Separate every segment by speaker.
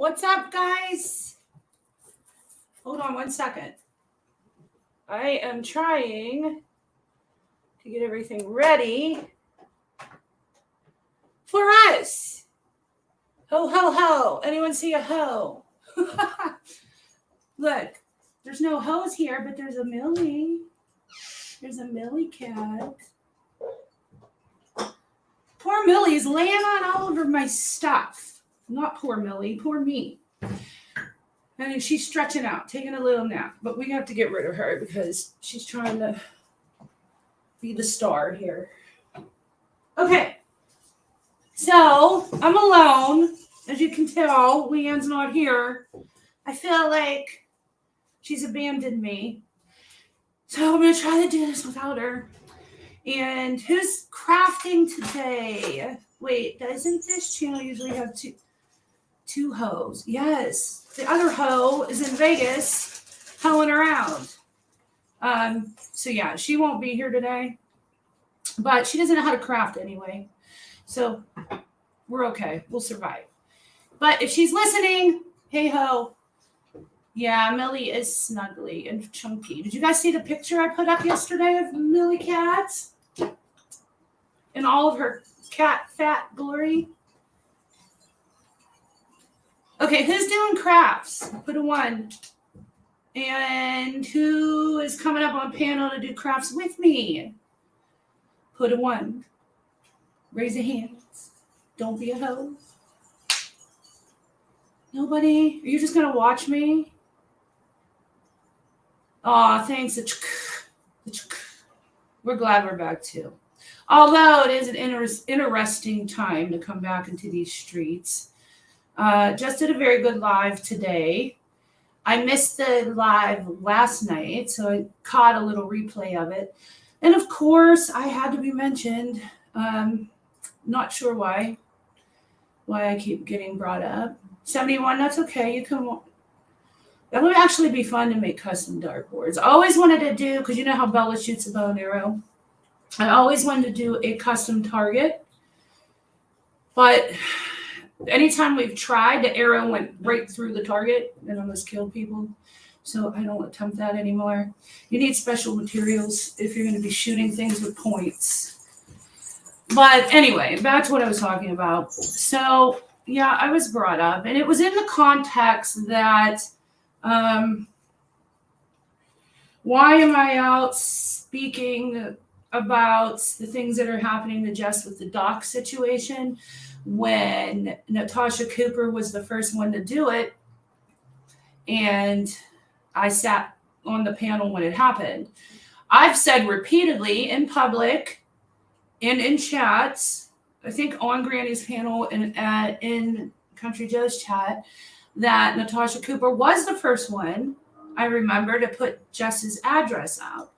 Speaker 1: What's up, guys? Hold on 1 second. I am trying to get everything ready for us. Ho, ho, ho. Anyone see a hoe? Look, there's no hoes here, but there's a Millie. There's a Millie cat. Poor Millie's laying on all over my stuff. Not poor Millie, poor me. And she's stretching out, taking a little nap. But we have to get rid of her because she's trying to be the star here. Okay. So, I'm alone. As you can tell, Leanne's not here. I feel like she's abandoned me. So, I'm going to try to do this without her. And who's crafting today? Wait, doesn't this channel usually have two hoes? Yes. The other hoe is in Vegas hoeing around. So yeah, she won't be here today. But she doesn't know how to craft anyway. So we're okay. We'll survive. But if she's listening, hey ho. Yeah, Millie is snuggly and chunky. Did you guys see the picture I put up yesterday of Millie Cat? In all of her cat fat glory? Okay, who's doing crafts? Put a 1. And who is coming up on panel to do crafts with me? Put a 1. Raise your hands. Don't be a hoe. Nobody? Are you just going to watch me? Aw, thanks. We're glad we're back too. Although it is an interesting time to come back into these streets. Just did a very good live today. I missed the live last night, so I caught a little replay of it. And of course, I had to be mentioned. Not sure why I keep getting brought up. 71, that's okay. You can. That would actually be fun to make custom dartboards. I always wanted to do, because you know how Bella shoots a bow and arrow. I always wanted to do a custom target. But anytime we've tried, the arrow went right through the target and almost killed people. So I don't attempt that anymore. You need special materials if you're going to be shooting things with points. But anyway, back to what I was talking about. So, yeah, I was brought up. And it was in the context that, why am I out speaking about the things that are happening to Jess with the doc situation when Natasha Cooper was the first one to do it, and I sat on the panel when it happened. I've said repeatedly in public and in chats, I think on Granny's panel and in Country Joe's chat, that Natasha Cooper was the first one, I remember, to put Jess's address out.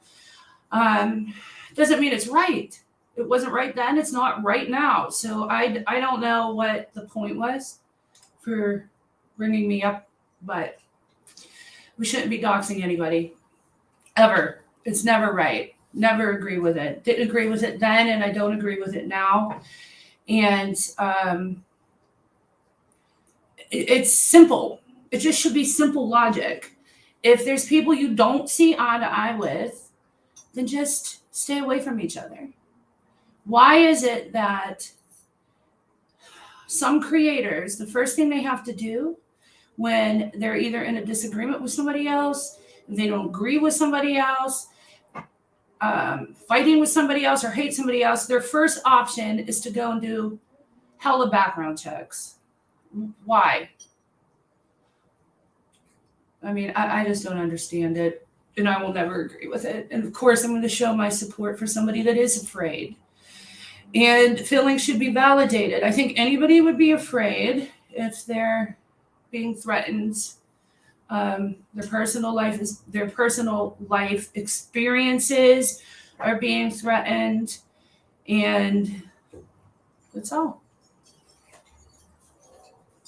Speaker 1: Doesn't mean it's right. It wasn't right then. It's not right now. So I don't know what the point was for bringing me up, but we shouldn't be doxing anybody ever. It's never right. Never agree with it. Didn't agree with it then, and I don't agree with it now. And it's simple. It just should be simple logic. If there's people you don't see eye to eye with, then just stay away from each other. Why is it that some creators, the first thing they have to do when they're either in a disagreement with somebody else, they don't agree with somebody else, fighting with somebody else or hate somebody else, their first option is to go and do hella background checks? Why? I mean, I just don't understand it. And I will never agree with it. And of course, I'm going to show my support for somebody that is afraid. And feelings should be validated. I think anybody would be afraid if they're being threatened. Their personal life experiences are being threatened. And that's all.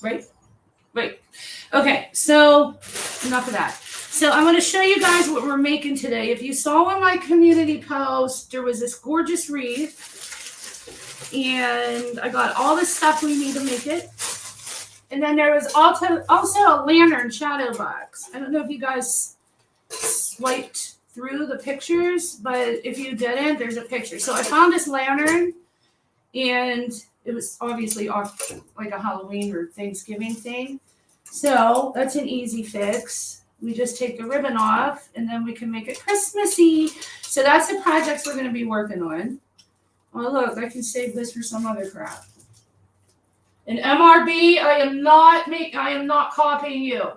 Speaker 1: Right? Okay, so enough of that. So I'm going to show you guys what we're making today. If you saw on my community post, there was this gorgeous wreath. And I got all the stuff we need to make it. And then there was also a lantern shadow box. I don't know if you guys swiped through the pictures, but if you didn't, there's a picture. So I found this lantern, and it was obviously off like a Halloween or Thanksgiving thing. So that's an easy fix. We just take the ribbon off, and then we can make it Christmassy. So that's the projects we're going to be working on. Oh, look, I can save this for some other crap. And MRB, I am not copying you.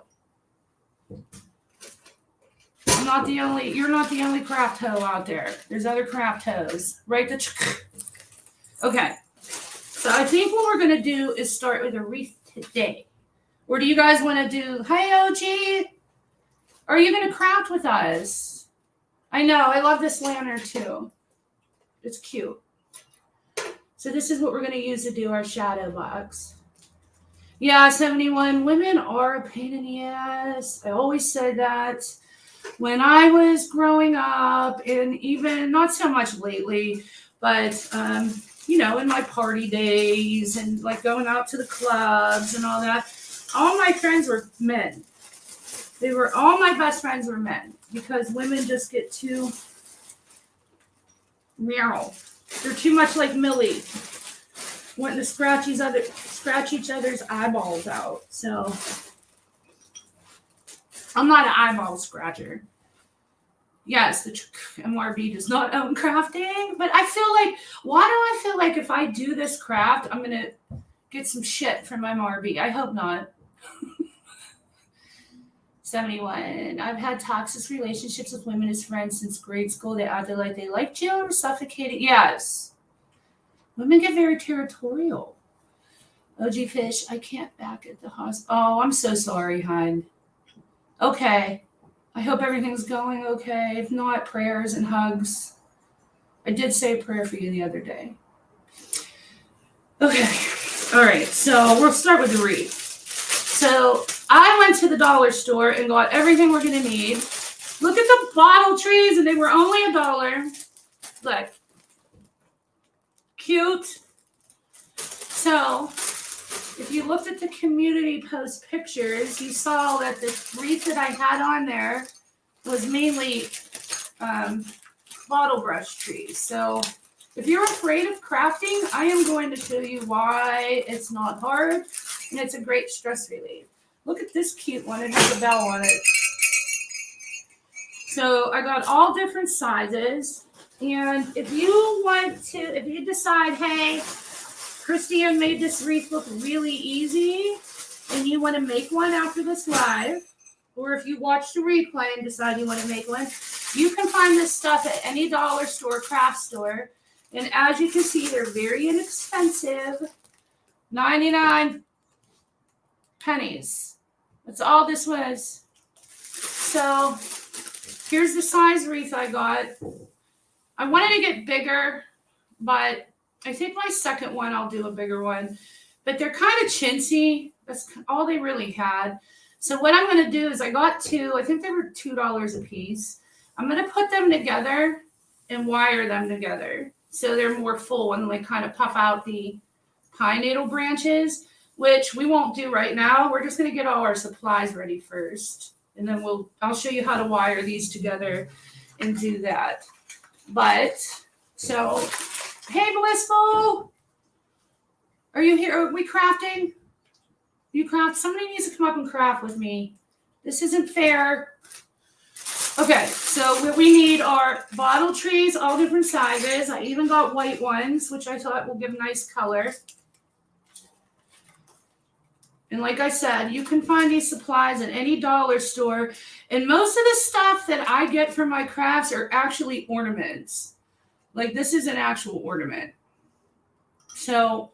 Speaker 1: You're not the only craft hoe out there. There's other craft hoes. Right? Okay. So I think what we're going to do is start with a wreath today. Or do you guys want to do, hey, OG, are you going to craft with us? I know. I love this lantern too. It's cute. So this is what we're going to use to do our shadow box. Yeah, 71. Women are a pain in the ass. I always said that when I was growing up, and even not so much lately, but in my party days and like going out to the clubs and all that, all my friends were men. All my best friends were men, because women just get too meow. They're too much like Millie, wanting to scratch each other's eyeballs out. So I'm not an eyeball scratcher. Yes, the MRB does not own crafting, but why do I feel like if I do this craft, I'm going to get some shit from MRB? I hope not. 71. I've had toxic relationships with women as friends since grade school. They acted like they liked you or suffocated. Yes. Women get very territorial. OG Fish, I can't back at the hospital. Oh, I'm so sorry, hon. Okay. I hope everything's going okay. If not, prayers and hugs. I did say a prayer for you the other day. Okay. All right. So we'll start with the wreath. So I went to the dollar store and got everything we're going to need. Look at the bottle trees, and they were only $1. Look. Cute. So if you looked at the community post pictures, you saw that the wreath that I had on there was mainly bottle brush trees. So if you're afraid of crafting, I am going to show you why it's not hard, and it's a great stress relief. Look at this cute one. It has a bell on it. So I got all different sizes. And if you decide, hey, Christian made this wreath look really easy, and you want to make one after this live, or if you watch the replay and decide you want to make one, you can find this stuff at any dollar store, craft store. And as you can see, they're very inexpensive. 99 pennies. That's all this was. So here's the size wreath I got. I wanted to get bigger, but I think my second one, I'll do a bigger one. But they're kind of chintzy. That's all they really had. So what I'm going to do is I got two. I think they were $2 a piece. I'm going to put them together and wire them together so they're more full and like kind of puff out the pine needle branches, which we won't do right now. We're just going to get all our supplies ready first. And then I'll show you how to wire these together and do that. But, so, hey, Blissful, are you here? Are we crafting? You craft? Somebody needs to come up and craft with me. This isn't fair. Okay, so what we need are bottle trees, all different sizes. I even got white ones, which I thought will give a nice color. And like I said, you can find these supplies at any dollar store. And most of the stuff that I get from my crafts are actually ornaments. Like this is an actual ornament. So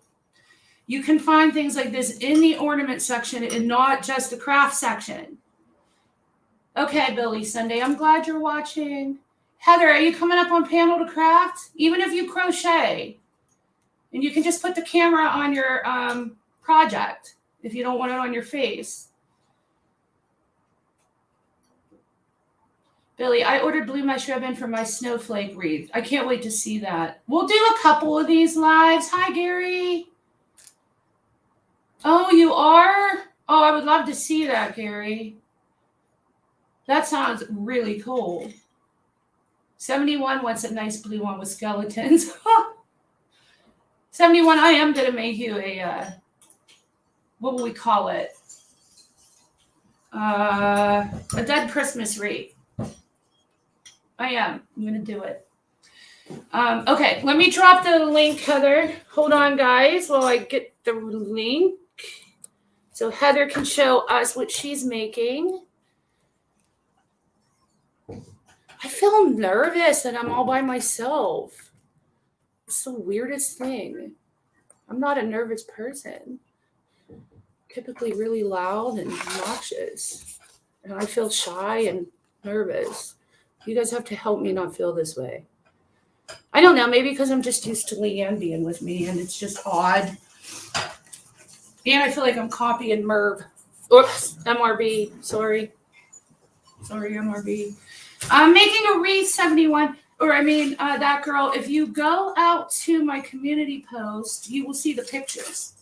Speaker 1: you can find things like this in the ornament section and not just the craft section. Okay, Billy Sunday, I'm glad you're watching. Heather, are you coming up on panel to craft? Even if you crochet. And you can just put the camera on your project if you don't want it on your face. Billy, I ordered blue mesh ribbon for my snowflake wreath. I can't wait to see that. We'll do a couple of these lives. Hi, Gary. Oh, you are? Oh, I would love to see that, Gary. That sounds really cool. 71 wants a nice blue one with skeletons. 71, I am going to make you a, what will we call it? A dead Christmas wreath. I am. I'm going to do it. Okay, let me drop the link, Heather. Hold on, guys, while I get the link. So Heather can show us what she's making. I feel nervous that I'm all by myself. It's the weirdest thing. I'm not a nervous person. Typically really loud and obnoxious. And I feel shy and nervous. You guys have to help me not feel this way. I don't know, maybe because I'm just used to Leanne being with me and it's just odd. And I feel like I'm copying Merv. Oops, MRB. Sorry, MRB. I'm making a wreath 71, that girl. If you go out to my community post, you will see the pictures.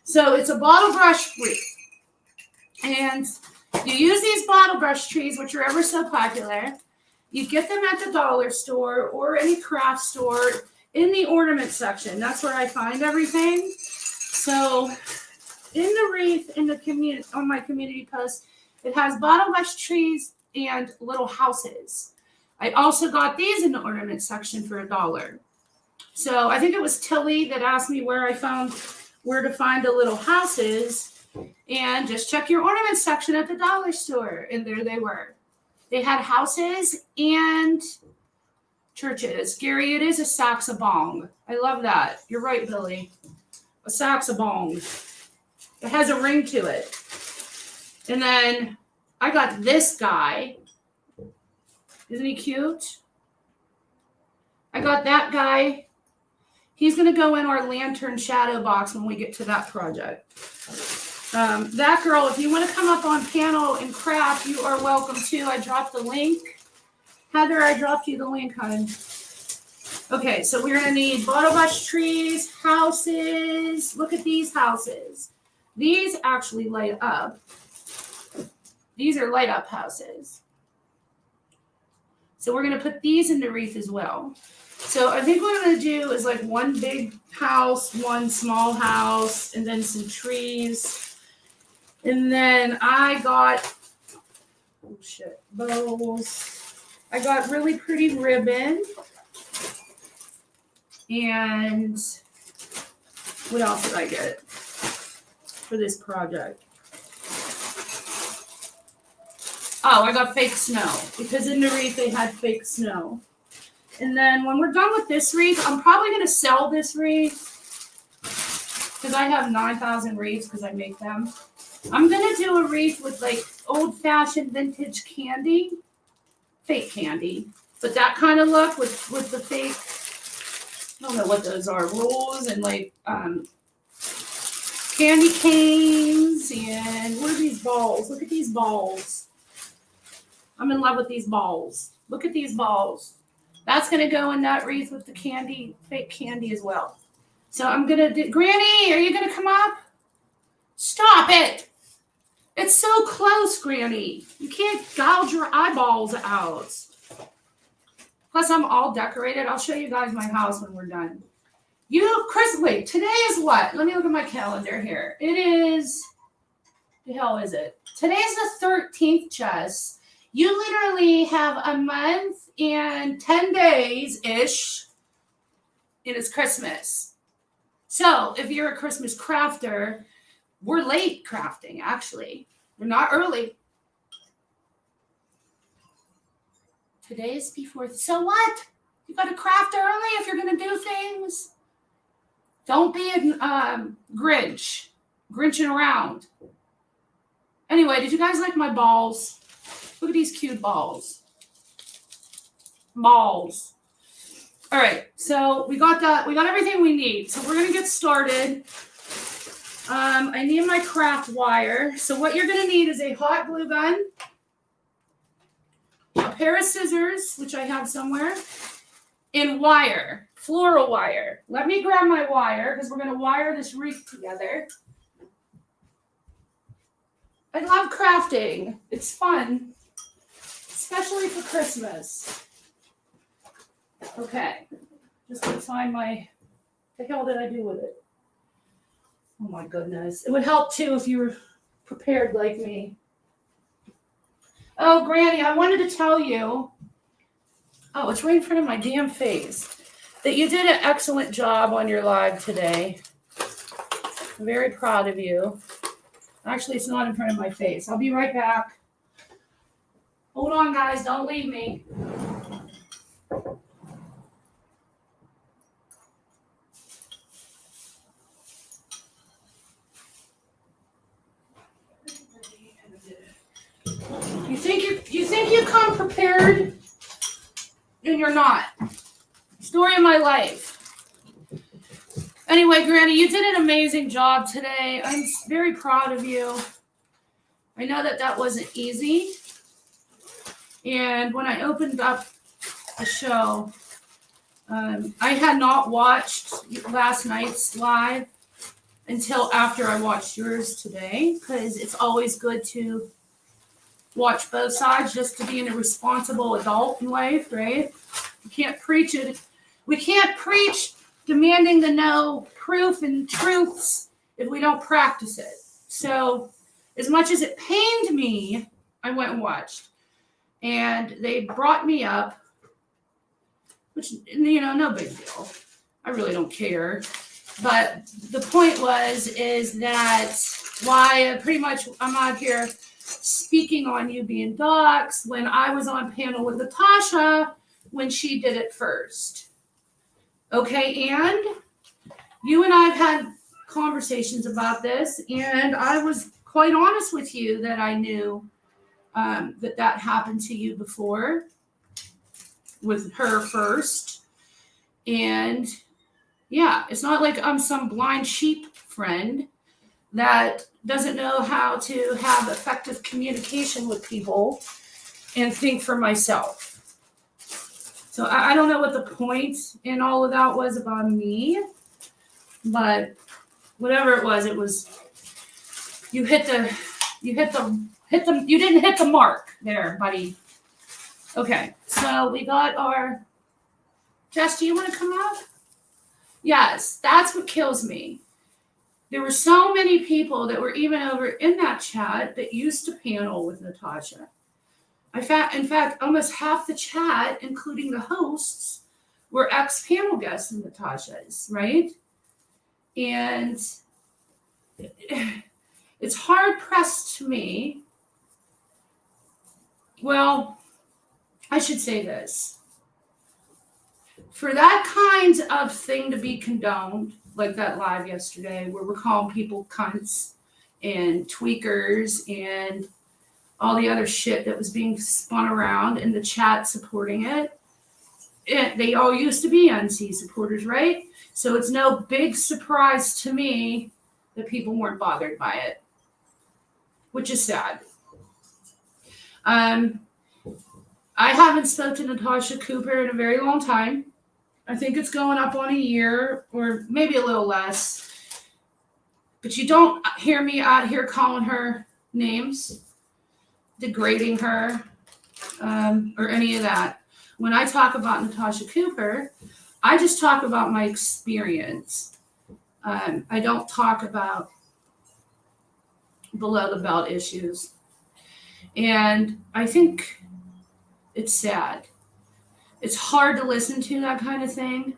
Speaker 1: So it's a bottle brush wreath. And you use these bottle brush trees, which are ever so popular. You get them at the dollar store or any craft store in the ornament section. That's where I find everything. So in the wreath in the community on my community post, it has bottle brush trees and little houses. I also got these in the ornament section for $1. So I think it was Tilly that asked me where to find the little houses, and just check your ornament section at the dollar store, and there they were. They had houses and churches. Gary, it is a saxabong. I love that. You're right, Billy. A saxabong. It has a ring to it. And then I got this guy. Isn't he cute? I got that guy. He's going to go in our lantern shadow box when we get to that project. That girl, if you want to come up on panel and craft, you are welcome to. I dropped the link. Heather, I dropped you the link, hon. Okay, so we're going to need bottle brush trees, houses. Look at these houses. These actually light up. These are light up houses. So we're going to put these in the wreath as well. So I think what I'm going to do is like one big house, one small house, and then some trees. And then I got, bows. I got really pretty ribbon. And what else did I get for this project? Oh, I got fake snow, because in the wreath they had fake snow. And then when we're done with this wreath, I'm probably going to sell this wreath, because I have 9,000 wreaths because I make them. I'm going to do a wreath with like old-fashioned vintage candy, fake candy, but that kind of look with the fake, I don't know what those are, rolls and like candy canes. And what are these balls? Look at these balls. I'm in love with these balls. Look at these balls. That's going to go in that wreath with the candy, fake candy as well. So I'm going to do, Granny, are you going to come up? Stop it. It's so close, Granny. You can't gouge your eyeballs out. Plus, I'm all decorated. I'll show you guys my house when we're done. Chris, wait, today is what? Let me look at my calendar here. It is, the hell is it? Today's the 13th, Jess. You literally have a month and 10 days-ish, and it's Christmas. So if you're a Christmas crafter, we're late crafting, actually. We're not early. Today's before. So what? You got to craft early if you're going to do things. Don't be a Grinching around. Anyway, did you guys like my balls? Look at these cute balls. Balls. All right, so we got that. We got everything we need. So we're going to get started. I need my craft wire. So what you're going to need is a hot glue gun, a pair of scissors, which I have somewhere, and wire, floral wire. Let me grab my wire because we're going to wire this wreath together. I love crafting. It's fun, especially for Christmas. Okay, just gonna find the hell did I do with it? Oh my goodness. It would help too if you were prepared like me. Oh, Granny, I wanted to tell you. Oh, it's right in front of my damn face. That you did an excellent job on your live today. I'm very proud of you. Actually, it's not in front of my face. I'll be right back. Hold on, guys. Don't leave me. You think you come prepared, and you're not. Story of my life. Anyway, Granny, you did an amazing job today. I'm very proud of you. I know that wasn't easy. And when I opened up the show, I had not watched last night's live until after I watched yours today, because it's always good to watch both sides just to be a responsible adult in life, right? You can't preach it. We can't preach demanding to know proof and truths if we don't practice it. So as much as it pained me, I went and watched. And they brought me up, which, no big deal. I really don't care. But the point is that why pretty much I'm out here speaking on you being doxxed when I was on panel with Natasha when she did it first. Okay, and you and I have had conversations about this, and I was quite honest with you that I knew that happened to you before with her first. And yeah, it's not like I'm some blind sheep friend that doesn't know how to have effective communication with people and think for myself. So I don't know what the point in all of that was about me, but whatever it was, you didn't hit the mark there, buddy. Okay, so we got our, Jess, do you want to come up? Yes, that's what kills me. There were so many people that were even over in that chat that used to panel with Natasha. In fact, almost half the chat, including the hosts, were ex-panel guests of Natasha's, right? And it's hard-pressed to me. Well, I should say this. For that kind of thing to be condoned, like that live yesterday, where we're calling people cunts and tweakers and all the other shit that was being spun around in the chat supporting it. They all used to be NC supporters, right? So it's no big surprise to me that people weren't bothered by it, which is sad. I haven't spoken to Natasha Cooper in a very long time. I think it's going up on a year or maybe a little less. But you don't hear me out here calling her names, degrading her, or any of that. When I talk about Natasha Cooper, I just talk about my experience. I don't talk about below the belt issues. And I think it's sad. It's hard to listen to that kind of thing.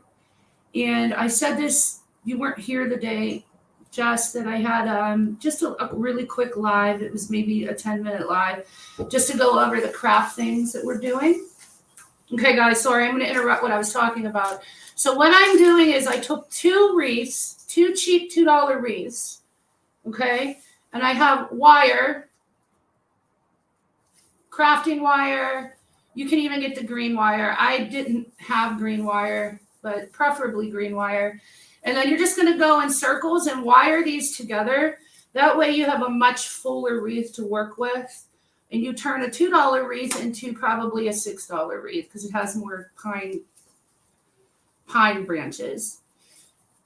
Speaker 1: And I said this, you weren't here the day, Jess, that I had just a really quick live. It was maybe a 10-minute live just to go over the craft things that we're doing. Okay, guys, sorry, I'm going to interrupt what I was talking about. So what I'm doing is I took two wreaths, two cheap $2 wreaths, okay? And I have wire, crafting wire. You can even get the green wire. I didn't have green wire, but preferably green wire. And then you're just going to go in circles and wire these together. That way you have a much fuller wreath to work with. And you turn a $2 wreath into probably a $6 wreath because it has more pine branches.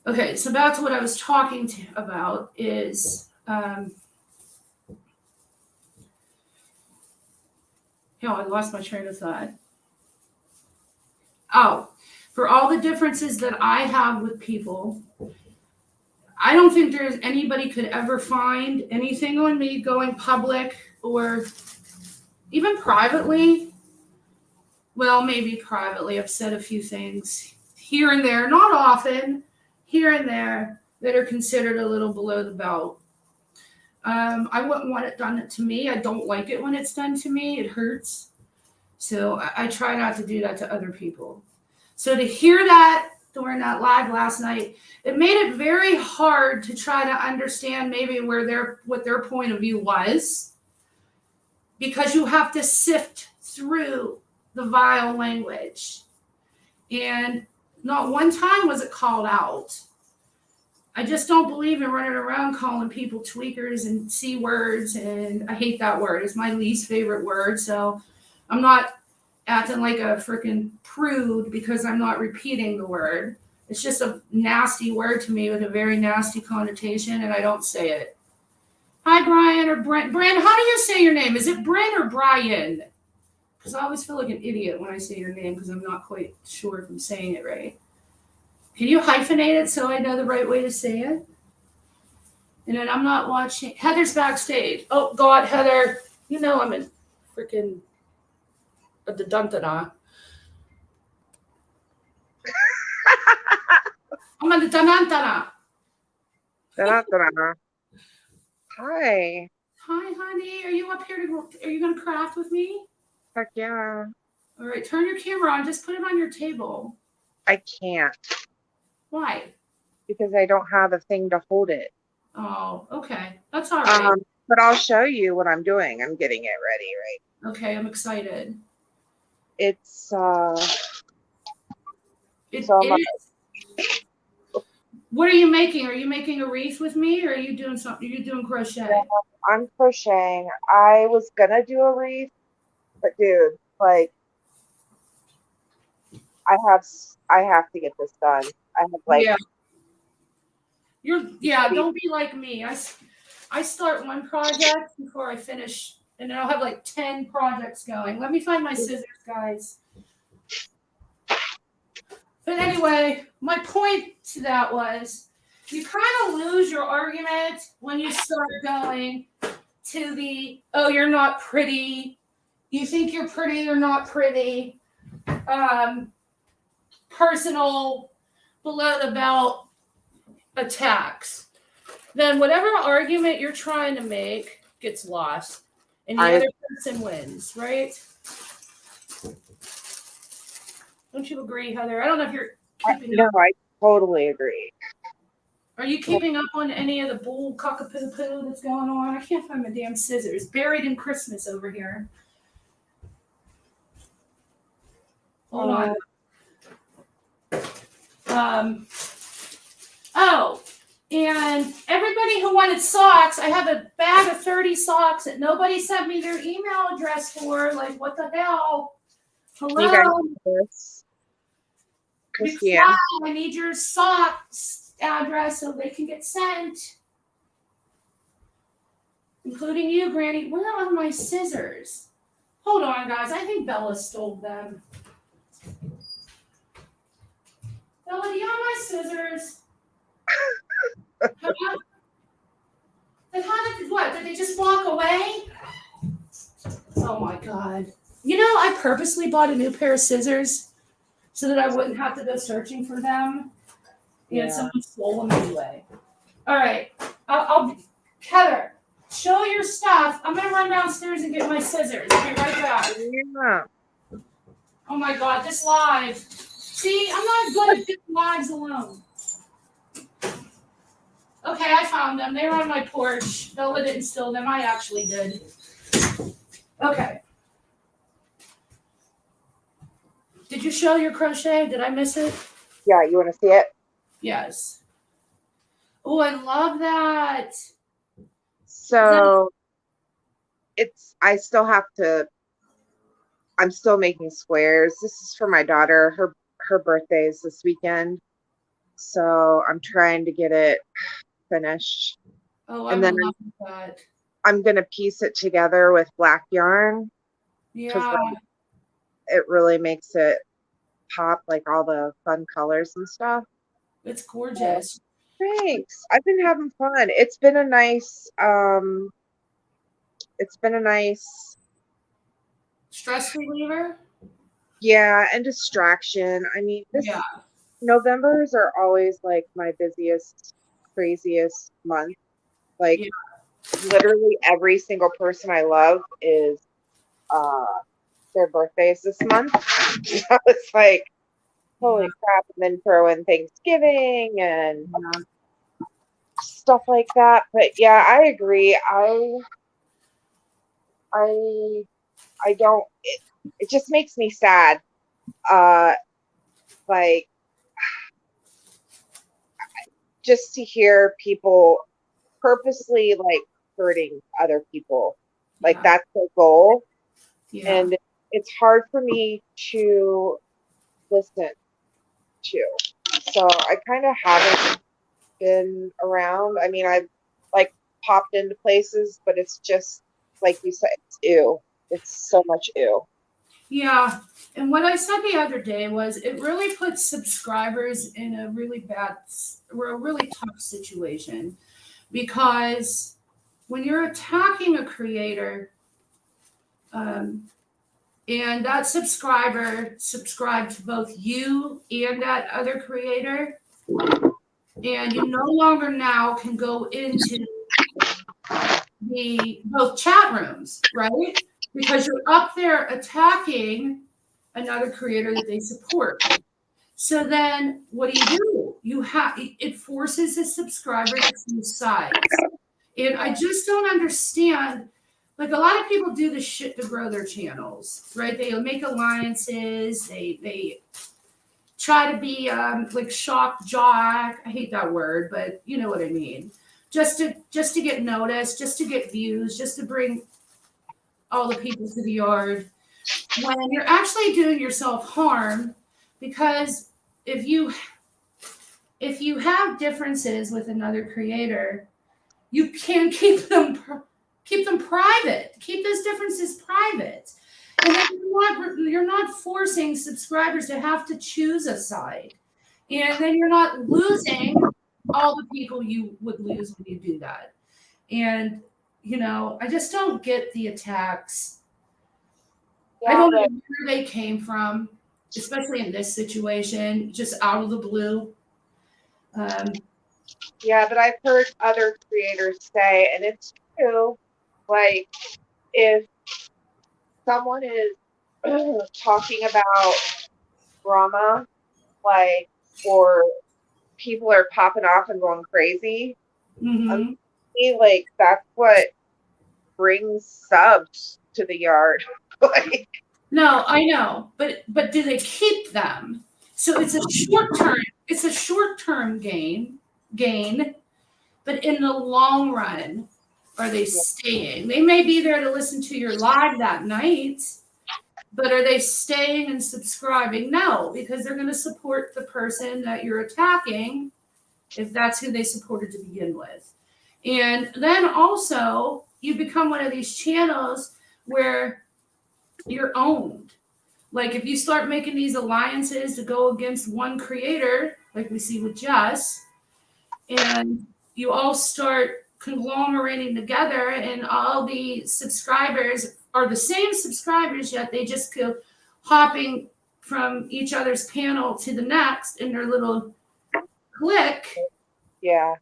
Speaker 1: Okay, so back to what I was talking about is No, I lost my train of thought. Oh, for all the differences that I have with people, I don't think there's anybody could ever find anything on me going public or even privately. Well, maybe privately. I've said a few things here and there, not often, here and there, that are considered a little below the belt. I wouldn't want it done to me. I don't like it when it's done to me. It hurts. So I try not to do that to other people. So to hear that during that live last night, it made it very hard to try to understand maybe what their point of view was, because you have to sift through the vile language. And not one time was it called out. I just don't believe in running around calling people tweakers and C words, and I hate that word. It's my least favorite word. So I'm not acting like a freaking prude because I'm not repeating the word. It's just a nasty word to me with a very nasty connotation, and I don't say it. Hi, Brian or Brent. Brian, how do you say your name? Is it Brent or Brian? Because I always feel like an idiot when I say your name because I'm not quite sure if I'm saying it right. Can you hyphenate it so I know the right way to say it? And then I'm not watching. Heather's backstage. Oh, God, Heather. You know I'm in freaking a da-dun-da-da. I'm in the da-dun-da-da.
Speaker 2: Da-da-da-da. Hi.
Speaker 1: Hi, honey. Are you up here are you going to craft with me?
Speaker 2: Heck yeah.
Speaker 1: All right, turn your camera on. Just put it on your table.
Speaker 2: I can't.
Speaker 1: Why?
Speaker 2: Because I don't have a thing to hold it.
Speaker 1: Oh, okay. That's all right.
Speaker 2: But I'll show you what I'm doing. I'm getting it ready, right?
Speaker 1: Okay, I'm excited.
Speaker 2: It's
Speaker 1: so it is. What are you making? Are you making a wreath with me, or are you doing something? Are you doing crochet?
Speaker 2: Yeah, I'm crocheting. I was gonna do a wreath, but dude, like I have to get this done. I have like
Speaker 1: don't be like me. I start one project before I finish, and then I'll have like 10 projects going. Let me find my scissors, guys. But anyway, my point to that was you kind of lose your argument when you start going to the, oh, you're not pretty. You think you're pretty, you're not pretty. Personal, below the belt attacks. Then whatever argument you're trying to make gets lost, and the other person wins, right? Don't you agree, Heather? I don't know if you're keeping up.
Speaker 2: No, I totally agree.
Speaker 1: Are you keeping up on any of the bull cockapoo that's going on? I can't find my damn scissors. Buried in Christmas over here. Hold on. Oh, and everybody who wanted socks, I have a bag of 30 socks that nobody sent me their email address for. Like, what the hell? Hello?
Speaker 2: You guys
Speaker 1: Reply, I need your socks address so they can get sent. Including you, Granny. Where are my scissors? Hold on, guys. I think Bella stole them. Bella, do you have my scissors? What? Did they just walk away? Oh my God. You know, I purposely bought a new pair of scissors so that I wouldn't have to go searching for them. And someone stole them anyway. All right. Heather, show your stuff. I'm going to run downstairs and get my scissors. I'll be right back.
Speaker 2: Yeah.
Speaker 1: Oh my God, this live. See, I'm not good at doing lives alone. Okay, I found them. They were on my porch. Bella didn't steal them. I actually did. Okay. Did you show your crochet? Did I miss it?
Speaker 2: Yeah, you want to see it?
Speaker 1: Yes. Oh, I love that.
Speaker 2: So I still have to, I'm still making squares. This is for my daughter. Her birthday is this weekend. So I'm trying to get it finished.
Speaker 1: Oh, and then that.
Speaker 2: I'm going to piece it together with black yarn. because
Speaker 1: Yeah,
Speaker 2: it really makes it pop, like all the fun colors and stuff.
Speaker 1: it's
Speaker 2: So,
Speaker 1: gorgeous.
Speaker 2: thanks. I've been having fun. It's been a nice
Speaker 1: Stress reliever?
Speaker 2: yeah, and distraction. I mean,
Speaker 1: Yeah,
Speaker 2: this Novembers are always like my busiest, craziest month. Like
Speaker 1: yeah,
Speaker 2: literally every single person I love is uh their birthdays this month. So it's like,
Speaker 1: yeah,
Speaker 2: holy crap, and then throw in Thanksgiving and
Speaker 1: yeah.
Speaker 2: stuff like that. But yeah, I agree. I I don't it just makes me sad. Uh like just to hear people purposely like hurting other people. Like
Speaker 1: Yeah,
Speaker 2: that's their goal.
Speaker 1: yeah,
Speaker 2: And it's hard for me to listen to. So I kind of haven't been around. I mean, I've like popped into places, but it's just like you said, it's ew. It's so much ew.
Speaker 1: yeah. And what I said the other day was it really puts subscribers in a really or a really tough situation because when you're attacking a creator, um, and that subscriber subscribed to both you and that other creator, and you no longer now can go into the both chat rooms, right? Because you're up there attacking another creator that they support. So then what do? You have it forces a subscriber to choose sides. And I just don't understand. Like a lot of people do this shit to grow their channels, right? They make alliances, they try to be like shock jock. I hate that word, but you know what I mean. Just to get noticed, just to get views, just to bring all the people to the yard. When you're actually doing yourself harm, because if you if you have differences with another creator, you can keep them private. Keep those differences private. And then you're not forcing subscribers to have to choose a side. And then you're not losing all the people you would lose when you do that. And I just don't get the attacks. I
Speaker 2: Yeah,
Speaker 1: don't
Speaker 2: but
Speaker 1: know where they came from, especially in this situation, just out of the blue. Um,
Speaker 2: I've heard other creators say, and it's true, like if someone is talking about drama, like, or people are popping off and going crazy,
Speaker 1: mhm.
Speaker 2: like that's what brings subs to the yard. Like,
Speaker 1: No, I know, but do they keep them? So it's a short term gain, but in the long run, are they staying? They may be there to listen to your live that night, but are they staying and subscribing? No, because they're going to support the person that you're attacking if that's who they supported to begin with. And then also, you become one of these channels where you're owned. Like if you start making these alliances to go against one creator, like we see with Jess, and you all start conglomerating together, and all the subscribers are the same subscribers, yet they just go hopping from each other's panel to the next in their little clique.
Speaker 2: yeah.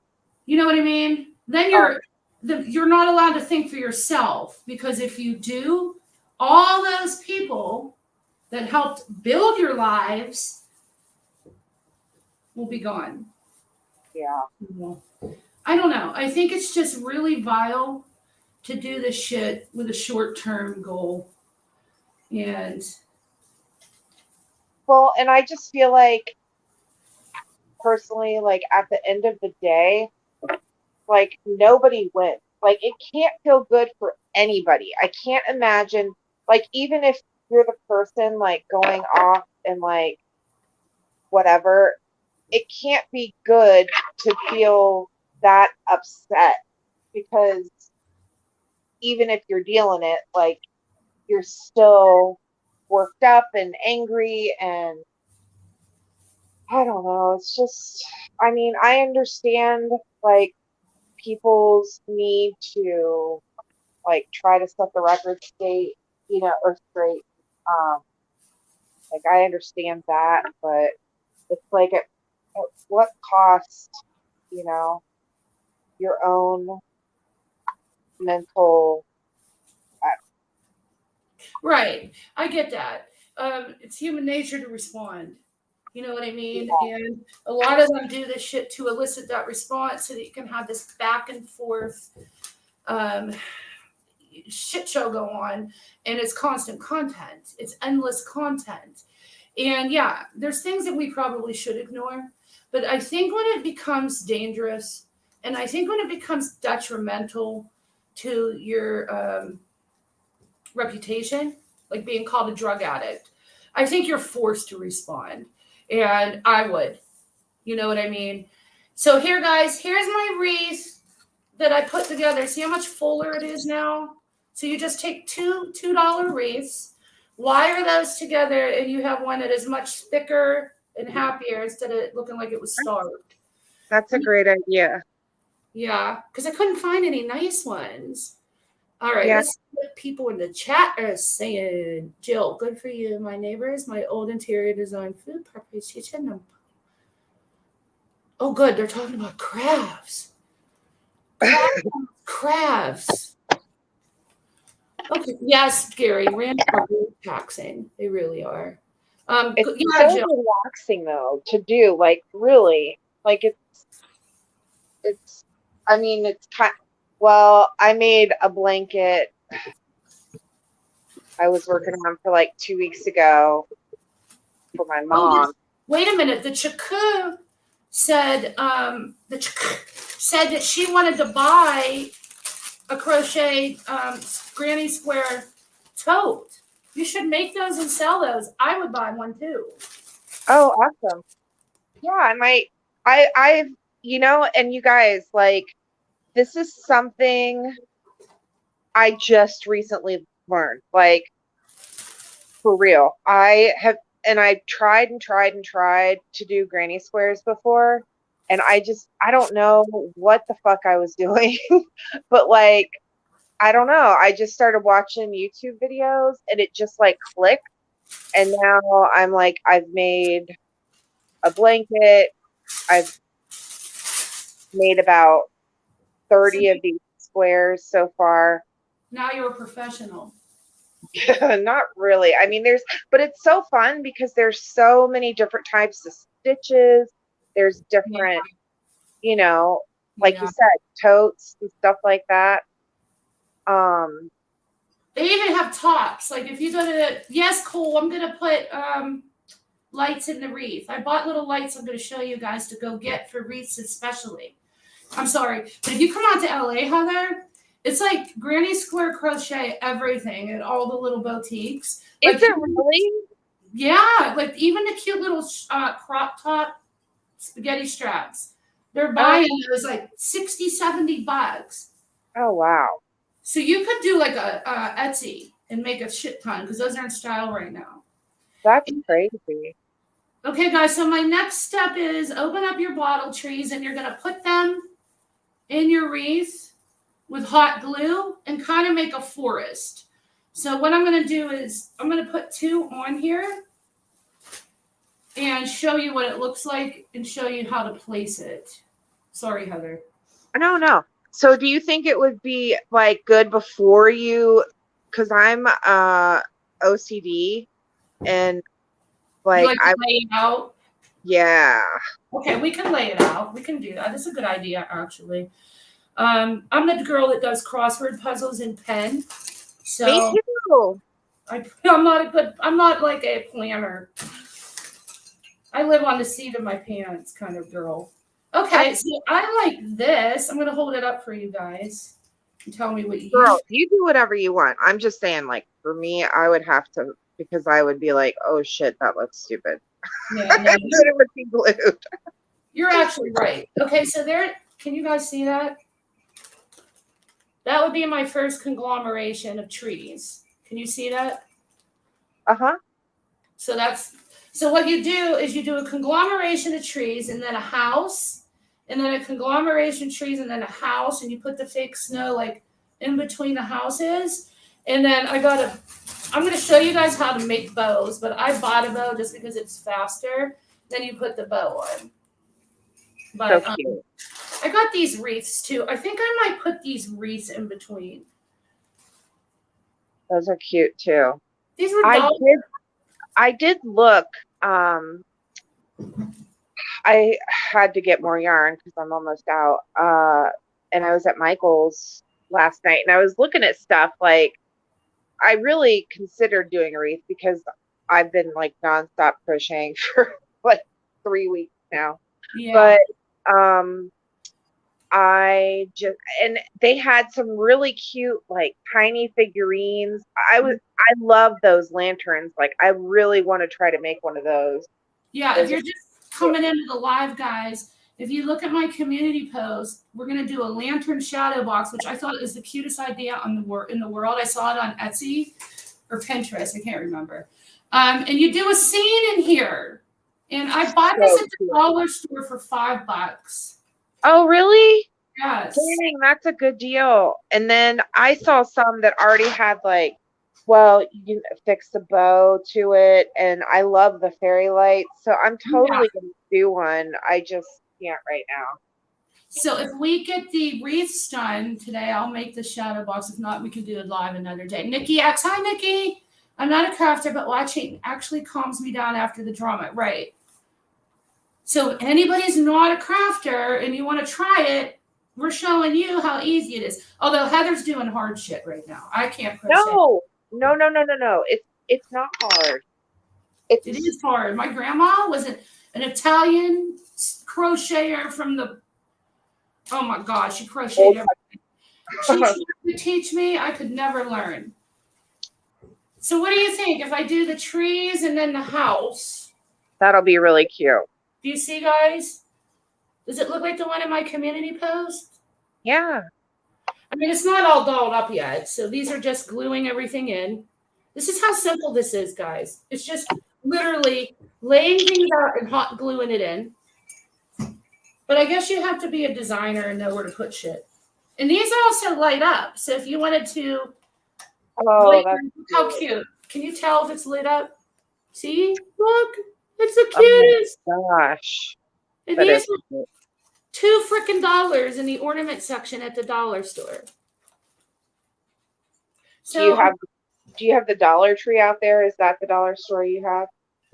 Speaker 1: You know what I mean? Then
Speaker 2: Oh,
Speaker 1: you're not allowed to think for yourself, because if you do, all those people that helped build your lives will be gone.
Speaker 2: yeah.
Speaker 1: I don't know. I think it's just really vile to do this shit with a short term goal. And
Speaker 2: Well, and I just feel like personally, like at the end of the day, like nobody wins. Like it can't feel good for anybody. I can't imagine, like, even if you're the person like going off and like whatever, it can't be good to feel that upset, because even if you're dealing it, like you're still worked up and angry, and I don't know. It's just, I mean, I understand like people's need to like try to set the record straight, or straight. Um, like I understand that, but it's like at what cost, you know, your own mental.
Speaker 1: Right. I get that. It's human nature to respond. You know what I mean? And a lot of them do this shit to elicit that response so that you can have this back and forth um, shit show go on. And it's constant content, it's endless content. And yeah, there's things that we probably should ignore. But I think when it becomes dangerous, and I think when it becomes detrimental to your reputation, like being called a drug addict, I think you're forced to respond. And I would, you know what I mean? So here, guys, here's my wreath that I put together. See how much fuller it is now? So you just take $2 wreaths, wire those together, and you have one that is much thicker and happier instead of looking like it was starved.
Speaker 2: That's a great idea.
Speaker 1: Yeah, because I couldn't find any nice ones. All right,
Speaker 2: Yeah.
Speaker 1: let's see what people in the chat are saying. Jill, good for you. My neighbors, my old interior design food preparation. Oh, good. They're talking about crafts. Crafts. Okay. Yes, Gary. Rants are really taxing. They really are.
Speaker 2: It's
Speaker 1: yeah,
Speaker 2: so
Speaker 1: Jill.
Speaker 2: relaxing though to do. Like really, like it's. I mean, it's kind. Well, I made a blanket. I was working on for like 2 weeks ago for my mom.
Speaker 1: Wait a minute. The Chaku said said that she wanted to buy a crochet granny square tote. You should make those and sell those. I would buy one too.
Speaker 2: Oh, awesome. Yeah, I might. I've, and you guys, like, this is something I just recently learned. Like, for real. I tried and tried and tried to do granny squares before, and I don't know what the fuck I was doing, but like, I don't know. I just started watching YouTube videos and it just like clicked. And now I'm like, I've made a blanket. I've made about 30 of these squares so far.
Speaker 1: Now you're a professional.
Speaker 2: Not really. I mean, but it's so fun because there's so many different types of stitches. There's different, like you said, totes and stuff like that.
Speaker 1: They even have tops. Like if you go to yes, Cole, I'm gonna put lights in the wreath. I bought little lights I'm gonna show you guys to go get for wreaths especially. I'm sorry, but if you come out to LA, Heather, it's like granny square crochet everything at all the little boutiques.
Speaker 2: Is it really?
Speaker 1: Yeah, like even the cute little crop top spaghetti straps. They're buying those like 60, 70 bucks.
Speaker 2: Oh, wow.
Speaker 1: So you could do like a Etsy and make a shit ton because those are in style right now.
Speaker 2: That's crazy.
Speaker 1: Okay, guys, so my next step is open up your bottle trees and you're going to put them in your wreath with hot glue and kind of make a forest. So what I'm going to do is I'm going to put 2 on here and show you what it looks like and show you how to place it. Sorry, Heather.
Speaker 2: No. So do you think it would be like good before you, because I'm OCD and like
Speaker 1: I lay it out?
Speaker 2: Yeah.
Speaker 1: Okay, we can lay it out. We can do that. That's a good idea, actually. I'm the girl that does crossword puzzles in pen. So
Speaker 2: me too.
Speaker 1: I'm not like a planner. I live on the seat of my pants kind of girl. Okay, so I like this. I'm gonna hold it up for you guys and tell me what you
Speaker 2: Girl, you do whatever you want. I'm just saying, like, for me, I would have to, because I would be like, oh shit, that looks stupid.
Speaker 1: Yeah, no,
Speaker 2: it would be glued.
Speaker 1: You're actually right. Okay, so there, can you guys see that? That would be my first conglomeration of trees. Can you see that?
Speaker 2: Uh-huh.
Speaker 1: So what you do is you do a conglomeration of trees and then a house, and then a conglomeration of trees and then a house, and you put the fake snow like in between the houses. And then I'm gonna show you guys how to make bows, but I bought a bow just because it's faster. Then you put the bow on. But
Speaker 2: So cute.
Speaker 1: I got these wreaths too. I think I might put these wreaths in between.
Speaker 2: Those are cute too.
Speaker 1: These were
Speaker 2: I did look. I had to get more yarn because I'm almost out. And I was at Michael's last night, and I was looking at stuff like I really considered doing a wreath because I've been like nonstop crocheting for like 3 weeks now.
Speaker 1: Yeah.
Speaker 2: But and they had some really cute like tiny figurines. I love those lanterns. Like I really want to try to make one of those.
Speaker 1: Yeah, if you're just coming into the live, guys, if you look at my community post, we're going to do a lantern shadow box, which I thought is the cutest idea in the world. I saw it on Etsy or Pinterest. I can't remember. And you do a scene in here. And I bought this at the dollar store for $5.
Speaker 2: Oh, really?
Speaker 1: Yes.
Speaker 2: Dang, that's a good deal. And then I saw some that already had like, well, you can fix the bow to it, and I love the fairy lights, so I'm totally going to do one. I just can't right now.
Speaker 1: So if we get the wreaths done today, I'll make the shadow box. If not, we can do it live another day. Nikki X, hi Nikki. I'm not a crafter, but watching actually calms me down after the drama. Right. So anybody's not a crafter and you want to try it, we're showing you how easy it is. Although Heather's doing hard shit right now. I can't crochet.
Speaker 2: No. It's not hard.
Speaker 1: It is hard. My grandma was an Italian crocheter from the, oh my gosh, she crocheted everything. She tried to teach me. I could never learn. So what do you think if I do the trees and then the house?
Speaker 2: That'll be really cute.
Speaker 1: Do you see, guys? Does it look like the one in my community post?
Speaker 2: Yeah.
Speaker 1: I mean, it's not all dolled up yet, so these are just gluing everything in. This is how simple this is, guys. It's just literally laying things out and hot gluing it in. But I guess you have to be a designer and know where to put shit. And these also light up, so if you wanted to, look how cute. Can you tell if it's lit up? See? Look, it's the cutest.
Speaker 2: Oh my gosh.
Speaker 1: And these are $2 freaking in the ornament section at the dollar store. So
Speaker 2: do you have the Dollar Tree out there? Is that the dollar store you have?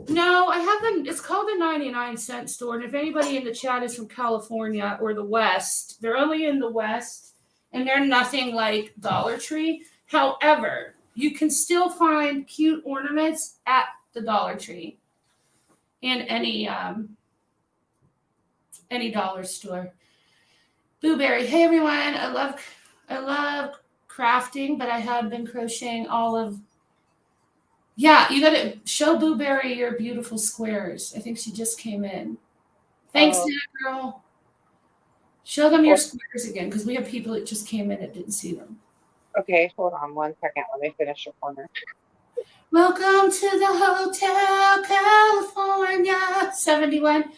Speaker 1: No, I haven't. It's called the 99-cent store. And if anybody in the chat is from California or the West, they're only in the West and they're nothing like Dollar Tree. However, you can still find cute ornaments at the Dollar Tree and any dollar store. Blueberry. Hey everyone. I love crafting, but I have been crocheting all of. Yeah, you got to show Blueberry your beautiful squares. I think she just came in. Thanks, girl. Show them your squares again, because we have people that just came in that didn't see them.
Speaker 2: Okay, hold on 1 second. Let me finish your corner.
Speaker 1: Welcome to the Hotel California 71.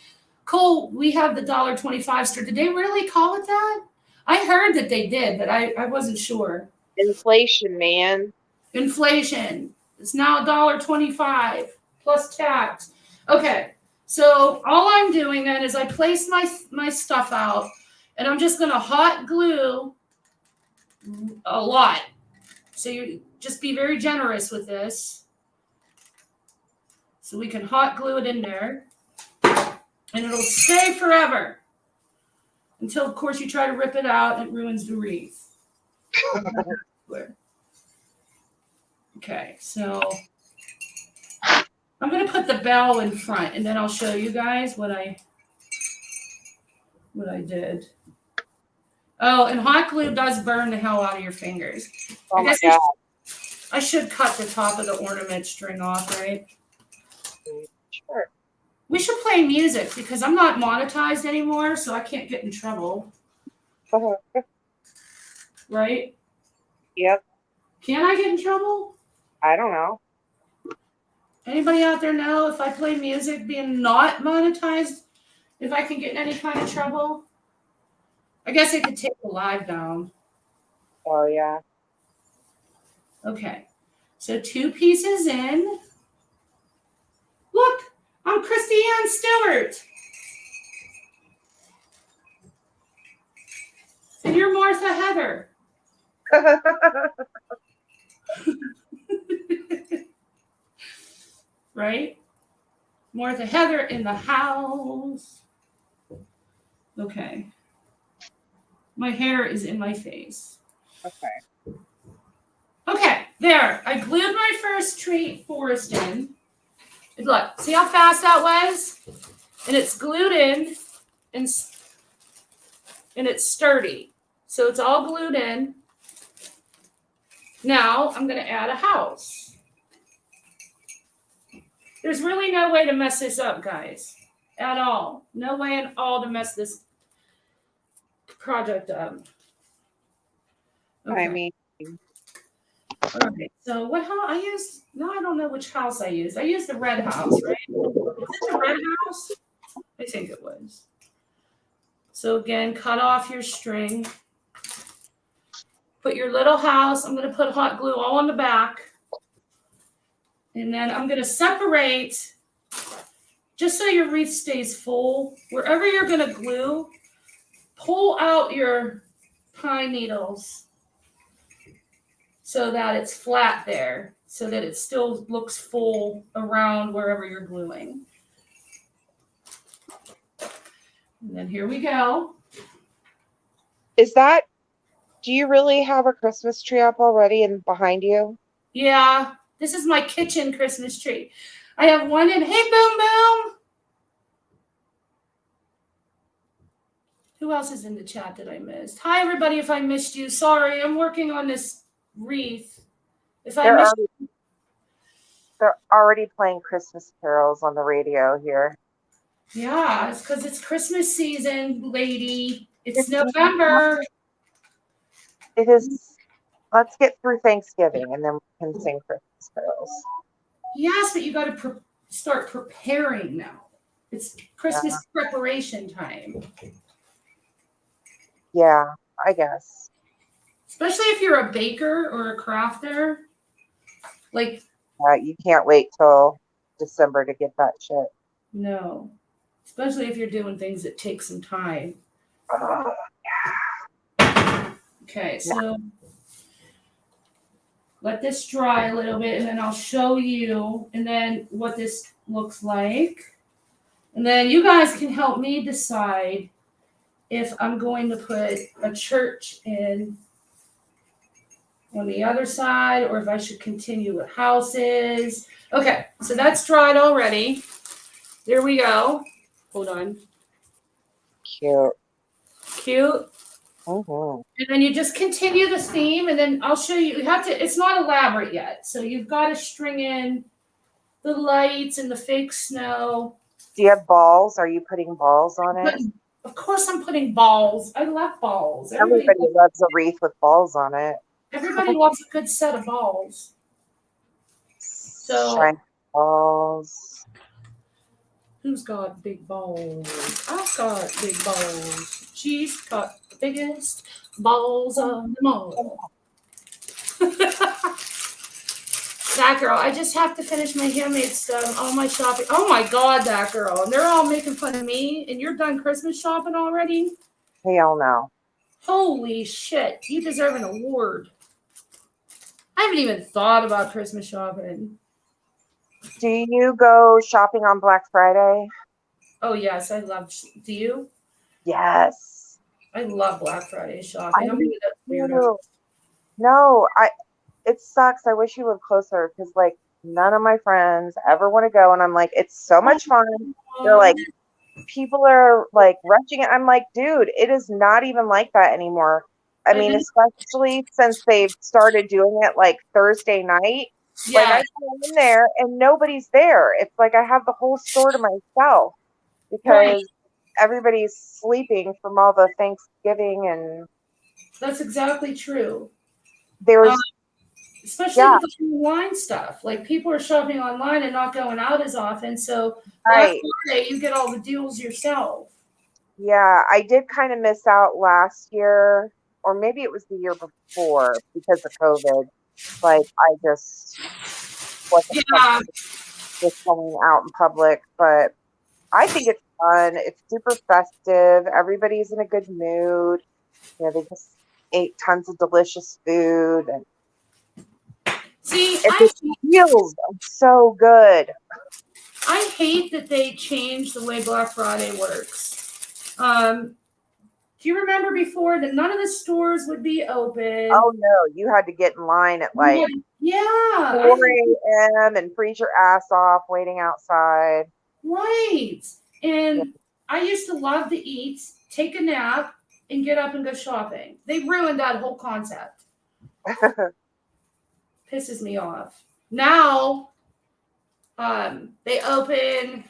Speaker 1: Cole, we have the $1.25 store. Did they really call it that? I heard that they did, but I wasn't sure.
Speaker 2: Inflation, man.
Speaker 1: Inflation. It's now $1.25 plus tax. Okay, so all I'm doing then is I place my stuff out, and I'm just going to hot glue a lot. So you just be very generous with this. So we can hot glue it in there, and it'll stay forever until, of course, you try to rip it out and it ruins the wreath. Okay, so I'm going to put the bell in front, and then I'll show you guys what I did. Oh, and hot glue does burn the hell out of your fingers.
Speaker 2: Oh my God.
Speaker 1: I should cut the top of the ornament string off, right?
Speaker 2: Sure.
Speaker 1: We should play music because I'm not monetized anymore, so I can't get in trouble. Right?
Speaker 2: Yep.
Speaker 1: Can I get in trouble?
Speaker 2: I don't know.
Speaker 1: Anybody out there know if I play music being not monetized, if I can get in any kind of trouble? I guess I could take the live down.
Speaker 2: Oh yeah.
Speaker 1: Okay. So 2 pieces in. Look, I'm Christy Ann Stewart. And you're Martha Heather. Right? Martha Heather in the house. Okay. My hair is in my face.
Speaker 2: Okay.
Speaker 1: Okay, there. I glued my first tree forest in. And look, see how fast that was? And it's glued in and it's sturdy. So it's all glued in. Now I'm going to add a house. There's really no way to mess this up, guys, at all. No way at all to mess this project up. Okay.
Speaker 2: I mean,
Speaker 1: all right. So what house I used? No, I don't know which house I used. I used the red house, right? Was it the red house? I think it was. So again, cut off your string. Put your little house. I'm going to put hot glue all on the back. And then I'm going to separate, just so your wreath stays full, wherever you're going to glue, pull out your pine needles so that it's flat there, so that it still looks full around wherever you're gluing. And then here we go.
Speaker 2: Do you really have a Christmas tree up already and behind you?
Speaker 1: Yeah, this is my kitchen Christmas tree. I have one in, hey, Boom Boom. Who else is in the chat that I missed? Hi, everybody, if I missed you. Sorry, I'm working on this wreath. If I missed you.
Speaker 2: They're already playing Christmas carols on the radio here.
Speaker 1: Yeah, it's because it's Christmas season, lady. It's November.
Speaker 2: It is. Let's get through Thanksgiving and then we can sing Christmas carols.
Speaker 1: Yes, but you got to start preparing now. It's Christmas preparation time.
Speaker 2: Yeah, I guess.
Speaker 1: Especially if you're a baker or a crafter. Like,
Speaker 2: you can't wait till December to get that shit.
Speaker 1: No. Especially if you're doing things that take some time. Okay, so let this dry a little bit and then I'll show you and then what this looks like. And then you guys can help me decide if I'm going to put a church in on the other side or if I should continue with houses. Okay, so that's dried already. There we go. Hold on.
Speaker 2: Cute.
Speaker 1: Cute.
Speaker 2: Mm-hmm.
Speaker 1: And then you just continue this theme, and then I'll show you. You have to. It's not elaborate yet, so you've got to string in the lights and the fake snow.
Speaker 2: Do you have balls? Are you putting balls on it?
Speaker 1: Of course, I'm putting balls. I love balls.
Speaker 2: Everybody loves a wreath with balls on it.
Speaker 1: Everybody loves a good set of balls. So,
Speaker 2: shiny balls.
Speaker 1: Who's got big balls? I've got big balls. She's got the biggest balls of them all. That girl, I just have to finish my handmade stuff, all my shopping. Oh my God, that girl. And they're all making fun of me. And you're done Christmas shopping already?
Speaker 2: Hell no.
Speaker 1: Holy shit. You deserve an award. I haven't even thought about Christmas shopping.
Speaker 2: Do you go shopping on Black Friday?
Speaker 1: Oh, yes. I love. Do you?
Speaker 2: Yes.
Speaker 1: I love Black Friday shopping. I'm maybe that's weird.
Speaker 2: No, it sucks. I wish you lived closer because like none of my friends ever want to go. And I'm like, it's so much fun. They're like, people are like rushing it. I'm like, dude, it is not even like that anymore. I mean, especially since they've started doing it like Thursday night.
Speaker 1: Yeah.
Speaker 2: Like I go in there and nobody's there. It's like I have the whole store to myself because everybody's sleeping from all the Thanksgiving and.
Speaker 1: That's exactly true.
Speaker 2: There was
Speaker 1: especially
Speaker 2: Yeah,
Speaker 1: with the online stuff. Like people are shopping online and not going out as often. So Black
Speaker 2: right.
Speaker 1: Friday, you get all the deals yourself.
Speaker 2: Yeah, I did kind of miss out last year, or maybe it was the year before because of COVID. Like I just wasn't
Speaker 1: Yeah.
Speaker 2: comfortable with going out in public, but I think it's fun. It's super festive. Everybody's in a good mood. You know, they just ate tons of delicious food and
Speaker 1: See,
Speaker 2: it just feels so good.
Speaker 1: I hate that they changed the way Black Friday works. Do you remember before that none of the stores would be
Speaker 2: Oh
Speaker 1: open?
Speaker 2: no, you had to get in line at like
Speaker 1: Yeah, I
Speaker 2: 4 a.m. and freeze your ass off waiting outside.
Speaker 1: right. And I used to love to eat, take a nap, and get up and go shopping. They ruined that whole concept. Pisses me off. Now, they open.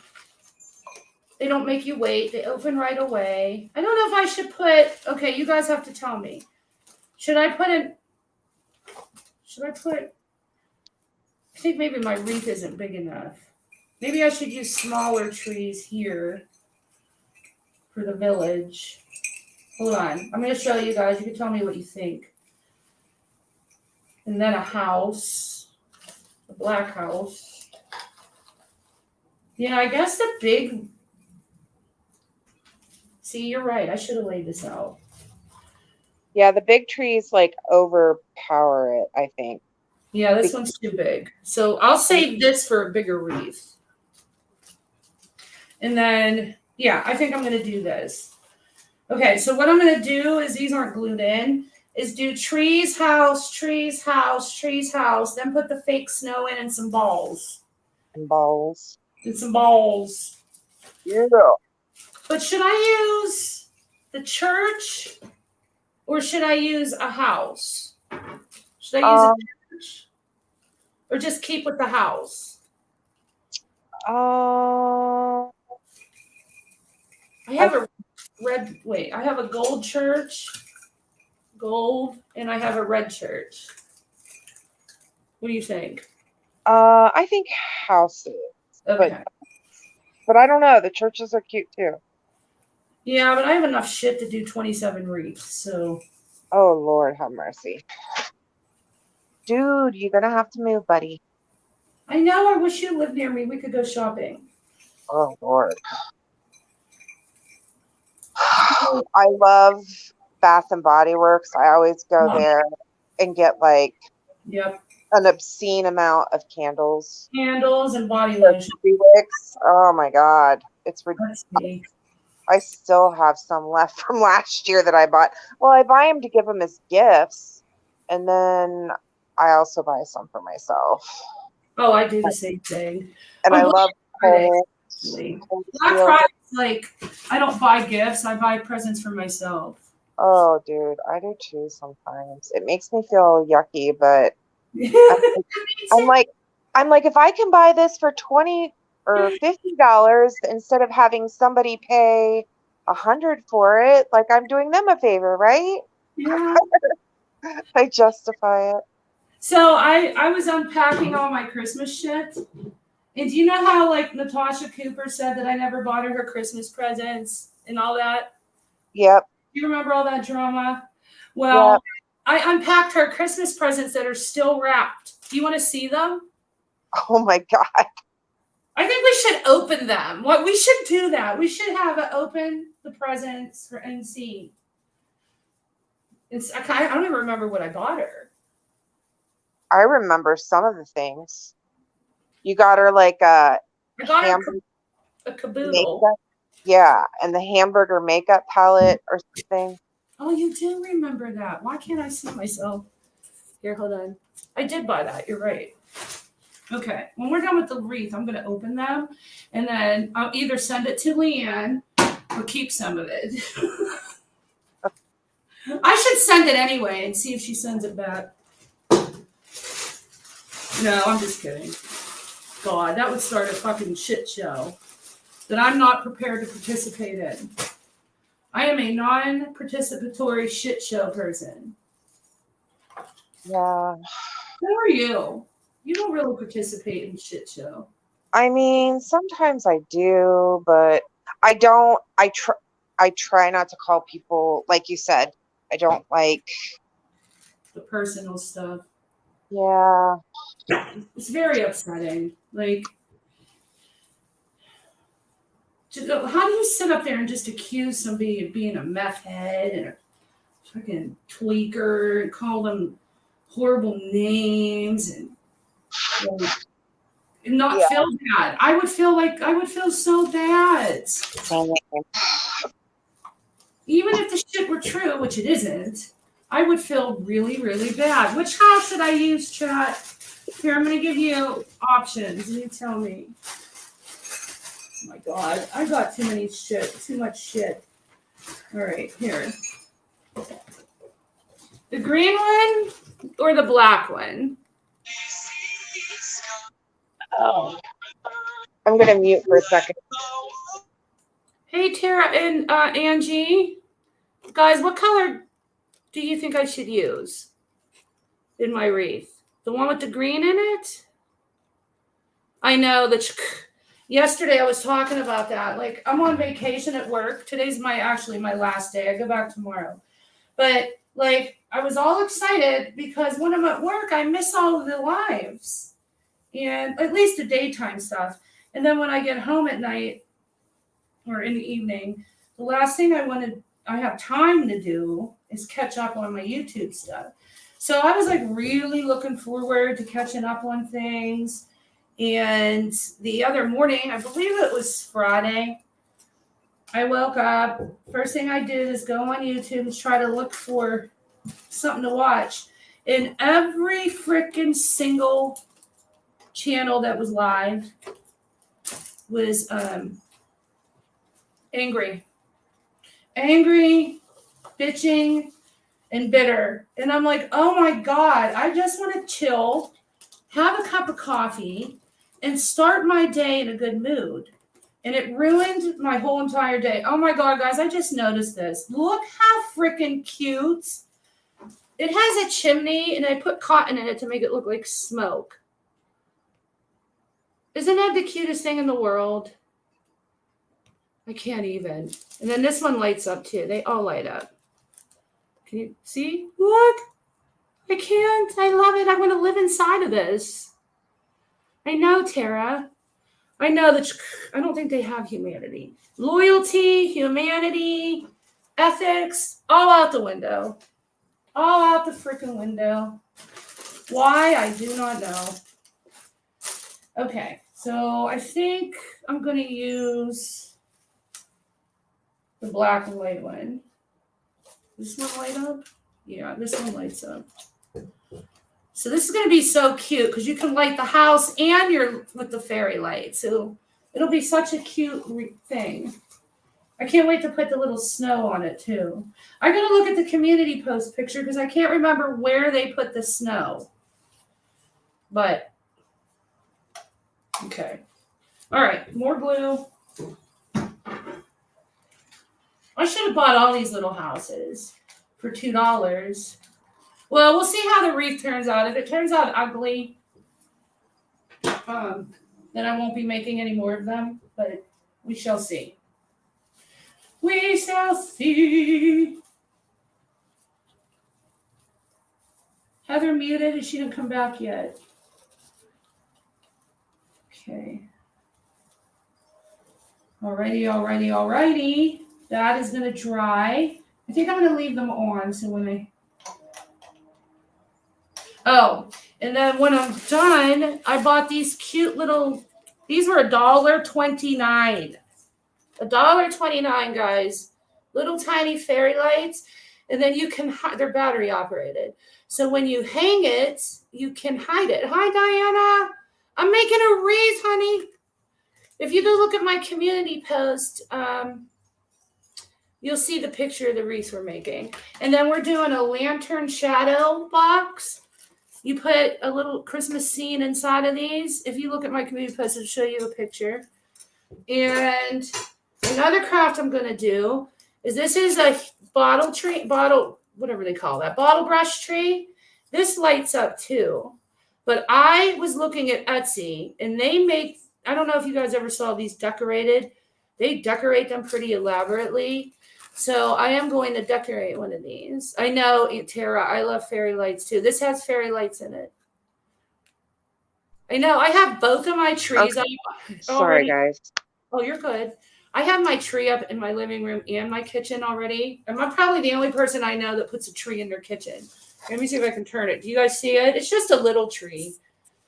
Speaker 1: They don't make you wait. They open right away. I don't know if I should put. Okay, you guys have to tell me. Should I put in? Should I put? I think maybe my wreath isn't big enough. Maybe I should use smaller trees here for the village. Hold on. I'm going to show you guys. You can tell me what you think. And then a house, a black house. Yeah, I guess the big. See, you're right. I should have laid this out.
Speaker 2: Yeah, the big trees like overpower it, I think.
Speaker 1: Yeah, this one's too big. So I'll save this for a bigger wreath. And then, yeah, I think I'm going to do this. Okay, so what I'm going to do is these aren't glued in. Is do trees, house, trees, house, trees, house. Then put the fake snow in and some balls.
Speaker 2: And balls.
Speaker 1: And some balls.
Speaker 2: Yeah.
Speaker 1: But should I use the church or should I use a house? Should I use a church or just keep with the house? I have a red, wait, I have a gold church, gold, and I have a red church. What do you think?
Speaker 2: I think houses.
Speaker 1: Okay.
Speaker 2: But I don't know. The churches are cute too.
Speaker 1: Yeah, but I have enough shit to do 27 wreaths, so.
Speaker 2: Oh Lord, have mercy. Dude, you're gonna have to move, buddy.
Speaker 1: I know, I wish you lived near me. We could go shopping.
Speaker 2: Oh Lord. I love Bath and Body Works. I always go there and get like
Speaker 1: Yep.
Speaker 2: an obscene amount of candles.
Speaker 1: Candles and body lotion.
Speaker 2: Wicks. Oh my God. It's ridiculous.
Speaker 1: That's me.
Speaker 2: I still have some left from last year that I bought. Well, I buy them to give them as gifts. And then I also buy some for myself.
Speaker 1: Oh, I do the same thing.
Speaker 2: And I love Kohl's.
Speaker 1: Black Friday, like, I don't buy gifts. I buy presents for myself.
Speaker 2: Oh, dude, I do too sometimes. It makes me feel yucky, but I'm like, if I can buy this for $20 or $50 instead of having somebody pay $100 for it, like I'm doing them a favor, right?
Speaker 1: Yeah.
Speaker 2: I justify it.
Speaker 1: So I was unpacking all my Christmas shit. And do you know how like Natasha Cooper said that I never bought her Christmas presents and all that?
Speaker 2: Yep.
Speaker 1: Do you remember all that drama? Well,
Speaker 2: Yep.
Speaker 1: I unpacked her Christmas presents that are still wrapped. Do you want to see them?
Speaker 2: Oh my God.
Speaker 1: I think we should open them. What we should do that. We should have it open the presents for and see. I don't even remember what I bought her.
Speaker 2: I remember some of the things. You got her like a
Speaker 1: I got
Speaker 2: hamburger
Speaker 1: her a caboodle.
Speaker 2: makeup. Yeah, and the hamburger makeup palette or something.
Speaker 1: Oh, you do remember that. Why can't I see myself? Here, hold on. I did buy that. You're right. Okay. When we're done with the wreath, I'm going to open them, and then I'll either send it to Leanne or keep some of it. I should send it anyway and see if she sends it back. No, I'm just kidding. God, that would start a fucking shit show that I'm not prepared to participate in. I am a non-participatory shit show person.
Speaker 2: Yeah.
Speaker 1: Who are you? You don't really participate in shit show.
Speaker 2: I mean, sometimes I do, but I don't. I try not to call people, like you said. I don't like.
Speaker 1: The personal stuff.
Speaker 2: Yeah.
Speaker 1: It's very upsetting. Like, how do you sit up there and just accuse somebody of being a meth head and a fucking tweaker and call them horrible names and like, not
Speaker 2: Yeah.
Speaker 1: feel bad? I would feel so bad. Even if the shit were true, which it isn't, I would feel really, really bad. Which house should I use, chat? Here, I'm going to give you options. You tell me. Oh my God, I got too much shit. All right, here. The green one or the black one?
Speaker 2: Oh. I'm going to mute for a second.
Speaker 1: Hey, Tara and Angie. Guys, what color do you think I should use in my wreath? The one with the green in it? I know that yesterday I was talking about that. Like, I'm on vacation at work. Today's my last day. I go back tomorrow. But like, I was all excited because when I'm at work, I miss all of the lives and at least the daytime stuff. And then when I get home at night or in the evening, the last thing I have time to do is catch up on my YouTube stuff. So I was like really looking forward to catching up on things. And the other morning, I believe it was Friday, I woke up. First thing I did is go on YouTube and try to look for something to watch. And every freaking single channel that was live was angry, bitching, and bitter. And I'm like, oh my God, I just want to chill, have a cup of coffee, and start my day in a good mood. And it ruined my whole entire day. Oh my God, guys, I just noticed this. Look how freaking cute. It has a chimney, and I put cotton in it to make it look like smoke. Isn't that the cutest thing in the world? I can't even. And then this one lights up too. They all light up. Can you see? Look. I can't. I love it. I want to live inside of this. I know, Tara. I know that I don't think they have humanity. Loyalty, humanity, ethics, all out the window. All out the freaking window. Why? I do not know. Okay, so I think I'm going to use the black and white one. This one light up? Yeah, this one lights up. So this is going to be so cute because you can light the house and you're with the fairy light. So it'll be such a cute thing. I can't wait to put the little snow on it too. I'm going to look at the community post picture because I can't remember where they put the snow. But, okay. All right, more glue. I should have bought all these little houses for $2. Well, we'll see how the wreath turns out. If it turns out ugly, then I won't be making any more of them, but we shall see. We shall see. Heather muted and she didn't come back yet. Okay. Alrighty. That is going to dry. I think I'm going to leave them on so when I... Oh, and then when I'm done, I bought these cute little... These were $1.29. $1.29, guys. Little tiny fairy lights. And then you can... They're battery operated. So when you hang it, you can hide it. Hi, Diana. I'm making a wreath, honey. If you go look at my community post... you'll see the picture of the wreath we're making. And then we're doing a lantern shadow box. You put a little Christmas scene inside of these. If you look at my community post, it'll show you a picture. And another craft I'm going to do is this is a bottle, whatever they call that, bottle brush tree. This lights up too. But I was looking at Etsy and they make, I don't know if you guys ever saw these decorated. They decorate them pretty elaborately. So I am going to decorate one of these. I know, Aunt Tara, I love fairy lights too. This has fairy lights in it. I know. I have both of my trees
Speaker 2: Okay.
Speaker 1: up
Speaker 2: Sorry,
Speaker 1: already.
Speaker 2: guys.
Speaker 1: Oh, you're good. I have my tree up in my living room and my kitchen already. And I'm probably the only person I know that puts a tree in their kitchen. Let me see if I can turn it. Do you guys see it? It's just a little tree.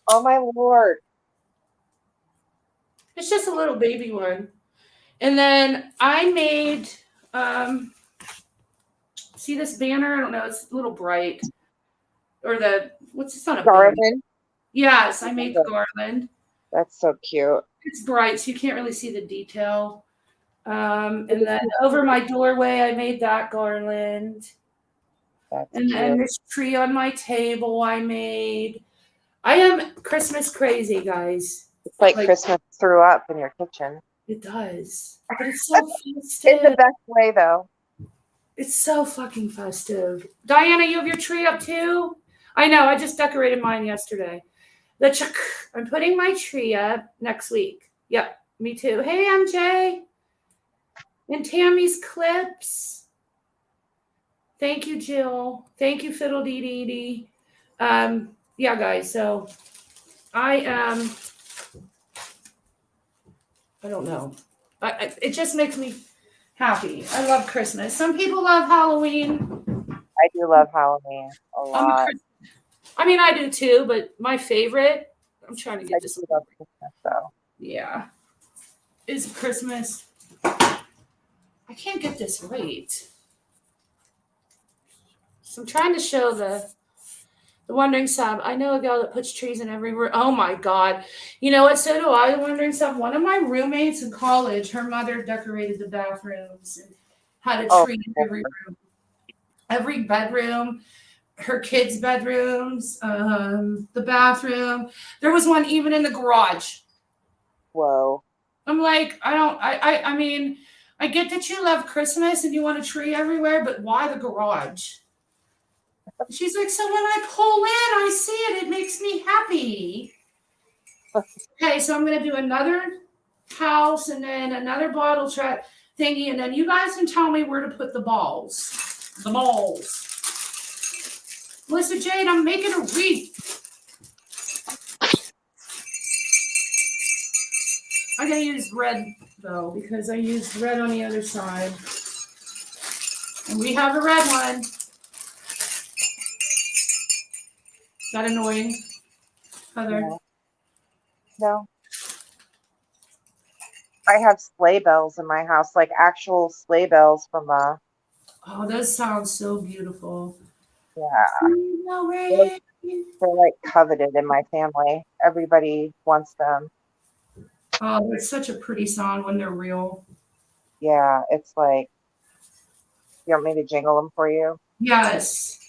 Speaker 2: Oh my Lord.
Speaker 1: It's just a little baby one. And then I made, see this banner? I don't know. It's a little bright. Or what's this on a banner?
Speaker 2: Garland.
Speaker 1: Yes, I made the garland.
Speaker 2: That's so cute.
Speaker 1: It's bright, so you can't really see the detail. And then over my doorway, I made that garland.
Speaker 2: That's
Speaker 1: and
Speaker 2: cute.
Speaker 1: then this tree on my table I made. I am Christmas crazy, guys.
Speaker 2: It's like Christmas threw up in your kitchen.
Speaker 1: It does. But it's so festive.
Speaker 2: In the best way, though.
Speaker 1: It's so fucking festive. Diana, you have your tree up too? I know. I just decorated mine yesterday. I'm putting my tree up next week. Yep, me too. Hey, MJ. And Tammy's clips. Thank you, Jill. Thank you, Fiddle Dee Dee Dee. Yeah, guys. So I don't know. It just makes me happy. I love Christmas. Some people love Halloween.
Speaker 2: I do love Halloween a lot.
Speaker 1: I mean, I do too, but my favorite, I'm trying to get this.
Speaker 2: I do love Christmas, though.
Speaker 1: Yeah. Is Christmas. I can't get this right. So I'm trying to show the Wondering Sub. I know a girl that puts trees in every room. Oh my God. You know what? So do I, the Wondering Sub. One of my roommates in college, her mother decorated the bathrooms and had a tree in every room. Every bedroom, her kids' bedrooms, the bathroom. There was one even in the garage.
Speaker 2: Whoa.
Speaker 1: I'm like, I mean, I get that you love Christmas and you want a tree everywhere, but why the garage? She's like, so when I pull in, I see it. It makes me happy. Okay, so I'm going to do another house and then another bottle trap thingy, and then you guys can tell me where to put the balls. The balls. Melissa Jade, I'm making a wreath. I'm going to use red, though, because I used red on the other side. And we have a red one. Is that annoying, Heather?
Speaker 2: No. I have sleigh bells in my house, like actual sleigh bells from
Speaker 1: Oh, those sound so beautiful.
Speaker 2: Yeah. They're like coveted in my family. Everybody wants them.
Speaker 1: Oh, it's such a pretty sound when they're real.
Speaker 2: Yeah, it's like, you want me to jingle them for you?
Speaker 1: Yes.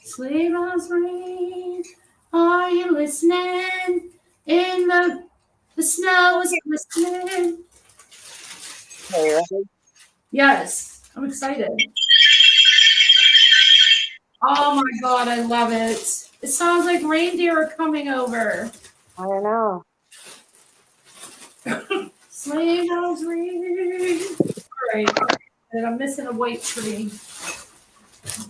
Speaker 1: Sleigh bells ring, are you listening? In the snow is glistening.
Speaker 2: Are you ready?
Speaker 1: Yes, I'm excited. Oh my God, I love it. It sounds like reindeer are coming over.
Speaker 2: I don't know.
Speaker 1: Sleigh bells ring. All right, and I'm missing a white tree.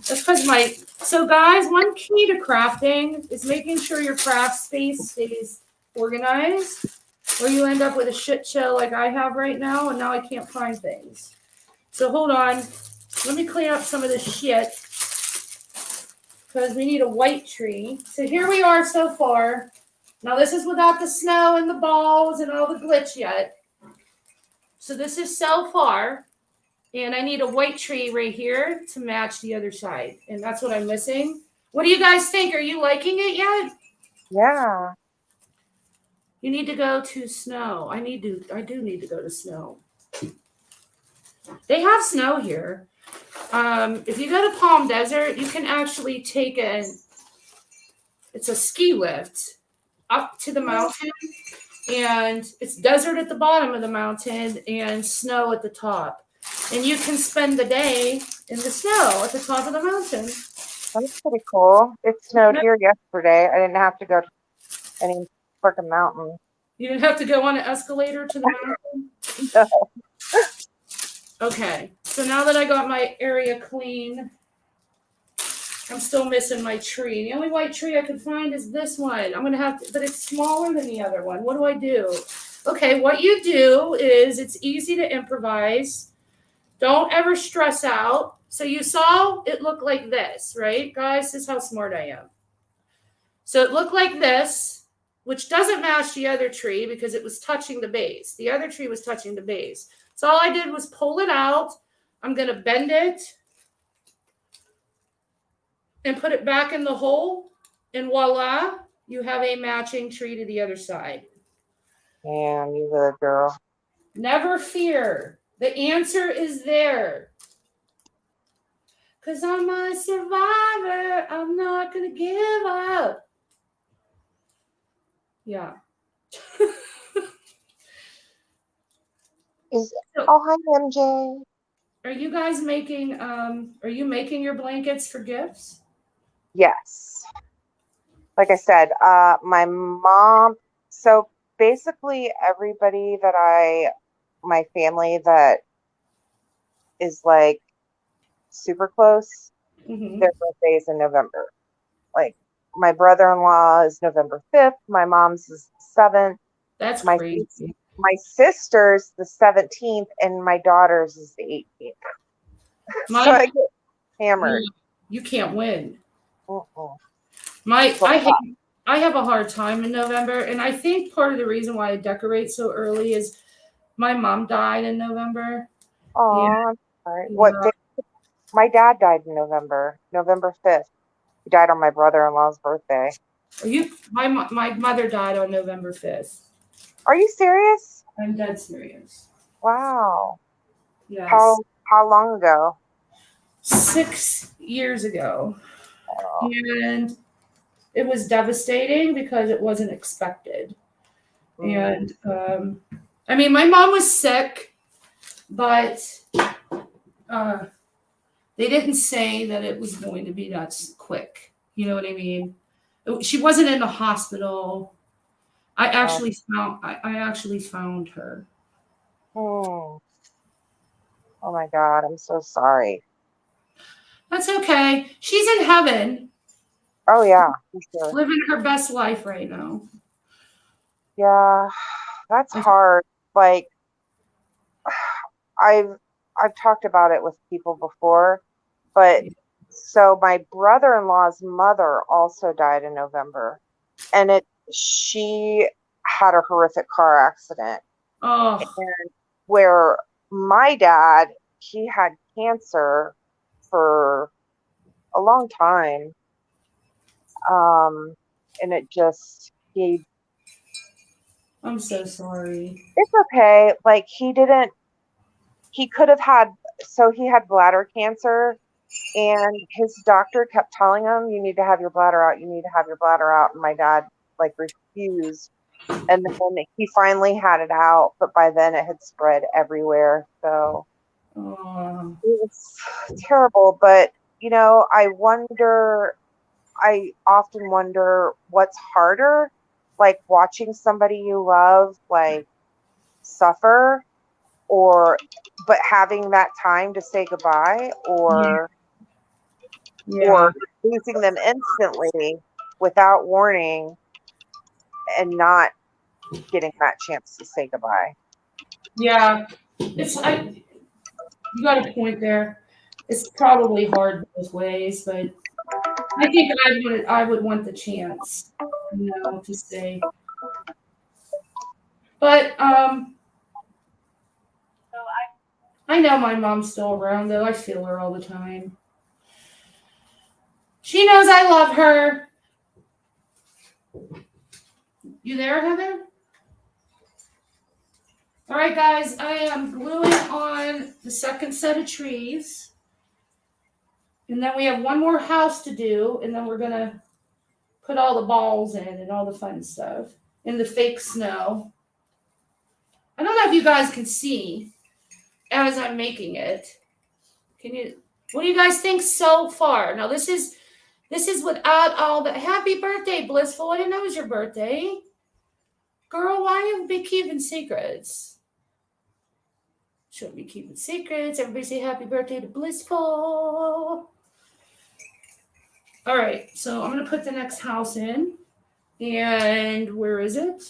Speaker 1: That's because so guys, one key to crafting is making sure your craft space stays organized, or you end up with a shit show like I have right now, and now I can't find things. So hold on, let me clean up some of this shit, because we need a white tree. So here we are so far. Now this is without the snow and the balls and all the glitch yet. So this is so far. And I need a white tree right here to match the other side. And that's what I'm missing. What do you guys think? Are you liking it yet?
Speaker 2: Yeah.
Speaker 1: You need to go to snow. I do need to go to snow. They have snow here. If you go to Palm Desert, you can actually take it's a ski lift up to the mountain. And it's desert at the bottom of the mountain and snow at the top. And you can spend the day in the snow at the top of the mountain.
Speaker 2: That's pretty cool. It snowed here yesterday. I didn't have to go to any freaking mountain.
Speaker 1: You didn't have to go on an escalator to the mountain?
Speaker 2: No.
Speaker 1: Okay, so now that I got my area clean, I'm still missing my tree. The only white tree I could find is this one. I'm gonna have to, but it's smaller than the other one. What do I do? Okay, what you do is it's easy to improvise. Don't ever stress out. So you saw it look like this, right? Guys, this is how smart I am. So it looked like this, which doesn't match the other tree because it was touching the base. The other tree was touching the base. So all I did was pull it out. I'm going to bend it and put it back in the hole. And voila, you have a matching tree to the other side.
Speaker 2: Damn, you good girl.
Speaker 1: Never fear. The answer is there. Because I'm a survivor. I'm not going to give up. Yeah.
Speaker 2: Oh, hi, MJ.
Speaker 1: Are you guys making are you making your blankets for gifts?
Speaker 2: Yes. Like I said, my mom, so basically everybody my family that is like super close,
Speaker 1: Mm-hmm.
Speaker 2: their birthday is in November. Like my brother-in-law is November 5th, my mom's is the 7th,
Speaker 1: That's
Speaker 2: my
Speaker 1: crazy.
Speaker 2: my sister's the 17th, and my daughter's is the 18th. So I get hammered.
Speaker 1: You can't win.
Speaker 2: Mm-mm.
Speaker 1: I have a hard time in November, and I think part of the reason why I decorate so early is my mom died in November.
Speaker 2: Oh,
Speaker 1: Yeah.
Speaker 2: I'm sorry. What day? My dad died in November 5th. He died on my brother-in-law's birthday.
Speaker 1: My mother died on November 5th.
Speaker 2: Are you serious?
Speaker 1: I'm dead serious.
Speaker 2: Wow.
Speaker 1: Yes.
Speaker 2: How long ago?
Speaker 1: 6 years ago.
Speaker 2: Oh.
Speaker 1: And it was devastating because it wasn't expected. And I mean, my mom was sick, but they didn't say that it was going to be that quick. You know what I mean? She wasn't in the hospital. I actually found her.
Speaker 2: Oh my God, I'm so sorry.
Speaker 1: That's okay. She's in heaven.
Speaker 2: Oh yeah, for sure.
Speaker 1: Living her best life right now.
Speaker 2: Yeah, that's hard. Like I've talked about it with people before, but so my brother-in-law's mother also died in November, and she had a horrific car accident.
Speaker 1: Oh.
Speaker 2: And where my dad, he had cancer for a long time. And it just,
Speaker 1: I'm so sorry.
Speaker 2: it's okay. Like he could have had, so he had bladder cancer, and his doctor kept telling him, you need to have your bladder out. You need to have your bladder out. And my dad like refused. And then he finally had it out, but by then it had spread everywhere. So it was terrible. But, you know, I often wonder what's harder, like watching somebody you love, like suffer, but having that time to say goodbye, or losing them instantly without warning and not getting that chance to say goodbye.
Speaker 1: Yeah, you got a point there. It's probably hard both ways, but I think I would want the chance, you know, to say. But I know my mom's still around though. I feel her all the time. She knows I love her. You there, Heather? All right, guys, I am gluing on the second set of trees. And then we have one more house to do, and then we're going to put all the balls in and all the fun stuff in the fake snow. I don't know if you guys can see, as I'm making it. What do you guys think so far? Now this is without all the happy birthday, Blissful. I didn't know it was your birthday. Girl, why you be keeping secrets? Shouldn't be keeping secrets. Everybody say happy birthday to Blissful. All right, so I'm gonna put the next house in. And where is it?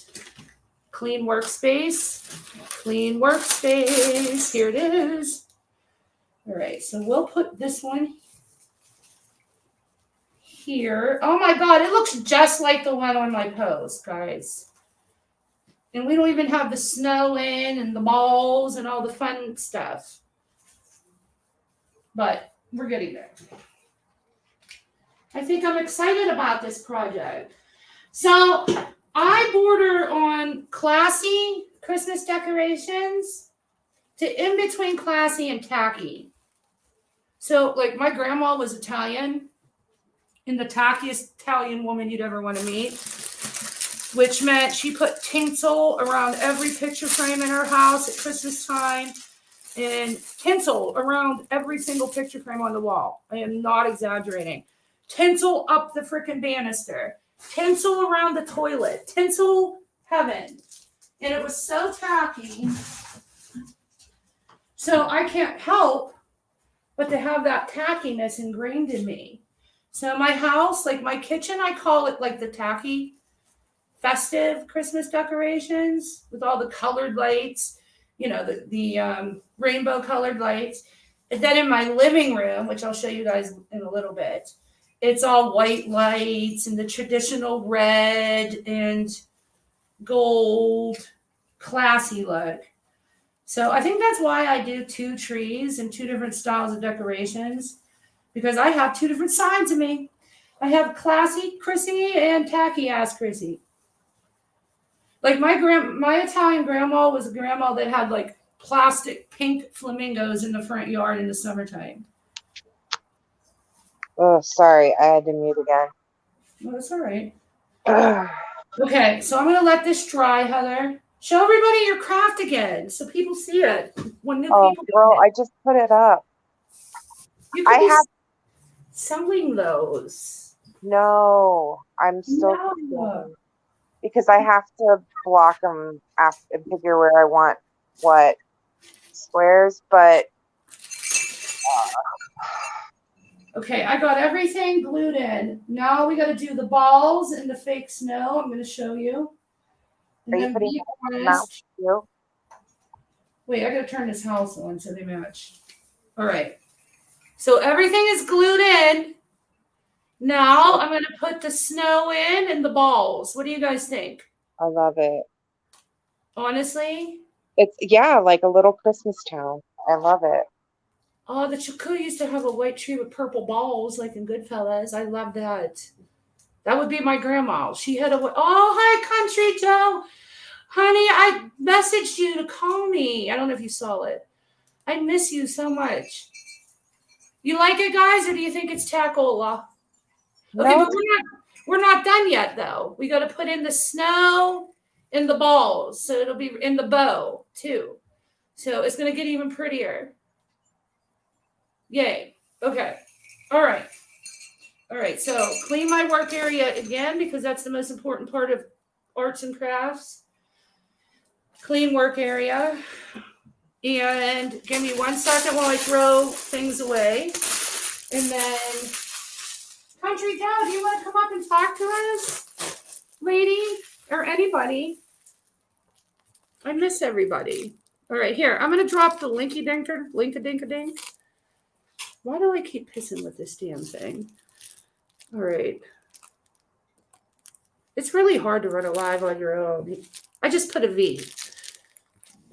Speaker 1: Clean workspace. Clean workspace. Here it is. All right, so we'll put this one here. Oh my God, it looks just like the one on my post, guys. And we don't even have the snow in and the malls and all the fun stuff. But we're getting there. I think I'm excited about this project. So I border on classy Christmas decorations to in between classy and tacky. So, like, my grandma was Italian, and the tackiest Italian woman you'd ever want to meet, which meant she put tinsel around every picture frame in her house at Christmas time, and tinsel around every single picture frame on the wall. I am not exaggerating. Tinsel up the freaking banister, tinsel around the toilet, tinsel heaven. And it was so tacky. So I can't help but to have that tackiness ingrained in me. So my house, like my kitchen, I call it like the tacky festive Christmas decorations with all the colored lights, you know, the rainbow colored lights. And then in my living room, which I'll show you guys in a little bit, it's all white lights and the traditional red and gold classy look. So I think that's why I do 2 trees and 2 different styles of decorations, because I have 2 different sides of me. I have classy Chrissy and tacky ass Chrissy. Like my Italian grandma was a grandma that had like plastic pink flamingos in the front yard in the summertime.
Speaker 2: Oh, sorry, I had to mute again.
Speaker 1: No, that's all right. Okay, so I'm gonna let this dry, Heather. Show everybody your craft again so people see it. When new people
Speaker 2: girl, I just put it up.
Speaker 1: You could be assembling those.
Speaker 2: No, I'm still because I have to block them and figure where I want what squares, but
Speaker 1: okay, I got everything glued in. Now we got to do the balls and the fake snow. I'm going to show you. And
Speaker 2: are you putting them out too?
Speaker 1: Wait, I got to turn this house on so they match. All right. So everything is glued in. Now I'm going to put the snow in and the balls. What do you guys think?
Speaker 2: I love it.
Speaker 1: Honestly?
Speaker 2: It's, yeah, like a little Christmas town. I love it.
Speaker 1: Oh, the Chukwu used to have a white tree with purple balls like in Goodfellas. I love that. That would be my grandma. She had a, oh, hi, Country Joe. Honey, I messaged you to call me. I don't know if you saw it. I miss you so much. You like it, guys, or do you think it's Tacola? Okay,
Speaker 2: No.
Speaker 1: but we're not done yet, though. We got to put in the snow and the balls, so it'll be in the bow, too. So it's going to get even prettier. Yay. Okay. All right. All right, so clean my work area again because that's the most important part of arts and crafts. Clean work area. And give me 1 second while I throw things away. And then, Country Joe, do you want to come up and talk to us? Lady, or anybody? I miss everybody. All right, here, I'm going to drop the link-a-dink-a-dink. Why do I keep pissing with this damn thing? All right. It's really hard to run a live on your own. I just put a V.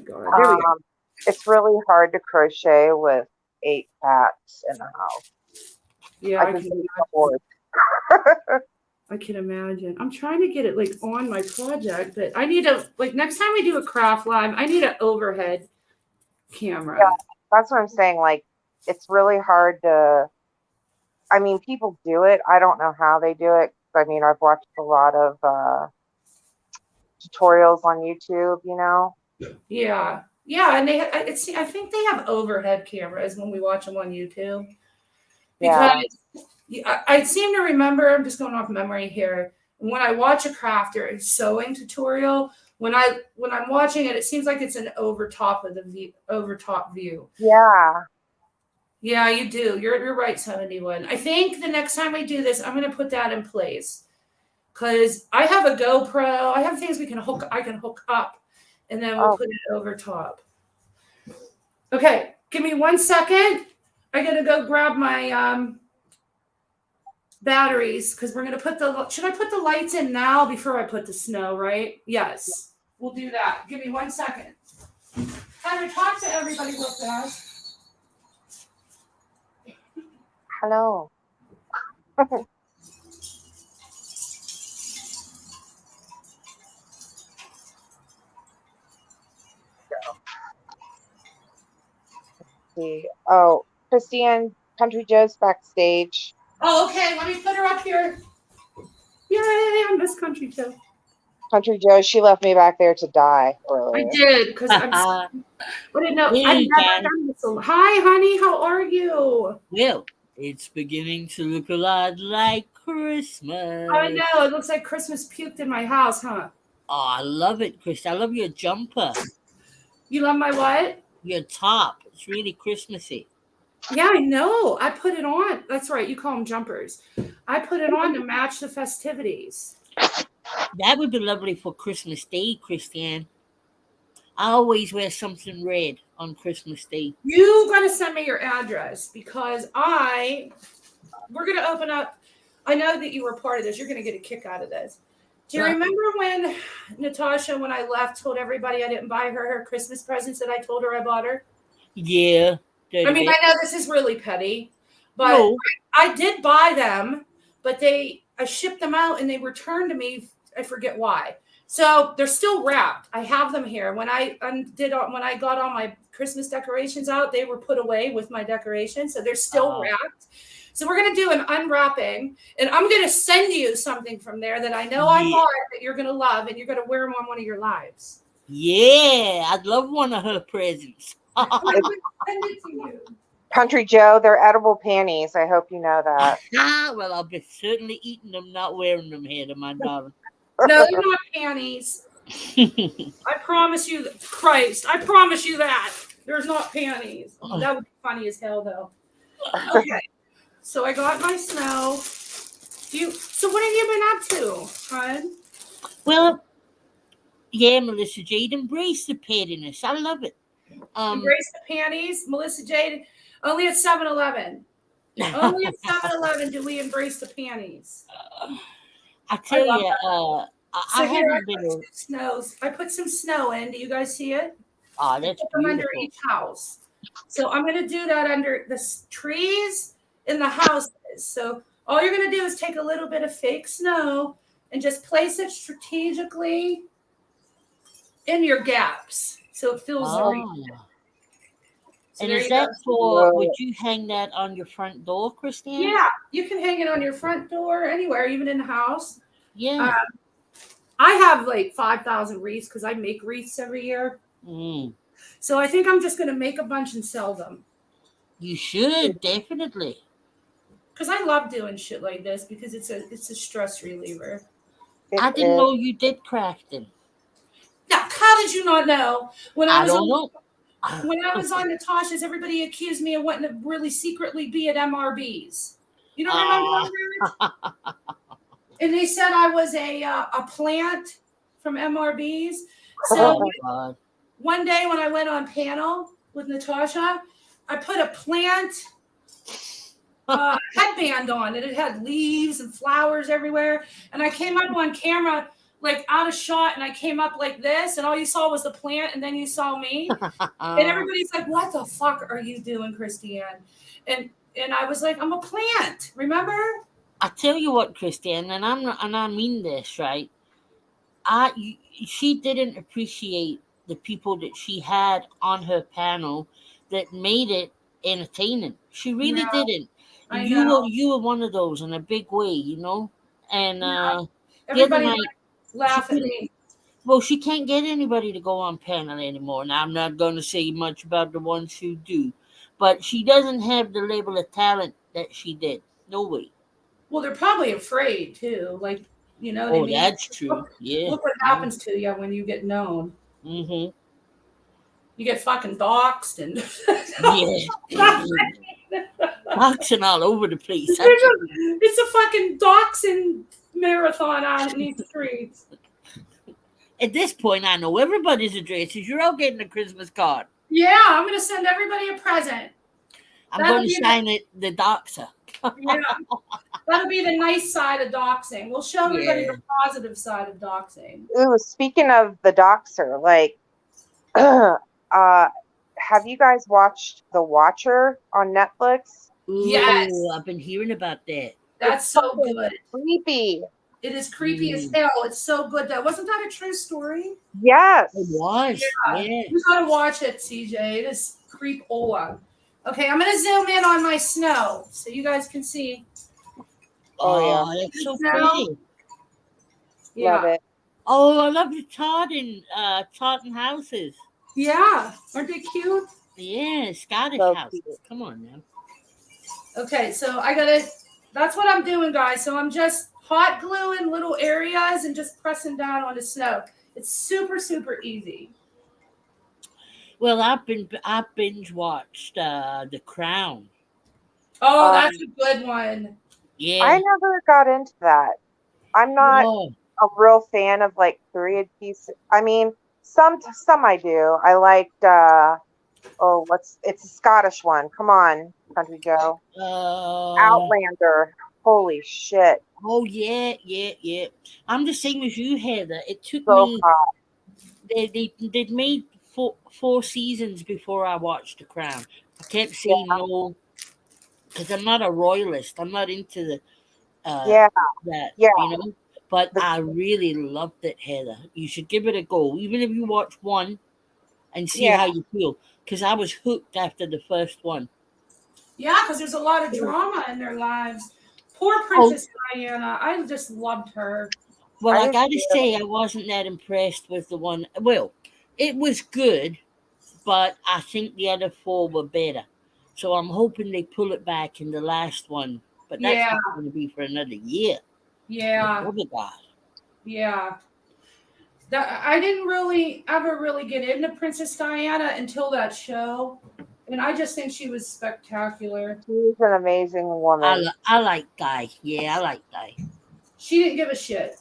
Speaker 1: God, here we go.
Speaker 2: It's really hard to crochet with 8 cats in the house.
Speaker 1: Yeah, I can imagine. I'm trying to get it like on my project, but I need a like next time we do a craft live, I need an overhead camera.
Speaker 2: Yeah, that's what I'm saying. Like, it's really hard to. I mean, people do it. I don't know how they do it. I mean, I've watched a lot of tutorials on YouTube, you know?
Speaker 1: Yeah. Yeah, and I think they have overhead cameras when we watch them on YouTube because
Speaker 2: Yeah.
Speaker 1: I seem to remember. I'm just going off memory here. When I watch a craft or a sewing tutorial, when I'm watching it, it seems like it's an over top view.
Speaker 2: Yeah.
Speaker 1: Yeah, you do. You're right, 71. I think the next time we do this, I'm gonna put that in place. Because I have a GoPro. I have things I can hook up and then we'll
Speaker 2: Oh,
Speaker 1: put it over top. Okay, give me 1 second. I gotta go grab my batteries because we're gonna put should I put the lights in now before I put the snow, right? Yes. We'll do that. Give me 1 second. Heather, talk to everybody real fast.
Speaker 2: hello. See. Oh, Christiane, Country Joe's backstage.
Speaker 1: Oh, okay. Let me put her up here. Yay, I miss Country Joe.
Speaker 2: Country Joe, she left me back there to die
Speaker 1: I
Speaker 2: earlier.
Speaker 1: did because I didn't know. I've
Speaker 3: Hey,
Speaker 1: never
Speaker 3: Jan.
Speaker 1: done this. Hi, honey. How are you?
Speaker 3: Well, it's beginning to look a lot like Christmas.
Speaker 1: I know. It looks like Christmas puked in my house, huh?
Speaker 3: Oh, I love it, Chris. I love your jumper,
Speaker 1: You love my what?
Speaker 3: your top. It's really Christmassy.
Speaker 1: Yeah, I know. I put it on. That's right. You call them jumpers. I put it on to match the festivities.
Speaker 3: That would be lovely for Christmas Day, Christiane. I always wear something red on Christmas Day.
Speaker 1: You got to send me your address because we're going to open up. I know that you were part of this. You're going to get a kick out of this. Do you
Speaker 3: Huh.
Speaker 1: remember when Natasha, when I left, told everybody I didn't buy her Christmas presents that I told her I bought her?
Speaker 3: Yeah.
Speaker 1: I mean, I know this is really petty, but
Speaker 3: No.
Speaker 1: I did buy them, but I shipped them out and they returned to me. I forget why. So they're still wrapped. I have them here. When I got all my Christmas decorations out, they were put away with my decorations, so they're still wrapped. So we're gonna do an unwrapping, and I'm gonna send you something from there that I know I bought that you're gonna love, and you're gonna wear them on one of your lives.
Speaker 3: Yeah, I'd love one of her presents.
Speaker 1: I'm gonna send it to you.
Speaker 2: Country Joe, they're edible panties. I hope you know that.
Speaker 3: Well, I'll be certainly eating them, not wearing them here to my darling.
Speaker 1: No, they're not panties. I promise you, Christ, I promise you that. There's not panties. Oh, that would be funny as hell, though. Okay, so I got my snow. So what have you been up to, hon?
Speaker 3: Well, yeah, Melissa Jade, embrace the pettiness. I love it.
Speaker 1: Embrace the panties, Melissa Jade. Only at 7-Eleven. Only at 7-Eleven do we embrace the panties.
Speaker 3: I tell
Speaker 1: love
Speaker 3: you, I haven't been.
Speaker 1: I put some snow in. Do you guys see it?
Speaker 3: Oh, that's
Speaker 1: Put them under
Speaker 3: beautiful.
Speaker 1: each house. So I'm going to do that under the trees in the houses. So all you're going to do is take a little bit of fake snow and just place it strategically in your gaps so it feels right. So
Speaker 3: And
Speaker 1: there
Speaker 3: is
Speaker 1: you
Speaker 3: that
Speaker 1: go.
Speaker 3: would you hang that on your front door, Christiane?
Speaker 1: Yeah, you can hang it on your front door, anywhere, even in the house.
Speaker 3: Yeah.
Speaker 1: I have like 5,000 wreaths because I make wreaths every year. So I think I'm just going to make a bunch and sell them.
Speaker 3: You should, definitely.
Speaker 1: Because I love doing shit like this because it's a stress reliever.
Speaker 3: I didn't know you did crafting.
Speaker 1: Now, how did you not know?
Speaker 3: I don't know.
Speaker 1: When I was on Natasha's, everybody accused me of wanting to really secretly be at MRBs. You don't remember that? And they said I was a plant from MRBs. So one day when I went on panel with Natasha, I put a plant headband on, and it had leaves and flowers everywhere. And I came up on camera like out of shot, and I came up like this, and all you saw was the plant, and then you saw me. And everybody's like, "What the fuck are you doing, Christiane?" And I was like, "I'm a plant." Remember?
Speaker 3: I tell you what, Christiane, and I mean this, right? She didn't appreciate the people that she had on her panel that made it entertaining. She really didn't. You were one of those in a big way, you know. And
Speaker 1: everybody laughed at me.
Speaker 3: Well, she can't get anybody to go on panel anymore. Now, I'm not going to say much about the ones who do, but she doesn't have the level of talent that she did. No way.
Speaker 1: Well, they're probably afraid too. Like, you know what I
Speaker 3: Oh,
Speaker 1: mean?
Speaker 3: that's true. Yeah.
Speaker 1: Look what happens to you when you get known.
Speaker 3: Mm-hmm.
Speaker 1: You get fucking doxxed and
Speaker 3: Yeah. Boxing all over the place.
Speaker 1: it's a fucking doxing marathon out in these streets.
Speaker 3: At this point, I know everybody's addresses. You're all getting a Christmas card.
Speaker 1: Yeah, I'm gonna send everybody a present.
Speaker 3: I'm
Speaker 1: That'll
Speaker 3: going to
Speaker 1: be
Speaker 3: sign it, the doxer.
Speaker 1: Yeah, that'll be the nice side of doxing. We'll show everybody
Speaker 3: Yeah.
Speaker 1: the positive side of doxing.
Speaker 2: Ooh, speaking of the doxer, like, have you guys watched The Watcher on Netflix?
Speaker 1: Yes.
Speaker 3: Ooh, I've been hearing about that.
Speaker 1: That's so good.
Speaker 2: Creepy.
Speaker 1: It is creepy as hell. It's so good. Wasn't that a true story?
Speaker 2: Yes.
Speaker 3: It was. Yeah.
Speaker 1: You gotta watch it, CJ. It is creep-ola. Okay, I'm gonna zoom in on my snow so you guys can see.
Speaker 3: Oh, that's so
Speaker 1: Now-
Speaker 3: pretty.
Speaker 2: Love it.
Speaker 3: Oh, I love the tartan houses.
Speaker 1: Yeah, aren't they cute?
Speaker 3: Yeah, Scottish
Speaker 2: So
Speaker 3: houses.
Speaker 2: cute.
Speaker 3: Come on now.
Speaker 1: Okay, so that's what I'm doing, guys. So I'm just hot gluing little areas and just pressing down on the snow. It's super, super easy.
Speaker 3: Well, I binge watched The Crown.
Speaker 1: Oh, that's a good one.
Speaker 3: Yeah.
Speaker 2: I never got into that. I'm not
Speaker 3: Oh,
Speaker 2: a real fan of like period pieces. I mean, some I do. I liked it's a Scottish one. Come on, Country Joe. Outlander. Holy shit.
Speaker 3: Oh yeah. I'm the same as you, Heather. It took
Speaker 2: So
Speaker 3: me.
Speaker 2: hot.
Speaker 3: They made four seasons before I watched The Crown. I kept saying no because I'm not a royalist. I'm not into the
Speaker 2: Yeah.
Speaker 3: that
Speaker 2: Yeah.
Speaker 3: you know. But I really loved it, Heather. You should give it a go, even if you watch one and see
Speaker 2: Yeah.
Speaker 3: how you feel. Because I was hooked after the first one.
Speaker 1: Yeah, because there's a lot of drama in their lives. Poor Princess Diana. I just loved her.
Speaker 3: Well, I
Speaker 2: did
Speaker 3: got to
Speaker 2: too.
Speaker 3: say, I wasn't that impressed with the one. Well, it was good, but I think the other four were better. So I'm hoping they pull it back in the last one. But that's
Speaker 1: Yeah.
Speaker 3: not going to be for another year.
Speaker 1: Yeah,
Speaker 3: Oh, my God.
Speaker 1: yeah. I didn't ever really get into Princess Diana until that show. And I just think she was spectacular.
Speaker 2: She's an amazing woman.
Speaker 3: I like Guy. Yeah, I like Guy.
Speaker 1: She didn't give a shit.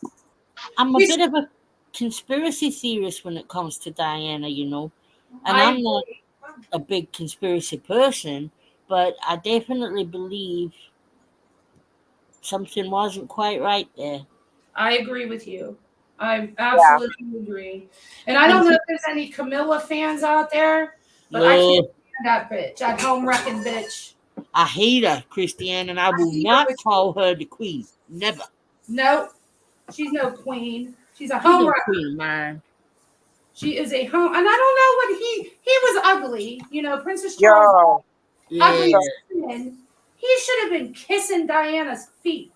Speaker 3: I'm a
Speaker 1: He's-
Speaker 3: bit of a conspiracy theorist when it comes to Diana, you know. And
Speaker 1: I
Speaker 3: I'm not a big conspiracy person, but I definitely believe something wasn't quite right there.
Speaker 1: I agree with you. I absolutely agree. And I don't know if there's any Camilla fans out there, but I can't stand that bitch. That home wrecking bitch.
Speaker 3: I hate her, Christiane, and I will
Speaker 1: hate her
Speaker 3: not
Speaker 1: with-
Speaker 3: call her the queen. Never.
Speaker 1: No, she's no queen. She's a
Speaker 3: She's
Speaker 1: home
Speaker 3: no
Speaker 1: wrecker.
Speaker 3: queen, man.
Speaker 1: She is a home, and I don't know what he was ugly. You know, Princess Charles.
Speaker 2: Yo.
Speaker 1: Ugly
Speaker 3: Yeah,
Speaker 1: man. He should have been kissing Diana's feet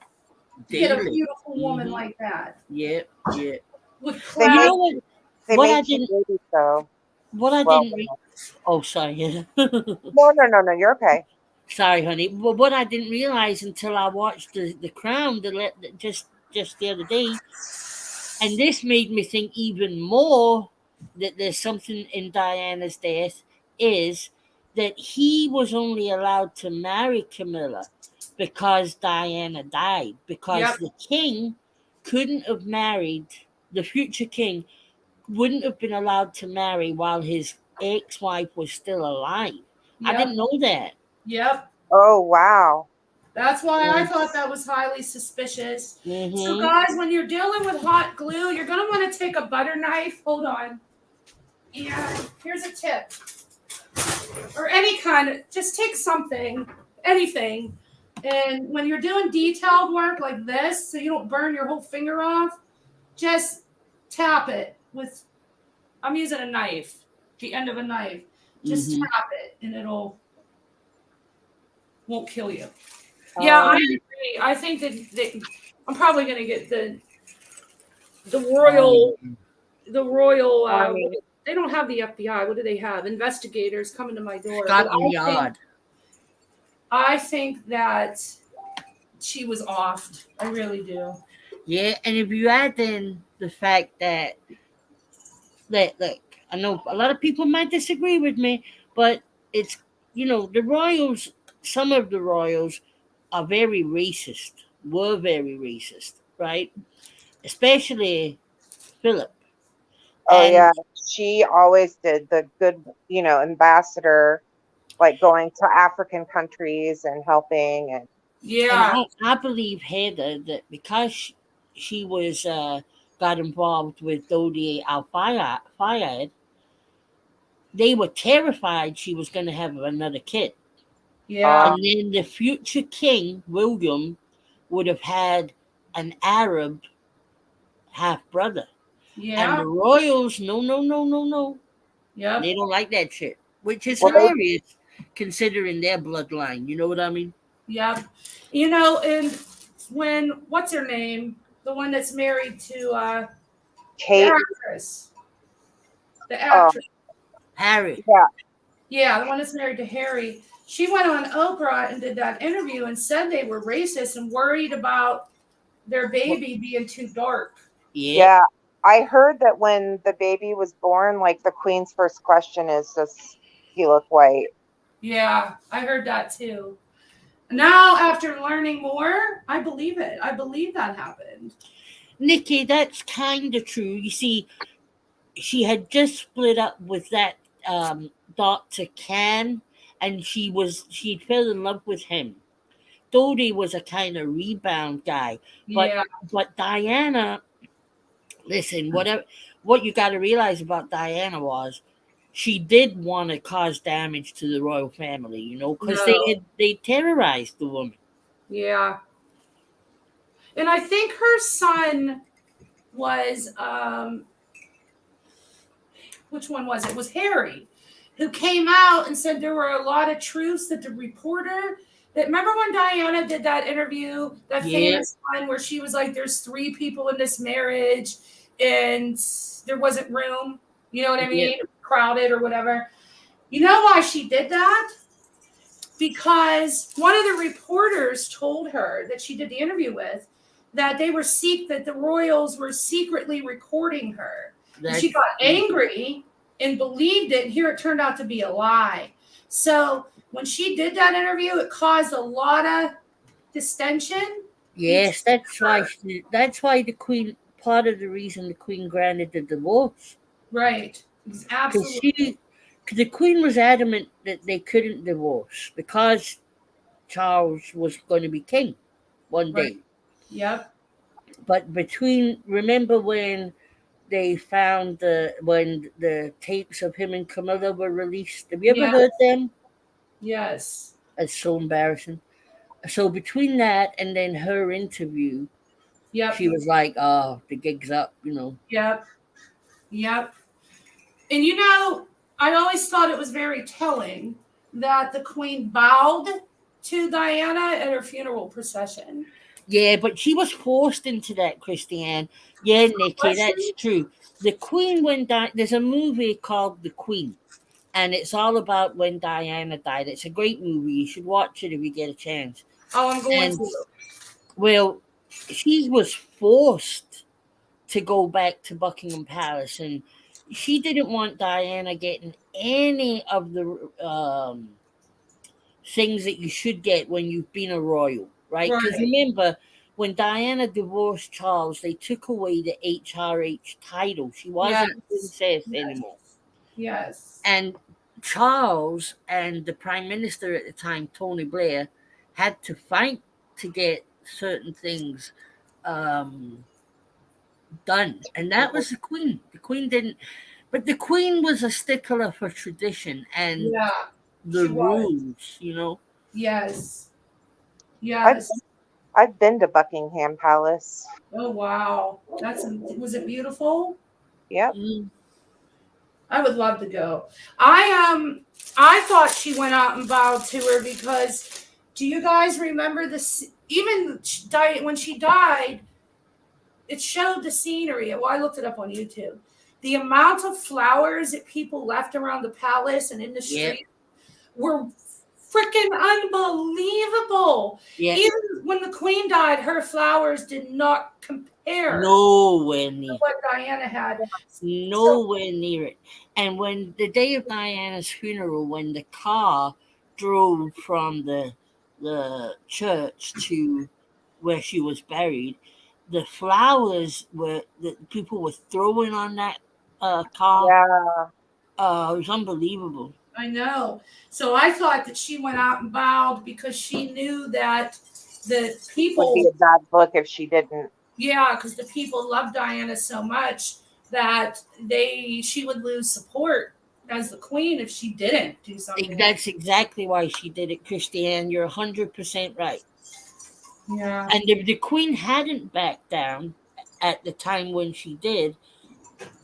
Speaker 1: to get a
Speaker 3: daily.
Speaker 1: beautiful woman
Speaker 3: Mhm.
Speaker 1: like that.
Speaker 3: Yeah.
Speaker 1: With
Speaker 3: You
Speaker 1: clout.
Speaker 3: know what?
Speaker 2: They
Speaker 3: What I
Speaker 2: made you
Speaker 3: didn't-
Speaker 2: baby so.
Speaker 3: What I
Speaker 2: Well,
Speaker 3: didn't. Oh, sorry.
Speaker 2: No, you're okay.
Speaker 3: Sorry, honey. But what I didn't realize until I watched the Crown just the other day, and this made me think even more that there's something in Diana's death, is that he was only allowed to marry Camilla because Diana died, because
Speaker 1: Yep.
Speaker 3: the king couldn't have married, the future king wouldn't have been allowed to marry while his ex-wife was still alive. I
Speaker 1: Yep.
Speaker 3: didn't know that.
Speaker 1: Yep.
Speaker 2: Oh wow.
Speaker 1: That's why I
Speaker 3: Yes.
Speaker 1: thought that was highly suspicious. So,
Speaker 3: Mhm.
Speaker 1: guys, when you're dealing with hot glue, you're going to want to take a butter knife. Hold on. And here's a tip. Or any kind of, just take something, anything. And when you're doing detailed work like this, so you don't burn your whole finger off, just tap it with, I'm using a knife, the end of a knife. Just
Speaker 3: Mhm.
Speaker 1: tap it and won't kill you. Yeah, I agree. I think that I'm probably going to get the royal the royal.
Speaker 2: Army.
Speaker 1: They don't have the FBI. What do they have? Investigators coming to my door. But
Speaker 3: Scotland Yard.
Speaker 1: I think that she was offed. I really do.
Speaker 3: Yeah, and if you add in the fact that look, I know a lot of people might disagree with me, but it's the royals. Some of the royals are very racist. Were very racist, right? Especially Philip.
Speaker 2: Oh
Speaker 3: And
Speaker 2: yeah, she always did the good, ambassador, like going to African countries and helping and
Speaker 1: Yeah.
Speaker 3: I believe Heather that because she was got involved with Dodi Al Fayed, they were terrified she was going to have another kid.
Speaker 1: Yeah.
Speaker 3: And then the future king, William, would have had an Arab half brother. And
Speaker 1: Yeah.
Speaker 3: the royals, no, no, no, no, no.
Speaker 1: Yep.
Speaker 3: They don't like that shit, which is
Speaker 2: Well, they-
Speaker 3: hilarious considering their bloodline. You know what I mean?
Speaker 1: Yep. And when what's her name? The one that's married to the
Speaker 2: Kate.
Speaker 1: actress. The actress.
Speaker 3: Harry.
Speaker 1: Yeah, the one that's married to Harry. She went on Oprah and did that interview and said they were racist and worried about their baby being too dark.
Speaker 3: Yeah.
Speaker 2: Yeah, I heard that when the baby was born, like the queen's first question is, "Does he look white?"
Speaker 1: Yeah, I heard that too. Now, after learning more, I believe it. I believe that happened.
Speaker 3: Nikki, that's kind of true. You see, she had just split up with that Dr. Can, and she fell in love with him. Dodie was a kind of rebound guy, but
Speaker 1: Yeah.
Speaker 3: but Diana, listen, what you got to realize about Diana was she did want to cause damage to the royal family, because
Speaker 1: No.
Speaker 3: they terrorized the woman.
Speaker 1: Yeah. And I think her son was which one was it? It was Harry, who came out and said there were a lot of truths that the reporter that remember when Diana did that interview, that famous one where she was like, there's 3 people in this marriage and there wasn't room, you know what I mean? Crowded or whatever. You know why she did that? Because one of the reporters told her that she did the interview with that that the royals were secretly recording her. And she got angry and believed it. And here it turned out to be a lie. So when she did that interview, it caused a lot of distension.
Speaker 3: Yes, that's why the queen. Part of the reason the queen granted the divorce,
Speaker 1: right? Absolutely.
Speaker 3: The queen was adamant that they couldn't divorce because Charles was going to be king one day.
Speaker 1: Yep.
Speaker 3: But remember when they found when the tapes of him and Camilla were released? Have you ever heard them?
Speaker 1: Yes.
Speaker 3: It's so embarrassing. So between that and then her interview, she was like, "Oh, the gig's up,"
Speaker 1: Yep. And I always thought it was very telling that the queen bowed to Diana at her funeral procession.
Speaker 3: Yeah, but she was forced into that, Christiane. Yeah, Nikki, that's true. The queen there's a movie called The Queen, and it's all about when Diana died. It's a great movie. You should watch it if you get a chance.
Speaker 1: Oh, I'm going to.
Speaker 3: Well, she was forced to go back to Buckingham Palace, and she didn't want Diana getting any of the things that you should get when you've been a royal, right? Because remember, when Diana divorced Charles, they took away the HRH title. She wasn't princess anymore.
Speaker 1: Yes.
Speaker 3: And Charles and the prime minister at the time, Tony Blair, had to fight to get certain things done. And that was the queen. The queen didn't, but the queen was a stickler for tradition and the rules,
Speaker 1: Yes.
Speaker 2: I've been to Buckingham Palace.
Speaker 1: Oh wow, was it beautiful?
Speaker 2: Yep.
Speaker 1: I would love to go. I thought she went out and bowed to her because do you guys remember this? Even when she died, it showed the scenery. Well, I looked it up on YouTube. the amount of flowers that people left around the palace and in the
Speaker 3: Yep.
Speaker 1: street were freaking unbelievable.
Speaker 3: Yeah,
Speaker 1: Even when the queen died, her flowers did not compare to
Speaker 3: nowhere near.
Speaker 1: what Diana had.
Speaker 3: Nowhere near it. And when the day of Diana's funeral, when the car drove from the church to where she was buried, the flowers that people were throwing on that car.
Speaker 2: Yeah.
Speaker 3: It was unbelievable.
Speaker 1: I know. So I thought that she went out and bowed because she knew that the
Speaker 2: Would
Speaker 1: people,
Speaker 2: be a bad look if she didn't.
Speaker 1: yeah, because the people loved Diana so much that she would lose support as the queen if she didn't do something.
Speaker 3: That's exactly why she did it, Christiane. You're 100% right.
Speaker 1: Yeah.
Speaker 3: And if the queen hadn't backed down at the time when she did,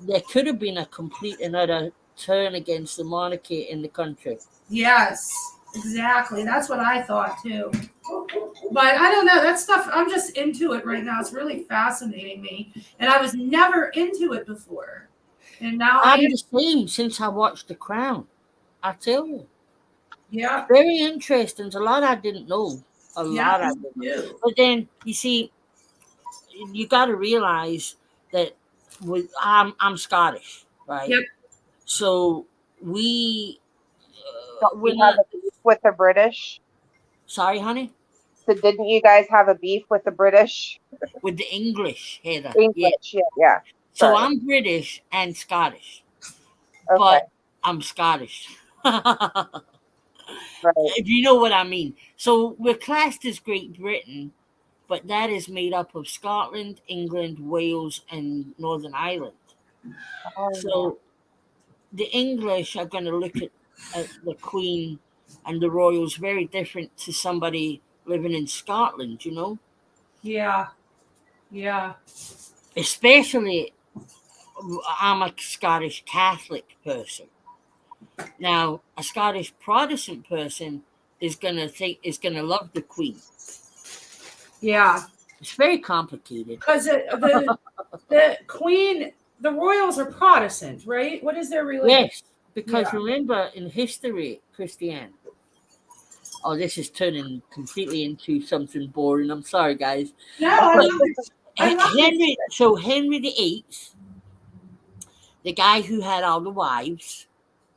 Speaker 3: there could have been a complete and utter turn against the monarchy in the country.
Speaker 1: Yes, exactly. That's what I thought too. But I don't know. That stuff, I'm just into it right now. It's really fascinating me. And I was never into it before. And now I
Speaker 3: I'm
Speaker 1: am.
Speaker 3: the same since I watched The Crown. I tell you.
Speaker 1: Yeah.
Speaker 3: Very interesting. There's a lot I didn't know. A lot I didn't know.
Speaker 1: Yeah.
Speaker 3: But then, you see, you got to realize that I'm Scottish, right?
Speaker 1: Yep.
Speaker 3: So we
Speaker 2: Don't
Speaker 3: we're
Speaker 2: you have
Speaker 3: not.
Speaker 2: a beef with the British?
Speaker 3: Sorry, honey.
Speaker 2: So didn't you guys have a beef with the British?
Speaker 3: With the English, Heather.
Speaker 2: English, yeah.
Speaker 3: So
Speaker 2: Sorry.
Speaker 3: I'm British and Scottish,
Speaker 2: Okay,
Speaker 3: but I'm Scottish.
Speaker 2: right.
Speaker 3: If you know what I mean. So we're classed as Great Britain, but that is made up of Scotland, England, Wales, and Northern Ireland.
Speaker 2: Oh,
Speaker 3: So the English are going to look at the Queen and the royals very different to somebody living in Scotland, you know?
Speaker 1: Yeah. Yeah.
Speaker 3: Especially, I'm a Scottish Catholic person. Now, a Scottish Protestant person is gonna love the Queen.
Speaker 1: Yeah.
Speaker 3: It's very complicated.
Speaker 1: Because the queen, the royals are Protestant, right? What is their religion?
Speaker 3: Yes, because
Speaker 1: Yeah.
Speaker 3: remember in history, Christiane. Oh, this is turning completely into something boring. I'm sorry, guys.
Speaker 1: No, I love it. I love
Speaker 3: Henry. So Henry VIII, the guy who had all the wives,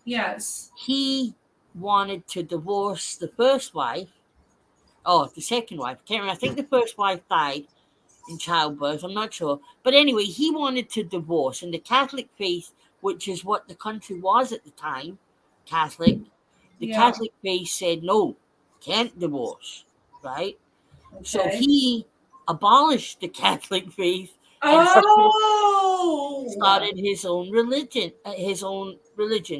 Speaker 1: Yes.
Speaker 3: he wanted to divorce the first wife. Oh, the second wife. Can't remember. I think the first wife died in childbirth. I'm not sure. But anyway, he wanted to divorce. And the Catholic faith, which is what the country was at the time, Catholic, the
Speaker 1: Yeah.
Speaker 3: Catholic faith said, no, can't divorce. Right? So
Speaker 1: Okay.
Speaker 3: he abolished the Catholic faith
Speaker 1: Oh.
Speaker 3: started his own religion,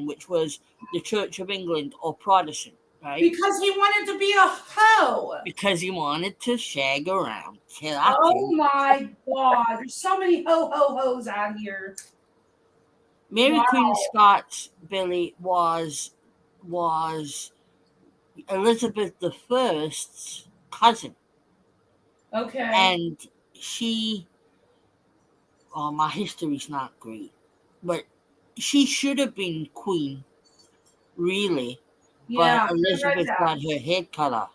Speaker 3: which was the Church of England or Protestant, right?
Speaker 1: Because he wanted to be a hoe.
Speaker 3: Because he wanted to shag around.
Speaker 1: Oh my God. There's so many hoes out here.
Speaker 3: Mary
Speaker 1: Wow.
Speaker 3: Queen of Scots, Billy, was Elizabeth I's cousin.
Speaker 1: Okay.
Speaker 3: And she, oh, my history's not great, but she should have been queen, really.
Speaker 1: Yeah.
Speaker 3: But Elizabeth got her head cut off.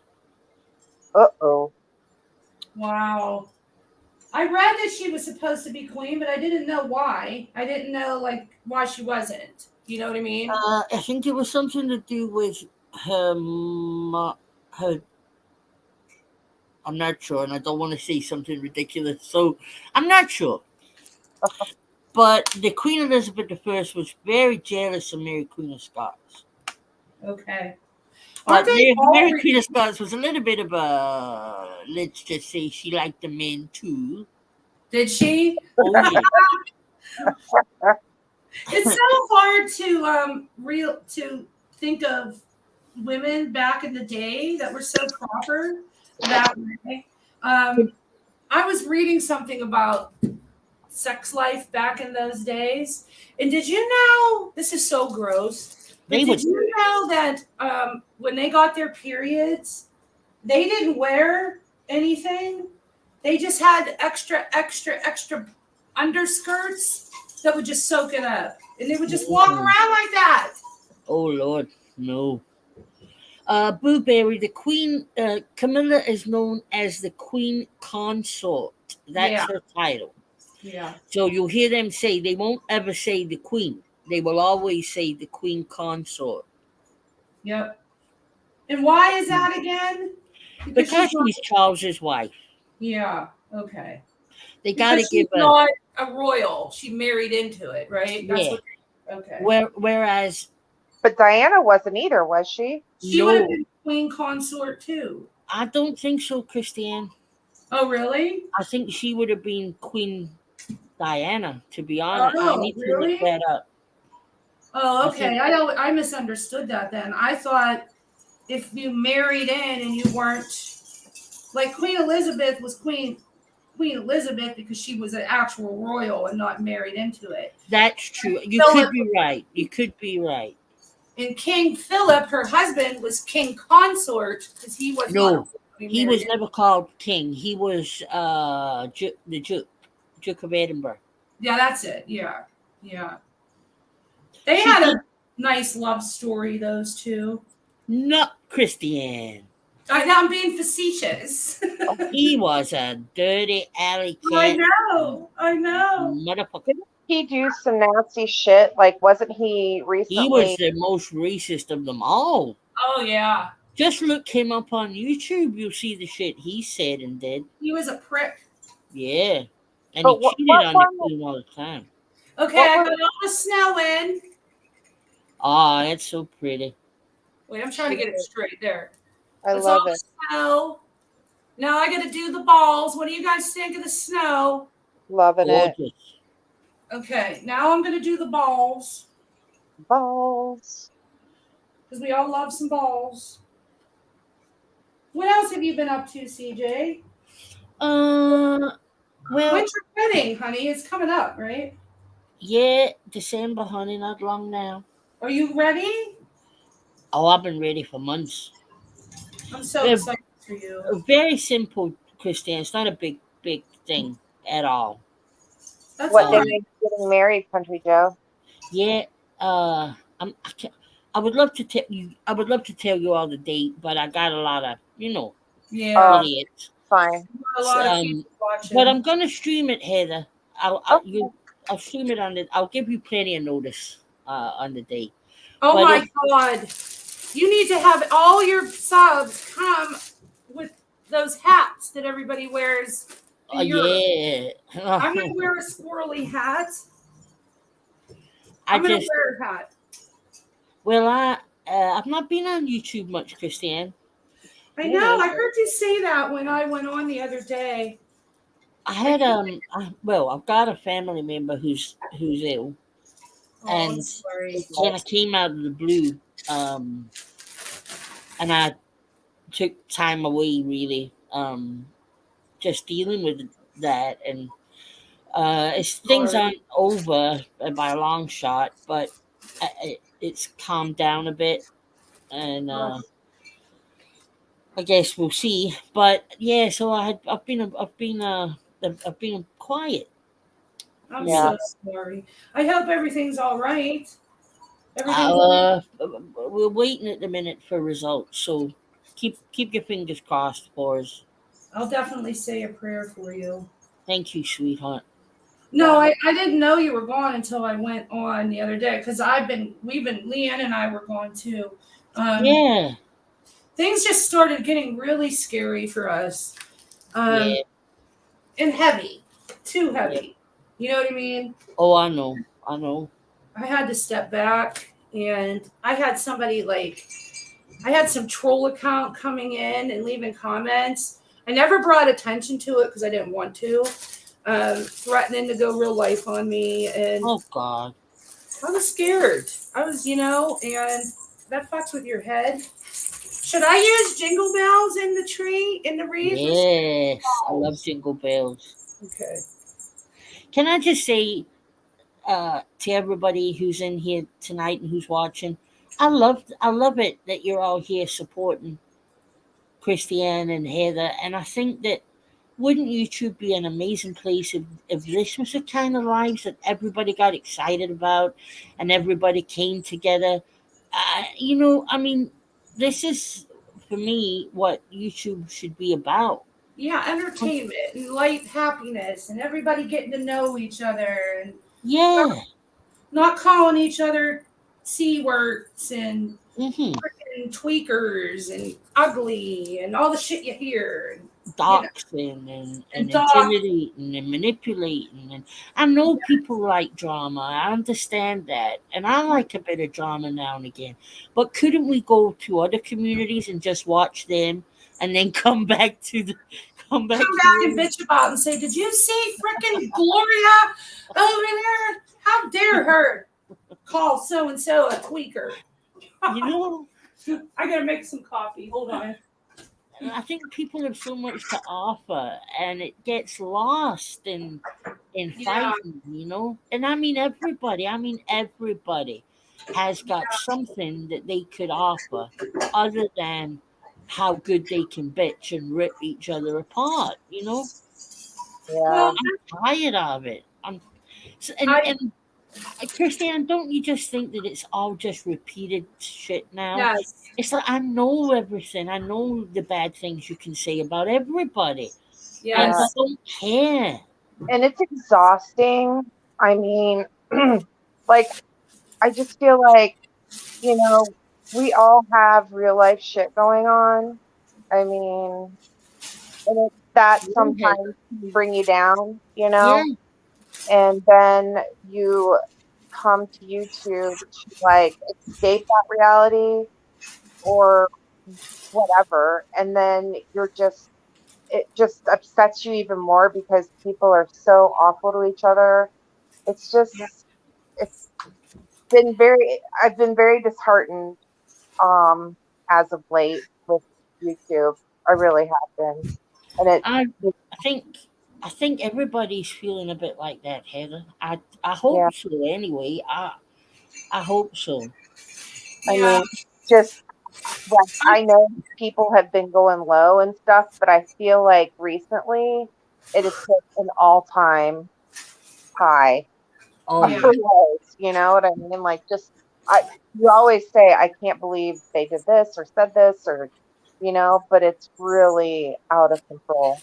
Speaker 2: Uh-oh.
Speaker 1: Wow. I read that she was supposed to be queen, but I didn't know why. I didn't know why she wasn't. You know what I mean?
Speaker 3: I think it was something to do with her. I'm not sure, and I don't want to say something ridiculous, so I'm not sure. But the Queen Elizabeth I was very jealous of Mary Queen of Scots.
Speaker 1: Okay.
Speaker 3: But Mary Queen of Scots was a little bit of a, let's just say, she liked the men too.
Speaker 1: Did she?
Speaker 3: Oh yeah.
Speaker 1: It's so hard to think of women back in the day that were so proper that way. I was reading something about sex life back in those days, and did you know, this is so gross, but did you know that when they got their periods, they didn't wear anything? They just had extra underskirts that would just soak it up, and they would just walk around like that.
Speaker 3: Oh Lord, no. Blueberry, the Queen, Camilla is known as the Queen Consort. That's
Speaker 1: Yeah.
Speaker 3: her title.
Speaker 1: Yeah.
Speaker 3: So you'll hear them say, they won't ever say the Queen. They will always say the Queen Consort.
Speaker 1: Yep. And why is that again?
Speaker 3: Because
Speaker 1: she's not-
Speaker 3: she's Charles's wife.
Speaker 1: Yeah. Okay.
Speaker 3: They got to
Speaker 1: Because
Speaker 3: give
Speaker 1: she's
Speaker 3: her.
Speaker 1: not a royal. She married into it, right? That's
Speaker 3: Yeah.
Speaker 1: what. Okay.
Speaker 3: Whereas
Speaker 2: But Diana wasn't either, was she?
Speaker 1: She would have
Speaker 3: no,
Speaker 1: been queen consort too.
Speaker 3: I don't think so, Christiane.
Speaker 1: Oh, really?
Speaker 3: I think she would have been Queen Diana, to be honest. I
Speaker 1: Oh,
Speaker 3: need to
Speaker 1: really?
Speaker 3: look that up.
Speaker 1: Oh,
Speaker 3: I
Speaker 1: okay.
Speaker 3: think-
Speaker 1: I misunderstood that then. I thought if you married in and you weren't like Queen Elizabeth was Queen Elizabeth because she was an actual royal and not married into it.
Speaker 3: That's true. You
Speaker 1: Philip-
Speaker 3: could be right. You could be right.
Speaker 1: And King Philip, her husband, was king consort because he was
Speaker 3: No,
Speaker 1: not
Speaker 3: he was never called king. He was the Duke of Edinburgh.
Speaker 1: Yeah, that's it. Yeah. Yeah. They had a nice love story, those two.
Speaker 3: Not Christiane.
Speaker 1: I'm being facetious.
Speaker 3: He was a dirty alley
Speaker 1: I
Speaker 3: cat.
Speaker 1: know. I know.
Speaker 3: Motherfucker.
Speaker 2: He do some nasty shit. Like, wasn't he recently?
Speaker 3: He was the most racist of them all.
Speaker 1: Oh, yeah.
Speaker 3: Just look him up on YouTube. You'll see the shit he said and did.
Speaker 1: He was a prick.
Speaker 3: Yeah. And
Speaker 2: But
Speaker 3: he
Speaker 2: what-
Speaker 3: cheated
Speaker 2: what
Speaker 3: on
Speaker 2: one-
Speaker 3: the queen all the time.
Speaker 1: Okay,
Speaker 2: What
Speaker 1: I
Speaker 2: were-
Speaker 1: got all the snow in.
Speaker 3: Oh, that's so pretty.
Speaker 1: Wait, I'm trying to get it straight there.
Speaker 2: I
Speaker 1: That's
Speaker 2: love
Speaker 1: all the
Speaker 2: it.
Speaker 1: snow. Now I got to do the balls. What do you guys think of the snow?
Speaker 2: Loving it.
Speaker 3: Gorgeous.
Speaker 1: Okay, now I'm going to do the balls
Speaker 2: Balls.
Speaker 1: because we all love some balls. What else have you been up to, CJ?
Speaker 3: Well,
Speaker 1: When's your wedding, honey? It's coming up, right?
Speaker 3: yeah, December, honey, not long now.
Speaker 1: Are you ready?
Speaker 3: Oh, I've been ready for months.
Speaker 1: I'm so
Speaker 3: Yeah.
Speaker 1: excited for you.
Speaker 3: Very simple, Christian. It's not a big thing at all.
Speaker 1: That's
Speaker 2: What
Speaker 1: all
Speaker 2: day
Speaker 1: right.
Speaker 2: are you getting married, Country Joe?
Speaker 3: Yeah, I would love to tell you. I would love to tell you all the date, but I got a lot of,
Speaker 1: Yeah,
Speaker 3: idiots.
Speaker 2: Fine.
Speaker 1: a lot of
Speaker 3: um,
Speaker 1: people watching.
Speaker 3: But I'm gonna stream it, Heather. I'll stream it on the. I'll give you plenty of notice on the date.
Speaker 1: Oh
Speaker 3: but
Speaker 1: my God. You need to have all your subs come with those hats that everybody wears. in Europe.
Speaker 3: Yeah.
Speaker 1: I'm going to wear a squirrely hat.
Speaker 3: I
Speaker 1: I'm going to
Speaker 3: just
Speaker 1: wear a hat.
Speaker 3: well, I've not been on YouTube much, Christiane.
Speaker 1: I know. I heard you say that when I went on the other day.
Speaker 3: I had I've got a family member who's ill,
Speaker 1: Oh, I'm
Speaker 3: and
Speaker 1: sorry.
Speaker 3: it kind of came out of the blue, and I took time away really, just dealing with that, and things aren't over by a long shot, but it's calmed down a bit, and I guess we'll see. But yeah, so I've been quiet.
Speaker 1: I'm
Speaker 2: Yeah.
Speaker 1: so sorry. I hope everything's all right. Everything's
Speaker 3: We're waiting at the minute for results, so keep your fingers crossed for us.
Speaker 1: I'll definitely say a prayer for you.
Speaker 3: Thank you, sweetheart.
Speaker 1: No, I didn't know you were gone until I went on the other day because Leanne and I were gone too.
Speaker 3: Yeah,
Speaker 1: Things just started getting really scary for us.
Speaker 3: yeah.
Speaker 1: And heavy, too heavy. You know what I mean?
Speaker 3: Oh, I know.
Speaker 1: I had to step back and I had somebody I had some troll account coming in and leaving comments. I never brought attention to it because I didn't want to. Threatening to go real life on me. And
Speaker 3: Oh God.
Speaker 1: I was scared. I was, and that fucks with your head. Should I use jingle bells in the tree, in the wreath?
Speaker 3: Yes, I love jingle bells.
Speaker 1: Okay.
Speaker 3: Can I just say to everybody who's in here tonight and who's watching, I love it that you're all here supporting Christiane and Heather, and I think that wouldn't YouTube be an amazing place if this was the kind of lives that everybody got excited about and everybody came together? I mean, this is for me what YouTube should be about.
Speaker 1: Yeah, entertainment and light happiness and everybody getting to know each other and
Speaker 3: Yeah.
Speaker 1: not calling each other C words and
Speaker 3: Mm-hmm.
Speaker 1: freaking tweakers and ugly and all the shit you hear.
Speaker 3: Doxing and
Speaker 1: And dog.
Speaker 3: intimidating and manipulating. And I know people like drama. I understand that. And I like a bit of drama now and again. But couldn't we go to other communities and just watch them and then come back to the come back
Speaker 1: Come
Speaker 3: to
Speaker 1: back and
Speaker 3: the-
Speaker 1: bitch about and say, "Did you see freaking Gloria over there? How dare her call so and so a tweaker?"
Speaker 3: you know?
Speaker 1: I gotta make some coffee. Hold on.
Speaker 3: I think people have so much to offer, and it gets lost in
Speaker 1: Yeah.
Speaker 3: fighting, you know. And I mean everybody. I mean everybody has got something that they could offer, other than how good they can bitch and rip each other apart. You know,
Speaker 2: Yeah.
Speaker 1: Well,
Speaker 3: I'm tired of it.
Speaker 1: I-
Speaker 3: And Christiane, don't you just think that it's all just repeated shit now?
Speaker 1: yes.
Speaker 3: It's like I know everything. I know the bad things you can say about everybody, and I
Speaker 1: Yes.
Speaker 3: don't care.
Speaker 2: And it's exhausting. I mean, like, I just feel like, we all have real life shit going on. I mean, and that
Speaker 3: Yeah.
Speaker 2: sometimes can bring you down,
Speaker 3: Yeah,
Speaker 2: and then you come to YouTube to like escape that reality or whatever, and then it just upsets you even more because people are so awful to each other. It's just it's I've been very disheartened as of late with YouTube. I really have been. And
Speaker 3: I think I think everybody's feeling a bit like that, Heather. I
Speaker 2: yeah,
Speaker 3: hope so. Anyway, I hope so.
Speaker 2: I
Speaker 1: Yeah.
Speaker 2: mean, just like I know people have been going low and stuff, but I feel like recently it has hit an all-time high
Speaker 3: Oh
Speaker 2: of
Speaker 3: yeah,
Speaker 2: lows. You know what I mean? Like, you always say, I can't believe they did this or said this or, but it's really out of control.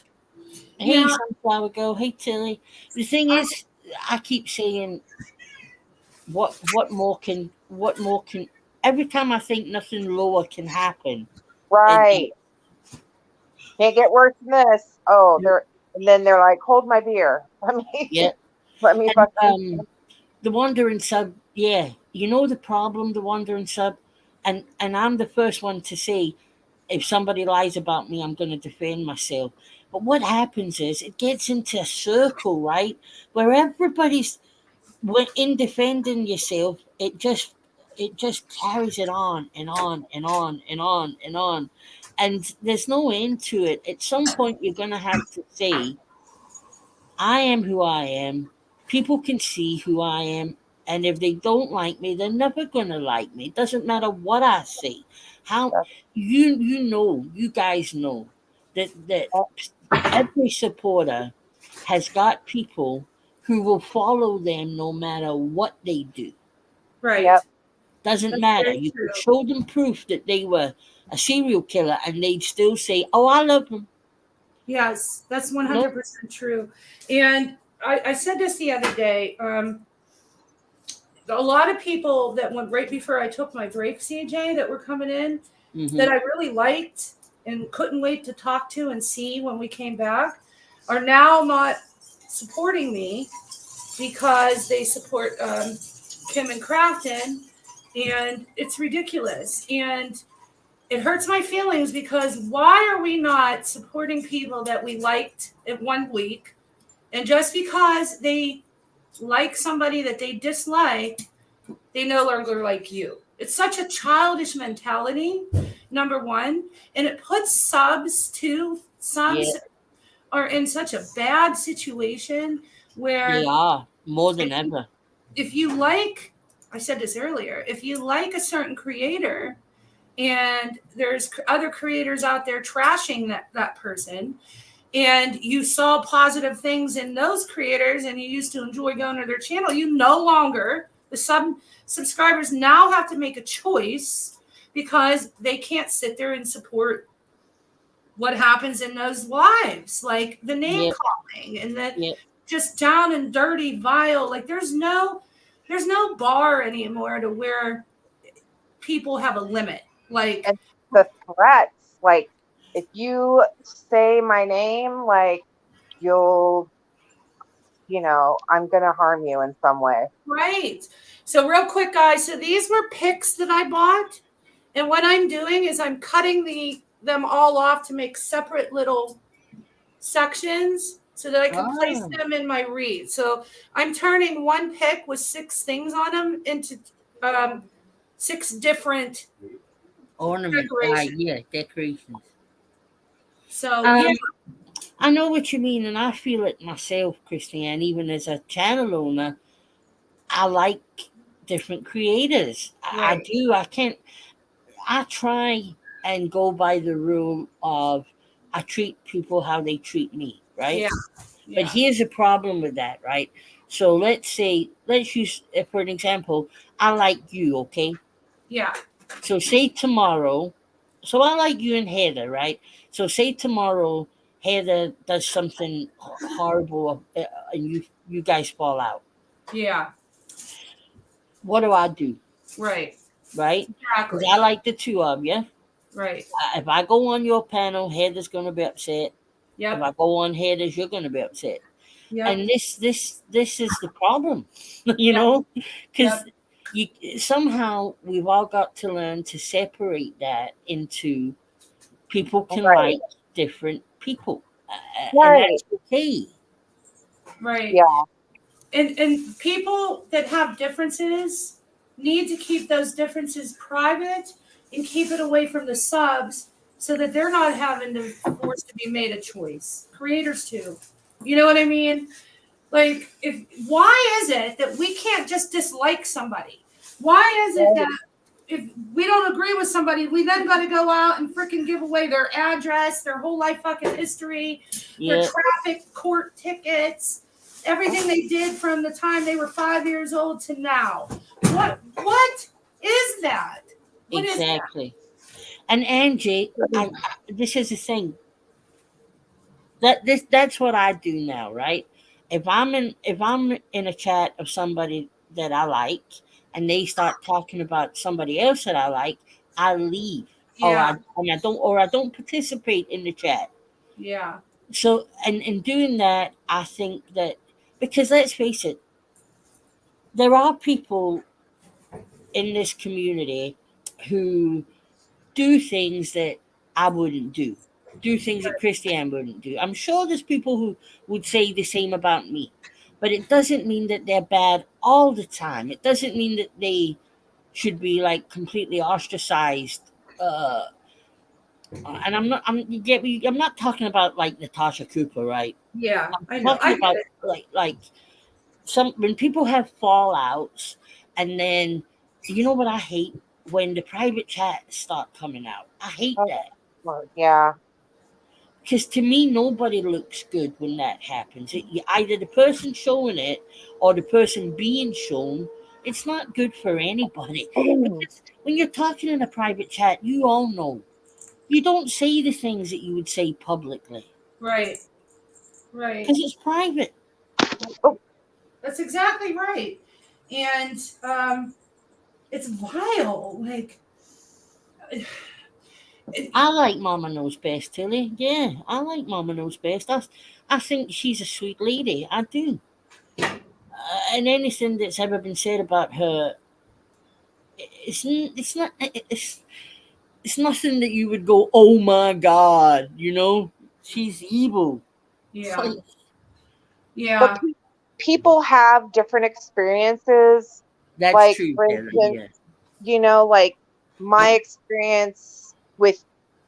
Speaker 3: hey
Speaker 1: Yeah.
Speaker 3: Sunflower Girl, hey Tilly. The thing is, I keep saying, what more can? Every time I think nothing lower can happen, it
Speaker 2: Right. Can't get worse than this. Oh, and then they're like, hold my beer. Let me,
Speaker 3: yeah.
Speaker 2: let me
Speaker 3: And
Speaker 2: fucking,
Speaker 3: the wandering sub, yeah. You know the problem, the wandering sub, and I'm the first one to say, if somebody lies about me, I'm going to defend myself. But what happens is it gets into a circle, right, where everybody's when in defending yourself, it just carries it on and on and on and on and on, and there's no end to it. At some point, you're going to have to say, I am who I am. People can see who I am. And if they don't like me, they're never gonna like me. It doesn't matter what I say. How you guys know that every supporter has got people who will follow them no matter what they do.
Speaker 1: Right.
Speaker 2: yep,
Speaker 3: Doesn't
Speaker 1: That's
Speaker 3: matter.
Speaker 1: very
Speaker 3: You
Speaker 1: true.
Speaker 3: could show them proof that they were a serial killer and they'd still say, oh, I love him.
Speaker 1: Yes, that's
Speaker 3: Nope.
Speaker 1: 100% true. And I said this the other day. A lot of people that went right before I took my break, CJ, that were coming in
Speaker 3: Mhm.
Speaker 1: that I really liked and couldn't wait to talk to and see when we came back are now not supporting me because they support Kim and Crafton, and it's ridiculous. And it hurts my feelings because why are we not supporting people that we liked in 1 week, and just because they like somebody that they dislike, they no longer like you? It's such a childish mentality, number one, and it puts subs
Speaker 3: Yeah,
Speaker 1: are in such a bad situation where
Speaker 3: they are more than ever.
Speaker 1: if you like, I said this earlier, if you like a certain creator and there's other creators out there trashing that person, and you saw positive things in those creators and you used to enjoy going to their channel, you no longer, the subscribers now have to make a choice because they can't sit there and support what happens in those lives, like the name calling and that just down and dirty, vile. Like there's no bar anymore to where people have a limit. Like,
Speaker 2: and the threats, like if you say my name, like you'll, I'm gonna harm you in some way.
Speaker 1: right. So real quick, guys. So these were picks that I bought, and what I'm doing is I'm cutting them all off to make separate little sections so that I can place them in my read. So I'm turning one pick with 6 things on them into 6 different
Speaker 3: ornaments. Decorations.
Speaker 1: So
Speaker 3: I know what you mean, and I feel it myself, Christiane. Even as a channel owner, I like different creators.
Speaker 1: Right.
Speaker 3: I do. I try and go by the rule of I treat people how they treat me, right?
Speaker 1: Yeah.
Speaker 3: But here's a problem with that, right? So let's use, for an example, I like you, okay?
Speaker 1: Yeah.
Speaker 3: So say tomorrow, so I like you and Heather, right? So say tomorrow Heather does something horrible and you guys fall out.
Speaker 1: Yeah.
Speaker 3: What do I do?
Speaker 1: Right.
Speaker 3: Right?
Speaker 1: Exactly.
Speaker 3: Because I like the two of you.
Speaker 1: Right.
Speaker 3: If I go on your panel, Heather's going to be upset.
Speaker 1: Yep.
Speaker 3: If I go on Heather's, you're going to be upset.
Speaker 1: Yep.
Speaker 3: And this is the problem, you know, because somehow we've all got to learn to separate that into people can like different people, and that's okay.
Speaker 1: Right.
Speaker 2: Yeah.
Speaker 1: And people that have differences need to keep those differences private and keep it away from the subs so that they're not having to force to be made a choice. Creators too. You know what I mean? Like, why is it that we can't just dislike somebody? Why is it that if we don't agree with somebody, we then got to go out and freaking give away their address, their whole life fucking history, their traffic court tickets, everything they did from the time they were 5 years old to now? What is that? What
Speaker 3: Exactly.
Speaker 1: Is that?
Speaker 3: And Angie, this is the thing. That's what I do now, right? If I'm in a chat of somebody that I like and they start talking about somebody else that I like, I leave.
Speaker 1: Yeah.
Speaker 3: Or I don't participate in the chat.
Speaker 1: Yeah.
Speaker 3: So and in doing that, I think that, because let's face it, there are people in this community who do things that I wouldn't do things that Christiane wouldn't do. I'm sure there's people who would say the same about me, but it doesn't mean that they're bad all the time. It doesn't mean that they should be like completely ostracized. And I'm not talking about like Natasha Cooper, right?
Speaker 1: Yeah.
Speaker 3: I'm talking about like some, when people have fallouts, and then you know what I hate? When the private chats start coming out. I hate that.
Speaker 2: Yeah.
Speaker 3: Because to me, nobody looks good when that happens. Either the person showing it or the person being shown. It's not good for anybody. Because when you're talking in a private chat, you all know you don't say the things that you would say publicly.
Speaker 1: Right. Right.
Speaker 3: Because it's private.
Speaker 1: That's exactly right. And it's vile. Like,
Speaker 3: I like Mama Knows Best, Tilly. Yeah, I like Mama Knows Best. I think she's a sweet lady. I do. And anything that's ever been said about her, it's nothing that you would go, oh my God, you know, she's evil.
Speaker 1: Yeah. Yeah.
Speaker 2: But people have different experiences.
Speaker 3: That's
Speaker 2: like,
Speaker 3: true.
Speaker 2: For instance, like my experience with,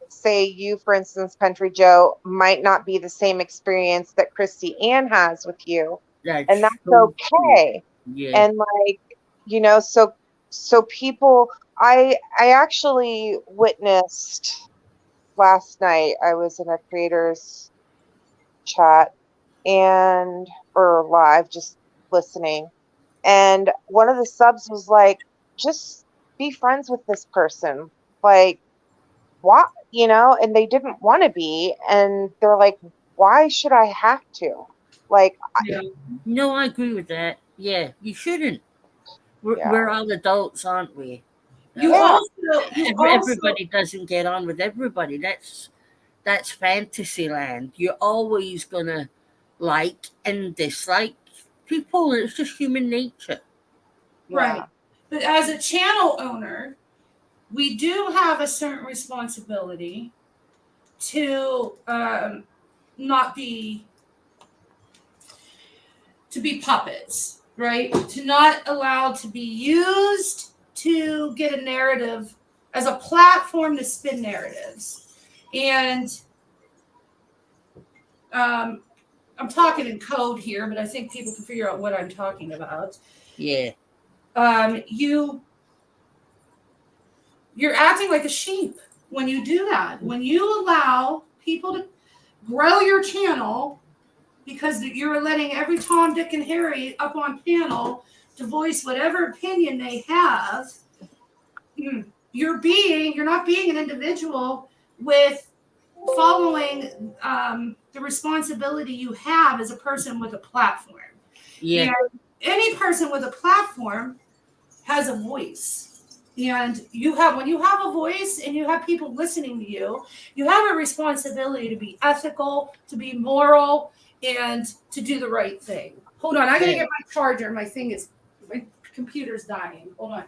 Speaker 2: say, you, for instance, Country Joe, might not be the same experience that Christy Ann has with you. And that's so okay.
Speaker 3: Yeah.
Speaker 2: And like, so people, I actually witnessed last night, I was in a creator's chat and or live, just listening. And one of the subs was like, just be friends with this person. Like, what, and they didn't want to be. And they're like, why should I have to? Like,
Speaker 1: Yeah.
Speaker 3: No, I agree with that. Yeah, you shouldn't.
Speaker 2: yeah,
Speaker 3: We're all adults, aren't we?
Speaker 1: You
Speaker 2: Yeah.
Speaker 1: also
Speaker 3: Everybody doesn't get on with everybody. That's fantasy land. You're always gonna like and dislike people. It's just human nature.
Speaker 2: yeah,
Speaker 1: right. But as a channel owner, we do have a certain responsibility to not be puppets, right? To not allow to be used to get a narrative as a platform to spin narratives. And I'm talking in code here, but I think people can figure out what I'm talking about.
Speaker 3: Yeah.
Speaker 1: You're acting like a sheep when you do that. When you allow people to grow your channel because you're letting every Tom, Dick, and Harry up on panel to voice whatever opinion they have, you're not being an individual with following the responsibility you have as a person with a platform.
Speaker 3: Yeah.
Speaker 1: And any person with a platform has a voice. And when you have a voice and you have people listening to you, you have a responsibility to be ethical, to be moral, and to do the right thing. Hold on, I gotta get my charger. My computer's dying. Hold on.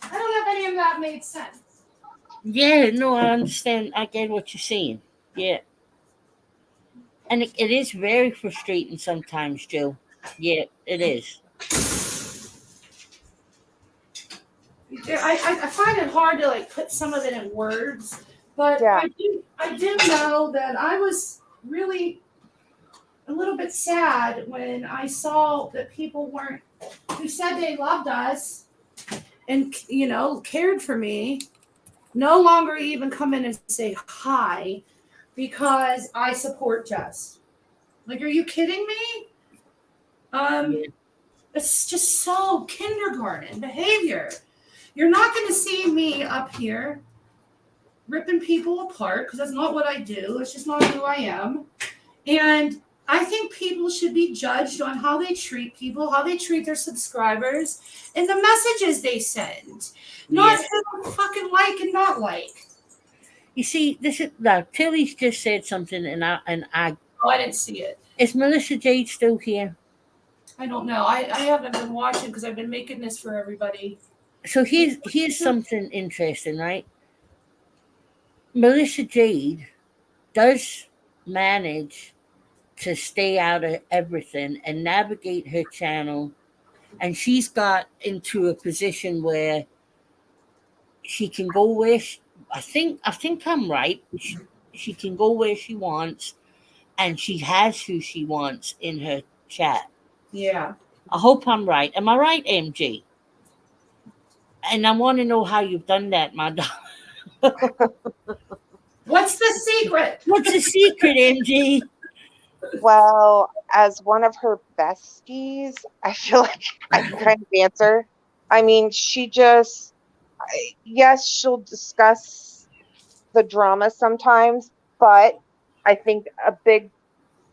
Speaker 1: I don't know if any of that made sense.
Speaker 3: Yeah, no, I understand. I get what you're saying. Yeah. And it is very frustrating sometimes, Joe. Yeah, it is.
Speaker 1: I find it hard to like put some of it in words, but
Speaker 2: Yeah.
Speaker 1: I do know that I was really a little bit sad when I saw that people who said they loved us and cared for me no longer even come in and say hi because I support Jess. Like, are you kidding me?
Speaker 3: Yeah.
Speaker 1: It's just so kindergarten behavior. You're not going to see me up here ripping people apart because that's not what I do. It's just not who I am. And I think people should be judged on how they treat people, how they treat their subscribers, and the messages they send. Not who they fucking like and not like.
Speaker 3: You see, this is like Tilly's just said something, and I.
Speaker 1: Oh, I didn't see it.
Speaker 3: Is Melissa Jade still here?
Speaker 1: I don't know. I haven't been watching because I've been making this for everybody.
Speaker 3: So here's something interesting, right? Melissa Jade does manage to stay out of everything and navigate her channel, and she's got into a position where she can go where I think I'm right. She can go where she wants, and she has who she wants in her chat.
Speaker 1: Yeah.
Speaker 3: I hope I'm right. Am I right, MG? And I want to know how you've done that, my dog.
Speaker 1: What's the secret?
Speaker 3: What's the secret, MG?
Speaker 2: Well, as one of her besties, I feel like I can kind of answer. I mean, yes, she'll discuss the drama sometimes, but I think a big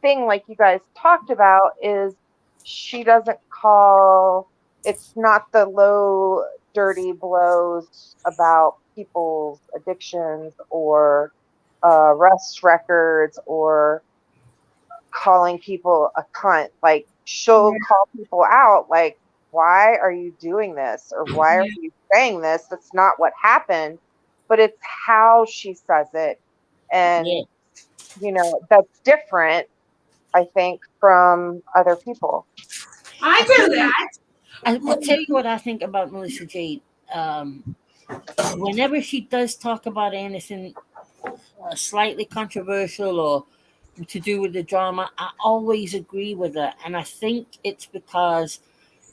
Speaker 2: thing, like you guys talked about, is she doesn't it's not the low, dirty blows about people's addictions or arrest records or calling people a cunt. Like, she'll call people out, like, why are you doing this? Or why are you saying this? That's not what happened. But it's how she says it. And, that's different, I think, from other people.
Speaker 1: I do that.
Speaker 3: I will tell you what I think about Melissa Jade. Whenever she does talk about anything slightly controversial or to do with the drama, I always agree with her. And I think it's because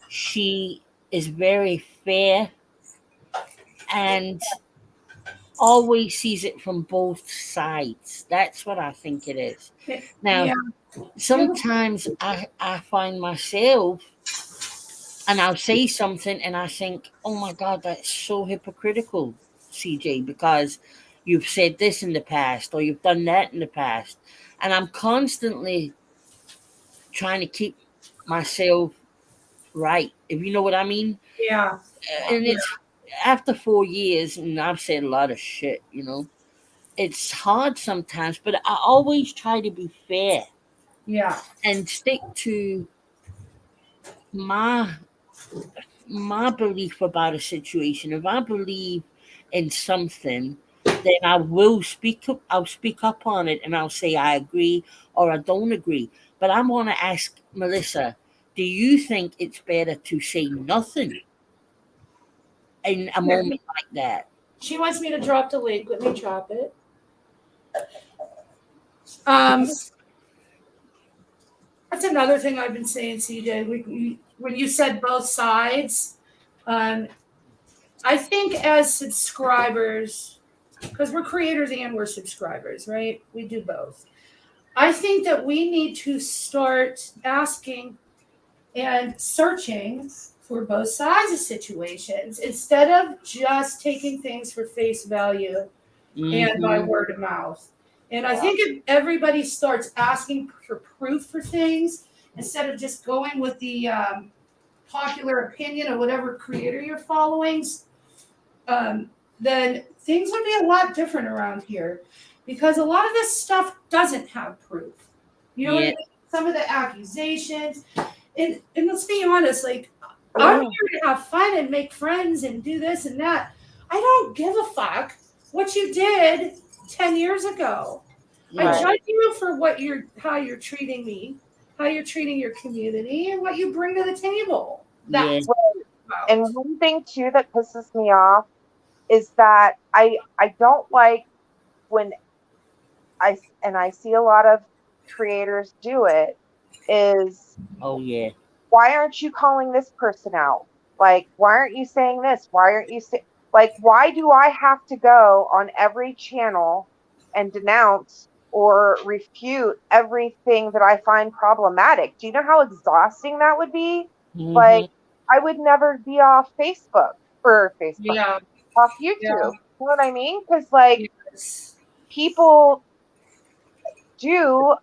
Speaker 3: she is very fair and always sees it from both sides. That's what I think it is. Now,
Speaker 1: Yeah.
Speaker 3: sometimes I find myself, and I'll say something and I think, oh my God, that's so hypocritical, CJ, because you've said this in the past or you've done that in the past. And I'm constantly trying to keep myself right, if you know what I mean.
Speaker 1: Yeah.
Speaker 3: And it's after 4 years, and I've said a lot of shit, it's hard sometimes, but I always try to be fair
Speaker 1: Yeah.
Speaker 3: and stick to my my belief about a situation. If I believe in something, then I'll speak up on it and I'll say I agree or I don't agree. But I want to ask Melissa, do you think it's better to say nothing in a
Speaker 1: Here.
Speaker 3: moment like that?
Speaker 1: She wants me to drop the link. Let me drop it. That's another thing I've been saying, CJ. When you said both sides, I think as subscribers, because we're creators and we're subscribers, right? We do both. I think that we need to start asking and searching for both sides of situations instead of just taking things for face value and by
Speaker 3: Mm-hmm.
Speaker 1: word of mouth. And I think if everybody starts asking for proof for things instead of just going with the popular opinion of whatever creator you're following, then things would be a lot different around here because a lot of this stuff doesn't have proof. You know what I
Speaker 3: Yeah.
Speaker 1: mean? Some of the accusations, and let's be honest, like I'm here to have fun and make friends and do this and that. I don't give a fuck what you did 10 years ago. I
Speaker 3: Right.
Speaker 1: judge you for how you're treating me, how you're treating your community, and what you bring to the table.
Speaker 3: Yeah.
Speaker 1: That's what it's about.
Speaker 2: And one thing too that pisses me off is that I don't like when I see a lot of creators do it is
Speaker 3: Oh yeah.
Speaker 2: why aren't you calling this person out? Like, why aren't you saying this? Why aren't you say like why do I have to go on every channel and denounce or refute everything that I find problematic? Do you know how exhausting that would be? Like,
Speaker 3: Mm-hmm.
Speaker 2: I would never be off Facebook,
Speaker 1: Yeah.
Speaker 2: off
Speaker 1: Yeah.
Speaker 2: YouTube. You know what I mean? Because like
Speaker 1: Yes.
Speaker 2: people do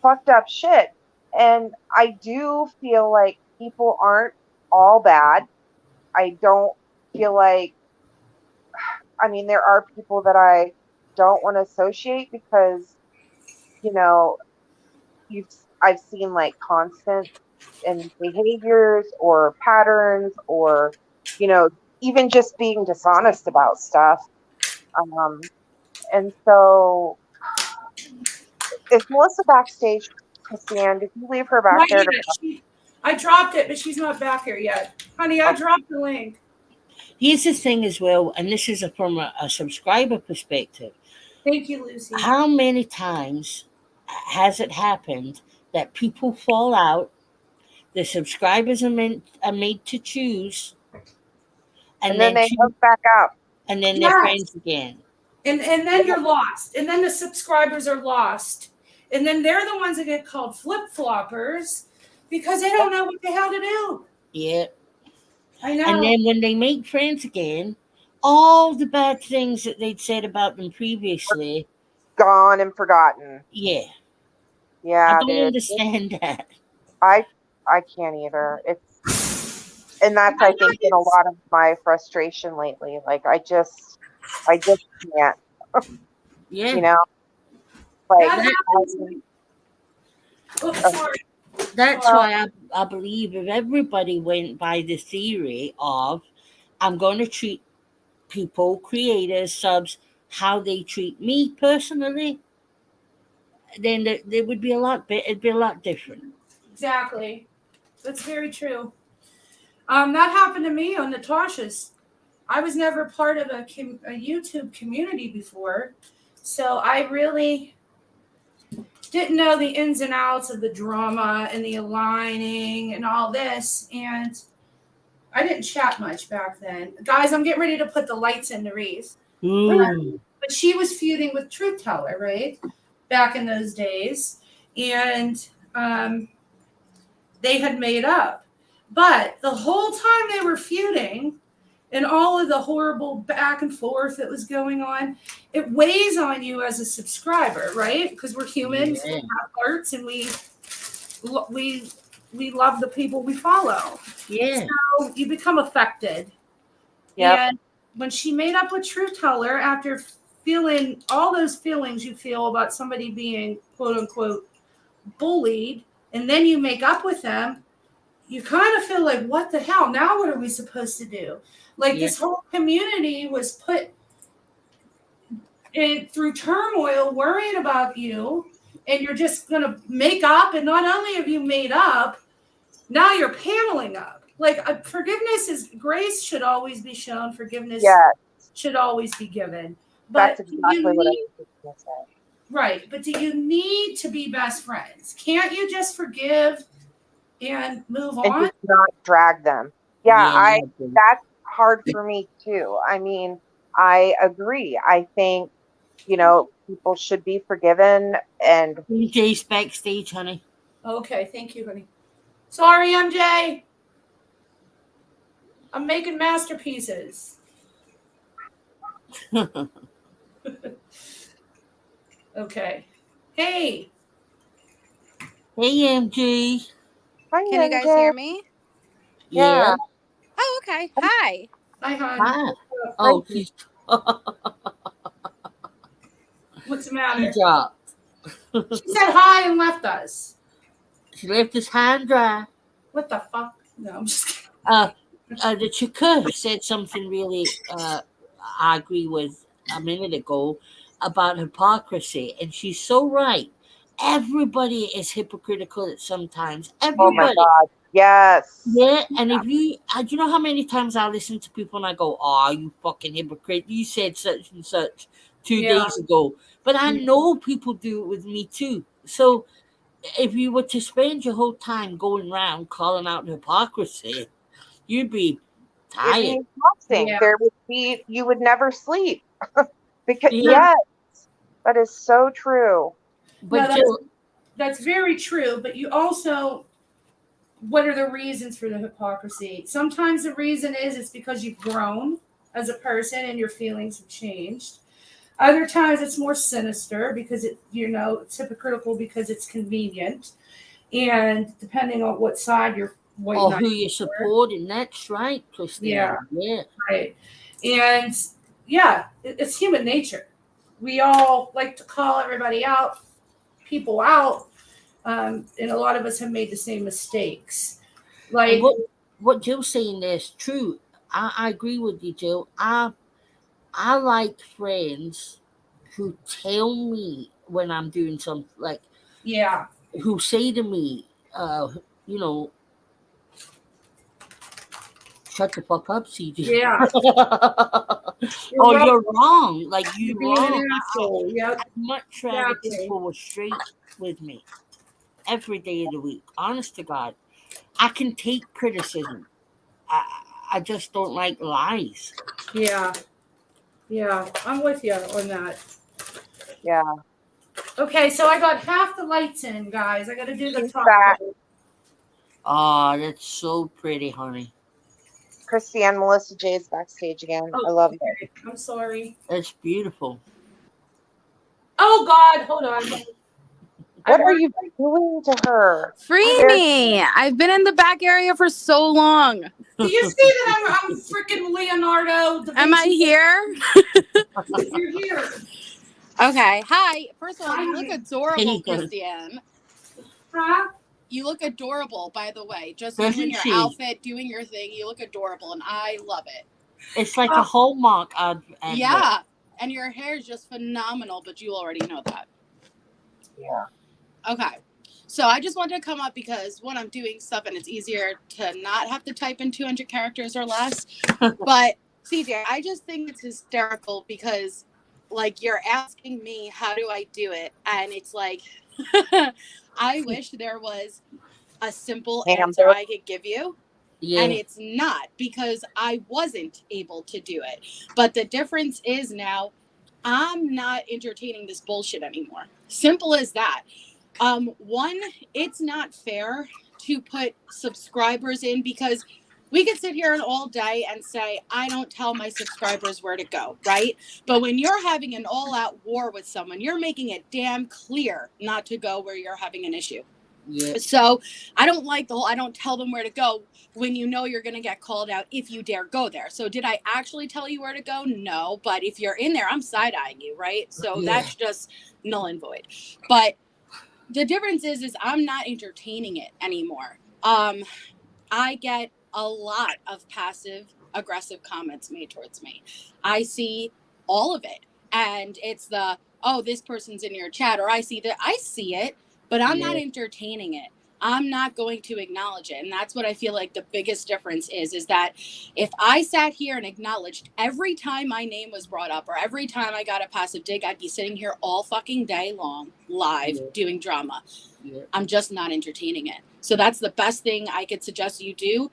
Speaker 2: fucked up shit. And I do feel like people aren't all bad. I don't feel like, I mean, there are people that I don't want to associate because, you know, you've, I've seen like constant in behaviors or patterns or, you know, even just being dishonest about stuff. Um, and so is Melissa backstage, Christiane? Did you leave her back
Speaker 1: Not
Speaker 2: there to
Speaker 1: yet. I dropped it, but she's not back here yet. Honey, I dropped the link.
Speaker 3: Here's the thing as well, and this is from a subscriber perspective.
Speaker 1: Thank you, Lucy.
Speaker 3: How many times has it happened that people fall out? The subscribers are made to choose, and
Speaker 2: and then
Speaker 3: then
Speaker 2: they hook back up.
Speaker 3: and then they're
Speaker 1: Yes.
Speaker 3: friends again.
Speaker 1: And then you're lost. And then the subscribers are lost. And then they're the ones that get called flip-floppers because they don't know what the hell to do.
Speaker 3: Yeah.
Speaker 1: I know.
Speaker 3: And then when they make friends again, all the bad things that they'd said about them previously,
Speaker 2: Gone and forgotten.
Speaker 3: yeah. I
Speaker 2: Yeah,
Speaker 3: don't
Speaker 2: dude.
Speaker 3: understand that.
Speaker 2: I can't either. And that's I think been a lot of my frustration lately. Like I just can't.
Speaker 3: Yeah.
Speaker 2: You know? Like
Speaker 1: That happens. Oh, sorry.
Speaker 3: That's why I believe if everybody went by the theory of I'm going to treat people, creators, subs, how they treat me personally, then there would be it'd be a lot different.
Speaker 1: Exactly. That's very true. That happened to me on Natasha's. I was never part of a YouTube community before, so I really didn't know the ins and outs of the drama and the aligning and all this, and I didn't chat much back then. Guys, I'm getting ready to put the lights in the wreath.
Speaker 3: Ooh.
Speaker 1: But she was feuding with Truth Teller, right? Back in those days. And they had made up. But the whole time they were feuding and all of the horrible back and forth that was going on, it weighs on you as a subscriber, right? Because we're humans, we have hearts, and we love the people we follow.
Speaker 3: Yeah.
Speaker 1: So you become affected.
Speaker 2: Yep.
Speaker 1: And when she made up with Truth Teller, after feeling all those feelings you feel about somebody being quote unquote bullied, and then you make up with them, you kind of feel like, what the hell? Now what are we supposed to do? Like this whole community was put in through turmoil, worried about you, and you're just gonna make up. And not only have you made up, now you're paneling up. Like forgiveness is grace should always be shown. Forgiveness should always be given. But
Speaker 2: That's exactly what I was going to say.
Speaker 1: Right, but do you need to be best friends? Can't you just forgive and move
Speaker 2: And
Speaker 1: on?
Speaker 2: just not drag them. That's hard for me too. I mean, I agree. I think, people should be forgiven, and
Speaker 3: DJ's backstage, honey.
Speaker 1: Okay, thank you, honey. Sorry, MJ. I'm making masterpieces. Okay. Hey.
Speaker 3: Hey, MG.
Speaker 2: Hi,
Speaker 4: Can you guys hear me?
Speaker 2: Yeah.
Speaker 4: Oh, okay. Hi.
Speaker 1: Hi, hon.
Speaker 3: Hi. Oh, she's
Speaker 1: What's the matter?
Speaker 3: dropped.
Speaker 1: She said hi and left us.
Speaker 3: She left his hand dry.
Speaker 1: What the fuck? No, I'm just kidding.
Speaker 3: The Chika said something really I agree with a minute ago about hypocrisy, and she's so right. Everybody is hypocritical at sometimes.
Speaker 2: Oh my
Speaker 3: Everybody.
Speaker 2: God. Yes.
Speaker 3: Yeah, and if you, do you know how many times I listen to people and I go, "Oh, you fucking hypocrite! You said such and such 2 days ago," but I know people do it with me too. So, if you were to spend your whole time going around calling out hypocrisy, you'd be tired.
Speaker 2: It'd be exhausting.
Speaker 1: Yeah.
Speaker 2: There would be, you would never sleep. Because
Speaker 3: Yeah.
Speaker 2: yes, that is so true.
Speaker 3: But
Speaker 1: No, that's very true. But you also, what are the reasons for the hypocrisy? Sometimes the reason is it's because you've grown as a person and your feelings have changed. Other times it's more sinister because it's hypocritical because it's convenient. And depending on what side you're
Speaker 3: or who you're supporting, that's right, Christina. Yeah.
Speaker 1: Right. And it's human nature. We all like to call everybody out, people out. And a lot of us have made the same mistakes. Like
Speaker 3: what Jill's saying there is true. I agree with you, Jill. I like friends who tell me when I'm doing something, like who say to me, shut the fuck up, CJ.
Speaker 1: Yeah.
Speaker 3: You're wrong. Like you're
Speaker 1: being
Speaker 3: wrong.
Speaker 1: an asshole. Yep.
Speaker 3: I'd much rather
Speaker 1: Exactly.
Speaker 3: people were straight with me every day of the week. Honest to God, I can take criticism. I just don't like lies.
Speaker 1: Yeah. Yeah. I'm with you on that.
Speaker 2: Yeah.
Speaker 1: Okay, so I got half the lights in, guys. I got to do the top.
Speaker 3: Oh, that's so pretty, honey.
Speaker 2: Christiane, Melissa J is backstage again.
Speaker 1: Oh,
Speaker 2: I love
Speaker 1: okay.
Speaker 2: it.
Speaker 1: I'm sorry.
Speaker 3: That's beautiful.
Speaker 1: Oh, God. Hold on.
Speaker 2: What are you doing to her?
Speaker 4: Free me. I've been in the back area for so long.
Speaker 1: Do you see that I'm freaking Leonardo da Vinci?
Speaker 4: Am I here?
Speaker 1: You're here.
Speaker 4: Okay. Hi. First of all, you
Speaker 1: Hi.
Speaker 4: look adorable, Christiane.
Speaker 1: Huh?
Speaker 4: You look adorable, by the way. Just
Speaker 3: Doesn't
Speaker 4: in your
Speaker 3: she?
Speaker 4: outfit, doing your thing, you look adorable, and I love it.
Speaker 3: It's like a Hallmark ad.
Speaker 4: Yeah. And your hair is just phenomenal, but you already know that.
Speaker 2: Yeah.
Speaker 4: Okay. So I just wanted to come up because when I'm doing stuff and it's easier to not have to type in 200 characters or less. But CJ, I just think it's hysterical because like you're asking me how do I do it? And it's like I wish there was a simple answer I could give you.
Speaker 3: Yeah.
Speaker 4: And it's not, because I wasn't able to do it. But the difference is now I'm not entertaining this bullshit anymore. Simple as that. One, it's not fair to put subscribers in, because we could sit here all day and say, I don't tell my subscribers where to go, right? But when you're having an all-out war with someone, you're making it damn clear not to go where you're having an issue.
Speaker 3: Yeah.
Speaker 4: So I don't like the whole, I don't tell them where to go when you know you're going to get called out if you dare go there. So did I actually tell you where to go? No. But if you're in there, I'm side-eyeing you, right? So that's just null and void. But the difference is I'm not entertaining it anymore. I get a lot of passive aggressive comments made towards me. I see all of it. And it's the, oh, this person's in your chat, or I see it, but I'm not entertaining it. I'm not going to acknowledge it. And that's what I feel like the biggest difference is that if I sat here and acknowledged every time my name was brought up or every time I got a passive dig, I'd be sitting here all fucking day long live doing drama. Yeah. I'm just not entertaining it. So that's the best thing I could suggest you do.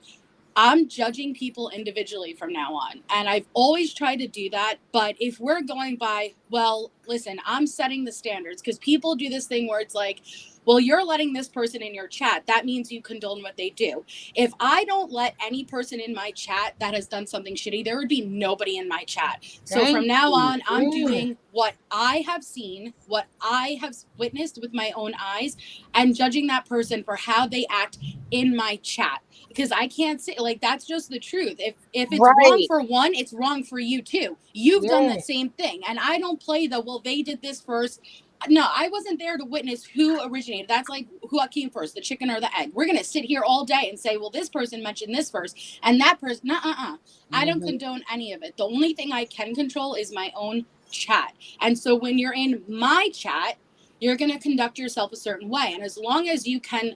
Speaker 4: I'm judging people individually from now on. And I've always tried to do that. But if we're going by, well, listen, I'm setting the standards, because people do this thing where it's like, well, you're letting this person in your chat. That means you condone what they do. If I don't let any person in my chat that has done something shitty, there would be nobody in my chat. So from now on, I'm doing what I have seen, what I have witnessed with my own eyes, and judging that person for how they act in my chat. Because I can't say, like, that's just the truth. If it's wrong for one, it's wrong for you too. You've done the same thing. And I don't play the, well, they did this first. No, I wasn't there to witness who originated. That's like who came first, the chicken or the egg. We're going to sit here all day and say, well, this person mentioned this first and that person. I don't condone any of it. The only thing I can control is my own chat. And so when you're in my chat, you're going to conduct yourself a certain way. And as long as you can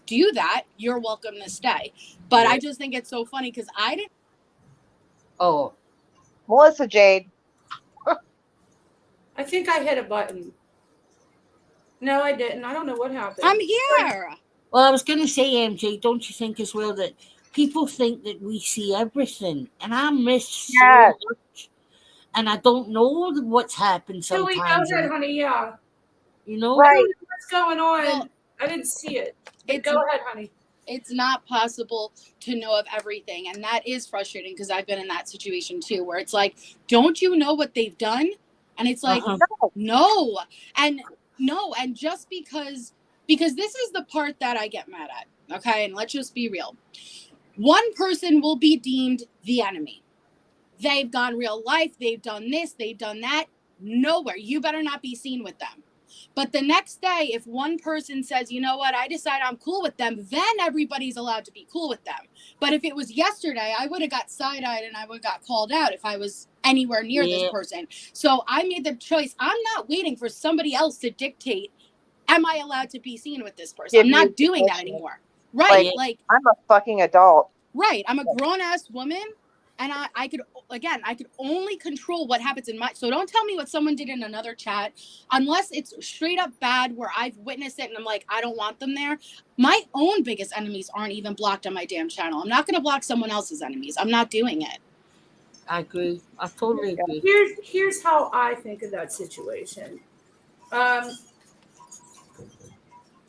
Speaker 4: do that, you're welcome to stay. But I just think it's so funny because I didn't.
Speaker 2: Oh, Melissa Jade.
Speaker 1: I think I hit a button. No, I didn't. I don't know what happened.
Speaker 4: I'm here.
Speaker 3: Well, I was going to say, MJ, don't you think as well that people think that we see everything, and I miss so much, and I don't know what's happened sometimes.
Speaker 1: Julie, go ahead, honey. Yeah.
Speaker 3: You know,
Speaker 1: I don't know what's going on.
Speaker 4: Well,
Speaker 1: I didn't see it. Go ahead, honey.
Speaker 4: It's not possible to know of everything, and that is frustrating because I've been in that situation too, where it's like, don't you know what they've done? And it's like, no, and just because this is the part that I get mad at, okay? And let's just be real. One person will be deemed the enemy. They've gone real life, they've done this, they've done that. Nowhere. You better not be seen with them. But the next day, if one person says, you know what, I decide I'm cool with them, then everybody's allowed to be cool with them. But if it was yesterday, I would have got side-eyed and I would have got called out if I was anywhere near this person. So I made the choice. I'm not waiting for somebody else to dictate, am I allowed to be seen with this person? I'm not doing that anymore. Right. Like
Speaker 2: I'm a fucking adult.
Speaker 4: Right. I'm a grown-ass woman. And I could only control what happens in my, so don't tell me what someone did in another chat, unless it's straight up bad where I've witnessed it and I'm like, I don't want them there. My own biggest enemies aren't even blocked on my damn channel. I'm not going to block someone else's enemies. I'm not doing it.
Speaker 3: I agree. I totally agree.
Speaker 1: Here's how I think of that situation.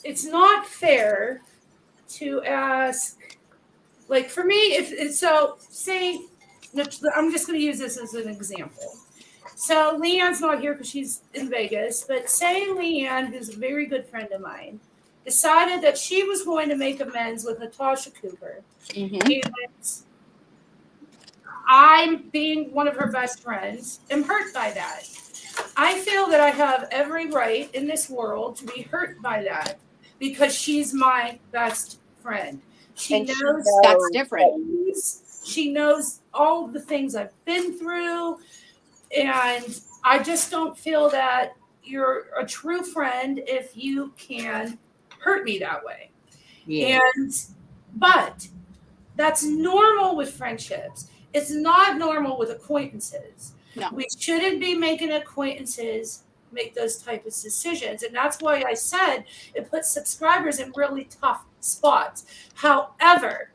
Speaker 1: It's not fair to ask, like for me, if it's so, say, I'm just going to use this as an example. So Leanne's not here because she's in Vegas, but say Leanne, who's a very good friend of mine, decided that she was going to make amends with Natasha Cooper. Mm-hmm. And I'm, being one of her best friends, am hurt by that. I feel that I have every right in this world to be hurt by that because she's my best friend. She knows
Speaker 4: that's different.
Speaker 1: She knows all the things I've been through. And I just don't feel that you're a true friend if you can hurt me that way. Yeah. But that's normal with friendships. It's not normal with acquaintances. No. We shouldn't be making acquaintances make those type of decisions. And that's why I said it puts subscribers in really tough spots. However,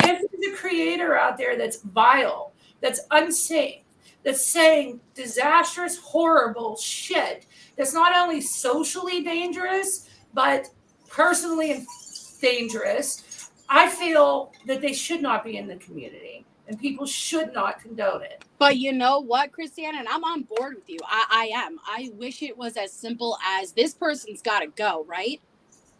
Speaker 1: if there's a creator out there that's vile, that's unsafe, that's saying disastrous, horrible shit, that's not only socially dangerous, but personally dangerous, I feel that they should not be in the community and people should not condone it.
Speaker 4: But you know what, Christiane, and I'm on board with you. I am. I wish it was as simple as this person's got to go, right?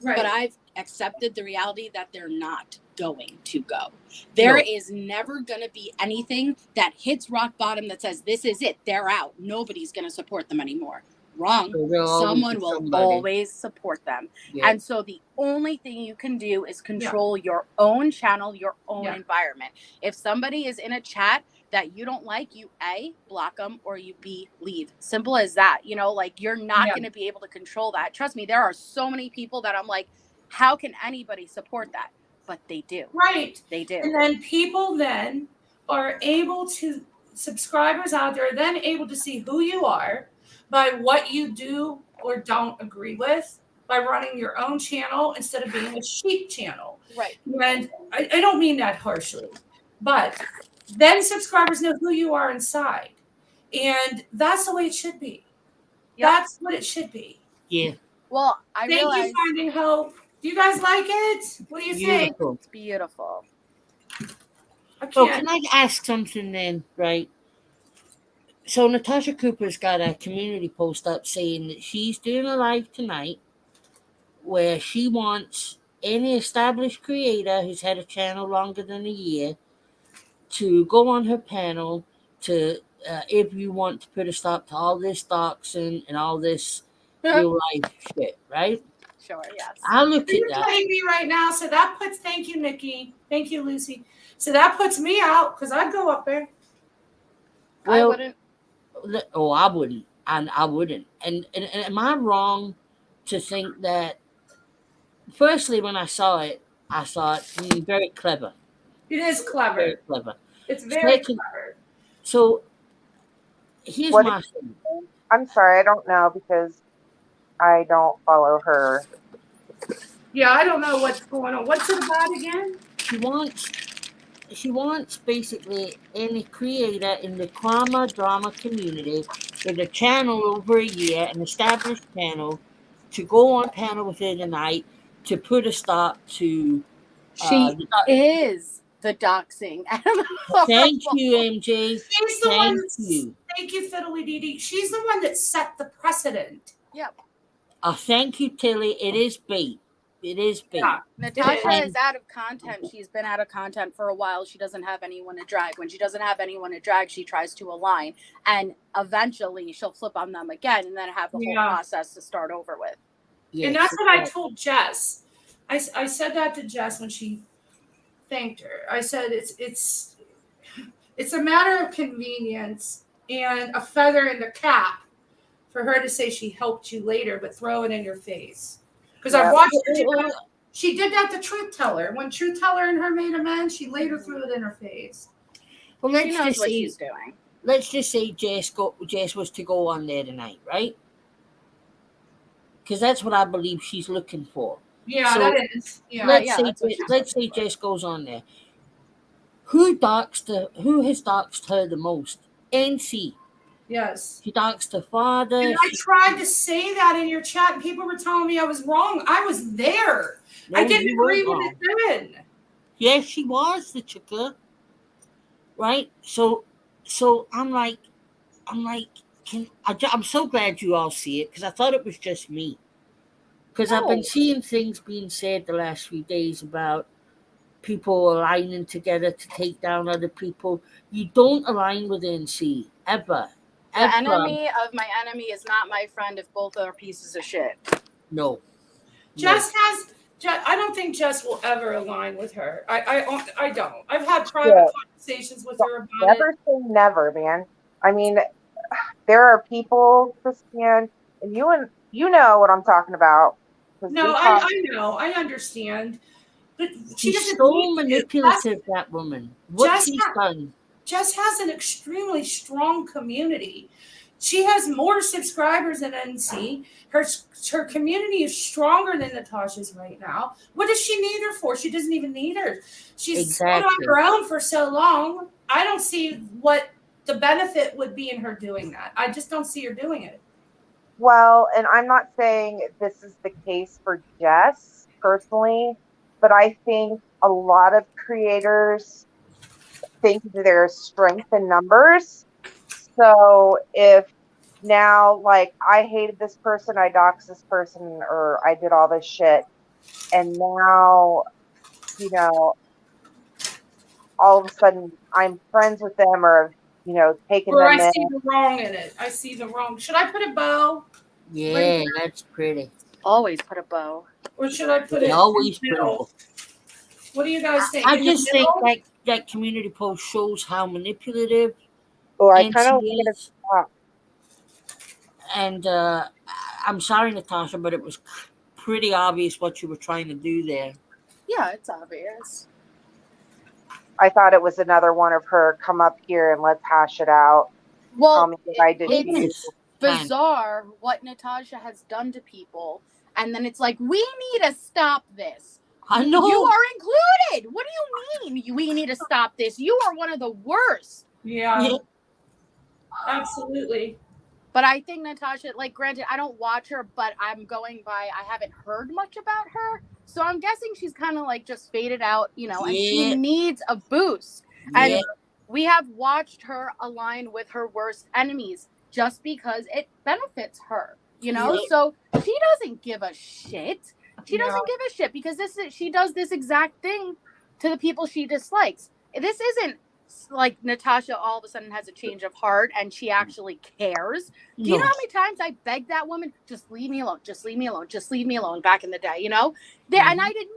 Speaker 1: Right.
Speaker 4: But I've accepted the reality that they're not going to go. There is never going to be anything that hits rock bottom that says, this is it, they're out. Nobody's going to support them anymore. Wrong. Someone will always support them. Yeah. And so the only thing you can do is control your own channel, your own environment. If somebody is in a chat that you don't like, you A, block them, or you B, leave. Simple as that. You know, like you're not going to be able to control that. Trust me, there are so many people that I'm like, how can anybody support that? But they do.
Speaker 1: Right.
Speaker 4: They do.
Speaker 1: And then people then are able to, subscribers out there are then able to see who you are by what you do or don't agree with, by running your own channel instead of being a sheep channel.
Speaker 4: Right.
Speaker 1: And I don't mean that harshly, but then subscribers know who you are inside. And that's the way it should be. Yep. That's what it should be.
Speaker 3: Yeah.
Speaker 4: Well,
Speaker 1: Thank you, Finding Hope. Do you guys like it? What do you think?
Speaker 4: It's beautiful.
Speaker 3: So can I ask something then, right? So Natasha Cooper's got a community post up saying that she's doing a live tonight where she wants any established creator who's had a channel longer than a year to go on her panel to, if you want to put a stop to all this doxing and all this real life shit, right?
Speaker 4: Sure, yes.
Speaker 3: I'll look at
Speaker 1: You're
Speaker 3: that.
Speaker 1: playing me right now, so that puts, thank you, Nikki. Thank you, Lucy. So that puts me out because I'd go up there.
Speaker 3: Well,
Speaker 4: I wouldn't.
Speaker 3: Oh, I wouldn't. And I wouldn't. And am I wrong to think that, firstly, when I saw it, very clever.
Speaker 1: It is clever.
Speaker 3: Very clever.
Speaker 1: It's very clever.
Speaker 3: So here's
Speaker 2: What
Speaker 3: my
Speaker 2: is-
Speaker 3: thing.
Speaker 2: I'm sorry, I don't know because I don't follow her.
Speaker 1: Yeah, I don't know what's going on. What's it about again?
Speaker 3: She wants basically any creator in the drama community with a channel over a year, an established channel, to go on panel with her tonight to put a stop to.
Speaker 4: She is the doxing.
Speaker 3: Thank you, MJ.
Speaker 1: She's the one. Thank you, Fiddly Dee Dee. She's the one that set the precedent.
Speaker 4: Yep.
Speaker 3: Thank you, Tilly. It is bait. It is bait.
Speaker 1: Yeah.
Speaker 4: Natasha is out of content. She's been out of content for a while. She doesn't have anyone to drag. When she doesn't have anyone to drag, she tries to align. And eventually she'll flip on them again and then have the whole process to start over with.
Speaker 3: Yes,
Speaker 1: and that's what I told Jess. I said that to Jess when she thanked her. I said it's a matter of convenience and a feather in the cap for her to say she helped you later, but throw it in your face. Because I've watched her do that. She did that to Truth Teller. When Truth Teller and her made amends, she later threw it in her face.
Speaker 3: Well,
Speaker 4: she knows what she's doing.
Speaker 3: Let's just say Jess was to go on there tonight, right? Because that's what I believe she's looking for.
Speaker 1: Yeah,
Speaker 3: so
Speaker 1: that is. Yeah,
Speaker 3: let's say Jess goes on there. Who has doxed her the most? NC.
Speaker 1: Yes.
Speaker 3: She doxed her father.
Speaker 1: And I tried to say that in your chat, and people were telling me I was wrong. I was there.
Speaker 3: No,
Speaker 1: I didn't agree with it then.
Speaker 3: Yes, she was the chica. Right? So I'm like, I'm so glad you all see it because I thought it was just me. Because I've been seeing things being said the last few days about people aligning together to take down other people. You don't align with NC ever.
Speaker 4: The enemy of my enemy is not my friend if both are pieces of shit.
Speaker 3: No.
Speaker 1: I don't think Jess will ever align with her. I don't. I've had private conversations with her about
Speaker 2: never say never, man. I mean, there are people, Christiane, and you know what I'm talking about.
Speaker 1: No, I know. I understand. But
Speaker 3: she's so manipulative, that woman. What she's done.
Speaker 1: Jess has an extremely strong community. She has more subscribers than NC. Her community is stronger than Natasha's right now. What does she need her for? She doesn't even need her. She's stood on
Speaker 3: Exactly.
Speaker 1: her own for so long. I don't see what the benefit would be in her doing that. I just don't see her doing it.
Speaker 2: Well, and I'm not saying this is the case for Jess personally, but I think a lot of creators think there's strength in numbers. So if now, like, I hated this person, I doxed this person, or I did all this shit, and now, you know, all of a sudden I'm friends with them or, taking
Speaker 1: Or I
Speaker 2: them
Speaker 1: see
Speaker 2: in.
Speaker 1: the wrong in it. I see the wrong. Should I put a bow?
Speaker 3: Yeah, that's pretty.
Speaker 4: Always put a bow.
Speaker 1: Or should I put
Speaker 3: They
Speaker 1: it
Speaker 3: always
Speaker 1: in the
Speaker 3: put a
Speaker 1: middle? What do you guys think?
Speaker 3: I
Speaker 1: In the
Speaker 3: just think
Speaker 1: middle?
Speaker 3: that community post shows how manipulative
Speaker 2: Oh, I
Speaker 3: NC
Speaker 2: kind of want to
Speaker 3: is.
Speaker 2: stop.
Speaker 3: And I'm sorry, Natasha, but it was pretty obvious what you were trying to do there.
Speaker 4: Yeah, it's obvious.
Speaker 2: I thought it was another one of her come up here and let's hash it out. Tell
Speaker 4: Well,
Speaker 2: me what I did.
Speaker 4: it's
Speaker 3: Fine.
Speaker 4: bizarre what Natasha has done to people, and then it's like, we need to stop this.
Speaker 3: I know.
Speaker 4: You are included. What do you mean we need to stop this? You are one of the worst.
Speaker 1: Yeah,
Speaker 3: Yeah.
Speaker 1: absolutely.
Speaker 4: But I think Natasha, like, granted, I don't watch her, but I'm going by, I haven't heard much about her. So I'm guessing she's kind of like just faded out, and she
Speaker 3: Yeah.
Speaker 4: needs a boost. And
Speaker 3: Yeah.
Speaker 4: we have watched her align with her worst enemies just because it benefits her,
Speaker 3: Yeah.
Speaker 4: So she doesn't give a shit. She doesn't give a shit because she does this exact thing to the people she dislikes. This isn't like Natasha all of a sudden has a change of heart and she actually cares. Do you know how many times I begged that woman, just leave me alone, just leave me alone, just leave me alone back in the day, And I did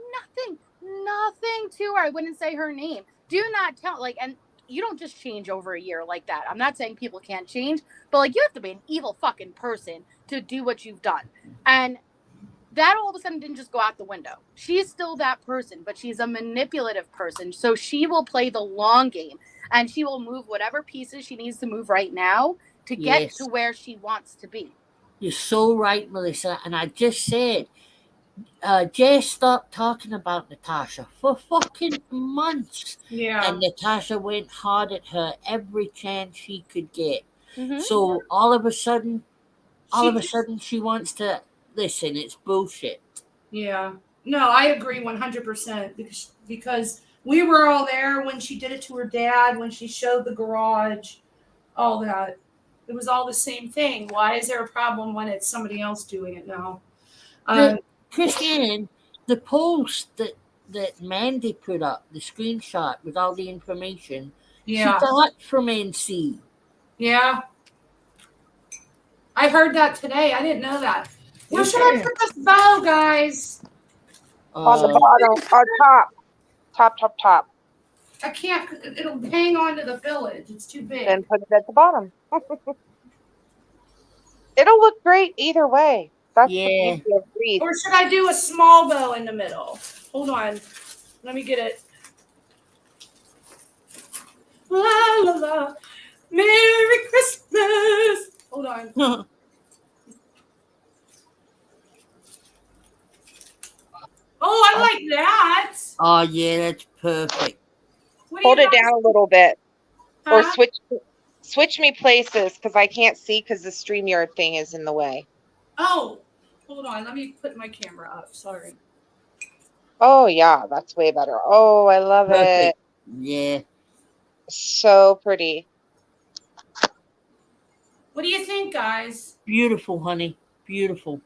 Speaker 4: nothing to her. I wouldn't say her name. Do not tell, and you don't just change over a year like that. I'm not saying people can't change, but you have to be an evil fucking person to do what you've done. And that all of a sudden didn't just go out the window. She's still that person, but she's a manipulative person. So she will play the long game and she will move whatever pieces she needs to move right now to get
Speaker 3: Yes.
Speaker 4: to where she wants to be.
Speaker 3: You're so right, Melissa. And I just said, Jess stopped talking about Natasha for fucking months.
Speaker 1: Yeah.
Speaker 3: And Natasha went hard at her every chance she could get.
Speaker 4: Mm-hmm.
Speaker 3: So all of a sudden she wants to listen. It's bullshit.
Speaker 1: Yeah. No, I agree 100% because we were all there when she did it to her dad, when she showed the garage, all that. It was all the same thing. Why is there a problem when it's somebody else doing it now?
Speaker 3: Christiane, the post that Mandy put up, the screenshot with all the information,
Speaker 1: Yeah.
Speaker 3: she got from NC.
Speaker 1: Yeah. I heard that today. I didn't know that. Where should I put this bow, guys?
Speaker 2: On the bottom, on top.
Speaker 1: I can't. It'll hang on to the village. It's too big.
Speaker 2: Then put it at the bottom. It'll look great either way. That's
Speaker 3: Yeah.
Speaker 2: the beauty of wreath.
Speaker 1: Or should I do a small bow in the middle? Hold on. Let me get it. La la la. Merry Christmas. Hold on. Oh, I like that.
Speaker 3: Oh yeah, that's perfect.
Speaker 1: What do
Speaker 2: Hold
Speaker 1: you
Speaker 2: it
Speaker 1: guys-
Speaker 2: down a little bit, or
Speaker 1: Huh?
Speaker 2: switch me places because I can't see because the StreamYard thing is in the way.
Speaker 1: Oh, hold on. Let me put my camera up. Sorry.
Speaker 2: Oh yeah, that's way better. Oh, I love it.
Speaker 3: Perfect. Yeah.
Speaker 2: So pretty.
Speaker 1: What do you think, guys?
Speaker 3: Beautiful, honey. Beautiful.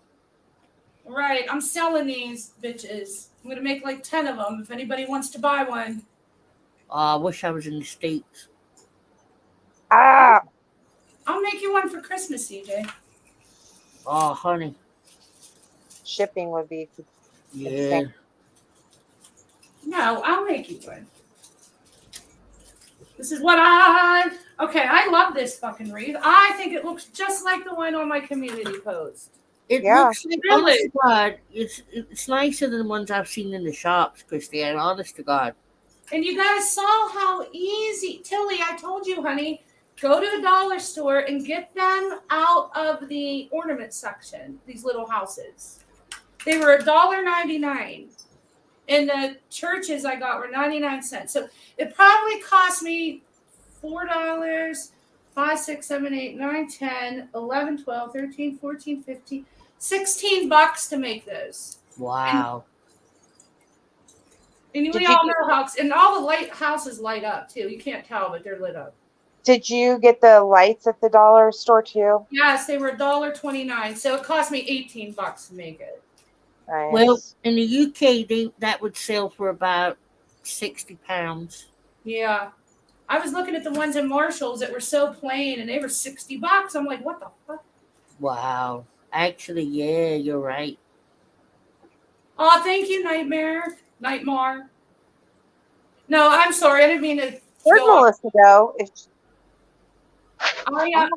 Speaker 1: All right, I'm selling these bitches. I'm gonna make like 10 of them. If anybody wants to buy one.
Speaker 3: I wish I was in the States.
Speaker 2: Ah,
Speaker 1: I'll make you one for Christmas, CJ.
Speaker 3: Oh, honey.
Speaker 2: shipping would be.
Speaker 3: Yeah.
Speaker 1: No, I'll make you one. This is what okay, I love this fucking wreath. I think it looks just like the one on my community post.
Speaker 3: It
Speaker 2: Yeah.
Speaker 3: looks like, honest to God, it's nicer than the ones I've seen in the shops, Christiane, honest to God.
Speaker 1: And you guys saw how easy, Tilly, I told you, honey, Go to the dollar store and get them out of the ornament section, these little houses. They were $1.99. And the churches I got were 99 cents. So it probably cost me $4, 5, 6, 7, 8, 9, 10, 11, 12, 13, 14, 15, $16 to make those.
Speaker 3: Wow.
Speaker 1: And
Speaker 2: Did
Speaker 1: we
Speaker 2: you
Speaker 1: all
Speaker 2: get-
Speaker 1: know how, and all the light houses light up too. You can't tell, but they're lit up.
Speaker 2: Did you get the lights at the dollar store too?
Speaker 1: Yes, they were $1.29. So it cost me $18 to make it.
Speaker 2: Nice.
Speaker 3: Well, in the UK, that would sell for about £60.
Speaker 1: Yeah. I was looking at the ones in Marshall's that were so plain and they were $60. I'm like, what the fuck?
Speaker 3: Wow. Actually, yeah, you're right.
Speaker 1: Oh, thank you, Nightmare. No, I'm sorry. I didn't mean to.
Speaker 2: Where'd
Speaker 1: go off.
Speaker 2: Melissa go?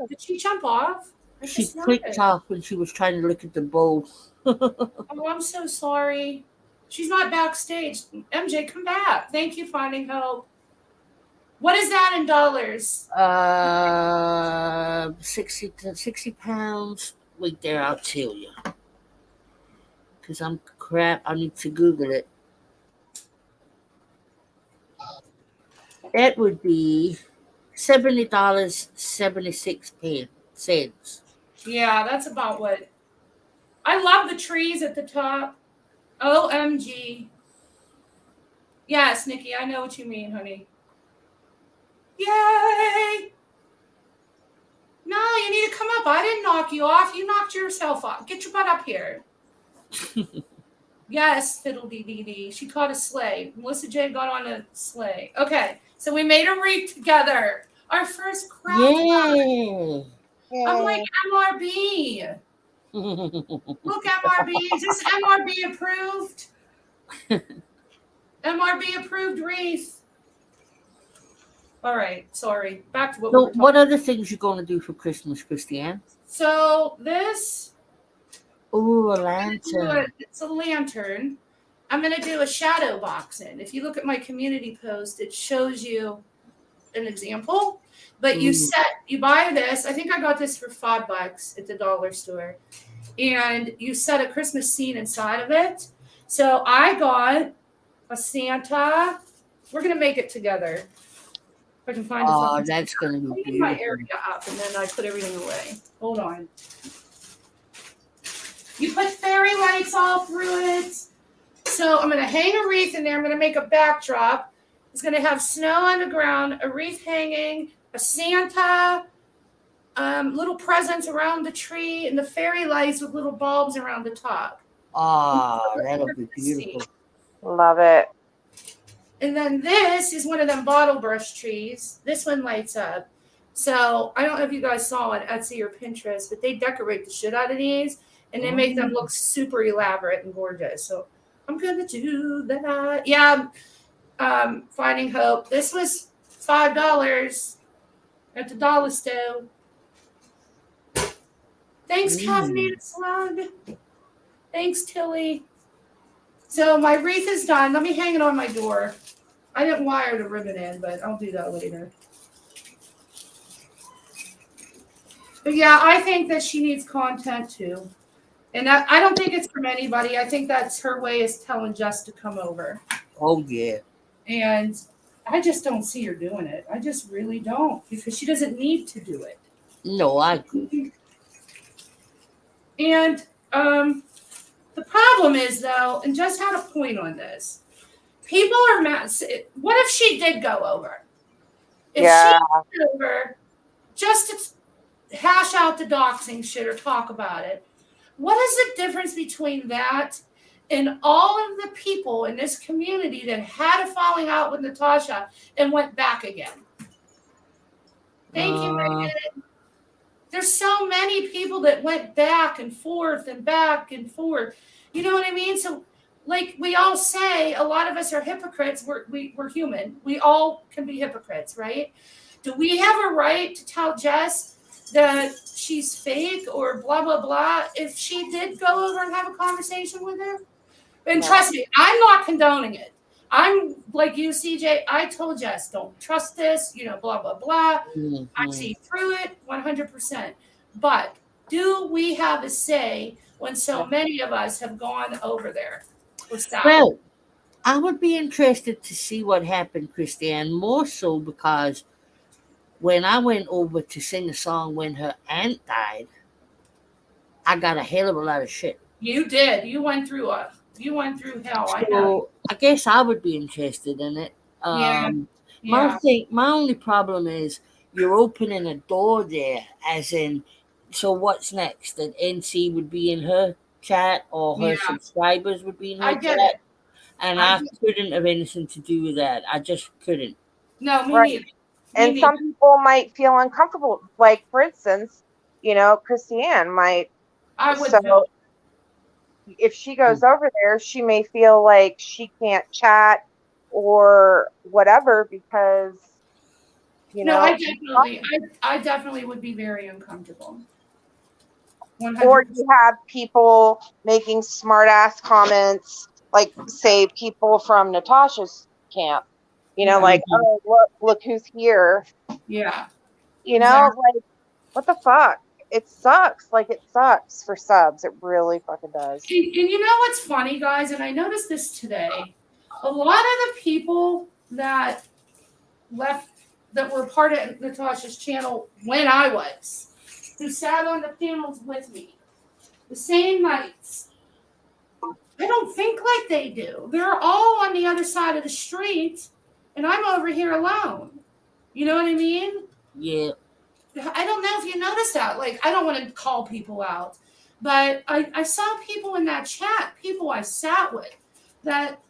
Speaker 1: Did she jump off? I
Speaker 3: She
Speaker 1: just
Speaker 3: clicked
Speaker 1: noticed.
Speaker 3: off when she was trying to look at the bowl.
Speaker 1: Oh, I'm so sorry. She's not backstage. MJ, come back. Thank you, Finding Hope. What is that in dollars?
Speaker 3: 60 pounds. Wait there, I'll tell you. Because I'm crap. I need to Google it. That would be $70.76.
Speaker 1: Yeah, that's about what. I love the trees at the top. OMG. Yes, Nikki, I know what you mean, honey. Yay! No, you need to come up. I didn't knock you off. You knocked yourself off. Get your butt up here. Yes, fiddle dee dee dee. She caught a sleigh. Melissa J got on a sleigh. Okay, so we made a wreath together. Our first craft.
Speaker 3: Yeah.
Speaker 1: I'm like MRB. Look, MRB. Is this MRB approved? MRB approved wreath. All right, sorry. Back to what we
Speaker 3: So,
Speaker 1: were talking
Speaker 3: what other things you going to do for Christmas, Christiane?
Speaker 1: So this.
Speaker 3: Oh, a
Speaker 1: It's
Speaker 3: lantern.
Speaker 1: a lantern. I'm going to do a shadow boxing. If you look at my community post, it shows you an example. But you buy this. I think I got this for $5 at the dollar store. And you set a Christmas scene inside of it. So I got a Santa. We're going to make it together. If I can find the
Speaker 3: Oh,
Speaker 1: fucking-
Speaker 3: that's going to
Speaker 1: Let
Speaker 3: be
Speaker 1: me get my
Speaker 3: beautiful.
Speaker 1: area up and then I put everything away. Hold on. You put fairy lights all through it. So I'm going to hang a wreath in there. I'm going to make a backdrop. It's going to have snow on the ground, a wreath hanging, a Santa, little presents around the tree, and the fairy lights with little bulbs around the top.
Speaker 3: Oh, that'll be beautiful.
Speaker 2: Love it.
Speaker 1: And then this is one of them bottle brush trees. This one lights up. So I don't know if you guys saw on Etsy or Pinterest, but they decorate the shit out of these and they make them look super elaborate and gorgeous. So I'm gonna do that. Yeah. Finding Hope. This was $5 at the dollar store. Thanks, Caffeinated Slug. Thanks, Tilly. So my wreath is done. Let me hang it on my door. I didn't wire the ribbon in, but I'll do that later. But yeah, I think that she needs content too. And I don't think it's from anybody. I think that's her way is telling Jess to come over.
Speaker 3: Oh, yeah.
Speaker 1: And I just don't see her doing it. I just really don't because she doesn't need to do it.
Speaker 3: No, I agree.
Speaker 1: And the problem is, though, and Jess had a point on this. People are mad. What if she did go over? If
Speaker 2: Yeah.
Speaker 1: she went over just to hash out the doxing shit or talk about it, what is the difference between that and all of the people in this community that had a falling out with Natasha and went back again? Thank you, Megan. There's so many people that went back and forth and back and forth. You know what I mean? So, like we all say, a lot of us are hypocrites. We're human. We all can be hypocrites, right? Do we have a right to tell Jess that she's fake or blah, blah, blah if she did go over and have a conversation with her? And
Speaker 2: Yeah.
Speaker 1: trust me, I'm not condoning it. I'm like you, CJ. I told Jess, don't trust this, blah, blah, blah.
Speaker 3: Mhm.
Speaker 1: I see through it 100%. But do we have a say when so many of us have gone over there for Sal?
Speaker 3: Well, I would be interested to see what happened, Christiane, more so because when I went over to sing a song when her aunt died, I got a hell of a lot of shit.
Speaker 1: You did. You went through hell. I know.
Speaker 3: So I guess I would be interested in it.
Speaker 1: Yeah.
Speaker 3: My only problem is you're opening a door there, as in, so what's next? That NC would be in her chat or her
Speaker 1: Yeah.
Speaker 3: subscribers would be in her
Speaker 1: I
Speaker 3: chat?
Speaker 1: get it.
Speaker 3: And
Speaker 1: I
Speaker 3: I couldn't have anything to do with that. I just couldn't.
Speaker 1: No, me
Speaker 2: Right.
Speaker 1: neither.
Speaker 2: And some people might feel uncomfortable. Like, for instance, Christiane might.
Speaker 1: I would
Speaker 2: So
Speaker 1: feel.
Speaker 2: if she goes over there, she may feel like she can't chat or whatever because,
Speaker 1: No, I definitely would be very uncomfortable. 100%.
Speaker 2: Or you have people making smart ass comments, like say people from Natasha's camp,
Speaker 1: Yeah.
Speaker 2: like, oh, look who's here.
Speaker 1: Yeah.
Speaker 2: Like, what the fuck? It sucks. Like, it sucks for subs. It really fucking does.
Speaker 1: And you know what's funny, guys? And I noticed this today. A lot of the people that left, that were part of Natasha's channel when I was, who sat on the panels with me, the same nights, I don't think like they do. They're all on the other side of the street, and I'm over here alone. You know what I mean?
Speaker 3: Yeah.
Speaker 1: I don't know if you noticed that. Like, I don't want to call people out, but I saw people in that chat, people I sat with, that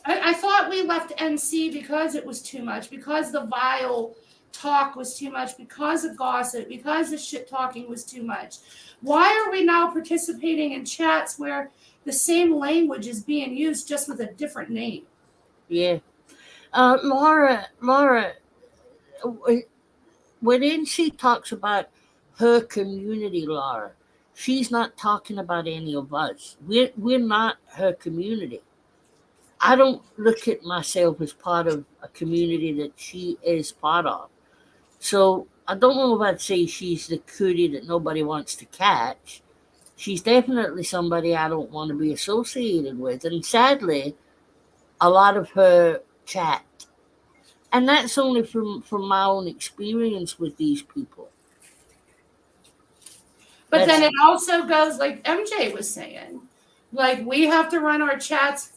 Speaker 1: I thought we left NC because it was too much, because the vile talk was too much, because of gossip, because the shit talking was too much. Why are we now participating in chats where the same language is being used just with a different name?
Speaker 3: Yeah. Laura, when NC talks about her community, Laura, she's not talking about any of us. We're not her community. I don't look at myself as part of a community that she is part of. So I don't know if I'd say she's the cootie that nobody wants to catch. She's definitely somebody I don't want to be associated with. And sadly, a lot of her chat. And that's only from my own experience with these people.
Speaker 1: But then it also goes, like MJ was saying, like, we have to run our chats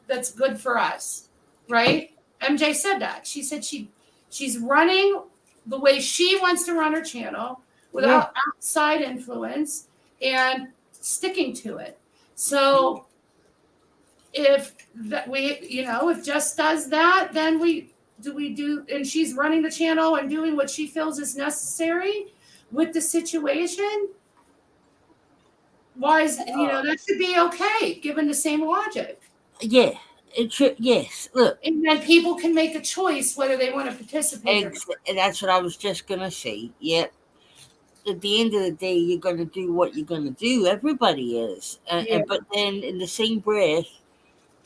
Speaker 1: that's good for us, right? MJ said that. She said she's running the way she wants to run her channel without outside influence and sticking to it. So if Jess does that, then and she's running the channel and doing what she feels is necessary with the situation. Why is that should be okay given the same logic?
Speaker 3: Yeah, it should. Yes, look,
Speaker 1: and then people can make a choice whether they want to participate.
Speaker 3: That's what I was just gonna say. Yeah, at the end of the day, you're gonna do what you're gonna do. Everybody is, but then in the same breath,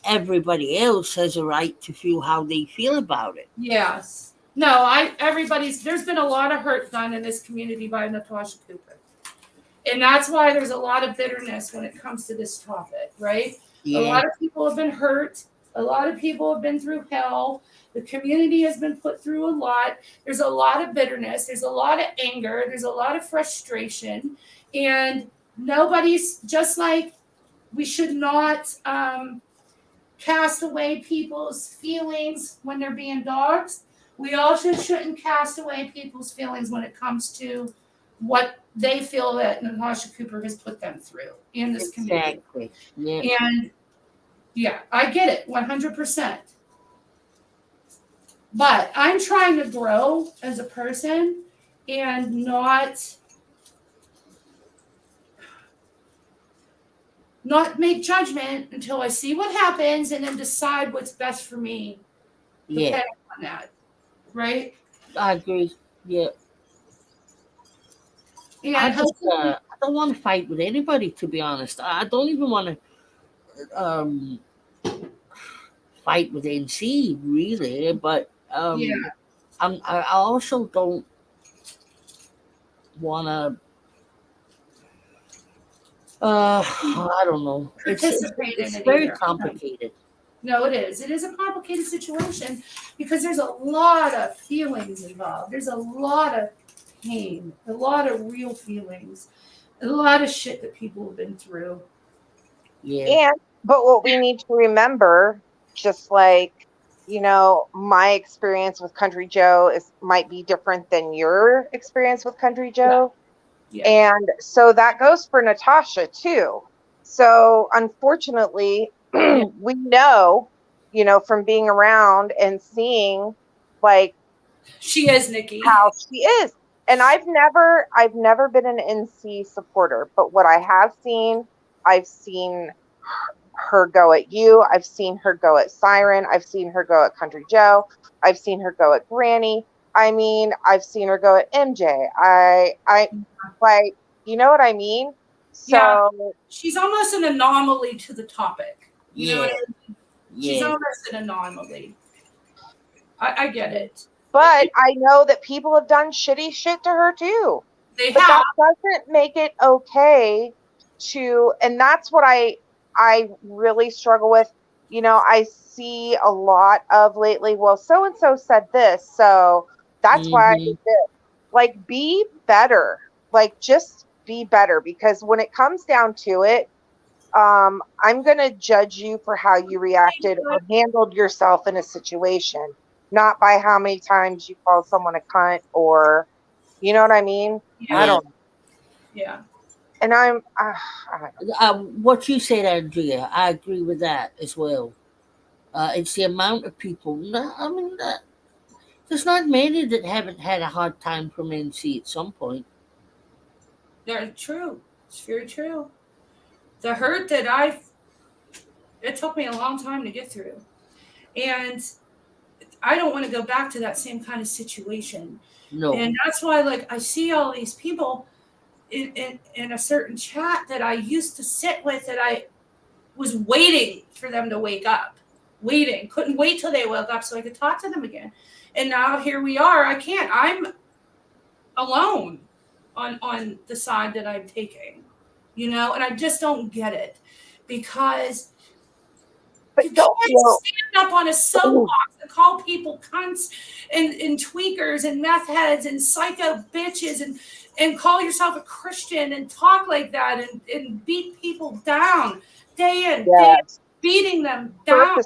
Speaker 3: everybody else has a right to feel how they feel about it.
Speaker 1: Yes. No, there's been a lot of hurt done in this community by Natasha Cooper. And that's why there's a lot of bitterness when it comes to this topic, right? Yeah. A lot of people have been hurt. A lot of people have been through hell. The community has been put through a lot. There's a lot of bitterness. There's a lot of anger. There's a lot of frustration. And nobody's, just like we should not cast away people's feelings when they're being dogs, we also shouldn't cast away people's feelings when it comes to what they feel that Natasha Cooper has put them through in this community.
Speaker 3: Exactly. Yeah.
Speaker 1: And I get it 100%. But I'm trying to grow as a person and not make judgment until I see what happens and then decide what's best for me.
Speaker 3: Yeah.
Speaker 1: On that. Right?
Speaker 3: I agree. Yeah.
Speaker 1: And
Speaker 3: I don't want to fight with anybody, to be honest. I don't even want to um, fight with NC really, but
Speaker 1: Yeah.
Speaker 3: I also don't want to. I don't know.
Speaker 1: Participate in
Speaker 3: It's
Speaker 1: it
Speaker 3: very
Speaker 1: either.
Speaker 3: complicated.
Speaker 1: No, it is. It is a complicated situation because there's a lot of feelings involved. There's a lot of pain, a lot of real feelings, a lot of shit that people have been through.
Speaker 3: Yeah.
Speaker 2: But what we need to remember, just like, my experience with Country Joe might be different than your experience with Country Joe.
Speaker 1: Yeah.
Speaker 2: And so that goes for Natasha too. So unfortunately, we know, from being around and seeing like
Speaker 1: She is, Nikki.
Speaker 2: how she is. And I've never been an NC supporter, but what I've seen her go at you. I've seen her go at Siren. I've seen her go at Country Joe. I've seen her go at Granny. I mean, I've seen her go at MJ. I like, you know what I mean?
Speaker 1: Yeah.
Speaker 2: So
Speaker 1: She's almost an anomaly to the topic. You know
Speaker 3: Yeah.
Speaker 1: what I mean? She's
Speaker 3: Yeah.
Speaker 1: almost an anomaly. I get it.
Speaker 2: but I know that people have done shitty shit to her too.
Speaker 1: They
Speaker 2: But
Speaker 1: have.
Speaker 2: that doesn't make it okay and that's what I really struggle with. I see a lot of lately, well, so and so said this, so that's why I did
Speaker 3: Mhm.
Speaker 2: this. Like, be better. Like, just be better, because when it comes down to it, I'm gonna judge you for how you reacted or handled yourself in a situation, not by how many times you call someone a cunt, or you know what I mean? I
Speaker 1: Yeah.
Speaker 2: don't.
Speaker 1: Yeah.
Speaker 2: And
Speaker 3: What you said, Andrea, I agree with that as well. It's the amount of people. No, I mean, there's not many that haven't had a hard time from NC at some point.
Speaker 1: They're true. It's very true. The hurt that it took me a long time to get through. And I don't want to go back to that same kind of situation.
Speaker 3: No.
Speaker 1: And that's why, like, I see all these people in a certain chat that I used to sit with that I was waiting for them to wake up, couldn't wait till they woke up so I could talk to them again. And now here we are. I can't. I'm alone on the side that I'm taking, and I just don't get it because
Speaker 2: but
Speaker 1: you
Speaker 2: don't
Speaker 1: can't stand up on a soapbox and call people cunts and tweakers and meth heads and psycho bitches and call yourself a Christian and talk like that and beat people down day in, day
Speaker 2: yes,
Speaker 1: beating them down.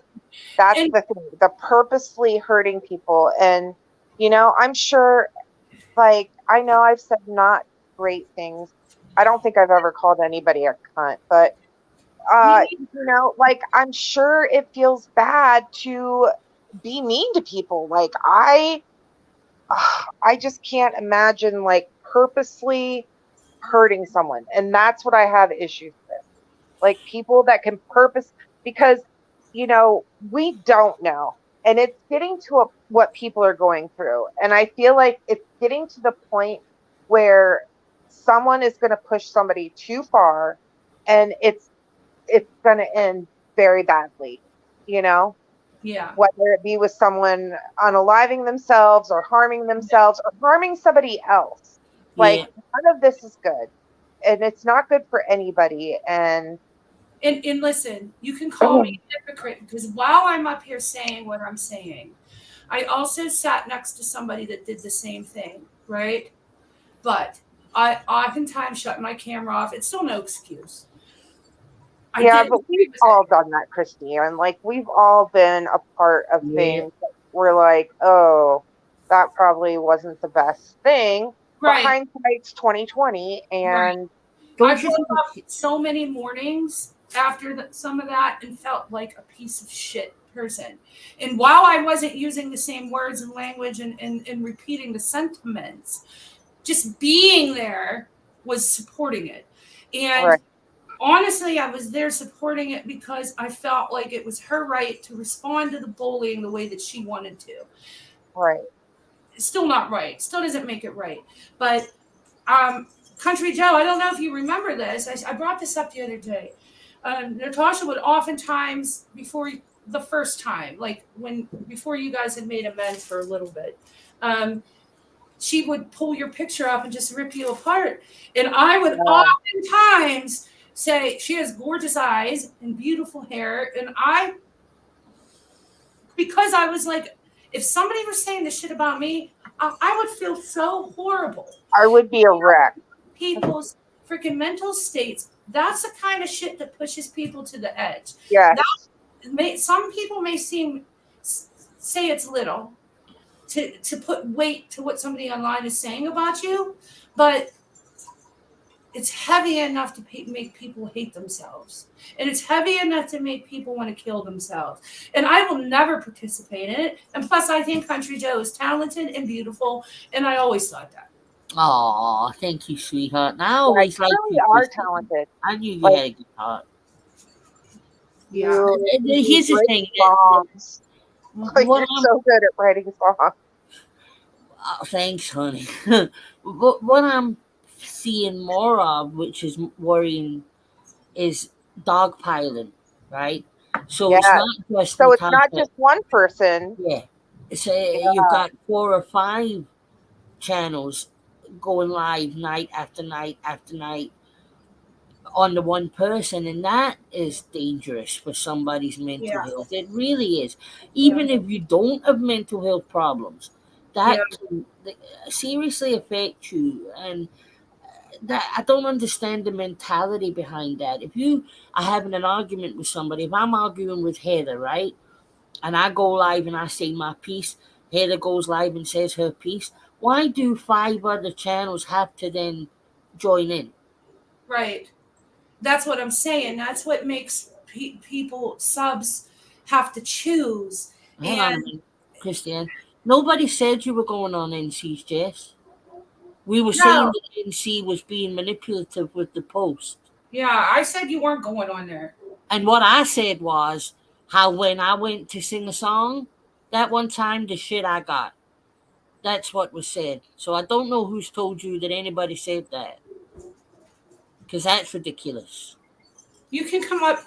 Speaker 2: that's
Speaker 1: And
Speaker 2: the thing, the purposely hurting people. And I'm sure, like, I know I've said not great things. I don't think I've ever called anybody a cunt, but like, I'm sure it feels bad to be mean to people. Like, I just can't imagine, like, purposely hurting someone. And that's what I have issues with. Like, people that can because, we don't know. And it's getting to what people are going through. And I feel like it's getting to the point where someone is going to push somebody too far, and it's going to end very badly,
Speaker 1: yeah,
Speaker 2: whether it be with someone unaliving themselves or harming themselves or harming somebody else. Like,
Speaker 3: Yeah.
Speaker 2: none of this is good, and it's not good for anybody. And
Speaker 1: and listen, you can call me a hypocrite because while I'm up here saying what I'm saying, I also sat next to somebody that did the same thing, right? But I oftentimes shut my camera off. It's still no excuse. I
Speaker 2: yeah,
Speaker 1: didn't
Speaker 2: but
Speaker 1: agree
Speaker 2: we've
Speaker 1: with
Speaker 2: all
Speaker 1: it.
Speaker 2: done that, Christy, and like, we've all been a part of
Speaker 3: Yeah.
Speaker 2: things that we're like, oh, that probably wasn't the best thing. But
Speaker 1: Right,
Speaker 2: hindsight's 2020,
Speaker 1: right.
Speaker 2: and
Speaker 1: I
Speaker 3: Don't you
Speaker 1: woke up
Speaker 3: think?
Speaker 1: so many mornings after some of that and felt like a piece of shit person. And while I wasn't using the same words and language and repeating the sentiments, just being there was supporting it. And
Speaker 2: right,
Speaker 1: honestly, I was there supporting it because I felt like it was her right to respond to the bullying the way that she wanted to.
Speaker 2: right,
Speaker 1: It's still not right. Still doesn't make it right. But Country Joe, I don't know if you remember this. I brought this up the other day. Natasha would oftentimes, before the first time, like before you guys had made amends for a little bit, she would pull your picture up and just rip you apart. And I would oftentimes say, she has gorgeous eyes and beautiful hair. And because I was like, if somebody was saying this shit about me, I would feel so horrible.
Speaker 2: I would be a wreck.
Speaker 1: People's freaking mental states. That's the kind of shit that pushes people to the edge.
Speaker 2: Yeah.
Speaker 1: Some people may say it's little to put weight to what somebody online is saying about you, but it's heavy enough to make people hate themselves. And it's heavy enough to make people want to kill themselves. And I will never participate in it. And plus, I think Country Joe is talented and beautiful. And I always thought that.
Speaker 3: Oh, thank you, sweetheart. And I always
Speaker 2: you
Speaker 3: like
Speaker 2: really
Speaker 3: you,
Speaker 2: are
Speaker 3: Christine.
Speaker 2: talented.
Speaker 3: I knew you had a good heart.
Speaker 1: Yeah.
Speaker 3: Here's the thing.
Speaker 2: Songs. Like,
Speaker 3: What
Speaker 2: you're so good at writing songs.
Speaker 3: Thanks, honey. what I'm seeing more of, which is worrying, is dogpiling, right? So it's
Speaker 2: Yeah.
Speaker 3: not just
Speaker 2: So it's not
Speaker 3: Natasha.
Speaker 2: just one person.
Speaker 3: Yeah. So you've got 4 or 5 channels going live night after night after night on the one person, and that is dangerous for somebody's mental health. It really is. Even if you don't have mental health problems, that can seriously affect you. And that I don't understand the mentality behind that. If you are having an argument with somebody, if I'm arguing with Heather, right, and I go live and I say my piece, Heather goes live and says her piece, why do 5 other channels have to then join in?
Speaker 1: Right. That's what I'm saying. That's what makes people, subs, have to choose.
Speaker 3: Hang on a minute, Christiane. Nobody said you were going on NC's, Jess. We were saying that NC was being manipulative with the post.
Speaker 1: Yeah, I said you weren't going on there.
Speaker 3: And what I said was how when I went to sing a song that one time, the shit I got. That's what was said. So I don't know who's told you that anybody said that. Because that's ridiculous.
Speaker 1: You can come up,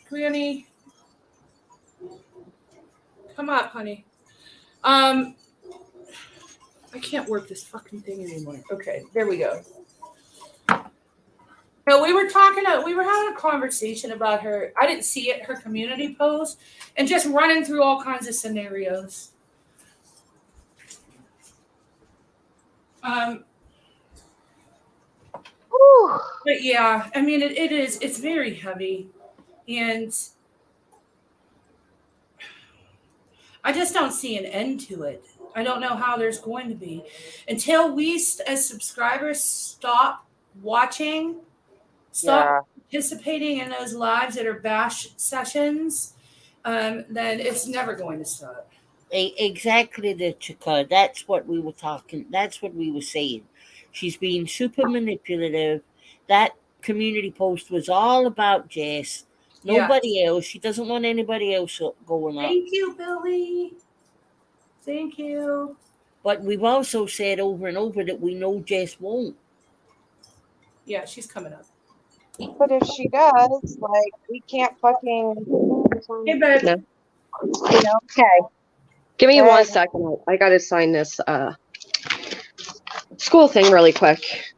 Speaker 1: Granny. Come up, honey. I can't work this fucking thing anymore. Okay, there we go. So we were having a conversation about her. I didn't see it, her community post, and just running through all kinds of scenarios. But yeah, I mean, it's very heavy. And I just don't see an end to it. I don't know how there's going to be. Until we, as subscribers, stop watching, stop participating in those lives that are bash sessions, then it's never going to stop.
Speaker 3: Exactly, the Chika. That's what we were talking. That's what we were saying. She's being super manipulative. That community post was all about Jess. Nobody else. She doesn't want anybody else going up.
Speaker 1: Thank you, Billy. Thank you.
Speaker 3: But we've also said over and over that we know Jess won't.
Speaker 1: Yeah, she's coming up.
Speaker 2: But if she does, like, we can't fucking.
Speaker 1: Hey, babe.
Speaker 5: No. Okay. Give me 1 second. I gotta sign this school thing really quick.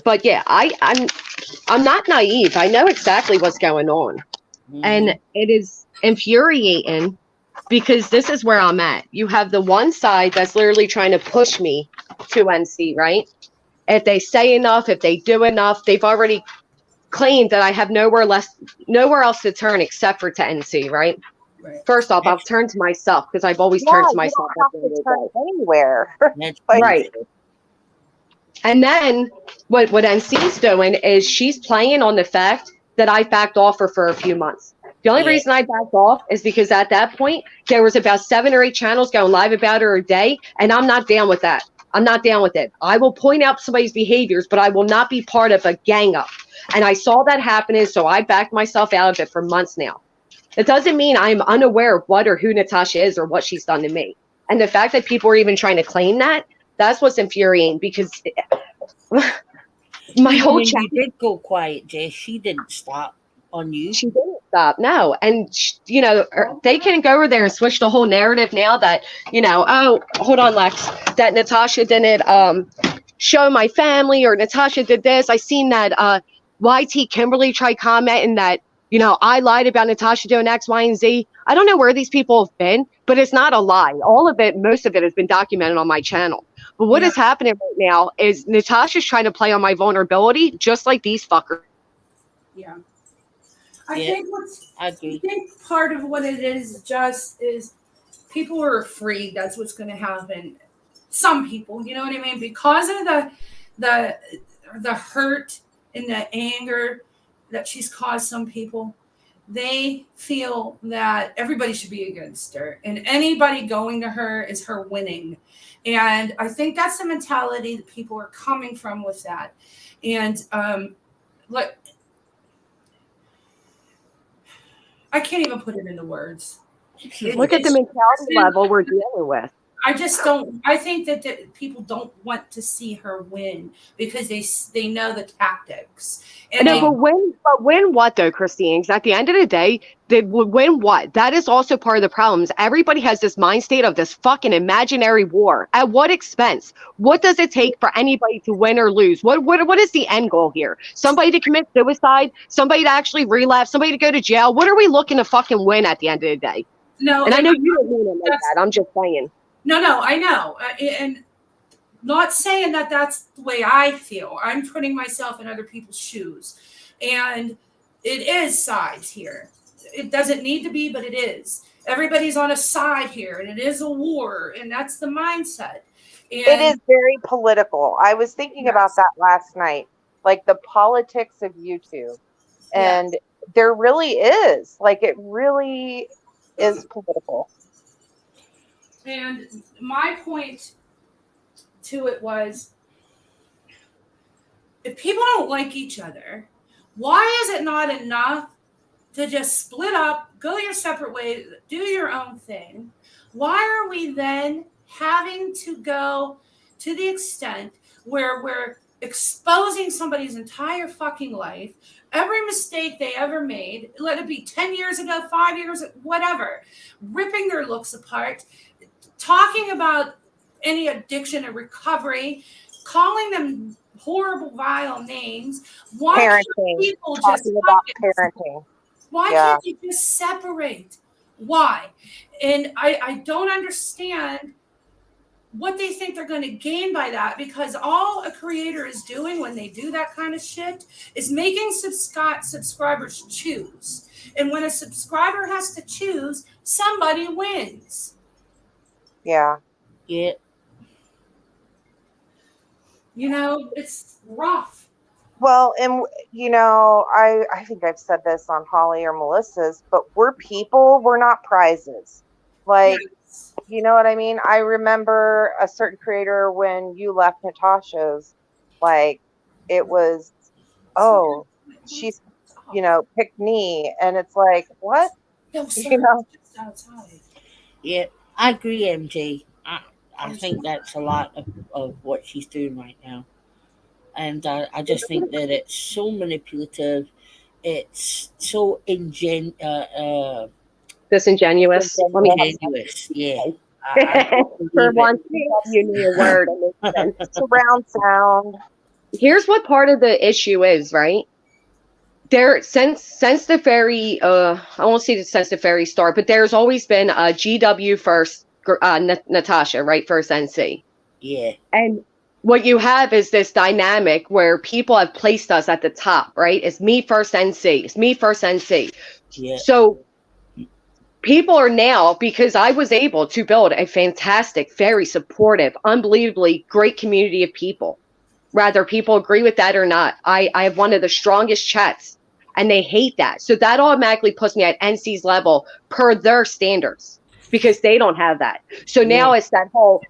Speaker 5: But yeah, I'm not naive. I know exactly what's going on.
Speaker 3: Mm-hmm.
Speaker 5: And it is infuriating because this is where I'm at. You have the one side that's literally trying to push me to NC, right? If they say enough, if they do enough, they've already claimed that I have nowhere else to turn except for to NC, right? First off, I've turned to myself because I've always turned to myself.
Speaker 2: You don't have to turn anywhere.
Speaker 5: Right. And then what NC's doing is she's playing on the fact that I backed off her for a few months. The only reason I backed off is because at that point, there was about 7 or 8 channels going live about her a day, and I'm not down with that. I'm not down with it. I will point out somebody's behaviors, but I will not be part of a gang up. And I saw that happening, so I backed myself out of it for months now. It doesn't mean I'm unaware of what or who Natasha is or what she's done to me. And the fact that people are even trying to claim that, that's what's infuriating because My
Speaker 3: Even
Speaker 5: whole
Speaker 3: when
Speaker 5: chat.
Speaker 3: you did go quiet, Jess, she didn't stop on you.
Speaker 5: She didn't stop. No. And, they can go over there and switch the whole narrative now that, oh, hold on, Lex, that Natasha didn't show my family or Natasha did this. I seen that YT Kimberly tried commenting that, I lied about Natasha doing X, Y, and Z. I don't know where these people have been, but it's not a lie. Most of it has been documented on my channel. But what is happening right now is Natasha's trying to play on my vulnerability, just like these fuckers.
Speaker 1: Yeah.
Speaker 3: I
Speaker 1: think part of what it is people are afraid that's what's going to happen. Some people, you know what I mean, because of the hurt and the anger that she's caused some people. They feel that everybody should be against her, and anybody going to her is her winning. And I think that's the mentality that people are coming from with that. And look. I can't even put it into words.
Speaker 5: Look at the mentality level we're dealing with.
Speaker 1: I think that people don't want to see her win because they know the tactics. And
Speaker 5: but win what though, Christine? Because at the end of the day, they would win what? That is also part of the problems. Everybody has this mind state of this fucking imaginary war. At what expense? What does it take for anybody to win or lose? What is the end goal here? Somebody to commit suicide? Somebody to actually relapse? Somebody to go to jail? What are we looking to fucking win at the end of the day?
Speaker 1: No,
Speaker 5: and I know you don't mean it like that. I'm just saying.
Speaker 1: No, I know. And not saying that that's the way I feel. I'm putting myself in other people's shoes. And it is sides here. It doesn't need to be, but it is. Everybody's on a side here, and it is a war, and that's the mindset. And
Speaker 2: it is very political. I was thinking about that last night, like the politics of YouTube. And there really is. Like, it really is political.
Speaker 1: And my point to it was, if people don't like each other, why is it not enough to just split up, go your separate ways, do your own thing? Why are we then having to go to the extent where we're exposing somebody's entire fucking life, every mistake they ever made, let it be 10 years ago, 5 years, whatever, ripping their looks apart, talking about any addiction or recovery, calling them horrible, vile names. Why can't people just
Speaker 2: parenting?
Speaker 1: Why can't you just separate? Why? And I don't understand what they think they're going to gain by that, because all a creator is doing when they do that kind of shit is making subscribers choose. And when a subscriber has to choose, somebody wins.
Speaker 2: Yeah.
Speaker 3: Yeah.
Speaker 1: It's rough.
Speaker 2: Well, and I think I've said this on Holly or Melissa's, but we're people, we're not prizes. Like,
Speaker 1: yes.
Speaker 2: You know what I mean? I remember a certain creator when you left Natasha's, like, it was, oh, she's, picked me. And it's like, what?
Speaker 1: No, just outside.
Speaker 3: Yeah, I agree, MJ. I think that's a lot of what she's doing right now. And I just think that it's so manipulative. It's so
Speaker 5: disingenuous.
Speaker 3: Disingenuous, yeah.
Speaker 5: For once, you knew a word.
Speaker 2: Surround sound.
Speaker 5: Here's what part of the issue is, right? There, since the very, I won't say since the very start, but there's always been a GW first, Natasha, right? First NC.
Speaker 3: Yeah.
Speaker 5: And what you have is this dynamic where people have placed us at the top, right? It's me first NC. It's me first NC.
Speaker 3: Yeah.
Speaker 5: So people are now, because I was able to build a fantastic, very supportive, unbelievably great community of people. Whether people agree with that or not, I have one of the strongest chats, and they hate that. So that automatically puts me at NC's level per their standards, because they don't have that. So now it's that whole,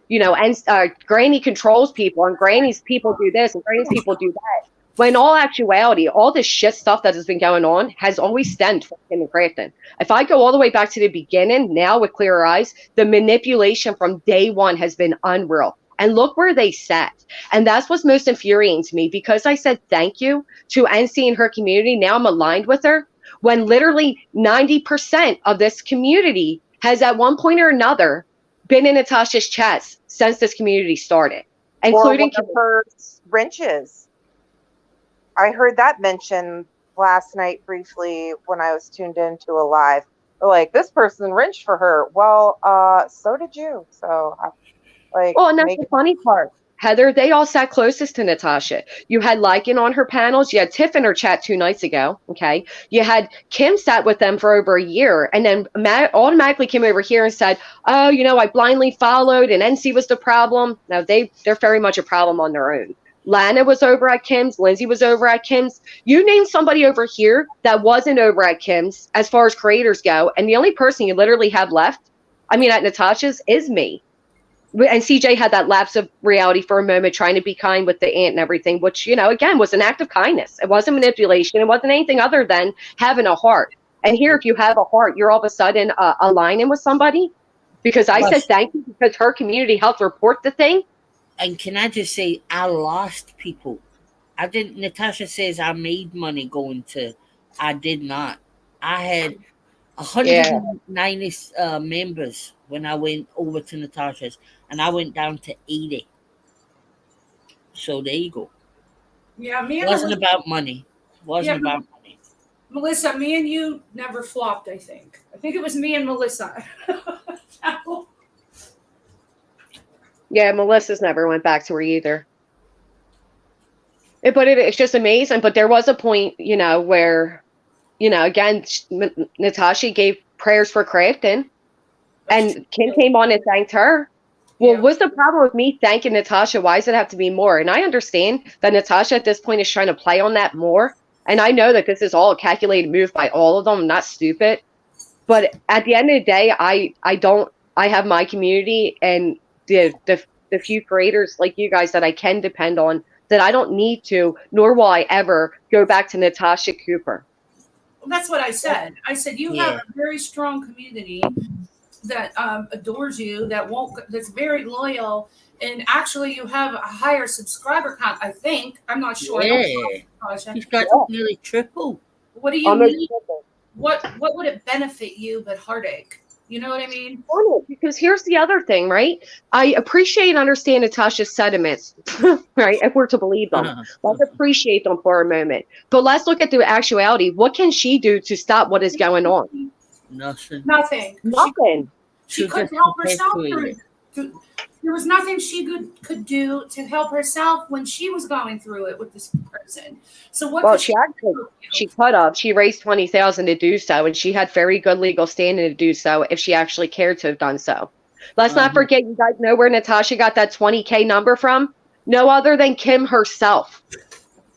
Speaker 5: Granny controls people, and Granny's people do this, and Granny's people do that. When in all actuality, all this shit stuff that has been going on has always stemmed from Kim and Crafton. If I go all the way back to the beginning, now with clearer eyes, the manipulation from day one has been unreal. And look where they sat. And that's what's most infuriating to me, because I said thank you to NC and her community. Now I'm aligned with her, when literally 90% of this community has at one point or another been in Natasha's chats since this community started, including
Speaker 2: or one of her wrenches. I heard that mentioned last night briefly when I was tuned into a live. Like, this person wrenched for her. Well, so did you. So, like,
Speaker 5: well, and that's the funny part. Heather, they all sat closest to Natasha. You had Lycan on her panels. You had Tiff in her chat 2 nights ago. Okay. You had Kim sat with them for over a year, and then automatically came over here and said, oh, you know, I blindly followed and NC was the problem. Now they're very much a problem on their own. Lana was over at Kim's. Lindsay was over at Kim's. You name somebody over here that wasn't over at Kim's as far as creators go. And the only person you literally have left, I mean, at Natasha's, is me. And CJ had that lapse of reality for a moment, trying to be kind with the aunt and everything, which, you know, again, was an act of kindness. It wasn't manipulation. It wasn't anything other than having a heart. And here, if you have a heart, you're all of a sudden aligning with somebody. Because I said thank you because her community helped report the thing.
Speaker 3: And can I just say, I lost people. I didn't. Natasha says I made money going to. I did not. I had 190 members when I went over to Natasha's, and I went down to 80. So there you go.
Speaker 1: Yeah, me
Speaker 3: It
Speaker 1: and
Speaker 3: wasn't
Speaker 1: Melissa,
Speaker 3: about money. Wasn't about money.
Speaker 1: Melissa, me and you never flopped, I think. I think it was me and Melissa.
Speaker 5: Yeah, Melissa's never went back to her either. But it's just amazing. But there was a point, you know, where, you know, again, Natasha gave prayers for Crafton, and Kim came on and thanked her. Well, what's the problem with me thanking Natasha? Why does it have to be more? And I understand that Natasha at this point is trying to play on that more. And I know that this is all a calculated move by all of them. I'm not stupid. But at the end of the day, I have my community and the few creators like you guys that I can depend on, that I don't need to, nor will I ever go back to Natasha Cooper.
Speaker 1: Well, that's what I said. I said you have a very strong community that adores you, that's very loyal, and actually you have a higher subscriber count. I think. I'm not sure.
Speaker 3: Yeah, she's got nearly triple.
Speaker 1: What do you mean? What would it benefit you but heartache? You know what I mean?
Speaker 5: Because here's the other thing, right? I appreciate and understand Natasha's sentiments, right? If we're to believe them. Let's appreciate them for a moment. But let's look at the actuality. What can she do to stop what is going on?
Speaker 3: Nothing.
Speaker 1: She couldn't help herself through it. There was nothing she could do to help herself when she was going through it with this person. So what?
Speaker 5: Well, she cut off. She raised $20,000 to do so, and she had very good legal standing to do so if she actually cared to have done so. Let's not forget, you guys know where Natasha got that 20K number from? No other than Kim herself.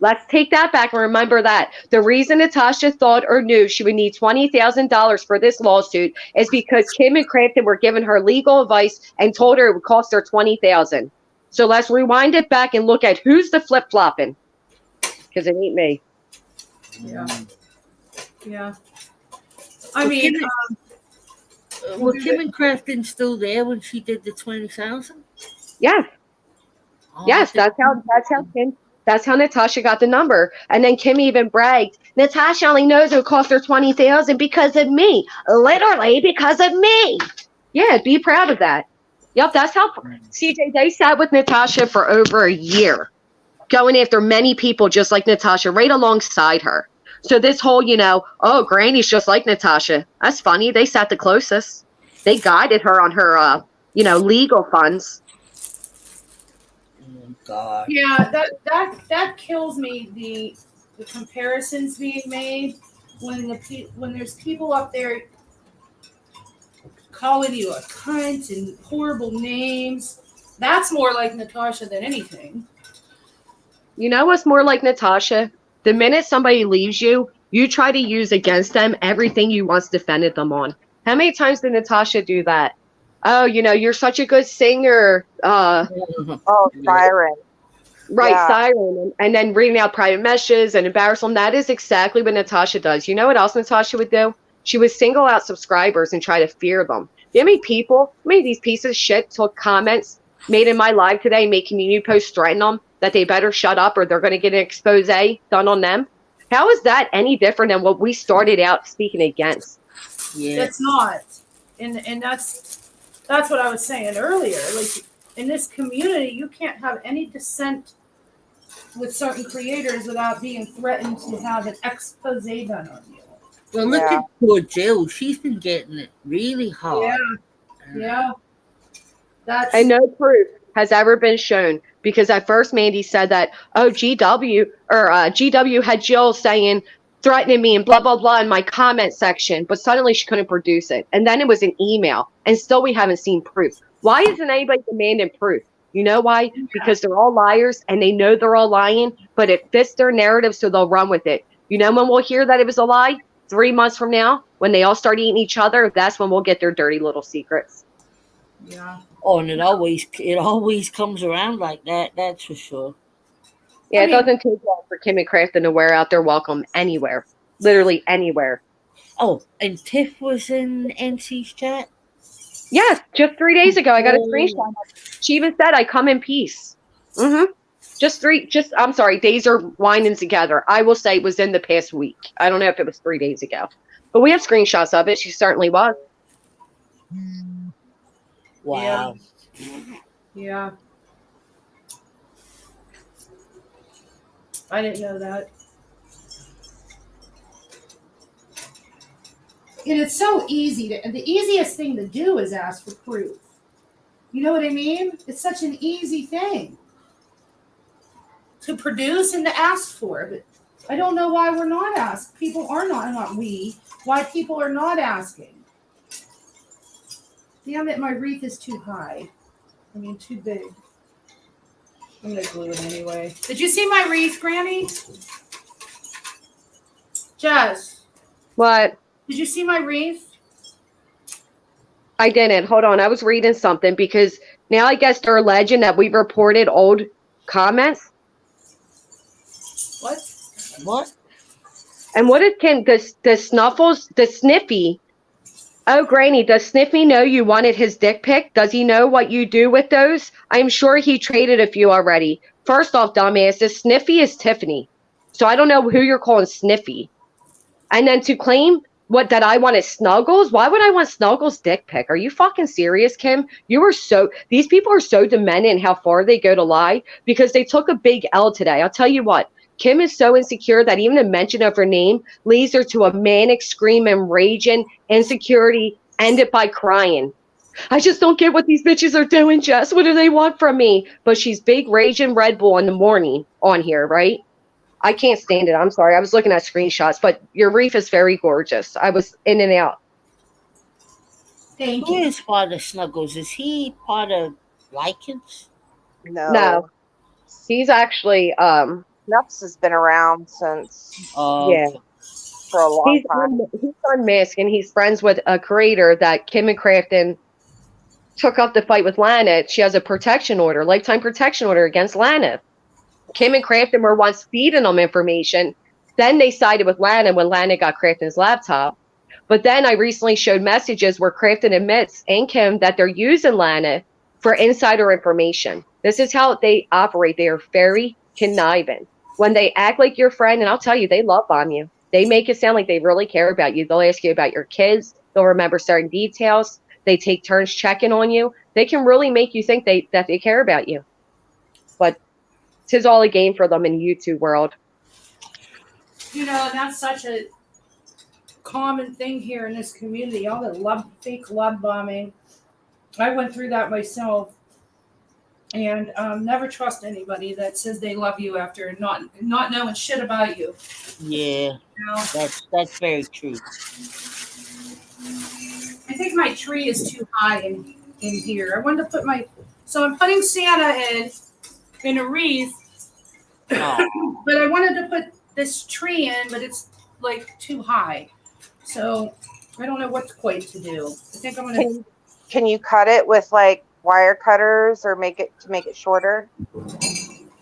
Speaker 5: Let's take that back and remember that. The reason Natasha thought or knew she would need $20,000 for this lawsuit is because Kim and Crafton were giving her legal advice and told her it would cost her $20,000. So let's rewind it back and look at who's the flip-flopping. Because it ain't me.
Speaker 1: Yeah. I mean,
Speaker 3: were Kim and Crafton still there when she did the 20,000?
Speaker 5: Yes. Yes, that's how Natasha got the number. And then Kim even bragged, Natasha only knows it would cost her $20,000 because of me. Literally because of me. Yeah, be proud of that. Yep, that's how CJ, they sat with Natasha for over a year, going after many people just like Natasha, right alongside her. So this whole, you know, oh, Granny's just like Natasha. That's funny. They sat the closest. They guided her on her, legal funds.
Speaker 3: God.
Speaker 1: Yeah, that kills me. The comparisons being made when there's people up there calling you a cunt and horrible names. That's more like Natasha than anything.
Speaker 5: You know what's more like Natasha? The minute somebody leaves you, you try to use against them everything you once defended them on. How many times did Natasha do that? Oh, you're such a good singer.
Speaker 2: Siren.
Speaker 5: Right, yeah. Siren. And then reading out private messages and embarrass them. That is exactly what Natasha does. You know what else Natasha would do? She would single out subscribers and try to fear them. You know how many of these pieces of shit took comments made in my live today make community posts threaten them that they better shut up or they're going to get an expose done on them. How is that any different than what we started out speaking against?
Speaker 3: Yeah.
Speaker 1: It's not. And that's what I was saying earlier. Like in this community, you can't have any dissent with certain creators without being threatened to have an expose done on you.
Speaker 3: Well, look
Speaker 2: Yeah.
Speaker 3: at poor Jill. She's been getting it really hard.
Speaker 1: Yeah. That's
Speaker 5: And no proof has ever been shown because at first Mandy said that, oh, GW had Jill saying, threatening me and blah, blah, blah in my comment section, but suddenly she couldn't produce it. And then it was an email and still we haven't seen proof. Why isn't anybody demanding proof? You know why? Because they're all liars and they know they're all lying, but it fits their narrative, so they'll run with it. You know when we'll hear that it was a lie? 3 months from now, when they all start eating each other, that's when we'll get their dirty little secrets.
Speaker 1: yeah.
Speaker 3: Oh, and it always comes around like that. That's for sure.
Speaker 5: Yeah,
Speaker 1: I
Speaker 5: it
Speaker 1: mean-
Speaker 5: doesn't take long for Kim and Crafton to wear out their welcome anywhere. Literally anywhere.
Speaker 3: Oh, and Tiff was in NC's chat.
Speaker 5: Yes, just 3 days ago, I got a screenshot. She even said, I come in peace. Days are winding together. I will say it was in the past week. I don't know if it was 3 days ago. But we have screenshots of it. She certainly was.
Speaker 3: Wow.
Speaker 1: Yeah. I didn't know that. And it's so easy the easiest thing to do is ask for proof. You know what I mean? It's such an easy thing to produce and to ask for. But I don't know why we're not asked. People are not we. Why people are not asking. Damn it, my wreath is too high. I mean, too big. I'm gonna glue it anyway. Did you see my wreath, Granny? Jess,
Speaker 5: What?
Speaker 1: did you see my wreath?
Speaker 5: I didn't. Hold on. I was reading something because now I guess they're alleging that we reported old comments.
Speaker 1: What?
Speaker 3: What?
Speaker 5: And what it can the Snuffles, the Sniffy. Oh, Granny, does Sniffy know you wanted his dick pic? Does he know what you do with those? I'm sure he traded a few already. First off, dumbass, this Sniffy is Tiffany. So I don't know who you're calling Sniffy. And then to claim that I wanted Snuggles? Why would I want Snuggles' dick pic? Are you fucking serious, Kim? These people are so demented in how far they go to lie because they took a big L today. I'll tell you what. Kim is so insecure that even the mention of her name leads her to a manic scream and raging insecurity, ended by crying. I just don't get what these bitches are doing, Jess. What do they want from me? But she's big raging Red Bull in the morning on here, right? I can't stand it. I'm sorry. I was looking at screenshots, but your wreath is very gorgeous. I was in and out.
Speaker 1: Thank
Speaker 3: Who
Speaker 1: you.
Speaker 3: is Father Snuggles? Is he part of Lycans?
Speaker 5: No. He's actually
Speaker 2: Nups has been around since
Speaker 5: yeah.
Speaker 2: for a long time.
Speaker 5: He's unmasked and he's friends with a creator that Kim and Crafton took up the fight with Lana. She has a protection order, lifetime protection order against Lana. Kim and Crafton were once feeding them information. Then they sided with Lana when Lana got Crafton's laptop. But then I recently showed messages where Crafton admits and Kim that they're using Lana for insider information. This is how they operate. They are very conniving. When they act like your friend, and I'll tell you, they love bomb you. They make it sound like they really care about you. They'll ask you about your kids. They'll remember certain details. They take turns checking on you. They can really make you think that they care about you. But tis all a game for them in YouTube world.
Speaker 1: You know, and that's such a common thing here in this community. All the fake love bombing. I went through that myself. And never trust anybody that says they love you after not knowing shit about you.
Speaker 3: Yeah,
Speaker 1: You know?
Speaker 3: that's very true.
Speaker 1: I think my tree is too high in here. I wanted to put so I'm putting Santa in a wreath,
Speaker 3: Oh.
Speaker 1: but I wanted to put this tree in, but it's like too high. So I don't know what quite to do. I think I'm gonna.
Speaker 2: Can you cut it with like wire cutters or make it shorter?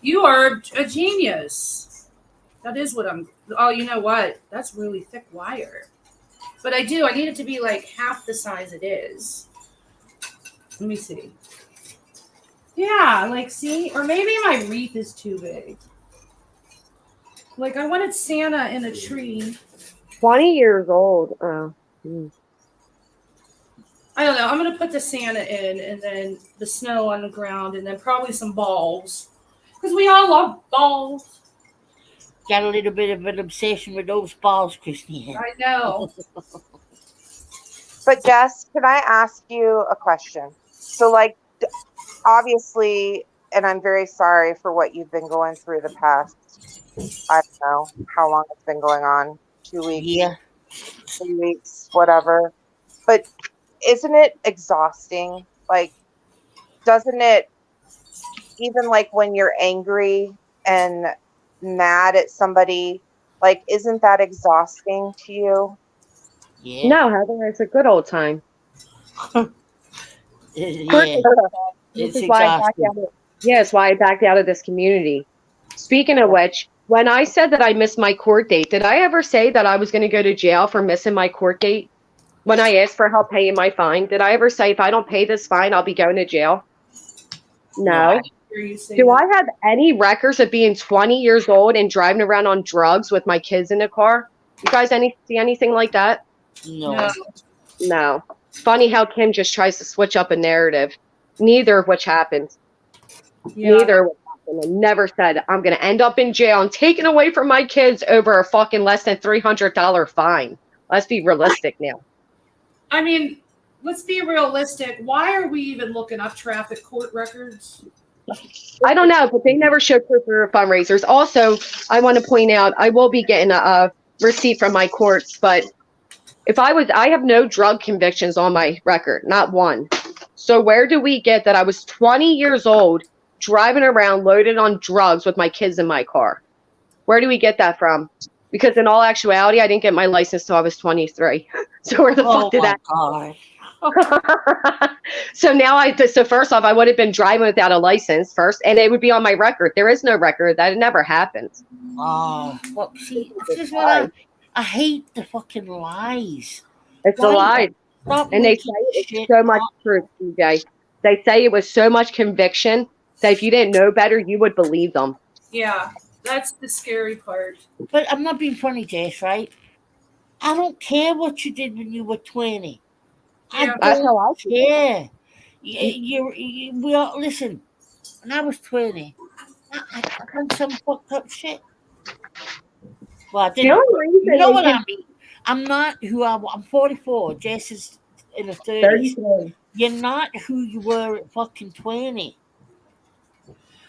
Speaker 1: You are a genius. That is what I'm. Oh, you know what? That's really thick wire. But I need it to be like half the size it is. Let me see. Yeah, like see, or maybe my wreath is too big. Like I wanted Santa in a tree.
Speaker 5: 20 years old. Oh.
Speaker 1: I don't know. I'm gonna put the Santa in, and then the snow on the ground, and then probably some balls, because we all love balls.
Speaker 3: Got a little bit of an obsession with those balls, Christine.
Speaker 1: I know.
Speaker 2: But Jess, can I ask you a question? So, like, obviously, and I'm very sorry for what you've been going through the past, I don't know how long it's been going on, 2 weeks,
Speaker 3: Yeah.
Speaker 2: 3 weeks, whatever. But isn't it exhausting? Like, doesn't it, even like when you're angry and mad at somebody, like, isn't that exhausting to you?
Speaker 3: Yeah.
Speaker 5: No, Heather, it's a good old time.
Speaker 3: Yeah.
Speaker 5: This
Speaker 3: It's
Speaker 5: is why I backed
Speaker 3: exhausting.
Speaker 5: out of, yeah, it's why I backed out of this community. Speaking of which, when I said that I missed my court date, did I ever say that I was going to go to jail for missing my court date? When I asked for help paying my fine, did I ever say if I don't pay this fine, I'll be going to jail? No.
Speaker 1: Hear you say
Speaker 5: Do
Speaker 1: that.
Speaker 5: I have any records of being 20 years old and driving around on drugs with my kids in the car? You guys see anything like that?
Speaker 3: No.
Speaker 1: No.
Speaker 5: No. Funny how Kim just tries to switch up a narrative. Neither of which happened.
Speaker 1: Yeah.
Speaker 5: Neither of which happened. I never said I'm going to end up in jail and taken away from my kids over a fucking less than $300 fine. Let's be realistic now.
Speaker 1: I mean, let's be realistic. Why are we even looking up traffic court records?
Speaker 5: I don't know, but they never showed proof of fundraisers. Also, I want to point out I will be getting a receipt from my courts, but I have no drug convictions on my record, not one. So where do we get that I was 20 years old driving around loaded on drugs with my kids in my car? Where do we get that from? Because in all actuality, I didn't get my license till I was 23. So where the
Speaker 3: Oh
Speaker 5: fuck did
Speaker 3: my
Speaker 5: that?
Speaker 3: God.
Speaker 5: So first off, I would have been driving without a license first, and it would be on my record. There is no record. That never happened.
Speaker 3: Oh, well, see, this is what I hate the fucking lies.
Speaker 5: It's a
Speaker 3: Why?
Speaker 5: lie.
Speaker 3: Stop
Speaker 5: And they say
Speaker 3: making
Speaker 5: it's
Speaker 3: shit
Speaker 5: so much
Speaker 3: up.
Speaker 5: truth, DJ. They say it was so much conviction that if you didn't know better, you would believe them.
Speaker 1: Yeah, that's the scary part.
Speaker 3: But I'm not being funny, Jess, right? I don't care what you did when you were 20.
Speaker 1: Yeah.
Speaker 5: That's
Speaker 3: I
Speaker 5: how I
Speaker 3: don't
Speaker 5: feel.
Speaker 3: care. We all, listen, when I was 20, I done some fucked up shit. Well, I
Speaker 5: The
Speaker 3: didn't.
Speaker 5: only reason
Speaker 3: You know
Speaker 5: they
Speaker 3: what
Speaker 5: can
Speaker 3: I mean? I'm not who I'm 44. Jess is in her 30s.
Speaker 5: 33.
Speaker 3: You're not who you were at fucking 20.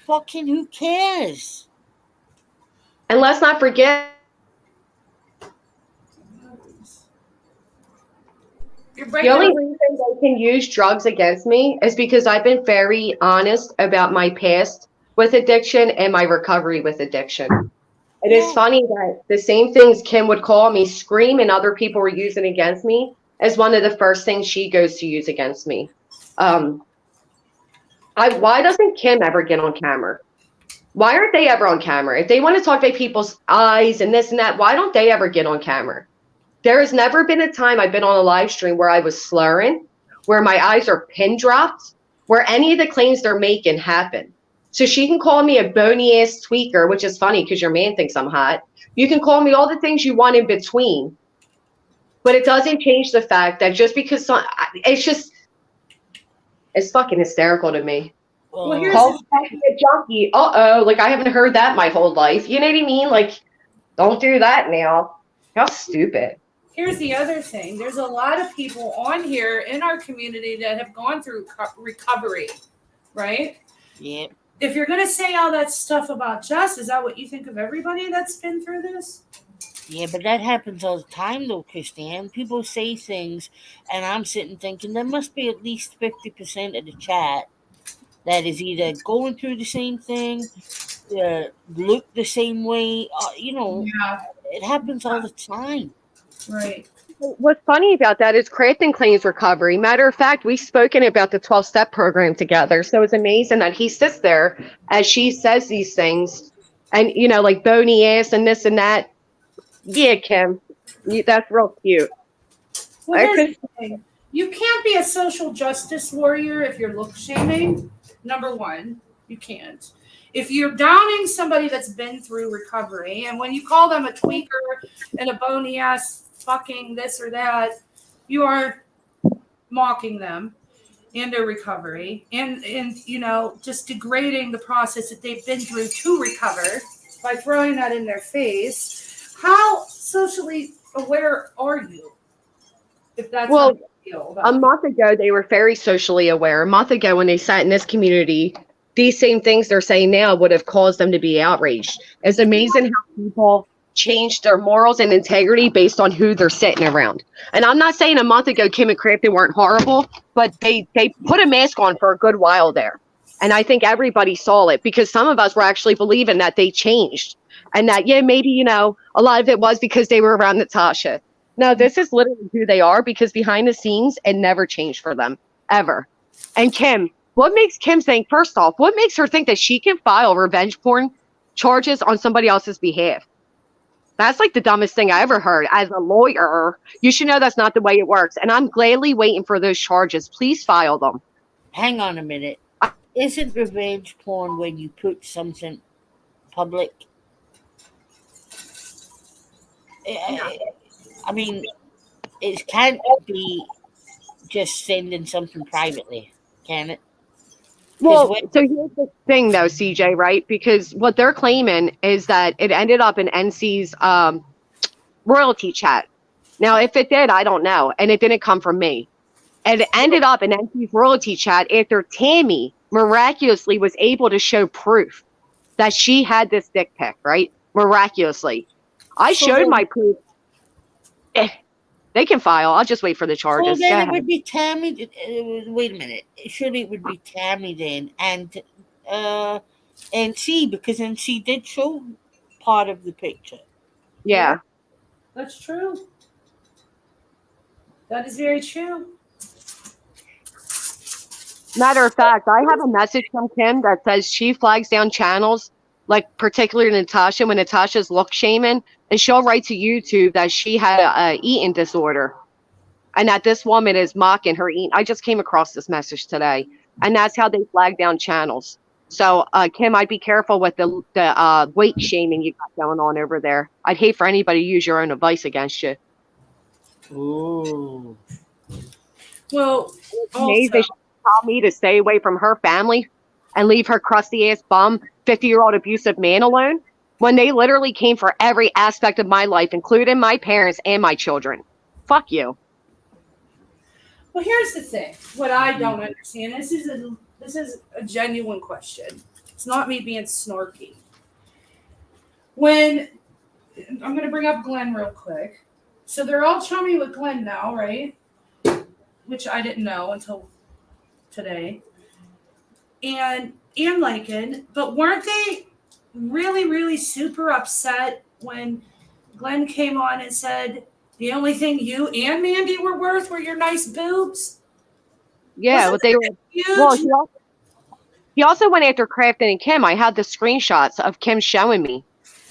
Speaker 3: Fucking who cares?
Speaker 5: And let's not forget,
Speaker 1: You're
Speaker 5: the
Speaker 1: breaking
Speaker 5: only
Speaker 1: up.
Speaker 5: reason they can use drugs against me is because I've been very honest about my past with addiction and my recovery with addiction. It is funny that the same things Kim would call me scream and other people were using against me as one of the first things she goes to use against me. Why doesn't Kim ever get on camera? Why aren't they ever on camera? If they want to talk about people's eyes and this and that, why don't they ever get on camera? There has never been a time I've been on a live stream where I was slurring, where my eyes are pin dropped, where any of the claims they're making happen. So she can call me a bony ass tweaker, which is funny because your man thinks I'm hot. You can call me all the things you want in between, but it doesn't change the fact that just because it's fucking hysterical to me.
Speaker 1: Well, here's
Speaker 5: Call
Speaker 1: the
Speaker 5: me a junkie. Like I haven't heard that my whole life. You know what I mean? Like, don't do that now. How stupid.
Speaker 1: Here's the other thing. There's a lot of people on here in our community that have gone through recovery, right?
Speaker 3: Yeah.
Speaker 1: If you're going to say all that stuff about Jess, is that what you think of everybody that's been through this?
Speaker 3: Yeah, but that happens all the time, though, Christiane. People say things, and I'm sitting thinking there must be at least 50% of the chat that is either going through the same thing, look the same way.
Speaker 1: Yeah,
Speaker 3: It happens all the time.
Speaker 1: right.
Speaker 5: What's funny about that is Crafton claims recovery. Matter of fact, we've spoken about the 12-step program together. So it's amazing that he sits there as she says these things and, like bony ass and this and that. Yeah, Kim, that's real cute.
Speaker 1: Well, here's the thing. You can't be a social justice warrior if you're look shaming. Number one, you can't. If you're downing somebody that's been through recovery, and when you call them a tweaker and a bony ass fucking this or that, you are mocking them and their recovery and just degrading the process that they've been through to recover by throwing that in their face. How socially aware are you? If that's
Speaker 5: Well,
Speaker 1: how you feel
Speaker 5: a
Speaker 1: about it.
Speaker 5: month ago, they were very socially aware. A month ago, when they sat in this community, these same things they're saying now would have caused them to be outraged. It's amazing how people change their morals and integrity based on who they're sitting around. And I'm not saying a month ago Kim and Crafton weren't horrible, but they put a mask on for a good while there. And I think everybody saw it because some of us were actually believing that they changed and that, yeah, maybe, a lot of it was because they were around Natasha. No, this is literally who they are because behind the scenes, it never changed for them, ever. And Kim, what makes Kim think, first off, what makes her think that she can file revenge porn charges on somebody else's behalf? That's like the dumbest thing I ever heard. As a lawyer, you should know that's not the way it works. And I'm gladly waiting for those charges. Please file them.
Speaker 3: Hang on a minute. Isn't revenge porn when you put something public? I mean, it can't be just sending something privately, can it?
Speaker 5: Well, so here's the thing, though, CJ, right? Because what they're claiming is that it ended up in NC's royalty chat. Now, if it did, I don't know. And it didn't come from me. And it ended up in NC's royalty chat after Tammy miraculously was able to show proof that she had this dick pic, right? Miraculously. I showed my proof. They can file. I'll just wait for the charges.
Speaker 3: Well,
Speaker 5: Go
Speaker 3: then
Speaker 5: ahead.
Speaker 3: it would be Tammy. Wait a minute. Surely it would be Tammy then, and NC, because NC did show part of the picture.
Speaker 5: Yeah.
Speaker 1: That's true. That is very true.
Speaker 5: Matter of fact, I have a message from Kim that says she flags down channels, like particularly Natasha, when Natasha's look shaming, and she'll write to YouTube that she had a eating disorder, and that this woman is mocking her eating. I just came across this message today, and that's how they flag down channels. So, Kim, I'd be careful with the weight shaming you got going on over there. I'd hate for anybody to use your own advice against you.
Speaker 3: Ooh.
Speaker 1: Well,
Speaker 5: They
Speaker 1: also,
Speaker 5: should tell me to stay away from her family and leave her crusty ass bum 50-year-old abusive man alone when they literally came for every aspect of my life, including my parents and my children. Fuck you.
Speaker 1: well, here's the thing. What I don't understand, this is a genuine question. It's not me being snarky. When I'm going to bring up Glenn real quick. So they're all chummy with Glenn now, right? Which I didn't know until today. And Lycan, but weren't they really, really super upset when Glenn came on and said the only thing you and Mandy were worth were your nice boobs?
Speaker 5: Yeah,
Speaker 1: Wasn't
Speaker 5: but they were.
Speaker 1: that huge?
Speaker 5: Well, he also went after Crafton and Kim. I had the screenshots of Kim showing me.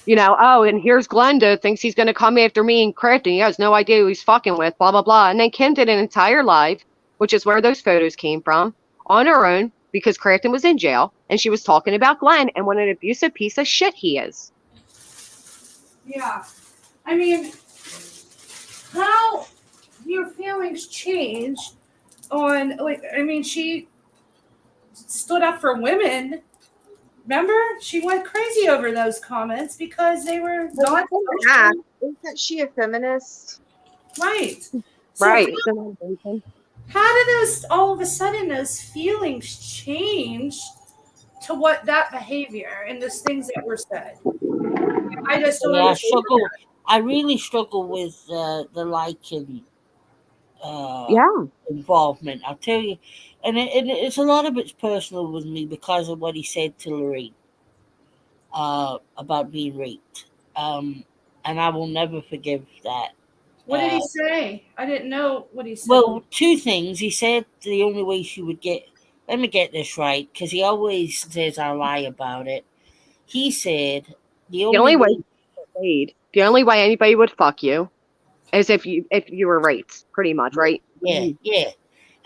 Speaker 5: And here's Glenda thinks he's going to come after me and Crafton. He has no idea who he's fucking with, blah, blah, blah. And then Kim did an entire live, which is where those photos came from, on her own because Crafton was in jail. And she was talking about Glenn and what an abusive piece of shit he is.
Speaker 1: Yeah. I mean, how your feelings change on, she stood up for women. Remember? She went crazy over those comments because they were not
Speaker 2: Yeah. Isn't she a feminist?
Speaker 1: right. So
Speaker 5: Right.
Speaker 1: how did all of a sudden those feelings change to what that behavior and those things that were said? I just don't
Speaker 3: Yeah,
Speaker 1: understand.
Speaker 3: I really struggle with the Lycan
Speaker 5: Yeah.
Speaker 3: involvement. I'll tell you, and it's a lot of it's personal with me because of what he said to Lorraine about being raped, and I will never forgive that.
Speaker 1: What did he say? I didn't know what he said.
Speaker 3: Well, two things. He said the only way she would get. Let me get this right, because he always says I lie about it. He said the only way.
Speaker 5: The only way anybody would fuck you is if you were raped, pretty much, right?
Speaker 3: Yeah.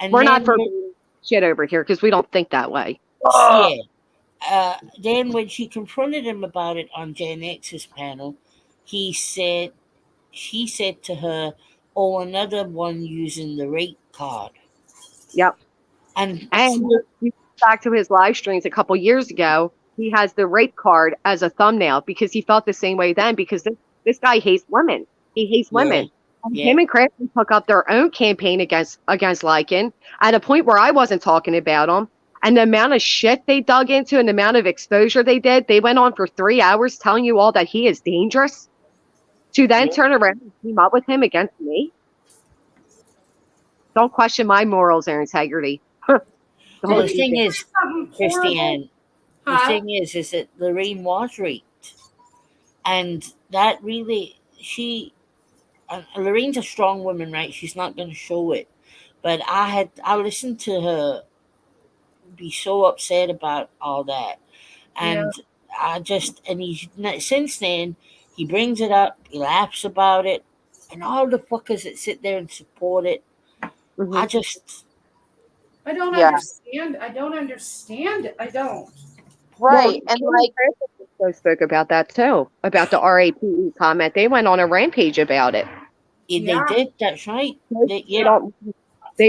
Speaker 3: And
Speaker 5: We're
Speaker 3: then,
Speaker 5: not for shit over here because we don't think that way.
Speaker 3: Yeah. Then when she confronted him about it on Gen X's panel, he said, she said to her, "Oh, another one using the rape card."
Speaker 5: Yep.
Speaker 3: And
Speaker 5: And you go back to his live streams a couple years ago, he has the rape card as a thumbnail because he felt the same way then because this guy hates women. He hates
Speaker 3: yeah,
Speaker 5: women. And
Speaker 3: yeah,
Speaker 5: him and Crafton took up their own campaign against Lycan at a point where I wasn't talking about him. And the amount of shit they dug into and the amount of exposure they did, they went on for 3 hours telling you all that he is dangerous to then
Speaker 3: Yeah.
Speaker 5: turn around and team up with him against me. Don't question my morals or integrity.
Speaker 3: well,
Speaker 5: Don't
Speaker 3: the
Speaker 5: do
Speaker 3: thing
Speaker 5: that.
Speaker 3: is,
Speaker 1: Something horrible.
Speaker 3: Christiane, the
Speaker 1: Huh?
Speaker 3: thing is that Lorraine was raped, and that really Lorraine's a strong woman, right? She's not going to show it, but I listened to her be so upset about all that, and since then he brings it up, he laughs about it, and all the fuckers that sit there and support it,
Speaker 5: Mhm.
Speaker 3: I just
Speaker 1: I don't
Speaker 2: Yeah.
Speaker 1: understand. I don't understand it. I don't.
Speaker 2: Right.
Speaker 5: Well,
Speaker 2: And like,
Speaker 5: Crafton spoke about that too, about the RAPE comment. They went on a rampage about it.
Speaker 3: they
Speaker 1: Yeah.
Speaker 3: did. That's right.
Speaker 5: They
Speaker 3: Yeah,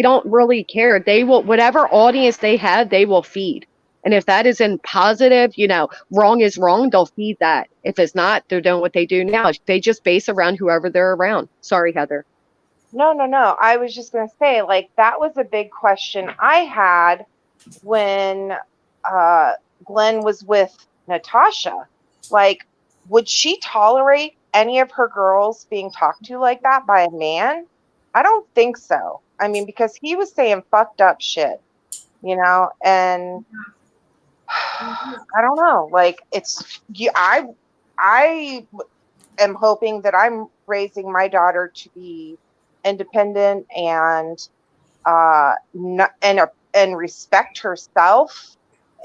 Speaker 5: don't really care. They will, whatever audience they have, they will feed. And if that is in positive, wrong is wrong, they'll feed that. If it's not, they're doing what they do now. They just base around whoever they're around. Sorry, Heather.
Speaker 2: no, no, no. I was just going to say, like, that was a big question I had when Glenn was with Natasha. Like, would she tolerate any of her girls being talked to like that by a man? I don't think so. I mean, because he was saying fucked up shit, and I don't know. Like, I am hoping that I'm raising my daughter to be independent and and respect herself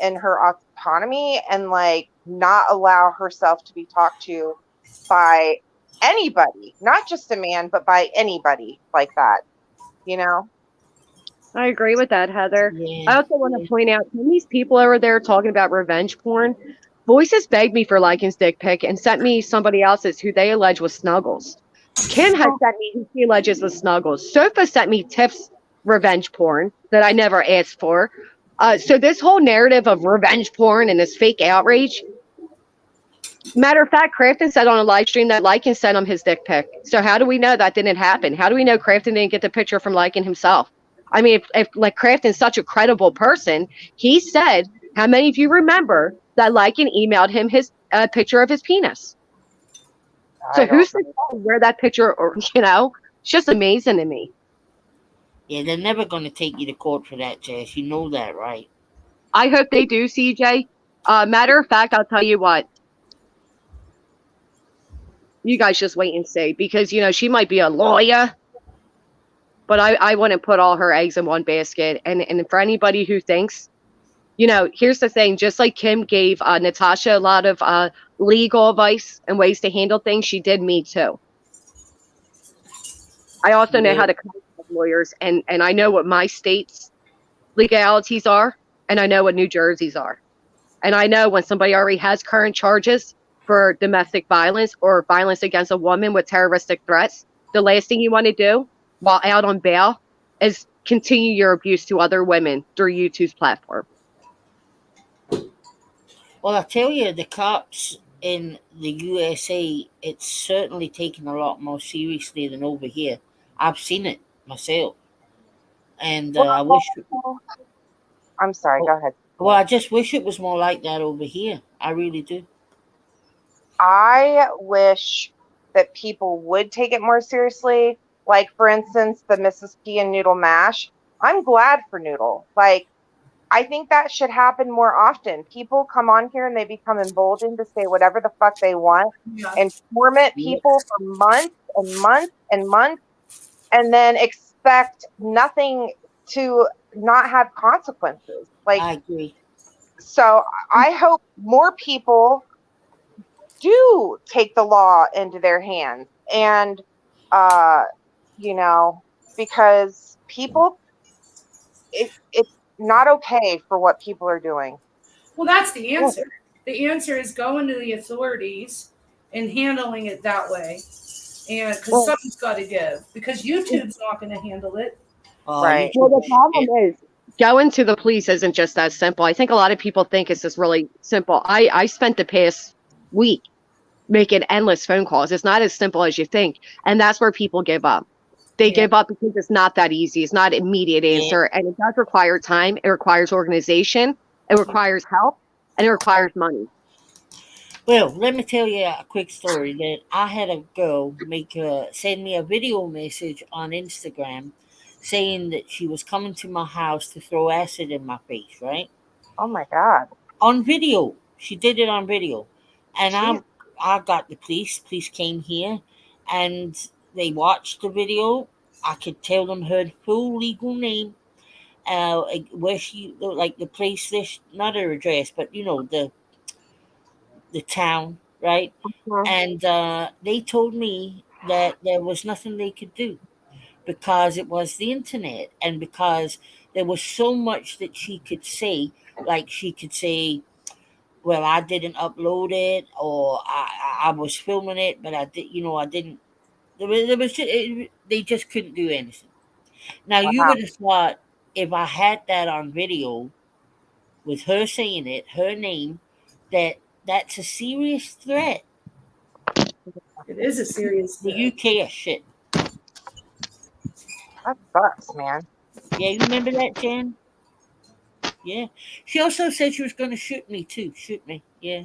Speaker 2: and her autonomy, and like not allow herself to be talked to by anybody, not just a man, but by anybody like that,
Speaker 5: I agree with that, Heather.
Speaker 3: yeah.
Speaker 5: I also want to point out, when these people over there talking about revenge porn, Voices begged me for Lycan's dick pic and sent me somebody else's who they allege was Snuggles. Kim has sent me who she alleges was Snuggles. Sofa sent me Tiff's revenge porn that I never asked for. So this whole narrative of revenge porn and this fake outrage. Matter of fact, Crafton said on a live stream that Lycan sent him his dick pic. So how do we know that didn't happen? How do we know Crafton didn't get the picture from Lycan himself? I mean, if like Crafton's such a credible person, he said, how many of you remember that Lycan emailed him his picture of his penis? So who's to tell where that picture, or it's just amazing to me.
Speaker 3: Yeah, they're never going to take you to court for that, Jess. You know that, right?
Speaker 5: I hope they do, CJ. Matter of fact, I'll tell you what. You guys just wait and see, because she might be a lawyer, but I wouldn't put all her eggs in one basket. And for anybody who thinks, here's the thing: just like Kim gave Natasha a lot of legal advice and ways to handle things, she did me too. I also know how to contact lawyers, and I know what my state's legalities are, and I know what New Jersey's are. And I know when somebody already has current charges for domestic violence or violence against a woman with terroristic threats, the last thing you want to do while out on bail is continue your abuse to other women through YouTube's platform.
Speaker 3: Well, I tell you, the cops in the USA, it's certainly taken a lot more seriously than over here. I've seen it myself. And I wish...
Speaker 2: I'm sorry, go ahead.
Speaker 3: Well, I just wish it was more like that over here. I really do.
Speaker 2: I wish that people would take it more seriously. Like, for instance, the Mrs. P and Noodle Mash. I'm glad for Noodle. Like, I think that should happen more often. People come on here and they become emboldened to say whatever the fuck they want and torment people for months and months and months, and then expect nothing to not have consequences. Like,
Speaker 3: I agree.
Speaker 2: So I hope more people do take the law into their hands, and because people, not okay for what people are doing.
Speaker 1: Well, that's the answer. The answer is going to the authorities and handling it that way. And because
Speaker 5: Well-
Speaker 1: something's got to give, because YouTube's not going to handle it.
Speaker 2: Right.
Speaker 3: YouTube
Speaker 5: Well, the
Speaker 3: is
Speaker 5: problem
Speaker 3: shit.
Speaker 5: is going to the police isn't just that simple. I think a lot of people think it's just really simple. I spent the past week making endless phone calls. It's not as simple as you think. And that's where people give up. They
Speaker 1: Yeah.
Speaker 5: give up because it's not that easy. It's not an immediate
Speaker 3: Yeah.
Speaker 5: answer. And it does require time. It requires organization. It requires help. And it requires money.
Speaker 3: Well, let me tell you a quick story. That I had a girl send me a video message on Instagram saying that she was coming to my house to throw acid in my face, right?
Speaker 2: Oh my God.
Speaker 3: On video. She did it on video. And
Speaker 2: Jeez.
Speaker 3: I got the police. Police came here and they watched the video. I could tell them her full legal name, where she, like the place, not her address, but the town, right? And they told me that there was nothing they could do because it was the internet and because there was so much that she could say. Like she could say, well, I didn't upload it, or I was filming it, but I did, I didn't. They just couldn't do anything. Now you
Speaker 2: Wow.
Speaker 3: would have thought if I had that on video with her saying it, her name, that's a serious threat.
Speaker 1: It is a serious
Speaker 3: The
Speaker 1: thing.
Speaker 3: UK shit.
Speaker 2: That sucks, man.
Speaker 3: Yeah, you remember that, Jen? Yeah. She also said she was going to shoot me too. Shoot me. Yeah.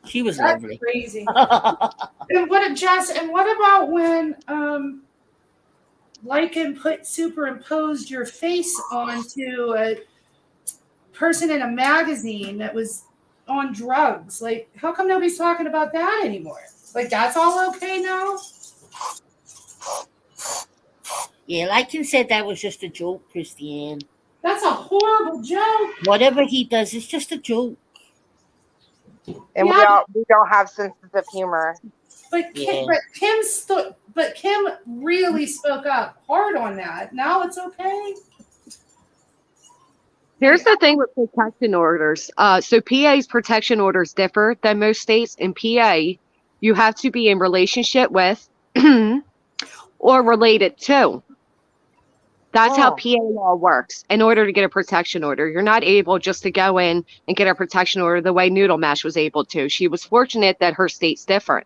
Speaker 3: She was
Speaker 1: That's
Speaker 3: lovely.
Speaker 1: crazy. And what, Jess? And what about when Lycan superimposed your face onto a person in a magazine that was on drugs? Like, how come nobody's talking about that anymore? Like, that's all okay now?
Speaker 3: Yeah, Lycan said that was just a joke, Christiane.
Speaker 1: That's a horrible joke.
Speaker 3: Whatever he does, it's just a joke.
Speaker 2: And
Speaker 1: Yeah.
Speaker 2: we don't have senses of humor.
Speaker 1: But
Speaker 3: Yeah.
Speaker 1: Kim really spoke up hard on that. Now it's okay.
Speaker 5: Here's the thing with protection orders. So PA's protection orders differ than most states. In PA, you have to be in relationship with or related to. That's how
Speaker 2: Oh.
Speaker 5: PA law works. In order to get a protection order, you're not able just to go in and get a protection order the way Noodle Mash was able to. She was fortunate that her state's different.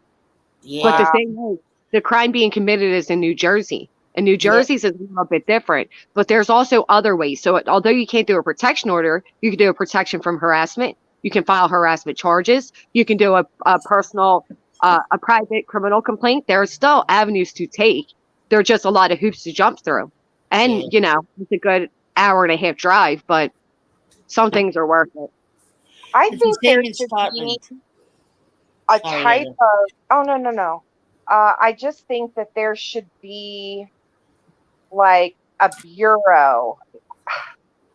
Speaker 3: Yeah.
Speaker 5: But the
Speaker 2: Wow.
Speaker 5: thing is, the crime being committed is in New Jersey. And New Jersey's is a little bit different. But there's also other ways. So although you can't do a protection order, you can do a protection from harassment. You can file harassment charges. You can do a private criminal complaint. There are still avenues to take. There are just a lot of hoops to jump through. And, it's a good hour and a half drive, but some things are worth it.
Speaker 2: I
Speaker 3: It's
Speaker 2: think
Speaker 3: the same
Speaker 2: there
Speaker 3: in
Speaker 2: should
Speaker 3: Scotland.
Speaker 2: be a
Speaker 3: Sorry,
Speaker 2: type
Speaker 3: Lena.
Speaker 2: of. Oh, no. I just think that there should be like a bureau,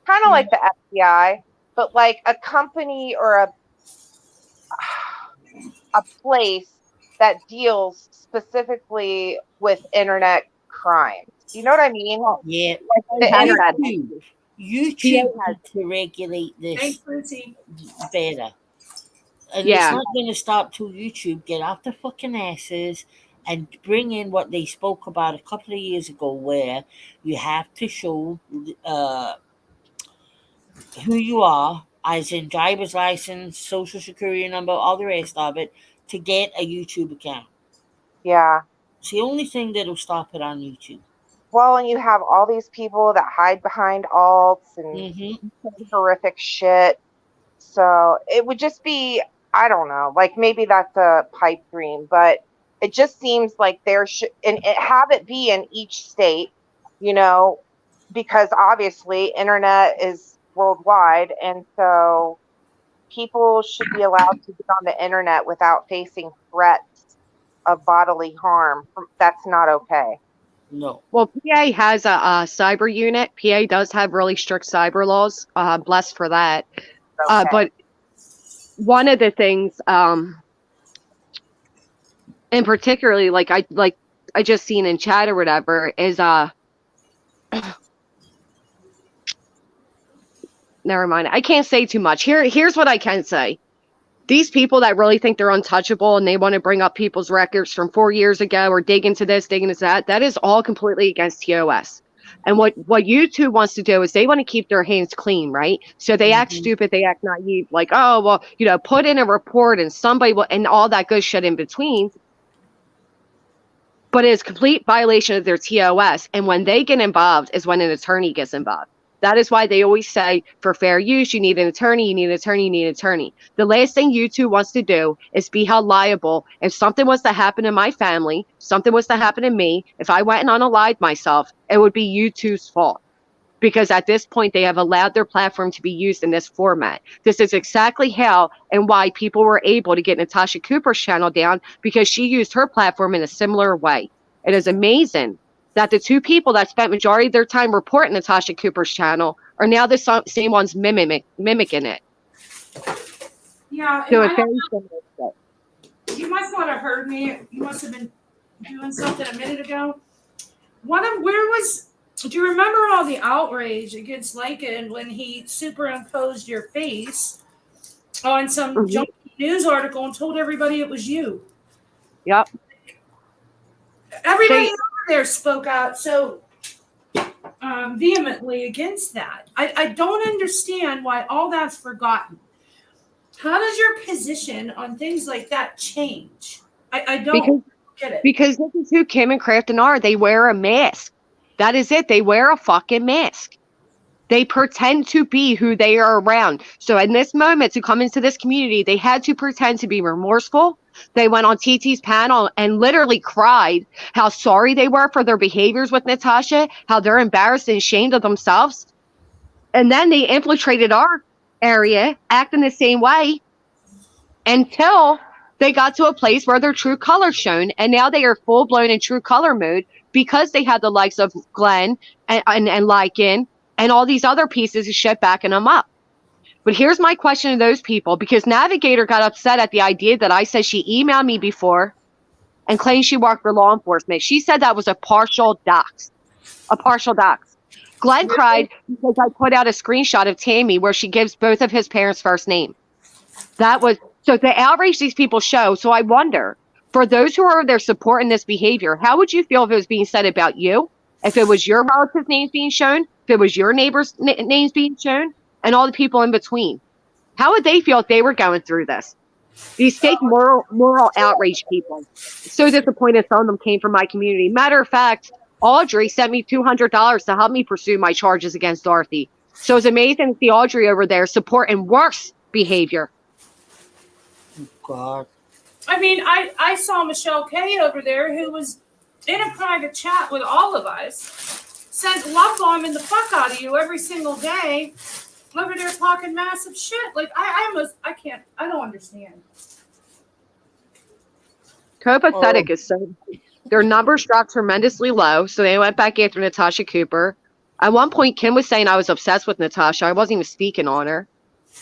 Speaker 2: kind of like the FBI, but like a company or a place that deals specifically with internet crimes. You know what I mean?
Speaker 3: Yeah.
Speaker 2: The
Speaker 5: Has
Speaker 2: internet.
Speaker 3: YouTube. YouTube needs to regulate
Speaker 1: Thanks,
Speaker 3: this
Speaker 1: Lucy.
Speaker 3: better. And
Speaker 5: Yeah.
Speaker 3: it's not going to stop till YouTube get off their fucking asses and bring in what they spoke about a couple of years ago, where you have to show who you are, as in driver's license, social security number, all the rest of it, to get a YouTube account.
Speaker 2: Yeah.
Speaker 3: It's the only thing that'll stop it on YouTube.
Speaker 2: Well, and you have all these people that hide behind alts and
Speaker 3: Mm-hmm.
Speaker 2: horrific shit. So it would just be, I don't know, like maybe that's a pipe dream, but it just seems like there should, and have it be in each state, because obviously internet is worldwide. And so people should be allowed to get on the internet without facing threats of bodily harm. That's not okay.
Speaker 3: No.
Speaker 5: Well, PA has a cyber unit. PA does have really strict cyber laws. Blessed for that.
Speaker 2: Okay.
Speaker 5: But one of the things, and particularly like I just seen in chat or whatever, is never mind. I can't say too much. Here's what I can say. These people that really think they're untouchable and they want to bring up people's records from 4 years ago or dig into this, dig into that, that is all completely against TOS. And what YouTube wants to do is they want to keep their hands clean, right? So they act stupid, they act naive, like, oh, well, you know, put in a report and somebody will, and all that good shit in between. But it's complete violation of their TOS. And when they get involved is when an attorney gets involved. That is why they always say for fair use, you need an attorney, you need an attorney, you need an attorney. The last thing YouTube wants to do is be held liable. If something was to happen to my family, something was to happen to me, if I went and unalived myself, it would be YouTube's fault. Because at this point, they have allowed their platform to be used in this format. This is exactly how and why people were able to get Natasha Cooper's channel down, because she used her platform in a similar way. It is amazing that the two people that spent majority of their time reporting Natasha Cooper's channel are now the same ones mimicking it.
Speaker 1: Yeah,
Speaker 5: So
Speaker 1: and
Speaker 5: it's very similar.
Speaker 1: you must not have heard me. You must have been doing something a minute ago. Do you remember all the outrage against Lycan when he superimposed your face on some junky news article and told everybody it was you?
Speaker 5: Yep.
Speaker 1: Everybody over there spoke out so vehemently against that. I don't understand why all that's forgotten. How does your position on things like that change? I don't get it.
Speaker 5: Because this is who Kim and Crafton are. They wear a mask. That is it. They wear a fucking mask. They pretend to be who they are around. So in this moment, to come into this community, they had to pretend to be remorseful. They went on TT's panel and literally cried how sorry they were for their behaviors with Natasha, how they're embarrassed and ashamed of themselves. And then they infiltrated our area, acting the same way until they got to a place where their true colors shown. And now they are full blown in true color mode because they had the likes of Glenn and Lycan and all these other pieces of shit backing them up. But here's my question to those people, because Navigator got upset at the idea that I said she emailed me before and claimed she worked for law enforcement. She said that was a partial dox. A partial dox. Glenn cried because I put out a screenshot of Tammy where she gives both of his parents' first name. That was, so the outrage these people show. So I wonder, for those who are there supporting this behavior, how would you feel if it was being said about you? If it was your relatives' names being shown? If it was your neighbors' names being shown? And all the people in between? How would they feel if they were going through this? These fake moral outrage people. So disappointed some of them came from my community. Matter of fact, Audrey sent me $200 to help me pursue my charges against Dorothy. So it's amazing to see Audrey over there supporting worse behavior.
Speaker 3: God.
Speaker 1: I mean, I saw Michelle Kay over there, who was in a private chat with all of us, sent love bombing the fuck out of you every single day, over there talking massive shit. Like, I don't understand.
Speaker 5: Copacetic is so, their numbers dropped tremendously low, so they went back after Natasha Cooper. At one point, Kim was saying I was obsessed with Natasha. I wasn't even speaking on her.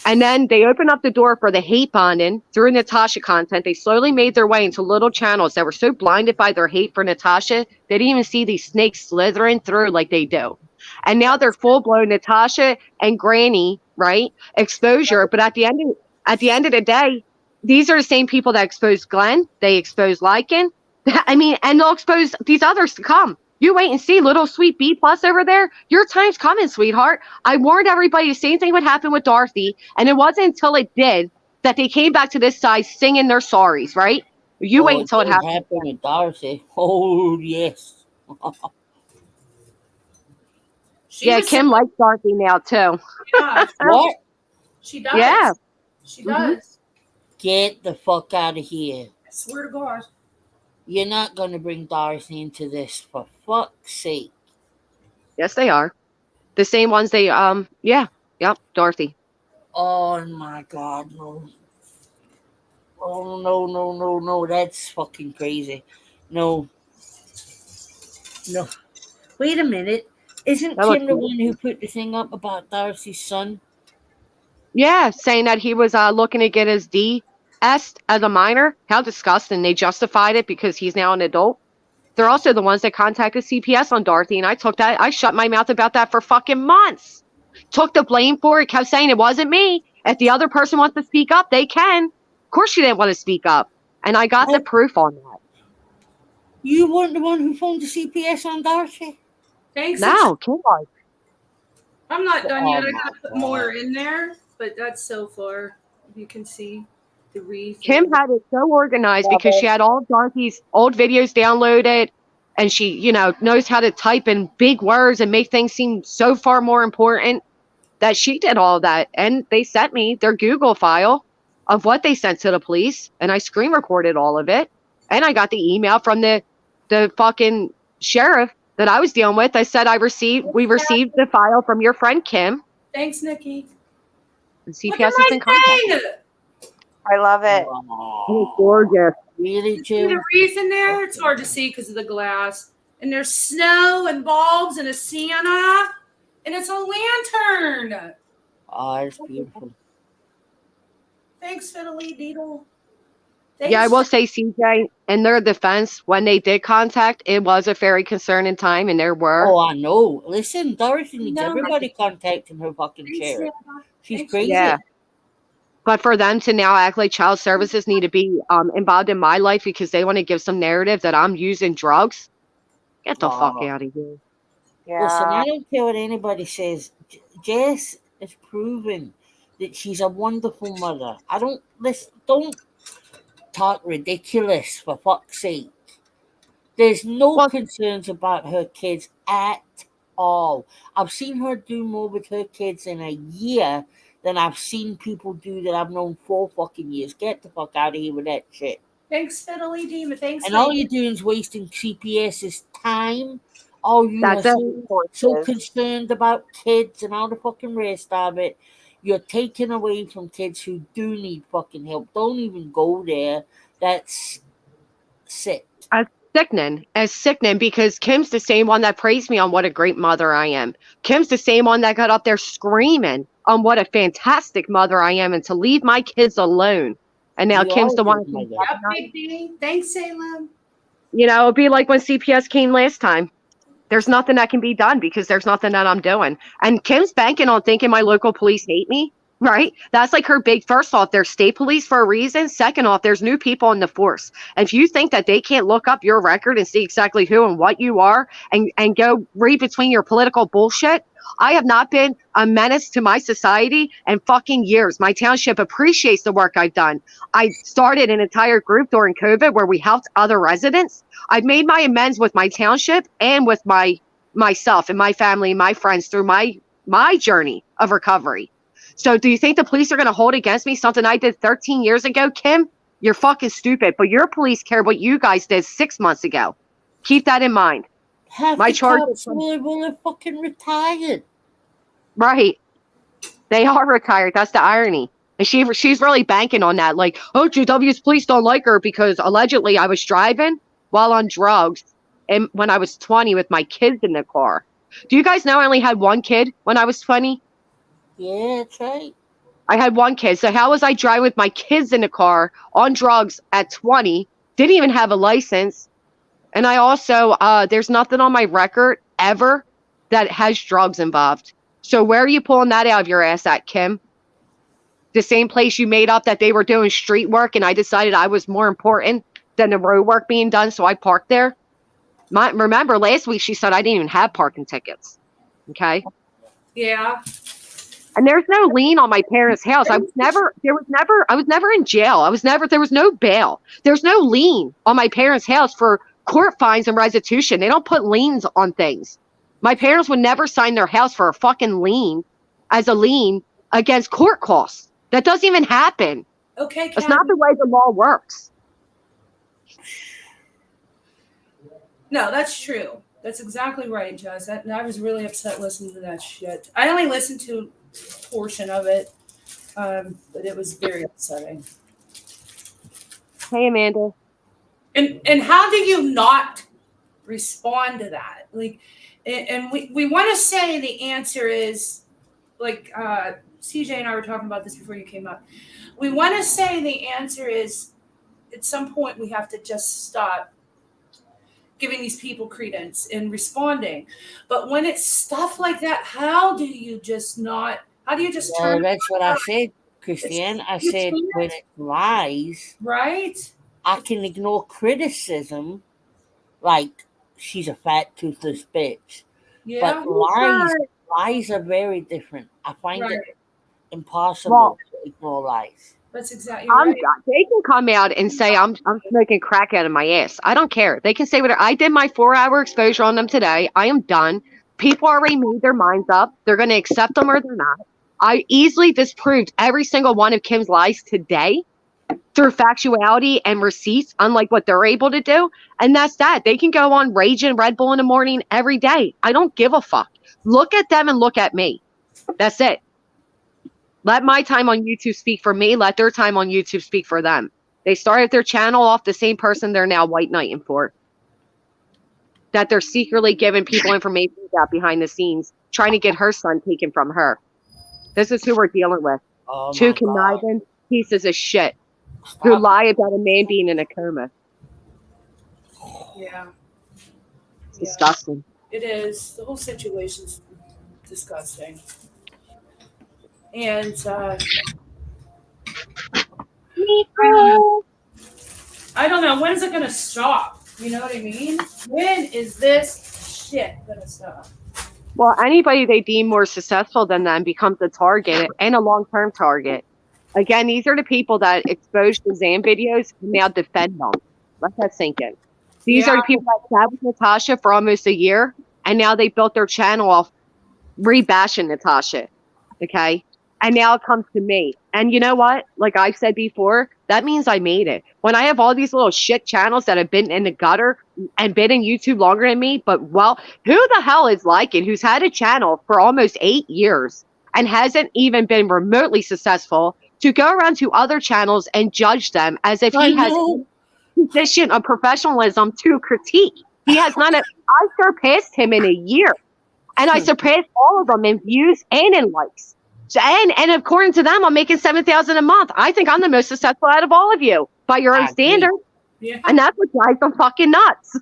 Speaker 5: And then they opened up the door for the hate bonding through Natasha content. They slowly made their way into little channels that were so blinded by their hate for Natasha, they didn't even see these snakes slithering through like they do. And now they're full-blown Natasha and Granny, right? Exposure. But at the end of the day, these are the same people that exposed Glenn. They exposed Lycan. I mean, and they'll expose these others to come. You wait and see, little sweet B plus over there. Your time's coming, sweetheart. I warned everybody the same thing would happen with Dorothy, and it wasn't until it did that they came back to this side singing their sorries, right? You wait until it happens.
Speaker 3: With Darcy. Oh, yes.
Speaker 5: Kim likes Dorothy now, too.
Speaker 1: Yeah,
Speaker 3: What?
Speaker 1: she does.
Speaker 5: Yeah.
Speaker 1: She does.
Speaker 3: Get the fuck out of here.
Speaker 1: I swear to God.
Speaker 3: You're not going to bring Darcy into this, for fuck's sake.
Speaker 5: Yes, they are. The same ones they, Dorothy.
Speaker 3: Oh, my God, no. Oh, no. That's fucking crazy. No. Wait a minute. Isn't Kim the one who put the thing up about Darcy's son?
Speaker 5: Yeah, saying that he was looking to get his DS as a minor. How disgusting. They justified it because he's now an adult. They're also the ones that contacted CPS on Dorothy, and I shut my mouth about that for fucking months. took the blame for it, kept saying it wasn't me. If the other person wants to speak up, they can. Of course she didn't want to speak up. And I got the proof on that.
Speaker 3: You weren't the one who phoned the CPS on Darcy?
Speaker 1: Thanks.
Speaker 5: No, Kim was.
Speaker 1: I'm not done yet.
Speaker 3: Oh
Speaker 1: I gotta
Speaker 3: my
Speaker 1: put
Speaker 3: God.
Speaker 1: more in there, but that's so far. You can see the wreath.
Speaker 5: Kim had it so organized because she had all of Darcy's old videos downloaded, and she, knows how to type in big words and make things seem so far more important that she did all that. And they sent me their Google file of what they sent to the police, and I screen recorded all of it. And I got the email from the fucking sheriff that I was dealing with. I said we received the file from your friend Kim.
Speaker 1: Thanks, Nikki.
Speaker 5: And
Speaker 1: What
Speaker 5: CPS
Speaker 1: am
Speaker 5: has been contacted.
Speaker 1: saying?
Speaker 2: I love it.
Speaker 5: Oh, gorgeous.
Speaker 3: Really,
Speaker 1: See
Speaker 3: Jim?
Speaker 1: the wreath in there? It's hard to see because of the glass. And there's snow and bulbs and a Santa. And it's a lantern.
Speaker 3: Oh, it's beautiful.
Speaker 1: Thanks, Fiddly Deedle.
Speaker 5: Yeah, I will say, CJ, in their defense, when they did contact, it was a very concerning time, and there were.
Speaker 3: Oh, I know. Listen, Dorothy needs
Speaker 1: No.
Speaker 3: everybody contacting her fucking chair. She's
Speaker 1: Thanks,
Speaker 3: crazy.
Speaker 5: Yeah. But for them to now act like child services need to be involved in my life because they want to give some narrative that I'm using drugs, get the fuck out of here.
Speaker 3: Listen,
Speaker 2: Yeah.
Speaker 3: I don't care what anybody says. Jess is proven that she's a wonderful mother. Don't talk ridiculous, for fuck's sake. There's no concerns about her kids at all. I've seen her do more with her kids in a year than I've seen people do that I've known 4 fucking years. Get the fuck out of here with that shit.
Speaker 1: Thanks, Fiddly Demon. Thanks,
Speaker 3: And all
Speaker 1: lady.
Speaker 3: you're doing is wasting CPS's time. All you
Speaker 5: That's
Speaker 3: are
Speaker 5: it.
Speaker 3: so concerned about kids and all the fucking rest of it. You're taking away from kids who do need fucking help. Don't even go there. That's sick.
Speaker 5: It's sickening because Kim's the same one that praised me on what a great mother I am. Kim's the same one that got up there screaming on what a fantastic mother I am and to leave my kids alone. And now
Speaker 3: You
Speaker 5: Kim's
Speaker 3: are
Speaker 5: the
Speaker 3: a
Speaker 5: one.
Speaker 3: good mother.
Speaker 1: Yep, Big D. Thanks, Salem.
Speaker 5: It'd be like when CPS came last time. There's nothing that can be done because there's nothing that I'm doing. And Kim's banking on thinking my local police hate me, right? That's like her big, first off, there's state police for a reason. Second off, there's new people in the force. And if you think that they can't look up your record and see exactly who and what you are and go read between your political bullshit, I have not been a menace to my society in fucking years. My township appreciates the work I've done. I started an entire group during COVID where we helped other residents. I've made my amends with my township and with myself and my family and my friends through my journey of recovery. So do you think the police are going to hold against me something I did 13 years ago? Kim, you're fucking stupid, but your police care what you guys did 6 months ago. Keep that in mind.
Speaker 3: Half
Speaker 5: My
Speaker 3: the
Speaker 5: charge
Speaker 3: cops will have fucking retired.
Speaker 5: Right. They are retired. That's the irony. And she's really banking on that. Like, oh, GW's police don't like her because allegedly I was driving while on drugs and when I was 20 with my kids in the car. Do you guys know I only had one kid when I was 20?
Speaker 3: Yeah, that's right.
Speaker 5: I had one kid. So how was I driving with my kids in the car on drugs at 20? Didn't even have a license. And I also, there's nothing on my record ever that has drugs involved. So where are you pulling that out of your ass at, Kim? The same place you made up that they were doing street work and I decided I was more important than the road work being done, so I parked there. Remember last week she said I didn't even have parking tickets. Okay?
Speaker 1: Yeah.
Speaker 5: And there's no lien on my parents' house. I was never in jail. There was no bail. There's no lien on my parents' house for court fines and restitution. They don't put liens on things. My parents would never sign their house for a fucking lien as a lien against court costs. That doesn't even happen.
Speaker 1: Okay,
Speaker 5: That's not the way the law works.
Speaker 1: No, that's true. That's exactly right, Jess. I was really upset listening to that shit. I only listened to a portion of it, but it was very upsetting.
Speaker 5: Hey, Amanda.
Speaker 1: And how do you not respond to that? Like, and we want to say the answer is, like, CJ and I were talking about this before you came up. We want to say the answer is, at some point we have to just stop giving these people credence and responding. But when it's stuff like that, how do you just
Speaker 3: Well,
Speaker 1: turn
Speaker 3: that's what I said, Christiane. I
Speaker 1: You
Speaker 3: said
Speaker 1: can't.
Speaker 3: when it lies,
Speaker 1: right?
Speaker 3: I can ignore criticism, like she's a fat, toothless bitch.
Speaker 1: Yeah.
Speaker 3: But lies are very different. I find
Speaker 1: Right.
Speaker 3: it impossible
Speaker 5: Well,
Speaker 3: to ignore lies.
Speaker 1: That's exactly
Speaker 5: I'm
Speaker 1: right.
Speaker 5: they can come out and say I'm smoking crack out of my ass. I don't care. They can say whatever. I did my 4-hour exposure on them today. I am done. People already made their minds up. They're going to accept them or they're not. I easily disproved every single one of Kim's lies today through factuality and receipts, unlike what they're able to do. And that's that. They can go on raging Red Bull in the morning every day. I don't give a fuck. Look at them and look at me. That's it. Let my time on YouTube speak for me. Let their time on YouTube speak for them. They started their channel off the same person they're now white knighting for. That they're secretly giving people information about behind the scenes, trying to get her son taken from her. This is who we're dealing with.
Speaker 3: Oh
Speaker 5: Two
Speaker 3: my God.
Speaker 5: conniving pieces of shit who
Speaker 3: Stop.
Speaker 5: lie about a man being in a coma.
Speaker 1: Yeah.
Speaker 5: It's disgusting.
Speaker 1: It is. The whole situation's disgusting. And I don't know. When is it going to stop? You know what I mean? When is this shit going to stop?
Speaker 5: Well, anybody they deem more successful than them becomes a target and a long-term target. Again, these are the people that exposed the Zan videos and now defend them. Let that sink in. These are the people that sat with Natasha for almost a year, and now they built their channel off rebashing Natasha. Okay? And now it comes to me. And you know what? Like I've said before, that means I made it. When I have all these little shit channels that have been in the gutter and been in YouTube longer than me, but well, who the hell is like it who's had a channel for almost 8 years and hasn't even been remotely successful to go around to other channels and judge them as if he has a position of professionalism to critique? He has none of. I surpassed him in a year, and I surpassed all of them in views and in likes. So, and according to them, I'm making $7,000 a month. I think I'm the most successful out of all of you by your own standards,
Speaker 1: Yeah.
Speaker 5: and that's what drives them fucking nuts.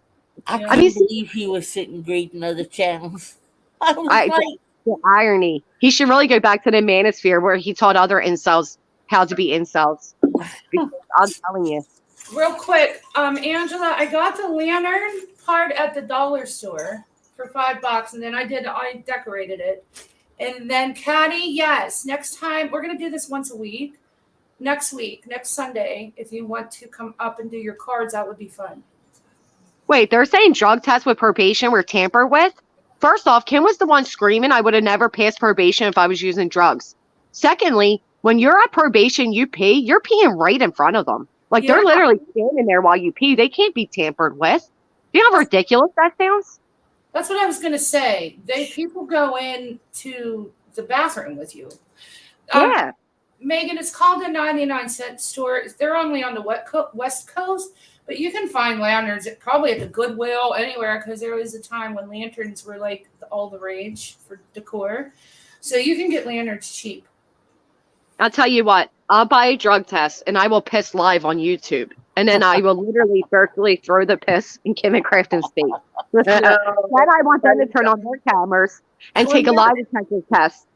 Speaker 3: I
Speaker 1: Yeah.
Speaker 3: couldn't believe he was sitting grading other channels. I was
Speaker 5: I-
Speaker 3: like,
Speaker 5: The irony. He should really go back to the manosphere where he taught other incels how to be incels. Because I'm telling you.
Speaker 1: Real quick, Angela, I got the lantern part at the dollar store for $5, and then I decorated it. And then Caddy, yes, next time we're gonna do this once a week. Next Sunday, if you want to come up and do your cards, that would be fun.
Speaker 5: Wait, they're saying drug tests with probation were tampered with? First off, Kim was the one screaming I would have never passed probation if I was using drugs. Secondly, when you're at probation, you pee, you're peeing right in front of them. Like they're
Speaker 1: Yeah.
Speaker 5: literally standing there while you pee. They can't be tampered with. Do you know how ridiculous that sounds?
Speaker 1: That's what I was gonna say. People go into the bathroom with you.
Speaker 5: Yeah.
Speaker 1: Megan, it's called a 99-cent store. They're only on the West Coast, but you can find lanterns probably at the Goodwill, anywhere, because there was a time when lanterns were like all the rage for decor. So you can get lanterns cheap.
Speaker 5: I'll tell you what, I'll buy a drug test and I will piss live on YouTube. And then I will literally virtually throw the piss in Kim and Crafton's face. Then I want them to turn on their cameras and take a lie detector test.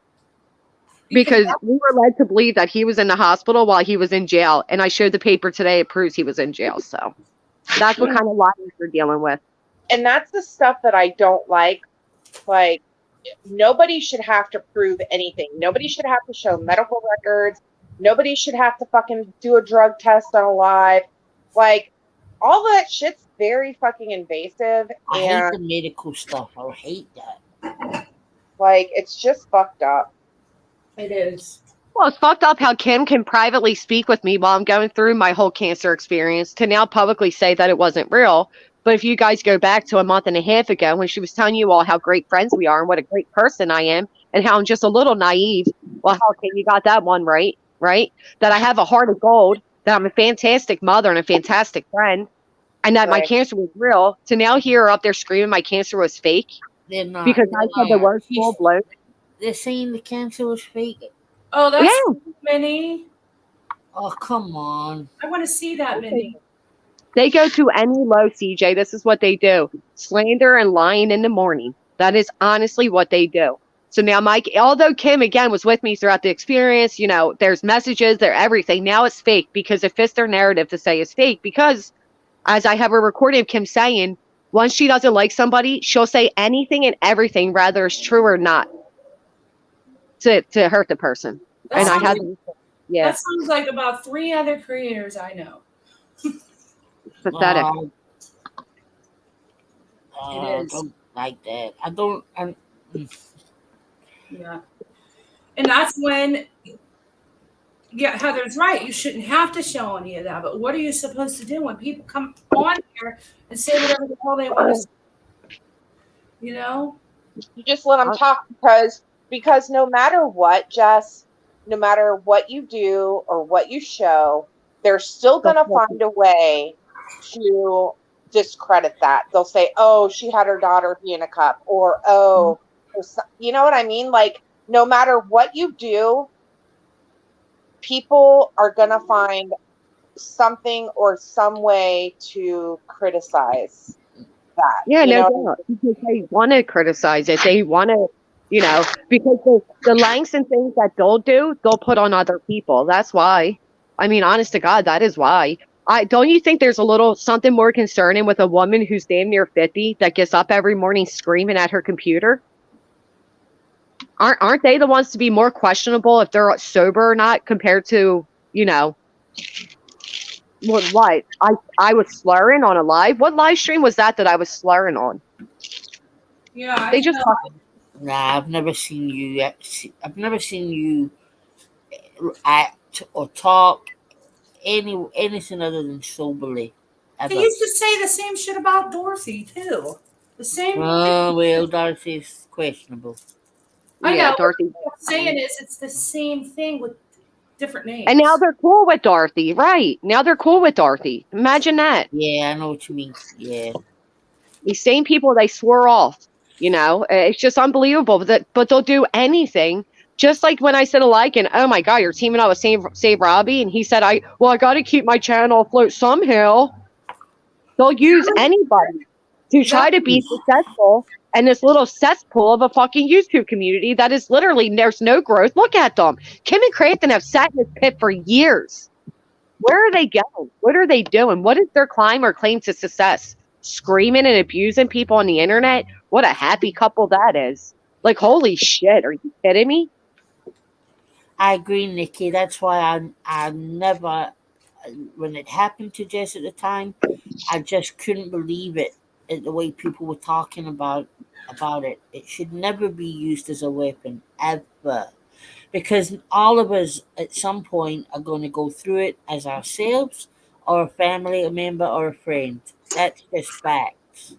Speaker 5: Because we were led to believe that he was in the hospital while he was in jail. And I showed the paper today. It proves he was in jail. So that's what kind of lies we're dealing with.
Speaker 2: And that's the stuff that I don't like. Like, nobody should have to prove anything. Nobody should have to show medical records. Nobody should have to fucking do a drug test on a live. Like, all that shit's very fucking invasive.
Speaker 3: I hate
Speaker 2: And,
Speaker 3: the medical stuff. I hate that.
Speaker 2: like, it's just fucked up.
Speaker 1: It is.
Speaker 5: Well, it's fucked up how Kim can privately speak with me while I'm going through my whole cancer experience to now publicly say that it wasn't real. But if you guys go back to a month and a half ago when she was telling you all how great friends we are and what a great person I am and how I'm just a little naive, well, okay, you got that one right? That I have a heart of gold, that I'm a fantastic mother and a fantastic friend, and that my
Speaker 2: Right.
Speaker 5: cancer was real, to now hear her up there screaming my cancer was fake
Speaker 3: They're not.
Speaker 5: because I said the word
Speaker 3: She's-
Speaker 5: full blown.
Speaker 3: They're saying the cancer was fake.
Speaker 1: Oh, that's
Speaker 5: Yeah.
Speaker 1: Minnie.
Speaker 3: Oh, come on.
Speaker 1: I want to see that, Minnie.
Speaker 5: They go to any low, CJ. This is what they do. Slander and lying in the morning. That is honestly what they do. So now Mike, although Kim again was with me throughout the experience, you know, there's messages, there everything. Now it's fake because it fits their narrative to say it's fake because as I have a recording of Kim saying, once she doesn't like somebody, she'll say anything and everything, whether it's true or not, to hurt the person.
Speaker 1: That
Speaker 5: And I
Speaker 1: sounds
Speaker 5: had,
Speaker 1: like,
Speaker 5: yeah,
Speaker 1: that sounds like about 3 other creators I know.
Speaker 5: pathetic.
Speaker 1: It is.
Speaker 3: I don't like that. I don't.
Speaker 1: Yeah. And that's when, yeah, Heather's right. You shouldn't have to show any of that. But what are you supposed to do when people come on here and say whatever the hell they want to say? You know?
Speaker 2: You just let them talk because no matter what, Jess, no matter what you do or what you show, they're still going to find a way to discredit that. They'll say, oh, she had her daughter pee in a cup, or oh, you know what I mean? Like, no matter what you do, people are going to find something or some way to criticize that.
Speaker 5: Yeah,
Speaker 2: you
Speaker 5: no
Speaker 2: know?
Speaker 5: doubt. Because they want to criticize it. They want to, you know, because the lengths and things that they'll do, they'll put on other people. That's why. I mean, honest to God, that is why. Don't you think there's a little something more concerning with a woman who's damn near 50 that gets up every morning screaming at her computer? Aren't they the ones to be more questionable if they're sober or not compared to, you know, what? I was slurring on a live. What live stream was that I was slurring on?
Speaker 1: Yeah.
Speaker 5: They just
Speaker 3: Nah, I've never seen you. I've never seen you act or talk anything other than soberly.
Speaker 1: They
Speaker 3: Ever.
Speaker 1: used to say the same shit about Dorothy, too. The same.
Speaker 3: Oh well, Darcy's questionable.
Speaker 1: I
Speaker 5: yeah,
Speaker 1: know.
Speaker 5: Dorothy.
Speaker 1: What I'm saying is it's the same thing with different names.
Speaker 5: And now they're cool with Dorothy, right? Now they're cool with Dorothy. Imagine that.
Speaker 3: Yeah, I know what you mean. Yeah.
Speaker 5: These same people they swore off. You know, it's just unbelievable. But they'll do anything. Just like when I said alike, and oh my God, you're teaming up with Save Robbie, and he said, I got to keep my channel afloat somehow. They'll use anybody to try to be successful. And this little cesspool of a fucking YouTube community that is literally, there's no growth. Look at them. Kim and Crampton have sat in this pit for years. Where are they going? What are they doing? What is their climb or claim to success? Screaming and abusing people on the internet? What a happy couple that is. Like, holy shit. Are you kidding me?
Speaker 3: I agree, Nikki. That's why I never, when it happened to Jess at the time, I just couldn't believe it. The way people were talking about it. It should never be used as a weapon, ever. Because all of us at some point are going to go through it as ourselves or a family member or a friend. That's just facts.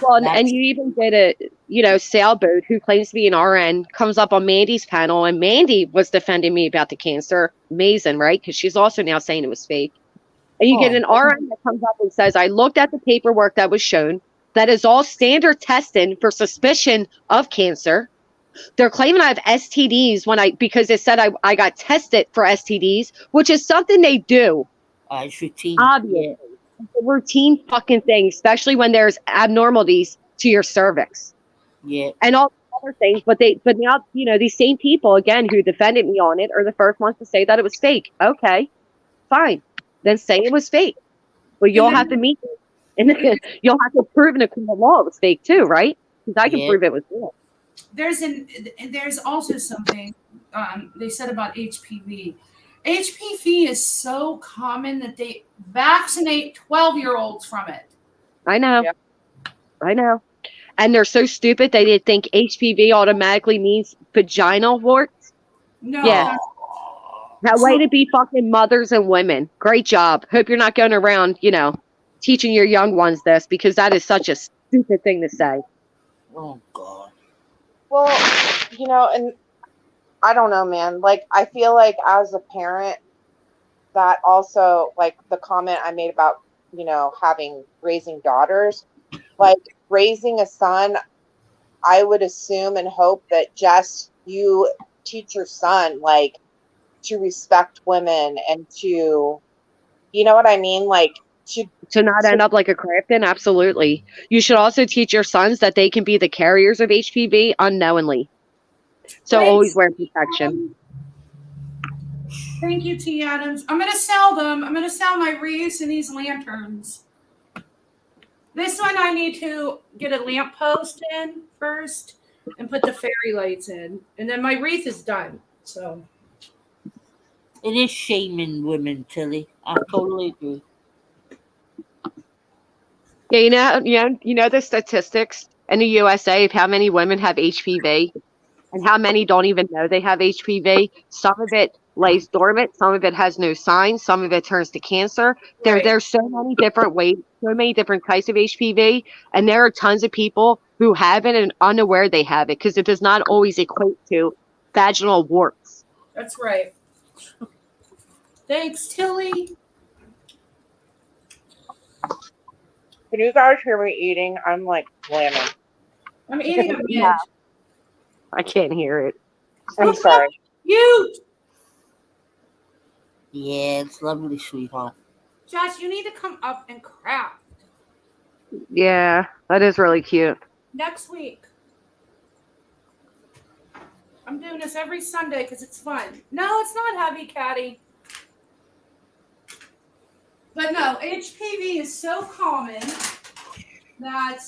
Speaker 5: Well, and you even get Sailboat, who claims to be an RN, comes up on Mandy's panel, and Mandy was defending me about the cancer. Amazing, right? Because she's also now saying it was fake. And you get an RN that comes up and says, I looked at the paperwork that was shown. That is all standard testing for suspicion of cancer. They're claiming I have STDs because they said I got tested for STDs, which is something they do.
Speaker 3: It's routine.
Speaker 5: Obviously.
Speaker 3: Yeah.
Speaker 5: It's a routine fucking thing, especially when there's abnormalities to your cervix.
Speaker 3: Yeah.
Speaker 5: And all other things. But now, these same people, again, who defended me on it are the first ones to say that it was fake. Okay, fine. Then say it was fake. Well, you'll have to meet me. And then you'll have to prove in a criminal law it was fake too, right? Because I can prove it was real.
Speaker 1: There's also something they said about HPV. HPV is so common that they vaccinate 12-year-olds from it.
Speaker 5: I know.
Speaker 2: Yep.
Speaker 5: I know. And they're so stupid they think HPV automatically means vaginal warts.
Speaker 1: No.
Speaker 5: Yeah. That way to be fucking mothers and women. Great job. Hope you're not going around, teaching your young ones this, because that is such a stupid thing to say.
Speaker 3: Oh, God.
Speaker 2: Well, and I don't know, man. Like, I feel like as a parent, that also, like, the comment I made about, raising daughters, like, raising a son, I would assume and hope that just you teach your son, like, to respect women and to, You know what I mean? Like
Speaker 5: To not end up like a Crafton, absolutely. You should also teach your sons that they can be the carriers of HPV unknowingly. So
Speaker 1: Thanks,
Speaker 5: always wear protection.
Speaker 1: Thank you, T. Adams. I'm gonna sell them. I'm gonna sell my wreaths and these lanterns. This one I need to get a lamp post in first and put the fairy lights in, and then my wreath is done. So
Speaker 3: It is shaming women, Tilly. I totally agree.
Speaker 5: Yeah, you know the statistics in the USA of how many women have HPV and how many don't even know they have HPV. Some of it lays dormant, some of it has no signs, some of it turns to cancer. There's so many different ways, so many different types of HPV, and there are tons of people who have it and unaware they have it because it does not always equate to vaginal warts.
Speaker 1: that's right. Thanks, Tilly.
Speaker 2: Can you guys hear me eating? I'm like slamming.
Speaker 1: I'm eating a mint.
Speaker 5: Yeah. I can't hear it.
Speaker 2: I'm sorry.
Speaker 1: You,
Speaker 3: Yeah, it's lovely, sweetheart.
Speaker 1: Josh, you need to come up and craft
Speaker 5: Yeah, that is really cute.
Speaker 1: next week. I'm doing this every Sunday because it's fun. No, it's not heavy, Caddy. But no, HPV is so common that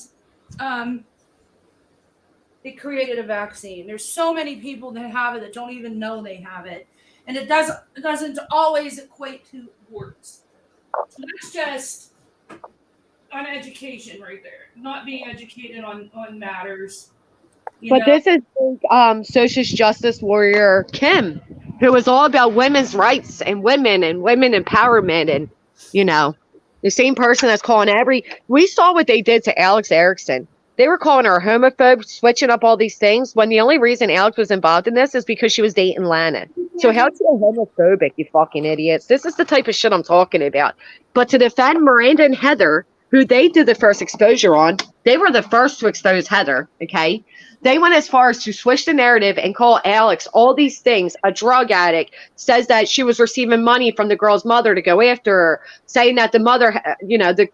Speaker 1: it created a vaccine. There's so many people that have it that don't even know they have it, and it doesn't always equate to warts. So that's just an education right there. Not being educated on matters.
Speaker 5: But this is socialist justice warrior Kim, who was all about women's rights and women empowerment, and the same person that's calling we saw what they did to Alex Erickson. They were calling her a homophobe, switching up all these things, when the only reason Alex was involved in this is because she was dating Lana. So how's she homophobic, you fucking idiots? This is the type of shit I'm talking about. But to defend Miranda and Heather, who they did the first exposure on, they were the first to expose Heather, okay? They went as far as to switch the narrative and call Alex all these things, a drug addict, says that she was receiving money from the girl's mother to go after her, saying that the mother,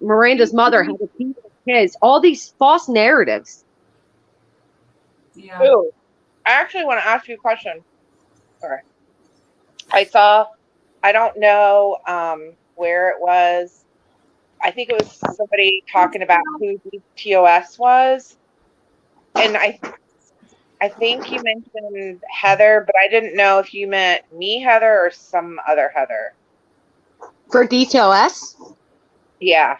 Speaker 5: Miranda's mother had a kid with kids, all these false narratives.
Speaker 1: Yeah.
Speaker 2: Ooh, I actually want to ask you a question. Sorry. I don't know where it was. I think it was somebody talking about who TOS was. And I think you mentioned Heather, but I didn't know if you meant me, Heather, or some other Heather.
Speaker 5: For DTOS?
Speaker 2: Yeah.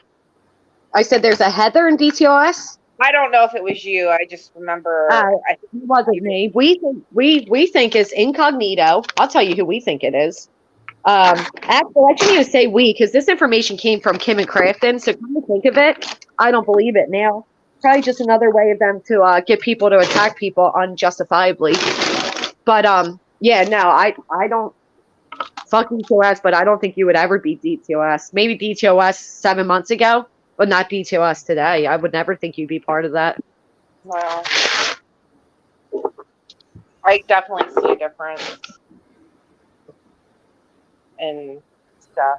Speaker 5: I said there's a Heather in DTOS?
Speaker 2: I don't know if it was you. I just remember.
Speaker 5: It wasn't me. We think it's incognito. I'll tell you who we think it is. Actually, I shouldn't even say we, because this information came from Kim and Crafton. So come to think of it, I don't believe it now. Probably just another way of them to get people to attack people unjustifiably. But yeah, no, I don't fuck DTOS, but I don't think you would ever be DTOS. Maybe DTOS 7 months ago, but not DTOS today. I would never think you'd be part of that.
Speaker 2: Well, I definitely see a difference in stuff.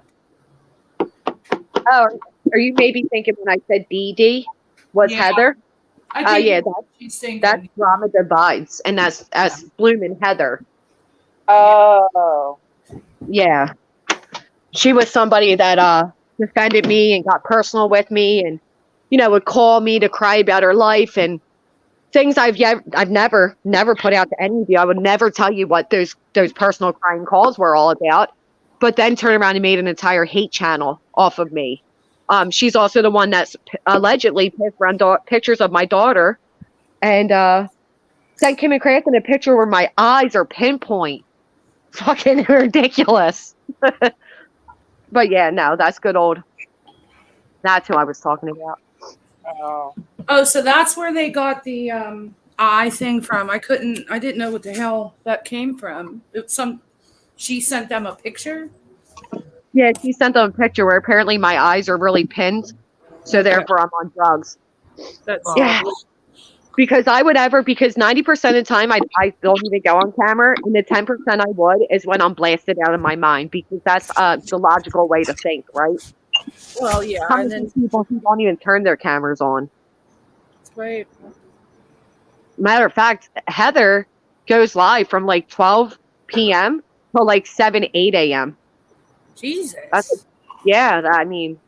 Speaker 5: Oh, are you maybe thinking when I said BD was Heather?
Speaker 1: I think
Speaker 5: Yeah,
Speaker 1: she's thinking.
Speaker 5: that's Drama Divides, and that's Bloomin' Heather.
Speaker 2: Oh.
Speaker 5: Yeah. She was somebody that defended me and got personal with me, and would call me to cry about her life and things I've never put out to any of you. I would never tell you what those personal crying calls were all about, but then turn around and made an entire hate channel off of me. She's also the one that's allegedly pissed around pictures of my daughter and sent Kim and Crafton a picture where my eyes are pinpoint. Fucking ridiculous. But yeah, no, that's good old. That's who I was talking about.
Speaker 2: Oh,
Speaker 1: so that's where they got the eye thing from. I didn't know what the hell that came from. She sent them a picture.
Speaker 5: Yeah, she sent them a picture where apparently my eyes are really pinned, so therefore I'm on drugs.
Speaker 1: That's
Speaker 5: Yeah. because 90% of the time I don't even go on camera, and the 10% I would is when I'm blasted out of my mind, because that's the logical way to think, right?
Speaker 1: Well, yeah,
Speaker 5: How
Speaker 1: and
Speaker 5: many
Speaker 1: then
Speaker 5: people who don't even turn their cameras on?
Speaker 1: right.
Speaker 5: Matter of fact, Heather goes live from like 12 p.m. to like 7, 8 a.m.
Speaker 1: Jesus.
Speaker 5: I mean,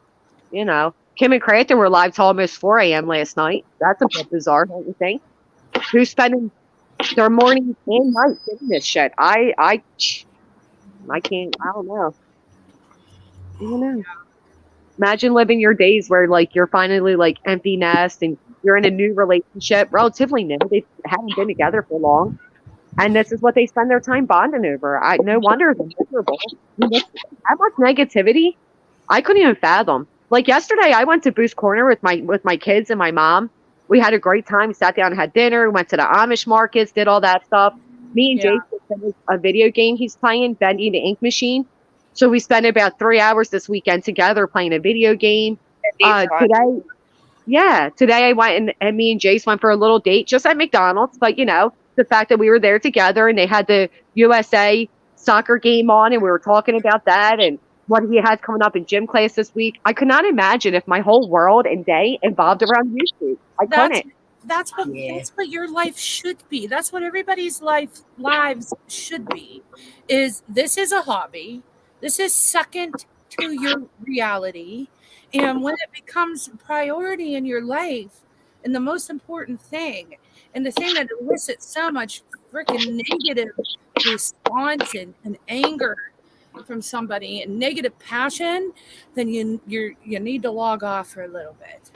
Speaker 5: Kim and Crampton were live till almost 4 a.m. last night. That's a bit bizarre, don't you think? Who's spending their morning and night doing this shit? I can't. I don't know. Imagine living your days where like you're finally like empty nest and you're in a new relationship, relatively new. They haven't been together for long, and this is what they spend their time bonding over. No wonder they're miserable. That much negativity, I couldn't even fathom. Like yesterday, I went to Boost Corner with my kids and my mom. We had a great time. Sat down and had dinner. Went to the Amish markets, did all that stuff. Me and Jason finished a video game he's playing, Bending the Ink Machine. So we spent about 3 hours this weekend together playing a video game. Today I went and me and Jace went for a little date just at McDonald's. But the fact that we were there together and they had the USA soccer game on and we were talking about that and what he has coming up in gym class this week. I could not imagine if my whole world and day involved around YouTube. I couldn't.
Speaker 1: That's what your life should be. That's what everybody's lives should be. This is a hobby. This is second to your reality. And when it becomes a priority in your life and the most important thing, and the thing that elicits so much freaking negative response and anger from somebody and negative passion, then you need to log off for a little bit.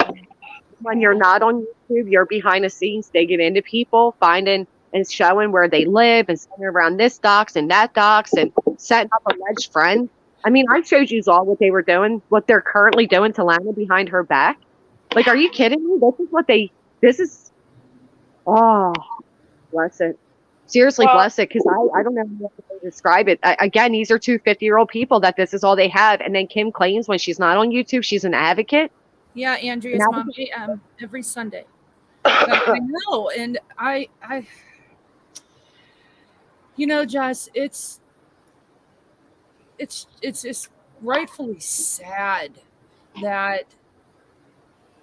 Speaker 5: When you're not on YouTube, you're behind the scenes digging into people, finding and showing where they live and sending around this docs and that docs and setting up alleged friends. I mean, I showed you all what they were doing, what they're currently doing to Lana behind her back. Like, are you kidding me? Oh, bless it. Seriously, bless it, because I don't know how to describe it. Again, these are two 50-year-old people that this is all they have. And then Kim claims when she's not on YouTube, she's an advocate.
Speaker 1: Yeah, Andrea's mom every Sunday. I know, and I Jess, it's just rightfully sad that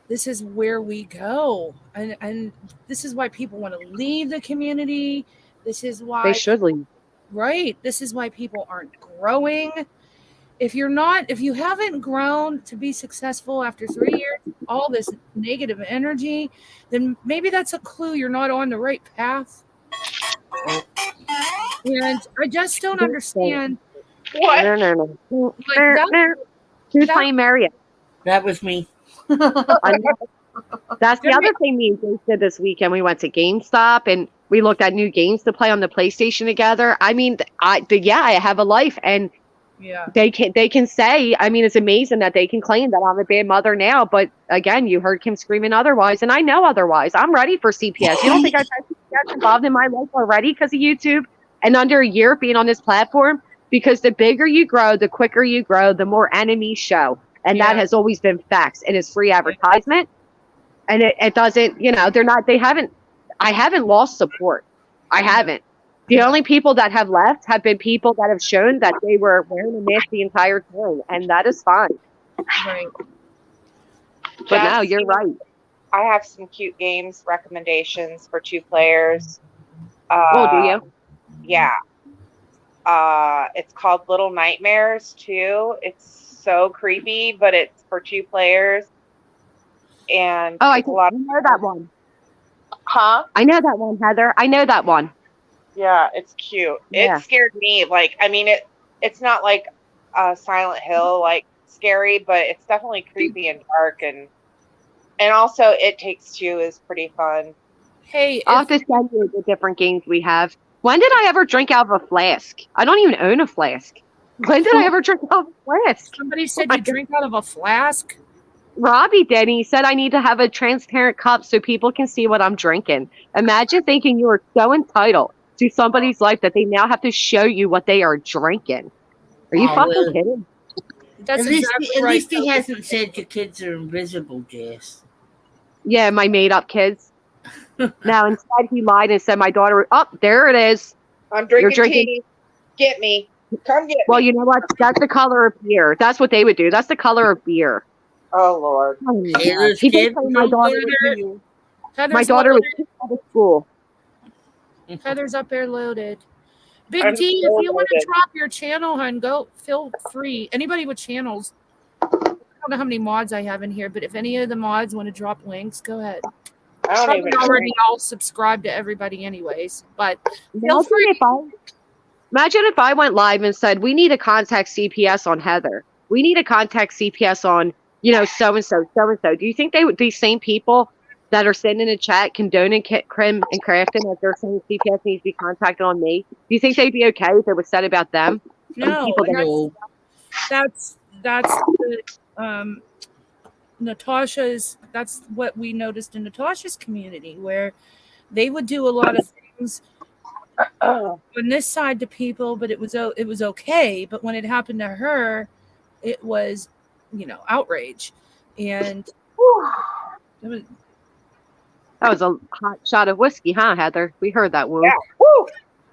Speaker 1: this is where we go, and this is why people want to leave the community. This is why
Speaker 5: they should leave.
Speaker 1: Right. This is why people aren't growing. If you haven't grown to be successful after 3 years, all this negative energy, then maybe that's a clue you're not on the right path. And I just don't understand.
Speaker 2: What?
Speaker 5: No. Who's playing Mario?
Speaker 3: That was me.
Speaker 5: That's the other thing me and Jace did this weekend. We went to GameStop and we looked at new games to play on the PlayStation together. I mean, I have a life, and they can say, I mean, it's amazing that they can claim that I'm a bad mother now. But again, you heard Kim screaming otherwise, and I know otherwise. I'm ready for CPS. You don't think I've had CPS involved in my life already because of YouTube and under a year being on this platform? Because the bigger you grow, the quicker you grow, the more enemies show. And that has always been facts. And it's free advertisement. And it doesn't, I haven't lost support. I haven't. The only people that have left have been people that have shown that they were wearing a mask the entire time. And that is fine.
Speaker 1: Right.
Speaker 5: But no, you're right.
Speaker 2: I have some cute games recommendations for 2 players.
Speaker 5: Do you?
Speaker 2: Yeah. It's called Little Nightmares 2. It's so creepy, but it's for 2 players. And
Speaker 5: I know that one.
Speaker 2: Huh?
Speaker 5: I know that one, Heather. I know that one.
Speaker 2: Yeah, it's cute.
Speaker 5: Yeah.
Speaker 2: It scared me. Like, I mean, it's not like Silent Hill, like scary, but it's definitely creepy and dark, and also It Takes Two is pretty fun.
Speaker 1: Hey,
Speaker 5: I'll have to send you the different games we have. When did I ever drink out of a flask? I don't even own a flask. When did I ever drink out of a flask?
Speaker 1: somebody said you drink out of a flask.
Speaker 5: Robbie did. He said I need to have a transparent cup so people can see what I'm drinking. Imagine thinking you are so entitled to somebody's life that they now have to show you what they are drinking. Are you fucking kidding?
Speaker 1: That's
Speaker 3: At least
Speaker 1: right.
Speaker 3: he hasn't said your kids are invisible, Jess.
Speaker 5: Yeah, my made up kids. Now, instead, he lied and said my daughter. Oh, there it is.
Speaker 2: I'm
Speaker 5: You're
Speaker 2: drinking
Speaker 5: drinking.
Speaker 2: tea. Get me. Come get
Speaker 5: Well,
Speaker 2: me.
Speaker 5: you know what? That's the color of beer. That's what they would do. That's the color of beer.
Speaker 2: Oh Lord.
Speaker 5: Oh, my
Speaker 3: Taylor's
Speaker 5: gosh. He did
Speaker 3: kid
Speaker 5: say
Speaker 3: was
Speaker 5: my
Speaker 3: on
Speaker 5: daughter.
Speaker 3: Twitter.
Speaker 1: Heather's
Speaker 5: My daughter was
Speaker 1: loaded.
Speaker 5: kicked out of school.
Speaker 1: Heather's up there loaded. Big
Speaker 2: I'm
Speaker 1: D,
Speaker 2: so
Speaker 1: if you want to
Speaker 2: loaded.
Speaker 1: drop your channel, hun, go feel free. Anybody with channels, I don't know how many mods I have in here, but if any of the mods want to drop links, go ahead.
Speaker 2: I don't
Speaker 1: Probably
Speaker 2: even
Speaker 1: already all subscribed to everybody anyways, but feel
Speaker 5: Imagine
Speaker 1: free.
Speaker 5: if I went live and said, we need to contact CPS on Heather. We need to contact CPS on, so-and-so, so-and-so. Do you think these same people that are sitting in the chat condoning Krim and Crafton that they're saying CPS needs to be contacted on me? Do you think they'd be okay if it was said about them?
Speaker 1: No,
Speaker 5: people that-
Speaker 3: No.
Speaker 1: that's the, Natasha's. That's what we noticed in Natasha's community, where they would do a lot of things on this side to people, but it was okay. But when it happened to her, it was, outrage, and it was.
Speaker 5: That was a hot shot of whiskey, huh, Heather? We heard that one.
Speaker 2: Yeah. Woo.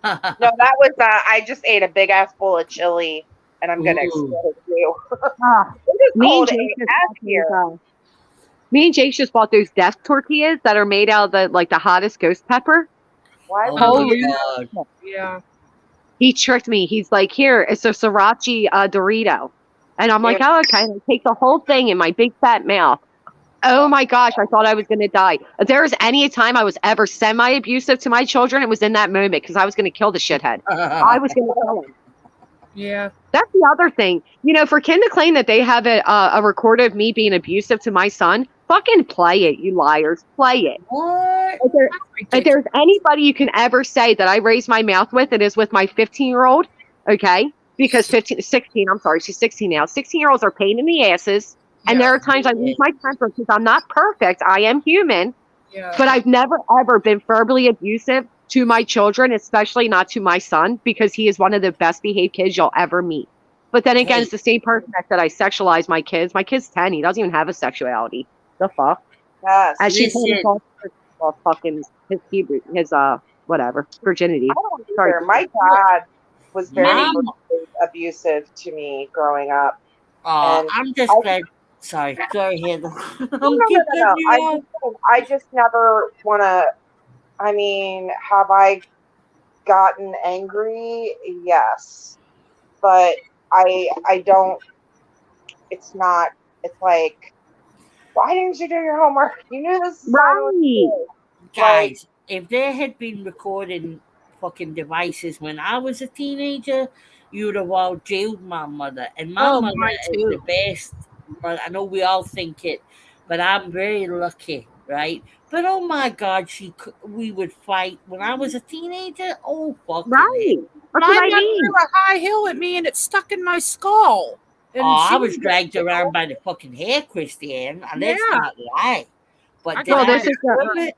Speaker 2: No, that was. I just ate a big ass bowl of chili, and I'm gonna
Speaker 3: Ooh.
Speaker 2: explode you.
Speaker 5: Ah,
Speaker 2: It is
Speaker 5: me and
Speaker 2: cold
Speaker 5: Jake just
Speaker 2: AF
Speaker 5: bought
Speaker 2: here.
Speaker 5: me and Jake just bought those death tortillas that are made out of the hottest ghost pepper.
Speaker 2: Why
Speaker 3: Oh
Speaker 2: would
Speaker 5: Holy
Speaker 2: you?
Speaker 3: my God.
Speaker 1: Yeah.
Speaker 5: He tricked me. He's like, here, it's a sriracha Dorito. And I'm like, oh, okay. And I take the whole thing in my big fat mouth. Oh my gosh, I thought I was going to die. If there was any time I was ever semi-abusive to my children, it was in that moment because I was going to kill the shithead. I was going to kill him.
Speaker 1: Yeah.
Speaker 5: That's the other thing. For Ken to claim that they have a record of me being abusive to my son, fucking play it, you liars. Play it.
Speaker 3: What?
Speaker 5: If there's anybody you can ever say that I raise my mouth with, it is with my 15-year-old, okay? Because 16, I'm sorry, she's 16 now. 16-year-olds are pain in the asses. And there are times I lose my temper because I'm not perfect. I am human.
Speaker 1: Yeah.
Speaker 5: But I've never, ever been verbally abusive to my children, especially not to my son, because he is one of the best behaved kids you'll ever meet. But then again, it's the same person that said I sexualize my kids. My kid's 10. He doesn't even have a sexuality. The fuck?
Speaker 2: Yes.
Speaker 5: As she told
Speaker 3: Listen.
Speaker 5: us all fucking his whatever, virginity.
Speaker 2: I don't either.
Speaker 5: Sorry.
Speaker 2: My dad was very
Speaker 3: Mom.
Speaker 2: abusive to me growing up.
Speaker 3: Oh,
Speaker 2: And
Speaker 3: I'm just glad. Sorry, Heather.
Speaker 2: No. I just never want to. I mean, have I gotten angry? Yes, but I don't. It's not. It's like, why didn't you do your homework? You knew this.
Speaker 5: Right.
Speaker 3: Guys, if there had been recording fucking devices when I was a teenager, you would have all jailed my mother. And my mother
Speaker 1: mine
Speaker 3: is
Speaker 1: too.
Speaker 3: the best. But I know we all think it, but I'm very lucky, right? But oh my God, we would fight when I was a teenager. Oh fuck!
Speaker 5: Right. That's
Speaker 1: Mine
Speaker 5: what I
Speaker 1: went
Speaker 5: mean.
Speaker 1: through a high hill at me and it stuck in my skull. And
Speaker 3: Oh,
Speaker 1: she
Speaker 3: I was dragged around by the fucking hair, Christiane, and that's
Speaker 1: Yeah.
Speaker 3: not lie. But
Speaker 1: I
Speaker 3: did
Speaker 1: got
Speaker 3: I
Speaker 5: this is
Speaker 3: deserve it?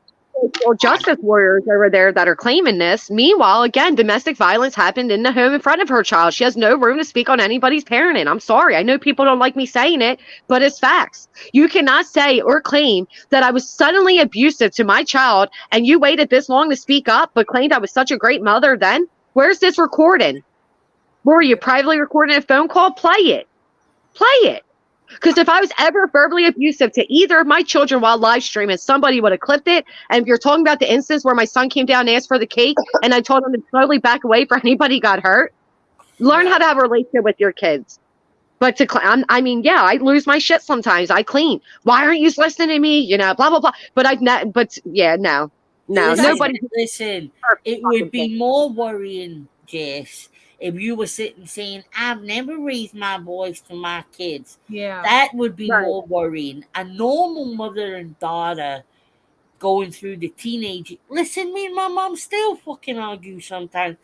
Speaker 5: justice warriors over there that are claiming this. Meanwhile, again, domestic violence happened in the home in front of her child. She has no room to speak on anybody's parenting. I'm sorry. I know people don't like me saying it, but it's facts. You cannot say or claim that I was suddenly abusive to my child and you waited this long to speak up, but claimed I was such a great mother then. Where's this recording? Were you privately recording a phone call? Play it. Play it. Because if I was ever verbally abusive to either of my children while live streaming, somebody would have clipped it. And if you're talking about the instance where my son came down and asked for the cake and I told him to totally back away for anybody got hurt, learn how to have a relationship with your kids. But I lose my shit sometimes. I clean. Why aren't you listening to me? Blah, blah, blah. But no. Nobody.
Speaker 3: Listen, it would be more worrying, Jess, if you were sitting saying, I've never raised my voice to my kids.
Speaker 1: Yeah.
Speaker 3: That would be
Speaker 5: Right.
Speaker 3: more worrying. A normal mother and daughter going through the teenage. Listen, me and my mom still fucking argue sometimes.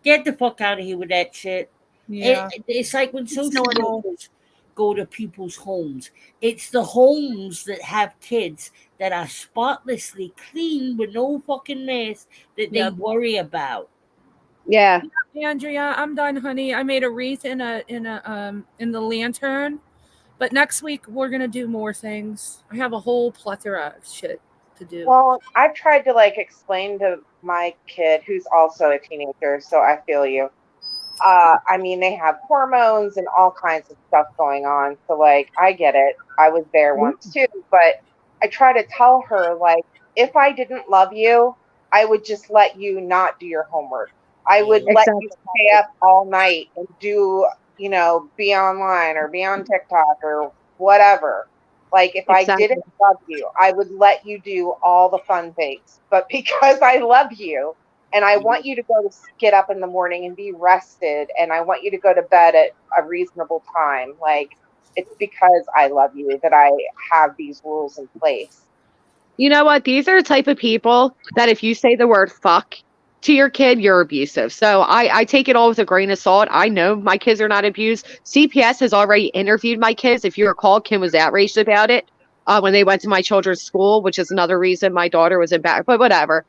Speaker 3: Get the fuck out of here with that shit.
Speaker 1: Yeah.
Speaker 3: It's like when social
Speaker 1: normal.
Speaker 3: workers go to people's homes. It's the homes that have kids that are spotlessly clean with no fucking mess that they
Speaker 1: Yep.
Speaker 3: worry about.
Speaker 5: Yeah.
Speaker 1: Andrea, I'm done, honey. I made a wreath in the lantern. But next week we're gonna do more things. I have a whole plethora of shit. to do.
Speaker 2: Well, I've tried to like explain to my kid, who's also a teenager, so I feel you. I mean, they have hormones and all kinds of stuff going on. So, like, I get it. I was there once too. But I try to tell her, like, if I didn't love you, I would just let you not do your homework. I would let you stay up all night and do, you know, be online or be on TikTok or whatever. Like, if I didn't love you, I would let you do all the fun things. But because I love you, and I want you to get up in the morning and be rested, and I want you to go to bed at a reasonable time. Like, it's because I love you that I have these rules in place.
Speaker 5: You know what? These are the type of people that if you say the word fuck to your kid, you're abusive. So I take it all with a grain of salt. I know my kids are not abused. CPS has already interviewed my kids. If you recall, Kim was outraged about it when they went to my children's school, which is another reason my daughter was in back, but whatever.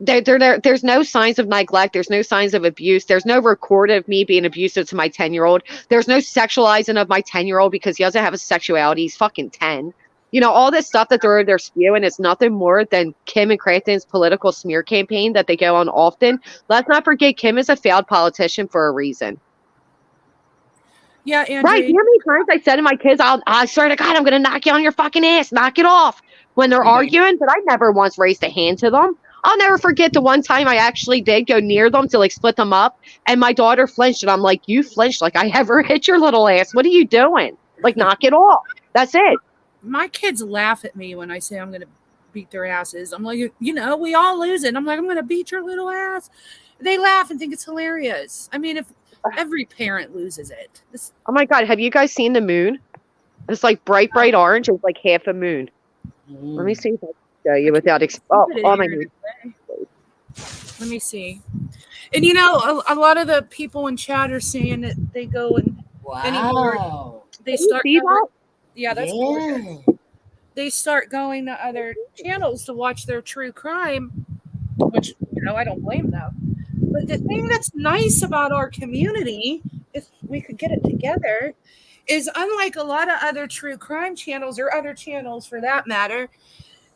Speaker 5: There's no signs of neglect. There's no signs of abuse. There's no record of me being abusive to my 10-year-old. There's no sexualizing of my 10-year-old because he doesn't have a sexuality. He's fucking 10. You know, all this stuff that they're spewing is nothing more than Kim and Cranston's political smear campaign that they go on often. Let's not forget Kim is a failed politician for a reason.
Speaker 1: Yeah, Angie.
Speaker 5: Right. You know how many times I said to my kids, I swear to God, I'm going to knock you on your fucking ass. Knock it off. When they're arguing, but I never once raised a hand to them. I'll never forget the one time I actually did go near them to like split them up, and my daughter flinched, and I'm like, you flinched like I ever hit your little ass. What are you doing? Like, knock it off. That's it.
Speaker 1: My kids laugh at me when I say I'm going to beat their asses. I'm like, you know, we all lose it. I'm like, I'm going to beat your little ass. They laugh and think it's hilarious. I mean, if every parent loses it.
Speaker 5: Oh my God. Have you guys seen the moon? It's like bright orange. It's like half a moon. Let me see if I can show you without my moon.
Speaker 1: Let me see. And you know, a lot of the people in chat are saying that they go and
Speaker 3: Wow.
Speaker 1: they start.
Speaker 5: See that?
Speaker 1: Yeah, that's
Speaker 3: Yeah.
Speaker 1: they start going to other channels to watch their true crime, which, you know, I don't blame them. But the thing that's nice about our community, if we could get it together, is unlike a lot of other true crime channels or other channels for that matter,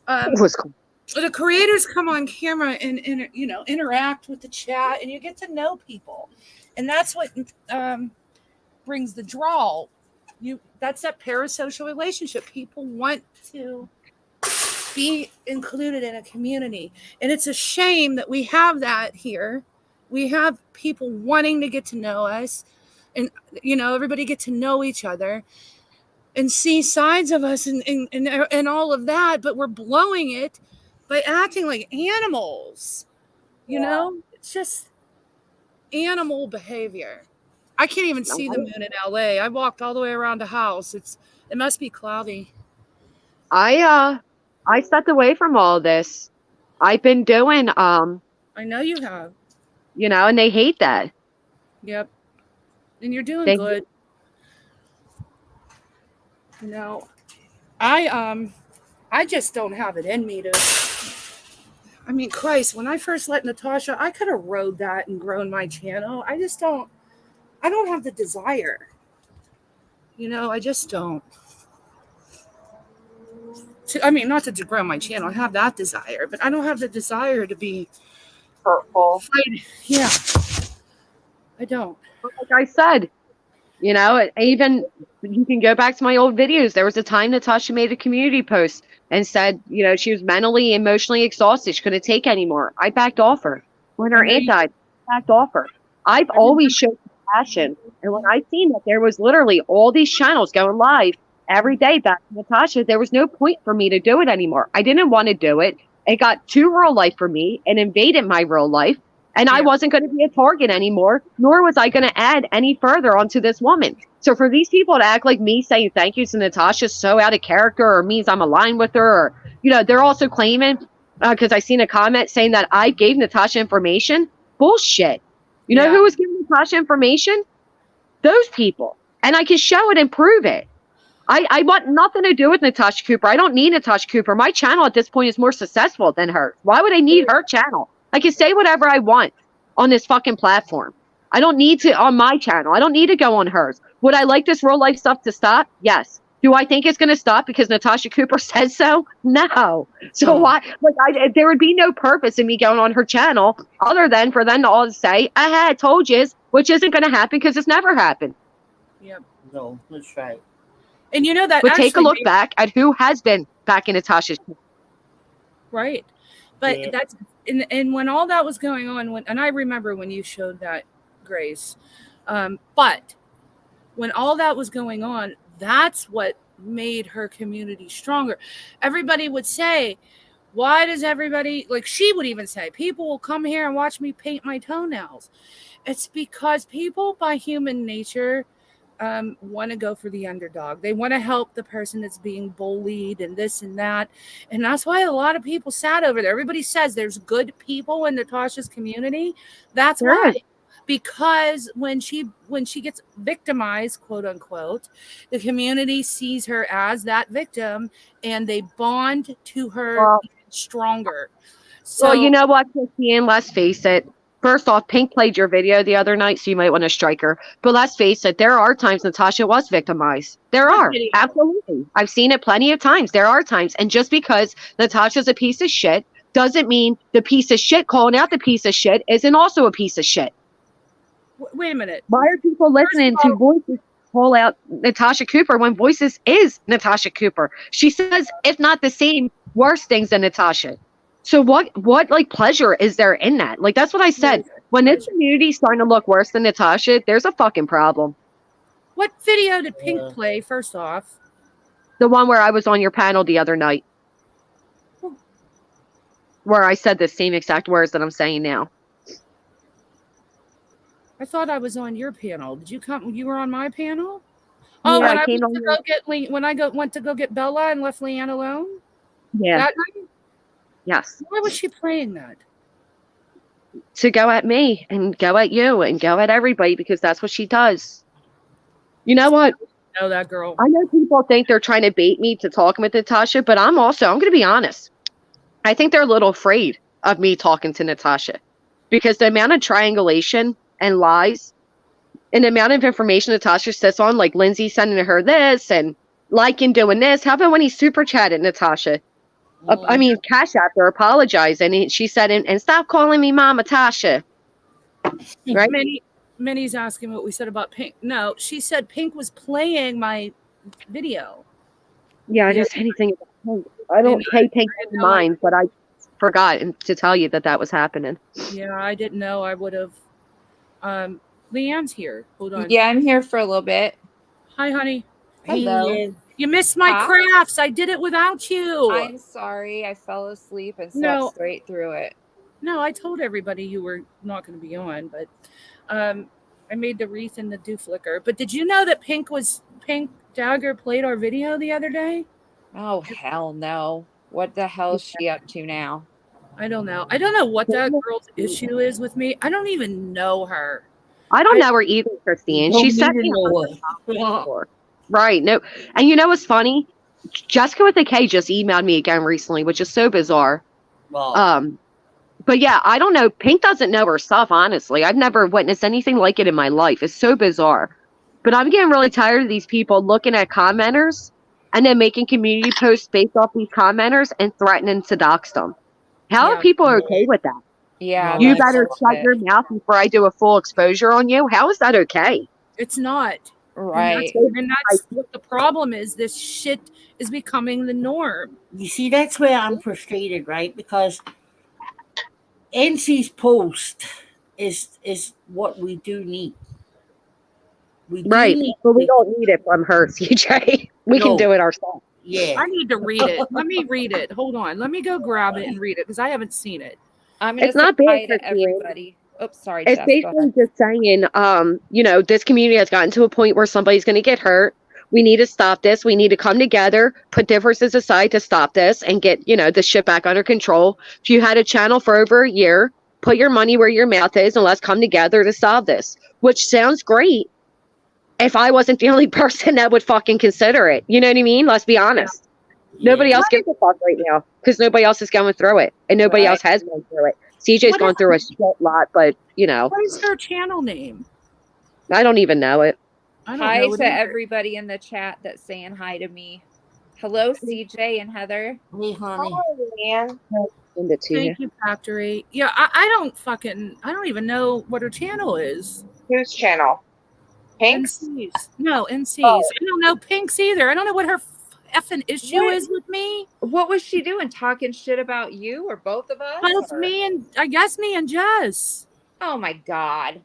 Speaker 5: It was cool.
Speaker 1: the creators come on camera and you know, interact with the chat, and you get to know people, and that's what brings the draw. That's that parasocial relationship. People want to be included in a community, and it's a shame that we have that here. We have people wanting to get to know us, and you know, everybody get to know each other and see sides of us and all of that, but we're blowing it by acting like animals. You know, it's just animal behavior. I can't even see the moon in LA. I walked all the way around the house. It must be cloudy.
Speaker 5: I stepped away from all this. I've been doing
Speaker 1: I know you have.
Speaker 5: you know, and they hate that.
Speaker 1: Yep. And you're doing good. You know, I just don't have it in me to. I mean, Christ, when I first let Natasha, I could have rode that and grown my channel. I don't have the desire. You know, I just don't. I mean, not to grow my channel. I have that desire, but I don't have the desire to be
Speaker 2: hurtful.
Speaker 1: Fighting. Yeah. I don't.
Speaker 5: Like I said, you know, even you can go back to my old videos. There was a time Natasha made a community post and said, you know, she was mentally, emotionally exhausted. She couldn't take anymore. I backed off her. When her aunt died, I backed off her. I've always showed compassion. And when I seen that there was literally all these channels going live every day back to Natasha, there was no point for me to do it anymore. I didn't want to do it. It got too real life for me and invaded my real life. And I wasn't going to be a target anymore, nor was I going to add any further onto this woman. So for these people to act like me saying thank you to Natasha so out of character or means I'm aligned with her, or, you know, they're also claiming, because I seen a comment saying that I gave Natasha information. Bullshit. You know who was giving Natasha information? Those people. And I can show it and prove it. I want nothing to do with Natasha Cooper. I don't need Natasha Cooper. My channel at this point is more successful than hers. Why would I need her channel? I can say whatever I want on this fucking platform. I don't need to on my channel. I don't need to go on hers. Would I like this real life stuff to stop? Yes. Do I think it's going to stop because Natasha Cooper says so? No. So why? Like, there would be no purpose in me going on her channel other than for them to all say, "I told you," which isn't going to happen because it's never happened.
Speaker 1: Yep.
Speaker 3: No, that's right.
Speaker 1: And you know that.
Speaker 5: But take a
Speaker 1: actually
Speaker 5: look
Speaker 1: made-
Speaker 5: back at who has been back in Natasha's.
Speaker 1: Right. But
Speaker 3: Yeah.
Speaker 1: that's and when all that was going on, and I remember when you showed that, Grace. But when all that was going on, that's what made her community stronger. Everybody would say, why does everybody, like she would even say, people will come here and watch me paint my toenails. It's because people by human nature want to go for the underdog. They want to help the person that's being bullied and this and that. And that's why a lot of people sat over there. Everybody says there's good people in Natasha's community. That's why. Because when she gets victimized, quote unquote, the community sees her as that victim and they bond to her stronger. So
Speaker 5: Well, you know what, Christiane, let's face it. First off, Pink played your video the other night, so you might want to strike her. But let's face it, there are times Natasha was victimized. There
Speaker 1: What
Speaker 5: are.
Speaker 1: video?
Speaker 5: Absolutely. I've seen it plenty of times. There are times. And just because Natasha's a piece of shit doesn't mean the piece of shit calling out the piece of shit isn't also a piece of shit.
Speaker 1: wait a minute.
Speaker 5: Why are people listening to voices call out Natasha Cooper when voices is Natasha Cooper? She says, if not the same, worse things than Natasha. So what like pleasure is there in that? Like, that's what I said. When this community's starting to look worse than Natasha, there's a fucking problem.
Speaker 1: What video did Pink play, first off?
Speaker 5: The one where I was on your panel the other night. Where I said the same exact words that I'm saying now.
Speaker 1: I thought I was on your panel. Did you come? You were on my panel? Oh,
Speaker 5: Yeah,
Speaker 1: when
Speaker 5: I
Speaker 1: I
Speaker 5: came
Speaker 1: went
Speaker 5: on
Speaker 1: to
Speaker 5: your-
Speaker 1: go get went to go get Bella and left Leanne alone.
Speaker 5: Yeah.
Speaker 1: That night?
Speaker 5: Yes.
Speaker 1: Why was she playing that?
Speaker 5: To go at me and go at you and go at everybody because that's what she does. You know what?
Speaker 1: No, that girl.
Speaker 5: I know people think they're trying to bait me to talking with Natasha, but I'm going to be honest. I think they're a little afraid of me talking to Natasha because the amount of triangulation and lies and the amount of information Natasha sits on, like Lindsay sending her this and liking doing this. How about when he super chatted Natasha? I mean, Cash after apologizing. And she said, and stop calling me Mama Tasha. Right?
Speaker 1: Minnie's asking what we said about Pink. No, she said Pink was playing my video.
Speaker 5: Yeah, I didn't say anything about Pink. I don't pay Pink any mind, but I forgot to tell you that was happening.
Speaker 1: Yeah, I didn't know. I would have. Leanne's here. Hold on.
Speaker 6: Yeah, I'm here for a little bit.
Speaker 1: Hi, honey.
Speaker 6: Hello.
Speaker 1: You missed my
Speaker 6: Hi.
Speaker 1: crafts. I did it without you.
Speaker 6: I'm sorry. I fell asleep and slept
Speaker 1: No.
Speaker 6: straight through it.
Speaker 1: No, I told everybody you were not going to be on, but I made the wreath and the dew flicker. But did you know that Pink Dagger played our video the other day?
Speaker 6: Oh, hell no. What the hell is she up to now?
Speaker 1: I don't know. I don't know what that girl's issue is with me. I don't even know her.
Speaker 5: I don't know her either, Christine. She said right. No. And you know what's funny? Jessica with a K just emailed me again recently, which is so bizarre.
Speaker 3: Well,
Speaker 5: But yeah, I don't know. Pink doesn't know her stuff, honestly. I've never witnessed anything like it in my life. It's so bizarre. But I'm getting really tired of these people looking at commenters and then making community posts based off these commenters and threatening to dox them. How
Speaker 1: Yeah.
Speaker 5: are people okay with that?
Speaker 6: Yeah.
Speaker 5: You
Speaker 6: that's
Speaker 5: better shut
Speaker 6: bullshit.
Speaker 5: your mouth before I do a full exposure on you. How is that okay?
Speaker 1: It's not.
Speaker 6: Right.
Speaker 1: And that's what the problem is. This shit is becoming the norm.
Speaker 3: you see, that's where I'm frustrated, right? Because NC's post is what we do need. We do
Speaker 5: Right.
Speaker 3: need-
Speaker 5: But we don't need it from her, CJ. We can
Speaker 3: No.
Speaker 5: do it ourselves.
Speaker 3: Yeah.
Speaker 1: I need to read it. Let me read it. Hold on. Let me go grab it and read it because I haven't seen it.
Speaker 6: I'm gonna
Speaker 5: It's not
Speaker 6: say
Speaker 5: bad,
Speaker 6: hi to
Speaker 5: Christine.
Speaker 6: everybody. Oops, sorry,
Speaker 5: It's
Speaker 6: Jeff. Go
Speaker 5: basically
Speaker 6: ahead.
Speaker 5: just saying, this community has gotten to a point where somebody's going to get hurt. We need to stop this. We need to come together, put differences aside to stop this and get, this shit back under control. If you had a channel for over a year, put your money where your mouth is and let's come together to solve this, which sounds great. If I wasn't the only person that would fucking consider it, you know what I mean? Let's be honest. Nobody else gives a fuck right now because nobody else is going through it and nobody
Speaker 6: Right.
Speaker 5: else has gone through it. CJ's
Speaker 1: What
Speaker 5: gone
Speaker 1: is-
Speaker 5: through a shit lot, but
Speaker 1: What is her channel name?
Speaker 5: I don't even know it.
Speaker 1: I don't
Speaker 6: Hi
Speaker 1: know it
Speaker 6: to
Speaker 1: either.
Speaker 6: everybody in the chat that's saying hi to me. Hello, CJ and Heather.
Speaker 3: Hey, honey.
Speaker 2: Oh, man. Send it to you.
Speaker 1: Thank you, Factory. Yeah, I don't even know what her channel is.
Speaker 2: Whose channel? Pink's?
Speaker 1: NC's. No, NC's.
Speaker 2: Oh.
Speaker 1: I don't know Pink's either. I don't know what her effing issue
Speaker 6: What?
Speaker 1: is with me.
Speaker 6: What was she doing? Talking shit about you or both of us?
Speaker 1: Both
Speaker 6: or-
Speaker 1: me and I guess me and Jess.
Speaker 6: Oh my God.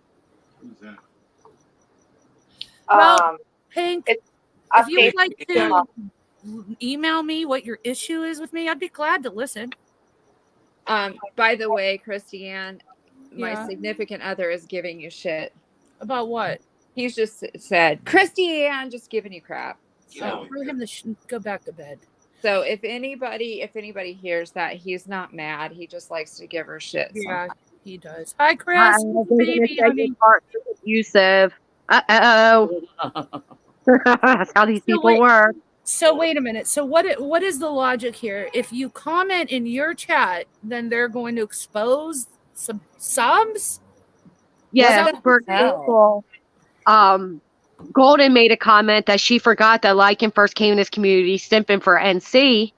Speaker 1: Well, Pink,
Speaker 2: it's
Speaker 1: if you would
Speaker 2: update.
Speaker 1: like to email me what your issue is with me, I'd be glad to listen.
Speaker 6: By the way, Christiane, my
Speaker 1: Yeah.
Speaker 6: significant other is giving you shit.
Speaker 1: About what?
Speaker 6: He's just said, Christiane, just giving you crap.
Speaker 1: So for him to go back to bed.
Speaker 6: So if anybody hears that, he's not mad. He just likes to give her shit.
Speaker 1: Yeah, he does. Hi, Chris.
Speaker 5: Hi,
Speaker 1: Baby, honey.
Speaker 5: abusive. Uh-oh. That's how these people
Speaker 1: wait.
Speaker 5: work.
Speaker 1: So wait a minute. So what is the logic here? If you comment in your chat, then they're going to expose some subs?
Speaker 5: Yeah,
Speaker 6: What the
Speaker 5: for
Speaker 6: hell?
Speaker 5: example, Golden made a comment that she forgot that Lycan first came in this community simping for NC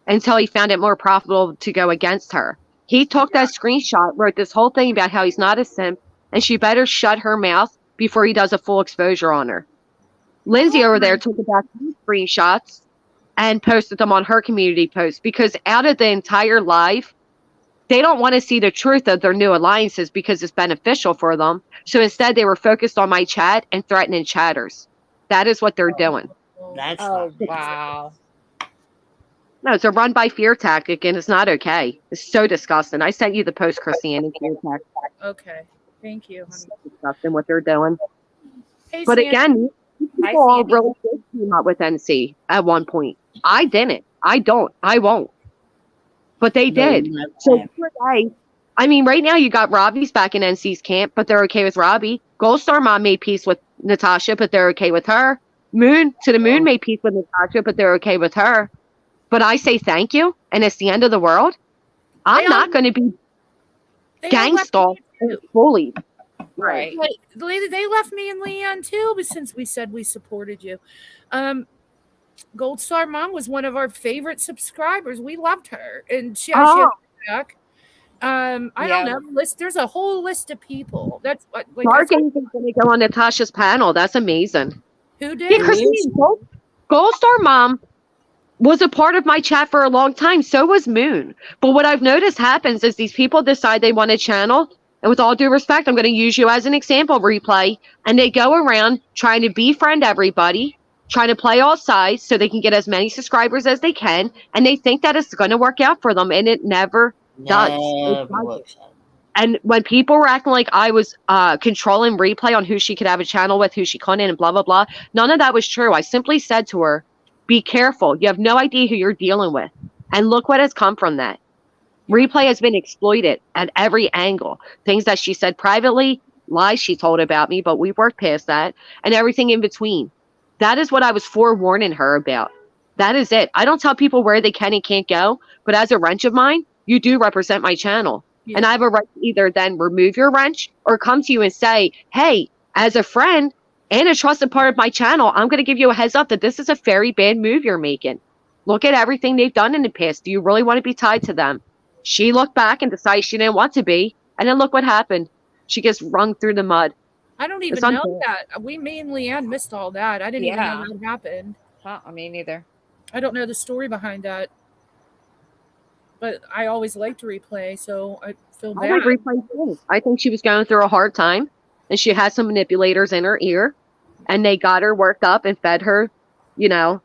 Speaker 5: until he found it more profitable to go against her. He took that screenshot, wrote this whole thing about how he's not a simp, and she better shut her mouth before he does a full exposure on her. Lindsay over there took about 2 screenshots and posted them on her community post because out of the entire live, they don't want to see the truth of their new alliances because it's beneficial for them. So instead, they were focused on my chat and threatening chatters. That is what they're doing.
Speaker 3: That's
Speaker 6: Oh,
Speaker 3: not
Speaker 6: wow.
Speaker 5: No, it's a run by fear tactic, and it's not okay. It's so disgusting. I sent you the post, Christiane, and fear tactic.
Speaker 1: Okay. Thank you, honey.
Speaker 5: It's so disgusting what they're doing.
Speaker 1: Hey,
Speaker 5: But
Speaker 1: Sandy.
Speaker 5: again,
Speaker 6: Hi,
Speaker 5: people all
Speaker 6: Sandy.
Speaker 5: really did team up with NC at one point. I didn't. I don't. I won't. But they did. So today, I mean, right now you got Robbie's back in NC's camp, but they're okay with Robbie. Goldstar Mom made peace with Natasha, but they're okay with her. Moon made peace with Natasha, but they're okay with her. But I say thank you, and it's the end of the world. I'm
Speaker 1: They
Speaker 5: not
Speaker 1: all-
Speaker 5: going to be
Speaker 1: They all left
Speaker 5: gangstalked
Speaker 1: me
Speaker 5: and bullied.
Speaker 6: Right.
Speaker 1: Wait, they left me and Leanne too, but since we said we supported you. Gold Star Mom was one of our favorite subscribers. We loved her, and she had back. I
Speaker 6: Yeah.
Speaker 1: don't know. There's a whole list of people. That's what
Speaker 5: Dark Angel is going to go on Natasha's panel. That's amazing.
Speaker 1: who did.
Speaker 5: Yeah, Christine, Gold Star Mom was a part of my chat for a long time. So was Moon. But what I've noticed happens is these people decide they want a channel. And with all due respect, I'm going to use you as an example, Replay. And they go around trying to befriend everybody, trying to play all sides so they can get as many subscribers as they can. And they think that it's going to work out for them. And it never does. It doesn't.
Speaker 3: works out.
Speaker 5: And when people were acting like I was controlling Replay on who she could have a channel with, who she couldn't, and blah, blah, blah, none of that was true. I simply said to her, be careful. You have no idea who you're dealing with. And look what has come from that. Replay has been exploited at every angle. Things that she said privately, lies she told about me, but we've worked past that, and everything in between. That is what I was forewarning her about. That is it. I don't tell people where they can and can't go, but as a wrench of mine, you do represent my channel.
Speaker 1: Yeah.
Speaker 5: And I have a right to either then remove your wrench or come to you and say, hey, as a friend and a trusted part of my channel, I'm going to give you a heads up that this is a very bad move you're making. Look at everything they've done in the past. Do you really want to be tied to them? She looked back and decided she didn't want to be. And then look what happened. She gets wrung through the mud.
Speaker 1: I don't even
Speaker 5: It's
Speaker 1: know
Speaker 5: unfair.
Speaker 1: that. We, me and Leanne missed all that. I didn't even know that happened.
Speaker 6: Huh, me neither.
Speaker 1: I don't know the story behind that. But I always liked Replay, so I feel
Speaker 5: I
Speaker 1: bad.
Speaker 5: like Replay too. I think she was going through a hard time and she had some manipulators in her ear and they got her worked up and fed her, you know,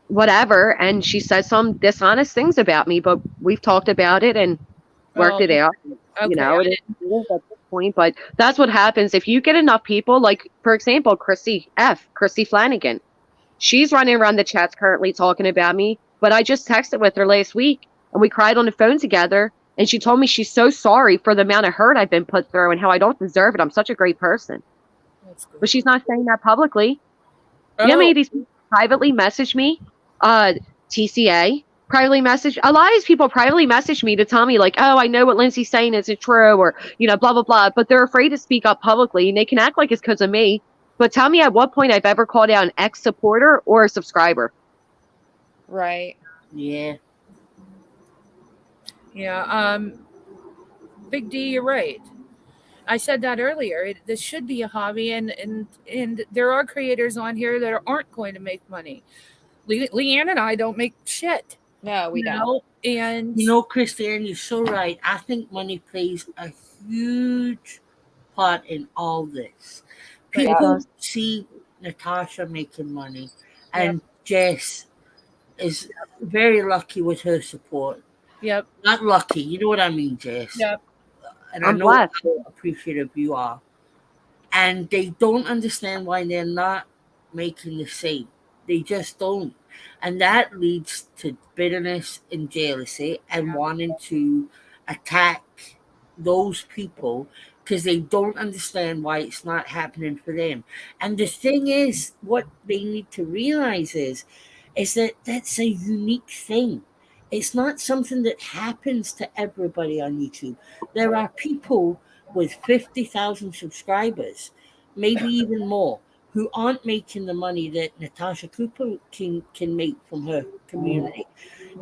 Speaker 5: whatever. And she said some dishonest things about me, but we've talked about it and worked it out.
Speaker 1: Okay,
Speaker 5: You know,
Speaker 1: I
Speaker 5: it is at this point, but that's what happens if you get enough people. Like, for example, Chrissy Flanagan. She's running around the chats currently talking about me, but I just texted with her last week and we cried on the phone together. And she told me she's so sorry for the amount of hurt I've been put through and how I don't deserve it. I'm such a great person.
Speaker 1: That's good.
Speaker 5: But she's not saying that publicly.
Speaker 1: Oh,
Speaker 5: You know how many of these people privately message me? TCA privately message. A lot of these people privately message me to tell me like, oh, I know what Lindsay's saying isn't true, or, you know, blah, blah, blah. But they're afraid to speak up publicly and they can act like it's because of me. But tell me at what point I've ever called out an ex-supporter or a subscriber.
Speaker 6: Right.
Speaker 3: Yeah.
Speaker 1: Yeah. Big D, you're right. I said that earlier. This should be a hobby, and there are creators on here that aren't going to make money. Leanne and I don't make shit.
Speaker 6: No, we
Speaker 1: You
Speaker 6: don't.
Speaker 1: know? And
Speaker 3: You know, Christiane, you're so right. I think money plays a huge part in all this. People
Speaker 5: does.
Speaker 3: see Natasha making money, and Jess is very lucky with her support.
Speaker 1: yep,
Speaker 3: Not lucky, you know what I mean, Jess?
Speaker 1: yep.
Speaker 3: And I
Speaker 5: I'm
Speaker 3: know
Speaker 5: blessed.
Speaker 3: how appreciative you are. And they don't understand why they're not making the same. They just don't. And that leads to bitterness and jealousy and wanting to attack those people because they don't understand why it's not happening for them. And the thing is, what they need to realize is that that's a unique thing. It's not something that happens to everybody on YouTube. There are people with 50,000 subscribers, maybe even more, who aren't making the money that Natasha Cooper can make from her community.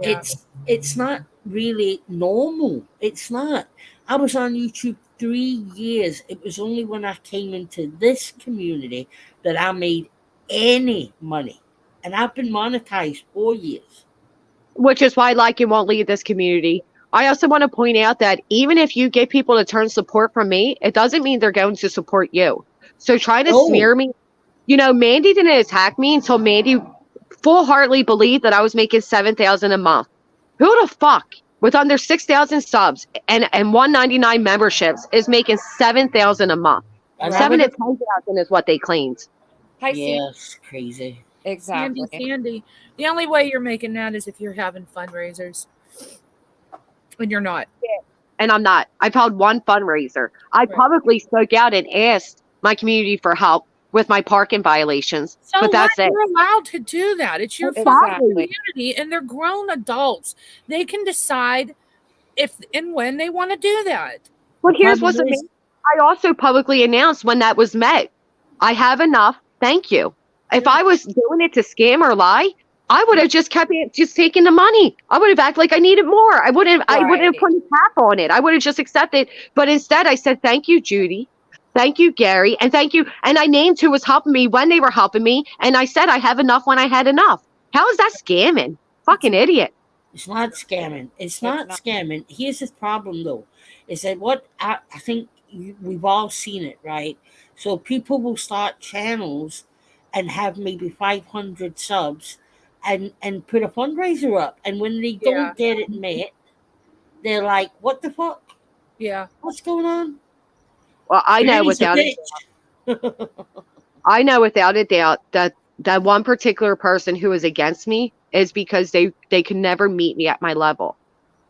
Speaker 1: Yeah.
Speaker 3: It's not really normal. It's not. I was on YouTube 3 years. It was only when I came into this community that I made any money. And I've been monetized 4 years.
Speaker 5: Which is why Like It won't leave this community. I also want to point out that even if you get people to turn support from me, it doesn't mean they're going to support you. So try to smear me. You know, Mandy didn't attack me until Mandy full-heartedly believed that I was making $7,000 a month. Who the fuck, with under 6,000 subs and 199 memberships, is making $7,000 a month?
Speaker 3: And
Speaker 5: 7 to 10,000 is what they claimed.
Speaker 6: Hi, Steve.
Speaker 3: Yes, crazy.
Speaker 6: Exactly.
Speaker 1: Sandy. The only way you're making that is if you're having fundraisers. And you're not.
Speaker 5: And I'm not. I've held one fundraiser. I publicly spoke out and asked my community for help with my parking violations.
Speaker 1: So
Speaker 5: but that's it.
Speaker 1: You're allowed to do that. It's your
Speaker 6: Exactly.
Speaker 1: community, and they're grown adults. They can decide if and when they want to do that.
Speaker 5: Well, here's what's
Speaker 3: Problem is-
Speaker 5: amazing. I also publicly announced when that was met. I have enough. Thank you. If I was doing it to scam or lie, I would have just kept it, just taking the money. I would have acted like I needed more. I wouldn't have put a cap on it. I would have just accepted. But instead I said, thank you, Judy. Thank you, Gary. And thank you. And I named who was helping me when they were helping me. And I said, I have enough when I had enough. How is that scamming? Fucking idiot.
Speaker 3: It's not scamming. It's not scamming. Here's the problem, though, is that what I think we've all seen it, right? So people will start channels and have maybe 500 subs and put a fundraiser up. And when they don't get it met, they're like, what the fuck?
Speaker 1: Yeah.
Speaker 3: What's going on?
Speaker 5: Well, I know
Speaker 3: Granny's a
Speaker 5: I know without a doubt that one particular person who is against me is because they can never meet me at my level.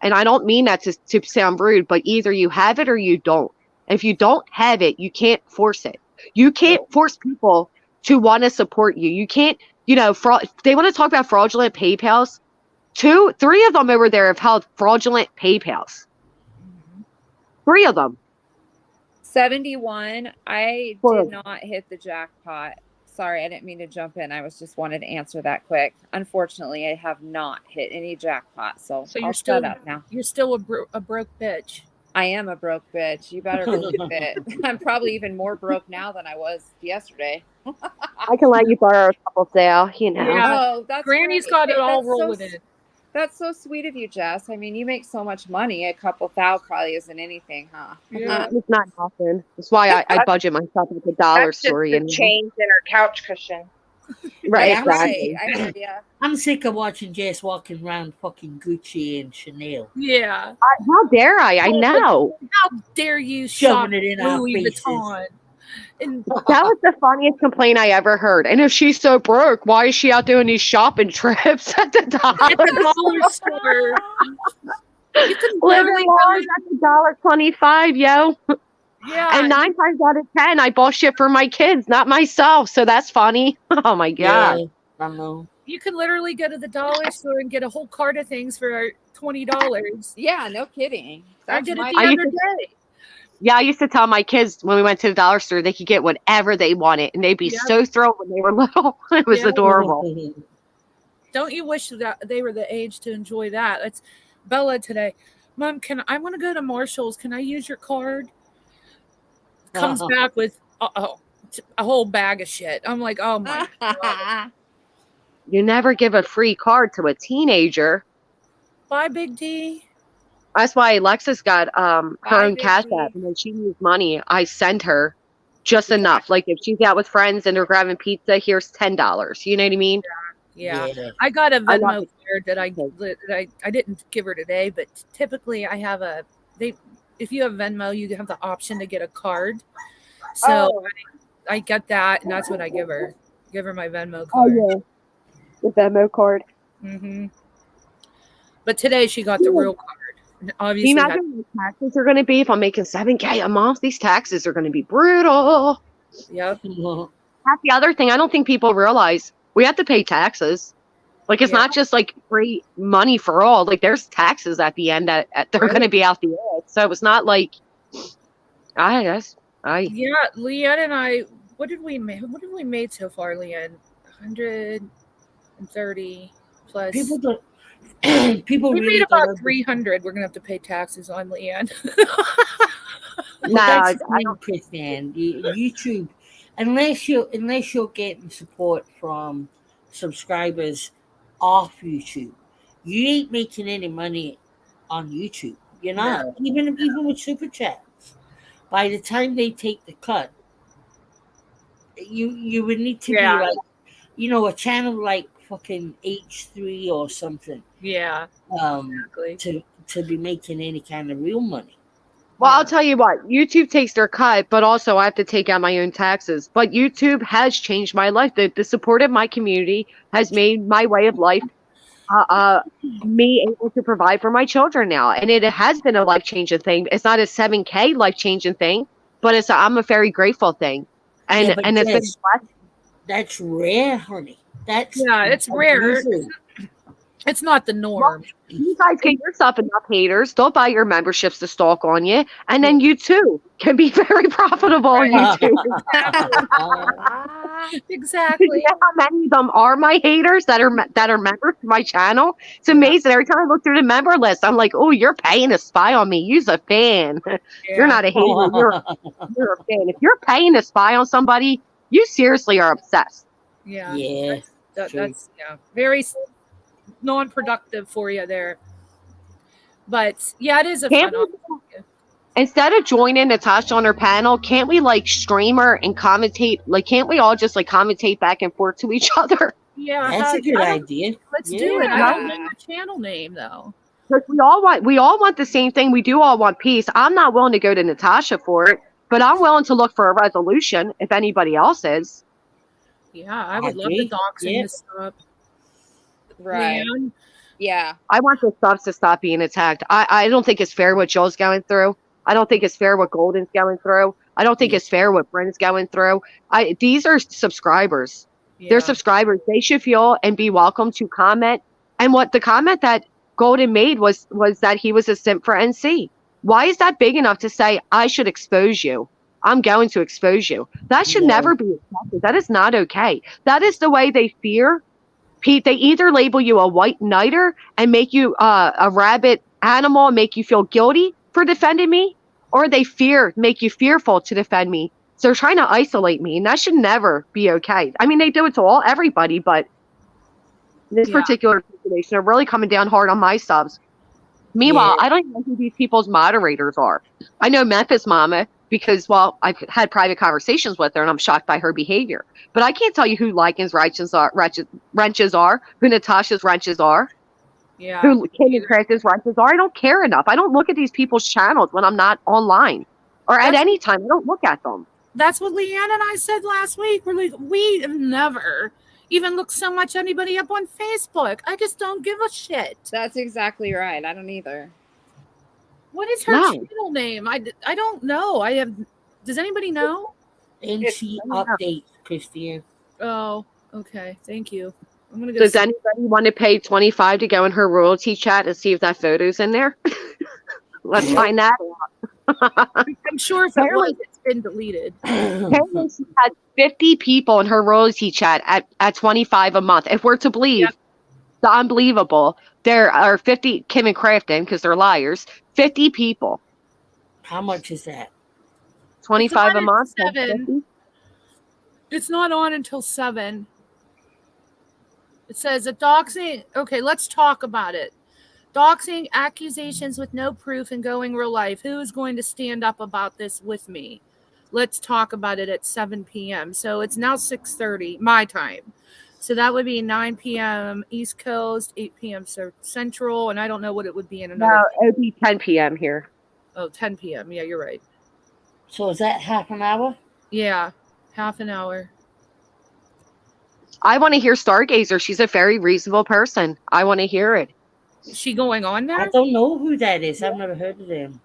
Speaker 5: And I don't mean that to sound rude, but either you have it or you don't. If you don't have it, you can't force it. You can't force people to want to support you. You can't, they want to talk about fraudulent PayPals. 3 of them over there have held fraudulent PayPals. 3 of them.
Speaker 6: 71. I did not hit the jackpot. Sorry, I didn't mean to jump in. I just wanted to answer that quick. Unfortunately, I have not hit any jackpot, so
Speaker 1: you're
Speaker 6: I'll
Speaker 1: still
Speaker 6: shut up now.
Speaker 1: You're still a broke bitch.
Speaker 6: I am a broke bitch. You better believe it. I'm probably even more broke now than I was yesterday.
Speaker 5: I can let you borrow a couple thou,
Speaker 1: Yeah.
Speaker 6: Oh, that's
Speaker 1: Granny's
Speaker 6: right.
Speaker 1: got it all
Speaker 6: That's
Speaker 1: rolling
Speaker 6: so,
Speaker 1: in.
Speaker 6: That's so sweet of you, Jess. I mean, you make so much money. A couple thou probably isn't anything, huh?
Speaker 1: Yeah.
Speaker 5: It's not nothing. That's why I budget myself at the dollar
Speaker 2: That's
Speaker 5: store.
Speaker 2: just the change in her couch cushion.
Speaker 5: Right,
Speaker 3: Yeah,
Speaker 5: exactly.
Speaker 6: I heard ya.
Speaker 3: I'm sick of watching Jess walking around fucking Gucci and Chanel.
Speaker 1: Yeah.
Speaker 5: How dare I? I know.
Speaker 1: How dare you shop
Speaker 3: Shoving it in our
Speaker 1: Louis
Speaker 3: faces.
Speaker 1: Vuitton? And
Speaker 5: That was the funniest complaint I ever heard. And if she's so broke, why is she out doing these shopping trips at the
Speaker 1: at the dollar store. You can literally
Speaker 5: large at $1.25, yo.
Speaker 1: Yeah.
Speaker 5: And 9 times out of 10, I bought shit for my kids, not myself. So that's funny. Oh my god.
Speaker 3: Yeah, I know.
Speaker 1: You can literally go to the dollar store and get a whole cart of things for $20.
Speaker 6: Yeah, no kidding.
Speaker 1: I did it
Speaker 6: my-
Speaker 1: the
Speaker 5: I
Speaker 1: other
Speaker 5: used
Speaker 1: day.
Speaker 5: Yeah, I used to tell my kids when we went to the dollar store they could get whatever they wanted, and they'd be
Speaker 1: Yep.
Speaker 5: so thrilled when they were little. It was
Speaker 1: Yeah.
Speaker 5: adorable.
Speaker 1: Don't you wish that they were the age to enjoy that? It's Bella today. Mom, I want to go to Marshall's. Can I use your card? Comes back with a whole bag of shit. I'm like, oh my God.
Speaker 5: You never give a free card to a teenager.
Speaker 1: Bye, Big D.
Speaker 5: That's why Alexis got her
Speaker 6: Bye,
Speaker 5: own
Speaker 6: Big
Speaker 5: cash
Speaker 6: D.
Speaker 5: app, and when she needs money, I send her just enough. Like if she's out with friends and they're grabbing pizza, here's $10. You know what I mean?
Speaker 1: Yeah. I got a
Speaker 5: I
Speaker 1: Venmo
Speaker 5: love
Speaker 1: card that I didn't give her today, but typically I have if you have Venmo, you have the option to get a card. So I get that, and that's what I give her. Give her my Venmo card.
Speaker 5: Oh yeah, the Venmo card.
Speaker 1: Mm-hmm. But today she got the real card. And
Speaker 5: Can
Speaker 1: obviously,
Speaker 5: you imagine what the taxes are going to be if I'm making $7,000 a month? These taxes are going to be brutal.
Speaker 1: yep.
Speaker 5: That's the other thing I don't think people realize. We have to pay taxes. Like it's not just like free money for all. Like there's taxes at the end that they're going to be out the ass. So it's not like
Speaker 1: Yeah, Leanne and I. What did we make? What have we made so far, Leanne? 130 plus.
Speaker 3: People don't. People
Speaker 1: we
Speaker 3: really
Speaker 1: made
Speaker 3: don't
Speaker 1: about 300. We're gonna have to pay taxes on Leanne.
Speaker 3: Well,
Speaker 5: Nah,
Speaker 3: that's the thing, Christian. YouTube, unless you're getting support from subscribers off YouTube, you ain't making any money on YouTube. You're not. Even with super chats. By the time they take the cut, you would need to be like, a channel like fucking H3 or something.
Speaker 1: Yeah. Exactly.
Speaker 3: To be making any kind of real money.
Speaker 5: well, I'll tell you what, YouTube takes their cut, but also I have to take out my own taxes. But YouTube has changed my life. The support of my community has made my way of life me able to provide for my children now. And it has been a life-changing thing. It's not a $7,000 life-changing thing, but I'm a very grateful thing. And
Speaker 3: but
Speaker 5: it's been
Speaker 3: that's rare, honey.
Speaker 1: It's rare.
Speaker 3: unusual.
Speaker 1: It's not the norm.
Speaker 5: you guys get yourself enough haters. They'll buy your memberships to stalk on you. And then you too can be very profitable on YouTube.
Speaker 1: Exactly.
Speaker 5: You know how many of them are my haters that are members to my channel? It's amazing. Every time I look through the member list, I'm like, oh, you're paying to spy on me. You're a fan. You're not a hater. You're a fan. If you're paying to spy on somebody, you seriously are obsessed.
Speaker 1: Yeah.
Speaker 3: Yeah.
Speaker 1: That's very non-productive for you there. But yeah, it is a
Speaker 5: Can't
Speaker 1: fun.
Speaker 5: we, instead of joining Natasha on her panel, can't we like stream her and commentate? Like, can't we all just like commentate back and forth to each other?
Speaker 1: Yeah,
Speaker 3: That's a good idea.
Speaker 1: Let's do it. I
Speaker 6: Yeah.
Speaker 1: don't know the channel name though.
Speaker 5: Because we all want the same thing. We do all want peace. I'm not willing to go to Natasha for it, but I'm willing to look for a resolution if anybody else is.
Speaker 1: Yeah, I would love
Speaker 3: agree.
Speaker 1: the doxing
Speaker 3: Yeah.
Speaker 1: to stop.
Speaker 6: Right.
Speaker 1: Leanne?
Speaker 6: Yeah.
Speaker 5: I want the subs to stop being attacked. I don't think it's fair what Joel's going through. I don't think it's fair what Golden's going through. I don't think it's fair what Bryn's going through. These are subscribers.
Speaker 1: Yeah.
Speaker 5: They're subscribers. They should feel and be welcome to comment. And what the comment that Golden made was that he was a simp for NC. Why is that big enough to say, I should expose you? I'm going to expose you. That should never be accepted. That is not okay. That is the way they fear. Pete, they either label you a white knighter and make you a rabid animal and make you feel guilty for defending me, or they make you fearful to defend me. So they're trying to isolate me, and that should never be okay. I mean, they do it to everybody, but in this particular situation, they're really coming down hard on my subs. Meanwhile, I don't even know who these people's moderators are. I know Memphis Mama because, well, I've had private conversations with her, and I'm shocked by her behavior. But I can't tell you who Lycan's wrenches are, who Natasha's wrenches are, who Kim and Cranston's wrenches are. I don't care enough. I don't look at these people's channels when I'm not online or at any time. I don't look at them.
Speaker 1: That's what Leanne and I said last week. We're like, we have never even looked so much anybody up on Facebook. I just don't give a shit.
Speaker 6: That's exactly right. I don't either.
Speaker 1: What is her channel name? I don't know. Does anybody know?
Speaker 3: NC update, Christian.
Speaker 1: Oh, okay. Thank you. I'm gonna go.
Speaker 5: Does anybody want to pay $25 to go in her royalty chat and see if that photo's in there? Let's find that out.
Speaker 1: I'm sure if it was, it's been deleted.
Speaker 5: Apparently she had 50 people in her royalty chat at 25 a month. If we're to believe the unbelievable, there are 50 Kim and Crafton, because they're liars, 50 people.
Speaker 3: How much is that?
Speaker 5: 25 a
Speaker 1: on at
Speaker 5: month?
Speaker 1: 7. It's not on until 7. It says a doxing. Okay, let's talk about it. Doxing, accusations with no proof, and going real life. Who is going to stand up about this with me? Let's talk about it at 7 p.m. So it's now 6:30 my time. So that would be 9 p.m. East Coast, 8 p.m. Central, and I don't know what it would be in another.
Speaker 5: No, it would be 10 p.m. here.
Speaker 1: Oh, 10 p.m. Yeah, you're right.
Speaker 3: So is that half an hour?
Speaker 1: Yeah, half an hour.
Speaker 5: I want to hear Stargazer. She's a very reasonable person. I want to hear it.
Speaker 1: Is she going on
Speaker 3: I
Speaker 1: there?
Speaker 3: don't know who that is. I've never heard of them.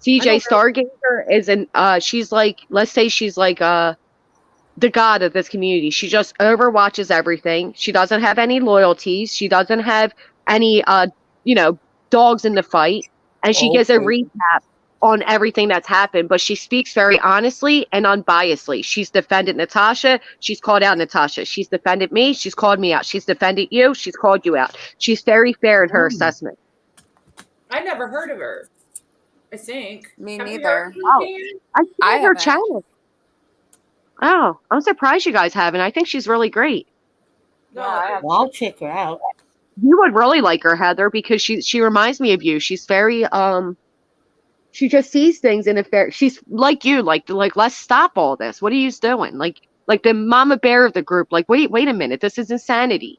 Speaker 5: CJ Stargazer is she's like, let's say she's like the god of this community. She just overwatches everything. She doesn't have any loyalties. She doesn't have any dogs in the fight. And she gives a recap on everything that's happened, but she speaks very honestly and unbiasedly. She's defended Natasha. She's called out Natasha. She's defended me. She's called me out. She's defended you. She's called you out. She's very fair in her assessment.
Speaker 1: I never heard of her. I think.
Speaker 6: Me
Speaker 1: Have you
Speaker 6: neither.
Speaker 1: heard of her,
Speaker 5: Oh.
Speaker 1: Dan?
Speaker 5: I see her
Speaker 6: haven't.
Speaker 5: channel. Oh, I'm surprised you guys haven't. I think she's really great.
Speaker 1: No,
Speaker 3: Well, I'll check her out.
Speaker 5: You would really like her, Heather, because she reminds me of you. She's very she just sees things in a fair. She's like you, like let's stop all this. What are you doing? Like the mama bear of the group. Like wait a minute, this is insanity.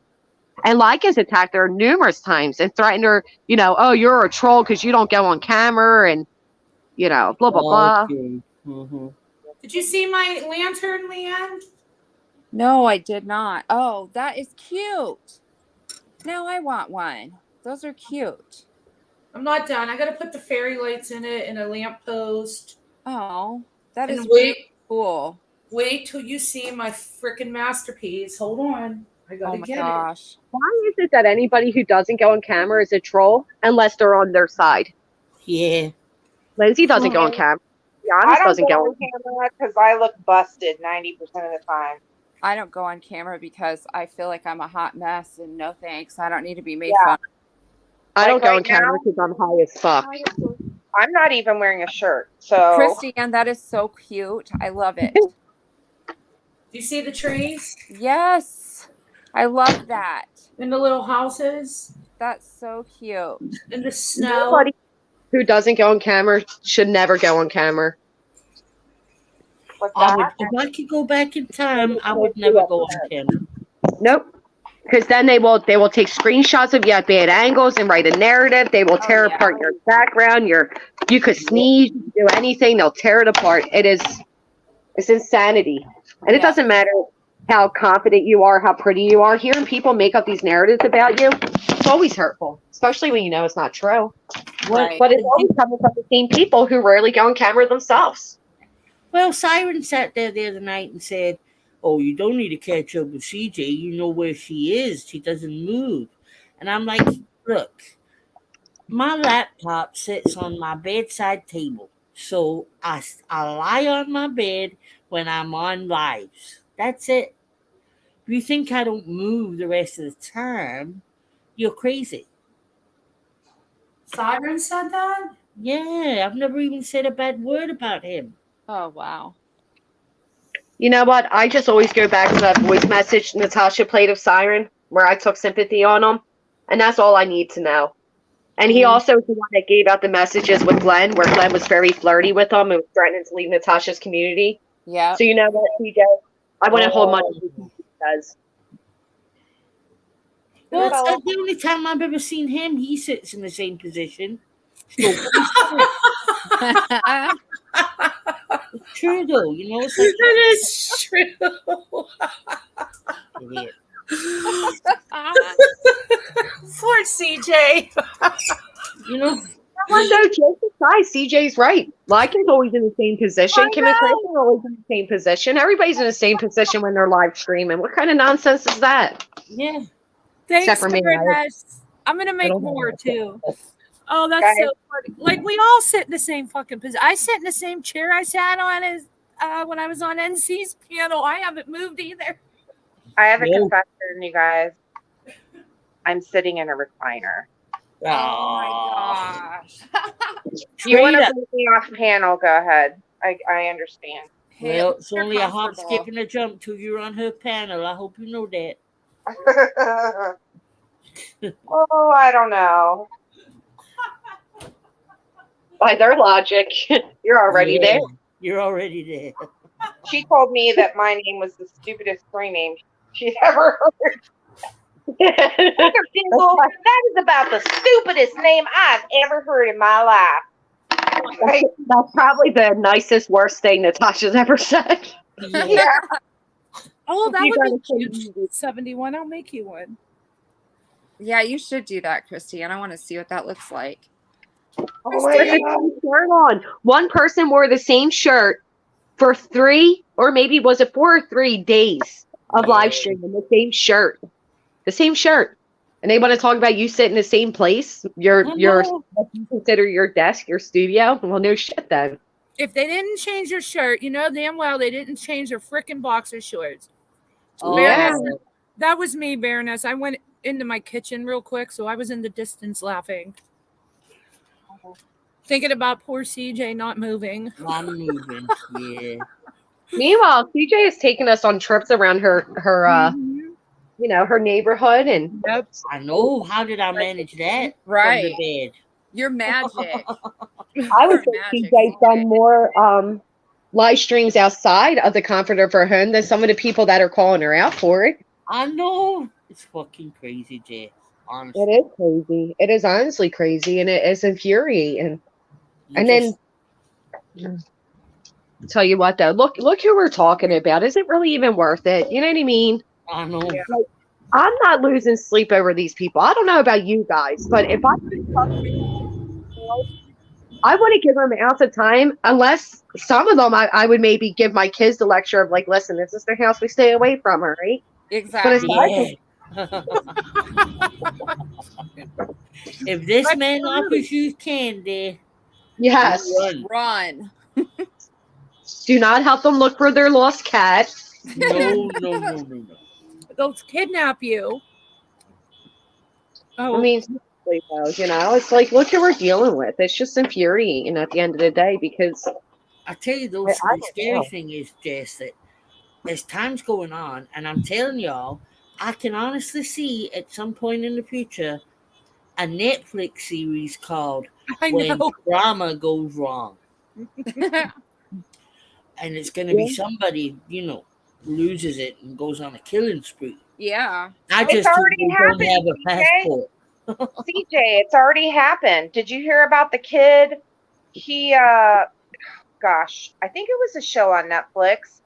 Speaker 5: And Lycan's attacked her numerous times and threatened her. Oh, you're a troll because you don't go on camera, and blah blah blah.
Speaker 3: Okay. Mm-hmm.
Speaker 1: Did you see my lantern, Leanne?
Speaker 6: No, I did not. Oh, that is cute. Now I want one. Those are cute.
Speaker 1: I'm not done. I got to put the fairy lights in it and a lamppost.
Speaker 6: Oh, that
Speaker 1: And
Speaker 6: is
Speaker 1: wait,
Speaker 6: really cool.
Speaker 1: wait till you see my freaking masterpiece. Hold on. I got
Speaker 6: Oh
Speaker 1: to
Speaker 6: my
Speaker 1: get
Speaker 6: gosh.
Speaker 5: Why is it that anybody who doesn't go on camera is a troll unless they're on their side?
Speaker 3: Yeah.
Speaker 5: Lindsay doesn't go on camera.
Speaker 2: I
Speaker 5: Giannis
Speaker 2: don't
Speaker 5: doesn't
Speaker 2: go
Speaker 5: go
Speaker 2: on camera because I look busted 90% of the time.
Speaker 6: I don't go on camera because I feel like I'm a hot mess and no thanks. I don't need to be made
Speaker 2: Yeah.
Speaker 6: fun of.
Speaker 5: I don't
Speaker 2: Like
Speaker 5: go
Speaker 2: right
Speaker 5: on camera
Speaker 2: now?
Speaker 5: because I'm high as fuck.
Speaker 2: I'm not even wearing a shirt. So
Speaker 6: Christiane, that is so cute. I love it.
Speaker 1: Do you see the trees
Speaker 6: Yes. I love that.
Speaker 1: and the little houses
Speaker 6: That's so cute.
Speaker 1: and the snow?
Speaker 5: Nobody who doesn't go on camera should never go on camera.
Speaker 2: what's
Speaker 3: I would,
Speaker 2: that?
Speaker 3: if I could go back in time, I would never go on camera.
Speaker 5: Nope. Because then they will take screenshots of you at bad angles and write a narrative. They will tear
Speaker 6: yeah.
Speaker 5: apart your background. You could sneeze, you could do anything. They'll tear it apart. It's insanity. And it
Speaker 6: Yeah.
Speaker 5: doesn't matter how confident you are, how pretty you are. Hearing people make up these narratives about you, it's always hurtful, especially when you know it's not true.
Speaker 6: Right.
Speaker 5: But it's always coming from the same people who rarely go on camera themselves.
Speaker 3: Well, Siren sat there the other night and said, "Oh, you don't need to catch up with CJ. You know where she is. She doesn't move." And I'm like, look, my laptop sits on my bedside table. So I lie on my bed when I'm on lives. That's it. If you think I don't move the rest of the time, you're crazy.
Speaker 1: Siren said that?
Speaker 3: Yeah, I've never even said a bad word about him.
Speaker 6: Oh, wow.
Speaker 5: You know what? I just always go back to that voice message Natasha played of Siren, where I took sympathy on him. And that's all I need to know. And he also is the one that gave out the messages with Glenn, where Glenn was very flirty with him and was threatening to leave Natasha's community.
Speaker 6: Yeah.
Speaker 5: So you know what, CJ? I wouldn't hold much of what he says.
Speaker 3: Well, it's the only time I've ever seen him, he sits in the same position. So it's true, though. You know, it's like,
Speaker 1: That is true.
Speaker 3: idiot.
Speaker 1: Poor CJ.
Speaker 3: You know,
Speaker 5: Well, no, joke aside, CJ's right. Lycan's always in the same position. Kim and Clayton are always in the same position. Everybody's in the same position when they're live streaming. What kind of nonsense is that?
Speaker 3: yeah.
Speaker 7: Thanks,
Speaker 5: Except for me,
Speaker 7: Berness. I'm gonna make
Speaker 5: don't
Speaker 7: more too.
Speaker 1: Oh, that's
Speaker 2: Guys.
Speaker 1: so funny. Like we all sit in the same fucking position. I sit in the same chair I sat on as when I was on NC's piano. I haven't moved either.
Speaker 2: I have a
Speaker 3: No.
Speaker 2: confession, you guys. I'm sitting in a recliner.
Speaker 6: Oh my gosh.
Speaker 2: You want to
Speaker 3: Trina.
Speaker 2: move me off panel? Go ahead. I understand.
Speaker 3: Well, it's
Speaker 6: You're
Speaker 3: only a hop,
Speaker 6: comfortable.
Speaker 3: skip, and a jump till you're on her panel. I hope you know that.
Speaker 2: Oh, I don't know.
Speaker 5: By their logic, you're already
Speaker 3: Yeah,
Speaker 5: there.
Speaker 3: You're already there.
Speaker 2: She told me that my name was the stupidest screen name she's ever heard. Dr. Dingle, that is about the stupidest name I've ever heard in my life. Right?
Speaker 5: That's probably the nicest, worst thing Natasha's ever said.
Speaker 2: Yeah.
Speaker 1: Oh, that
Speaker 5: You
Speaker 1: would be
Speaker 5: gotta
Speaker 1: cute. 71. I'll make you one.
Speaker 6: Yeah, you should do that, Christy. And I want to see what that looks like.
Speaker 2: Oh
Speaker 5: With
Speaker 2: my
Speaker 5: the
Speaker 2: God.
Speaker 5: same shirt on. One person wore the same shirt for 3, or maybe was it 4 or 3 days of
Speaker 3: Yeah.
Speaker 5: live streaming. The same shirt. The same shirt. And they want to talk about you sit in the same place. Your
Speaker 3: know.
Speaker 5: what you consider your desk, your studio. Well, no shit then.
Speaker 1: If they didn't change your shirt, you know damn well they didn't change their freaking boxer shorts.
Speaker 3: Oh,
Speaker 1: Baroness, that was me, Baroness. I went into my kitchen real quick, so I was in the distance laughing. Thinking about poor CJ not moving.
Speaker 3: I'm moving. Yeah.
Speaker 5: Meanwhile, CJ has taken us on trips around her
Speaker 1: Mhm.
Speaker 5: her neighborhood, and
Speaker 1: Yep.
Speaker 3: I know. How did I manage that?
Speaker 6: Right.
Speaker 3: From the bed.
Speaker 6: You're magic.
Speaker 5: I would
Speaker 6: You're
Speaker 5: say
Speaker 6: magic,
Speaker 5: CJ's
Speaker 6: CJ.
Speaker 5: done more live streams outside of the comfort of her home than some of the people that are calling her out for it.
Speaker 3: I know. It's fucking crazy, Jay. Honestly.
Speaker 5: It is crazy. It is honestly crazy, and it is infuriating.
Speaker 3: You
Speaker 5: And
Speaker 3: just-
Speaker 5: then, tell you what though, look who we're talking about. Is it really even worth it? You know what I mean?
Speaker 3: I know.
Speaker 5: I'm not losing sleep over these people. I don't know about you guys, but if I want to give them an ounce of time, unless some of them I would maybe give my kids the lecture of like, listen, this is their house, we stay away from her, right?
Speaker 6: Exactly.
Speaker 3: Yeah. If this man offers you candy,
Speaker 5: Yes.
Speaker 3: run.
Speaker 6: Run.
Speaker 5: Do not help them look for their lost cat.
Speaker 3: No.
Speaker 1: They'll kidnap you. Oh,
Speaker 5: I mean, seriously, though, it's like, look who we're dealing with. It's just infuriating at the end of the day because
Speaker 3: I tell you,
Speaker 5: I
Speaker 3: the
Speaker 5: don't
Speaker 3: scary
Speaker 5: know.
Speaker 3: thing is, Jess, that as time's going on, and I'm telling y'all, I can honestly see at some point in the future a Netflix series called
Speaker 1: I
Speaker 3: When
Speaker 1: know.
Speaker 3: Drama Goes Wrong. And it's going to be somebody, loses it and goes on a killing spree.
Speaker 6: Yeah.
Speaker 3: I
Speaker 2: It's
Speaker 3: just hope
Speaker 2: already
Speaker 3: they don't
Speaker 2: happened,
Speaker 3: have a
Speaker 2: CJ.
Speaker 3: passport.
Speaker 2: CJ, it's already happened. Did you hear about the kid? He, gosh, I think it was a show on Netflix.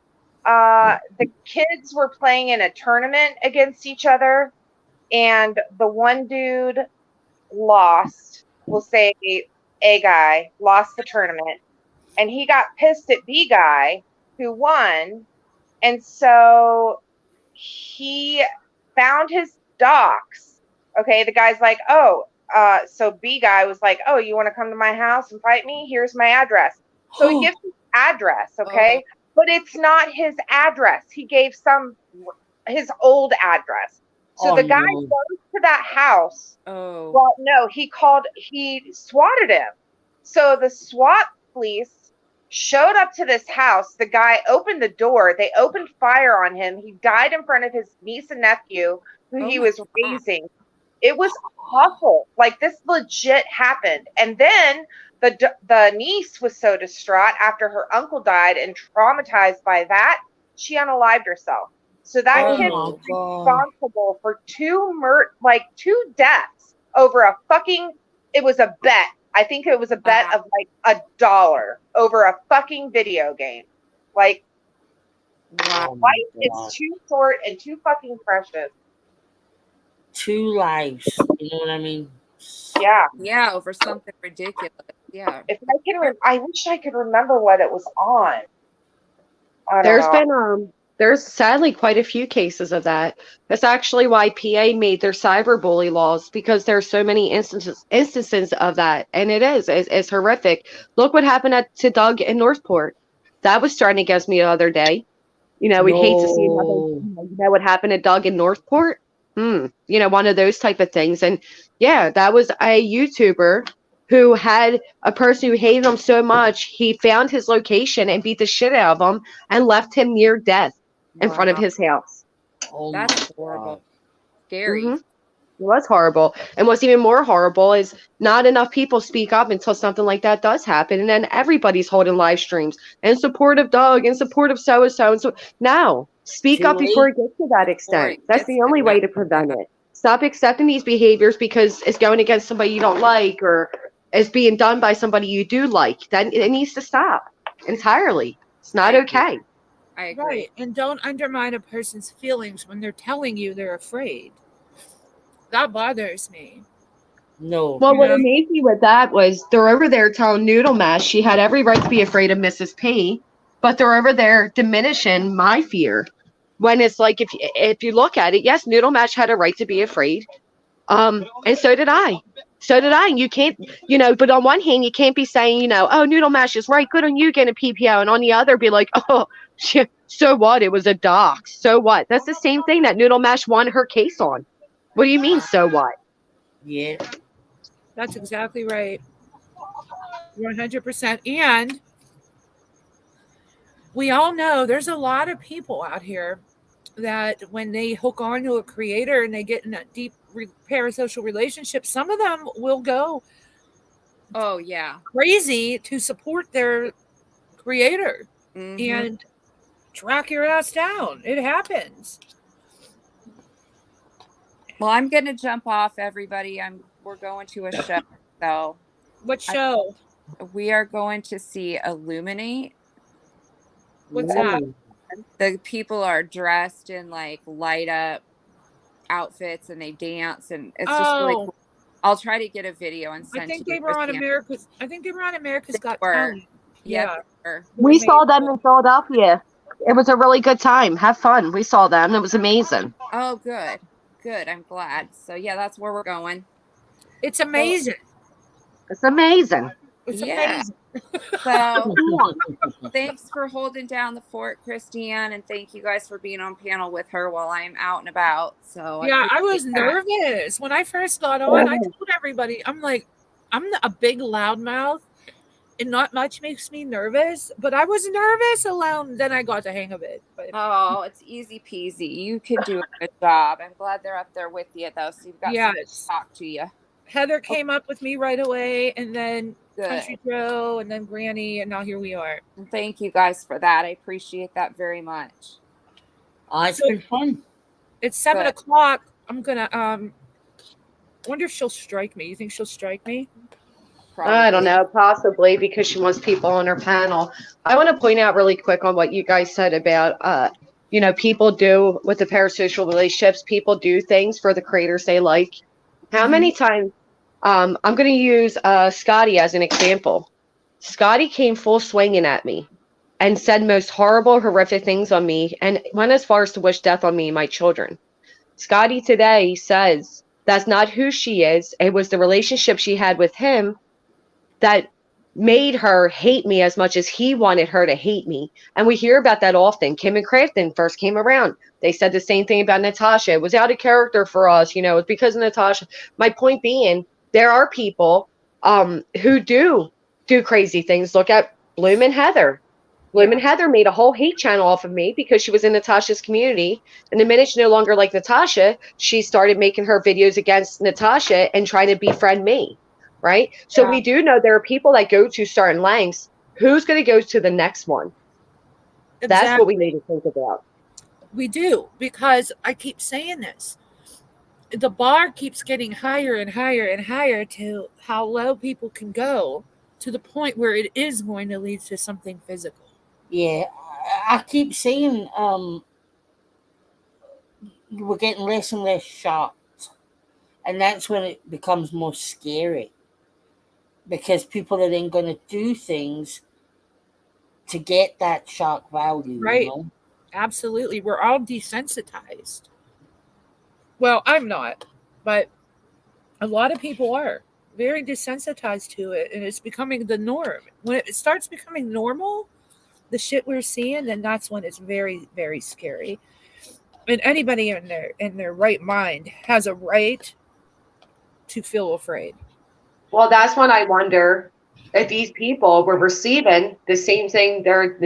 Speaker 2: The kids were playing in a tournament against each other, and the one dude lost. We'll say A guy lost the tournament, and he got pissed at B guy who won, and so he found his docs. Okay, the guy's like, oh, so B guy was like, oh, you want to come to my house and fight me? Here's my address. So he gives his address, okay? But it's not his address. He gave his old address. So the guy goes to that house.
Speaker 6: Oh.
Speaker 2: Well, no, he swatted him. So the SWAT police showed up to this house. The guy opened the door. They opened fire on him. He died in front of his niece and nephew, who he was raising. It was awful. Like, this legit happened. And then the niece was so distraught after her uncle died and traumatized by that, she unalived herself. So that kid was responsible for two deaths over it was a bet. I think it was a bet of like $1 over a fucking video game. Like, life is too short and too fucking precious.
Speaker 3: 2 lives. You know what I mean?
Speaker 2: Yeah.
Speaker 6: Yeah, over something ridiculous. Yeah.
Speaker 2: If I wish I could remember what it was on.
Speaker 5: There's been There's sadly quite a few cases of that. That's actually why PA made their cyberbully laws, because there's so many instances of that, and it's horrific. Look what happened to Doug in Northport. That was thrown against me the other day. We'd hate to see another. What happened to Doug in Northport? One of those type of things. And yeah, that was a YouTuber who had a person who hated him so much, he found his location and beat the shit out of him and left him near death in front of his house.
Speaker 3: Oh
Speaker 6: That's
Speaker 3: my
Speaker 6: horrible.
Speaker 3: God.
Speaker 6: Scary.
Speaker 5: Mhm. It was horrible. And what's even more horrible is not enough people speak up until something like that does happen. And then everybody's holding live streams in support of Doug, in support of so-and-so. And so now, speak
Speaker 3: Too
Speaker 5: up before
Speaker 3: late.
Speaker 5: it gets to that
Speaker 6: Before
Speaker 5: extent.
Speaker 6: it
Speaker 5: That's
Speaker 6: gets
Speaker 5: the
Speaker 6: to
Speaker 5: only
Speaker 6: that.
Speaker 5: way to prevent it. Stop accepting these behaviors because it's going against somebody you don't like or is being done by somebody you do like. Then it needs to stop entirely. It's not
Speaker 6: I agree.
Speaker 5: okay.
Speaker 6: I agree.
Speaker 1: Right. And don't undermine a person's feelings when they're telling you they're afraid. That bothers me.
Speaker 3: No.
Speaker 5: Well, what
Speaker 1: Yeah.
Speaker 5: amazed me with that was they're over there telling Noodle Mash she had every right to be afraid of Mrs. P, but they're over there diminishing my fear. When it's like, if you look at it, yes, Noodle Mash had a right to be afraid, and so did I. So did I. And you can't, but on one hand, you can't be saying, oh, Noodle Mash is right, good on you getting a PPO, and on the other, be like, oh, so what? It was a dox. So what? That's the same thing that Noodle Mash won her case on. What do you mean, so what?
Speaker 3: Yeah.
Speaker 1: That's exactly right. 100%. And we all know there's a lot of people out here that when they hook on to a creator and they get in a deep parasocial relationship, some of them will go
Speaker 6: Oh yeah.
Speaker 1: crazy to support their creator
Speaker 6: Mhm.
Speaker 1: and track your ass down. It happens.
Speaker 6: Well, I'm gonna jump off, everybody. We're going to a show, so
Speaker 1: What show?
Speaker 6: we are going to see Illuminate.
Speaker 1: What's that?
Speaker 3: Ooh.
Speaker 6: The people are dressed in like light up outfits and they dance, and it's just really
Speaker 1: Oh,
Speaker 6: cool. I'll try to get a video and
Speaker 1: I
Speaker 6: send
Speaker 1: think
Speaker 6: to you,
Speaker 1: they were on
Speaker 6: Christiane.
Speaker 1: America's
Speaker 6: They
Speaker 1: Got
Speaker 6: were.
Speaker 1: Talent.
Speaker 6: Yep,
Speaker 1: Yeah.
Speaker 6: they were.
Speaker 5: We saw them in Philadelphia. It was a really good time. Have fun. We saw them. It was amazing.
Speaker 6: Oh, good. Good. I'm glad. So yeah, that's where we're going.
Speaker 1: It's amazing.
Speaker 5: It's amazing.
Speaker 1: It's
Speaker 6: Yeah.
Speaker 1: amazing.
Speaker 6: So thanks for holding down the fort, Christiane, and thank you guys for being on panel with her while I'm out and about. So
Speaker 1: Yeah, I was
Speaker 6: appreciate that.
Speaker 1: nervous when I first got on. I told everybody, I'm like, I'm a big loudmouth, and not much makes me nervous. But I was nervous alone. Then I got the hang of it. But
Speaker 6: Oh, it's easy peasy. You can do a good job. I'm glad they're up there with you, though. So you've got someone to
Speaker 1: yes,
Speaker 6: talk to you.
Speaker 1: Heather came up with me right away, and then
Speaker 6: Good.
Speaker 1: Country Joe, and then Granny, and now here we are.
Speaker 6: And thank you guys for that. I appreciate that very much.
Speaker 3: It's been fun.
Speaker 1: It's 7
Speaker 6: Good.
Speaker 1: o'clock. I'm gonna wonder if she'll strike me. You think she'll strike me?
Speaker 5: I don't know, possibly because she wants people on her panel. I want to point out really quick on what you guys said about, people do with the parasocial relationships. People do things for the creators they like. How many times? I'm going to use Scotty as an example. Scotty came full swinging at me and said most horrible, horrific things on me and went as far as to wish death on me and my children. Scotty today says that's not who she is. It was the relationship she had with him that made her hate me as much as he wanted her to hate me. And we hear about that often. Kim and Crafton first came around. They said the same thing about Natasha. It was out of character for us. It's because of Natasha. My point being, there are people who do crazy things. Look at Bloom and Heather. Bloom and Heather made a whole hate channel off of me because she was in Natasha's community. And the minute she no longer liked Natasha, she started making her videos against Natasha and trying to befriend me. Right? So we do know there are people that go to certain lengths. Who's going to go to the next one? That's what we need to think about.
Speaker 1: We do, because I keep saying this. The bar keeps getting higher and higher and higher to how low people can go, to the point where it is going to lead to something physical.
Speaker 3: Yeah, I keep saying we're getting less and less shocked, and that's when it becomes more scary, because people are then going to do things to get that shock value,
Speaker 1: Right.
Speaker 3: you know?
Speaker 1: Absolutely. We're all desensitized. Well, I'm not, but a lot of people are very desensitized to it, and it's becoming the norm. When it starts becoming normal, the shit we're seeing, then that's when it's very, very scary. And anybody in their right mind has a right to feel afraid.
Speaker 5: Well, that's when I wonder if these people were receiving the same thing they're,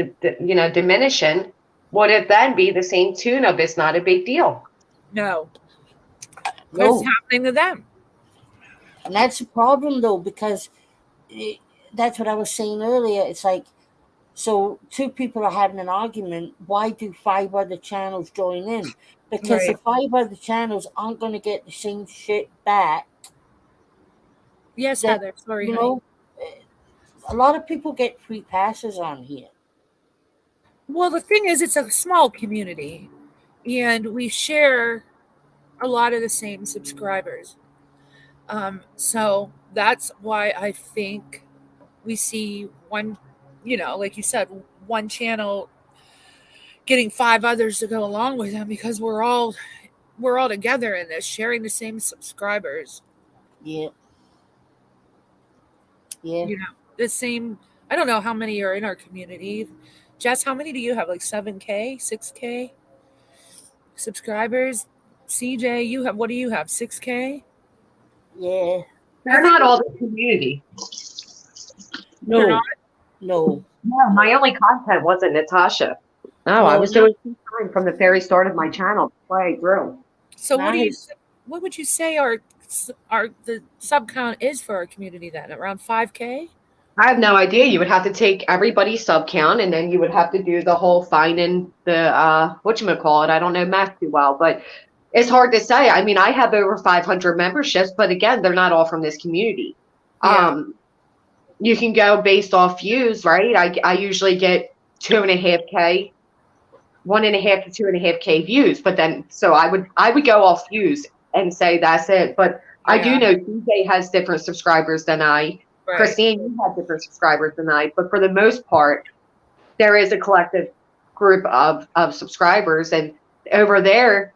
Speaker 5: diminishing. Would it then be the same tune of it's not a big deal?
Speaker 1: No,
Speaker 3: No.
Speaker 1: it's happening to them.
Speaker 3: And that's a problem, though, because that's what I was saying earlier. It's like, so two people are having an argument. Why do 5 other channels join in? Because the 5 other channels aren't going to get the same shit back.
Speaker 1: Yes,
Speaker 3: That,
Speaker 1: Heather. Sorry,
Speaker 3: you
Speaker 1: honey.
Speaker 3: know, a lot of people get free passes on here.
Speaker 1: Well, the thing is, it's a small community, and we share a lot of the same subscribers. So that's why I think we see one, like you said, one channel getting 5 others to go along with them, because we're all together in this, sharing the same subscribers.
Speaker 3: Yeah. Yeah.
Speaker 1: The same. I don't know how many are in our community. Jess, how many do you have? Like 7K, 6K subscribers? CJ, you have, what do you have? 6K?
Speaker 3: Yeah.
Speaker 5: They're not all the community.
Speaker 1: They're
Speaker 3: No.
Speaker 1: not?
Speaker 3: No.
Speaker 5: No, my only content wasn't Natasha. No, I was doing time from the very start of my channel. That's why I grew.
Speaker 1: So what
Speaker 3: Nice.
Speaker 1: would you say our the sub count is for our community then? Around 5K?
Speaker 5: I have no idea. You would have to take everybody's sub count, and then you would have to do the whole finding the whatchamacallit. I don't know math too well, but it's hard to say. I mean, I have over 500 memberships, but again, they're not all from this community.
Speaker 1: Yeah.
Speaker 5: You can go based off views, right? I usually get 2.5K, 1.5 to 2.5K views, but then so I would go off views and say that's it. But I do know DJ has different subscribers than I.
Speaker 1: Right.
Speaker 5: Christine, you have different subscribers than I, but for the most part, there is a collective group of subscribers, and over there,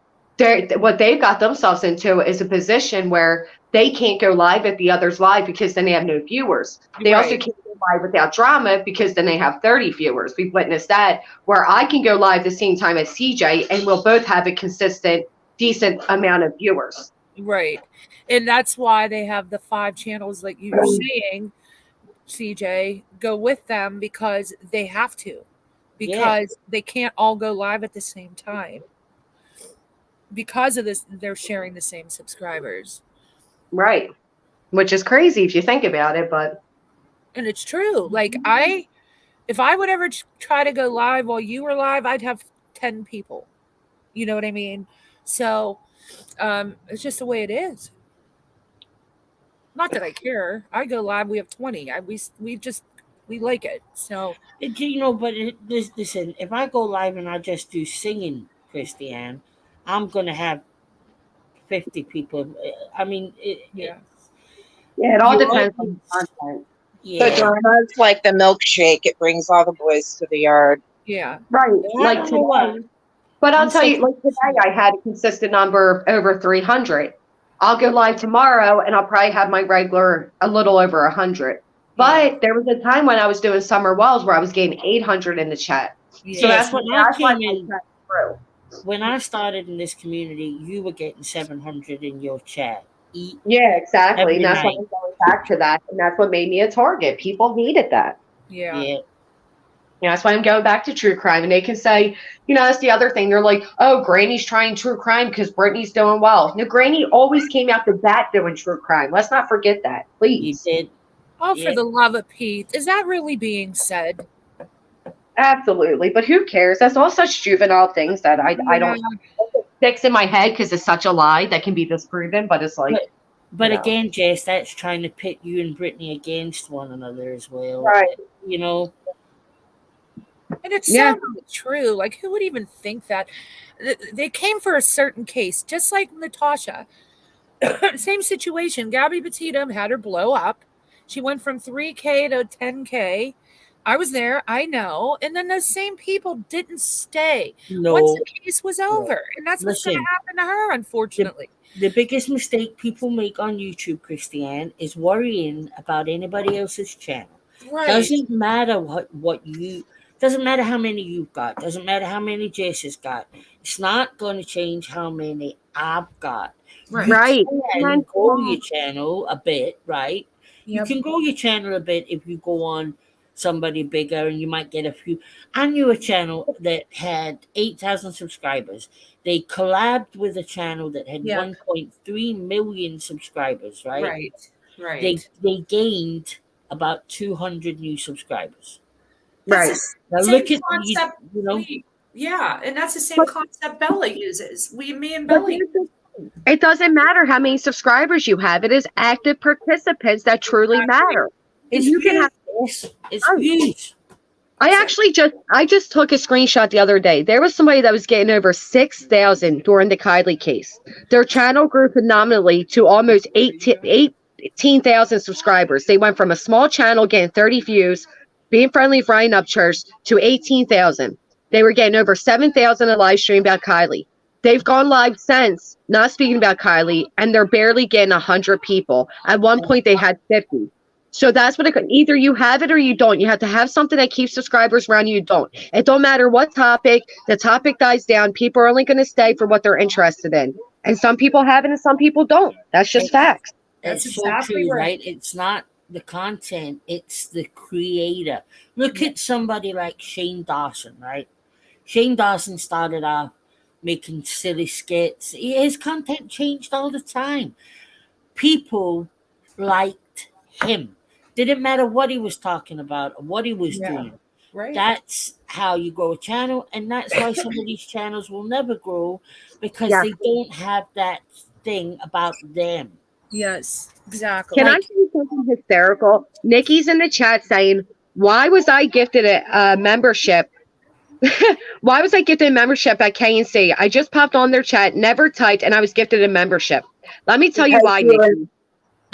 Speaker 5: what they've got themselves into is a position where they can't go live at the others live because then they have no viewers. They also
Speaker 1: Right.
Speaker 5: can't go live without drama because then they have 30 viewers. We've witnessed that, where I can go live the same time as CJ, and we'll both have a consistent, decent amount of viewers.
Speaker 1: Right. And that's why they have the 5 channels, like you were saying, CJ, go with them, because they have to. Because they can't all go live at the same time. Because of this, they're sharing the same subscribers.
Speaker 5: Right. Which is crazy if you think about it, but.
Speaker 1: And it's true. Like, if I would ever try to go live while you were live, I'd have 10 people. You know what I mean? So it's just the way it is. Not that I care. I go live, we have 20. We like it. So
Speaker 3: But listen, if I go live and I just do singing, Christiane, I'm gonna have 50 people. I mean,
Speaker 1: yeah.
Speaker 5: Yeah, it all
Speaker 3: You
Speaker 5: depends
Speaker 3: always-
Speaker 5: on the content.
Speaker 7: The
Speaker 3: yeah.
Speaker 7: drama's like the milkshake. It brings all the boys to the yard.
Speaker 1: Yeah.
Speaker 5: Right.
Speaker 3: I
Speaker 5: Like
Speaker 3: don't know what.
Speaker 5: today. But I'll
Speaker 3: I'm
Speaker 5: tell you,
Speaker 3: so-
Speaker 5: like today, I had a consistent number of over 300. I'll go live tomorrow, and I'll probably have my regular a little over 100. But there was a time when I was doing Summer Wells where I was getting 800 in the chat.
Speaker 1: Yeah.
Speaker 5: So that's
Speaker 3: when
Speaker 5: what
Speaker 3: I
Speaker 5: that's why
Speaker 3: came
Speaker 5: my
Speaker 3: in.
Speaker 5: chat grew.
Speaker 3: When I started in this community, you were getting 700 in your chat.
Speaker 5: Yeah, exactly.
Speaker 3: Every
Speaker 5: And that's why
Speaker 3: night.
Speaker 5: I'm going back to that. And that's what made me a target. People needed that.
Speaker 1: Yeah.
Speaker 3: Yeah.
Speaker 5: You know, that's why I'm going back to true crime. And they can say, that's the other thing. They're like, oh, Granny's trying true crime because Brittany's doing well. No, Granny always came out the bat doing true crime. Let's not forget that,
Speaker 3: You
Speaker 5: please.
Speaker 3: did.
Speaker 1: Oh,
Speaker 3: Yeah.
Speaker 1: for the love of Pete. Is that really being said?
Speaker 5: Absolutely. But who cares? That's all such juvenile things that I don't fix in my head because it's such a lie that can be disproven. But it's like,
Speaker 3: But
Speaker 5: No.
Speaker 3: again, Jess, that's trying to pit you and Brittany against one another as well.
Speaker 5: right.
Speaker 3: You know,
Speaker 1: And it's
Speaker 5: Yeah.
Speaker 1: so not true. Like, who would even think that? They came for a certain case, just like Natasha. Same situation. Gabby Petito had her blow up. She went from 3K to 10K.
Speaker 8: I was there. I know. And then those same people didn't stay
Speaker 3: No,
Speaker 8: once the case was over. And that's what's going
Speaker 3: Listen.
Speaker 8: to happen to her, unfortunately.
Speaker 3: The biggest mistake people make on YouTube, Christiane, is worrying about anybody else's channel.
Speaker 8: Right.
Speaker 3: Doesn't matter how many you've got, doesn't matter how many Jess has got. It's not going to change how many I've got.
Speaker 8: Right.
Speaker 5: Right.
Speaker 3: You can grow your channel a bit, right? You
Speaker 8: Yep.
Speaker 3: can grow your channel a bit if you go on somebody bigger and you might get a few. I knew a channel that had 8,000 subscribers. They collabed with a channel that had
Speaker 8: Yeah.
Speaker 3: 1.3 million subscribers, right?
Speaker 8: Right.
Speaker 3: They gained about 200 new subscribers.
Speaker 5: Right.
Speaker 1: That's
Speaker 3: Now
Speaker 1: the same
Speaker 3: look at
Speaker 1: concept.
Speaker 3: you know,
Speaker 1: And that's the same concept Bella uses. Me and Bella.
Speaker 5: It doesn't matter how many subscribers you have. It is active participants that truly matter.
Speaker 3: it's
Speaker 5: You can
Speaker 3: views.
Speaker 5: have-
Speaker 3: Yes, it's views.
Speaker 5: I just took a screenshot the other day. There was somebody that was getting over 6,000 during the Kylie case. Their channel grew phenomenally to almost 18,000 subscribers. They went from a small channel getting 30 views, being friendly with Ryan Upchurch, to 18,000. They were getting over 7,000 a live stream about Kylie. They've gone live since, not speaking about Kylie, and they're barely getting 100 people. At one point, they had 50. So that's what either you have it or you don't. You have to have something that keeps subscribers around you. You don't. It don't matter what topic. The topic dies down. People are only going to stay for what they're interested in. And some people have it and some people don't. That's just facts.
Speaker 1: That's
Speaker 3: It's
Speaker 1: exactly
Speaker 3: so true,
Speaker 1: right.
Speaker 3: right? It's not the content, it's the creator. Look at somebody like Shane Dawson, right? Shane Dawson started off making silly skits. His content changed all the time. People liked him. Didn't matter what he was talking about or what he was doing.
Speaker 1: Right.
Speaker 3: That's how you grow a channel, and that's why some of these channels will never grow because
Speaker 5: Yeah.
Speaker 3: they don't have that thing about them.
Speaker 8: Yes. Exactly.
Speaker 5: Can I say something hysterical? Nikki's in the chat saying, why was I gifted a membership? Why was I gifted a membership at KNC? I just popped on their chat, never typed, and I was gifted a membership. Let me tell you why,
Speaker 7: Because you were-
Speaker 5: Nikki.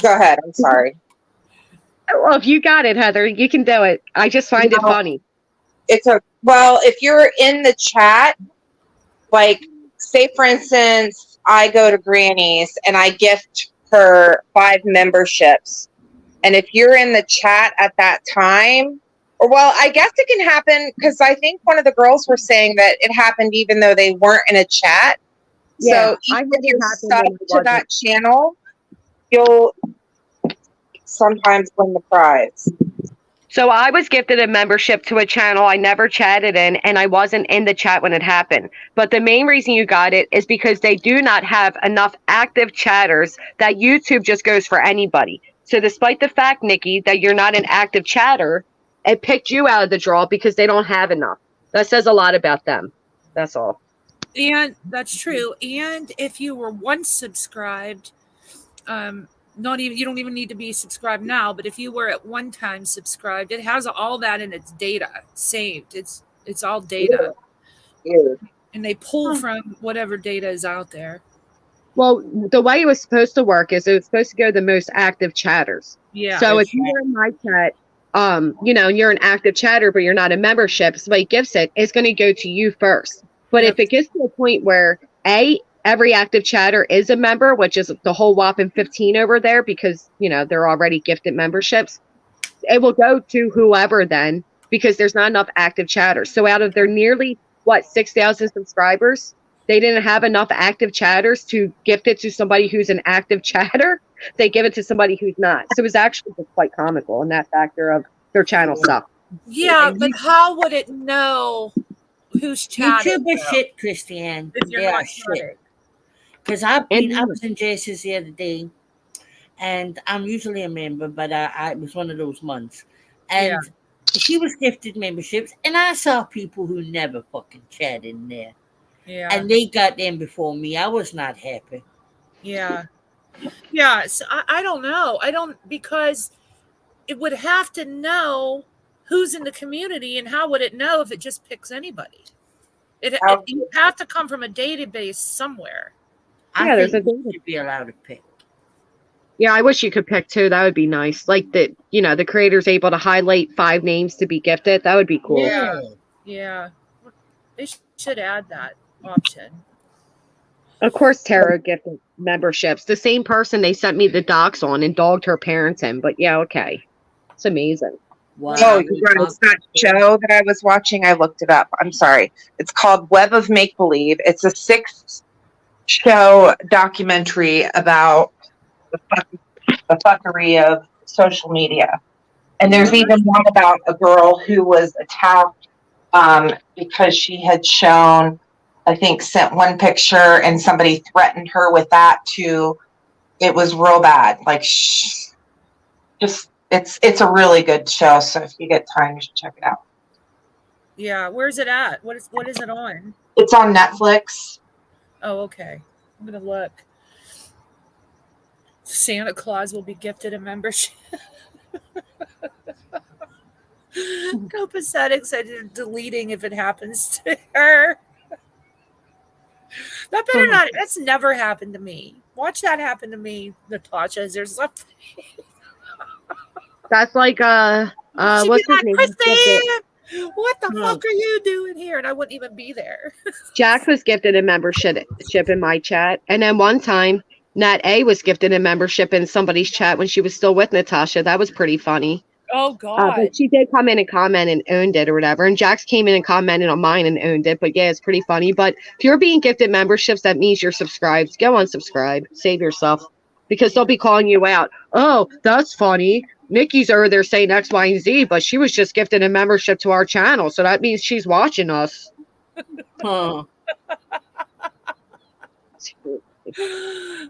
Speaker 7: Go ahead. I'm sorry.
Speaker 5: Well, if you got it, Heather, you can do it. I just find it
Speaker 7: No.
Speaker 5: funny.
Speaker 7: Well, if you're in the chat, like, say for instance, I go to Granny's and I gift her 5 memberships. And if you're in the chat at that time, or well, I guess it can happen because I think one of the girls were saying that it happened even though they weren't in a chat.
Speaker 5: Yeah,
Speaker 7: So
Speaker 5: I
Speaker 7: even
Speaker 5: heard
Speaker 7: if
Speaker 5: it
Speaker 7: you're
Speaker 5: happened
Speaker 7: stuck
Speaker 5: when it
Speaker 7: to that
Speaker 5: wasn't.
Speaker 7: channel, you'll sometimes win the prize.
Speaker 5: So I was gifted a membership to a channel I never chatted in, and I wasn't in the chat when it happened. But the main reason you got it is because they do not have enough active chatters that YouTube just goes for anybody. So despite the fact, Nikki, that you're not an active chatter, it picked you out of the draw because they don't have enough. That says a lot about them. That's all.
Speaker 8: And that's true. And if you were once subscribed, you don't even need to be subscribed now, but if you were at one time subscribed, it has all that in its data saved. It's all data.
Speaker 7: Ew.
Speaker 8: And they pull from whatever data is out there.
Speaker 5: Well, the way it was supposed to work is it was supposed to go to the most active chatters.
Speaker 8: Yeah.
Speaker 5: So
Speaker 3: that's
Speaker 5: if you're in my chat, you're an active chatter, but you're not a membership, somebody gifts it, it's going to go to you first. But
Speaker 8: Yep.
Speaker 5: if it gets to a point where every active chatter is a member, which is the whole whopping 15 over there, because they're already gifted memberships, it will go to whoever then, because there's not enough active chatters. So out of their nearly 6,000 subscribers, they didn't have enough active chatters to gift it to somebody who's an active chatter. They give it to somebody who's not. So it was actually just quite comical in that factor of their channel stuff.
Speaker 8: Yeah, but how would it know who's chatting?
Speaker 3: YouTube is shit, Christiane.
Speaker 8: If you're
Speaker 3: They
Speaker 8: not
Speaker 3: are shit.
Speaker 8: chatting.
Speaker 3: Because I was in Jess's the other day, and I'm usually a member, but it was one of those months. And she was gifted memberships, and I saw people who never fucking chat in there.
Speaker 8: Yeah.
Speaker 3: And they got in before me. I was not happy.
Speaker 8: Yeah. Yeah. So I don't know. Because it would have to know who's in the community, and how would it know if it just picks anybody? You have to come from a database somewhere.
Speaker 3: I
Speaker 5: Yeah, there's
Speaker 3: think
Speaker 5: a
Speaker 3: we should be allowed to pick.
Speaker 5: Yeah, I wish you could pick 2. That would be nice. Like the the creator's able to highlight 5 names to be gifted. That would be cool.
Speaker 3: Yeah.
Speaker 8: Yeah. They should add that option.
Speaker 5: Of course, Tara gifted memberships. The same person they sent me the docs on and dogged her parents in. But yeah, okay. It's amazing.
Speaker 3: Wow.
Speaker 2: Oh, you guys, that show that I was watching, I looked it up. I'm sorry. It's called Web of Make Believe. It's a 6-show documentary about the fuckery of social media. And there's even one about a girl who was attacked because she had shown, I think, sent one picture and somebody threatened her with that too. It was real bad. Like, just it's a really good show. So if you get time, you should check it out.
Speaker 8: Yeah. Where's it at? What is it on?
Speaker 2: It's on Netflix.
Speaker 8: Oh, okay. I'm gonna look. Santa Claus will be gifted a membership. How pathetic said deleting if it happens to her. That better not. That's never happened to me. Watch that happen to me, Natasha. Is there something?
Speaker 5: That's like
Speaker 8: She'd
Speaker 5: what's
Speaker 8: be
Speaker 5: his name?
Speaker 8: Christine, what the fuck are you doing here? And I wouldn't even be there.
Speaker 5: Jack was gifted a membership in my chat, and then one time Nat A was gifted a membership in somebody's chat when she was still with Natasha. That was pretty funny.
Speaker 8: Oh God.
Speaker 5: But she did come in and comment and owned it or whatever. And Jax came in and commented on mine and owned it. But yeah, it's pretty funny. But if you're being gifted memberships, that means you're subscribed. Go unsubscribe. Save yourself. Because they'll be calling you out. Oh, that's funny. Nikki's over there saying X, Y, and Z, but she was just gifted a membership to our channel. So that means she's watching us.
Speaker 3: Huh.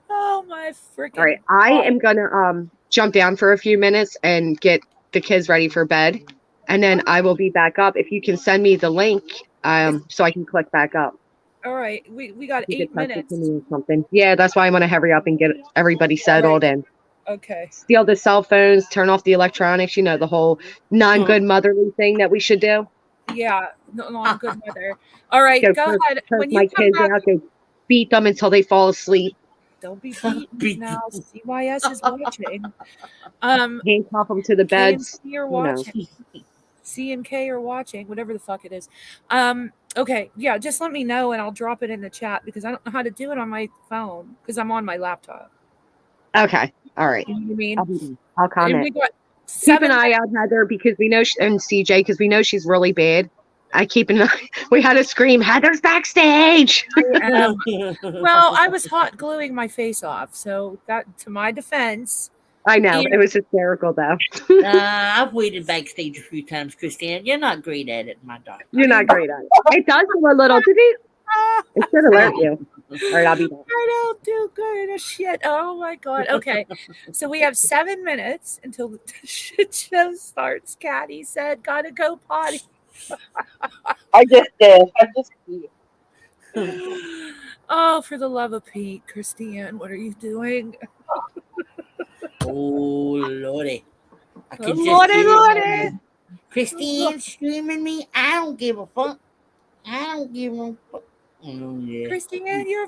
Speaker 8: Oh my freaking.
Speaker 5: All right. I am going to jump down for a few minutes and get the kids ready for bed. And then I will be back up. If you can send me the link so I can click back up.
Speaker 8: All right. We got
Speaker 5: You
Speaker 8: 8
Speaker 5: could text it
Speaker 8: minutes.
Speaker 5: to me or something. Yeah, that's why I want to hurry up and get everybody settled and
Speaker 8: Okay.
Speaker 5: steal the cell phones, turn off the electronics, the whole non-good motherly thing that we should do.
Speaker 8: Yeah. No, I'm good mother. All right.
Speaker 5: Go
Speaker 8: Go
Speaker 5: curse-
Speaker 8: ahead.
Speaker 5: curse
Speaker 8: When
Speaker 5: my
Speaker 8: you come
Speaker 5: kids
Speaker 8: back,
Speaker 5: out, go beat them until they fall asleep,
Speaker 8: don't be
Speaker 3: Beat
Speaker 8: beaten now. CYS is watching.
Speaker 5: handcuff them to the beds.
Speaker 8: KMC are
Speaker 5: know.
Speaker 8: watching. C and K are watching, whatever the fuck it is. Okay, yeah, just let me know and I'll drop it in the chat because I don't know how to do it on my phone because I'm on my laptop.
Speaker 5: Okay, all right.
Speaker 8: You know what I mean?
Speaker 5: I'll be there. I'll
Speaker 8: And
Speaker 5: comment.
Speaker 8: we got
Speaker 5: Keep
Speaker 8: 7
Speaker 5: an eye out, Heather, because we know, and CJ, because we know she's really bad. I keep an eye. We had to scream, Heather's backstage.
Speaker 8: Well, I was hot gluing my face off, so that to my defense.
Speaker 5: I know. It was hysterical, though.
Speaker 3: I've waited backstage a few times, Christine. You're not great at it, my daughter.
Speaker 5: You're not great at it. It does do a little. Did it? It should alert you. All right, I'll be back.
Speaker 8: I don't do good at shit. Oh my god. Okay. So we have 7 minutes until the shit show starts. Caddy said, gotta go potty.
Speaker 7: I just did.
Speaker 8: Oh, for the love of Pete, Christine, what are you doing?
Speaker 3: Oh, Lordy. I can just
Speaker 8: Lordy,
Speaker 3: hear it.
Speaker 8: Lordy.
Speaker 3: Christine screaming me. I don't give a fuck. I don't give a fuck. Oh, yeah.
Speaker 8: Christine, you're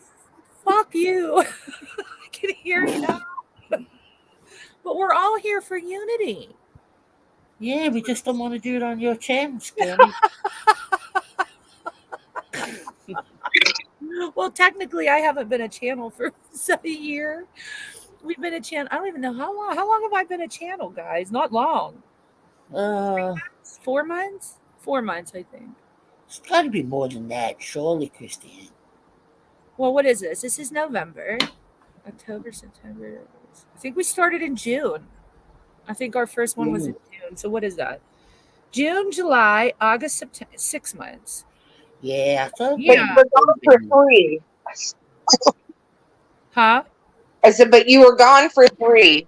Speaker 8: fuck you. I can hear you now. But we're all here for unity.
Speaker 3: Yeah, we just don't want to do it on your channel, Scotty.
Speaker 8: Well, technically, I haven't been a channel for a year. We've been a channel. I don't even know how long. How long have I been a channel, guys? Not long. 4 months? 4 months, I think.
Speaker 3: It's got to be more than that, surely, Christine.
Speaker 8: Well, what is this? This is November, October, September. I think we started in June. I think our first one was in June. So what is that? June, July, August, September. 6 months.
Speaker 3: Yeah, I thought.
Speaker 8: Yeah.
Speaker 7: But you were gone for 3.
Speaker 8: Huh?
Speaker 7: I said, but you were gone for 3.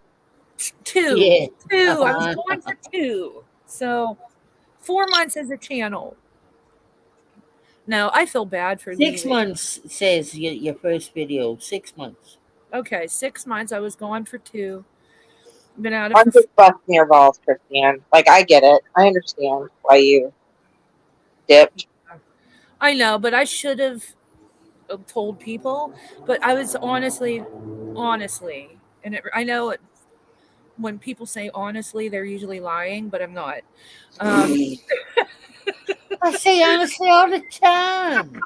Speaker 8: 2.
Speaker 3: Yeah.
Speaker 8: 2. I was going for 2. So 4 months as a channel. No, I feel bad for
Speaker 3: 6 months says your first video. 6 months.
Speaker 8: Okay, 6 months. I was gone for 2. Been out
Speaker 7: I'm
Speaker 8: of.
Speaker 7: just busting your balls, Christine. Like, I get it. I understand why you dipped.
Speaker 8: I know, but I should have told people. But I was honestly, And I know when people say honestly, they're usually lying, but I'm not.
Speaker 3: I say honestly all the time.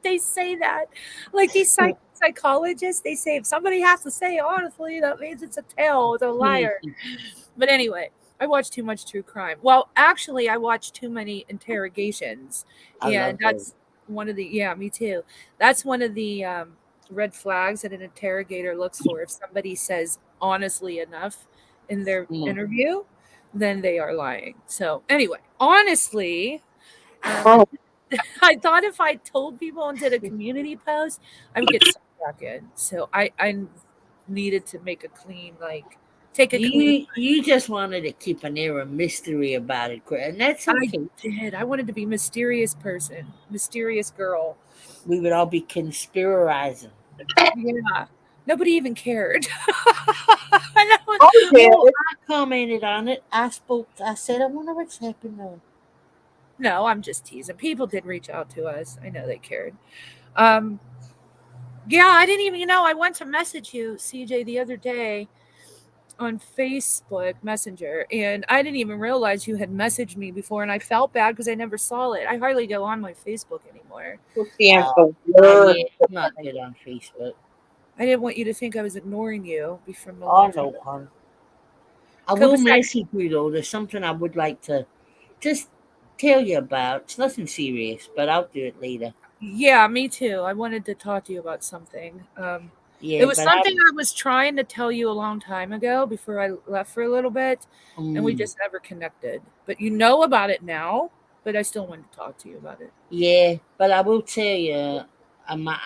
Speaker 8: They say that, like these psychologists, they say if somebody has to say honestly, that means it's a tale, it's a liar. But anyway, I watch too much true crime. Well, actually, I watch too many interrogations,
Speaker 3: I
Speaker 8: and
Speaker 3: love
Speaker 8: that's one of the me too. That's one of the red flags that an interrogator looks for. If somebody says honestly enough in their interview, then they are lying. So anyway, honestly.
Speaker 7: Oh,
Speaker 8: I thought if I told people and did a community post, I would get sucked back in. So I needed to make a clean, like, take a clean.
Speaker 3: You just wanted to keep an air of mystery about it, and that's
Speaker 8: I
Speaker 3: okay.
Speaker 8: did. I wanted to be mysterious person, mysterious girl.
Speaker 3: We would all be conspirizing.
Speaker 8: Yeah. Nobody even cared. I know.
Speaker 7: I did.
Speaker 3: Well, I commented on it. I spoke. I said, I wonder what's happening.
Speaker 8: No, I'm just teasing. People did reach out to us. I know they cared. Yeah, I didn't even, I went to message you, CJ, the other day on Facebook Messenger, and I didn't even realize you had messaged me before, and I felt bad because I never saw it. I hardly go on my Facebook anymore.
Speaker 7: Christine's the worst.
Speaker 3: Yeah, I'm not good on Facebook.
Speaker 8: I didn't want you to think I was ignoring you from the
Speaker 3: Oh, no, hon. I will
Speaker 8: Copacetic.
Speaker 3: message you, though. There's something I would like to just tell you about. It's nothing serious, but I'll do it later.
Speaker 8: Yeah, me too. I wanted to talk to you about something.
Speaker 3: Yeah,
Speaker 8: it was
Speaker 3: but
Speaker 8: something I was trying to tell you a long time ago before I left for a little bit, and we just never connected. But you know about it now, but I still wanted to talk to you about it.
Speaker 3: Yeah, but I will tell you, my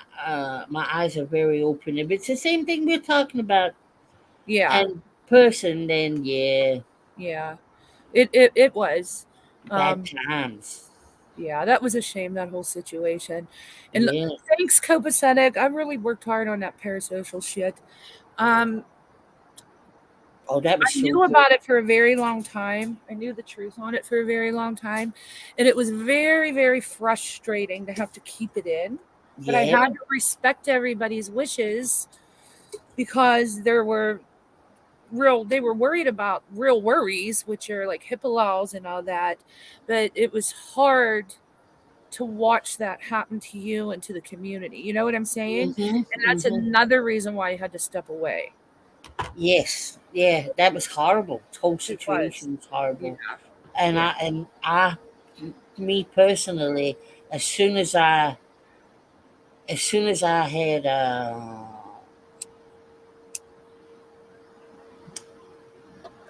Speaker 3: eyes are very open. If it's the same thing we're talking about,
Speaker 8: Yeah,
Speaker 3: and person, then yeah,
Speaker 8: it was.
Speaker 3: bad times.
Speaker 8: Yeah, that was a shame, that whole situation. And
Speaker 3: Yeah.
Speaker 8: thanks, Copacetic. I really worked hard on that parasocial shit.
Speaker 3: Oh, that was
Speaker 8: I
Speaker 3: so
Speaker 8: knew
Speaker 3: good.
Speaker 8: about it for a very long time. I knew the truth on it for a very long time. And it was very, very frustrating to have to keep it in. But I
Speaker 3: Yeah.
Speaker 8: had to respect everybody's wishes because they were worried about real worries, which are like HIPAA laws and all that. But it was hard to watch that happen to you and to the community. You know what I'm saying? And that's another reason why I had to step away.
Speaker 3: Yes. Yeah, that was horrible. The whole situation was horrible.
Speaker 8: Yeah.
Speaker 3: And I me personally, as soon as I had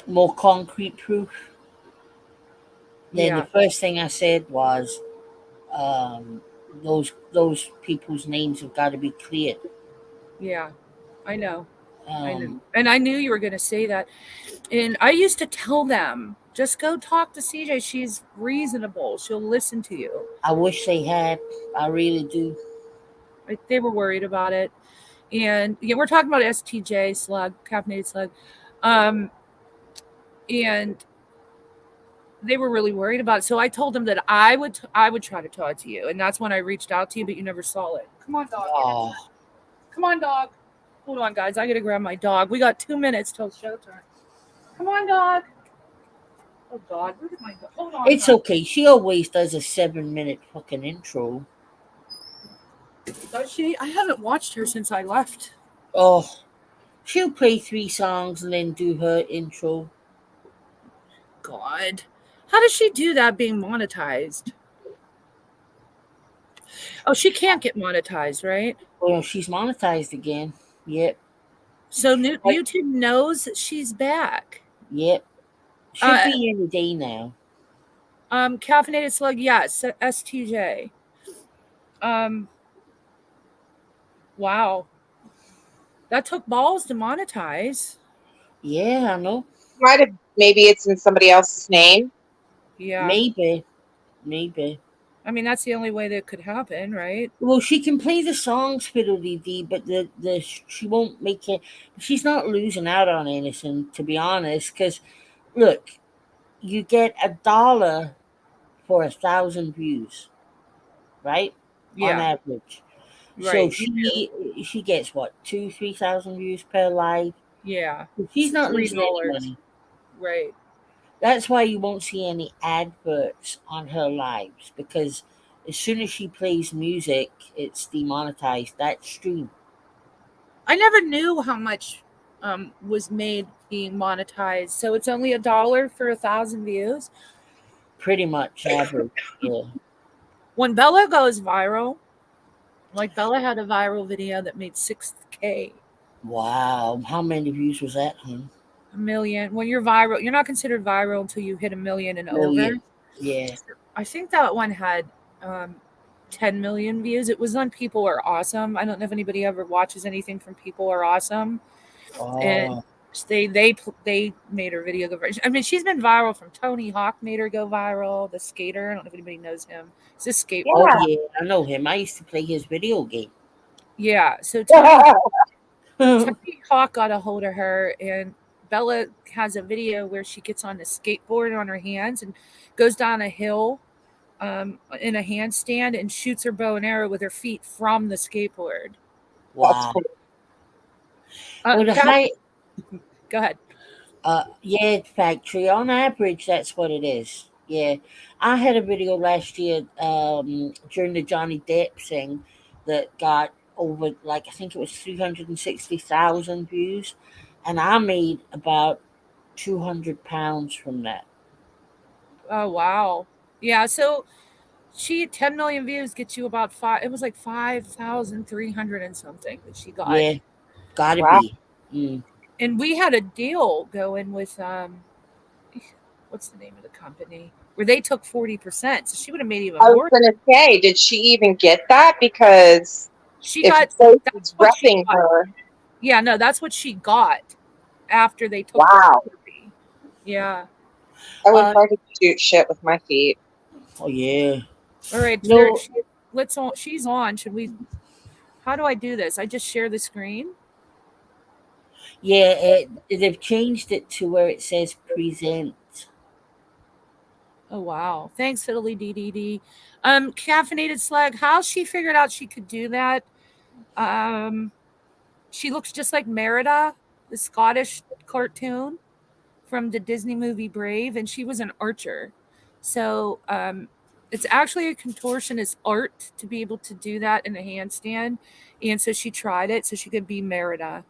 Speaker 3: more concrete proof, then the first thing I said was, those people's names have got to be cleared.
Speaker 8: Yeah, I know. I know. And I knew you were going to say that. And I used to tell them, just go talk to CJ. She's reasonable. She'll listen to you.
Speaker 3: I wish they had. I really do.
Speaker 8: They were worried about it. And yeah, we're talking about STJ slug, caffeinated slug. And they were really worried about it. So I told them that I would try to talk to you. And that's when I reached out to you, but you never saw it. Come on, dog.
Speaker 3: Oh.
Speaker 8: Come on, dog. Hold on, guys. I got to grab my dog. We got 2 minutes till showtime. Come on, dog. Oh, God. Where did my dog? Hold on.
Speaker 3: It's okay. She always does a 7-minute fucking intro.
Speaker 8: Does she? I haven't watched her since I left.
Speaker 3: Oh, she'll play 3 songs and then do her intro.
Speaker 8: God. How does she do that being monetized? Oh, she can't get monetized, right?
Speaker 3: Well, she's monetized again. Yep.
Speaker 8: So YouTube knows that she's back.
Speaker 3: Yep. Should be any day now.
Speaker 8: Caffeinated slug, yes. STJ. Wow. That took balls to monetize.
Speaker 3: Yeah, I know.
Speaker 7: Maybe it's in somebody else's name.
Speaker 8: Yeah.
Speaker 3: Maybe.
Speaker 8: I mean, that's the only way that could happen, right?
Speaker 3: Well, she can play the songs, Fiddle Dee, but she won't make it. She's not losing out on anything, to be honest. Because, look, you get $1 for 1,000 views, right?
Speaker 8: Yeah.
Speaker 3: On average.
Speaker 8: Right.
Speaker 3: So she gets what, 2,000-3,000 views per live.
Speaker 8: Yeah.
Speaker 3: She's not losing any
Speaker 8: $3.
Speaker 3: money.
Speaker 8: Right.
Speaker 3: That's why you won't see any adverts on her lives, because as soon as she plays music, it's demonetized. That stream.
Speaker 8: I never knew how much was made being monetized. So it's only $1 for 1,000 views.
Speaker 3: Pretty much average. Yeah.
Speaker 8: When Bella goes viral, like Bella had a viral video that made 6K.
Speaker 3: Wow. How many views was that, huh?
Speaker 8: 1 million. When you're viral, you're not considered viral until you hit 1 million and over.
Speaker 3: Million. Yeah.
Speaker 8: I think that one had 10 million views. It was on People Are Awesome. I don't know if anybody ever watches anything from People Are Awesome. And
Speaker 3: Oh.
Speaker 8: they made her video go viral. I mean, she's been viral from Tony Hawk made her go viral. The skater. I don't know if anybody knows him. It's a skateboarder.
Speaker 3: Oh yeah, I know him. I used to play his video game.
Speaker 8: Yeah. So Tony Hawk got a hold of her, and Bella has a video where she gets on a skateboard on her hands and goes down a hill in a handstand and shoots her bow and arrow with her feet from the skateboard.
Speaker 3: Wow. Well, the
Speaker 8: Kat-
Speaker 3: high,
Speaker 8: go ahead.
Speaker 3: yeah, factory. On average, that's what it is. Yeah, I had a video last year during the Johnny Depp thing that got over, like, I think it was 360,000 views, and I made about £200 from that.
Speaker 8: Oh wow. Yeah, so she had 10 million views gets you about it was like 5,300 and something that she got.
Speaker 3: Yeah, gotta
Speaker 7: Wow.
Speaker 3: be. Mm.
Speaker 8: And we had a deal going with what's the name of the company where they took 40%, so she would have made even
Speaker 7: I was
Speaker 8: more.
Speaker 7: gonna say, did she even get that? Because
Speaker 8: She
Speaker 7: if
Speaker 8: got
Speaker 7: Faith
Speaker 8: that's
Speaker 7: is
Speaker 8: what she
Speaker 7: repping
Speaker 8: got.
Speaker 7: her,
Speaker 8: Yeah, no, that's what she got after they took
Speaker 7: wow.
Speaker 8: her 40. Yeah.
Speaker 7: I wish I could shoot shit with my feet.
Speaker 3: Oh yeah.
Speaker 8: All right.
Speaker 3: No.
Speaker 8: She's on. Should we? How do I do this? I just share the screen.
Speaker 3: Yeah, they've changed it to where it says present.
Speaker 8: Oh wow! Thanks, Fiddly DDD. Caffeinated Slag. How she figured out she could do that? She looks just like Merida, the Scottish cartoon from the Disney movie Brave, and she was an archer. So it's actually a contortionist art to be able to do that in a handstand, and so she tried it so she could be Merida.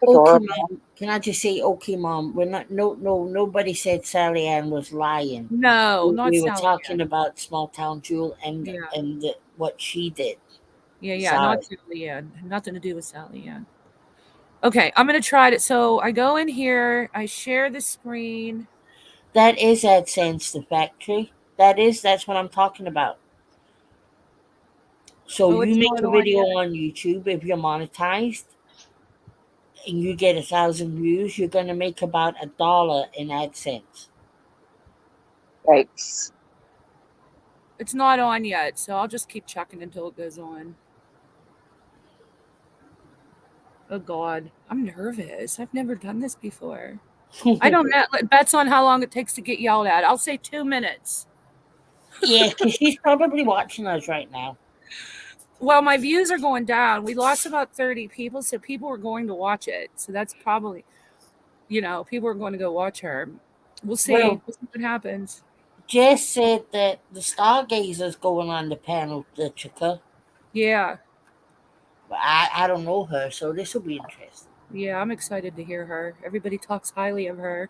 Speaker 3: Okay, Mom. Can I just say, okay, Mom? We're not. Nobody said Sally Ann was lying.
Speaker 8: No, not
Speaker 3: we were
Speaker 8: Sally
Speaker 3: talking
Speaker 8: Ann.
Speaker 3: about Small Town Jewel and what she did.
Speaker 8: Yeah, not Sally Ann. Nothing to do with Sally Ann. Okay, I'm gonna try it. So I go in here, I share the screen.
Speaker 3: That is AdSense, the factory. That's what I'm talking about. So you make a video on YouTube. If you're monetized and you get 1,000 views, you're gonna make about $1 in AdSense.
Speaker 7: Thanks.
Speaker 8: It's not on yet, so I'll just keep checking until it goes on. Oh God, I'm nervous. I've never done this before. I don't know. Bets on how long it takes to get yelled at. I'll say 2 minutes.
Speaker 3: Yeah, because she's probably watching us right now.
Speaker 8: Well, my views are going down. We lost about 30 people, so people are going to watch it. So that's probably, people are going to go watch her. We'll see.
Speaker 3: Well,
Speaker 8: We'll see what happens.
Speaker 3: Jess said that the Stargazer's going on the panel, the Chica.
Speaker 8: Yeah.
Speaker 3: But I don't know her, so this will be interesting.
Speaker 8: Yeah, I'm excited to hear her. Everybody talks highly of her.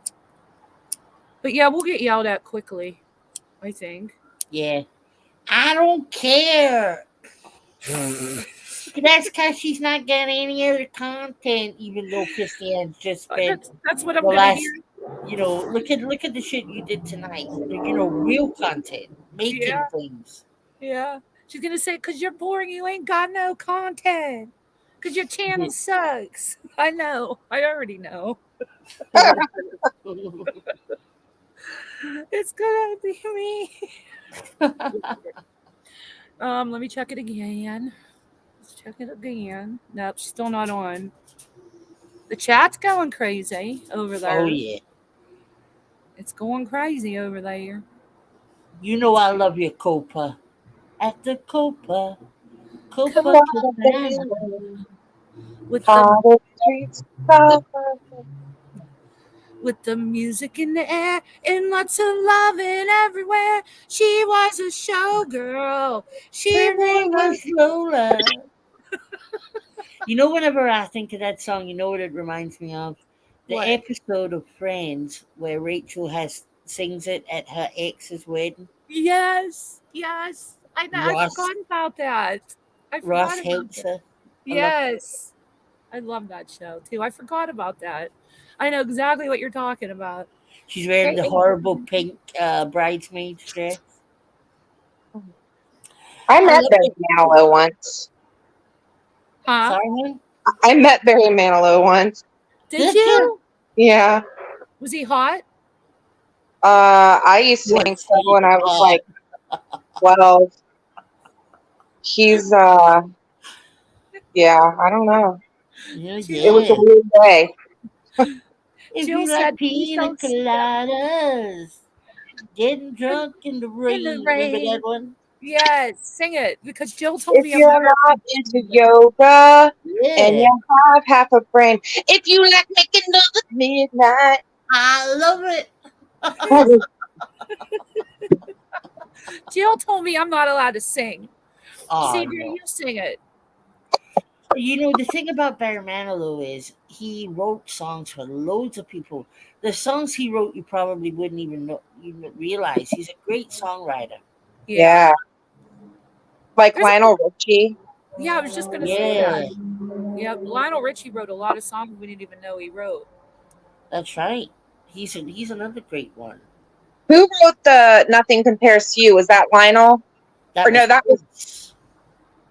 Speaker 8: But yeah, we'll get yelled at quickly, I think.
Speaker 3: Yeah. I don't care. That's because she's not getting any other content, even though Christiane's just spent
Speaker 8: that's what I'm gonna hear.
Speaker 3: Look at the shit you did tonight. Real content, making things.
Speaker 8: Yeah. She's gonna say, "Cause you're boring, you ain't got no content. Cause your channel sucks." I know. I already know. It's gonna be me. Let me check it again. Let's check it again. Nope, she's still not on. The chat's going crazy over there.
Speaker 3: Oh yeah.
Speaker 8: It's going crazy over there.
Speaker 3: You know I love your Copa. At the Copa.
Speaker 8: With
Speaker 7: streets so
Speaker 8: With the music in the air and lots of loving everywhere. She was a showgirl. She
Speaker 3: Her name
Speaker 8: was
Speaker 3: was Lola. You know, whenever I think of that song, you know what it reminds me of? The
Speaker 8: What?
Speaker 3: episode of Friends where Rachel sings it at her ex's wedding.
Speaker 8: Yes. I
Speaker 3: Ross-
Speaker 8: forgot about that. I forgot
Speaker 3: Ross
Speaker 8: about
Speaker 3: helps
Speaker 8: that.
Speaker 3: her.
Speaker 8: Yes. I love that show too. I forgot about that. I know exactly what you're talking about.
Speaker 3: She's wearing the horrible pink bridesmaid's dress.
Speaker 7: I met
Speaker 3: love
Speaker 7: Barry Manilow once.
Speaker 8: Huh?
Speaker 3: Sorry, hon?
Speaker 7: I met Barry Manilow once.
Speaker 8: Did you?
Speaker 7: Yeah.
Speaker 8: Was he hot?
Speaker 7: I used to
Speaker 3: Was
Speaker 7: think so
Speaker 3: he
Speaker 7: when I was
Speaker 3: hot?
Speaker 7: like 12. He's yeah, I don't know.
Speaker 3: Yeah,
Speaker 7: It was a weird day.
Speaker 3: If
Speaker 8: Jill
Speaker 3: you
Speaker 8: said
Speaker 3: like
Speaker 8: please
Speaker 3: pina
Speaker 8: don't step
Speaker 3: coladas, getting drunk in the rain. Remember
Speaker 8: rain.
Speaker 3: that one?
Speaker 8: Yes. Sing it because Jill told
Speaker 7: If
Speaker 8: me I'm
Speaker 7: you're
Speaker 8: better.
Speaker 7: not into yoga and
Speaker 3: Yeah.
Speaker 7: you have half a brain, if you like making love at midnight,
Speaker 3: I love it.
Speaker 8: Jill told me I'm not allowed to sing.
Speaker 3: Oh,
Speaker 8: CJ,
Speaker 3: no.
Speaker 8: you sing it.
Speaker 3: You know, the thing about Barry Manilow is he wrote songs for loads of people. The songs he wrote, you probably wouldn't even realize. He's a great songwriter.
Speaker 7: yeah. Like
Speaker 8: There's a-
Speaker 7: Lionel Richie.
Speaker 8: Yeah, I was just gonna say
Speaker 3: Yeah,
Speaker 8: that. Yeah, Lionel Richie wrote a lot of songs we didn't even know he wrote.
Speaker 3: that's right. He's another great one.
Speaker 7: Who wrote the Nothing Compares to You? Was that Lionel?
Speaker 3: That
Speaker 7: Or no, that was
Speaker 3: Prince.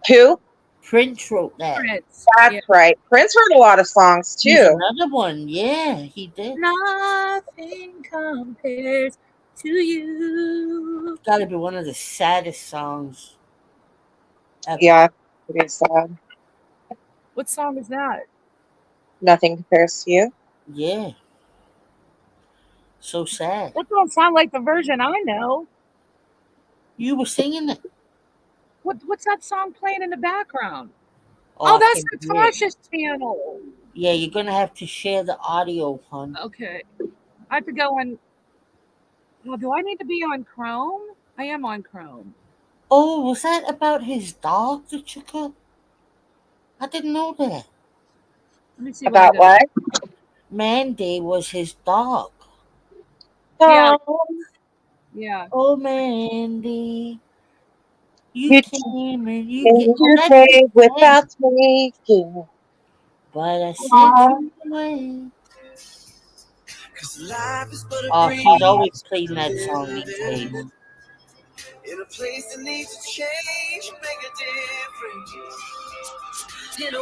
Speaker 7: who?
Speaker 3: Prince wrote that.
Speaker 8: Prince.
Speaker 7: That's
Speaker 8: Yeah.
Speaker 7: right. Prince wrote a lot of songs
Speaker 3: He's
Speaker 7: too.
Speaker 3: another one. Yeah, he did.
Speaker 8: Nothing compares to you.
Speaker 3: Got to be one of the saddest songs ever.
Speaker 7: Yeah, pretty sad.
Speaker 8: What song is that?
Speaker 7: Nothing Compares to You.
Speaker 3: Yeah. So sad.
Speaker 8: That don't sound like the version I know.
Speaker 3: You were singing it.
Speaker 8: What's that song playing in the background?
Speaker 3: Oh,
Speaker 8: Oh, that's
Speaker 3: I forget.
Speaker 8: Natasha's channel.
Speaker 3: Yeah, you're gonna have to share the audio, hon.
Speaker 8: Okay. I have to go on. Well, do I need to be on Chrome? I am on Chrome.
Speaker 3: Oh, was that about his dog that you got? I didn't know that.
Speaker 8: Let me see
Speaker 7: About
Speaker 8: what? I got.
Speaker 7: what?
Speaker 3: Mandy was his dog.
Speaker 8: Yeah. Yeah.
Speaker 3: Oh, Mandy. You
Speaker 7: You
Speaker 3: came and you
Speaker 7: Can
Speaker 3: get
Speaker 7: you
Speaker 3: that's
Speaker 7: say
Speaker 3: his name.
Speaker 7: without taking?
Speaker 3: But I sent you away. Oh, she's always playing that song these days.
Speaker 9: In a place that needs to change, make a difference. In a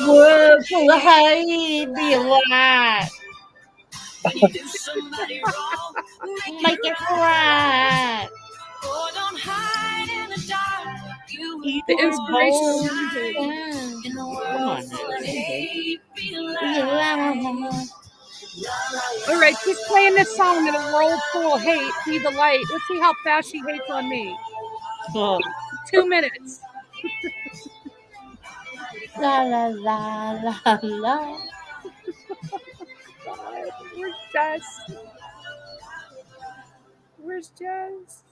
Speaker 3: The world full of hate, be alive.
Speaker 9: when you do somebody wrong,
Speaker 3: Make it right.
Speaker 9: oh, don't hide in the dark. You
Speaker 8: The inspirational
Speaker 3: Hold
Speaker 8: music.
Speaker 3: on.
Speaker 9: in the
Speaker 3: Come
Speaker 9: world
Speaker 3: on,
Speaker 9: full of
Speaker 3: now.
Speaker 9: hate, be
Speaker 3: Be
Speaker 9: alive.
Speaker 3: alive.
Speaker 8: All right, she's playing this song in a world full of hate. Be the light. Let's see how fast she hates on me.
Speaker 3: Oh,
Speaker 8: 2 minutes.
Speaker 3: la la la la la.
Speaker 8: Where's Jess? Where's Jess?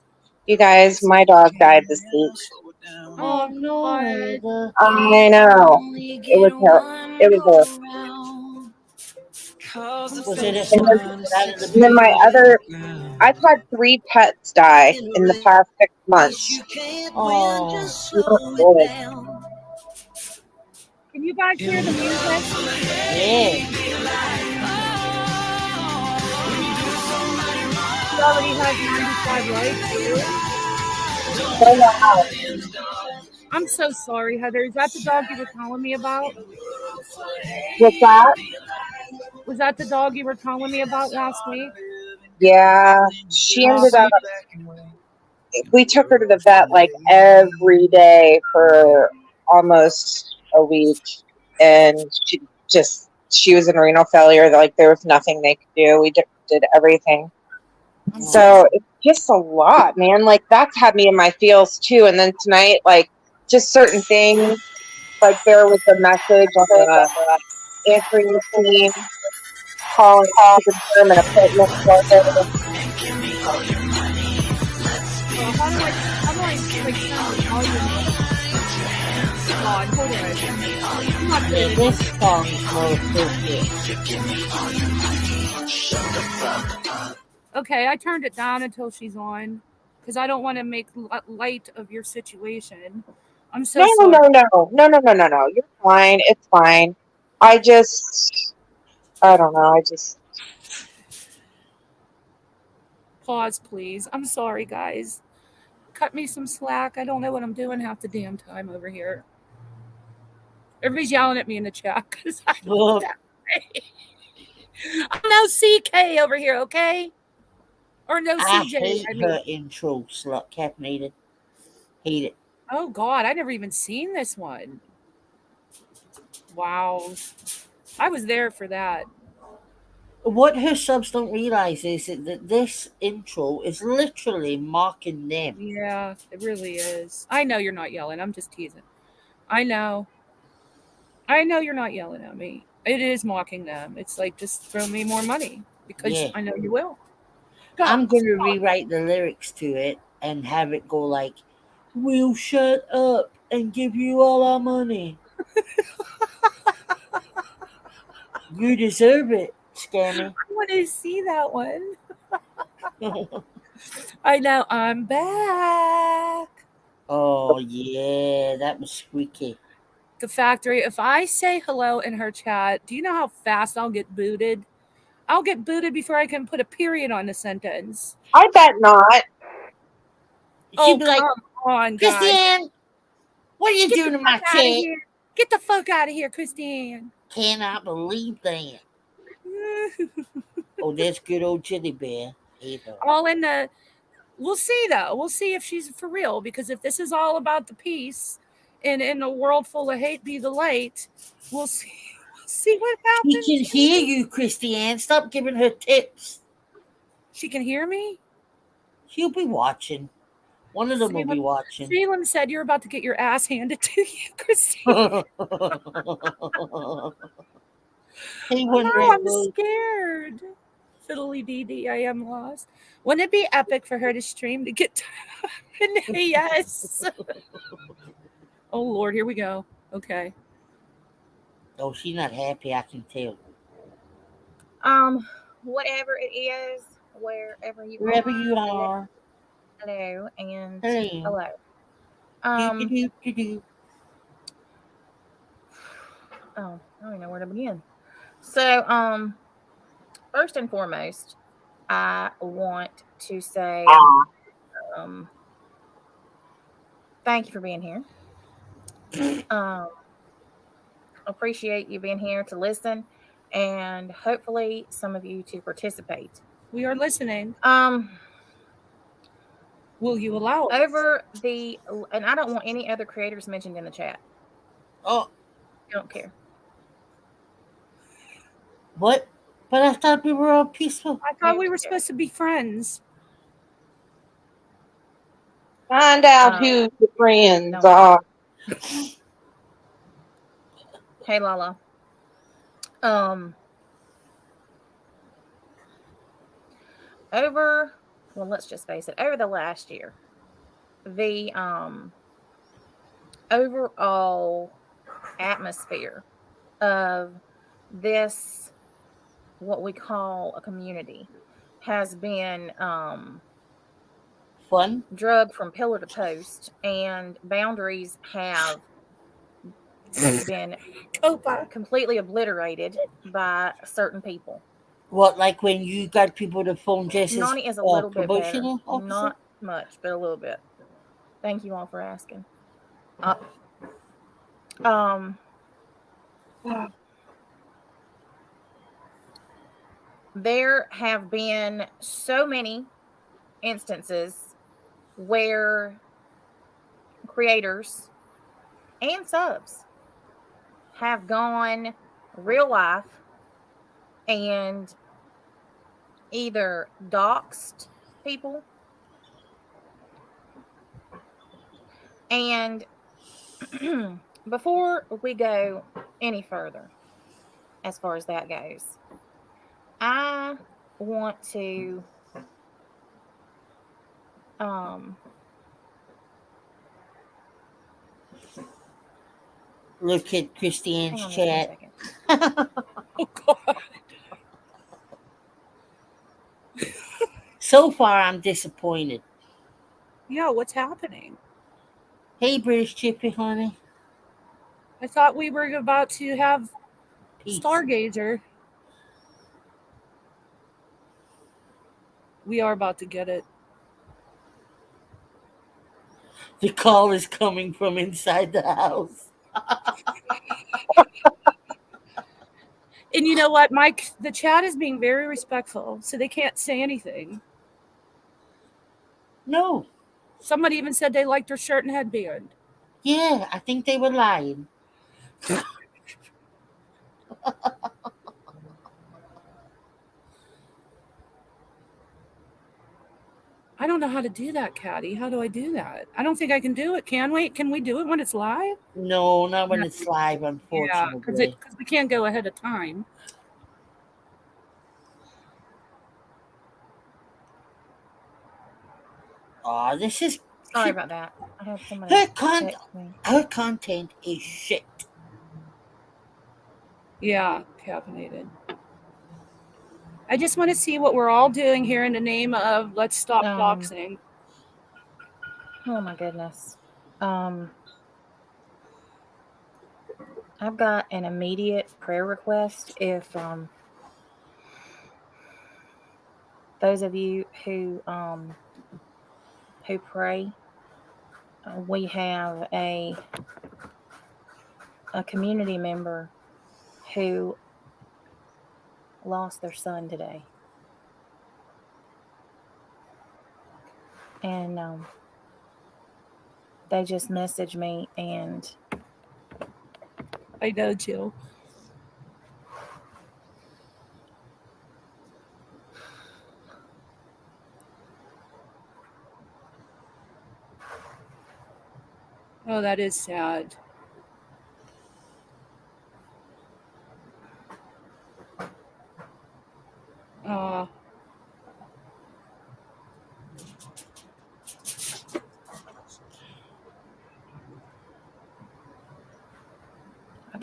Speaker 7: You guys, my dog died this week.
Speaker 3: Oh no,
Speaker 8: God.
Speaker 3: Heather.
Speaker 7: I know. It was terrible. It was
Speaker 3: Was it a
Speaker 7: And
Speaker 3: song
Speaker 7: then-
Speaker 3: out of the
Speaker 7: And then my other, I've had 3 pets die in the past 6 months.
Speaker 3: Oh,
Speaker 8: Can you guys hear the music?
Speaker 3: yeah.
Speaker 8: She already has 95 likes.
Speaker 7: So loud.
Speaker 8: I'm so sorry, Heather. Is that the dog you were telling me about?
Speaker 7: What's that?
Speaker 8: Was that the dog you were telling me about last week?
Speaker 7: Yeah, she ended up. We took her to the vet like every day for almost a week, and she was in renal failure. Like there was nothing they could do. We did everything. So it's just a lot, man. Like that's had me in my feels too. And then tonight, like just certain things. Like there was a message on answering machine, calling to confirm an appointment for her.
Speaker 8: How do I like turn the volume on? Hold on. I'm not good
Speaker 3: Yeah,
Speaker 8: at
Speaker 3: this
Speaker 8: this.
Speaker 3: song's more appropriate.
Speaker 8: Okay, I turned it down until she's on because I don't want to make light of your situation. I'm so
Speaker 7: No,
Speaker 8: sorry.
Speaker 7: no. You're fine. It's fine. I don't know.
Speaker 8: Pause, please. I'm sorry, guys. Cut me some slack. I don't know what I'm doing half the damn time over here. Everybody's yelling at me in the chat because I look that way. I'm no CK over here, okay? Or no
Speaker 3: I
Speaker 8: CJ.
Speaker 3: hate
Speaker 8: I mean,
Speaker 3: her intro, slut caffeinated. Hate it.
Speaker 8: oh God, I never even seen this one. Wow. I was there for that.
Speaker 3: What her subs don't realize is that this intro is literally mocking them.
Speaker 8: Yeah, it really is. I know you're not yelling. I'm just teasing. I know. I know you're not yelling at me. It is mocking them. It's like, just throw me more money because
Speaker 3: Yeah.
Speaker 8: I know you will.
Speaker 3: I'm going to rewrite the lyrics to it and have it go like, "We'll shut up and give you all our money. You deserve it, Scammy."
Speaker 8: I want to see that one. I know. I'm back.
Speaker 3: Oh, yeah, that was squeaky.
Speaker 8: The factory. If I say hello in her chat, do you know how fast I'll get booted? I'll get booted before I can put a period on the sentence.
Speaker 7: I bet not.
Speaker 3: She'd be like,
Speaker 8: come on, guys.
Speaker 3: "Christiane, what are you
Speaker 8: Get
Speaker 3: doing
Speaker 8: the
Speaker 3: in my
Speaker 8: fuck out of
Speaker 3: chat?"
Speaker 8: here. Get the fuck out of here, Christine.
Speaker 3: Cannot believe that. Oh, there's good old Chili Bear. Hate her.
Speaker 8: All in the. We'll see though. We'll see if she's for real. Because if this is all about the peace, and in a world full of hate be the light, we'll see. We'll see what
Speaker 3: She
Speaker 8: happens.
Speaker 3: can hear you, Christiane. Stop giving her tips.
Speaker 8: She can hear me.
Speaker 3: She'll be watching. One of them will be watching.
Speaker 8: Phelan said you're about to get your ass handed to you, Christine.
Speaker 3: Hey,
Speaker 8: No,
Speaker 3: Red
Speaker 8: I'm
Speaker 3: Rose.
Speaker 8: scared. Fiddly dee dee, I am lost. Wouldn't it be epic for her to stream to get yes. Oh Lord, here we go. Okay.
Speaker 3: Oh, she's not happy, I can tell.
Speaker 10: Whatever it is, wherever you
Speaker 3: Wherever
Speaker 10: are.
Speaker 3: you are.
Speaker 10: Hello and
Speaker 3: Hello.
Speaker 10: hello.
Speaker 3: Do-do-do-do-do.
Speaker 10: Oh, I don't know where to begin. So, first and foremost, I want to say thank you for being here. Appreciate you being here to listen and hopefully some of you to participate.
Speaker 8: We are listening. Will you allow us?
Speaker 10: And I don't want any other creators mentioned in the chat.
Speaker 3: Oh.
Speaker 10: Don't care.
Speaker 3: What? But I thought we were all peaceful.
Speaker 8: I thought we were supposed to be friends.
Speaker 7: Find out who the friends are.
Speaker 10: Hey, Lala. Let's just face it, over the last year, the overall atmosphere of this, what we call a community, has been
Speaker 3: fun,
Speaker 10: drugged from pillar to post, and boundaries have been completely obliterated by certain people.
Speaker 3: What, like when you got people to phone Jess's
Speaker 10: Nani is a little bit better.
Speaker 3: promotional officer?
Speaker 10: Not much, but a little bit. Thank you all for asking. There have been so many instances where creators and subs have gone real life and either doxed people, and before we go any further, as far as that goes. I want to
Speaker 3: Look at Christiane's
Speaker 10: hang on just one
Speaker 3: chat.
Speaker 10: second.
Speaker 8: Oh God.
Speaker 3: So far, I'm disappointed.
Speaker 8: Yeah, what's happening?
Speaker 3: Hey, British Chippy, honey.
Speaker 8: I thought we were about to have
Speaker 3: Peace.
Speaker 8: Stargazer. We are about to get it.
Speaker 3: The call is coming from inside the house.
Speaker 8: And you know what, Mike? The chat is being very respectful, so they can't say anything.
Speaker 3: No.
Speaker 8: Somebody even said they liked her shirt and headband.
Speaker 3: Yeah, I think they were lying.
Speaker 8: I don't know how to do that, Caddy. How do I do that? I don't think I can do it. Can we? Can we do it when it's live?
Speaker 3: No, not when it's live,
Speaker 8: Yeah,
Speaker 3: unfortunately.
Speaker 8: because we can't go ahead of time.
Speaker 3: Oh, this is
Speaker 10: Sorry about that. I have somebody
Speaker 3: her
Speaker 10: text me.
Speaker 3: Her content is shit.
Speaker 8: Yeah, caffeinated. I just want to see what we're all doing here in the name of let's stop doxing.
Speaker 10: Oh my goodness. I've got an immediate prayer request. If those of you who pray, we have a community member who lost their son today, and they just messaged me, and
Speaker 8: I know, Jill. Oh, that is sad.
Speaker 10: I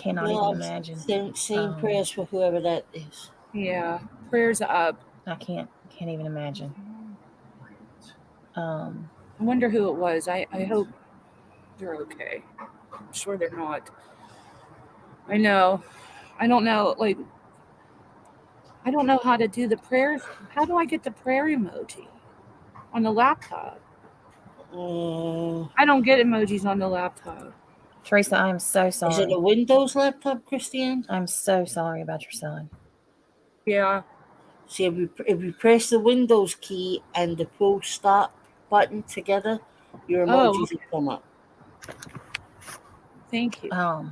Speaker 10: cannot even imagine.
Speaker 3: Same prayers for whoever that is.
Speaker 8: Yeah, prayers up.
Speaker 10: I can't even imagine.
Speaker 8: I wonder who it was. I hope they're okay. I'm sure they're not. I know. I don't know. Like, I don't know how to do the prayers. How do I get the prayer emoji on the laptop? I don't get emojis on the laptop.
Speaker 10: Teresa, I am so sorry.
Speaker 3: Is it a Windows laptop, Christiane?
Speaker 10: I'm so sorry about your son.
Speaker 8: Yeah.
Speaker 3: See, if you press the Windows key and the full stop button together, your emojis will come up.
Speaker 8: Thank you.
Speaker 10: I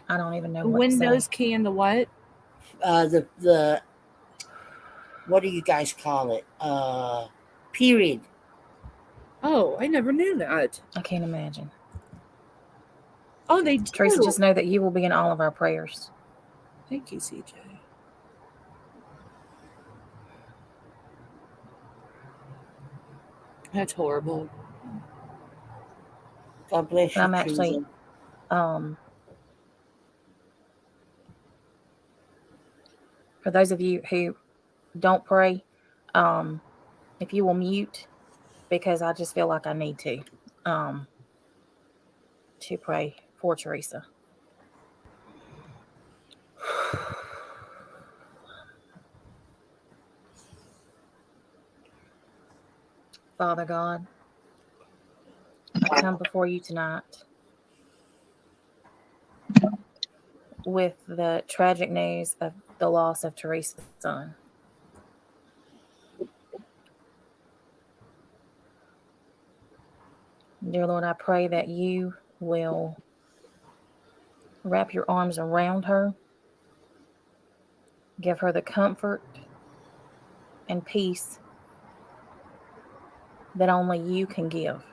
Speaker 10: don't even know
Speaker 8: The
Speaker 10: what
Speaker 8: Windows
Speaker 10: to say.
Speaker 8: key and the what?
Speaker 3: The what do you guys call it? Period.
Speaker 8: Oh, I never knew that.
Speaker 10: I can't imagine.
Speaker 8: Oh, they do.
Speaker 10: Teresa, just know that you will be in all of our prayers.
Speaker 8: Thank you, CJ. That's horrible.
Speaker 3: God bless you.
Speaker 10: I'm actually, for those of you who don't pray, if you will mute, because I just feel like I need to pray for Teresa. Father God, I come before you tonight with the tragic news of the loss of Teresa's son. Dear Lord, I pray that you will wrap your arms around her, give her the comfort and peace that only you can give.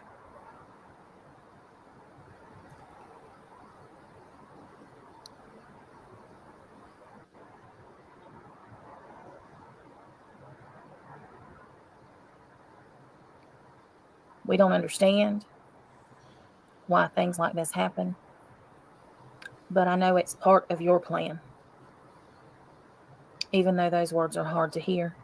Speaker 10: We don't understand why things like this happen, but I know it's part of your plan, even though those words are hard to hear.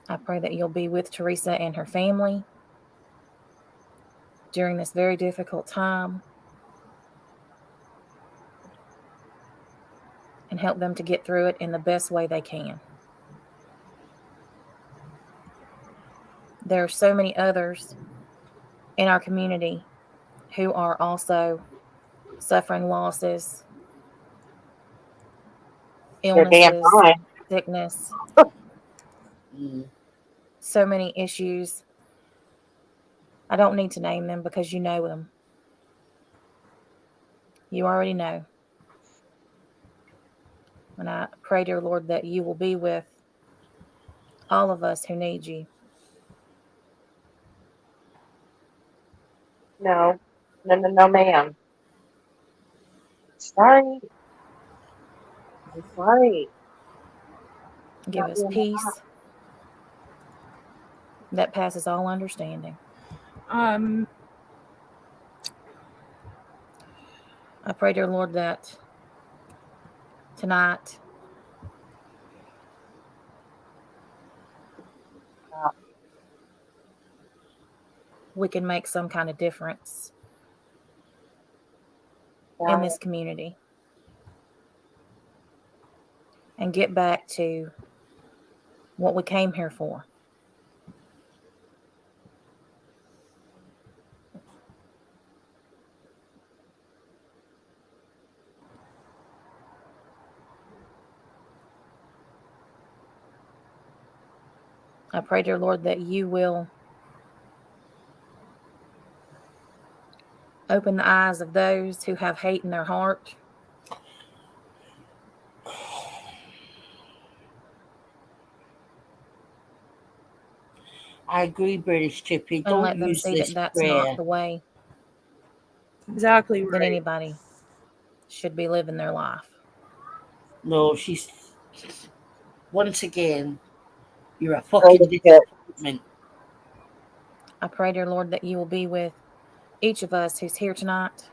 Speaker 10: I pray that you'll be with Teresa and her family during this very difficult time and help them to get through it in the best way they can. There are so many others in our community who are also suffering losses,
Speaker 7: You're damn
Speaker 10: illnesses,
Speaker 7: right.
Speaker 10: sickness,
Speaker 3: Mm.
Speaker 10: so many issues. I don't need to name them because you know them. You already know. And I pray, dear Lord, that you will be with all of us who need you.
Speaker 7: No, ma'am. Sorry. I'm sorry.
Speaker 10: Give
Speaker 7: Not
Speaker 10: us
Speaker 7: being
Speaker 10: peace that passes all understanding.
Speaker 8: Um,
Speaker 10: I pray, dear Lord, that tonight we can make some kind of difference in this community and get back to what we came here for. I pray, dear Lord, that you will open the eyes of those who have hate in their heart.
Speaker 3: I agree, British Chippy.
Speaker 10: And
Speaker 3: Don't
Speaker 10: let them
Speaker 3: use
Speaker 10: see
Speaker 3: this
Speaker 10: that that's
Speaker 3: prayer.
Speaker 10: not the way
Speaker 8: exactly
Speaker 10: that
Speaker 8: right.
Speaker 10: anybody should be living their life.
Speaker 3: No, she's once again, you're a
Speaker 7: Oh,
Speaker 3: fucking
Speaker 7: shit.
Speaker 3: disappointment.
Speaker 10: I pray, dear Lord, that you will be with each of us who's here tonight,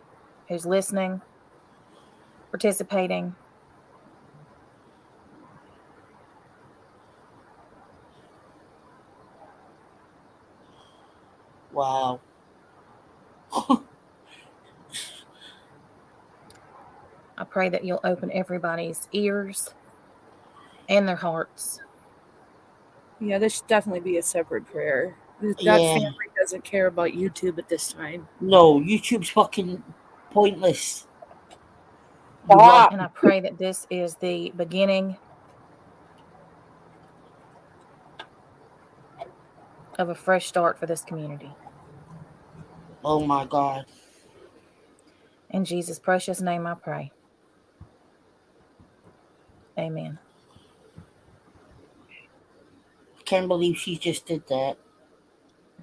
Speaker 10: who's listening, participating.
Speaker 3: Wow.
Speaker 10: I pray that you'll open everybody's ears and their hearts.
Speaker 8: Yeah, this should definitely be a separate prayer. That
Speaker 3: Yeah.
Speaker 8: family doesn't care about YouTube at this time.
Speaker 3: No, YouTube's fucking pointless. You
Speaker 7: Stop.
Speaker 3: want
Speaker 10: And I pray that this is the beginning of a fresh start for this community.
Speaker 3: Oh my God.
Speaker 10: In Jesus' precious name I pray. Amen.
Speaker 3: I can't believe she just did that.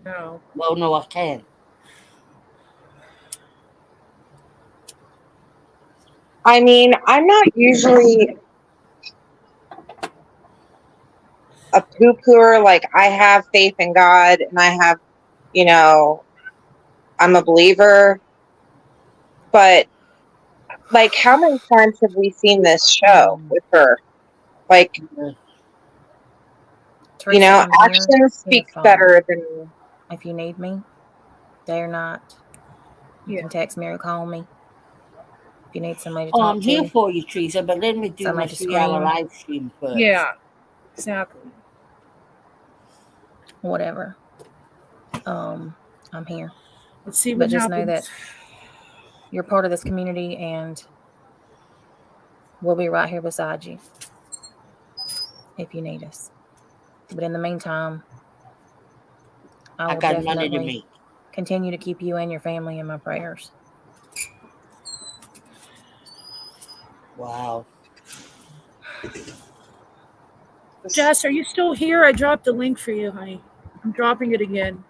Speaker 8: No.
Speaker 3: Well, no, I can't.
Speaker 7: I mean, I'm not usually a poo-pooer. Like, I have faith in God and I have, I'm a believer. But, like, how many times have we seen this show with her? Like,
Speaker 10: Teresa, I'm here
Speaker 7: actions speak
Speaker 10: if,
Speaker 7: better than.
Speaker 10: if you need me, day or night. You can text me or call me. If you need somebody to
Speaker 3: Oh,
Speaker 10: talk
Speaker 3: I'm
Speaker 10: to,
Speaker 3: here for you, Teresa, but let me do my
Speaker 10: somebody to
Speaker 3: 3-hour
Speaker 10: scream,
Speaker 3: live stream first.
Speaker 8: Yeah, exactly.
Speaker 10: whatever. I'm here.
Speaker 8: Let's see
Speaker 10: But
Speaker 8: what
Speaker 10: just
Speaker 8: happens.
Speaker 10: know that you're part of this community and we'll be right here beside you if you need us. But in the meantime, I will
Speaker 3: got money to
Speaker 10: definitely
Speaker 3: make.
Speaker 10: continue to keep you and your family in my prayers.
Speaker 3: Wow.
Speaker 8: Jess, are you still here? I dropped a link for you, honey. I'm dropping it again.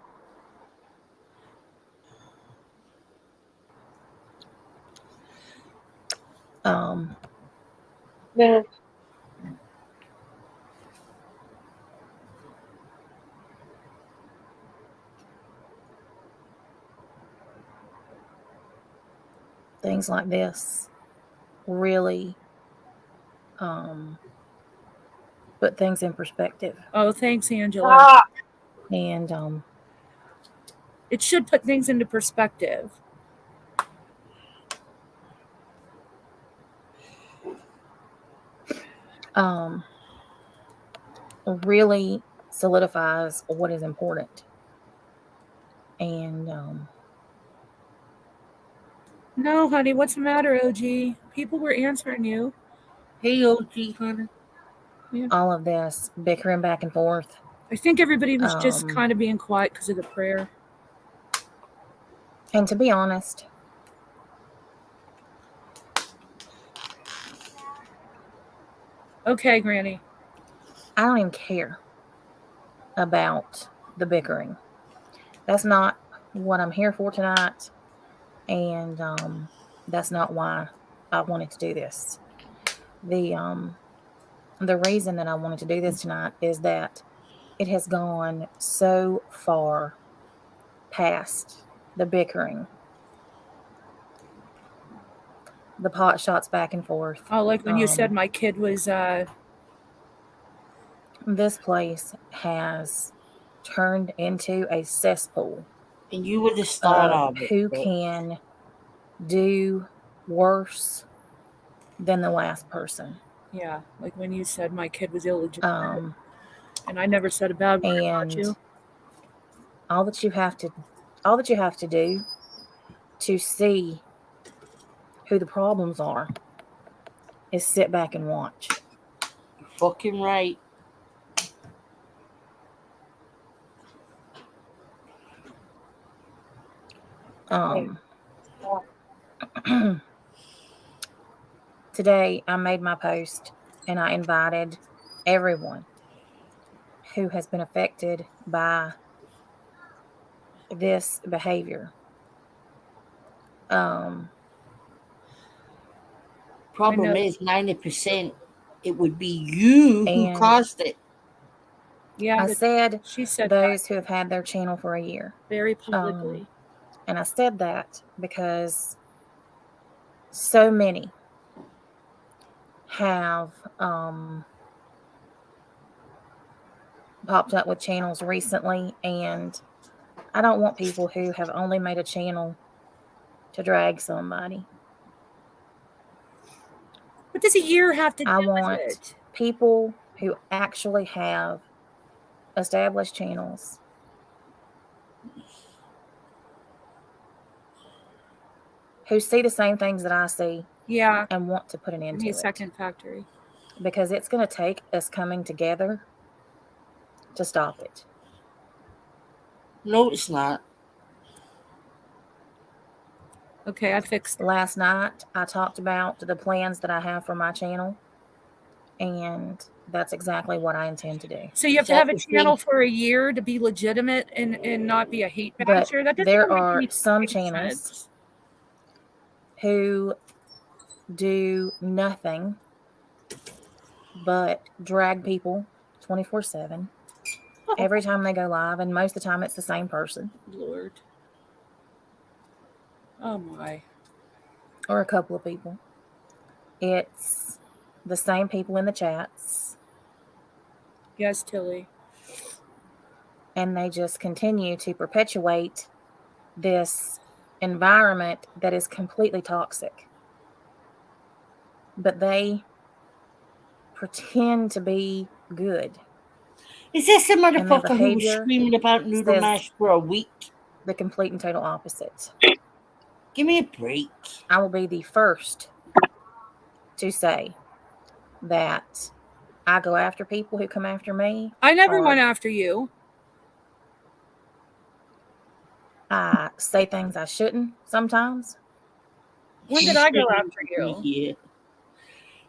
Speaker 10: Um,
Speaker 7: No.
Speaker 10: things like this really put things in perspective.
Speaker 8: Oh, thanks, Angela.
Speaker 7: Ah,
Speaker 10: And
Speaker 8: It should put things into perspective.
Speaker 10: really solidifies what is important. And
Speaker 8: No, honey, what's the matter, OG? People were answering you.
Speaker 3: Hey, OG, honey.
Speaker 10: all of this bickering back and forth.
Speaker 8: I think everybody was just
Speaker 10: Um,
Speaker 8: kind of being quiet because of the prayer.
Speaker 10: And to be honest,
Speaker 8: Okay, Granny.
Speaker 10: I don't even care about the bickering. That's not what I'm here for tonight. And that's not why I wanted to do this. The reason that I wanted to do this tonight is that it has gone so far past the bickering, the pot shots back and forth.
Speaker 8: Oh, like when you said my kid was
Speaker 10: This place has turned into a cesspool
Speaker 3: And you were the start
Speaker 10: of
Speaker 3: of it.
Speaker 10: who
Speaker 3: but-
Speaker 10: can do worse than the last person.
Speaker 8: yeah, like when you said my kid was illegitimate.
Speaker 10: Um,
Speaker 8: And I never said a bad word about
Speaker 10: and
Speaker 8: you.
Speaker 10: all that you have to do to see who the problems are is sit back and watch.
Speaker 3: Fucking right.
Speaker 10: Today I made my post and I invited everyone who has been affected by this behavior.
Speaker 3: Problem
Speaker 8: know.
Speaker 3: is 90% it would be you who
Speaker 10: And-
Speaker 3: caused it.
Speaker 8: Yeah,
Speaker 10: I
Speaker 8: but
Speaker 10: said
Speaker 8: she said
Speaker 10: those who have had their channel for a year.
Speaker 8: that very publicly.
Speaker 10: And I said that because so many have popped up with channels recently, and I don't want people who have only made a channel to drag somebody.
Speaker 8: What does a year have to do
Speaker 10: I
Speaker 8: with
Speaker 10: want
Speaker 8: it?
Speaker 10: people who actually have established channels who see the same things that I see
Speaker 8: Yeah,
Speaker 10: and want to put an end
Speaker 8: give me
Speaker 10: to
Speaker 8: a
Speaker 10: it.
Speaker 8: second factory.
Speaker 10: Because it's going to take us coming together to stop it.
Speaker 3: No, it's not.
Speaker 8: Okay, I fixed it.
Speaker 10: Last night, I talked about the plans that I have for my channel, and that's exactly what I intend to do.
Speaker 8: So you have to have a
Speaker 3: That's the
Speaker 8: channel
Speaker 3: thing.
Speaker 8: for a year to be legitimate and not be a hate
Speaker 10: But
Speaker 8: basher. That doesn't
Speaker 10: there
Speaker 8: even make
Speaker 10: are
Speaker 8: any
Speaker 10: some
Speaker 8: fucking
Speaker 10: channels
Speaker 8: sense.
Speaker 10: who do nothing but drag people 24/7 every time they go live, and most of the time it's the same person
Speaker 8: Lord. Oh my.
Speaker 10: or a couple of people. It's the same people in the chats,
Speaker 8: Yes, Tilly.
Speaker 10: and they just continue to perpetuate this environment that is completely toxic. But they pretend to be good.
Speaker 3: Is this the
Speaker 10: their
Speaker 3: motherfucker who was
Speaker 10: behavior
Speaker 3: screaming about noodle
Speaker 10: says-
Speaker 3: mash for a week?
Speaker 10: The complete and total opposite.
Speaker 3: Give me a break.
Speaker 10: I will be the first to say that I go after people who come after me.
Speaker 8: I never
Speaker 10: or
Speaker 8: went after you.
Speaker 10: I say things I shouldn't sometimes.
Speaker 8: When did I go after you?
Speaker 3: Yeah.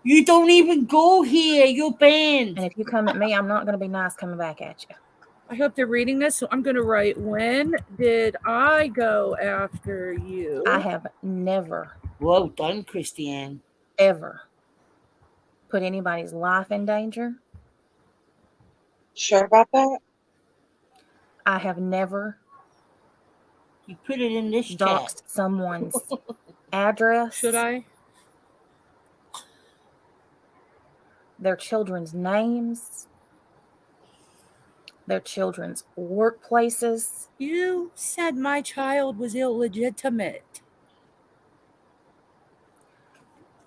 Speaker 3: You don't even go here. You're banned.
Speaker 10: And if you come at me, I'm not going to be nice coming back at you.
Speaker 8: I hope they're reading this, so I'm going to write, when did I go after you?
Speaker 10: I have never
Speaker 3: Well done, Christiane.
Speaker 10: ever put anybody's life in danger.
Speaker 7: Sure about that?
Speaker 10: I have never
Speaker 3: You put it in this chat.
Speaker 10: doxed someone's address,
Speaker 8: Should I?
Speaker 10: their children's names, their children's workplaces.
Speaker 8: You said my child was illegitimate.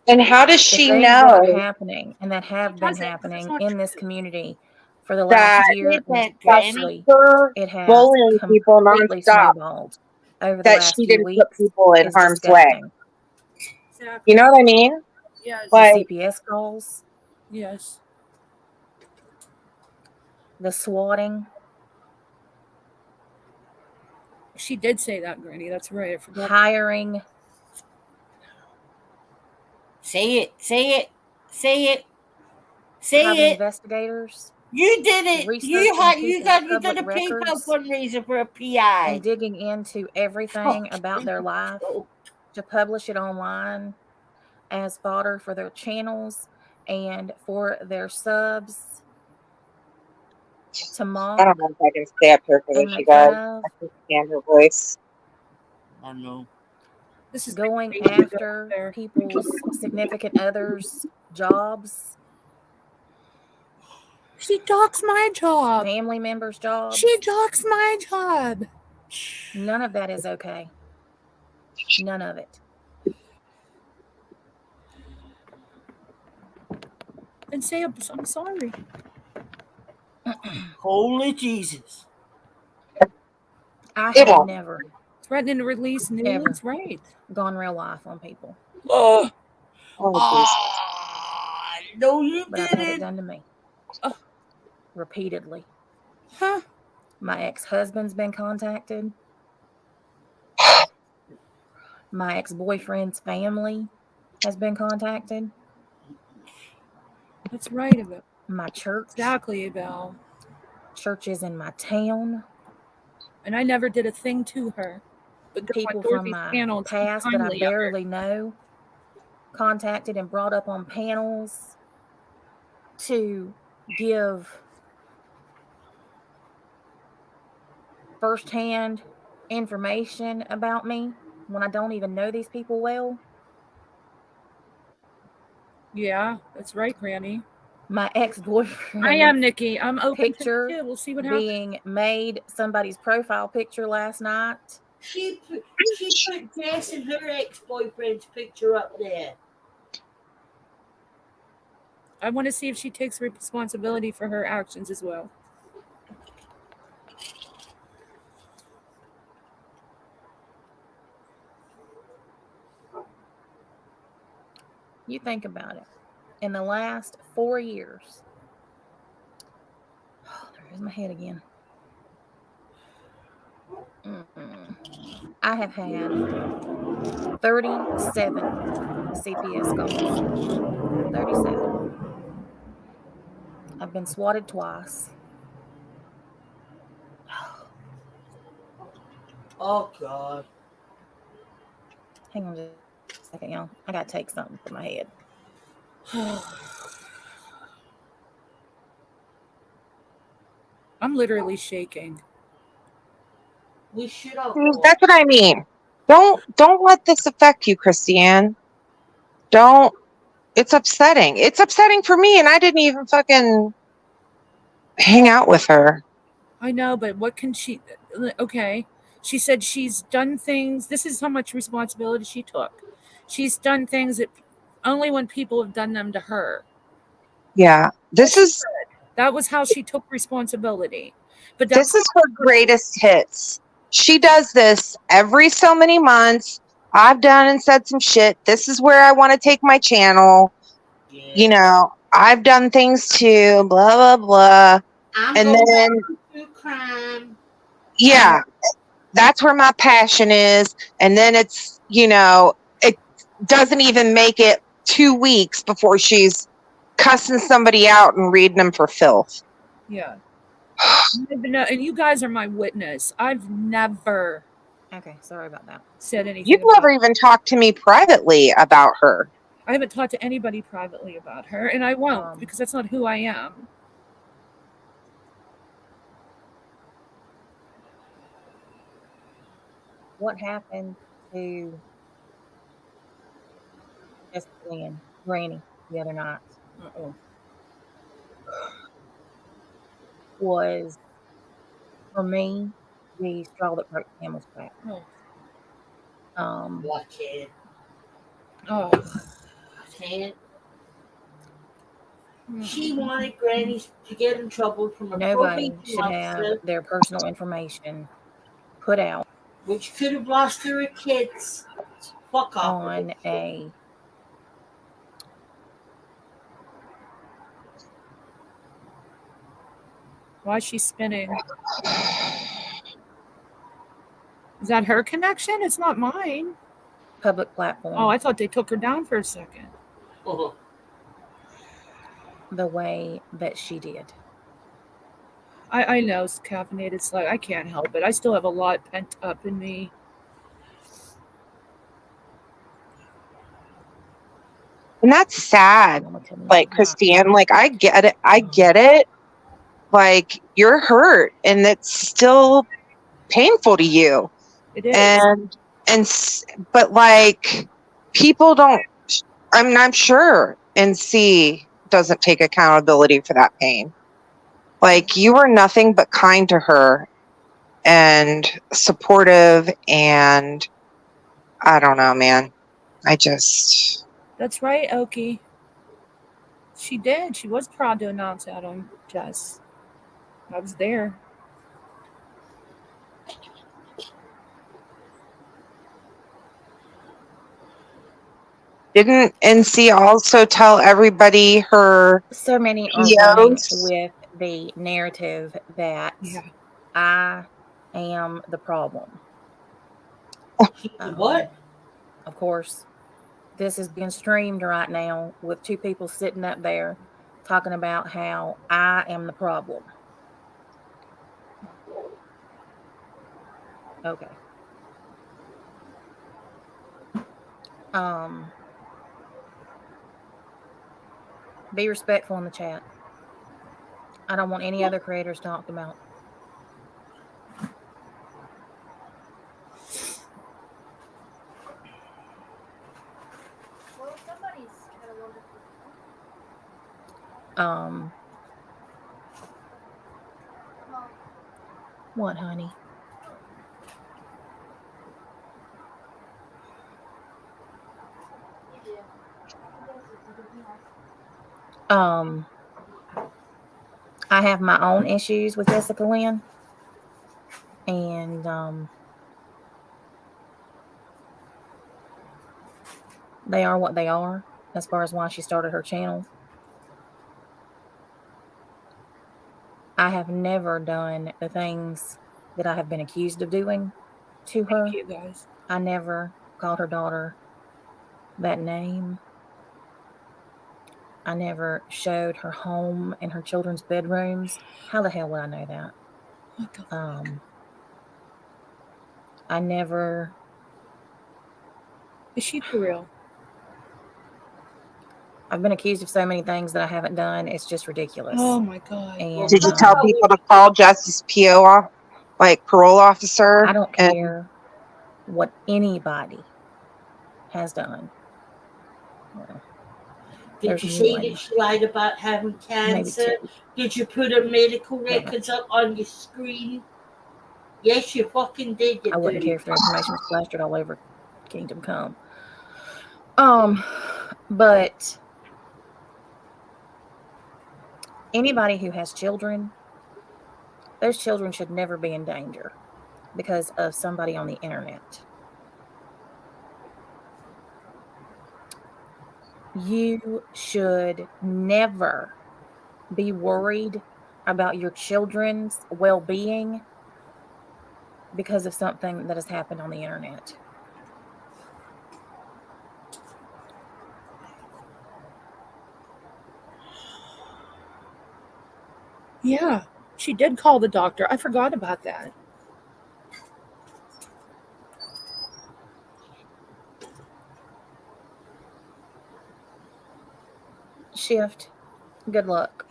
Speaker 7: And how does
Speaker 10: The
Speaker 7: she
Speaker 10: things that are
Speaker 7: know
Speaker 10: happening and that have been
Speaker 8: Doesn't, 'cause it's
Speaker 10: happening
Speaker 8: not
Speaker 10: in this
Speaker 8: true.
Speaker 10: community for the
Speaker 7: that
Speaker 10: last year, and
Speaker 3: that,
Speaker 10: especially
Speaker 7: her
Speaker 10: it has
Speaker 7: bullying people
Speaker 10: completely
Speaker 7: nonstop,
Speaker 10: snowballed over the
Speaker 7: that
Speaker 10: last
Speaker 7: she
Speaker 10: few
Speaker 7: didn't put
Speaker 10: weeks,
Speaker 7: people in
Speaker 10: is
Speaker 7: harm's way?
Speaker 10: disgusting.
Speaker 8: Exactly.
Speaker 7: You know what I mean?
Speaker 8: Yes.
Speaker 10: The
Speaker 7: Like,
Speaker 10: CPS calls,
Speaker 8: Yes.
Speaker 10: the swatting,
Speaker 8: She did say that, Granny. That's right. I forgot.
Speaker 10: hiring.
Speaker 3: Say it. Say it. Say it.
Speaker 10: Having
Speaker 3: Say it.
Speaker 10: investigators
Speaker 3: You did it. You
Speaker 10: researching
Speaker 3: you
Speaker 10: people's
Speaker 3: got you
Speaker 10: public
Speaker 3: did a PayPal
Speaker 10: records
Speaker 3: fundraiser for a
Speaker 10: and
Speaker 3: PI.
Speaker 10: digging into everything about their life to publish it online as fodder for their channels and for their subs to
Speaker 7: I
Speaker 10: mock
Speaker 7: don't know if I can stay up here for
Speaker 10: and
Speaker 7: this, you
Speaker 10: make fun
Speaker 7: guys.
Speaker 10: of,
Speaker 7: I can stand her voice.
Speaker 3: I know.
Speaker 8: This is
Speaker 10: going
Speaker 8: crazy to go
Speaker 10: after
Speaker 8: there.
Speaker 10: people's significant others' jobs,
Speaker 8: She doxed my job.
Speaker 10: family members' jobs.
Speaker 8: She doxed my job.
Speaker 10: None of that is okay. None of it.
Speaker 8: And say I'm sorry.
Speaker 3: Holy Jesus.
Speaker 10: I
Speaker 7: It
Speaker 10: have
Speaker 7: won't.
Speaker 10: never
Speaker 8: Threatening to release news.
Speaker 10: Ever.
Speaker 8: Right.
Speaker 10: gone real life on people,
Speaker 3: Oh,
Speaker 7: Oh,
Speaker 3: no, you
Speaker 10: but I've had it
Speaker 3: didn't.
Speaker 10: done to me
Speaker 8: Oh.
Speaker 10: repeatedly.
Speaker 8: Huh?
Speaker 10: My ex-husband's been contacted. My ex-boyfriend's family has been contacted.
Speaker 8: That's right, Abel.
Speaker 10: My church,
Speaker 8: Exactly, Abel.
Speaker 10: churches in my town,
Speaker 8: And I never did a thing to her. But go on
Speaker 10: people from
Speaker 8: Dorothy's
Speaker 10: my
Speaker 8: panel and speak
Speaker 10: past that I
Speaker 8: kindly of her.
Speaker 10: barely know, contacted and brought up on panels to give firsthand information about me when I don't even know these people well.
Speaker 8: Yeah, that's right, Granny.
Speaker 10: My ex-boyfriend
Speaker 8: I am Nikki. I'm open
Speaker 10: picture
Speaker 8: to it. We'll see what happens.
Speaker 10: being made somebody's profile picture last night.
Speaker 3: She put Jess and her ex-boyfriend's picture up there.
Speaker 8: I want to see if she takes responsibility for her actions as well.
Speaker 10: You think about it. In the last 4 years, oh, there's my head again. I have had 37 CPS calls. 37. I've been swatted twice.
Speaker 3: Oh, God.
Speaker 10: Hang on just a second, y'all. I gotta take something for my head.
Speaker 8: I'm literally shaking.
Speaker 3: We should have.
Speaker 7: that's what I mean. Don't let this affect you, Christiane. Don't. It's upsetting. It's upsetting for me, and I didn't even fucking hang out with her.
Speaker 8: I know, but what can she? Okay. She said she's done things. This is how much responsibility she took. She's done things that only when people have done them to her.
Speaker 7: Yeah,
Speaker 8: That was how she took responsibility. But
Speaker 7: this is her greatest hits. She does this every so many months. I've done and said some shit. This is where I want to take my channel.
Speaker 3: Yeah.
Speaker 7: You know, I've done things too, blah, blah, blah. And then,
Speaker 3: to crime.
Speaker 7: yeah, that's where my passion is. And then it's, you know, it doesn't even make it 2 weeks before she's cussing somebody out and reading them for filth.
Speaker 8: yeah. And you guys are my witness. I've never
Speaker 10: Okay, sorry about that.
Speaker 8: said anything.
Speaker 7: You've
Speaker 8: about
Speaker 7: never even talked to me privately about her.
Speaker 8: I haven't talked to anybody privately about her, and I won't because that's not who I am.
Speaker 10: What happened to Jessica Lynn, Granny, the other night was, for me, the straw that broke the camel's back.
Speaker 3: What kid?
Speaker 8: Oh,
Speaker 3: Ted. She wanted Granny to get in trouble from a
Speaker 10: Nobody
Speaker 3: probation
Speaker 10: should have
Speaker 3: officer,
Speaker 10: their personal information put out
Speaker 3: which could have lost her kids. Fuck off.
Speaker 10: on a
Speaker 8: why is she spinning? Is that her connection? It's not mine.
Speaker 10: public platform.
Speaker 8: Oh, I thought they took her down for a second.
Speaker 10: The way that she did.
Speaker 8: I know it's caffeinated slug. I can't help it. I still have a lot pent up in me.
Speaker 7: And that's sad. Like, Christiane, like, I get it. I get it. Like, you're hurt and it's still painful to you.
Speaker 8: It is.
Speaker 7: But like, people don't, I mean, I'm sure NC doesn't take accountability for that pain. Like, you were nothing but kind to her and supportive, and I don't know, man.
Speaker 8: That's right, Oki. She did. She was proud to announce that on Jess. I was there.
Speaker 7: Didn't NC also tell everybody her
Speaker 10: so many are running
Speaker 7: POs?
Speaker 10: with the narrative that I am the problem.
Speaker 3: What?
Speaker 10: Of course, this is being streamed right now with two people sitting up there talking about how I am the problem. Okay. Be respectful in the chat. I don't want any other creators talked about. What, honey? I have my own issues with Jessica Lynn, and they are what they are as far as why she started her channel. I have never done the things that I have been accused of doing to her.
Speaker 8: Thank you, guys.
Speaker 10: I never called her daughter that name. I never showed her home and her children's bedrooms. How the hell would I know that?
Speaker 8: What the fuck?
Speaker 10: I never.
Speaker 8: Is she for real?
Speaker 10: I've been accused of so many things that I haven't done. It's just ridiculous.
Speaker 8: Oh my god.
Speaker 10: And
Speaker 7: Did you tell people to call Justice PO off, like parole officer?
Speaker 10: I don't care what anybody has done.
Speaker 3: Did you say that she lied about having cancer? Did you put her medical records up on your screen? Yes, you fucking did.
Speaker 10: I wouldn't care if the information was plastered all over Kingdom Come. But anybody who has children, those children should never be in danger because of somebody on the internet. You should never be worried about your children's well-being because of something that has happened on the internet.
Speaker 8: Yeah, she did call the doctor. I forgot about that.
Speaker 10: shift, good luck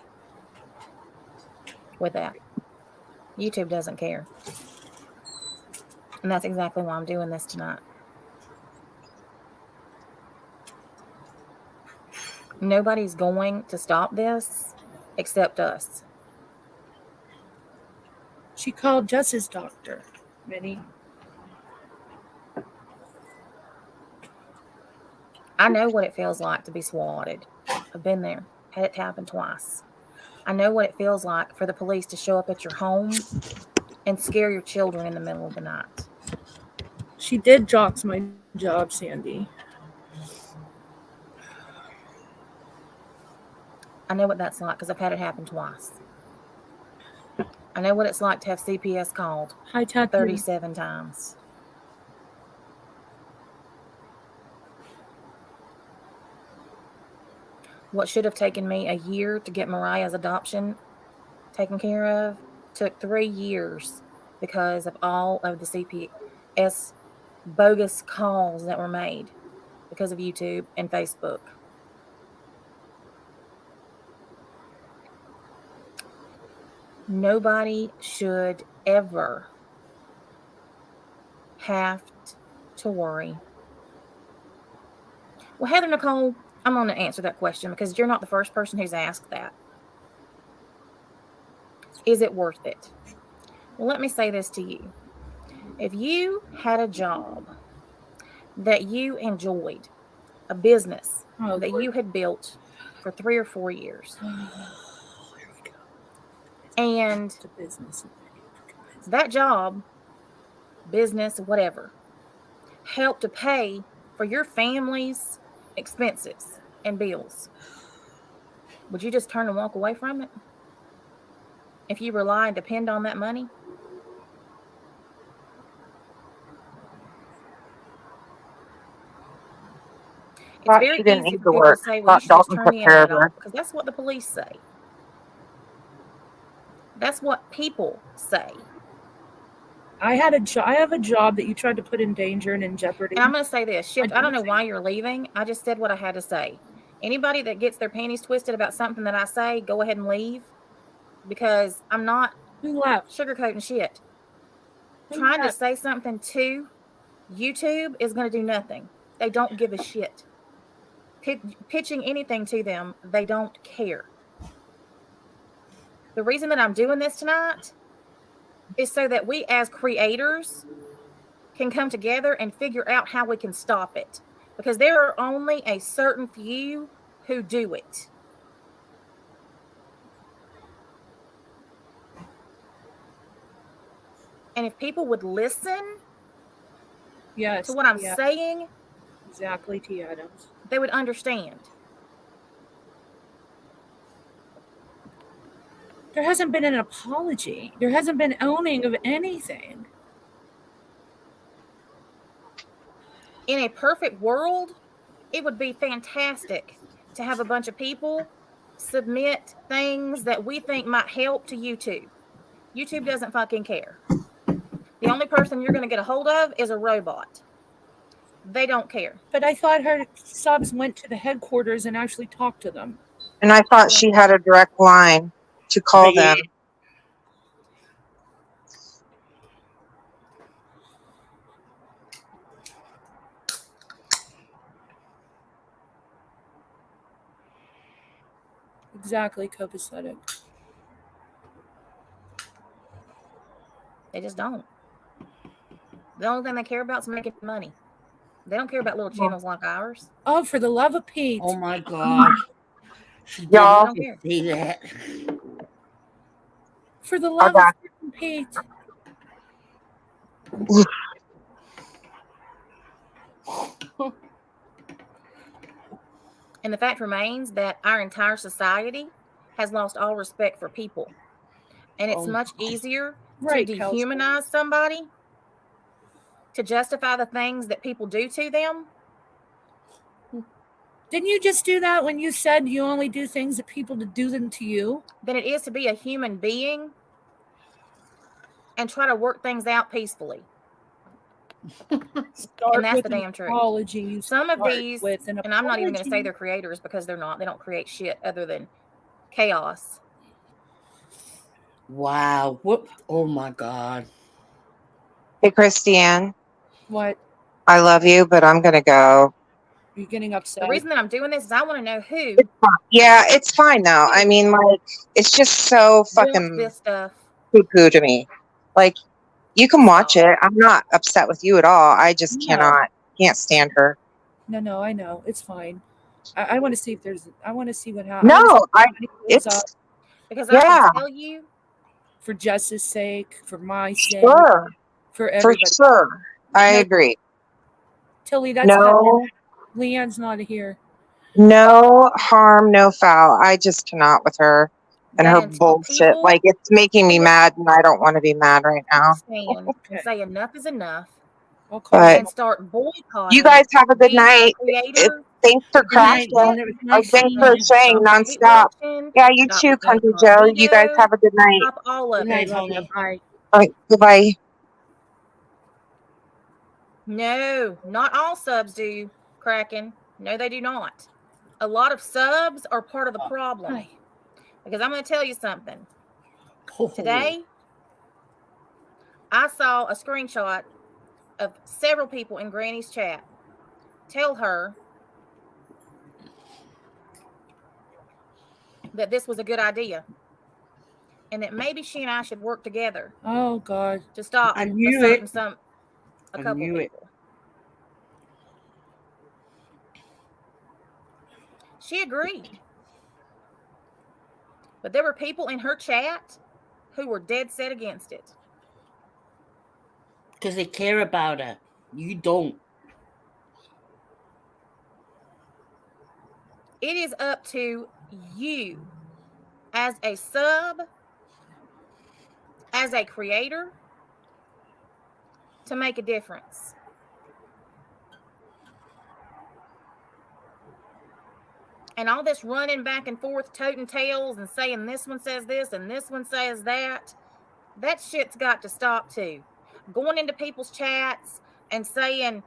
Speaker 10: with that. YouTube doesn't care. And that's exactly why I'm doing this tonight. Nobody's going to stop this except us.
Speaker 8: She called Jess's doctor, Minnie.
Speaker 10: I know what it feels like to be swatted. I've been there, had it happen twice. I know what it feels like for the police to show up at your home and scare your children in the middle of the night.
Speaker 8: She did jocks my job, Sandy.
Speaker 10: I know what that's like because I've had it happen twice. I know what it's like to have CPS called
Speaker 8: Hi, Tattoo.
Speaker 10: 37 times. What should have taken me a year to get Mariah's adoption taken care of took 3 years because of all of the CPS bogus calls that were made because of YouTube and Facebook. Nobody should ever have to worry. Well, Heather Nicole, I'm going to answer that question because you're not the first person who's asked that. Is it worth it? Well, let me say this to you. If you had a job that you enjoyed, a business that you had built for 3 or 4 years, and that job, business, whatever, helped to pay for your family's expenses and bills, would you just turn and walk away from it if you rely and depend on that money? It's very
Speaker 7: She didn't
Speaker 10: easy
Speaker 7: need
Speaker 10: for
Speaker 7: to
Speaker 10: people
Speaker 7: work.
Speaker 10: to say, well, you
Speaker 7: Thought
Speaker 10: should just
Speaker 7: Dalton
Speaker 10: turn
Speaker 7: took
Speaker 10: the
Speaker 7: care of
Speaker 10: internet
Speaker 7: her.
Speaker 10: off, because that's what the police say. That's what people say.
Speaker 8: I have a job that you tried to put in danger and in jeopardy.
Speaker 10: And I'm going to say this, Shift, I don't know why you're leaving. I just said what I had to say. Anybody that gets their panties twisted about something that I say, go ahead and leave, because I'm not sugarcoating shit. Trying to say something to YouTube is going to do nothing. They don't give a shit. Pitching anything to them, they don't care. The reason that I'm doing this tonight is so that we as creators can come together and figure out how we can stop it. Because there are only a certain few who do it. And if people would listen to what I'm saying,
Speaker 8: exactly, T. Adams,
Speaker 10: they would understand.
Speaker 8: There hasn't been an apology. There hasn't been owning of anything.
Speaker 10: In a perfect world, it would be fantastic to have a bunch of people submit things that we think might help to YouTube. YouTube doesn't fucking care. The only person you're going to get a hold of is a robot. They don't care.
Speaker 8: But I thought her subs went to the headquarters and actually talked to them.
Speaker 7: And I thought she had a direct line to call them.
Speaker 8: Exactly, copacetic.
Speaker 10: They just don't. The only thing they care about is making money. They don't care about little channels like ours.
Speaker 8: Oh, for the love of Pete.
Speaker 3: Oh my God.
Speaker 7: Y'all,
Speaker 3: See that.
Speaker 8: For the love of Pete.
Speaker 10: And the fact remains that our entire society has lost all respect for people. And it's much easier to dehumanize somebody, to justify the things that people do to them.
Speaker 8: Didn't you just do that when you said you only do things that people do them to you?
Speaker 10: Than it is to be a human being and try to work things out peacefully.
Speaker 1: Start
Speaker 10: And that's
Speaker 1: with
Speaker 10: the
Speaker 1: an
Speaker 10: damn truth.
Speaker 1: apology. You
Speaker 10: Some of
Speaker 1: start
Speaker 10: these,
Speaker 1: with an
Speaker 10: and I'm not even going to say
Speaker 1: apology.
Speaker 10: they're creators because they're not. They don't create shit other than chaos.
Speaker 3: Wow. What? Oh my God.
Speaker 7: Hey, Christiane,
Speaker 1: What?
Speaker 7: I love you, but I'm gonna go.
Speaker 1: You're getting
Speaker 10: The
Speaker 1: upset.
Speaker 10: reason that I'm doing this is I want to know who
Speaker 7: It's fine. Yeah, it's fine though. I mean, like, it's just so
Speaker 10: wants
Speaker 7: fucking
Speaker 10: this stuff.
Speaker 7: poo-poo to me. Like, you can watch
Speaker 10: Stop.
Speaker 7: it. I'm not upset with you at all. I just
Speaker 1: No.
Speaker 7: can't stand her.
Speaker 1: No, I know. It's fine. I want to see if there's. I want to see what happens.
Speaker 7: No,
Speaker 1: Goes up
Speaker 7: it's,
Speaker 10: Because I
Speaker 7: yeah,
Speaker 10: can tell you,
Speaker 1: for Jess's sake, for my sake,
Speaker 7: sure,
Speaker 1: for
Speaker 7: for
Speaker 1: everybody.
Speaker 7: sure. I
Speaker 1: No,
Speaker 7: agree.
Speaker 1: Tilly, that's
Speaker 7: No,
Speaker 1: Leanne's not here.
Speaker 7: no harm, no foul. I just cannot with her and
Speaker 10: that
Speaker 7: her
Speaker 10: until
Speaker 7: bullshit.
Speaker 10: people
Speaker 7: Like, it's making me
Speaker 10: who
Speaker 7: mad, and I don't want to be mad right now.
Speaker 10: stand
Speaker 1: Okay.
Speaker 10: and say enough is enough
Speaker 1: I'll call
Speaker 7: But
Speaker 10: and start boycotting
Speaker 7: you guys have a good
Speaker 10: these
Speaker 7: night.
Speaker 10: creators.
Speaker 7: Thanks for
Speaker 3: Good night,
Speaker 7: crashing.
Speaker 3: Leanne. It was
Speaker 7: Oh,
Speaker 3: nice
Speaker 7: thanks
Speaker 3: seeing
Speaker 7: for
Speaker 3: you.
Speaker 7: staying
Speaker 10: Stop hate
Speaker 7: nonstop.
Speaker 10: watching.
Speaker 7: Yeah, you
Speaker 10: Stop
Speaker 7: too, Country
Speaker 10: boycotting
Speaker 7: Joe. You guys
Speaker 10: videos.
Speaker 7: have a good night.
Speaker 10: Stop all of
Speaker 3: Good
Speaker 10: it.
Speaker 3: night,
Speaker 1: Love you.
Speaker 3: honey.
Speaker 1: Bye.
Speaker 7: All right, goodbye.
Speaker 10: No, not all subs do, Kraken. No, they do not. A lot of subs are part of the problem.
Speaker 1: Hi.
Speaker 10: Because I'm going to tell you something.
Speaker 3: Oh.
Speaker 10: Today, I saw a screenshot of several people in Granny's chat tell her that this was a good idea and that maybe she and I should work together
Speaker 1: Oh God.
Speaker 10: to stop
Speaker 3: I knew it.
Speaker 10: a
Speaker 3: I
Speaker 10: couple
Speaker 3: knew it.
Speaker 10: people. She agreed. But there were people in her chat who were dead set against it.
Speaker 3: Because they care about her. You don't.
Speaker 10: It is up to you as a sub, as a creator, to make a difference. And all this running back and forth, toting tails and saying this one says this and this one says that, that shit's got to stop too. Going into people's chats and saying,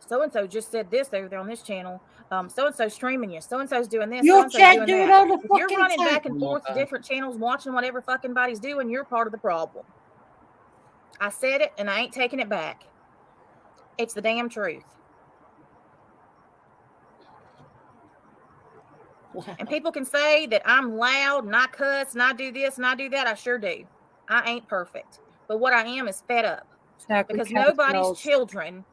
Speaker 10: so-and-so just said this over there on this channel. So-and-so streaming you. So-and-so's doing this.
Speaker 3: You
Speaker 10: So-and-so's
Speaker 3: can't
Speaker 10: doing
Speaker 3: do it
Speaker 10: that.
Speaker 3: all the
Speaker 10: If you're
Speaker 3: fucking
Speaker 10: running
Speaker 3: time.
Speaker 10: back and forth to different channels, watching whatever fucking body's doing, you're part of the problem. I said it and I ain't taking it back. It's the damn truth. And people can say that I'm loud and I cuss and I do this and I do that. I sure do. I ain't perfect. But what I am is fed up.
Speaker 1: Exactly.
Speaker 10: Because
Speaker 1: Cat
Speaker 10: nobody's
Speaker 1: smells.
Speaker 10: children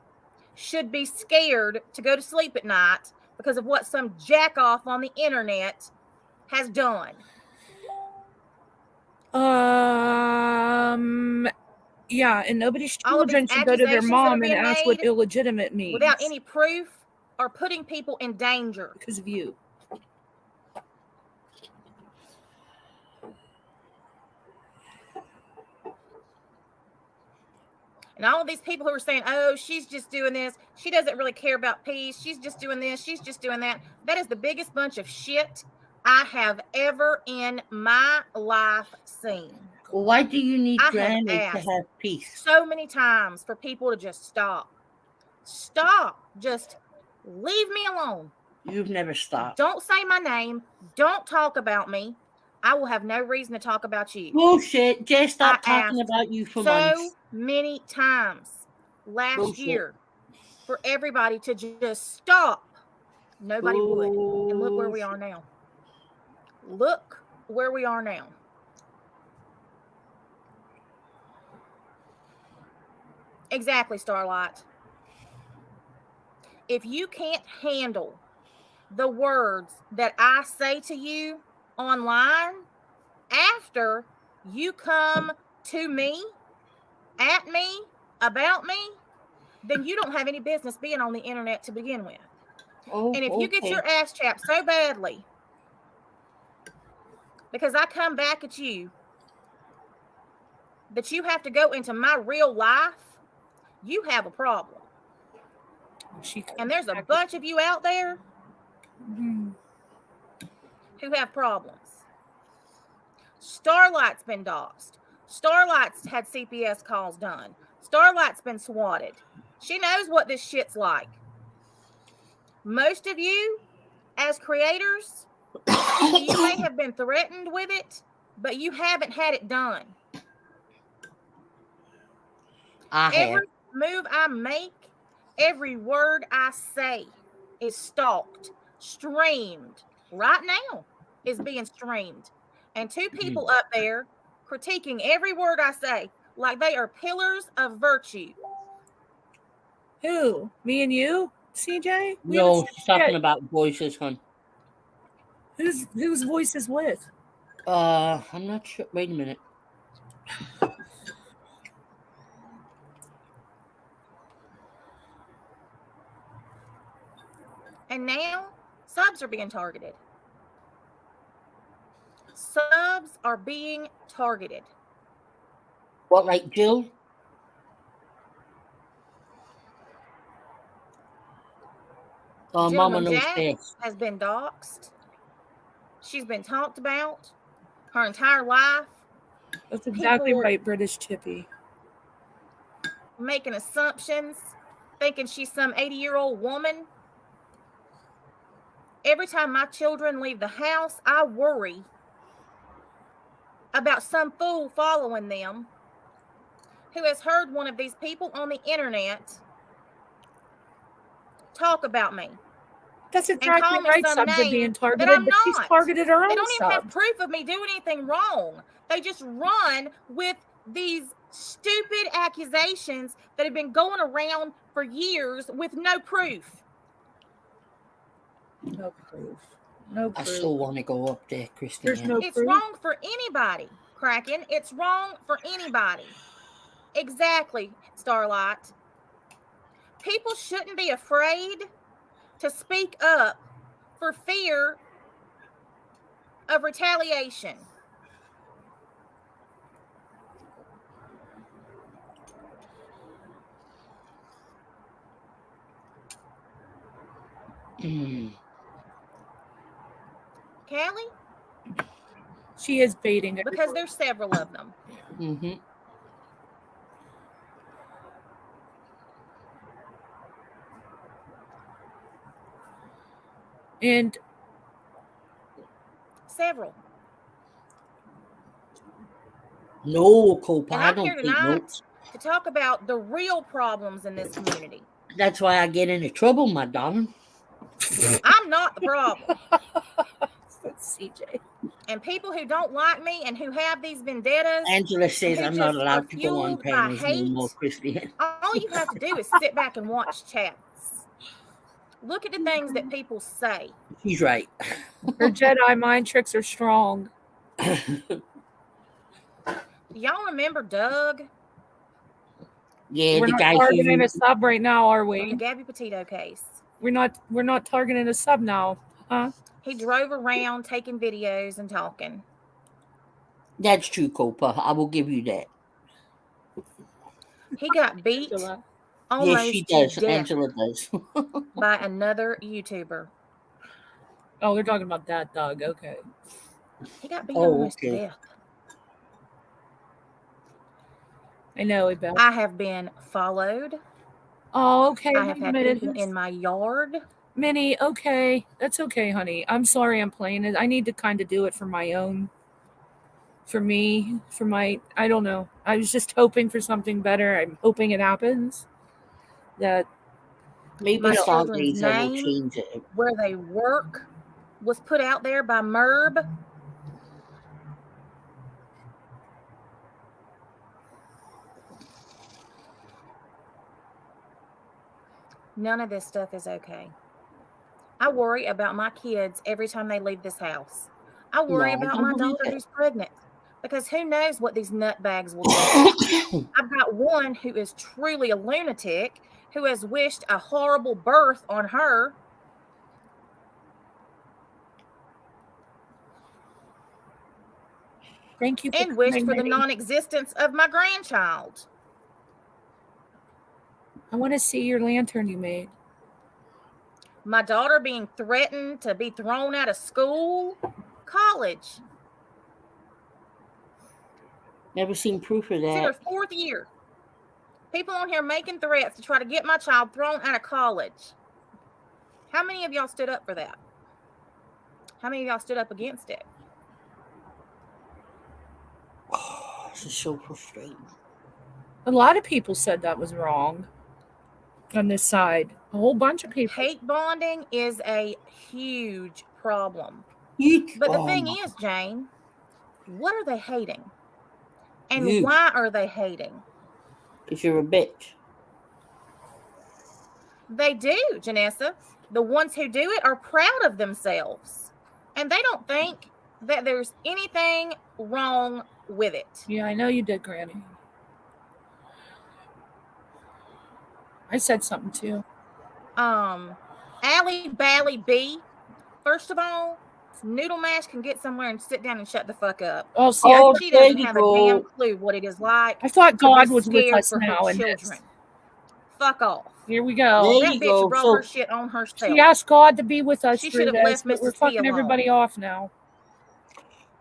Speaker 10: should be scared to go to sleep at night because of what some jack off on the internet has done.
Speaker 1: Yeah, and nobody's
Speaker 10: All of
Speaker 1: children
Speaker 10: these
Speaker 1: should go to their
Speaker 10: accusations that are
Speaker 1: mom and
Speaker 10: being
Speaker 1: ask what
Speaker 10: made
Speaker 1: illegitimate means.
Speaker 10: without any proof are putting people in danger.
Speaker 1: Because of you.
Speaker 10: And all of these people who are saying, oh, she's just doing this. She doesn't really care about peace. She's just doing this. She's just doing that. That is the biggest bunch of shit I have ever in my life seen.
Speaker 3: Well, why do you need
Speaker 10: I have
Speaker 3: Granny to
Speaker 10: asked
Speaker 3: have peace?
Speaker 10: so many times for people to just stop. Stop. Just leave me alone.
Speaker 3: You've never stopped.
Speaker 10: Don't say my name. Don't talk about me. I will have no reason to talk about you.
Speaker 3: Bullshit. Jay stopped
Speaker 10: I
Speaker 3: talking
Speaker 10: asked
Speaker 3: about you for
Speaker 10: so
Speaker 3: months.
Speaker 10: many times last
Speaker 3: Bullshit.
Speaker 10: year for everybody to just stop. Nobody would. And look where we are now. Look where we are now. Exactly, Starlight. If you can't handle the words that I say to you online after you come to me, at me, about me, then you don't have any business being on the internet to begin with.
Speaker 3: Oh,
Speaker 10: And if you get
Speaker 3: okay.
Speaker 10: your ass chapped so badly because I come back at you that you have to go into my real life, you have a problem. And there's a bunch of you out there who have problems. Starlight's been doxxed. Starlight's had CPS calls done. Starlight's been swatted. She knows what this shit's like. Most of you, as creators, you may have been threatened with it, but you haven't had it done.
Speaker 3: I have.
Speaker 10: Every move I make, every word I say is stalked, streamed. Right now is being streamed. And two people up there critiquing every word I say like they are pillars of virtue.
Speaker 8: Who? Me and you, CJ? We
Speaker 3: No,
Speaker 8: haven't
Speaker 3: she's
Speaker 8: said
Speaker 3: talking
Speaker 8: yet.
Speaker 3: about voices, hon.
Speaker 8: Whose voice is with?
Speaker 3: I'm not sure. Wait a minute.
Speaker 10: And now subs are being targeted. Subs are being targeted.
Speaker 3: What, like Jill?
Speaker 10: Jill
Speaker 3: Mama knows
Speaker 10: Jack
Speaker 3: best.
Speaker 10: has been doxxed. She's been talked about her entire life.
Speaker 8: That's exactly
Speaker 10: People
Speaker 8: right, British Chippy.
Speaker 10: making assumptions, thinking she's some 80-year-old woman. Every time my children leave the house, I worry about some fool following them who has heard one of these people on the internet talk about me.
Speaker 8: That's
Speaker 10: call
Speaker 8: exactly
Speaker 10: me
Speaker 8: right.
Speaker 10: some
Speaker 8: Subs are
Speaker 10: name
Speaker 8: being
Speaker 10: that
Speaker 8: targeted,
Speaker 10: I'm
Speaker 8: but she's
Speaker 10: not.
Speaker 8: targeted her
Speaker 10: They
Speaker 8: own
Speaker 10: don't even have
Speaker 8: subs.
Speaker 10: proof of me doing anything wrong. They just run with these stupid accusations that have been going around for years with no proof.
Speaker 8: No proof. No
Speaker 3: I
Speaker 8: proof.
Speaker 3: still want to go up there, Christine.
Speaker 8: There's no
Speaker 10: It's
Speaker 8: proof.
Speaker 10: wrong for anybody, Kraken. It's wrong for anybody. Exactly, Starlight. People shouldn't be afraid to speak up for fear of retaliation. Callie?
Speaker 8: She is baiting it.
Speaker 10: Because there's several of them.
Speaker 3: Mm-hmm.
Speaker 8: And
Speaker 10: several.
Speaker 3: No, Copa,
Speaker 10: And
Speaker 3: I
Speaker 10: I'm
Speaker 3: don't
Speaker 10: here
Speaker 3: take
Speaker 10: tonight
Speaker 3: notes.
Speaker 10: to talk about the real problems in this community.
Speaker 3: That's why I get into trouble, my darling.
Speaker 10: I'm not the problem.
Speaker 8: That's CJ.
Speaker 10: And people who don't like me and who have these vendettas,
Speaker 3: Angela says I'm not allowed to go on panels no more, Christian.
Speaker 10: all you have to do is sit back and watch chats. Look at the things that people say.
Speaker 3: She's right.
Speaker 8: Her Jedi mind tricks are strong.
Speaker 10: Y'all remember Doug?
Speaker 3: Yeah,
Speaker 8: we're
Speaker 3: the
Speaker 8: not
Speaker 3: guy
Speaker 8: targeting
Speaker 3: who...
Speaker 8: a sub right now, are
Speaker 10: On
Speaker 8: we?
Speaker 10: the Gabby Petito case.
Speaker 8: We're not targeting a sub now, huh?
Speaker 10: He drove around taking videos and talking.
Speaker 3: That's true, Copa. I will give you that.
Speaker 10: He got beat almost
Speaker 3: Yes, she does.
Speaker 10: to death
Speaker 3: Angela does.
Speaker 10: by another YouTuber.
Speaker 8: Oh, they're talking about that Doug. Okay.
Speaker 10: He got beat almost to death.
Speaker 8: I know it.
Speaker 10: I have been followed.
Speaker 8: Oh, okay.
Speaker 10: I have had people in my yard.
Speaker 8: Minnie, okay. That's okay, honey. I'm sorry I'm playing it. I need to kind of do it for my own. For me, for my, I don't know. I was just hoping for something better. I'm hoping it happens. That
Speaker 3: maybe
Speaker 10: my
Speaker 3: children's
Speaker 10: children's
Speaker 3: name,
Speaker 10: name,
Speaker 3: change it.
Speaker 10: where they work, was put out there by MERB. None of this stuff is okay. I worry about my kids every time they leave this house. I worry about my daughter who's pregnant, because who knows what these nutbags will do. I've got one who is truly a lunatic who has wished a horrible birth on her.
Speaker 8: Thank you.
Speaker 10: And wished for the non-existence of my grandchild.
Speaker 8: I want to see your lantern you made.
Speaker 10: My daughter being threatened to be thrown out of school, college.
Speaker 3: Never seen proof of
Speaker 10: It's in her
Speaker 3: that.
Speaker 10: 4th year. People on here making threats to try to get my child thrown out of college. How many of y'all stood up for that? How many of y'all stood up against it?
Speaker 3: Oh, this is so frustrating.
Speaker 8: A lot of people said that was wrong on this side. A whole bunch of people.
Speaker 10: Hate bonding is a huge problem.
Speaker 3: Huge
Speaker 10: But the thing
Speaker 3: drama.
Speaker 10: is, Jane, what are they hating? And
Speaker 3: You.
Speaker 10: why are they hating?
Speaker 3: Because you're a bitch.
Speaker 10: They do, Janessa. The ones who do it are proud of themselves. And they don't think that there's anything wrong with it.
Speaker 8: Yeah, I know you did, Granny. I said something too.
Speaker 10: Allie Bally B, first of all, Noodle Mash can get somewhere and sit down and shut the fuck up.
Speaker 8: Oh, see,
Speaker 10: She doesn't have a damn clue what it is like.
Speaker 8: I thought
Speaker 10: to
Speaker 8: God
Speaker 10: be
Speaker 8: was with
Speaker 10: scared
Speaker 8: us
Speaker 10: for her
Speaker 8: now in this.
Speaker 10: children. Fuck off.
Speaker 8: Here we go.
Speaker 10: That bitch brought her shit on herself.
Speaker 8: She asked God to be with us
Speaker 10: She
Speaker 8: through
Speaker 10: should have
Speaker 8: this,
Speaker 10: left
Speaker 8: but we're
Speaker 10: Mrs. P
Speaker 8: fucking
Speaker 10: alone.
Speaker 8: everybody off now.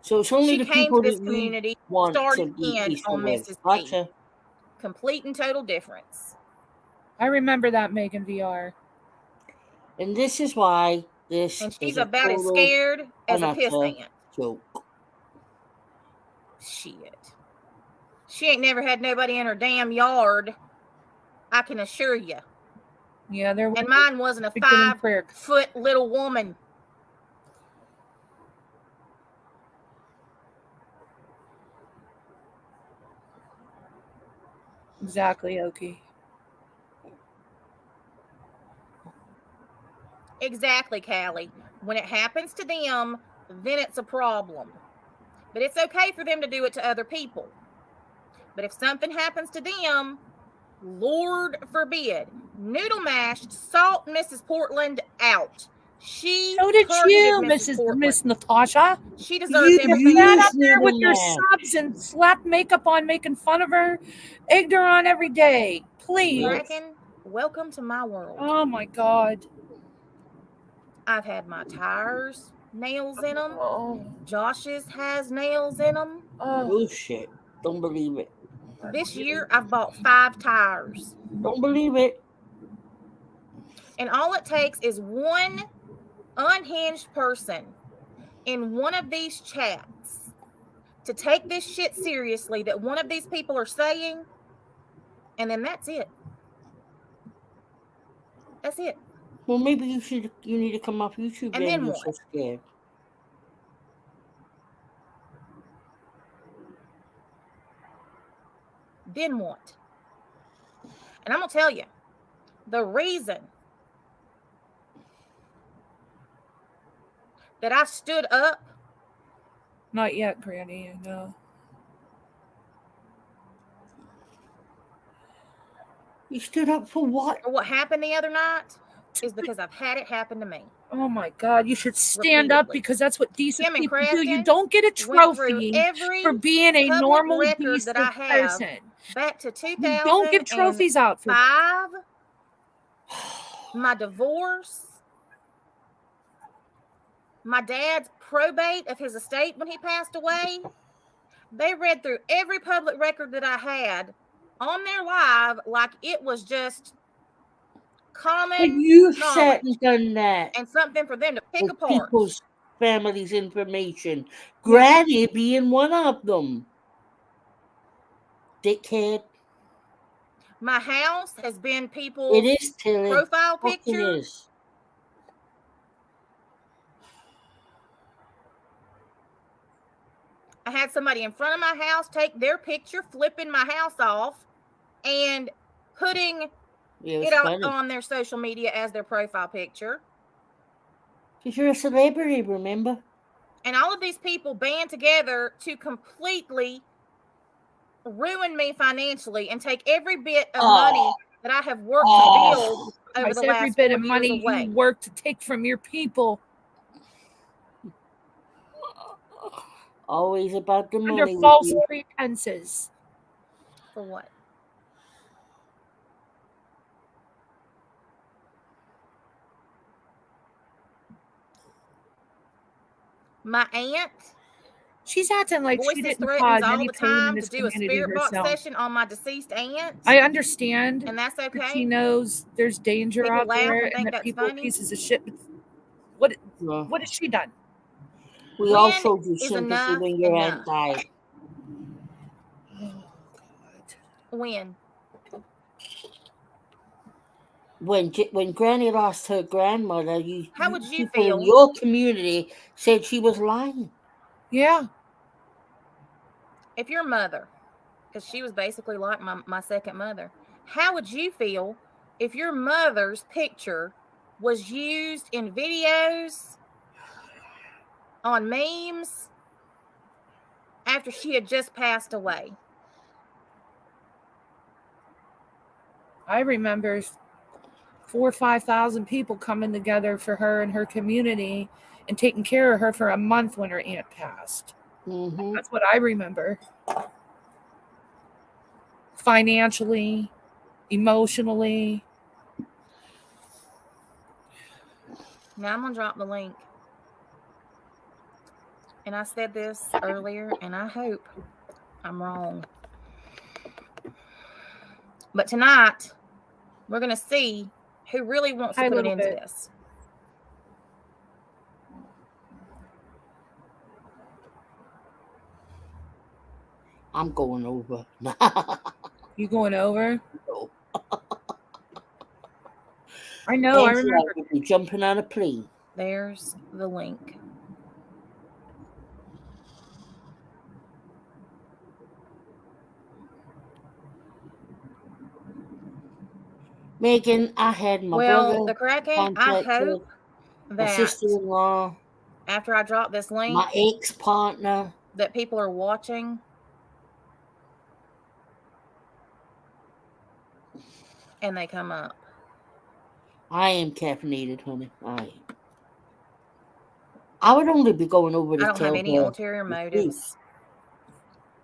Speaker 3: So it's only
Speaker 10: She
Speaker 3: the
Speaker 10: came
Speaker 3: people
Speaker 10: to this
Speaker 3: that we
Speaker 10: community,
Speaker 3: want to
Speaker 10: started
Speaker 3: be
Speaker 10: in
Speaker 3: peaceful
Speaker 10: on
Speaker 3: with.
Speaker 10: Mrs. P.
Speaker 3: Gotcha.
Speaker 10: Complete and total difference.
Speaker 8: I remember that, Megan VR.
Speaker 3: And this is why this
Speaker 10: And she's
Speaker 3: is a
Speaker 10: about as
Speaker 3: total
Speaker 10: scared as a
Speaker 3: and
Speaker 10: piss
Speaker 3: utter
Speaker 10: ant.
Speaker 3: joke.
Speaker 10: Shit. She ain't never had nobody in her damn yard. I can assure you.
Speaker 8: Yeah, there was.
Speaker 10: And mine wasn't a
Speaker 8: Beginning
Speaker 10: 5-foot little woman.
Speaker 8: Exactly, Okie.
Speaker 10: Exactly, Callie. When it happens to them, then it's a problem. But it's okay for them to do it to other people. But if something happens to them, Lord forbid, Noodle Mash sought Mrs. Portland out. She
Speaker 8: So did
Speaker 10: targeted
Speaker 8: you,
Speaker 10: Mrs. Portland.
Speaker 8: Miss Natasha.
Speaker 10: She deserves everything.
Speaker 8: You sat up
Speaker 10: she
Speaker 8: there with
Speaker 10: gets.
Speaker 8: your subs and slapped makeup on, making fun of her, egged her on every day. Please.
Speaker 10: Kraken, welcome to my world.
Speaker 8: Oh my God.
Speaker 10: I've had my tires nails in them.
Speaker 8: Oh.
Speaker 10: Josh's has nails in them.
Speaker 3: Oh shit. Don't believe it.
Speaker 10: This year, I've bought 5 tires.
Speaker 3: Don't believe it.
Speaker 10: And all it takes is one unhinged person in one of these chats to take this shit seriously that one of these people are saying, and then that's it. That's it.
Speaker 3: Well, maybe you need to come off YouTube
Speaker 10: And then
Speaker 3: you're
Speaker 10: what?
Speaker 3: so scared.
Speaker 10: Then what? And I'm going to tell you, the reason that I stood up.
Speaker 8: Not yet, Granny. I know.
Speaker 3: You stood up for what?
Speaker 10: Or what happened the other night is because I've had it happen to me.
Speaker 8: Oh my God! You should stand up because that's what decent
Speaker 10: Kim and
Speaker 8: people do. You
Speaker 10: Preston
Speaker 8: don't get a
Speaker 10: went through
Speaker 8: trophy
Speaker 10: every
Speaker 8: for being a
Speaker 10: public
Speaker 8: normal,
Speaker 10: record
Speaker 8: decent
Speaker 10: that I have
Speaker 8: person.
Speaker 10: back to
Speaker 8: You don't give trophies out for that.
Speaker 10: 2005. My divorce. My dad's probate of his estate when he passed away. They read through every public record that I had on their live like it was just common
Speaker 3: But you've
Speaker 10: knowledge
Speaker 3: sat and done that
Speaker 10: and something for them to pick
Speaker 3: with
Speaker 10: apart.
Speaker 3: people's families' information. Granny being one of them. Dickhead.
Speaker 10: My house has been people's
Speaker 3: It is, Tilly.
Speaker 10: profile
Speaker 3: Fucking
Speaker 10: picture.
Speaker 3: is.
Speaker 10: I had somebody in front of my house take their picture, flipping my house off, and putting it out on their social media as their profile picture.
Speaker 3: Because you're a celebrity, remember?
Speaker 10: And all of these people band together to completely ruin me financially and take every bit of money that I have worked to build over the last
Speaker 8: every bit
Speaker 10: 4
Speaker 8: of money
Speaker 10: years away.
Speaker 8: you work to take from your people.
Speaker 3: Always about the money.
Speaker 8: Under false pretenses.
Speaker 10: For what? My aunt
Speaker 8: She's acting like she
Speaker 10: Voices
Speaker 8: didn't
Speaker 10: threatens
Speaker 8: cause
Speaker 10: all
Speaker 8: any
Speaker 10: the
Speaker 8: pain in
Speaker 10: time to
Speaker 8: this
Speaker 10: do a
Speaker 8: community
Speaker 10: spirit box
Speaker 8: herself.
Speaker 10: session on my deceased aunt.
Speaker 8: I understand
Speaker 10: And that's
Speaker 8: that she
Speaker 10: okay.
Speaker 8: knows there's danger
Speaker 10: People
Speaker 8: out
Speaker 10: laugh
Speaker 8: there
Speaker 10: and think
Speaker 8: and that
Speaker 10: that's
Speaker 8: people are
Speaker 10: funny.
Speaker 8: pieces of shit. What
Speaker 3: Yeah.
Speaker 8: what has she done?
Speaker 3: We
Speaker 10: When
Speaker 3: all showed you
Speaker 10: is
Speaker 3: sympathy
Speaker 10: enough
Speaker 3: when your aunt
Speaker 10: enough?
Speaker 3: died.
Speaker 10: When?
Speaker 3: When Granny lost her grandmother,
Speaker 10: How would you
Speaker 3: people in
Speaker 10: feel?
Speaker 3: your community said she was lying.
Speaker 8: Yeah.
Speaker 10: If your mother, because she was basically like my second mother, how would you feel if your mother's picture was used in videos, on memes, after she had just passed away?
Speaker 8: I remember 4,000 or 5,000 people coming together for her and her community and taking care of her for a month when her aunt passed.
Speaker 3: Mm-hmm.
Speaker 8: That's what I remember. Financially, emotionally.
Speaker 10: Now I'm going to drop the link. And I said this earlier, and I hope I'm wrong. But tonight, we're going to see who really wants to
Speaker 8: Hi,
Speaker 10: put an
Speaker 8: little
Speaker 10: end to
Speaker 8: bit.
Speaker 10: this.
Speaker 3: I'm going over.
Speaker 8: You going over?
Speaker 3: No.
Speaker 8: I know. I
Speaker 3: Angela
Speaker 8: remember.
Speaker 3: would be jumping on a plane.
Speaker 10: There's the link.
Speaker 3: Megan, I had my
Speaker 10: Well,
Speaker 3: brother
Speaker 10: the Kraken, I
Speaker 3: contacted,
Speaker 10: hope
Speaker 3: my
Speaker 10: that
Speaker 3: sister-in-law,
Speaker 10: after I drop this link,
Speaker 3: my ex-partner.
Speaker 10: that people are watching and they come up.
Speaker 3: I am caffeinated, honey. I would only be going over to
Speaker 10: I don't
Speaker 3: tell
Speaker 10: have any
Speaker 3: her
Speaker 10: ulterior
Speaker 3: the truth.
Speaker 10: motives.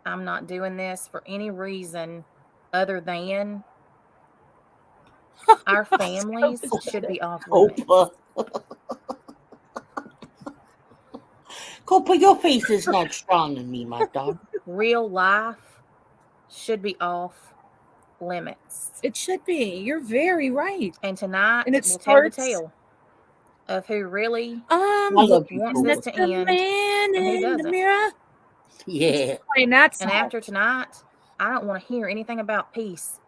Speaker 10: I'm not doing this for any reason other than our families should be off limits.
Speaker 3: Copa. Copa, your face is not strong in me, my dog.
Speaker 10: Real life should be off limits.
Speaker 8: It should be. You're very right.
Speaker 10: And tonight
Speaker 8: And it
Speaker 10: we'll tell the
Speaker 8: starts.
Speaker 10: tale of who really
Speaker 3: I love you,
Speaker 10: wants this
Speaker 3: Copa.
Speaker 10: to end
Speaker 8: man
Speaker 10: and who
Speaker 8: in the
Speaker 10: doesn't.
Speaker 8: mirror.
Speaker 3: Yeah.
Speaker 8: Playing that song.
Speaker 10: And after tonight, I don't want to hear anything about peace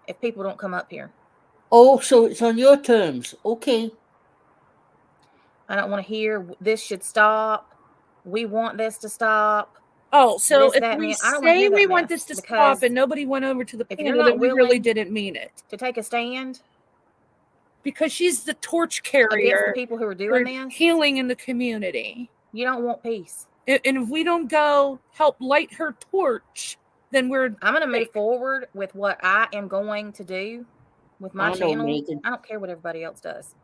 Speaker 10: if people don't come up here.
Speaker 3: Oh, so it's on your terms. Okay.
Speaker 10: I don't want to hear this should stop. We want this to stop.
Speaker 8: Oh, so
Speaker 10: This,
Speaker 8: if
Speaker 10: that, and
Speaker 8: we
Speaker 10: the- I don't wanna
Speaker 8: say
Speaker 10: hear that
Speaker 8: we want
Speaker 10: mess,
Speaker 8: this to
Speaker 10: because
Speaker 8: stop and nobody went over to the
Speaker 10: if you're
Speaker 8: panel,
Speaker 10: not
Speaker 8: then we really
Speaker 10: willing
Speaker 8: didn't mean it.
Speaker 10: to take a stand
Speaker 8: Because she's the torch
Speaker 10: against
Speaker 8: carrier
Speaker 10: the people who are
Speaker 8: for
Speaker 10: doing this,
Speaker 8: healing in the community.
Speaker 10: you don't want peace.
Speaker 8: And if we don't go help light her torch, then we're
Speaker 10: I'm going to move forward with what I am going to do with my
Speaker 3: I know,
Speaker 10: channel.
Speaker 3: Megan.
Speaker 10: I don't care what everybody else does.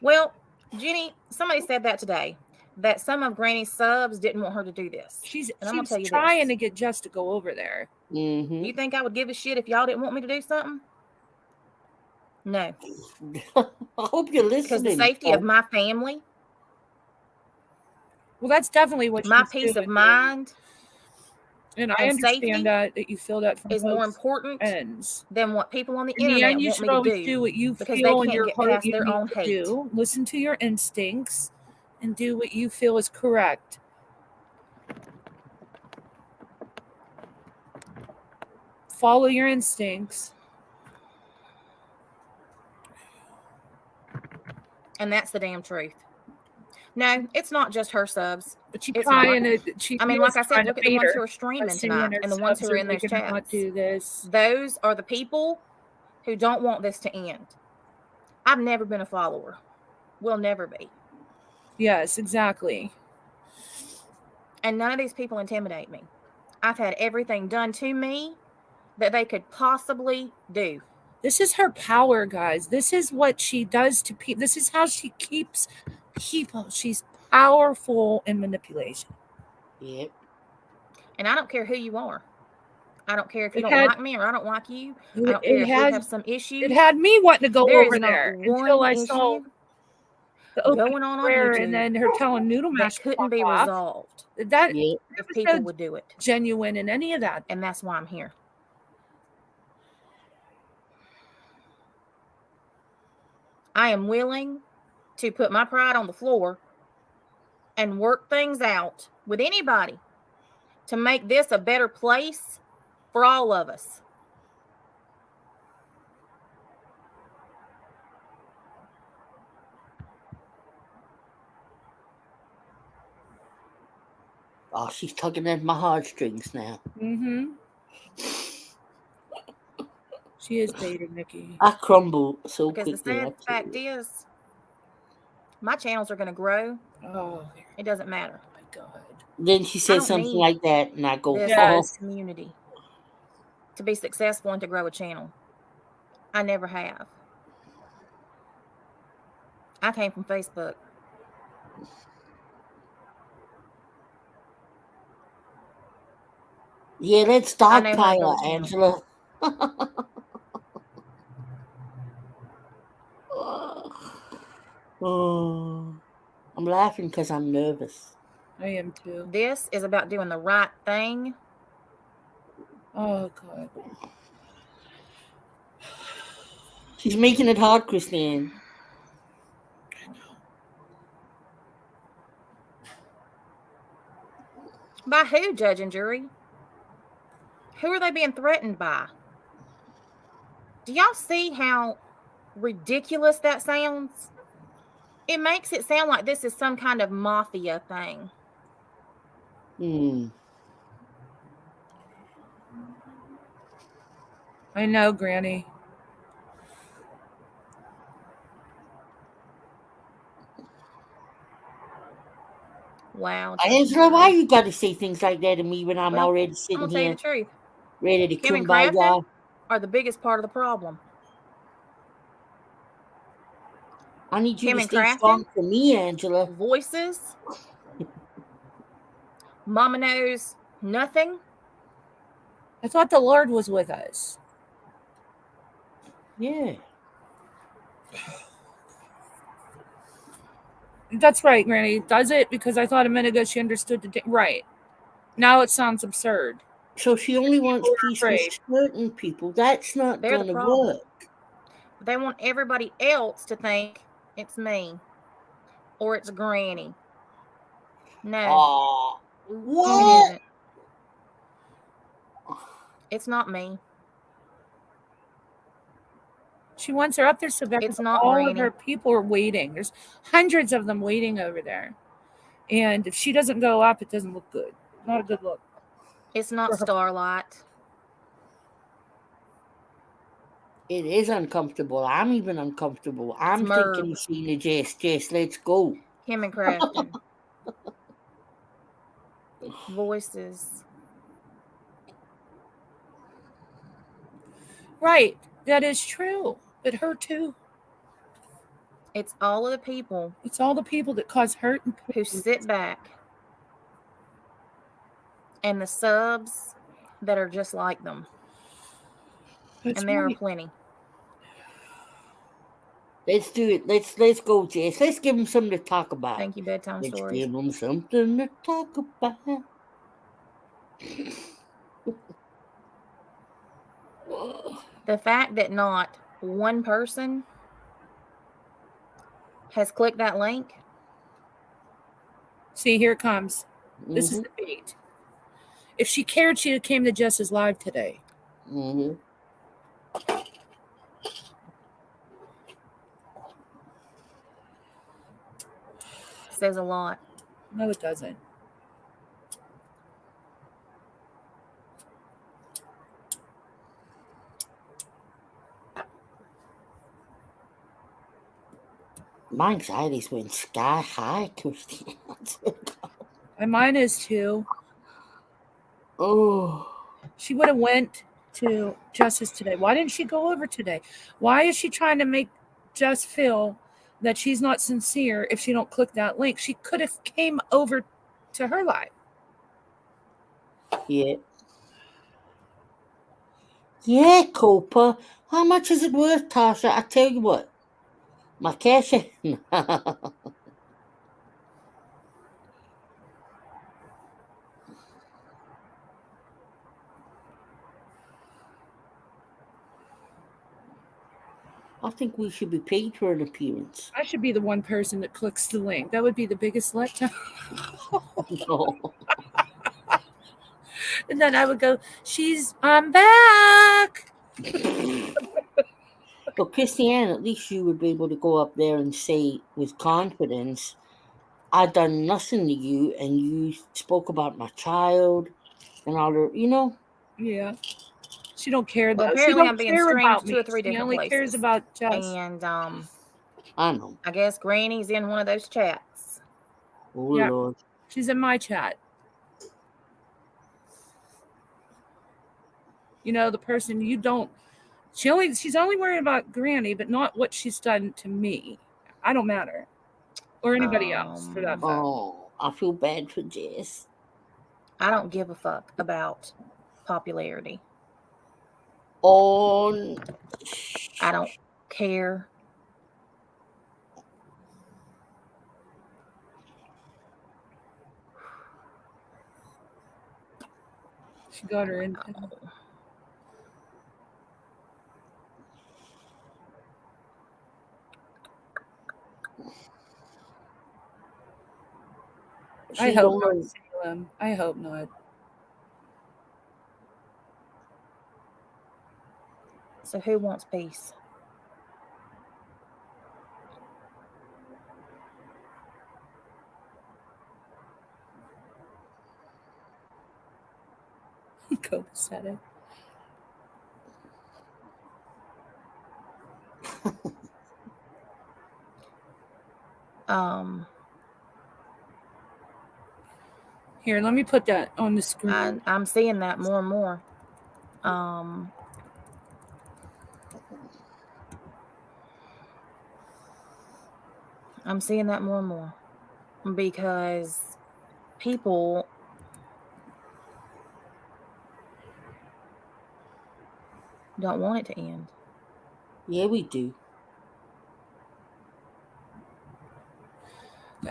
Speaker 10: Well, Jenny, somebody said that today, that some of Granny's subs didn't want her to do this.
Speaker 8: she's
Speaker 10: And I'm gonna tell you
Speaker 8: trying
Speaker 10: this.
Speaker 8: to get Jess to go over there.
Speaker 3: Mm-hmm.
Speaker 10: You think I would give a shit if y'all didn't want me to do something? No.
Speaker 3: I hope you're listening.
Speaker 10: Because the safety of my family,
Speaker 8: Well, that's definitely what
Speaker 10: my
Speaker 8: she's
Speaker 10: peace of
Speaker 8: doing.
Speaker 10: mind
Speaker 8: And I
Speaker 10: and
Speaker 8: understand
Speaker 10: safety
Speaker 8: that you feel that from
Speaker 10: is more
Speaker 8: both
Speaker 10: important
Speaker 8: ends.
Speaker 10: than what people on the
Speaker 8: In the
Speaker 10: internet
Speaker 8: end, you
Speaker 10: want
Speaker 8: should
Speaker 10: me to
Speaker 8: always
Speaker 10: do.
Speaker 8: do what you
Speaker 10: because they
Speaker 8: feel in
Speaker 10: can't
Speaker 8: your
Speaker 10: get
Speaker 8: heart
Speaker 10: past
Speaker 8: you
Speaker 10: their
Speaker 8: need
Speaker 10: own
Speaker 8: to
Speaker 10: hate.
Speaker 8: do. Listen to your instincts and do what you feel is correct. Follow your instincts.
Speaker 10: And that's the damn truth. No, it's not just her subs.
Speaker 8: But she
Speaker 10: It's
Speaker 8: trying
Speaker 10: not.
Speaker 8: to. She
Speaker 10: I mean,
Speaker 8: feels
Speaker 10: like I said,
Speaker 8: trying
Speaker 10: look
Speaker 8: to
Speaker 10: at the
Speaker 8: bait
Speaker 10: ones
Speaker 8: her
Speaker 10: who are streaming
Speaker 8: by saying
Speaker 10: tonight
Speaker 8: her
Speaker 10: and the ones
Speaker 8: subs
Speaker 10: who are
Speaker 8: are
Speaker 10: in those
Speaker 8: making her not
Speaker 10: chats.
Speaker 8: do this.
Speaker 10: Those are the people who don't want this to end. I've never been a follower. Will never be.
Speaker 8: Yes, exactly.
Speaker 10: And none of these people intimidate me. I've had everything done to me that they could possibly do.
Speaker 8: This is her power, guys. This is what she does to people. This is how she keeps people. She's powerful in manipulation.
Speaker 3: Yep.
Speaker 10: And I don't care who you are. I don't care if you
Speaker 8: It
Speaker 10: don't
Speaker 8: had-
Speaker 10: like me or I don't like you. I don't
Speaker 8: It
Speaker 10: care if we
Speaker 8: had
Speaker 10: have some issues.
Speaker 8: it had me wanting to go
Speaker 10: There is
Speaker 8: over
Speaker 10: not
Speaker 8: there
Speaker 10: one
Speaker 8: until I saw.
Speaker 10: issue
Speaker 1: the open
Speaker 10: going on
Speaker 1: prayer
Speaker 10: YouTube
Speaker 1: and then her telling Noodle
Speaker 10: that
Speaker 1: Mash to
Speaker 10: couldn't
Speaker 1: fuck
Speaker 10: be
Speaker 1: off.
Speaker 10: resolved
Speaker 1: That
Speaker 3: Yeah.
Speaker 10: if
Speaker 1: was
Speaker 10: people
Speaker 1: so
Speaker 10: would do it.
Speaker 1: genuine in any of that.
Speaker 10: And that's why I'm here. I am willing to put my pride on the floor and work things out with anybody to make this a better place for all of us.
Speaker 3: Oh, she's tugging at my heartstrings now.
Speaker 1: Mm-hmm. She is baiting Nikki.
Speaker 3: I crumble so
Speaker 10: Because the
Speaker 3: quickly.
Speaker 10: sad fact is, my channels are going to grow.
Speaker 1: Oh
Speaker 10: It doesn't matter.
Speaker 1: my God.
Speaker 3: Then she
Speaker 10: I
Speaker 3: says
Speaker 10: don't
Speaker 3: something
Speaker 10: need
Speaker 3: like that, and I go,
Speaker 10: this
Speaker 1: Yes.
Speaker 10: community to be successful and to grow a channel. I never have. I came from Facebook.
Speaker 3: yeah, let's
Speaker 10: I know how to
Speaker 3: dogpile
Speaker 10: grow a
Speaker 3: her,
Speaker 10: channel.
Speaker 3: Angela. Oh, I'm laughing because I'm nervous.
Speaker 1: I am too.
Speaker 10: This is about doing the right thing.
Speaker 1: Oh God.
Speaker 3: She's making it hard, Christine.
Speaker 10: By who, judge and jury? Who are they being threatened by? Do y'all see how ridiculous that sounds? It makes it sound like this is some kind of mafia thing.
Speaker 1: I know, Granny.
Speaker 10: Wow.
Speaker 3: Angela, why you got to say things like that to me when I'm
Speaker 10: Well,
Speaker 3: already
Speaker 10: I'm
Speaker 3: sitting
Speaker 10: gonna tell you
Speaker 3: here
Speaker 10: the truth.
Speaker 3: ready to
Speaker 10: Kim and
Speaker 3: kumbaya?
Speaker 10: Crafton are the biggest part of the problem.
Speaker 3: I need you
Speaker 10: Kim
Speaker 3: to
Speaker 10: and
Speaker 3: stay
Speaker 10: Crafton?
Speaker 3: strong for me, Angela.
Speaker 10: Voices. Mama knows nothing.
Speaker 1: I thought the Lord was with us.
Speaker 3: Yeah.
Speaker 1: That's right, Granny. Does it? Because I thought a minute ago she understood the right. Now it sounds absurd.
Speaker 3: So she only wants peace with
Speaker 1: afraid.
Speaker 3: certain people. That's not
Speaker 10: They're the
Speaker 3: going to
Speaker 10: problem.
Speaker 3: work.
Speaker 10: They want everybody else to think it's me or it's Granny. No,
Speaker 3: Oh,
Speaker 10: it
Speaker 3: what?
Speaker 10: isn't. It's not me.
Speaker 1: She wants her up there so that
Speaker 10: It's not
Speaker 1: all
Speaker 10: Granny.
Speaker 1: of her people are waiting. There's hundreds of them waiting over there. And if she doesn't go up, it doesn't look good. Not a good look.
Speaker 10: It's not Starlight.
Speaker 3: It is uncomfortable. I'm even uncomfortable. I'm
Speaker 10: Merv.
Speaker 3: thinking of seeing the Jess, let's go.
Speaker 10: Kim and Crafton. Voices.
Speaker 1: Right. That is true. But her too.
Speaker 10: It's all of the people
Speaker 1: It's all the people that cause hurt and
Speaker 10: who sit back and the subs that are just like them.
Speaker 1: That's
Speaker 10: And there are
Speaker 1: right.
Speaker 10: plenty.
Speaker 3: Let's do it. Let's go, Jess. Let's give them something to talk about.
Speaker 10: Thank you, Bedtime
Speaker 3: Let's
Speaker 10: Stories.
Speaker 3: give them something to talk about.
Speaker 10: The fact that not one person has clicked that link.
Speaker 1: See, here it comes. This is the bait. If she cared, she'd have came to Jess's live today.
Speaker 3: Mm-hmm.
Speaker 10: Says a lot.
Speaker 1: No, it doesn't.
Speaker 3: My anxiety's went sky high, Christine.
Speaker 1: And mine is too.
Speaker 3: Oh.
Speaker 1: She would have went to Jess's today. Why didn't she go over today? Why is she trying to make Jess feel that she's not sincere if she don't click that link? She could have came over to her live.
Speaker 3: Yeah. Yeah, Copa. How much is it worth, Tasha? I tell you what. My cash. I think we should be paid for an appearance.
Speaker 1: I should be the one person that clicks the link. That would be the biggest letdown.
Speaker 3: No.
Speaker 1: And then I would go, I'm back.
Speaker 3: But Christiane, at least you would be able to go up there and say with confidence, I done nothing to you, and you spoke about my child and all the, you know.
Speaker 1: Yeah. She don't care
Speaker 10: Well,
Speaker 1: though. She
Speaker 10: apparently I'm
Speaker 1: don't
Speaker 10: being
Speaker 1: care
Speaker 10: streamed
Speaker 1: about
Speaker 10: 2
Speaker 1: me.
Speaker 10: or 3
Speaker 1: She
Speaker 10: different
Speaker 1: only
Speaker 10: places.
Speaker 1: cares about Jess.
Speaker 10: And
Speaker 3: I know.
Speaker 10: I guess Granny's in one of those chats.
Speaker 3: Oh,
Speaker 1: Yeah.
Speaker 3: Lord.
Speaker 1: She's in my chat. You know, the person you don't. She's only worried about Granny, but not what she's done to me. I don't matter, or anybody else for that fact.
Speaker 3: Oh, I feel bad for Jess.
Speaker 10: I don't give a fuck about popularity.
Speaker 3: Oh,
Speaker 10: I don't care.
Speaker 1: She got her in. I hope not, Salem. I hope not.
Speaker 10: So who wants peace?
Speaker 1: Copacetic. Here, let me put that on the screen.
Speaker 10: I'm seeing that more and more. I'm seeing that more and more because people don't want it to end.
Speaker 3: Yeah, we do.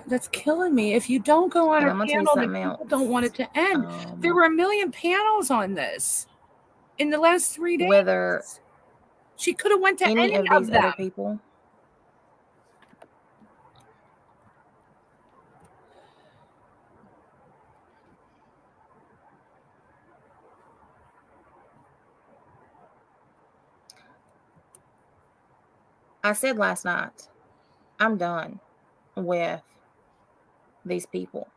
Speaker 1: That's killing me. If you don't go on
Speaker 10: And
Speaker 1: a
Speaker 10: I'm gonna tell you
Speaker 1: panel, then
Speaker 10: something
Speaker 1: people
Speaker 10: else.
Speaker 1: don't want it to end. There were 1 million panels on this in the last 3 days.
Speaker 10: Whether
Speaker 1: she could have went to
Speaker 10: any of these
Speaker 1: them.
Speaker 10: other people I said last night, I'm done with these people.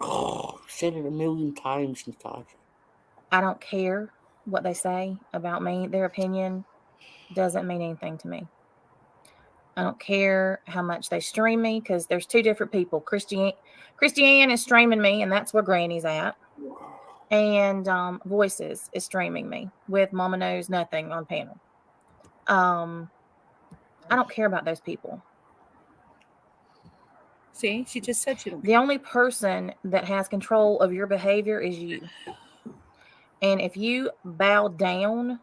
Speaker 3: Oh, said it 1 million times, Natasha.
Speaker 10: I don't care what they say about me. Their opinion doesn't mean anything to me. I don't care how much they stream me because there's 2 different people. Christiane is streaming me, and that's where Granny's at. And Voices is streaming me with Mama Knows Nothing on panel. I don't care about those people.
Speaker 1: See, she just said she don't care.
Speaker 10: The only person that has control of your behavior is you. And if you bow down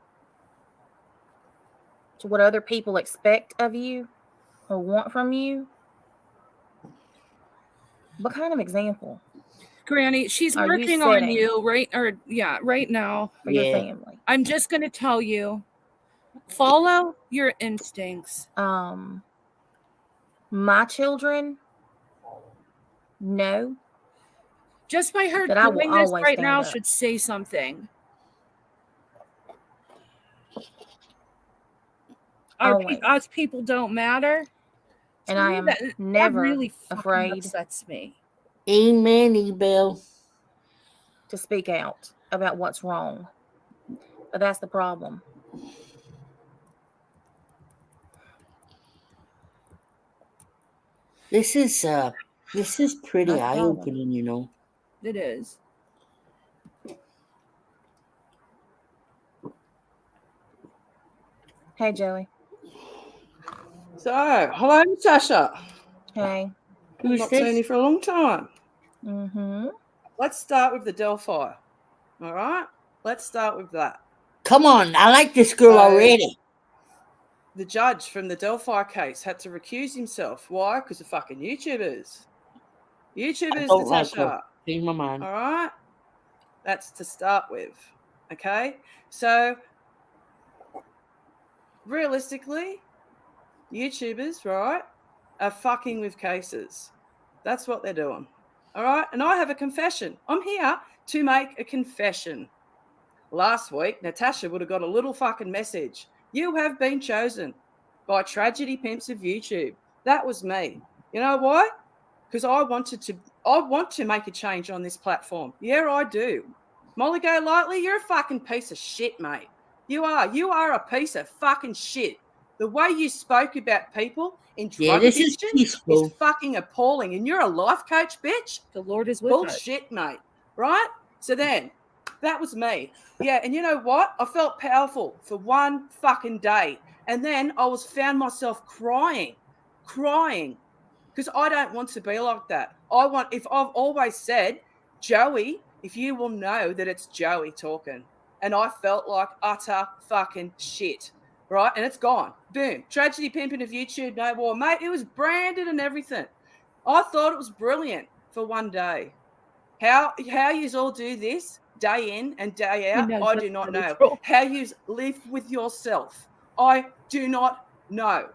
Speaker 10: to what other people expect of you or want from you, what kind of example?
Speaker 1: Granny, she's
Speaker 10: are you
Speaker 1: working on
Speaker 10: setting
Speaker 1: you right now.
Speaker 10: for your family?
Speaker 1: I'm just going to tell you, follow your instincts.
Speaker 10: My children know
Speaker 1: just by her
Speaker 10: that I will
Speaker 1: doing this
Speaker 10: always
Speaker 1: right
Speaker 10: stand
Speaker 1: now
Speaker 10: up.
Speaker 1: should say something. Us people don't matter.
Speaker 10: And I am
Speaker 1: that
Speaker 10: never
Speaker 1: really fucking
Speaker 10: afraid
Speaker 1: upsets me.
Speaker 3: Amen, Ebel.
Speaker 10: To speak out about what's wrong. But that's the problem.
Speaker 3: This is pretty
Speaker 10: That's the problem.
Speaker 3: eye-opening, you know.
Speaker 1: It is.
Speaker 10: Hey, Joey.
Speaker 11: So, hello, Natasha.
Speaker 10: Hey.
Speaker 11: I've not seen you for a long time.
Speaker 10: Mm-hmm.
Speaker 11: Let's start with the Delphi. All right? Let's start with that.
Speaker 3: Come on, I like this girl already.
Speaker 11: the judge from the Delphi case had to recuse himself. Why? Because of fucking YouTubers. YouTubers,
Speaker 3: don't like
Speaker 11: Natasha.
Speaker 3: her. Change my mind.
Speaker 11: All right? That's to start with. Okay? So, realistically, YouTubers, right, are fucking with cases. That's what they're doing. All right? And I have a confession. I'm here to make a confession. Last week, Natasha would have got a little fucking message. You have been chosen by Tragedy Pimps of YouTube. That was me. You know why? Because I want to make a change on this platform. Yeah, I do. Molly Go Lightly, you're a fucking piece of shit, mate. You are. You are a piece of fucking shit. The way you spoke about people in drug addiction is fucking appalling. And you're a life coach, bitch.
Speaker 8: The Lord is with us.
Speaker 11: Bullshit, mate. Right? So then, that was me. Yeah, and you know what? I felt powerful for one fucking day. And then I found myself crying. Because I don't want to be like that. I've always said, Joey, if you will know that it's Joey talking. And I felt like utter fucking shit. Right? And it's gone. Boom. Tragedy Pimping of YouTube, no more. Mate, it was branded and everything. I thought it was brilliant for one day. How you all do this day in and day out, I do not know. How you live with yourself, I do not know.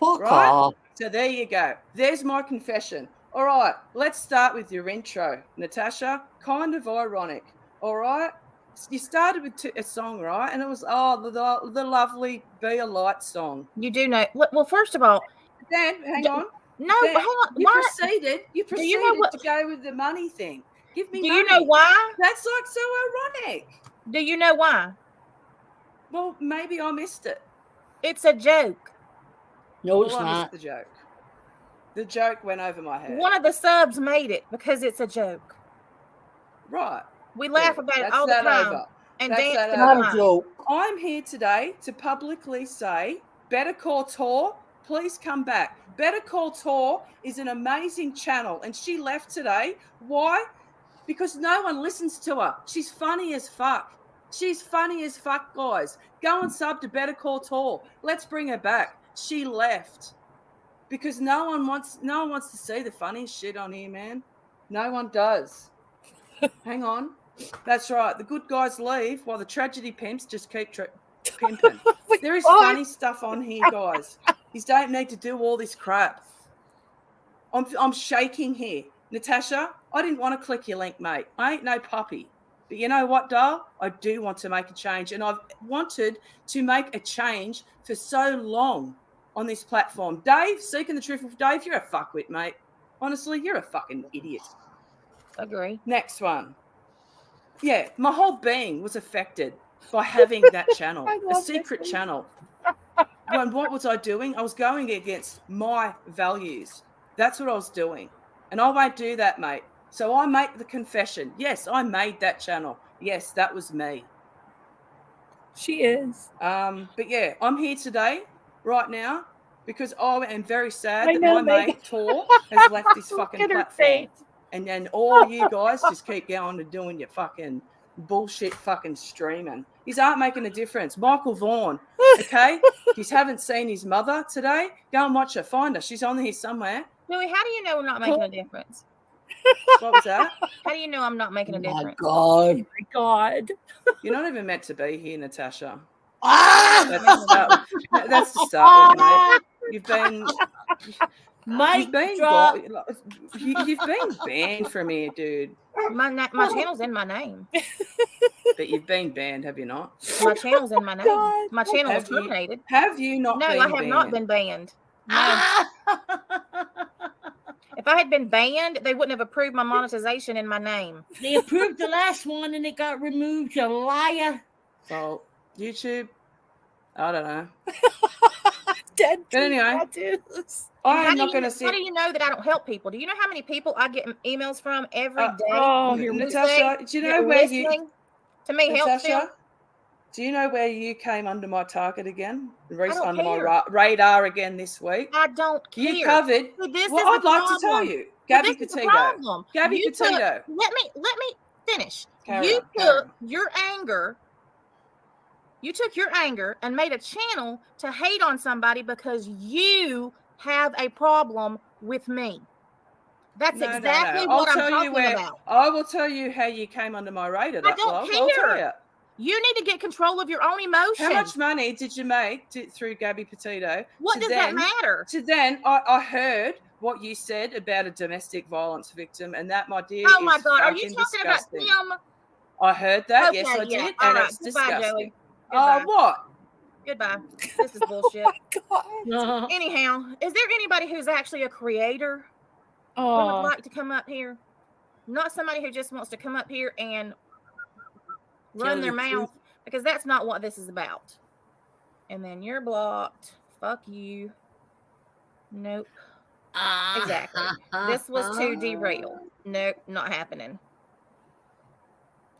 Speaker 3: Fuck
Speaker 11: right?
Speaker 3: off.
Speaker 11: So there you go. There's my confession. All right, let's start with your intro, Natasha. Kind of ironic. All right, you started with a song, right? And it was the lovely "Be a Light" song.
Speaker 10: You do know. Well, first of all,
Speaker 11: then hang on.
Speaker 10: No,
Speaker 11: then,
Speaker 10: hang on.
Speaker 11: You
Speaker 10: Why?
Speaker 11: proceeded. You proceeded
Speaker 10: you know what,
Speaker 11: to go with the money thing. Give me.
Speaker 10: Do
Speaker 11: money.
Speaker 10: you know why?
Speaker 11: That's like so ironic.
Speaker 10: Do you know why?
Speaker 11: Well, maybe I missed it.
Speaker 10: It's a joke.
Speaker 3: No, it's
Speaker 11: I
Speaker 3: not.
Speaker 11: missed the joke. The joke went over my head.
Speaker 10: One of the subs made it because it's a joke.
Speaker 11: Right.
Speaker 10: We laugh about it
Speaker 11: That's
Speaker 10: all the
Speaker 11: that
Speaker 10: time.
Speaker 11: over.
Speaker 10: And
Speaker 11: That's
Speaker 10: dance
Speaker 11: that
Speaker 10: to the
Speaker 11: over.
Speaker 3: Not a joke.
Speaker 11: I'm here today to publicly say, Better Call Tor, please come back. Better Call Tor is an amazing channel, and she left today. Why? Because no one listens to her. She's funny as fuck. She's funny as fuck, guys. Go and sub to Better Call Tor. Let's bring her back. She left because no one wants to see the funny shit on here, man. No one does. Hang on. That's right. The good guys leave while the tragedy pimps just keep pimping. There is funny stuff on here, guys. You don't need to do all this crap. I'm shaking here. Natasha, I didn't want to click your link, mate. I ain't no puppy. But you know what, doll? I do want to make a change. And I've wanted to make a change for so long on this platform. Dave, Seeking the Truth with Dave, you're a fuckwit, mate. Honestly, you're a fucking idiot.
Speaker 10: Agree.
Speaker 11: Next one. Yeah, my whole being was affected by having that channel, a secret channel. And what was I doing? I was going against my values. That's what I was doing. And I won't do that, mate. So I make the confession. Yes, I made that channel. Yes, that was me.
Speaker 8: She is.
Speaker 11: But yeah, I'm here today, right now, because I am very sad that my mate Tor has left this fucking platform. And then all you guys just keep going and doing your fucking bullshit fucking streaming. These aren't making a difference. Michael Vaughan, okay? You haven't seen his mother today? Go and watch her. Find her. She's on here somewhere.
Speaker 10: Louis, how do you know we're not making a difference?
Speaker 11: What was that?
Speaker 10: How do you know I'm not making a difference?
Speaker 3: God.
Speaker 8: Oh my God.
Speaker 11: You're not even meant to be here, Natasha.
Speaker 3: Ah!
Speaker 11: That's to start with, mate. You've been banned from here, dude.
Speaker 10: My channel's in my name.
Speaker 11: But you've been banned, have you not?
Speaker 10: My channel's in my name. My channel was terminated.
Speaker 11: Have you not
Speaker 10: No,
Speaker 11: been
Speaker 10: I have
Speaker 11: banned?
Speaker 10: not been banned. No. If I had been banned, they wouldn't have approved my monetization in my name.
Speaker 3: They approved the last one and it got removed, you liar.
Speaker 11: So, YouTube, I don't know.
Speaker 8: Dead.
Speaker 11: But anyway,
Speaker 10: How
Speaker 11: I'm
Speaker 10: do
Speaker 11: not
Speaker 10: you-
Speaker 11: going to
Speaker 10: How
Speaker 11: sit.
Speaker 10: do you know that I don't help people? Do you know how many people I get emails from every day?
Speaker 8: Oh,
Speaker 10: who
Speaker 11: Natasha,
Speaker 10: say
Speaker 11: do you know
Speaker 10: that
Speaker 11: where you...
Speaker 10: listening to me helps them?
Speaker 11: Natasha, do you know where you came under my target again?
Speaker 10: don't
Speaker 11: Under my
Speaker 10: care.
Speaker 11: radar again this week?
Speaker 10: I don't care.
Speaker 11: You covered.
Speaker 10: See, this
Speaker 11: Well,
Speaker 10: is
Speaker 11: I'd
Speaker 10: the
Speaker 11: like to tell
Speaker 10: problem.
Speaker 11: you.
Speaker 10: See,
Speaker 11: Gabby
Speaker 10: this is the
Speaker 11: Petito.
Speaker 10: problem.
Speaker 11: Gabby
Speaker 10: You took-
Speaker 11: Petito.
Speaker 10: Let me finish.
Speaker 11: Carry
Speaker 10: You
Speaker 11: on, carry
Speaker 10: took your anger You took your anger and made a channel to hate on somebody because you have a problem with me. That's
Speaker 11: No,
Speaker 10: exactly
Speaker 11: no.
Speaker 10: what I'm talking about.
Speaker 11: I will tell you how you came under my radar.
Speaker 10: I don't
Speaker 11: I'll tell
Speaker 10: care.
Speaker 11: you.
Speaker 10: You need to get control of your own emotions.
Speaker 11: How much money did you make through Gabby Petito?
Speaker 10: What does that matter?
Speaker 11: I heard what you said about a domestic violence victim, and that, my dear,
Speaker 10: Oh my
Speaker 11: is
Speaker 10: God, are you
Speaker 11: fucking
Speaker 10: talking
Speaker 11: disgusting.
Speaker 10: about him?
Speaker 11: I heard that.
Speaker 10: Okay,
Speaker 11: Yes, I
Speaker 10: yeah.
Speaker 11: did,
Speaker 10: All
Speaker 11: and
Speaker 10: right.
Speaker 11: it's
Speaker 10: Goodbye,
Speaker 11: disgusting.
Speaker 10: Joey. Goodbye.
Speaker 11: What?
Speaker 10: Goodbye. This is bullshit.
Speaker 3: No.
Speaker 10: Anyhow, is there anybody who's actually a creator who would
Speaker 1: Oh,
Speaker 10: like to come up here? Not somebody who just wants to come up here and run
Speaker 3: Tell
Speaker 10: their
Speaker 3: the
Speaker 10: mouth, because that's not what this is about. And then you're blocked. Fuck you. Nope. Exactly. This was to derail. Nope, not happening.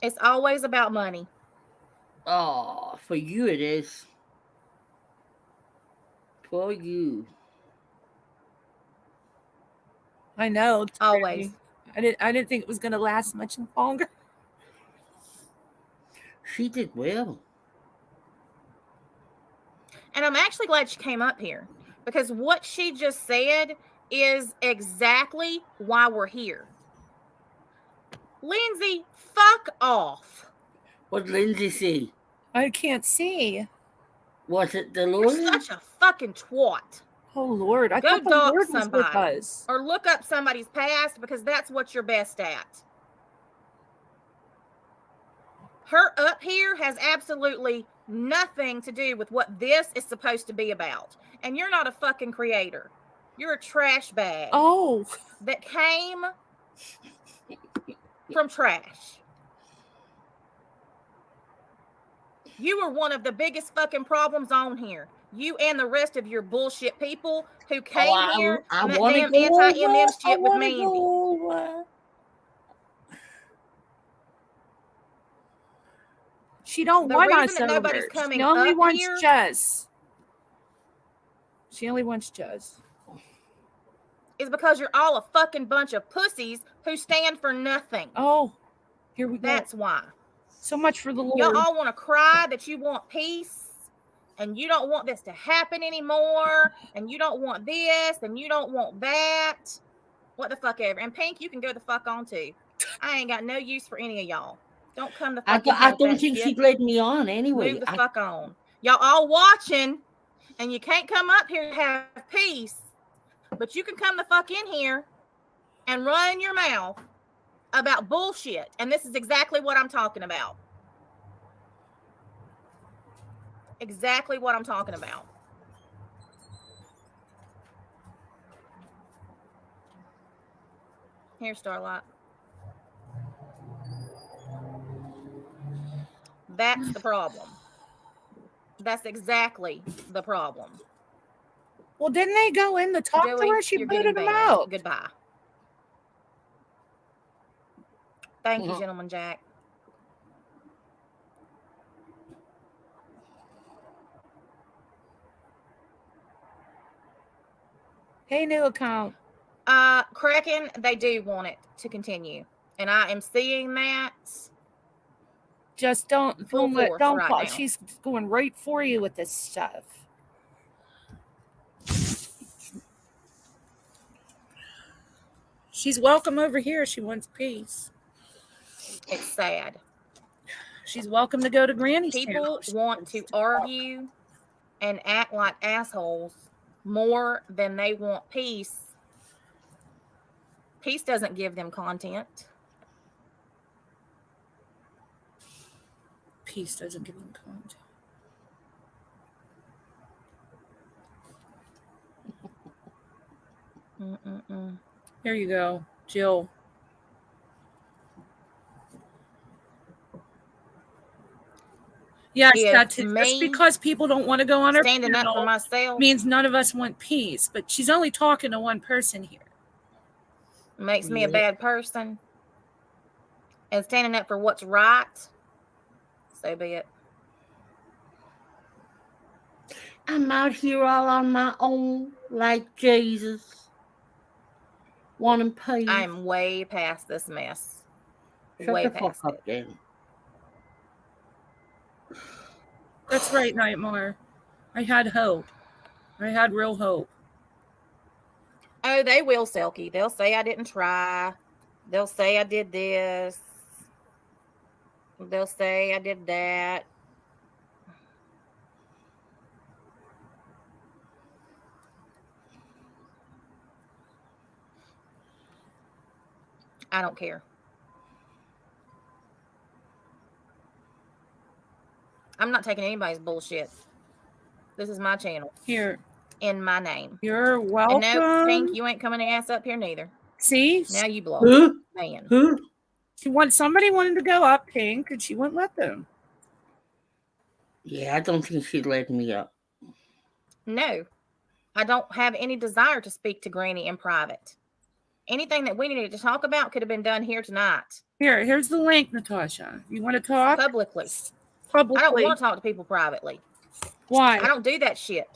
Speaker 10: It's always about money.
Speaker 3: Oh, for you it is. For you.
Speaker 8: I know. it's
Speaker 10: Always.
Speaker 8: crazy. I didn't think it was going to last much longer.
Speaker 3: She did well.
Speaker 10: And I'm actually glad she came up here, because what she just said is exactly why we're here. Lindsay, fuck off.
Speaker 3: What did Lindsay say?
Speaker 8: I can't see.
Speaker 3: Was it the
Speaker 10: You're
Speaker 3: lawyer?
Speaker 10: such a fucking twat.
Speaker 8: Oh Lord, I
Speaker 10: Go
Speaker 8: thought the
Speaker 10: dox
Speaker 8: Lord was with
Speaker 10: somebody.
Speaker 8: us.
Speaker 10: Or look up somebody's past, because that's what you're best at. Her up here has absolutely nothing to do with what this is supposed to be about. And you're not a fucking creator. You're a trash bag
Speaker 8: Oh,
Speaker 10: that came from trash. You were one of the biggest fucking problems on here. You and the rest of your bullshit people who came here and that damn anti-MM shit with Mandy.
Speaker 8: she don't
Speaker 10: The
Speaker 8: want
Speaker 10: reason
Speaker 8: us
Speaker 10: that nobody's
Speaker 8: over.
Speaker 10: coming
Speaker 8: She only
Speaker 10: up
Speaker 8: wants
Speaker 10: here-
Speaker 8: Jess. She only wants Jess.
Speaker 10: is because you're all a fucking bunch of pussies who stand for nothing.
Speaker 8: Oh, here we go.
Speaker 10: That's why.
Speaker 8: So much for the Lord.
Speaker 10: Y'all all want to cry that you want peace and you don't want this to happen anymore and you don't want this and you don't want that. What the fuck ever. And Pink, you can go the fuck on too. I ain't got no use for any of y'all. Don't come to fucking
Speaker 3: I don't think she'd let me on anyway.
Speaker 10: Move the fuck on. Y'all all watching and you can't come up here to have peace, but you can come the fuck in here and run your mouth about bullshit. And this is exactly what I'm talking about. Exactly what I'm talking about. Here, Starlight. That's the problem. That's exactly the problem.
Speaker 8: Well, didn't they go in to talk
Speaker 10: Joey,
Speaker 8: to her? She
Speaker 10: you're
Speaker 8: booted
Speaker 10: getting
Speaker 8: them
Speaker 10: banned.
Speaker 8: out.
Speaker 10: Goodbye. Thank you, Gentleman Jack.
Speaker 8: Hey, new account.
Speaker 10: Kraken, they do want it to continue. And I am seeing that.
Speaker 8: Just don't
Speaker 10: Full force
Speaker 8: don't
Speaker 10: right
Speaker 8: fall.
Speaker 10: now.
Speaker 8: She's going right for you with this stuff. She's welcome over here. She wants peace.
Speaker 10: It's sad.
Speaker 8: She's welcome to go to Granny's
Speaker 10: People
Speaker 8: town.
Speaker 10: want to argue and act like assholes more than they want peace. Peace doesn't give them content.
Speaker 8: Peace doesn't give them content. Here you go, Jill. Yes,
Speaker 10: If
Speaker 8: that's it. Just
Speaker 10: me
Speaker 8: because people don't want to go on her
Speaker 10: standing up for
Speaker 8: panel
Speaker 10: myself
Speaker 8: means none of us want peace. But she's only talking to one person here.
Speaker 10: makes me a bad person. And standing up for what's right, so be it.
Speaker 3: I'm out here all on my own, like Jesus. Wanting peace.
Speaker 10: I'm way past this mess.
Speaker 3: Shut
Speaker 10: way
Speaker 3: the
Speaker 10: past
Speaker 3: fuck
Speaker 10: it.
Speaker 3: up, then.
Speaker 8: That's right, Nightmare. I had hope. I had real hope.
Speaker 10: Oh, they will, Selkie. They'll say I didn't try. They'll say I did this. They'll say I did that. I don't care. I'm not taking anybody's bullshit. This is my channel.
Speaker 8: Here.
Speaker 10: In my name.
Speaker 8: You're welcome.
Speaker 10: And no, Pink, you ain't coming ass up here neither.
Speaker 8: See?
Speaker 10: Now you blow.
Speaker 3: Who?
Speaker 10: Man.
Speaker 3: Who?
Speaker 8: Somebody wanted to go up, Pink, and she wouldn't let them.
Speaker 3: Yeah, I don't think she'd let me up.
Speaker 10: No. I don't have any desire to speak to Granny in private. Anything that we needed to talk about could have been done here tonight.
Speaker 8: Here's the link, Natasha. You want to talk?
Speaker 10: Publicly.
Speaker 8: Publicly.
Speaker 10: I don't want to talk to people privately.
Speaker 8: Why?
Speaker 10: I don't do that shit.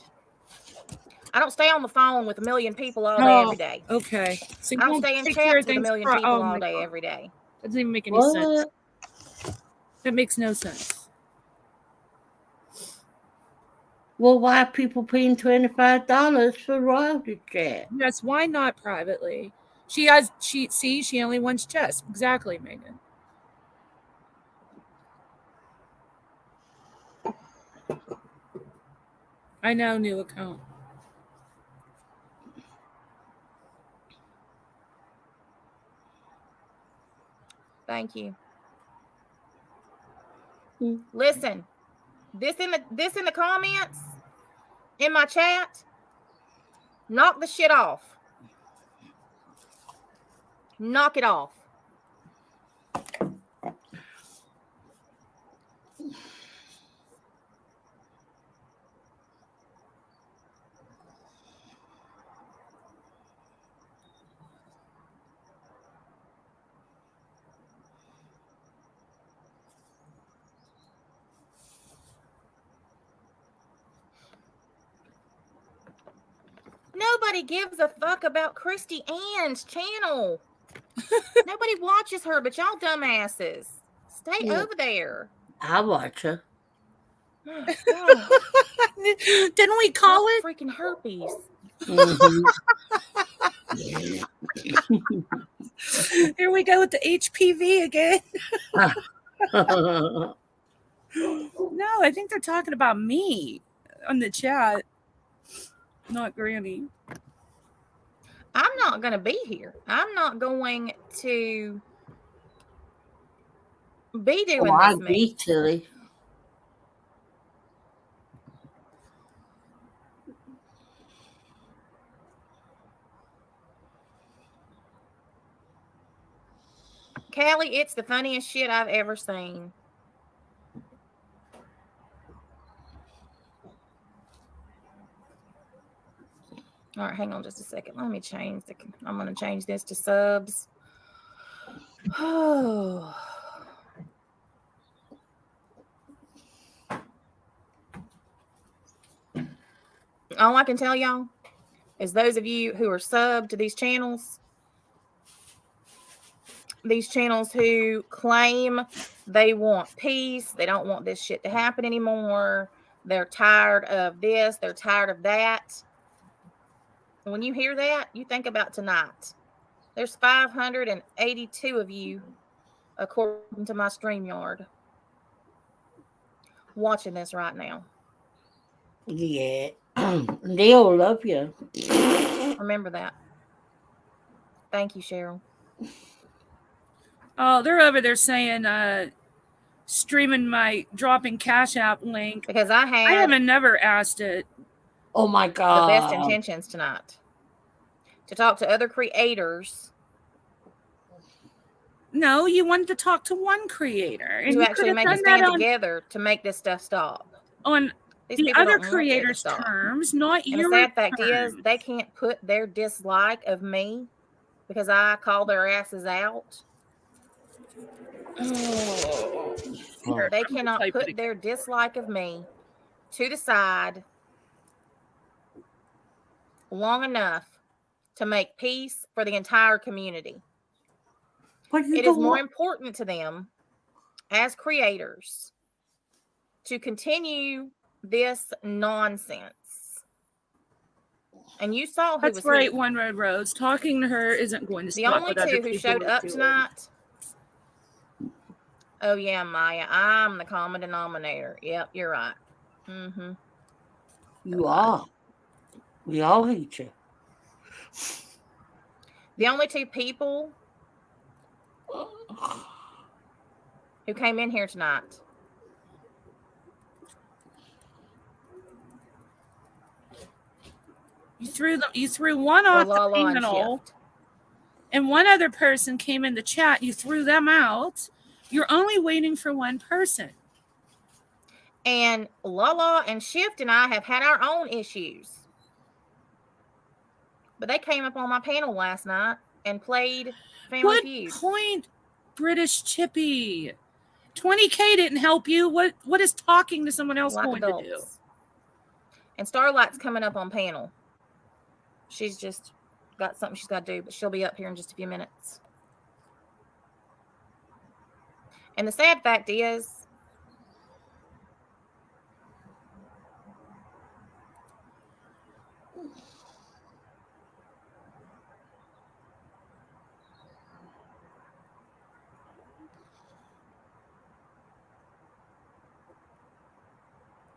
Speaker 10: I don't stay on the phone with a million people all day, every day.
Speaker 8: Okay. So
Speaker 10: I don't stay in chats with a million people all day, every day.
Speaker 8: That doesn't even make any sense. That makes no sense.
Speaker 3: Well, why are people paying $25 for royalty chat?
Speaker 8: Yes, why not privately? She only wants chess. Exactly, Megan. I know, new account.
Speaker 10: Thank you. Listen, this in the comments, in my chat, knock the shit off. Knock it off. Nobody gives a fuck about Christy Ann's channel. Nobody watches her but y'all dumbasses. Stay over there.
Speaker 3: I watch her.
Speaker 10: Oh,
Speaker 8: Didn't we call it?
Speaker 10: Freaking herpes.
Speaker 8: Here we go with the HPV again. No, I think they're talking about me on the chat, not Granny.
Speaker 10: I'm not going to be here. I'm not going to be doing
Speaker 3: I'd
Speaker 10: this.
Speaker 3: be silly.
Speaker 10: Callie, it's the funniest shit I've ever seen. All right, hang on just a second. Let me change I'm going to change this to subs. Oh. All I can tell y'all is those of you who are subbed to these channels who claim they want peace, they don't want this shit to happen anymore, they're tired of this, they're tired of that. When you hear that, you think about tonight. There's 582 of you, according to my StreamYard, watching this right now.
Speaker 3: Yeah. They all love you.
Speaker 10: Remember that. Thank you, Cheryl.
Speaker 8: Oh, they're over there saying streaming my dropping Cash App link.
Speaker 10: Because I
Speaker 8: haven't never asked it.
Speaker 3: Oh my God.
Speaker 10: The best intentions tonight. To talk to other creators.
Speaker 8: No, you wanted to talk to one creator. And
Speaker 10: to
Speaker 8: you
Speaker 10: actually make a stand together to make this stuff stop.
Speaker 8: On the other creators' terms, not your
Speaker 10: terms. And the sad fact is, they can't put their dislike of me because I call their asses out.
Speaker 8: Oh.
Speaker 10: They cannot put their dislike of me to the side long enough to make peace for the entire community. It is more important to them as creators to continue this nonsense. And you saw who
Speaker 1: That's
Speaker 10: was
Speaker 1: right,
Speaker 10: here.
Speaker 1: One Road Rose. Talking to her isn't going to
Speaker 10: The
Speaker 1: stop
Speaker 10: only
Speaker 1: what other
Speaker 10: two who
Speaker 1: people
Speaker 10: showed
Speaker 1: are
Speaker 10: up
Speaker 1: doing.
Speaker 10: tonight. Oh yeah, Maya, I'm the common denominator. Yep, you're right. Mm-hmm.
Speaker 3: You are. We all hate you.
Speaker 10: The only two people who came in here tonight.
Speaker 1: You threw one
Speaker 10: were
Speaker 1: off the
Speaker 10: Lala and
Speaker 1: panel,
Speaker 10: Shift.
Speaker 1: and one other person came in the chat. You threw them out. You're only waiting for one person.
Speaker 10: And Lala and Shift and I have had our own issues. But they came up on my panel last night and played Family
Speaker 1: Good
Speaker 10: Feud.
Speaker 1: point, British Chippy. 20K didn't help you. What is talking to someone else
Speaker 10: Like
Speaker 1: going to do?
Speaker 10: adults. And Starlight's coming up on panel. She's just got something she's got to do, but she'll be up here in just a few minutes. And the sad fact is,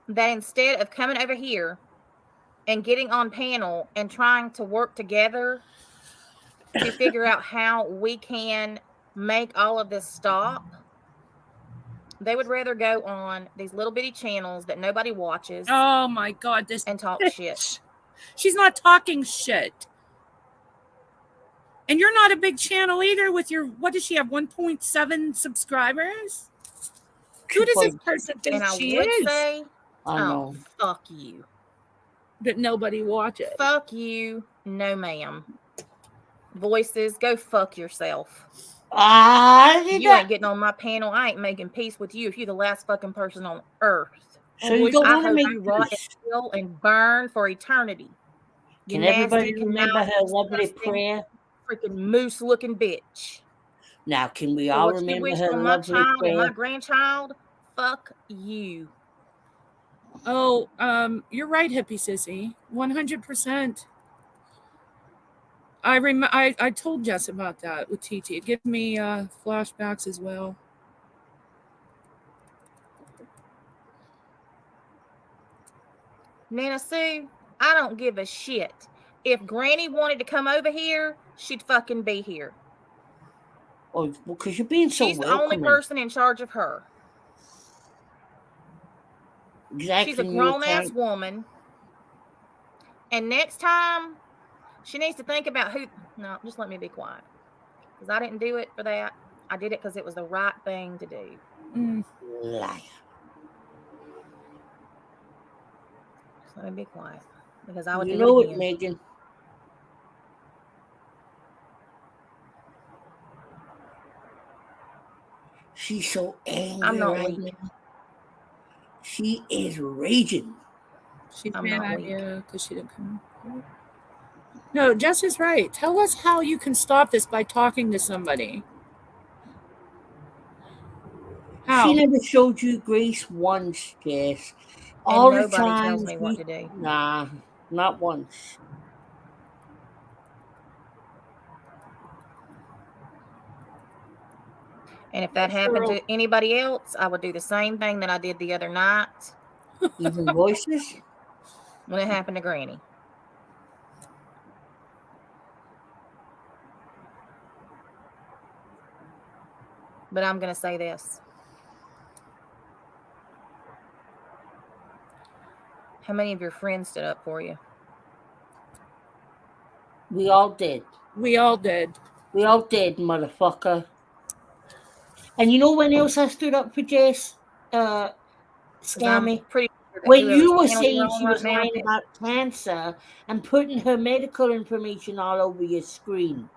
Speaker 10: that instead of coming over here and getting on panel and trying to work together to figure out how we can make all of this stop, they would rather go on these little bitty channels that nobody watches.
Speaker 1: Oh my God, this
Speaker 10: and talk shit.
Speaker 1: She's not talking shit. And you're not a big channel either with your, what does she have, 1.7 subscribers? Who does this person think
Speaker 10: And I
Speaker 1: she
Speaker 10: would
Speaker 1: is?
Speaker 10: say,
Speaker 3: I know.
Speaker 10: fuck you.
Speaker 1: That nobody watches.
Speaker 10: Fuck you. No, ma'am. Voices, go fuck yourself. You ain't getting on my panel. I ain't making peace with you if you're the last fucking person on earth.
Speaker 3: So you don't
Speaker 10: I
Speaker 3: want to
Speaker 10: hope
Speaker 3: make
Speaker 10: you rot
Speaker 3: peace.
Speaker 10: and kill and burn for eternity. You
Speaker 3: Can everybody
Speaker 10: nasty,
Speaker 3: remember her lovely
Speaker 10: disgusting,
Speaker 3: prayer?
Speaker 10: freaking moose-looking bitch.
Speaker 3: Now, can we
Speaker 10: So
Speaker 3: all
Speaker 10: what you
Speaker 3: remember
Speaker 10: wish
Speaker 3: her
Speaker 10: on my
Speaker 3: lovely
Speaker 10: child and my
Speaker 3: prayer?
Speaker 10: grandchild? Fuck you.
Speaker 1: Oh, you're right, hippie sissy. 100%. I told Jess about that with TT. It gave me flashbacks as well.
Speaker 10: Nana Sue, I don't give a shit. If Granny wanted to come over here, she'd fucking be here.
Speaker 3: Oh, because you're being so
Speaker 10: She's the only
Speaker 3: welcoming.
Speaker 10: person in charge of her.
Speaker 3: Exactly.
Speaker 10: She's a grown-ass woman. And next time, she needs to think about who... No, just let me be quiet. Because I didn't do it for that. I did it because it was the right thing to do.
Speaker 3: Liar.
Speaker 10: Just let me be quiet. Because I would
Speaker 3: You
Speaker 10: do
Speaker 3: know
Speaker 10: it
Speaker 3: it,
Speaker 10: again.
Speaker 3: Megan. She's so angry
Speaker 10: I'm not
Speaker 3: right
Speaker 10: weak.
Speaker 3: now. She is raging.
Speaker 1: She's
Speaker 10: I'm
Speaker 1: mad
Speaker 10: not
Speaker 1: at
Speaker 10: weak.
Speaker 1: you because she didn't come. No, Jess is right. Tell us how you can stop this by talking to somebody. How?
Speaker 3: She never showed you grace once, Jess.
Speaker 10: And
Speaker 3: All the
Speaker 10: nobody
Speaker 3: time.
Speaker 10: tells me what to do.
Speaker 3: Nah, not once.
Speaker 10: And if that happened to anybody else, I would do the same thing that I did the other night.
Speaker 3: Even voices?
Speaker 10: When it happened to Granny. But I'm going to say this. How many of your friends stood up for you?
Speaker 3: We all did.
Speaker 1: We all did.
Speaker 3: We all did, motherfucker. And you know when else I stood up for Jess? Scammy.
Speaker 10: Pretty sure that
Speaker 3: When
Speaker 10: whoever's
Speaker 3: you were
Speaker 10: panel you're
Speaker 3: saying
Speaker 10: on
Speaker 3: she
Speaker 10: right
Speaker 3: was
Speaker 10: now
Speaker 3: lying
Speaker 10: did.
Speaker 3: about cancer and putting her medical information all over your screen.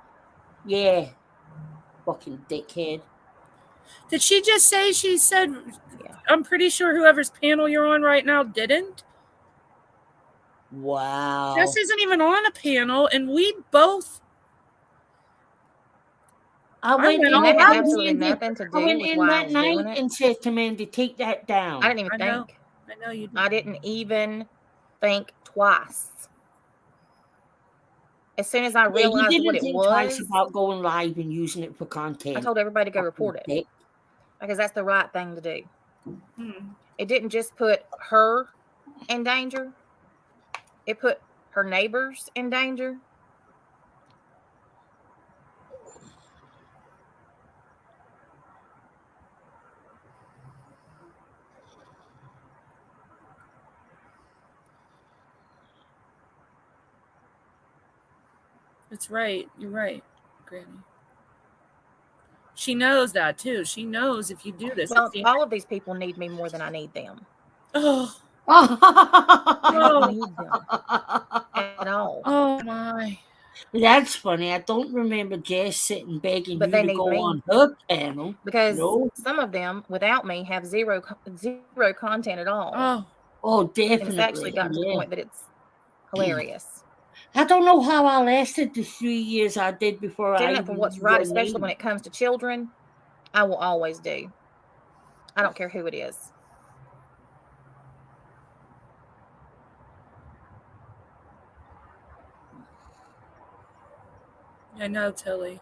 Speaker 3: Yeah. Fucking dickhead.
Speaker 1: Did she just say she said, I'm pretty sure whoever's panel you're on right now didn't?
Speaker 3: Wow.
Speaker 1: Jess isn't even on a panel, and we both
Speaker 3: I went
Speaker 8: went
Speaker 3: in,
Speaker 8: all
Speaker 10: And that
Speaker 3: I
Speaker 10: had
Speaker 3: went
Speaker 10: absolutely
Speaker 3: in,
Speaker 10: nothing to
Speaker 3: I
Speaker 10: do
Speaker 3: went
Speaker 10: with
Speaker 3: in
Speaker 10: why I
Speaker 3: that
Speaker 10: was
Speaker 3: night
Speaker 10: doing it.
Speaker 3: and said to Mandy, take that down.
Speaker 10: I didn't even
Speaker 8: I know.
Speaker 10: think.
Speaker 8: I know you.
Speaker 10: I didn't even think twice. As soon as I
Speaker 3: Yeah, you
Speaker 10: realized
Speaker 3: didn't
Speaker 10: what it
Speaker 3: think twice
Speaker 10: was,
Speaker 3: about going live and using it for content.
Speaker 10: I told everybody to go
Speaker 3: Fucking
Speaker 10: report it
Speaker 3: dick.
Speaker 10: because that's the right thing to do.
Speaker 8: Hmm.
Speaker 10: It didn't just put her in danger, it put her neighbors in danger.
Speaker 8: That's right. You're right, Granny. She knows that too. She knows if you do this.
Speaker 10: Well,
Speaker 8: it's the-
Speaker 10: all of these people need me more than I need them.
Speaker 8: oh,
Speaker 10: I don't
Speaker 8: oh,
Speaker 10: need them at all.
Speaker 8: oh my.
Speaker 3: That's funny. I don't remember Jess sitting begging
Speaker 10: But
Speaker 3: you
Speaker 10: they
Speaker 3: to
Speaker 10: need
Speaker 3: go
Speaker 10: me
Speaker 3: on her panel.
Speaker 10: because
Speaker 3: No.
Speaker 10: some of them, without me, have zero content at all.
Speaker 8: Oh,
Speaker 3: Oh,
Speaker 10: And
Speaker 3: definitely.
Speaker 10: it's actually gotten to the
Speaker 3: yeah.
Speaker 10: point that it's hilarious.
Speaker 3: I don't know how I lasted the 3 years I did before I
Speaker 10: Standing up for
Speaker 3: even
Speaker 10: what's
Speaker 3: knew
Speaker 10: right,
Speaker 3: your
Speaker 10: especially
Speaker 3: name.
Speaker 10: when it comes to children, I will always do. I don't care who it is.
Speaker 8: I know, Tilly.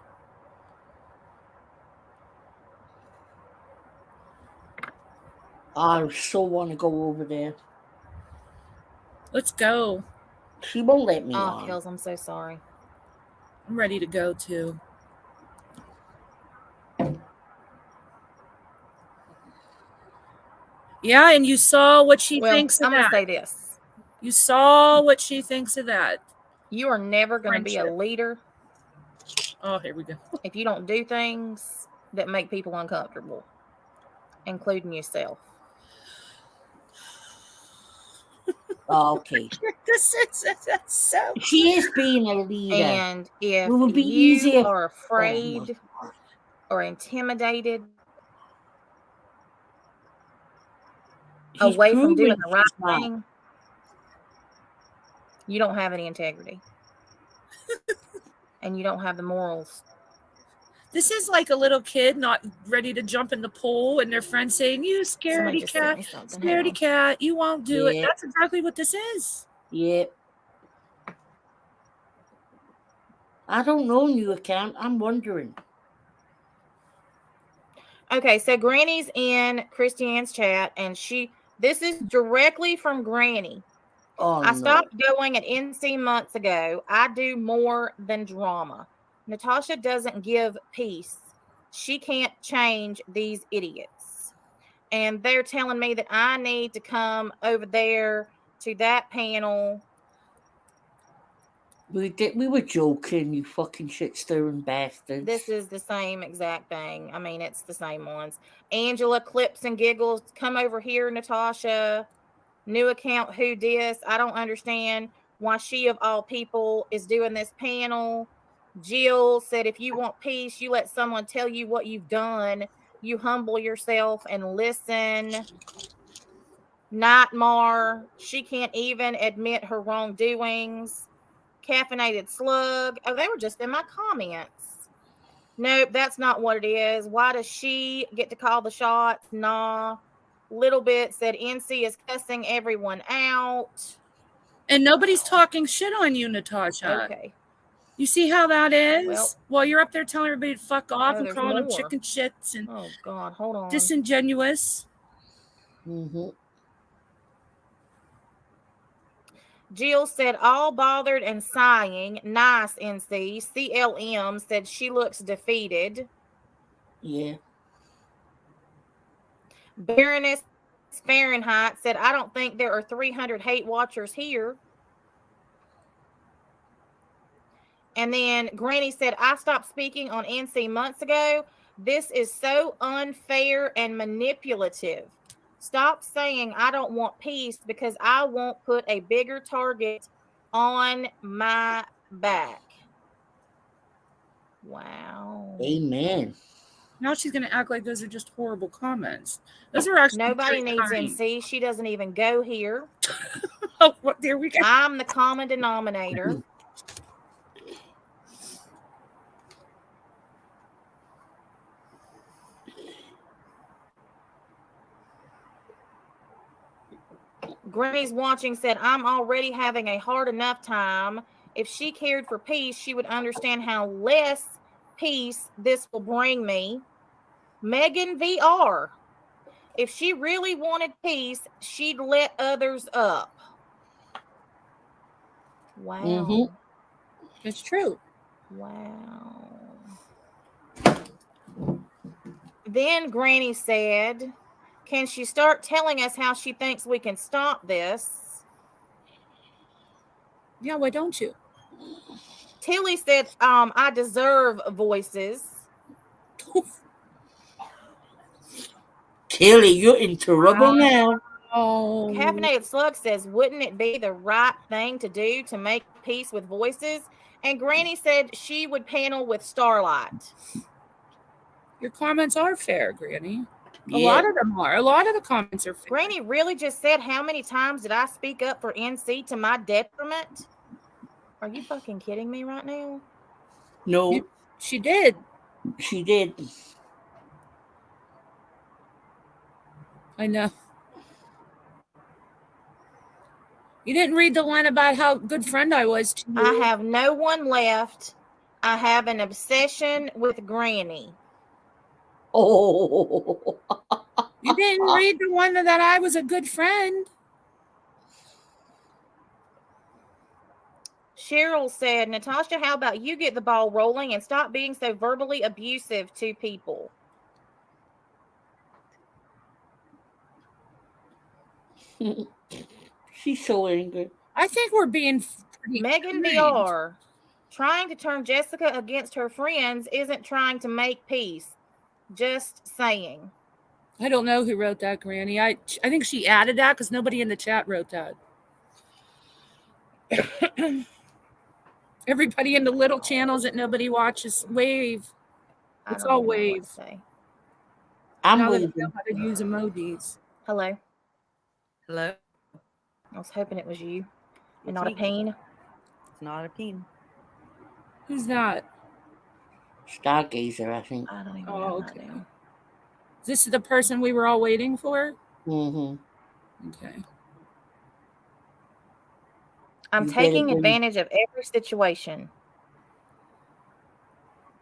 Speaker 3: I so want to go over there.
Speaker 8: Let's go.
Speaker 3: She won't let me
Speaker 10: Oh,
Speaker 3: on.
Speaker 10: Kels, I'm so sorry.
Speaker 8: I'm ready to go too. Yeah, and you saw what she
Speaker 10: Well,
Speaker 8: thinks of
Speaker 10: I'm going to
Speaker 8: that.
Speaker 10: say this.
Speaker 8: You saw what she thinks of that.
Speaker 10: You are never going to be a
Speaker 8: Friendship.
Speaker 10: leader
Speaker 8: Oh, here we go.
Speaker 10: if you don't do things that make people uncomfortable, including yourself.
Speaker 3: Oh, okay.
Speaker 8: That's so.
Speaker 3: She is being a leader.
Speaker 10: And if
Speaker 3: It would be
Speaker 10: you
Speaker 3: easier.
Speaker 10: are
Speaker 3: Oh,
Speaker 10: afraid
Speaker 3: my-
Speaker 10: or intimidated
Speaker 3: He's
Speaker 10: away from doing
Speaker 3: proving
Speaker 10: the right
Speaker 3: she's not.
Speaker 10: thing, you don't have any integrity. And you don't have the morals.
Speaker 8: This is like a little kid not ready to jump in the pool, and their friend saying, "You
Speaker 10: Somebody
Speaker 8: scaredy
Speaker 10: just sent
Speaker 8: cat,
Speaker 10: me something. Hang
Speaker 8: scaredy
Speaker 10: on.
Speaker 8: cat, you won't do it."
Speaker 3: Yeah.
Speaker 8: That's exactly what this is.
Speaker 3: Yep. I don't know, new account. I'm wondering.
Speaker 10: Okay, so Granny's in Christiane's chat, and this is directly from Granny.
Speaker 3: Oh,
Speaker 10: I
Speaker 3: no.
Speaker 10: stopped going at NC months ago. I do more than drama. Natasha doesn't give peace. She can't change these idiots. And they're telling me that I need to come over there to that panel.
Speaker 3: We were joking, you fucking shit stirring bastards.
Speaker 10: This is the same exact thing. I mean, it's the same ones. Angela clips and giggles. Come over here, Natasha. New account, who dis? I don't understand why she of all people is doing this panel. Jill said, if you want peace, you let someone tell you what you've done. You humble yourself and listen. Nightmare, she can't even admit her wrongdoings. Caffeinated slug. Oh, they were just in my comments. Nope, that's not what it is. Why does she get to call the shots? Nah. Little bit said NC is cussing everyone out.
Speaker 8: And nobody's talking shit on you, Natasha.
Speaker 10: Okay.
Speaker 8: You see how that is?
Speaker 10: Well,
Speaker 8: You're up there telling everybody to fuck off and
Speaker 10: there's
Speaker 8: calling them
Speaker 10: more.
Speaker 8: chicken shits and
Speaker 10: Oh God, hold on.
Speaker 8: disingenuous.
Speaker 3: Mm-hmm.
Speaker 10: Jill said, all bothered and sighing. Nice, NC. CLM said she looks defeated.
Speaker 3: Yeah.
Speaker 10: Baroness Fahrenheit said, I don't think there are 300 hate watchers here. And then Granny said, I stopped speaking on NC months ago. This is so unfair and manipulative. Stop saying I don't want peace because I won't put a bigger target on my back. Wow.
Speaker 3: Amen.
Speaker 8: Now she's going to act like those are just horrible comments. Those are actually
Speaker 10: Nobody
Speaker 8: very
Speaker 10: needs
Speaker 8: kind.
Speaker 10: NC. She doesn't even go here.
Speaker 8: Oh, well, there we go.
Speaker 10: I'm the common denominator. Granny's watching said, I'm already having a hard enough time. If she cared for peace, she would understand how less peace this will bring me. Megan VR. If she really wanted peace, she'd let others up. Wow.
Speaker 3: Mhm.
Speaker 8: It's true.
Speaker 10: Wow. Then Granny said, can she start telling us how she thinks we can stop this?
Speaker 8: Yeah, why don't you?
Speaker 10: Tilly said, I deserve voices.
Speaker 3: Tilly, you're in trouble now.
Speaker 8: Oh,
Speaker 10: Caffeinated Slug says, wouldn't it be the right thing to do to make peace with voices? And Granny said she would panel with Starlight.
Speaker 8: your comments are fair, Granny. A
Speaker 3: Yeah.
Speaker 8: lot of them are. A lot of the comments are fair.
Speaker 10: Granny really just said, how many times did I speak up for NC to my detriment? Are you fucking kidding me right now?
Speaker 3: No,
Speaker 8: She did.
Speaker 3: she did.
Speaker 8: I know. You didn't read the line about how good friend I was to you.
Speaker 10: I have no one left. I have an obsession with Granny.
Speaker 3: Oh,
Speaker 8: You didn't read the one that I was a good friend.
Speaker 10: Cheryl said, Natasha, how about you get the ball rolling and stop being so verbally abusive to people?
Speaker 3: she's so angry.
Speaker 8: I think we're being pretty
Speaker 10: Megan
Speaker 8: kind.
Speaker 10: VR, trying to turn Jessica against her friends isn't trying to make peace. Just saying.
Speaker 8: I don't know who wrote that, Granny. I think she added that because nobody in the chat wrote that. Everybody in the little channels that nobody watches, wave.
Speaker 10: I
Speaker 8: It's
Speaker 10: don't
Speaker 8: all
Speaker 10: even know what
Speaker 8: wave.
Speaker 10: to say.
Speaker 3: I'm
Speaker 8: Now that I
Speaker 3: waving.
Speaker 8: know how to use emojis.
Speaker 10: Hello.
Speaker 12: Hello?
Speaker 10: I was hoping it was you and
Speaker 12: It's
Speaker 10: not a
Speaker 12: me.
Speaker 10: pain.
Speaker 12: It's not a peen.
Speaker 8: Who's that?
Speaker 3: Stargazer, I think.
Speaker 10: I don't even
Speaker 8: Oh,
Speaker 10: know.
Speaker 8: okay.
Speaker 10: Now.
Speaker 8: Is this the person we were all waiting for?
Speaker 3: Mm-hmm.
Speaker 8: Okay.
Speaker 10: I'm
Speaker 3: You better
Speaker 10: taking
Speaker 3: bring-
Speaker 10: advantage of every situation.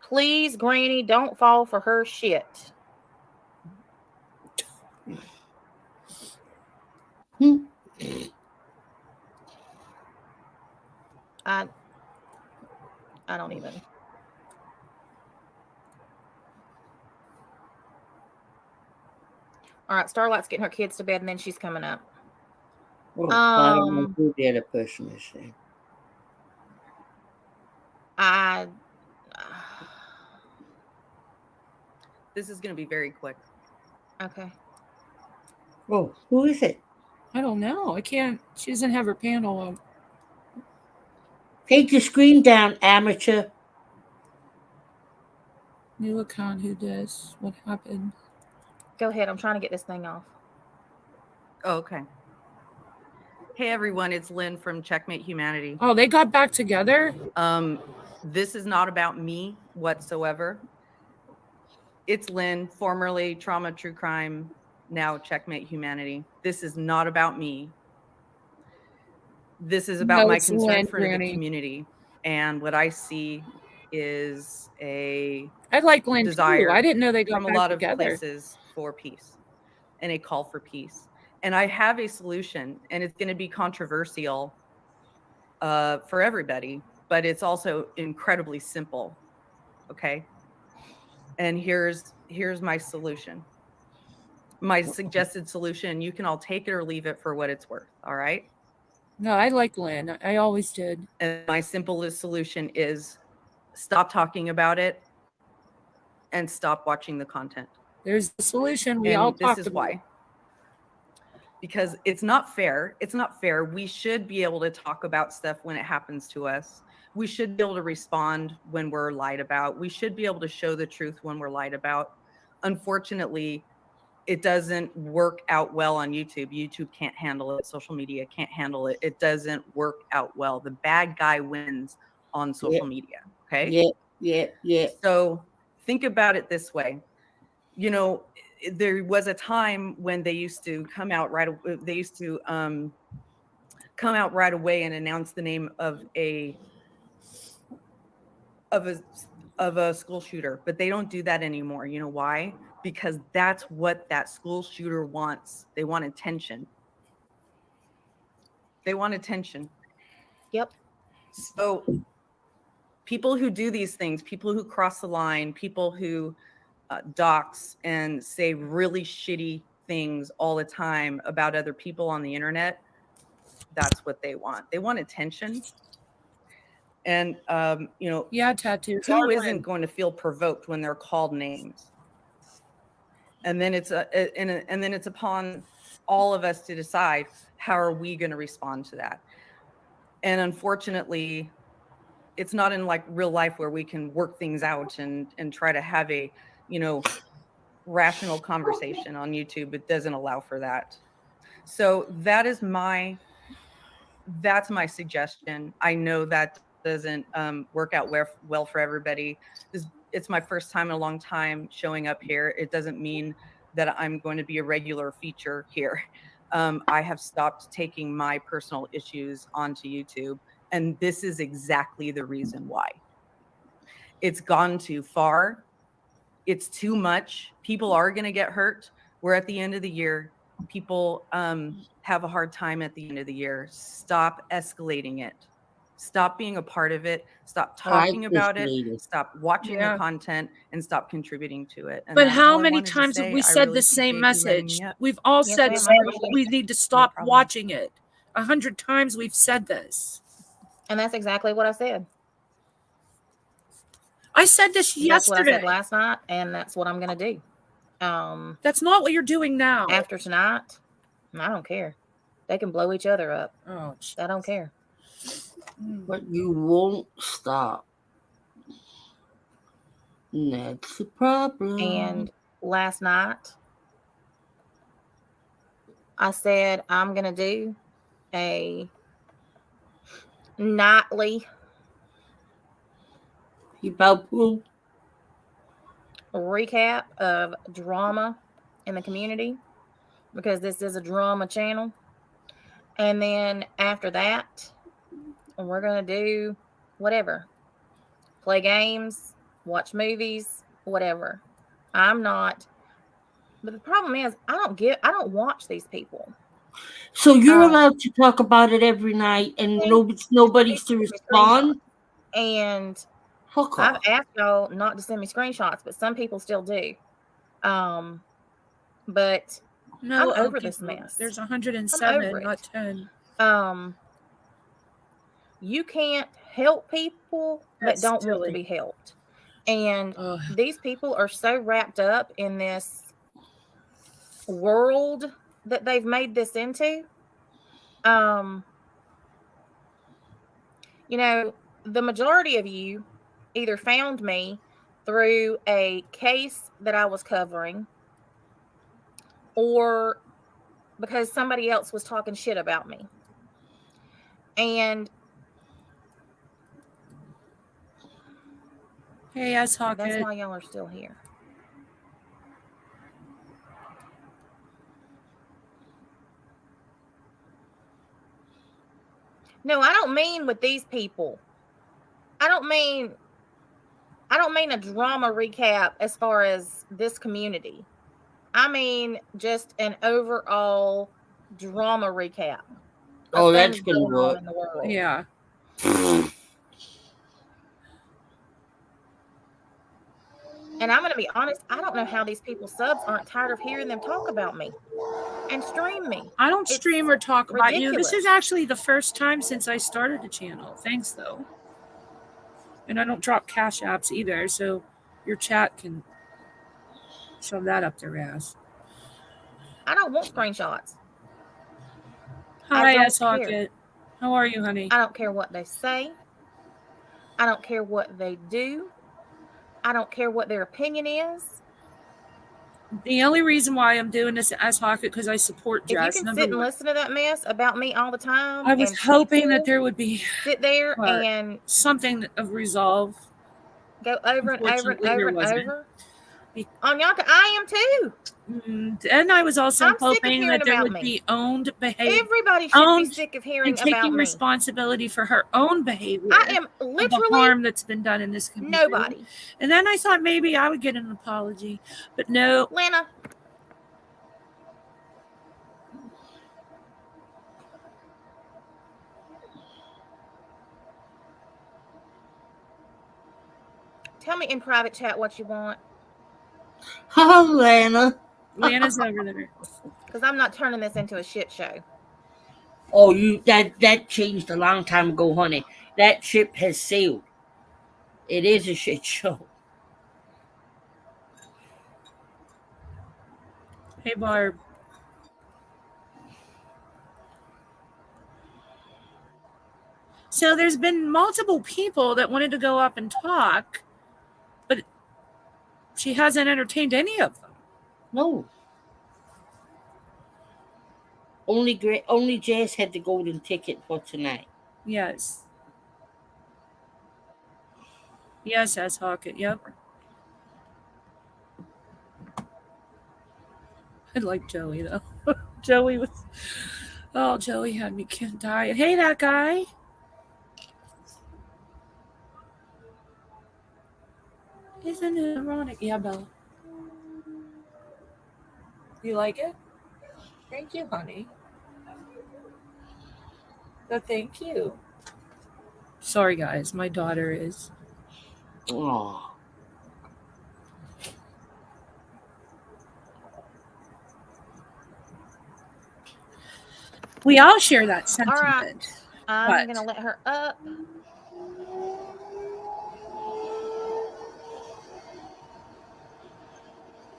Speaker 10: Please, Granny, don't fall for her shit. I don't even. All right, Starlight's getting her kids to bed, and then she's coming up.
Speaker 3: Oh, I don't know who the other person is then.
Speaker 12: This is going to be very quick.
Speaker 10: Okay.
Speaker 3: Oh, who is it?
Speaker 8: I don't know. I can't. She doesn't have her panel up.
Speaker 3: Take your screen down, amateur.
Speaker 8: New account. Who does? What happened?
Speaker 10: Go ahead. I'm trying to get this thing off.
Speaker 12: Oh, okay. Hey, everyone. It's Lynn from Checkmate Humanity.
Speaker 8: Oh, they got back together?
Speaker 12: This is not about me whatsoever. It's Lynn, formerly Trauma True Crime, now Checkmate Humanity. This is not about me. This is about
Speaker 8: No,
Speaker 12: my
Speaker 8: it's
Speaker 12: concern
Speaker 8: Lynn,
Speaker 12: for
Speaker 8: Granny.
Speaker 12: the community. And what I see is a
Speaker 8: I like Lynn
Speaker 12: desire
Speaker 8: too. I didn't know they got
Speaker 12: from a
Speaker 8: back
Speaker 12: lot
Speaker 8: together.
Speaker 12: of places for peace and a call for peace. And I have a solution, and it's going to be controversial for everybody, but it's also incredibly simple. Okay. And here's my solution. My suggested solution. You can all take it or leave it for what it's worth. All right.
Speaker 8: No, I like Lynn. I always did.
Speaker 12: And my simplest solution is stop talking about it and stop watching the content.
Speaker 8: There's the solution. We
Speaker 12: And
Speaker 8: all
Speaker 12: this
Speaker 8: talked
Speaker 12: is
Speaker 8: about.
Speaker 12: why. Because it's not fair. It's not fair. We should be able to talk about stuff when it happens to us. We should be able to respond when we're lied about. We should be able to show the truth when we're lied about. Unfortunately, it doesn't work out well on YouTube. YouTube can't handle it. Social media can't handle it. It doesn't work out well. The bad guy wins on social media. Okay.
Speaker 3: Yeah.
Speaker 12: So think about it this way. You know, there was a time when they used to come out right. They used to come out right away and announce the name of a school shooter, but they don't do that anymore. You know why? Because that's what that school shooter wants. They want attention. They want attention.
Speaker 10: Yep.
Speaker 12: So people who do these things, people who cross the line, people who dox and say really shitty things all the time about other people on the internet, that's what they want. They want attention. And
Speaker 8: yeah, tattoos.
Speaker 12: Who isn't going to feel provoked when they're called names? And then it's and then it's upon all of us to decide how are we going to respond to that. And unfortunately, it's not in like real life where we can work things out and try to have a rational conversation on YouTube. It doesn't allow for that. So that's my suggestion. I know that doesn't work out well for everybody. It's my first time in a long time showing up here. It doesn't mean that I'm going to be a regular feature here. I have stopped taking my personal issues onto YouTube, and this is exactly the reason why. It's gone too far. It's too much. People are going to get hurt. We're at the end of the year. People have a hard time at the end of the year. Stop escalating it. Stop being a part of it. Stop talking about it. Stop watching the content and stop contributing to it. And
Speaker 8: But
Speaker 12: that's
Speaker 8: how
Speaker 12: all I
Speaker 8: many
Speaker 12: wanted to
Speaker 8: times have
Speaker 12: say.
Speaker 8: we
Speaker 12: I
Speaker 8: said
Speaker 12: really
Speaker 8: the same
Speaker 12: appreciate you letting
Speaker 8: message?
Speaker 12: me up.
Speaker 8: We've all
Speaker 10: Yes,
Speaker 8: said
Speaker 10: ma'am.
Speaker 8: we need to stop
Speaker 12: problem.
Speaker 8: watching it. 100 times we've said this.
Speaker 10: And that's exactly what I said.
Speaker 8: I said this
Speaker 10: That's what I
Speaker 8: yesterday.
Speaker 10: said last night, and that's what I'm going to do.
Speaker 8: That's not what you're doing now.
Speaker 10: After tonight, I don't care. They can blow each other up.
Speaker 8: Oh,
Speaker 10: I don't care.
Speaker 3: But you won't stop. That's the problem.
Speaker 10: And last night, I said I'm going to do a nightly recap of drama in the community because this is a drama channel. And then after that, we're going to do whatever. Play games, watch movies, whatever. I'm not. But the problem is I don't watch these people.
Speaker 3: So you're allowed to talk about it every night and nobody's to respond?
Speaker 10: And I've asked y'all not to send me screenshots, but some people still do. But
Speaker 8: No,
Speaker 10: I'm over this mess.
Speaker 8: There's
Speaker 10: I'm
Speaker 8: 107,
Speaker 10: over it.
Speaker 8: not 10.
Speaker 10: You can't help people
Speaker 8: That's
Speaker 10: that don't want
Speaker 8: silly.
Speaker 10: to be helped. And these people are so wrapped up in this world that they've made this into. The majority of you either found me through a case that I was covering or because somebody else was talking shit about me. And
Speaker 8: Hey, that's
Speaker 10: that's why y'all are still here. No, I don't mean with these people. I don't mean a drama recap as far as this community. I mean just an overall drama recap.
Speaker 3: Oh, that's gonna work.
Speaker 10: In the world.
Speaker 8: Yeah.
Speaker 10: And I'm going to be honest, I don't know how these people subs aren't tired of hearing them talk about me and stream me.
Speaker 8: I don't stream or talk about you. This is
Speaker 10: ridiculous.
Speaker 8: actually the first time since I started the channel. Thanks, though. And I don't drop cash apps either, so your chat can shove that up their ass.
Speaker 10: I don't want screenshots.
Speaker 8: Hi,
Speaker 10: I don't
Speaker 8: S-Hocket.
Speaker 10: care.
Speaker 8: How are you, honey?
Speaker 10: I don't care what they say. I don't care what they do. I don't care what their opinion is.
Speaker 8: The only reason why I'm doing this as Hocket because I support
Speaker 10: If you
Speaker 8: Jess.
Speaker 10: can
Speaker 8: Number
Speaker 10: sit and
Speaker 8: one.
Speaker 10: listen to that mess about me all the time,
Speaker 8: I was
Speaker 10: and
Speaker 8: hoping that
Speaker 10: people
Speaker 8: there would be
Speaker 10: sit there
Speaker 8: what,
Speaker 10: and
Speaker 8: something of resolve.
Speaker 10: go over and over and
Speaker 8: Unfortunately, there
Speaker 10: over and
Speaker 8: wasn't.
Speaker 10: over. Anyaka, I am too.
Speaker 8: And I was also
Speaker 10: I'm sick of
Speaker 8: hoping
Speaker 10: hearing
Speaker 8: that there
Speaker 10: about
Speaker 8: would
Speaker 10: me.
Speaker 8: be owned behavior.
Speaker 10: Everybody should be
Speaker 8: owned
Speaker 10: sick of hearing
Speaker 8: and taking
Speaker 10: about me.
Speaker 8: responsibility for her own behavior.
Speaker 10: I am
Speaker 8: of the
Speaker 10: literally
Speaker 8: harm that's been done in this community.
Speaker 10: nobody.
Speaker 8: And then I thought maybe I would get an apology, but no.
Speaker 10: Lana. Tell me in private chat what you want.
Speaker 3: Oh, Lana.
Speaker 8: Lana's over there.
Speaker 10: Because I'm not turning this into a shit show.
Speaker 3: Oh, that changed a long time ago, honey. That ship has sailed. It is a shit show.
Speaker 8: Hey, Barb. So there's been multiple people that wanted to go up and talk, but she hasn't entertained any of them.
Speaker 3: No. Only Jess had the golden ticket for tonight.
Speaker 8: Yes. Yes, as Hawkett. Yep. I like Joey though. Joey had me can't die. Hey, that guy. Isn't it ironic? Yeah, Bella. You like it? Thank you, honey. No, thank you. Sorry, guys. My daughter is.
Speaker 3: Oh.
Speaker 8: We all share that
Speaker 10: All
Speaker 8: sentiment.
Speaker 10: right. I'm
Speaker 8: What?
Speaker 10: going to let her up.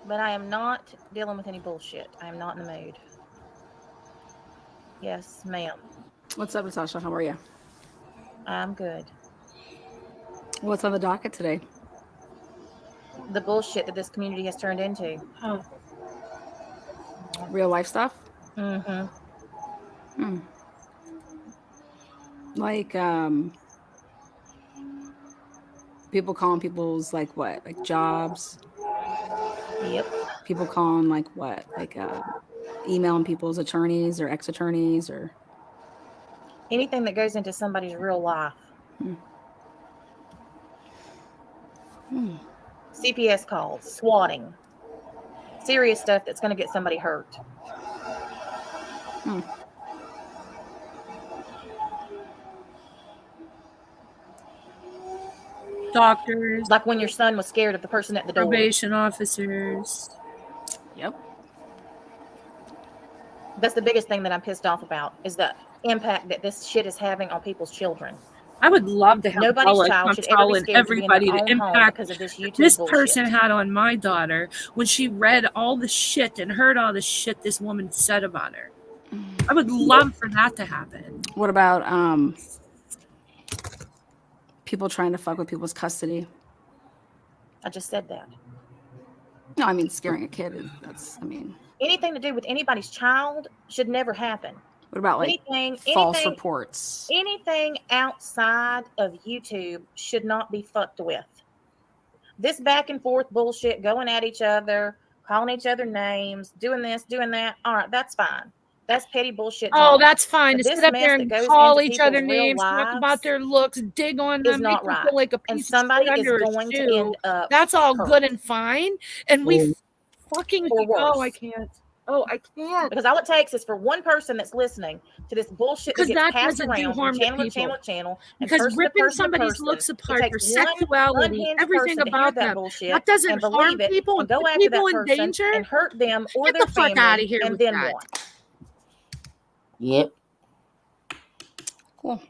Speaker 10: But I am not dealing with any bullshit. I am not in the mood. Yes, ma'am.
Speaker 13: What's up, Natasha? How are you?
Speaker 10: I'm good.
Speaker 13: What's on the docket today?
Speaker 10: The bullshit that this community has turned into.
Speaker 8: Oh.
Speaker 13: Real life stuff?
Speaker 10: Mm-hmm.
Speaker 13: Like, people calling people's, like, what? Like, jobs?
Speaker 10: Yep.
Speaker 13: People calling, like, what? Like, emailing people's attorneys or ex-attorneys or...
Speaker 10: Anything that goes into somebody's real life. CPS calls, swatting. Serious stuff that's going to get somebody hurt.
Speaker 8: Doctors.
Speaker 10: Like when your son was scared of the person at the door.
Speaker 8: Probation officers.
Speaker 13: Yep.
Speaker 10: That's the biggest thing that I'm pissed off about is the impact that this shit is having on people's children.
Speaker 8: I would love to have
Speaker 10: Nobody's
Speaker 8: Bella
Speaker 10: child
Speaker 8: come
Speaker 10: should ever be
Speaker 8: telling
Speaker 10: scared to be in their
Speaker 8: everybody the
Speaker 10: own home
Speaker 8: impact
Speaker 10: because of this YouTube
Speaker 8: this
Speaker 10: bullshit.
Speaker 8: person had on my daughter when she read all the shit and heard all the shit this woman said about her. I would love for that to happen.
Speaker 13: What about people trying to fuck with people's custody?
Speaker 10: I just said that.
Speaker 13: No, I mean, scaring a kid.
Speaker 10: Anything to do with anybody's child should never happen.
Speaker 13: What about, like, false reports?
Speaker 10: Anything outside of YouTube should not be fucked with. This back and forth bullshit, going at each other, calling each other names, doing this, doing that. All right, that's fine. That's petty bullshit.
Speaker 8: Oh, that's fine.
Speaker 10: But
Speaker 8: To
Speaker 10: this
Speaker 8: sit up
Speaker 10: mess
Speaker 8: there
Speaker 10: that
Speaker 8: and
Speaker 10: goes
Speaker 8: call
Speaker 10: into
Speaker 8: each other
Speaker 10: people's real
Speaker 8: names, talk
Speaker 10: lives
Speaker 8: about their looks, dig on
Speaker 10: is
Speaker 8: them,
Speaker 10: not
Speaker 8: make them
Speaker 10: right.
Speaker 8: feel like a
Speaker 10: And
Speaker 8: piece
Speaker 10: somebody
Speaker 8: of shit
Speaker 10: is
Speaker 8: under a
Speaker 10: going to
Speaker 8: shoe.
Speaker 10: end up
Speaker 8: That's all
Speaker 10: hurt.
Speaker 8: good and fine. And we fucking
Speaker 10: Or worse.
Speaker 8: I can't. Oh, I can't.
Speaker 10: Because all it takes is for one person that's listening to this bullshit that
Speaker 8: Because
Speaker 10: gets
Speaker 8: that
Speaker 10: passed
Speaker 8: doesn't do
Speaker 10: around
Speaker 8: harm
Speaker 10: from
Speaker 8: to
Speaker 10: channel to
Speaker 8: people.
Speaker 10: channel to channel. And
Speaker 8: Because
Speaker 10: person to
Speaker 8: ripping
Speaker 10: person to
Speaker 8: somebody's
Speaker 10: person.
Speaker 8: looks
Speaker 10: It
Speaker 8: apart,
Speaker 10: takes
Speaker 8: their
Speaker 10: one
Speaker 8: sexuality,
Speaker 10: unhinged
Speaker 8: everything
Speaker 10: person to hear
Speaker 8: about
Speaker 10: that
Speaker 8: them,
Speaker 10: bullshit
Speaker 8: that doesn't
Speaker 10: and
Speaker 8: harm
Speaker 10: believe it
Speaker 8: people
Speaker 10: and
Speaker 8: and
Speaker 10: go
Speaker 8: put
Speaker 10: after
Speaker 8: people
Speaker 10: that
Speaker 8: in
Speaker 10: person
Speaker 8: danger.
Speaker 10: and hurt them or
Speaker 8: Get
Speaker 10: their
Speaker 8: the fuck
Speaker 10: family.
Speaker 8: outta here
Speaker 10: And
Speaker 8: with
Speaker 10: then
Speaker 8: that.
Speaker 10: what?
Speaker 3: Yep.
Speaker 13: Cool.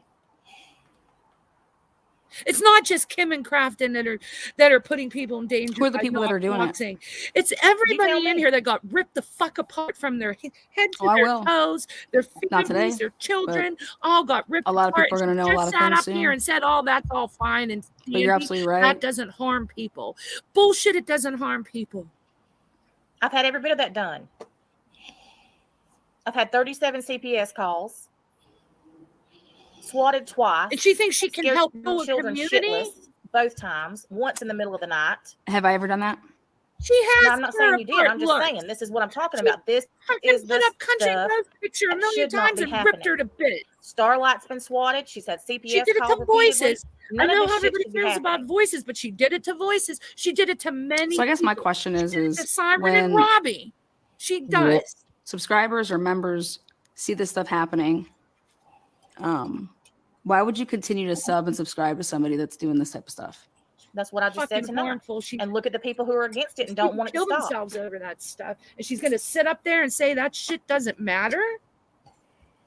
Speaker 8: It's not just Kim and Crafton that are putting people in danger.
Speaker 13: Who are the
Speaker 8: by
Speaker 13: people that
Speaker 8: not
Speaker 13: are doing it?
Speaker 8: boxing. It's everybody in here that got ripped the fuck apart from their head to
Speaker 13: Oh, I
Speaker 8: their
Speaker 13: will.
Speaker 8: toes, their
Speaker 13: Not today,
Speaker 8: families, their children, all got ripped
Speaker 13: a lot of
Speaker 8: apart.
Speaker 13: people are gonna know a
Speaker 8: Just
Speaker 13: lot of
Speaker 8: sat
Speaker 13: things
Speaker 8: up here
Speaker 13: soon.
Speaker 8: and said, "Oh, that's all fine and
Speaker 13: But you're
Speaker 8: dandy.
Speaker 13: absolutely right.
Speaker 8: That doesn't harm people." Bullshit! It doesn't harm people.
Speaker 10: I've had every bit of that done. I've had 37 CPS calls. Swatted twice.
Speaker 8: And she thinks she can help build a
Speaker 10: children
Speaker 8: community?
Speaker 10: shitless both times. Once in the middle of the night.
Speaker 13: Have I ever done that?
Speaker 1: She has.
Speaker 10: No, I'm not saying you did. I'm just saying this is what I'm talking about. This is the
Speaker 1: put up country
Speaker 10: stuff
Speaker 1: Road picture a
Speaker 10: that
Speaker 1: million
Speaker 10: should not
Speaker 1: times
Speaker 10: be
Speaker 1: and
Speaker 10: happening.
Speaker 1: ripped her to bits.
Speaker 10: Starlight's been swatted. She's had CPS
Speaker 1: She did it
Speaker 10: called
Speaker 1: to
Speaker 10: repeatedly.
Speaker 1: Voices.
Speaker 10: None
Speaker 1: I
Speaker 10: of
Speaker 1: know
Speaker 10: this
Speaker 1: how
Speaker 10: shit
Speaker 1: everybody
Speaker 10: should be
Speaker 1: feels
Speaker 10: happening.
Speaker 1: about Voices, but she did it to Voices. She did it to many.
Speaker 14: So I guess my
Speaker 1: people.
Speaker 14: question
Speaker 1: She
Speaker 14: is
Speaker 1: did it to Siren
Speaker 14: when
Speaker 1: and Robbie. She does.
Speaker 14: subscribers or members see this stuff happening, why would you continue to sub and subscribe to somebody that's doing this type of stuff?
Speaker 10: That's what I just said
Speaker 1: Fucking
Speaker 10: tonight.
Speaker 1: harmful.
Speaker 10: And look at the people who are against it and don't
Speaker 1: People
Speaker 10: want it to
Speaker 1: kill
Speaker 10: stop.
Speaker 1: themselves over that stuff, and she's gonna sit up there and say that shit doesn't matter.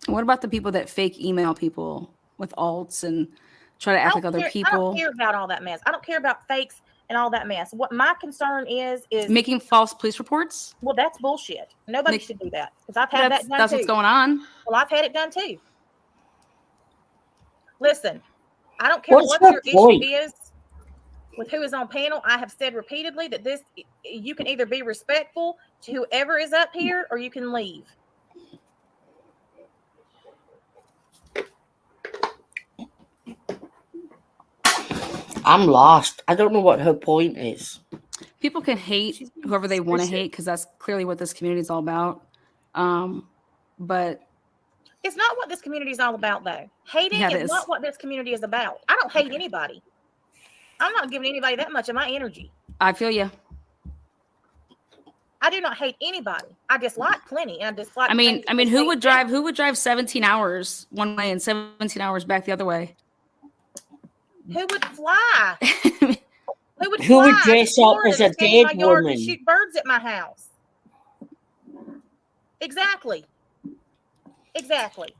Speaker 14: What about the people that fake email people with alts and try to act like other
Speaker 10: I
Speaker 14: people?
Speaker 10: don't care about all that mess. I don't care about fakes and all that mess. What my concern is
Speaker 14: Making false police reports?
Speaker 10: well, that's bullshit. Nobody should do that because I've had that done
Speaker 14: That's
Speaker 10: too.
Speaker 14: what's going on.
Speaker 10: Well, I've had it done too. Listen, I don't care
Speaker 3: What's
Speaker 10: what
Speaker 3: the
Speaker 10: your
Speaker 3: point?
Speaker 10: issue is with who is on panel. I have said repeatedly that this you can either be respectful to whoever is up here or you can leave.
Speaker 3: I'm lost. I don't know what her point is.
Speaker 14: People can hate whoever they want to hate because that's clearly what this community is all about. But
Speaker 10: It's not what this community is all about, though. Hating
Speaker 14: Yeah, it
Speaker 10: is
Speaker 14: is.
Speaker 10: not what this community is about. I don't hate anybody. I'm not giving anybody that much of my energy.
Speaker 14: I feel you.
Speaker 10: I do not hate anybody. I dislike plenty, and I dislike.
Speaker 14: I mean,
Speaker 10: things that
Speaker 14: who
Speaker 10: they
Speaker 14: would
Speaker 10: say.
Speaker 14: drive 17 hours one way and 17 hours back the other way?
Speaker 10: Who would fly? Who would
Speaker 3: Who would
Speaker 10: fly to
Speaker 3: dress up
Speaker 10: Florida
Speaker 3: as
Speaker 10: to
Speaker 3: a
Speaker 10: stand in my
Speaker 3: dead
Speaker 10: yard and
Speaker 3: woman?
Speaker 10: shoot birds at my house? Exactly. Exactly.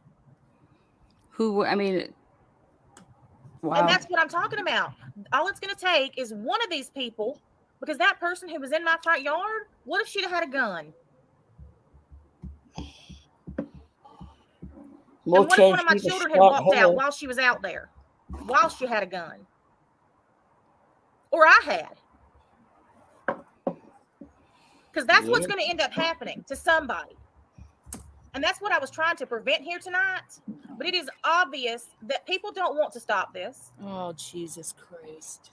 Speaker 14: Who? I mean, wow.
Speaker 10: And that's what I'm talking about. All it's going to take is one of these people, because that person who was in my front yard, what if she'd have had a gun?
Speaker 3: More
Speaker 10: And what if one
Speaker 3: chance
Speaker 10: of my
Speaker 3: you to
Speaker 10: children had
Speaker 3: start
Speaker 10: walked out
Speaker 3: her.
Speaker 10: while she was out there, while she had a gun? Or I had. Because that's what's
Speaker 3: Yeah.
Speaker 10: going to end up happening to somebody. And that's what I was trying to prevent here tonight. But it is obvious that people don't want to stop this.
Speaker 1: Oh, Jesus Christ.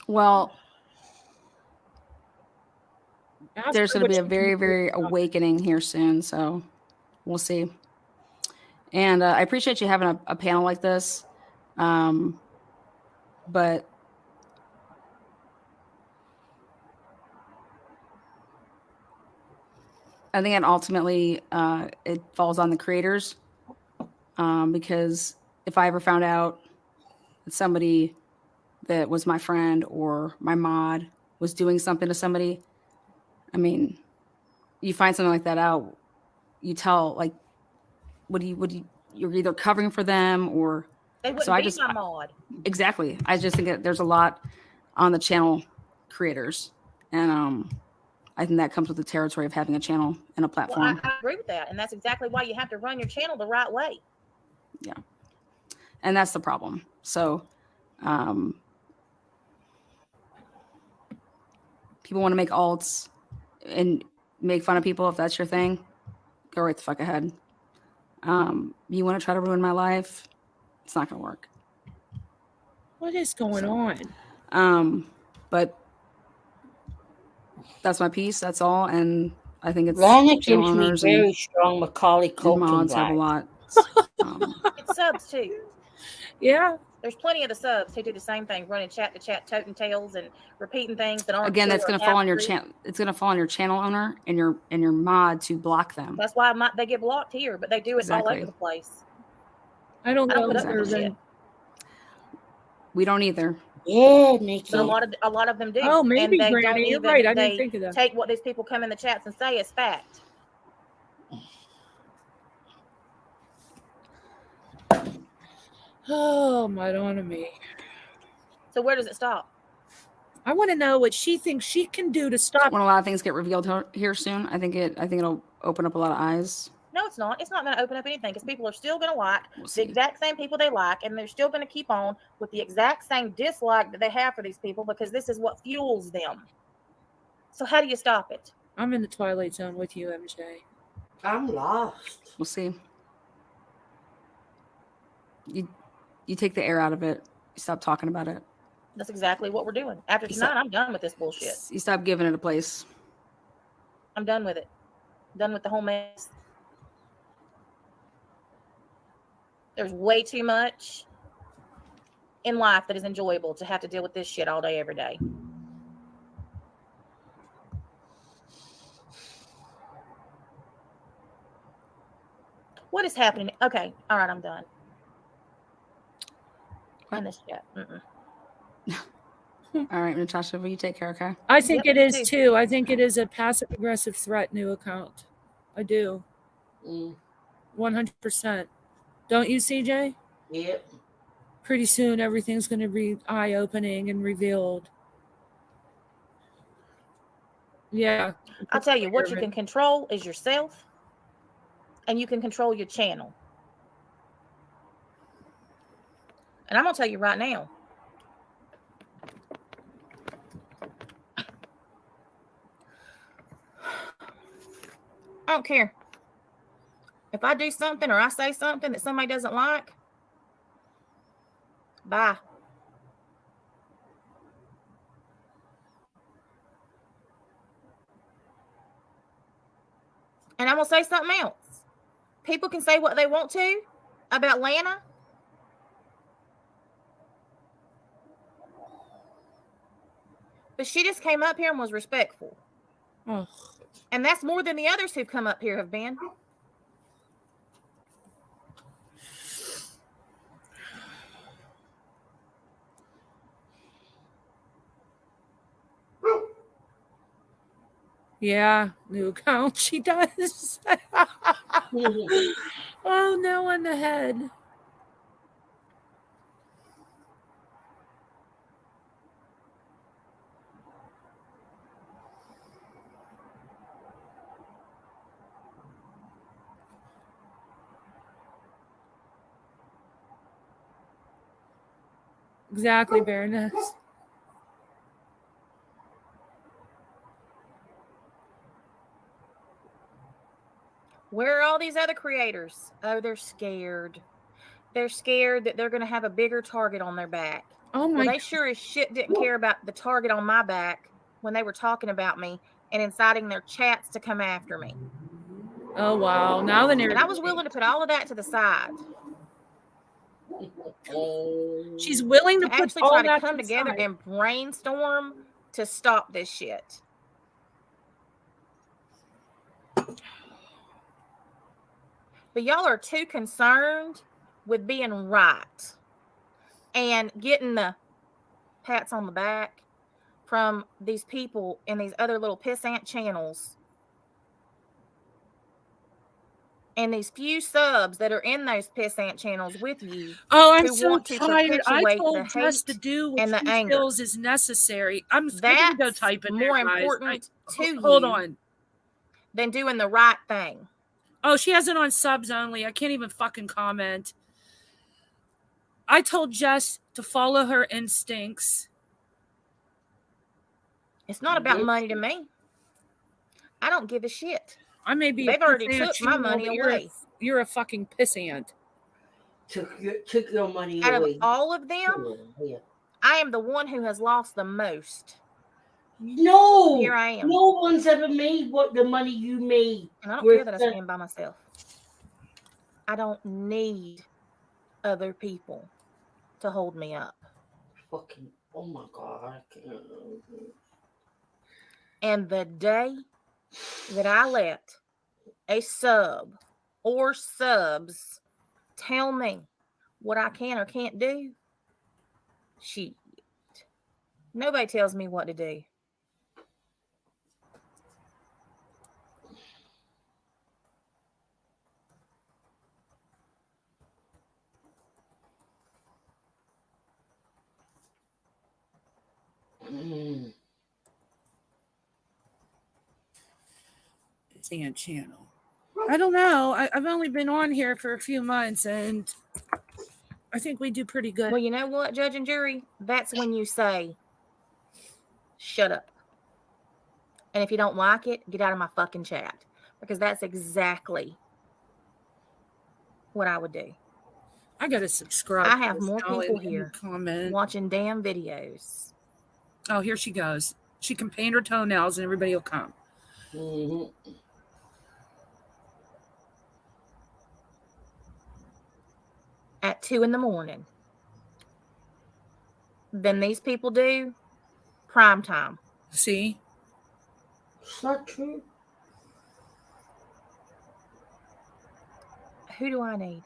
Speaker 14: Well,
Speaker 1: Ask
Speaker 14: there's
Speaker 1: her
Speaker 14: going to be
Speaker 1: what
Speaker 14: a
Speaker 1: she
Speaker 14: very,
Speaker 1: can do.
Speaker 14: very awakening here soon. So we'll see. And I appreciate you having a panel like this. But I think that ultimately it falls on the creators. Because if I ever found out that somebody that was my friend or my mod was doing something to somebody, I mean, you find something like that out, you tell, like, you're either covering for them or
Speaker 10: They wouldn't
Speaker 14: so I
Speaker 10: be
Speaker 14: just
Speaker 10: my mod.
Speaker 14: exactly. I just think that there's a lot on the channel creators, and I think that comes with the territory of having a channel and a
Speaker 10: Well,
Speaker 14: platform.
Speaker 10: I agree with that. And that's exactly why you have to run your channel the right way.
Speaker 14: Yeah, and that's the problem. So people want to make alts and make fun of people. If that's your thing, go right the fuck ahead. You want to try to ruin my life, it's not gonna work.
Speaker 1: What is going on?
Speaker 14: But that's my piece. That's all. And I think it's
Speaker 3: Lana
Speaker 14: channel
Speaker 3: gives me
Speaker 14: owners
Speaker 3: very
Speaker 14: and,
Speaker 3: strong Macaulay
Speaker 14: and
Speaker 3: Culkin
Speaker 14: mods have a
Speaker 3: vibes.
Speaker 14: lot.
Speaker 10: It's subs too.
Speaker 1: Yeah.
Speaker 10: There's plenty of the subs who do the same thing, running chat to chat, toting tales, and repeating things that aren't
Speaker 14: Again,
Speaker 10: true
Speaker 14: that's
Speaker 10: or
Speaker 14: going to fall on your
Speaker 10: half-true.
Speaker 14: channel. It's going to fall on your channel owner and your mod to block them.
Speaker 10: That's why they get blocked here, but they do it all
Speaker 14: Exactly.
Speaker 10: over the place.
Speaker 1: I don't
Speaker 10: I don't
Speaker 1: know.
Speaker 10: put up with this
Speaker 1: Irvin.
Speaker 10: shit.
Speaker 14: We don't either.
Speaker 3: Yeah, Nikki.
Speaker 10: But a lot of them do.
Speaker 1: Oh, maybe,
Speaker 10: and they
Speaker 1: Granny,
Speaker 10: don't
Speaker 1: you're
Speaker 10: even,
Speaker 1: right. I didn't
Speaker 10: they
Speaker 1: think of that.
Speaker 10: take what these people come in the chats and say as fact.
Speaker 1: Oh, my me.
Speaker 10: So where does it stop?
Speaker 1: I want to know what she thinks she can do to stop.
Speaker 14: When a lot of things get revealed here soon, I think it'll open up a lot of eyes.
Speaker 10: No, it's not. It's not going to open up anything because people are still going to like
Speaker 14: We'll
Speaker 10: the
Speaker 14: see.
Speaker 10: exact same people they like, and they're still going to keep on with the exact same dislike that they have for these people because this is what fuels them. So how do you stop it?
Speaker 1: I'm in the twilight zone with you, MJ.
Speaker 3: I'm lost.
Speaker 14: We'll see. You take the air out of it. You stop talking about it.
Speaker 10: That's exactly what we're doing. After tonight, I'm done with this bullshit.
Speaker 14: You stop giving it a place.
Speaker 10: I'm done with it. Done with the whole mess. There's way too much in life that is enjoyable to have to deal with this shit all day, every day. What is happening? Okay. All right. I'm done. In this chat.
Speaker 14: All right, Natasha, will you take care, okay?
Speaker 1: I think it is too. I think it is a passive aggressive threat new account. I do. 100%. Don't you, CJ?
Speaker 15: Yep.
Speaker 1: Pretty soon everything's going to be eye-opening and revealed. Yeah.
Speaker 10: I'll tell you, what you can control is yourself, and you can control your channel. And I'm going to tell you right now, I don't care. If I do something or I say something that somebody doesn't like, bye. And I'm going to say something else. People can say what they want to about Lana. But she just came up here and was respectful.
Speaker 1: Oh.
Speaker 10: And that's more than the others who've come up here have been.
Speaker 1: Yeah, new account. She does. Oh, no, on the head. Exactly, Baroness.
Speaker 10: Where are all these other creators? Oh, they're scared. They're scared that they're going to have a bigger target on their back.
Speaker 1: Oh my
Speaker 10: Well, they
Speaker 1: God.
Speaker 10: sure as shit didn't care about the target on my back when they were talking about me and inciting their chats to come after me.
Speaker 1: Oh, wow. Now the
Speaker 10: And
Speaker 1: narrative.
Speaker 10: I was willing to put all of that to the side.
Speaker 1: She's willing to put
Speaker 10: actually
Speaker 1: all
Speaker 10: try
Speaker 1: that
Speaker 10: to come
Speaker 1: to the
Speaker 10: together
Speaker 1: side.
Speaker 10: and brainstorm to stop this shit. But y'all are too concerned with being right and getting the pats on the back from these people in these other little pissant channels and these few subs that are in those pissant channels with you.
Speaker 1: Oh, I'm
Speaker 10: who
Speaker 1: so
Speaker 10: want to
Speaker 1: tired. I
Speaker 10: perpetuate
Speaker 1: told
Speaker 10: the
Speaker 1: Jess to
Speaker 10: hate
Speaker 1: do what
Speaker 10: and the
Speaker 1: she
Speaker 10: anger.
Speaker 1: feels is necessary. I'm gonna go
Speaker 10: That's
Speaker 1: type in
Speaker 10: more
Speaker 1: there, guys.
Speaker 10: important to
Speaker 1: Hold
Speaker 10: you
Speaker 1: on.
Speaker 10: than doing the right thing.
Speaker 1: Oh, she has it on subs only. I can't even fucking comment. I told Jess to follow her instincts.
Speaker 10: It's not about money to me. I don't give a shit.
Speaker 1: I may be
Speaker 10: They've
Speaker 1: a
Speaker 10: already
Speaker 1: pissant
Speaker 10: took my
Speaker 1: channel,
Speaker 10: money
Speaker 1: but
Speaker 10: away.
Speaker 1: You're a fucking pissant.
Speaker 15: Took your money
Speaker 10: Out
Speaker 15: away.
Speaker 10: of all of them,
Speaker 15: Yeah.
Speaker 10: I am the one who has lost the most.
Speaker 15: No,
Speaker 10: Here I am.
Speaker 15: no one's ever made what the money you made.
Speaker 10: And I don't
Speaker 15: with
Speaker 10: care that I
Speaker 15: the-
Speaker 10: stand by myself. I don't need other people to hold me up.
Speaker 15: Fucking, oh my God. I can't.
Speaker 10: And the day that I let a sub or subs tell me what I can or can't do, shit. Nobody tells me what to do.
Speaker 1: Pissant channel. I don't know. I've only been on here for a few months, and I think we do pretty good.
Speaker 10: Well, you know what, judge and jury? That's when you say, shut up. And if you don't like it, get out of my fucking chat. Because that's exactly what I would do.
Speaker 1: I gotta subscribe.
Speaker 10: I
Speaker 1: to
Speaker 10: have
Speaker 1: this
Speaker 10: more
Speaker 1: Dolly
Speaker 10: people
Speaker 1: Lemon
Speaker 10: here
Speaker 1: Comment.
Speaker 10: watching damn videos.
Speaker 1: Oh, here she goes. She can paint her toenails and everybody will come.
Speaker 15: Mm-hmm.
Speaker 10: At 2 a.m. Then these people do prime time.
Speaker 1: See?
Speaker 15: It's not true.
Speaker 10: Who do I need?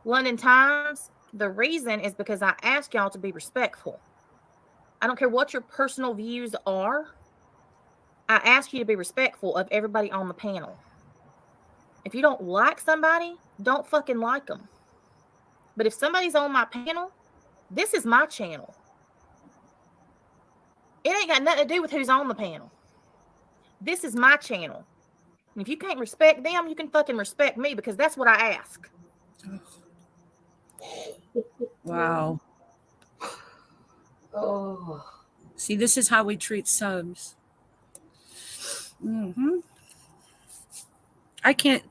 Speaker 10: London Times, the reason is because I ask y'all to be respectful. I don't care what your personal views are. I ask you to be respectful of everybody on the panel. If you don't like somebody, don't fucking like them. But if somebody's on my panel, this is my channel. It ain't got nothing to do with who's on the panel. This is my channel. And if you can't respect them, you can fucking respect me because that's what I ask.
Speaker 1: Wow.
Speaker 15: Oh.
Speaker 1: See, this is how we treat subs. Mm-hmm. I can't.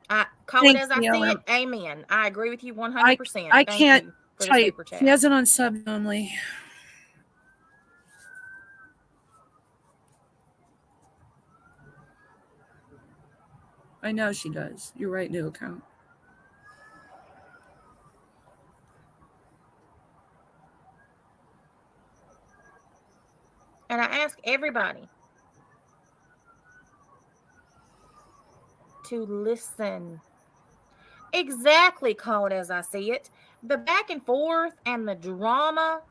Speaker 10: I call it
Speaker 1: Thanks,
Speaker 10: as I see
Speaker 1: Yellow.
Speaker 10: it. Amen. I agree with you 100%.
Speaker 1: I
Speaker 10: Thank
Speaker 1: can't
Speaker 10: you for the
Speaker 1: type.
Speaker 10: super chat.
Speaker 1: She has it on sub only. I know she does. You're right, new account.
Speaker 10: And I ask everybody to listen. Exactly, call it as I see it. The back and forth and the drama,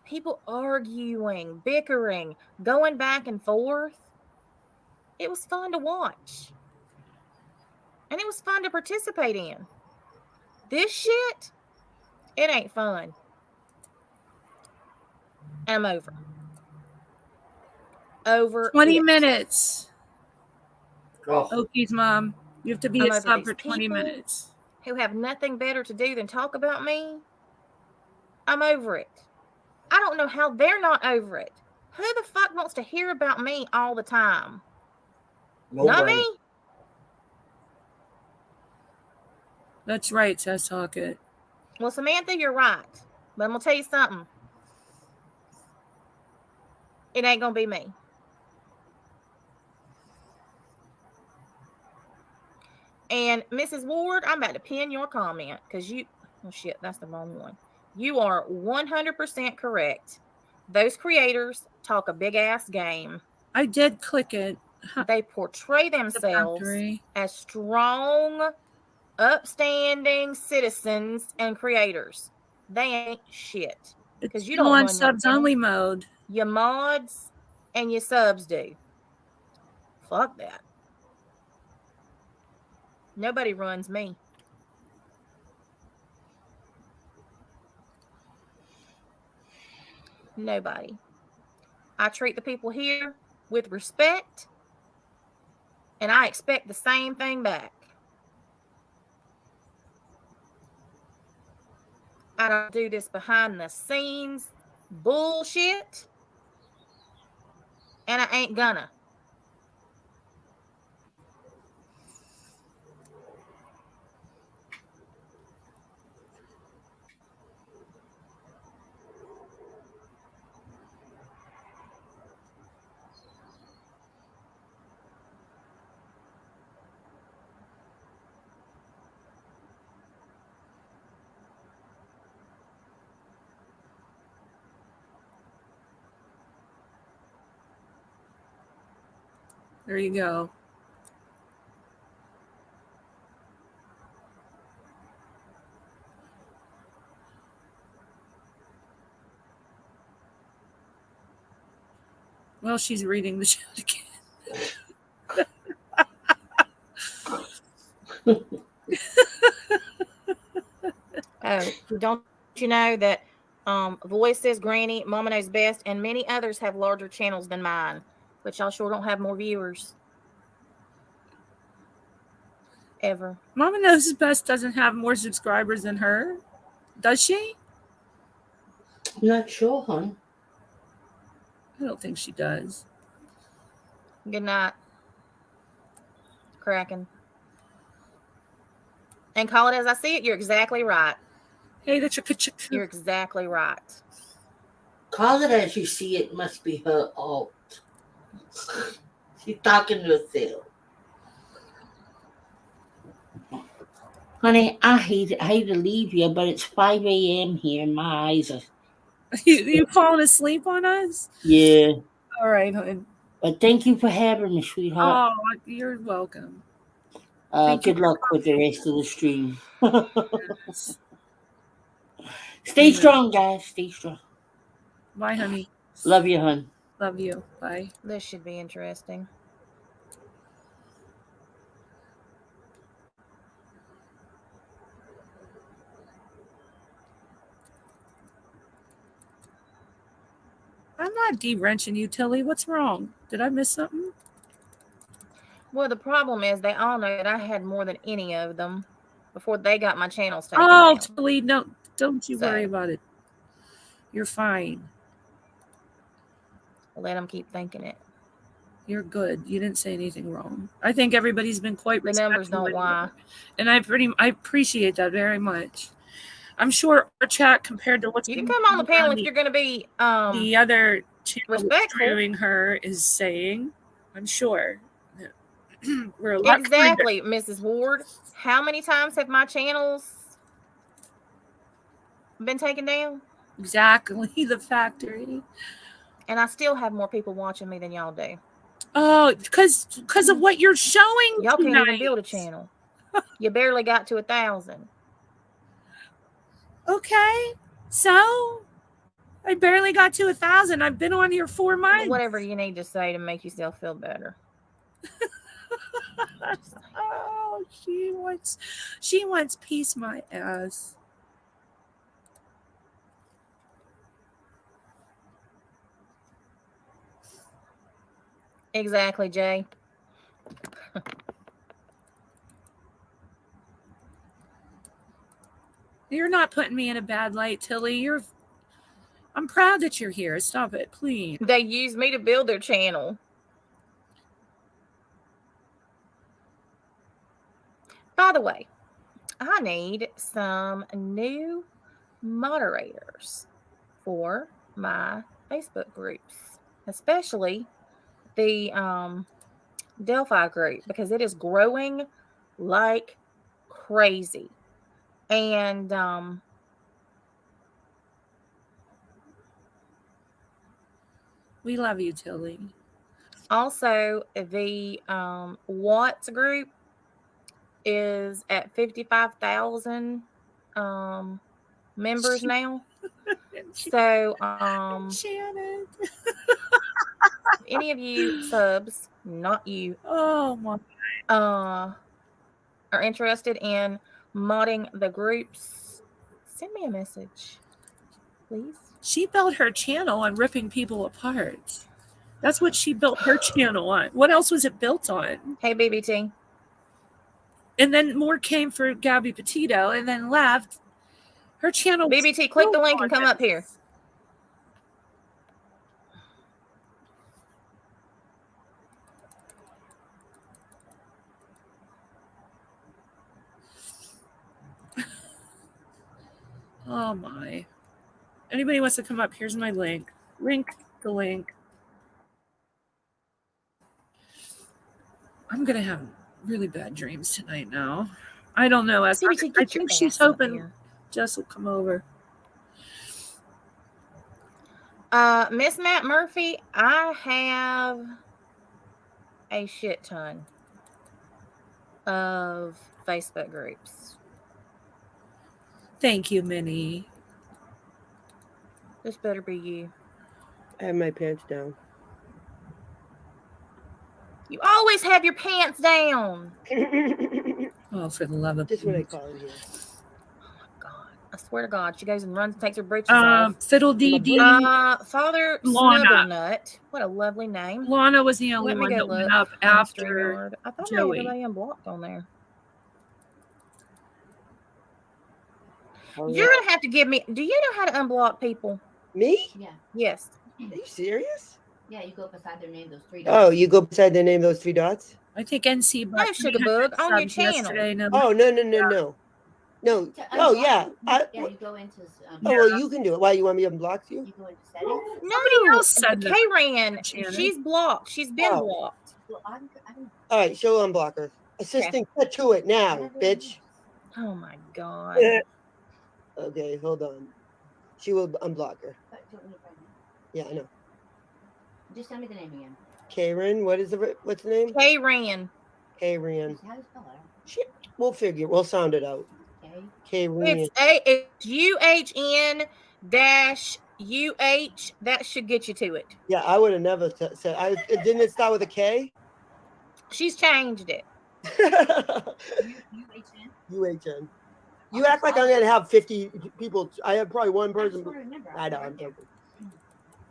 Speaker 10: people arguing, bickering, going back and forth. It was fun to watch. And it was fun to participate in. This shit, it ain't fun. And I'm over. Over
Speaker 1: 20
Speaker 10: it.
Speaker 1: minutes.
Speaker 15: Oh.
Speaker 1: Okies, Mom. You have to be
Speaker 10: I'm
Speaker 1: a
Speaker 10: over
Speaker 1: sub
Speaker 10: these
Speaker 1: for 20
Speaker 10: people
Speaker 1: minutes.
Speaker 10: who have nothing better to do than talk about me. I'm over it. I don't know how they're not over it. Who the fuck wants to hear about me all the time? Not
Speaker 15: Nobody.
Speaker 10: me.
Speaker 1: That's right, Tess Talkett.
Speaker 10: Well, Samantha, you're right. But I'm going to tell you something. It ain't going to be me. And Mrs. Ward, I'm about to pin your comment because you, oh shit, that's the wrong one. You are 100% correct. Those creators talk a big ass game.
Speaker 1: I did click it.
Speaker 10: They portray themselves as strong, upstanding citizens and creators. They ain't shit. Because you
Speaker 1: Still
Speaker 10: don't
Speaker 1: on
Speaker 10: run your
Speaker 1: subs
Speaker 10: channel.
Speaker 1: only mode.
Speaker 10: Your mods and your subs do. Fuck that. Nobody runs me. Nobody. I treat the people here with respect, and I expect the same thing back. I don't do this behind the scenes bullshit, and I ain't gonna.
Speaker 1: There you go. Well, she's reading the chat again.
Speaker 10: Don't you know that Voice says Granny, Mama Knows Best, and many others have larger channels than mine, but y'all sure don't have more viewers. Ever.
Speaker 1: Mama Knows Best doesn't have more subscribers than her. Does she?
Speaker 15: I'm not sure, hon.
Speaker 1: I don't think she does.
Speaker 10: Good night. Kraken. And call it as I see it. You're exactly right.
Speaker 8: Hey, the chicka.
Speaker 10: You're exactly right.
Speaker 15: Call it as you see it must be her alt. She's talking to herself. Honey, I hate to leave you, but it's 5 a.m. here and my eyes are...
Speaker 8: You falling asleep on us?
Speaker 15: Yeah.
Speaker 8: All right, hon.
Speaker 15: But thank you for having me, sweetheart.
Speaker 8: Oh, you're welcome.
Speaker 15: Good luck with the rest of the stream. Stay strong, guys. Stay strong.
Speaker 8: Bye, honey.
Speaker 15: Love you, hon.
Speaker 8: Love you. Bye.
Speaker 10: This should be interesting.
Speaker 8: I'm not de-wrenching you, Tilly. What's wrong? Did I miss something?
Speaker 10: Well, the problem is they all know that I had more than any of them before they got my channels taken
Speaker 8: Oh,
Speaker 10: down.
Speaker 8: Tilly, no, don't you
Speaker 10: So-
Speaker 8: worry about it. You're fine.
Speaker 10: Let them keep thinking it.
Speaker 8: You're good. You didn't say anything wrong. I think everybody's been quite
Speaker 10: The numbers
Speaker 8: respectful
Speaker 10: don't
Speaker 8: in
Speaker 10: lie.
Speaker 8: here, and I appreciate that very much. I'm sure our chat compared to what's
Speaker 10: You can
Speaker 8: going
Speaker 10: come on the panel if
Speaker 8: the-
Speaker 10: you're going to be
Speaker 8: the other channel
Speaker 10: respectful.
Speaker 8: doing her is saying. I'm sure. We're a lot
Speaker 10: Exactly, Mrs. Ward. How many times have my channels been taken down?
Speaker 8: Exactly, the factory.
Speaker 10: And I still have more people watching me than y'all do.
Speaker 8: Oh, because of what you're showing.
Speaker 10: Y'all can't
Speaker 8: tonight.
Speaker 10: even build a channel. You barely got to 1,000.
Speaker 8: Okay, so I barely got to 1,000. I've been on here 4 months.
Speaker 10: Whatever you need to say to make yourself feel better.
Speaker 8: Oh, she wants peace, my ass.
Speaker 10: Exactly, Jay.
Speaker 8: You're not putting me in a bad light, Tilly. I'm proud that you're here. Stop it, please.
Speaker 10: They used me to build their channel. By the way, I need some new moderators for my Facebook groups, especially the Delphi group, because it is growing like crazy. And
Speaker 8: We love you, Tilly.
Speaker 10: also the Watts group is at 55,000 members now. So
Speaker 8: Shannon.
Speaker 10: if any of you subs, not you,
Speaker 8: Oh my.
Speaker 10: are interested in modding the groups, send me a message, please.
Speaker 8: She built her channel on ripping people apart. That's what she built her channel on. What else was it built on?
Speaker 10: Hey, BBT.
Speaker 8: And then more came for Gabby Petito and then left. Her channel was
Speaker 10: BBT, click the
Speaker 8: built
Speaker 10: link
Speaker 8: on
Speaker 10: and come
Speaker 8: this.
Speaker 10: up here.
Speaker 8: Oh my. Anybody wants to come up, here's my link. Link the link. I'm gonna have really bad dreams tonight now. I don't know. As
Speaker 10: BBT,
Speaker 8: I
Speaker 10: get your
Speaker 8: think she's
Speaker 10: ass up
Speaker 8: hoping
Speaker 10: here.
Speaker 8: Jess will come over.
Speaker 10: Miss Matt Murphy, I have a shit ton of Facebook groups.
Speaker 8: Thank you, Minnie.
Speaker 10: This better be you.
Speaker 16: I have my pants down.
Speaker 10: You always have your pants down.
Speaker 8: Oh, for the love of
Speaker 16: Just what I
Speaker 8: Pete.
Speaker 16: call it here.
Speaker 10: I swear to God, she goes and runs and takes her britches off.
Speaker 8: Fiddle Dee Dee.
Speaker 10: Father
Speaker 8: Lana.
Speaker 10: Snugglenut. What a lovely name.
Speaker 8: Lana was the only
Speaker 10: Let me
Speaker 8: one
Speaker 10: go
Speaker 8: that went
Speaker 10: look
Speaker 8: up
Speaker 10: on
Speaker 8: after
Speaker 10: StreamYard. I thought I had
Speaker 8: Joey.
Speaker 10: everybody unblocked on there.
Speaker 16: Oh,
Speaker 10: You're gonna have to give me. Do you know how to unblock people?
Speaker 16: Me?
Speaker 17: Yeah.
Speaker 10: Yes.
Speaker 16: Are you serious?
Speaker 17: Yeah, you go beside their name, those 3
Speaker 16: Oh,
Speaker 17: dots.
Speaker 16: you go beside their name, those 3 dots?
Speaker 8: I think NC
Speaker 10: No, Sugar Bug, on your
Speaker 8: subs
Speaker 10: channel.
Speaker 8: yesterday. No,
Speaker 16: Oh, no. No.
Speaker 17: To
Speaker 16: Oh
Speaker 17: unblock
Speaker 16: yeah.
Speaker 17: you-
Speaker 16: I,
Speaker 17: yeah, you go into
Speaker 16: oh well, you can do it. Why you want me to unblock you?
Speaker 17: you go into settings.
Speaker 8: Somebody else said that.
Speaker 10: K-Ran,
Speaker 8: Shannon.
Speaker 10: she's blocked. She's been
Speaker 16: Oh.
Speaker 10: blocked.
Speaker 17: Well, I'm
Speaker 16: All right, she'll unblock her. Assistant, get to it now, bitch.
Speaker 10: Oh my god.
Speaker 16: Okay, hold on. She will unblock her. Yeah, I know.
Speaker 17: Just tell me the name again.
Speaker 16: Karen, what's the name?
Speaker 10: K-Ran.
Speaker 16: Karen.
Speaker 17: How do you spell it?
Speaker 16: Shit, we'll sound it out. Karen.
Speaker 10: It's UHN dash UH. That should get you to it.
Speaker 16: Yeah, I would have never said. Didn't it start with a K?
Speaker 10: She's changed it.
Speaker 16: UHN. You act like I'm gonna have 50 people. I have probably one person. I know. I'm joking.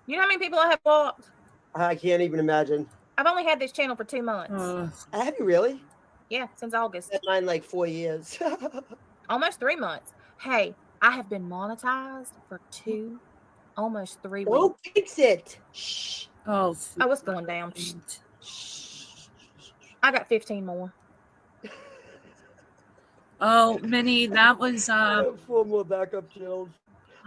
Speaker 10: You know how many people I have blocked?
Speaker 16: I can't even imagine.
Speaker 10: I've only had this channel for 2 months.
Speaker 16: Have you really?
Speaker 10: Yeah, since August.
Speaker 16: Had mine like 4 years.
Speaker 10: Almost 3 months. Hey, I have been monetized for almost 3 weeks.
Speaker 16: Don't fix it. Shh.
Speaker 8: Oh,
Speaker 10: it's going down. I got 15 more.
Speaker 8: Oh, Minnie, that was
Speaker 16: I have 4 more backup channels.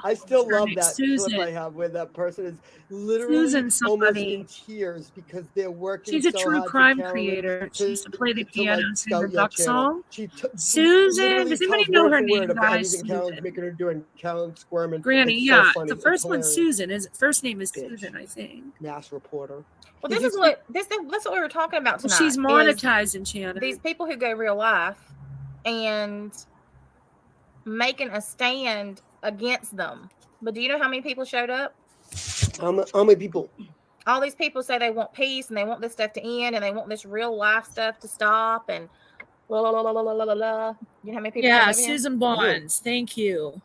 Speaker 16: I still love that
Speaker 8: Susan.
Speaker 16: clip I have where that person is literally
Speaker 8: Susan
Speaker 16: almost
Speaker 8: somebody.
Speaker 16: in tears because they're working.
Speaker 8: She's a
Speaker 16: so
Speaker 8: true
Speaker 16: hard to
Speaker 8: crime
Speaker 16: tell them
Speaker 8: creator. She used to play the
Speaker 16: to,
Speaker 8: piano,
Speaker 16: like,
Speaker 8: sing the
Speaker 16: scout your
Speaker 8: duck
Speaker 16: channel.
Speaker 8: song.
Speaker 16: She
Speaker 8: Susan,
Speaker 16: literally
Speaker 8: does anybody
Speaker 16: tells
Speaker 8: know
Speaker 16: word
Speaker 8: her
Speaker 16: for
Speaker 8: name,
Speaker 16: word of
Speaker 8: guys?
Speaker 16: everything Carolyn's making her do and Carolyn squirming.
Speaker 8: Granny,
Speaker 16: It's so
Speaker 8: yeah.
Speaker 16: funny.
Speaker 8: The
Speaker 16: It's
Speaker 8: first one's
Speaker 16: hilarious.
Speaker 8: Susan. His first name is Susan, I think.
Speaker 16: Mass reporter.
Speaker 10: Well, that's what we were talking about
Speaker 8: Well,
Speaker 10: tonight.
Speaker 8: she's
Speaker 10: is
Speaker 8: monetizing, Shannon.
Speaker 10: These people who go real life and making a stand against them. But do you know how many people showed up?
Speaker 16: How many people?
Speaker 10: All these people say they want peace and they want this stuff to end and they want this real life stuff to stop and la la la la la la la la. You know how many people?
Speaker 8: Yeah,
Speaker 10: come up here?
Speaker 8: Susan Bonds. Thank you.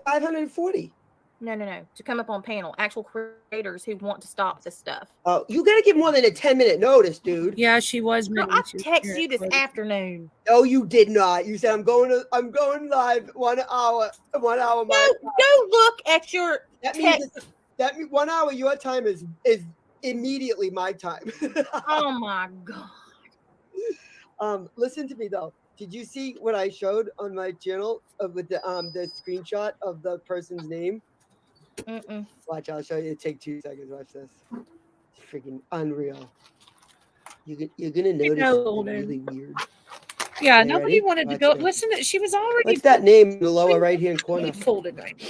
Speaker 16: 540.
Speaker 10: No. To come up on panel, actual creators who want to stop this stuff.
Speaker 16: Oh, you gotta give more than a 10-minute notice, dude.
Speaker 8: Yeah, she was.
Speaker 10: Girl, I texted you this afternoon.
Speaker 16: No, you did not. You said I'm going live 1 hour. 1 hour.
Speaker 10: Go look at your.
Speaker 16: That means 1 hour. Your time is immediately my time.
Speaker 10: Oh my god.
Speaker 16: Listen to me though. Did you see what I showed on my channel with the screenshot of the person's name?
Speaker 10: Mm-mm.
Speaker 16: Watch, I'll show you. Take 2 seconds. Watch this. It's freaking unreal. You're gonna notice something really weird.
Speaker 8: Yeah,
Speaker 16: You
Speaker 8: nobody
Speaker 16: ready?
Speaker 8: wanted to
Speaker 16: Watch
Speaker 8: go.
Speaker 16: this.
Speaker 8: Listen, she was already.
Speaker 16: What's that name in the lower right-hand corner?
Speaker 8: Folded right.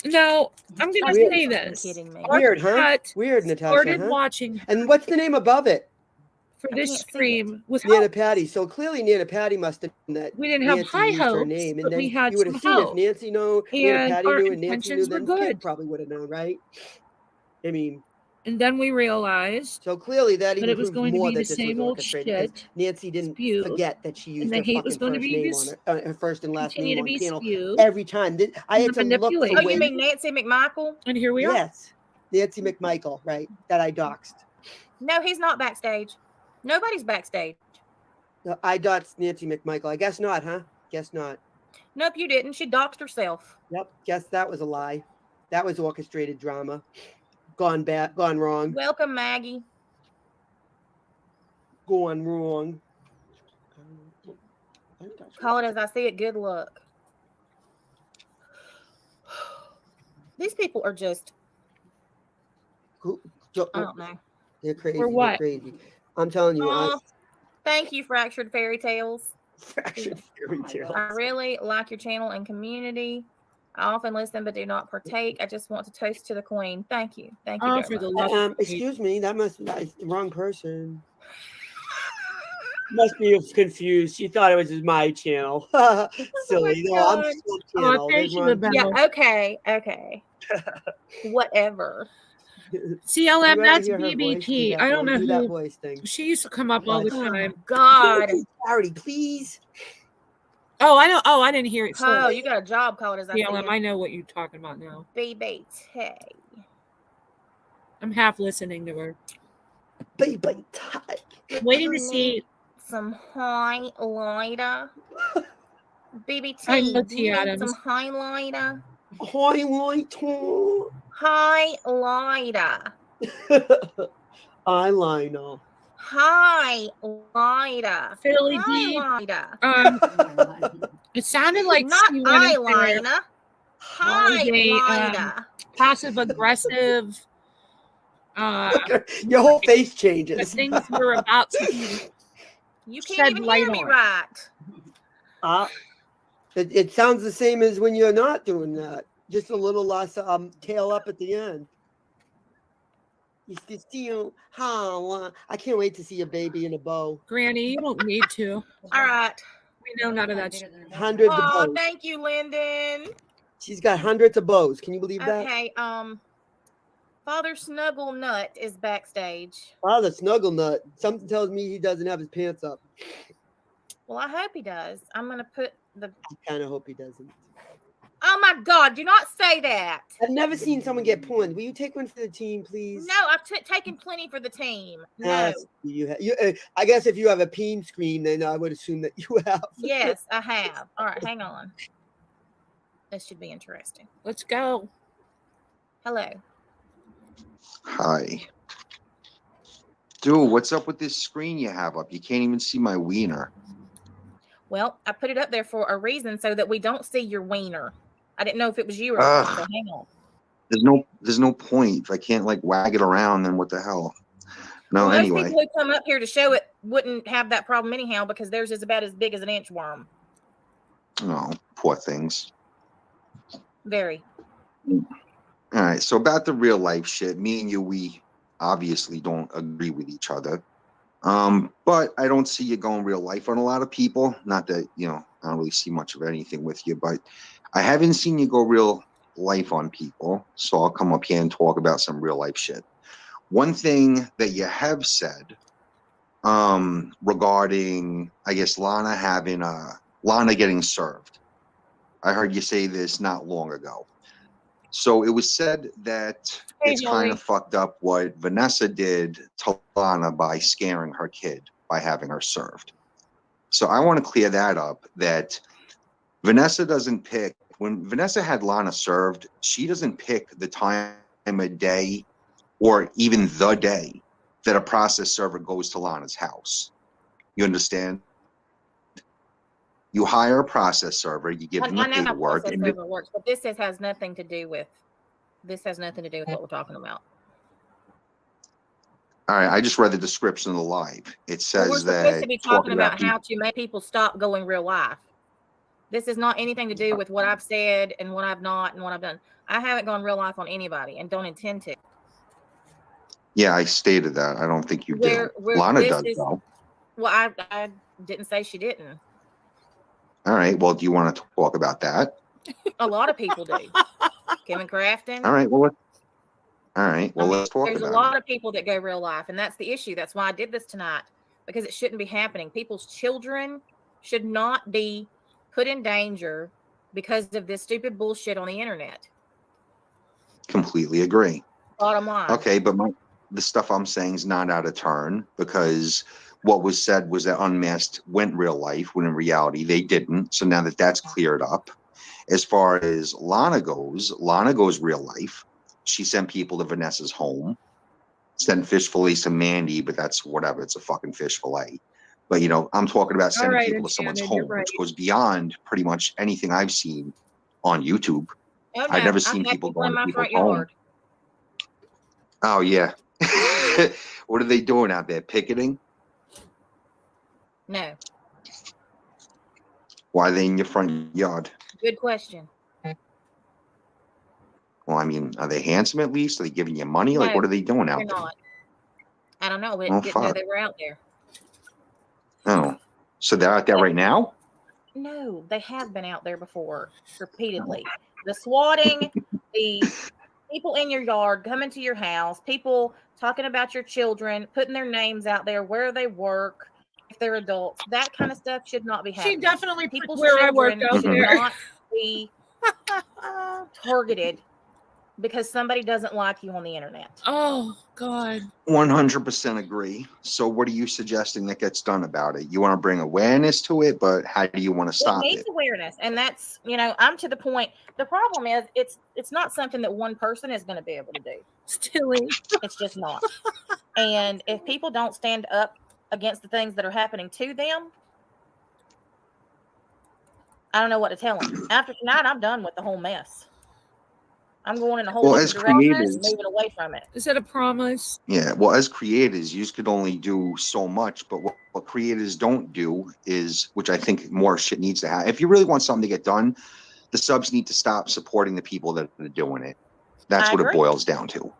Speaker 8: No, I'm gonna
Speaker 16: Weird.
Speaker 8: say this.
Speaker 16: Weird, huh?
Speaker 8: Cut
Speaker 16: Weird, Natasha.
Speaker 8: started
Speaker 16: huh?
Speaker 8: watching
Speaker 16: And what's the name above it?
Speaker 8: for this stream with
Speaker 16: Nana Patty. So clearly Nana Patty must have known that
Speaker 8: We didn't have
Speaker 16: Nancy
Speaker 8: high
Speaker 16: used her
Speaker 8: hopes,
Speaker 16: name, and
Speaker 8: but
Speaker 16: then
Speaker 8: we had
Speaker 16: you would have
Speaker 8: some
Speaker 16: seen if
Speaker 8: hope.
Speaker 16: Nancy knew, Nana
Speaker 8: And
Speaker 16: Patty
Speaker 8: our
Speaker 16: knew, and Nancy knew,
Speaker 8: intentions were
Speaker 16: then Kid
Speaker 8: good.
Speaker 16: probably would have known, right? I mean,
Speaker 8: And then we realized
Speaker 16: so clearly that even
Speaker 8: it was
Speaker 16: proves
Speaker 8: going to
Speaker 16: more
Speaker 8: be
Speaker 16: that
Speaker 8: the
Speaker 16: this
Speaker 8: same
Speaker 16: was
Speaker 8: old
Speaker 16: orchestrated because
Speaker 8: shit.
Speaker 16: Nancy didn't
Speaker 8: spewed,
Speaker 16: forget that she used
Speaker 8: and the
Speaker 16: her
Speaker 8: hate was
Speaker 16: fucking
Speaker 8: going to
Speaker 16: first
Speaker 8: be
Speaker 16: name
Speaker 8: this.
Speaker 16: on her first and last
Speaker 8: continue
Speaker 16: name
Speaker 8: to
Speaker 16: on
Speaker 8: be
Speaker 16: panel
Speaker 8: spewed,
Speaker 16: every time. I had
Speaker 8: and
Speaker 16: to look for
Speaker 8: manipulated.
Speaker 10: Oh, you
Speaker 16: ways.
Speaker 10: mean Nancy McMichael?
Speaker 8: And here we are.
Speaker 16: Yes, Nancy McMichael, right? That I doxed.
Speaker 10: No, he's not backstage. Nobody's backstage.
Speaker 16: No, I doxed Nancy McMichael. I guess not, huh? Guess not.
Speaker 10: Nope, you didn't. She doxed herself.
Speaker 16: Yep. Guess that was a lie. That was orchestrated drama. Gone bad. Gone wrong.
Speaker 10: Welcome, Maggie.
Speaker 16: Gone wrong.
Speaker 10: Call it as I see it. Good luck. These people are just. I don't know.
Speaker 16: They're crazy.
Speaker 10: For what?
Speaker 16: They're crazy. I'm telling you.
Speaker 10: Oh, thank you, Fractured Fairy Tales.
Speaker 16: Fractured Fairy Tales.
Speaker 10: I really like your channel and community. I often listen but do not partake. I just want to toast to the Queen. Thank you. Thank you.
Speaker 8: Oh,
Speaker 10: very
Speaker 8: for the
Speaker 10: much.
Speaker 8: love.
Speaker 16: Excuse me. That's the wrong person. Must be confused. She thought it was my channel. Silly. No, I'm
Speaker 10: God.
Speaker 16: still
Speaker 8: Oh,
Speaker 16: channel.
Speaker 8: thank you,
Speaker 16: There's
Speaker 8: Bell.
Speaker 10: Yeah, okay. Whatever.
Speaker 8: CLM,
Speaker 16: You
Speaker 8: that's
Speaker 16: ever hear her voice? Do
Speaker 8: BBT.
Speaker 16: that
Speaker 8: I don't
Speaker 16: voice-
Speaker 8: know
Speaker 16: do that
Speaker 8: who.
Speaker 16: voice thing.
Speaker 8: She used to come up all the
Speaker 16: Oh,
Speaker 8: time.
Speaker 10: God.
Speaker 16: Charity, please.
Speaker 8: Oh, I know. Oh, I didn't hear it.
Speaker 10: Oh,
Speaker 8: Sorry.
Speaker 10: you got a job, call it as I see
Speaker 8: CLM,
Speaker 10: it.
Speaker 8: I know what you're talking about now.
Speaker 10: BBT.
Speaker 8: I'm half listening to her.
Speaker 16: Baby,
Speaker 8: Waiting to see.
Speaker 10: Some highlighter. BBT.
Speaker 8: I know
Speaker 10: do
Speaker 8: T.
Speaker 10: you need
Speaker 8: Adams.
Speaker 10: some highlighter?
Speaker 16: Highlighter.
Speaker 10: Highlighter.
Speaker 16: Eyeliner.
Speaker 10: Hi, Lida.
Speaker 8: Philly
Speaker 10: Hi,
Speaker 8: D.
Speaker 10: Lida.
Speaker 8: It sounded like
Speaker 10: Not
Speaker 8: she went in there
Speaker 10: eyeliner. Hi,
Speaker 8: with a
Speaker 10: Lida.
Speaker 8: passive aggressive.
Speaker 16: Your whole face
Speaker 8: that
Speaker 16: changes.
Speaker 8: things were about to be
Speaker 10: You
Speaker 8: shed
Speaker 10: can't even
Speaker 8: light
Speaker 10: hear me
Speaker 8: on.
Speaker 10: right.
Speaker 16: It sounds the same as when you're not doing that. Just a little less tail up at the end. You can see you. I can't wait to see a baby in a bow.
Speaker 8: Granny, you don't need to.
Speaker 10: All right.
Speaker 8: We know none of that.
Speaker 16: Hundreds of
Speaker 10: Oh,
Speaker 16: bows.
Speaker 10: thank you, Lyndon.
Speaker 16: She's got hundreds of bows. Can you believe that?
Speaker 10: Okay, Father Snuggle Nut is backstage.
Speaker 16: Wow, the snuggle nut. Something tells me he doesn't have his pants up.
Speaker 10: Well, I hope he does. I'm gonna put the.
Speaker 16: I kind of hope he doesn't.
Speaker 10: Oh my God! Do not say that.
Speaker 16: I've never seen someone get pulled. Will you take one for the team, please?
Speaker 10: No, I've taken plenty for the team. No.
Speaker 16: Yes, I guess if you have a peen screen, then I would assume that you have.
Speaker 10: Yes, I have. All right, hang on. This should be interesting.
Speaker 8: Let's go.
Speaker 10: Hello.
Speaker 18: Hi. Dude, what's up with this screen you have up? You can't even see my wiener.
Speaker 10: Well, I put it up there for a reason so that we don't see your wiener. I didn't know if it was you or
Speaker 18: Ugh.
Speaker 10: not, so hang on.
Speaker 18: There's no point. If I can't like wag it around, then what the hell? No,
Speaker 10: Well, most
Speaker 18: anyway.
Speaker 10: people who come up here to show it wouldn't have that problem anyhow because theirs is about as big as an inchworm.
Speaker 18: Oh, poor things.
Speaker 10: Very.
Speaker 18: All right. So about the real life shit, me and you, we obviously don't agree with each other. But I don't see you going real life on a lot of people. Not that, I don't really see much of anything with you, but I haven't seen you go real life on people. So I'll come up here and talk about some real life shit. One thing that you have said, regarding, I guess, Lana getting served. I heard you say this not long ago. So it was said that it's kind of fucked up what Vanessa did to Lana by scaring her kid by having her served. So I want to clear that up, that Vanessa doesn't pick, when Vanessa had Lana served, she doesn't pick the time of day or even the day that a process server goes to Lana's house. You understand? You hire a process server, you give them the
Speaker 10: I know how
Speaker 18: paperwork,
Speaker 10: process
Speaker 18: and
Speaker 10: server works, but this has nothing to do with what we're talking about.
Speaker 18: all right, I just read the description of the live. It says
Speaker 10: We're supposed
Speaker 18: that
Speaker 10: to be talking about how to make people stop going real life. This is not anything to do with what I've said and what I've not and what I've done. I haven't gone real life on anybody and don't intend to.
Speaker 18: Yeah, I stated that. I don't think you do. Lana does, though.
Speaker 10: Well, I didn't say she didn't.
Speaker 18: All right. Well, do you want to talk about that?
Speaker 10: A lot of people do. Kevin Crafton.
Speaker 18: All right. Well, let's talk
Speaker 10: There's a
Speaker 18: about
Speaker 10: lot of people that go real life, and that's the issue. That's why I did this tonight, because it shouldn't be happening. People's children should not be put in danger because of this stupid bullshit on the internet.
Speaker 18: it. Completely agree.
Speaker 10: Bottom line.
Speaker 18: Okay, but the stuff I'm saying is not out of turn, because what was said was that Unmasked went real life, when in reality they didn't. So now that that's cleared up, as far as Lana goes real life. She sent people to Vanessa's home, sent fish fillets to Mandy, but that's whatever. It's a fucking fish fillet. But, I'm talking about sending people to someone's home, which goes beyond pretty much anything I've seen on YouTube.
Speaker 10: Oh, no,
Speaker 18: I've never seen people
Speaker 10: in
Speaker 18: going to
Speaker 10: my
Speaker 18: people's
Speaker 10: front
Speaker 18: home.
Speaker 10: yard.
Speaker 18: Oh, yeah. What are they doing out there? Picketing?
Speaker 10: No.
Speaker 18: Why are they in your front yard?
Speaker 10: Good question.
Speaker 18: Well, I mean, are they handsome at least? Are they giving you money?
Speaker 10: No,
Speaker 18: Like, what are they doing out
Speaker 10: they're
Speaker 18: there?
Speaker 10: not. I don't know, but
Speaker 18: Oh,
Speaker 10: didn't know
Speaker 18: fuck.
Speaker 10: they were out there.
Speaker 18: Oh, so they're out there right now?
Speaker 10: No, they have been out there before, repeatedly. The swatting, the people in your yard coming to your house, people talking about your children, putting their names out there, where they work, if they're adults. That kind of stuff should not be happening.
Speaker 8: She definitely put
Speaker 10: People's
Speaker 8: where I work
Speaker 10: children
Speaker 8: out
Speaker 10: should
Speaker 8: there.
Speaker 10: not be targeted because somebody doesn't like you on the internet.
Speaker 8: Oh God.
Speaker 18: 100% agree. So what are you suggesting that gets done about it? You want to bring awareness to it, but how do you want to
Speaker 10: It
Speaker 18: stop
Speaker 10: needs
Speaker 18: it?
Speaker 10: awareness, and that's, you know, I'm to the point. The problem is it's not something that one person is going to be able to do.
Speaker 8: Stealing.
Speaker 10: It's just not. And if people don't stand up against the things that are happening to them, I don't know what to tell them. After tonight, I'm done with the whole mess. I'm going in a whole
Speaker 18: Well,
Speaker 10: different
Speaker 18: as
Speaker 10: direction,
Speaker 18: creators-
Speaker 10: moving away from it.
Speaker 8: Is that a promise?
Speaker 18: Yeah, well, as creators, you could only do so much, but what creators don't do is, which I think more shit needs to happen. If you really want something to get done, the subs need to stop supporting the people that are doing it. That's
Speaker 10: I
Speaker 18: what it
Speaker 10: agree.
Speaker 18: boils down to.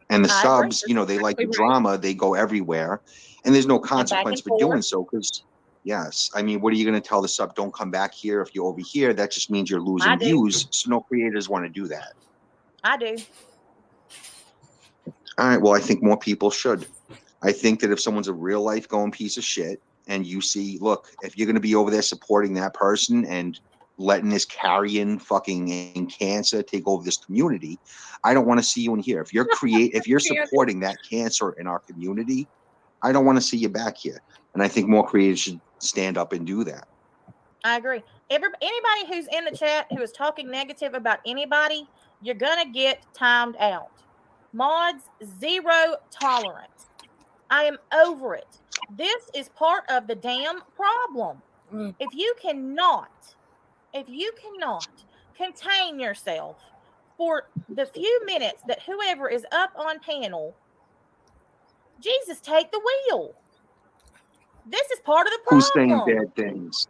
Speaker 18: And the
Speaker 10: I agree.
Speaker 18: subs, you know, they like the
Speaker 8: Exactly right.
Speaker 18: drama, they go everywhere, and there's no
Speaker 10: back
Speaker 18: consequence
Speaker 10: and
Speaker 18: for doing
Speaker 10: forth.
Speaker 18: so. Because, yes, I mean, what are you going to tell the sub? Don't come back here if you're over here. That just means you're
Speaker 10: I
Speaker 18: losing
Speaker 10: do.
Speaker 18: views. So no creators want to do that.
Speaker 10: I do.
Speaker 18: All right, well, I think more people should. I think that if someone's a real life going piece of shit and you see, look, if you're going to be over there supporting that person and letting this carrion fucking cancer take over this community, I don't want to see you in here. If you're if you're supporting that cancer in our community, I don't want to see you back here. And I think more creators should stand up and do that.
Speaker 10: I agree. Anybody who's in the chat who is talking negative about anybody, you're gonna get timed out. Mods, zero tolerance. I am over it. This is part of the damn problem. If you cannot contain yourself for the few minutes that whoever is up on panel, Jesus, take the wheel. This is part of the problem.
Speaker 18: Who's saying bad things?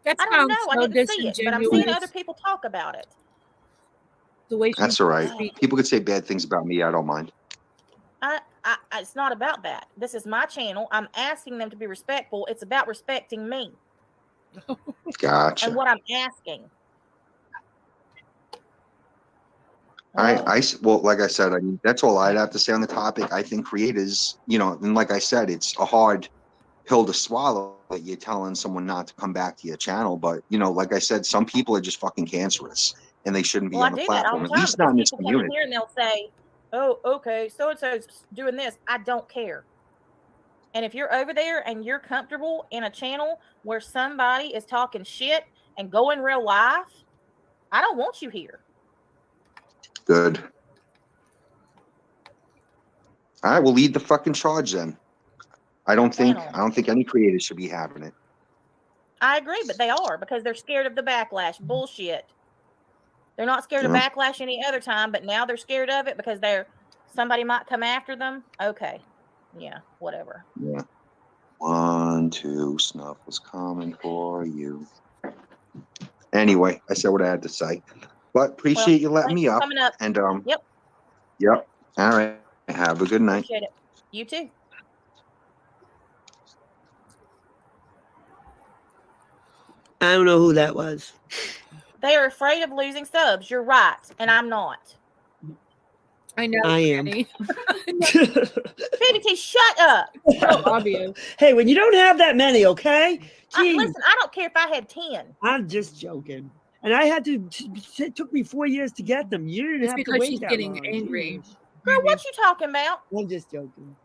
Speaker 8: That
Speaker 10: I don't know.
Speaker 8: sounds
Speaker 10: I
Speaker 8: so
Speaker 10: didn't see it, but I'm seeing
Speaker 8: disingenuous.
Speaker 10: other people talk about it.
Speaker 8: The way
Speaker 18: That's all right. People could say bad things about me. I don't mind.
Speaker 10: It's not about that. This is my channel. I'm asking them to be respectful. It's about respecting me
Speaker 18: Gotcha.
Speaker 10: and what I'm asking.
Speaker 18: Well, like I said, I mean, that's all I'd have to say on the topic. I think creators, you know, and like I said, it's a hard pill to swallow that you're telling someone not to come back to your channel. But, you know, like I said, some people are just fucking cancerous and they shouldn't be
Speaker 10: Well, I
Speaker 18: on the
Speaker 10: do that all
Speaker 18: platform,
Speaker 10: the
Speaker 18: at
Speaker 10: time
Speaker 18: least not in
Speaker 10: because
Speaker 18: this
Speaker 10: people come in
Speaker 18: community.
Speaker 10: here and they'll say, "Oh, okay, so and so's doing this." I don't care. And if you're over there and you're comfortable in a channel where somebody is talking shit and going real life, I don't want you here.
Speaker 18: Good. All right, we'll lead the fucking charge then. I don't think any creators should be having it.
Speaker 10: I agree, but they are because they're scared of the backlash. Bullshit. They're not scared of
Speaker 18: Yeah.
Speaker 10: backlash any other time, but now they're scared of it because somebody might come after them. Okay. Yeah, whatever.
Speaker 18: Yeah. 1, 2, Snuff was coming for you. Anyway, I said what I had to say. But appreciate you letting
Speaker 10: thanks
Speaker 18: me
Speaker 10: for
Speaker 18: up.
Speaker 10: coming up.
Speaker 18: And
Speaker 10: Yep.
Speaker 18: Yep. All right. Have a good night.
Speaker 10: Appreciate it. You too.
Speaker 16: I don't know who that was.
Speaker 10: They are afraid of losing subs. You're right, and I'm not.
Speaker 8: I know.
Speaker 16: I am.
Speaker 10: PDT, shut up.
Speaker 8: So obvious.
Speaker 16: Hey, when you don't have that many, okay? Jeez,
Speaker 10: Listen, I don't care if I had 10.
Speaker 16: I'm just joking. And I had to. It took me 4 years to get them. You didn't
Speaker 8: It's
Speaker 16: have to
Speaker 8: because
Speaker 16: wait
Speaker 8: she's
Speaker 16: that
Speaker 8: getting
Speaker 16: long.
Speaker 8: angry.
Speaker 10: Girl, what you talking about?
Speaker 16: I'm just joking.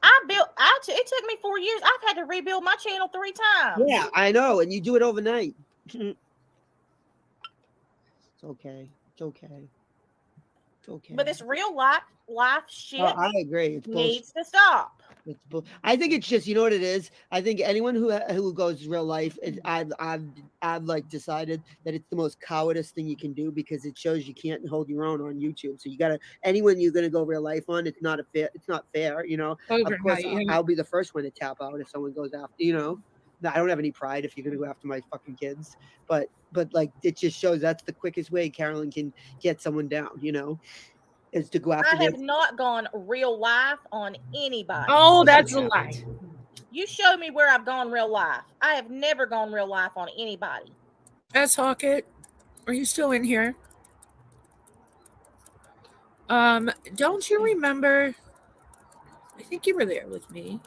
Speaker 10: It took me 4 years. I've had to rebuild my channel 3 times.
Speaker 16: Yeah, I know, and you do it overnight. It's okay. It's okay. It's okay.
Speaker 10: But this real life shit
Speaker 16: Oh, I agree. It's bullshit.
Speaker 10: needs to stop.
Speaker 16: It's I think it's just, you know what it is. I think anyone who goes real life, I've like decided that it's the most cowardice thing you can do because it shows you can't hold your own on YouTube. So you gotta anyone you're gonna go real life on, it's not fair. You know, of course I'll be the first one to tap out if someone goes after. You know, I don't have any pride if you're gonna go after my fucking kids, but like it just shows that's the quickest way Carolyn can get someone down. You know. Is to go after
Speaker 10: I have not gone real life on anybody.
Speaker 8: Oh, that's a lie.
Speaker 10: You show me where I've gone real life. I have never gone real life on anybody.
Speaker 8: S. Hawkett, are you still in here? Don't you remember? I think you were there with me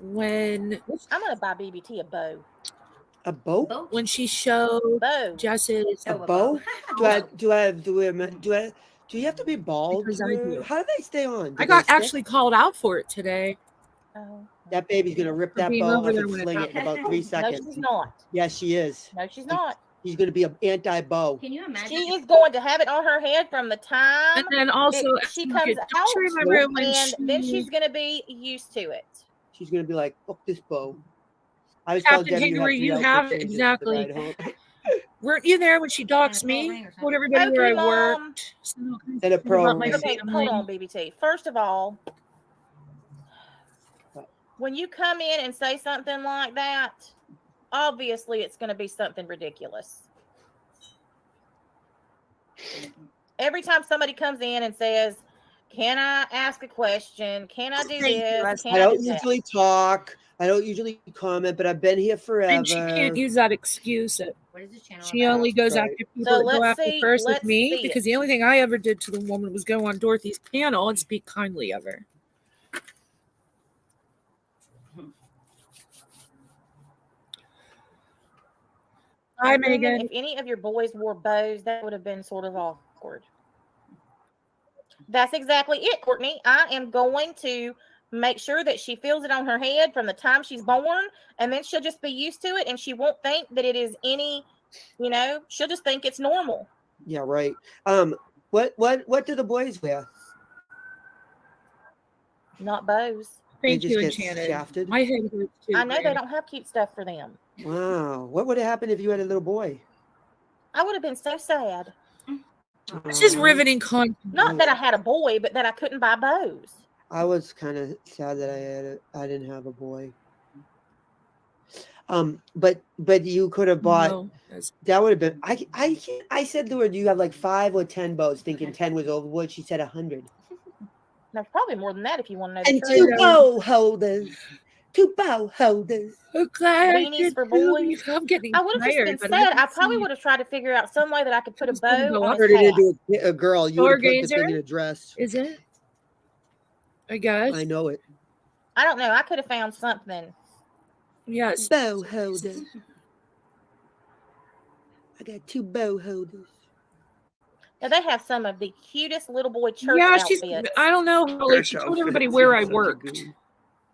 Speaker 8: when
Speaker 10: I'm gonna buy BBT a bow.
Speaker 16: A bow?
Speaker 8: When she showed
Speaker 10: bow.
Speaker 8: Jess's
Speaker 16: A bow? Do I Do you have to be bald?
Speaker 8: Because I do.
Speaker 16: How do they stay on? Do
Speaker 8: I got
Speaker 16: they stick?
Speaker 8: actually called out for it today.
Speaker 13: Oh.
Speaker 16: That baby's gonna rip
Speaker 8: For
Speaker 16: that
Speaker 8: being
Speaker 16: bow
Speaker 8: over
Speaker 16: off
Speaker 8: there
Speaker 16: and
Speaker 8: when it
Speaker 16: fling it in about 3
Speaker 13: No,
Speaker 16: seconds.
Speaker 13: she's not.
Speaker 16: Yes, she is.
Speaker 13: No, she's not.
Speaker 16: She's gonna be an anti-bow.
Speaker 17: Can you imagine?
Speaker 13: She is going to have it on her head from the time
Speaker 8: And then also,
Speaker 13: she
Speaker 8: don't
Speaker 13: comes
Speaker 8: you remember
Speaker 13: out,
Speaker 8: when
Speaker 13: and then
Speaker 8: she-
Speaker 13: she's going to be used to it.
Speaker 16: She's gonna be like, "Fuck this bow." I was telling
Speaker 8: Captain
Speaker 16: Debbie
Speaker 8: Kangaroo,
Speaker 16: you
Speaker 8: you
Speaker 16: have
Speaker 8: have
Speaker 16: three
Speaker 8: it,
Speaker 16: outfit changes to ride
Speaker 8: exactly.
Speaker 16: home.
Speaker 8: Weren't you there when she doxed me? Told everybody where I
Speaker 13: Okay, Mom.
Speaker 8: worked.
Speaker 16: Said a pro
Speaker 8: About my
Speaker 16: ring.
Speaker 13: Okay, hold on, BBT. First of all, when you come in and say something like that, obviously it's going to be something ridiculous. Every time somebody comes in and says, "Can I ask a question? Can I do this? Can
Speaker 16: I don't
Speaker 13: do that?"
Speaker 16: usually talk. I don't usually comment, but I've been here forever.
Speaker 8: And she can't use that excuse.
Speaker 17: What is this channel?
Speaker 8: She only goes
Speaker 16: Right.
Speaker 8: after people
Speaker 13: So
Speaker 8: that go
Speaker 13: let's
Speaker 8: after
Speaker 13: see-
Speaker 8: first with
Speaker 13: let's
Speaker 8: me,
Speaker 13: see
Speaker 8: because
Speaker 13: it.
Speaker 8: the only thing I ever did to the woman was go on Dorothy's panel and speak kindly of her. Hi,
Speaker 13: Women,
Speaker 8: Megan.
Speaker 13: If any of your boys wore bows, that would have been sort of awkward. That's exactly it, Courtney. I am going to make sure that she feels it on her head from the time she's born, and then she'll just be used to it, and she won't think that it is any, she'll just think it's normal.
Speaker 16: Yeah, right. What do the boys wear?
Speaker 13: Not bows.
Speaker 8: Thank
Speaker 16: They
Speaker 8: you,
Speaker 16: just get
Speaker 8: Enchanted.
Speaker 16: shafted?
Speaker 8: My head hurts too.
Speaker 13: I know they
Speaker 8: man.
Speaker 13: don't have cute stuff for them.
Speaker 16: Wow. What would have happened if you had a little boy?
Speaker 13: I would have been so sad.
Speaker 8: This is riveting content.
Speaker 13: Not that I had a boy, but that I couldn't buy bows.
Speaker 16: I was kind of sad that I didn't have a boy. But you could have bought.
Speaker 8: No, that's-
Speaker 16: That would have been. I said to her, "Do you have like 5 or 10 bows?" Thinking 10 was overboard. She said 100.
Speaker 13: There's probably more than that if you want to know the
Speaker 16: And
Speaker 13: truth.
Speaker 16: 2 bow holders. 2 bow holders.
Speaker 8: Okay, I
Speaker 13: Beanies
Speaker 8: did
Speaker 13: for
Speaker 8: too.
Speaker 13: boys.
Speaker 8: I'm getting
Speaker 13: I would have just
Speaker 8: tired,
Speaker 13: been
Speaker 8: but
Speaker 13: sad. I
Speaker 8: can
Speaker 13: probably
Speaker 8: see-
Speaker 13: would have tried to figure out some way that I could put a
Speaker 8: gonna
Speaker 13: bow
Speaker 8: go
Speaker 13: on
Speaker 8: up.
Speaker 13: his
Speaker 16: Turn it
Speaker 13: hat.
Speaker 16: into a girl. You would have put the
Speaker 8: Stargazer?
Speaker 16: thing in a dress.
Speaker 8: Is it? I guess.
Speaker 16: I know it.
Speaker 13: I don't know. I could have found something.
Speaker 8: Yes.
Speaker 16: Bow holder. I got 2 bow holders.
Speaker 13: Now they have some of the cutest little boy church
Speaker 8: Yeah,
Speaker 13: outfits.
Speaker 8: I don't know how. Like, she
Speaker 16: Church
Speaker 8: told everybody
Speaker 16: outfits,
Speaker 8: where I
Speaker 16: such a
Speaker 8: worked.
Speaker 16: goon.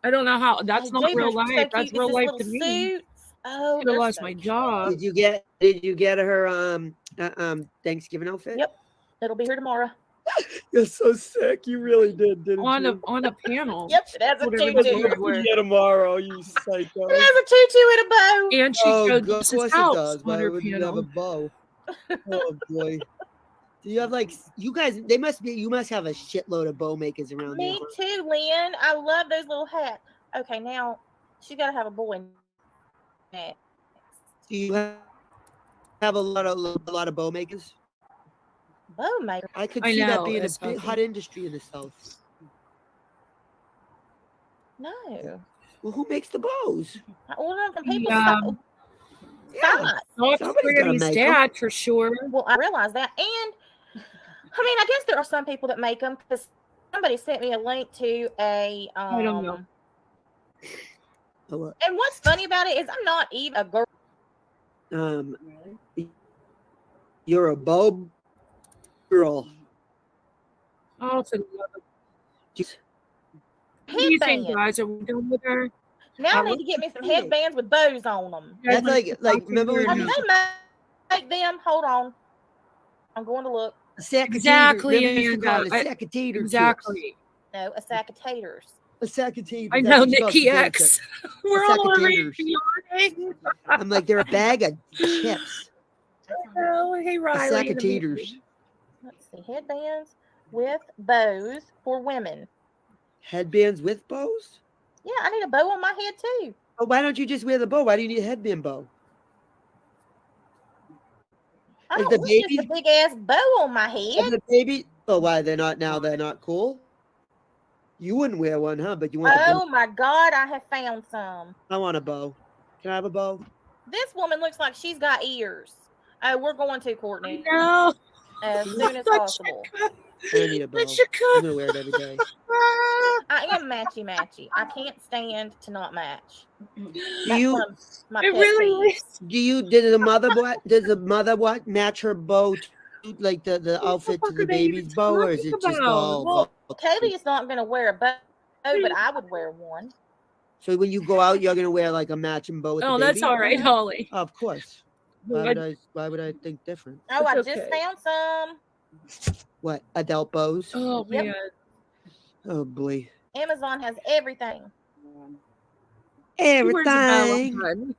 Speaker 8: I don't know how. That's
Speaker 13: They
Speaker 8: not
Speaker 13: do,
Speaker 8: real
Speaker 13: they're so
Speaker 8: life. That's
Speaker 13: cute.
Speaker 8: real
Speaker 13: It's
Speaker 8: life
Speaker 13: this
Speaker 8: to
Speaker 13: little
Speaker 8: me.
Speaker 13: suits. Oh,
Speaker 8: Could have
Speaker 13: they're
Speaker 8: lost
Speaker 13: so
Speaker 8: my
Speaker 13: cute.
Speaker 8: job.
Speaker 16: Did you get her Thanksgiving outfit?
Speaker 13: Yep, it'll be here tomorrow.
Speaker 16: You're so sick. You really did, didn't
Speaker 8: On
Speaker 16: you?
Speaker 8: a panel.
Speaker 13: Yep, it has a
Speaker 8: Told
Speaker 13: tutu.
Speaker 8: everybody where I worked.
Speaker 16: Yeah, tomorrow, you psycho.
Speaker 13: It has a tutu and a bow.
Speaker 8: And she
Speaker 16: Oh,
Speaker 8: showed
Speaker 16: God, of
Speaker 8: Mrs.
Speaker 16: course it
Speaker 8: House
Speaker 16: does.
Speaker 8: on
Speaker 16: Why
Speaker 8: her
Speaker 16: would you have a
Speaker 8: panel.
Speaker 16: bow? Oh boy. Do you have like you guys? You must have a shitload of bow makers around there.
Speaker 13: Me too, Lynn. I love those little hats. Okay, now she got to have a boy next.
Speaker 16: Do you have a lot of bow makers?
Speaker 13: Bow maker.
Speaker 16: I could
Speaker 8: I
Speaker 16: see that
Speaker 8: know,
Speaker 16: being a
Speaker 8: it's
Speaker 16: big
Speaker 8: awesome.
Speaker 16: hot industry in the South.
Speaker 13: No.
Speaker 16: Well, who makes the bows?
Speaker 13: I order them from people.
Speaker 8: Yeah.
Speaker 16: Yeah,
Speaker 8: Not
Speaker 16: somebody's gotta
Speaker 8: Pretty's
Speaker 16: make 'em.
Speaker 8: dad for sure.
Speaker 13: Well, I realize that. And I mean, I guess there are some people that make them because somebody sent me a link to a.
Speaker 8: I don't know.
Speaker 16: Oh, what?
Speaker 13: And what's funny about it is I'm not even a girl.
Speaker 16: You're a bow girl.
Speaker 8: Oh, for the love of- What do you think,
Speaker 13: Headband.
Speaker 8: guys? Are we done with her?
Speaker 13: Now I need to get me some headbands with bows on them.
Speaker 16: That's like remember when
Speaker 13: Oh,
Speaker 16: you
Speaker 13: they make them. Hold on. I'm going to look.
Speaker 16: a sack of
Speaker 8: Exactly,
Speaker 16: taters. Remember you used to call it
Speaker 8: Amanda.
Speaker 16: a sack of tater chips?
Speaker 8: Exactly.
Speaker 13: No, a sack of taters.
Speaker 16: A sack of taters.
Speaker 8: I
Speaker 16: That's
Speaker 8: know,
Speaker 16: what you call
Speaker 8: Nikki
Speaker 16: it, a
Speaker 8: X.
Speaker 16: sack
Speaker 8: We're
Speaker 16: of
Speaker 8: all already
Speaker 16: taters.
Speaker 8: yawning.
Speaker 16: I'm like, they're a bag of chips.
Speaker 8: Oh, hey,
Speaker 16: A
Speaker 8: Riley.
Speaker 16: sack of taters.
Speaker 13: Let's see. Headbands with bows for women.
Speaker 16: Headbands with bows?
Speaker 13: Yeah, I need a bow on my head too.
Speaker 16: Oh, why don't you just wear the bow? Why do you need a headband bow?
Speaker 13: I
Speaker 16: Is
Speaker 13: don't
Speaker 16: the
Speaker 13: want
Speaker 16: baby-
Speaker 13: just a big ass bow on my
Speaker 16: Oh,
Speaker 13: head.
Speaker 16: the baby? Oh, why they're not now? They're not cool. You wouldn't wear one, huh? But you want a
Speaker 13: Oh
Speaker 16: bow.
Speaker 13: my God, I have found some.
Speaker 16: I want a bow. Can I have a bow?
Speaker 13: This woman looks like she's got ears. Oh, we're going to Courtney
Speaker 8: No.
Speaker 13: as soon as possible.
Speaker 16: I need a bow.
Speaker 8: Let you
Speaker 16: I'm gonna wear it every day.
Speaker 13: I am matchy. I can't stand to not match.
Speaker 16: Do
Speaker 13: That's
Speaker 16: you?
Speaker 13: one of my
Speaker 8: It
Speaker 13: pet
Speaker 8: really
Speaker 13: peeves.
Speaker 8: is.
Speaker 16: Do you? Did the mother what? Does the mother what match her bow like the outfit to the
Speaker 8: are they even
Speaker 16: baby's bow, or is
Speaker 8: talking
Speaker 16: it just
Speaker 8: about?
Speaker 16: all?
Speaker 13: Well,
Speaker 16: bow?
Speaker 13: Kaylee is not going to wear a bow, but I would wear one.
Speaker 16: So when you go out, you're gonna wear like a matching bow with the
Speaker 8: Oh,
Speaker 16: baby?
Speaker 8: that's all right, Holly.
Speaker 16: Of course.
Speaker 8: Well,
Speaker 16: Why would I think different?
Speaker 13: Oh, I
Speaker 8: It's
Speaker 13: just
Speaker 8: okay.
Speaker 13: found some.
Speaker 16: What, adult bows?
Speaker 8: Oh
Speaker 13: Yep.
Speaker 8: man.
Speaker 16: Oh boy.
Speaker 13: Amazon has everything.
Speaker 8: She wears a bow,
Speaker 16: Everything.
Speaker 8: hun.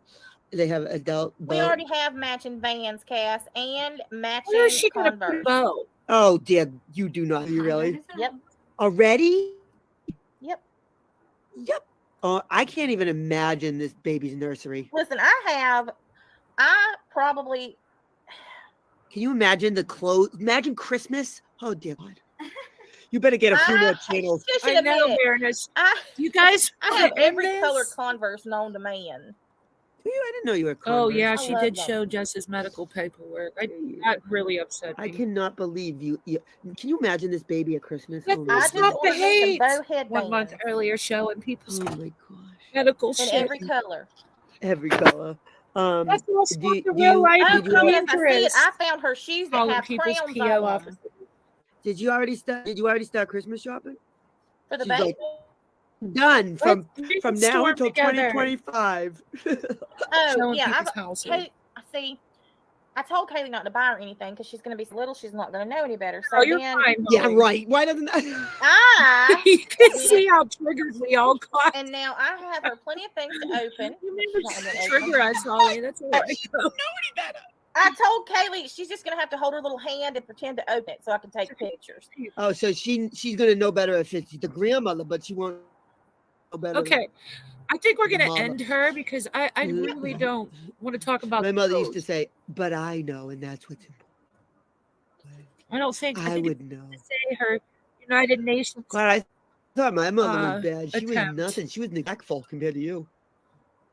Speaker 16: They have adult
Speaker 13: We
Speaker 16: bow.
Speaker 13: already have matching Vans, Cass, and matching
Speaker 8: Where is she gonna put a
Speaker 13: Converse.
Speaker 8: bow?
Speaker 16: Oh dear, you do not. You really?
Speaker 13: Yep.
Speaker 16: Already?
Speaker 13: Yep.
Speaker 16: Yep. Oh, I can't even imagine this baby's nursery.
Speaker 13: Listen, I probably.
Speaker 16: Can you imagine the clothes? Imagine Christmas. Oh dear God. You better get a few more channels.
Speaker 13: Just
Speaker 8: I
Speaker 13: a
Speaker 8: know,
Speaker 13: minute.
Speaker 8: Baroness.
Speaker 13: I
Speaker 8: You guys
Speaker 13: I have
Speaker 8: in
Speaker 13: every
Speaker 8: this?
Speaker 13: color Converse known to man.
Speaker 16: I didn't know you were.
Speaker 8: Oh
Speaker 16: Converse.
Speaker 8: yeah,
Speaker 13: I
Speaker 8: she
Speaker 13: love
Speaker 8: did
Speaker 13: them.
Speaker 8: show Jess's medical paperwork. That really upset me.
Speaker 16: I cannot believe you. Can you imagine this baby at Christmas?
Speaker 8: Let's
Speaker 16: Oh
Speaker 8: not
Speaker 16: my
Speaker 8: stop
Speaker 16: goodness.
Speaker 8: the
Speaker 13: ordered me some
Speaker 8: hate.
Speaker 13: bow
Speaker 8: 1 month
Speaker 13: headbands.
Speaker 8: earlier, showing people's
Speaker 16: Oh my gosh.
Speaker 8: medical
Speaker 13: In
Speaker 8: shit.
Speaker 13: every color.
Speaker 16: Every color.
Speaker 8: That's
Speaker 16: Do,
Speaker 8: what's
Speaker 16: do
Speaker 8: the real
Speaker 16: you,
Speaker 8: life
Speaker 13: Oh,
Speaker 16: did you
Speaker 13: come
Speaker 16: already,
Speaker 13: on, I see it. I found her shoes that
Speaker 8: calling
Speaker 13: have
Speaker 8: people's
Speaker 13: crowns
Speaker 8: PO
Speaker 13: on
Speaker 8: office.
Speaker 13: them
Speaker 16: did you already start? Did you already start Christmas shopping?
Speaker 13: for the
Speaker 16: She's
Speaker 13: baby.
Speaker 16: like, done from
Speaker 8: Let's
Speaker 16: now
Speaker 8: storm
Speaker 16: until
Speaker 8: together.
Speaker 16: 2025.
Speaker 13: Oh
Speaker 8: Showing
Speaker 13: yeah,
Speaker 8: people's houses.
Speaker 13: See, I told Kaylee not to buy her anything because she's going to be so little. She's not going to know any better. So
Speaker 8: Oh, you're
Speaker 13: then
Speaker 8: fine.
Speaker 16: Yeah,
Speaker 8: Holly.
Speaker 16: right. Why doesn't that?
Speaker 13: I
Speaker 8: You can see how triggered we all got.
Speaker 13: and now I have her plenty of things to open.
Speaker 8: You
Speaker 13: She's
Speaker 8: never
Speaker 13: not gonna open
Speaker 8: trigger
Speaker 13: them.
Speaker 8: us, Holly. That's all right.
Speaker 13: I told Kaylee she's just going to have to hold her little hand and pretend to open it so I can take pictures.
Speaker 16: Oh, so she's gonna know better if it's the grandmother, but she won't know better.
Speaker 8: Okay. I think we're gonna
Speaker 16: Mama.
Speaker 8: end her because I really don't want to talk about
Speaker 16: My
Speaker 8: the
Speaker 16: mother used to
Speaker 8: clothes.
Speaker 16: say, "But I know, and that's what's important."
Speaker 8: I don't think
Speaker 16: I
Speaker 8: think
Speaker 16: would
Speaker 8: it's
Speaker 16: know.
Speaker 8: to say her United Nations.
Speaker 16: God, I thought my mother was bad. She
Speaker 8: attempt.
Speaker 16: was nothing. She was neglectful compared to you.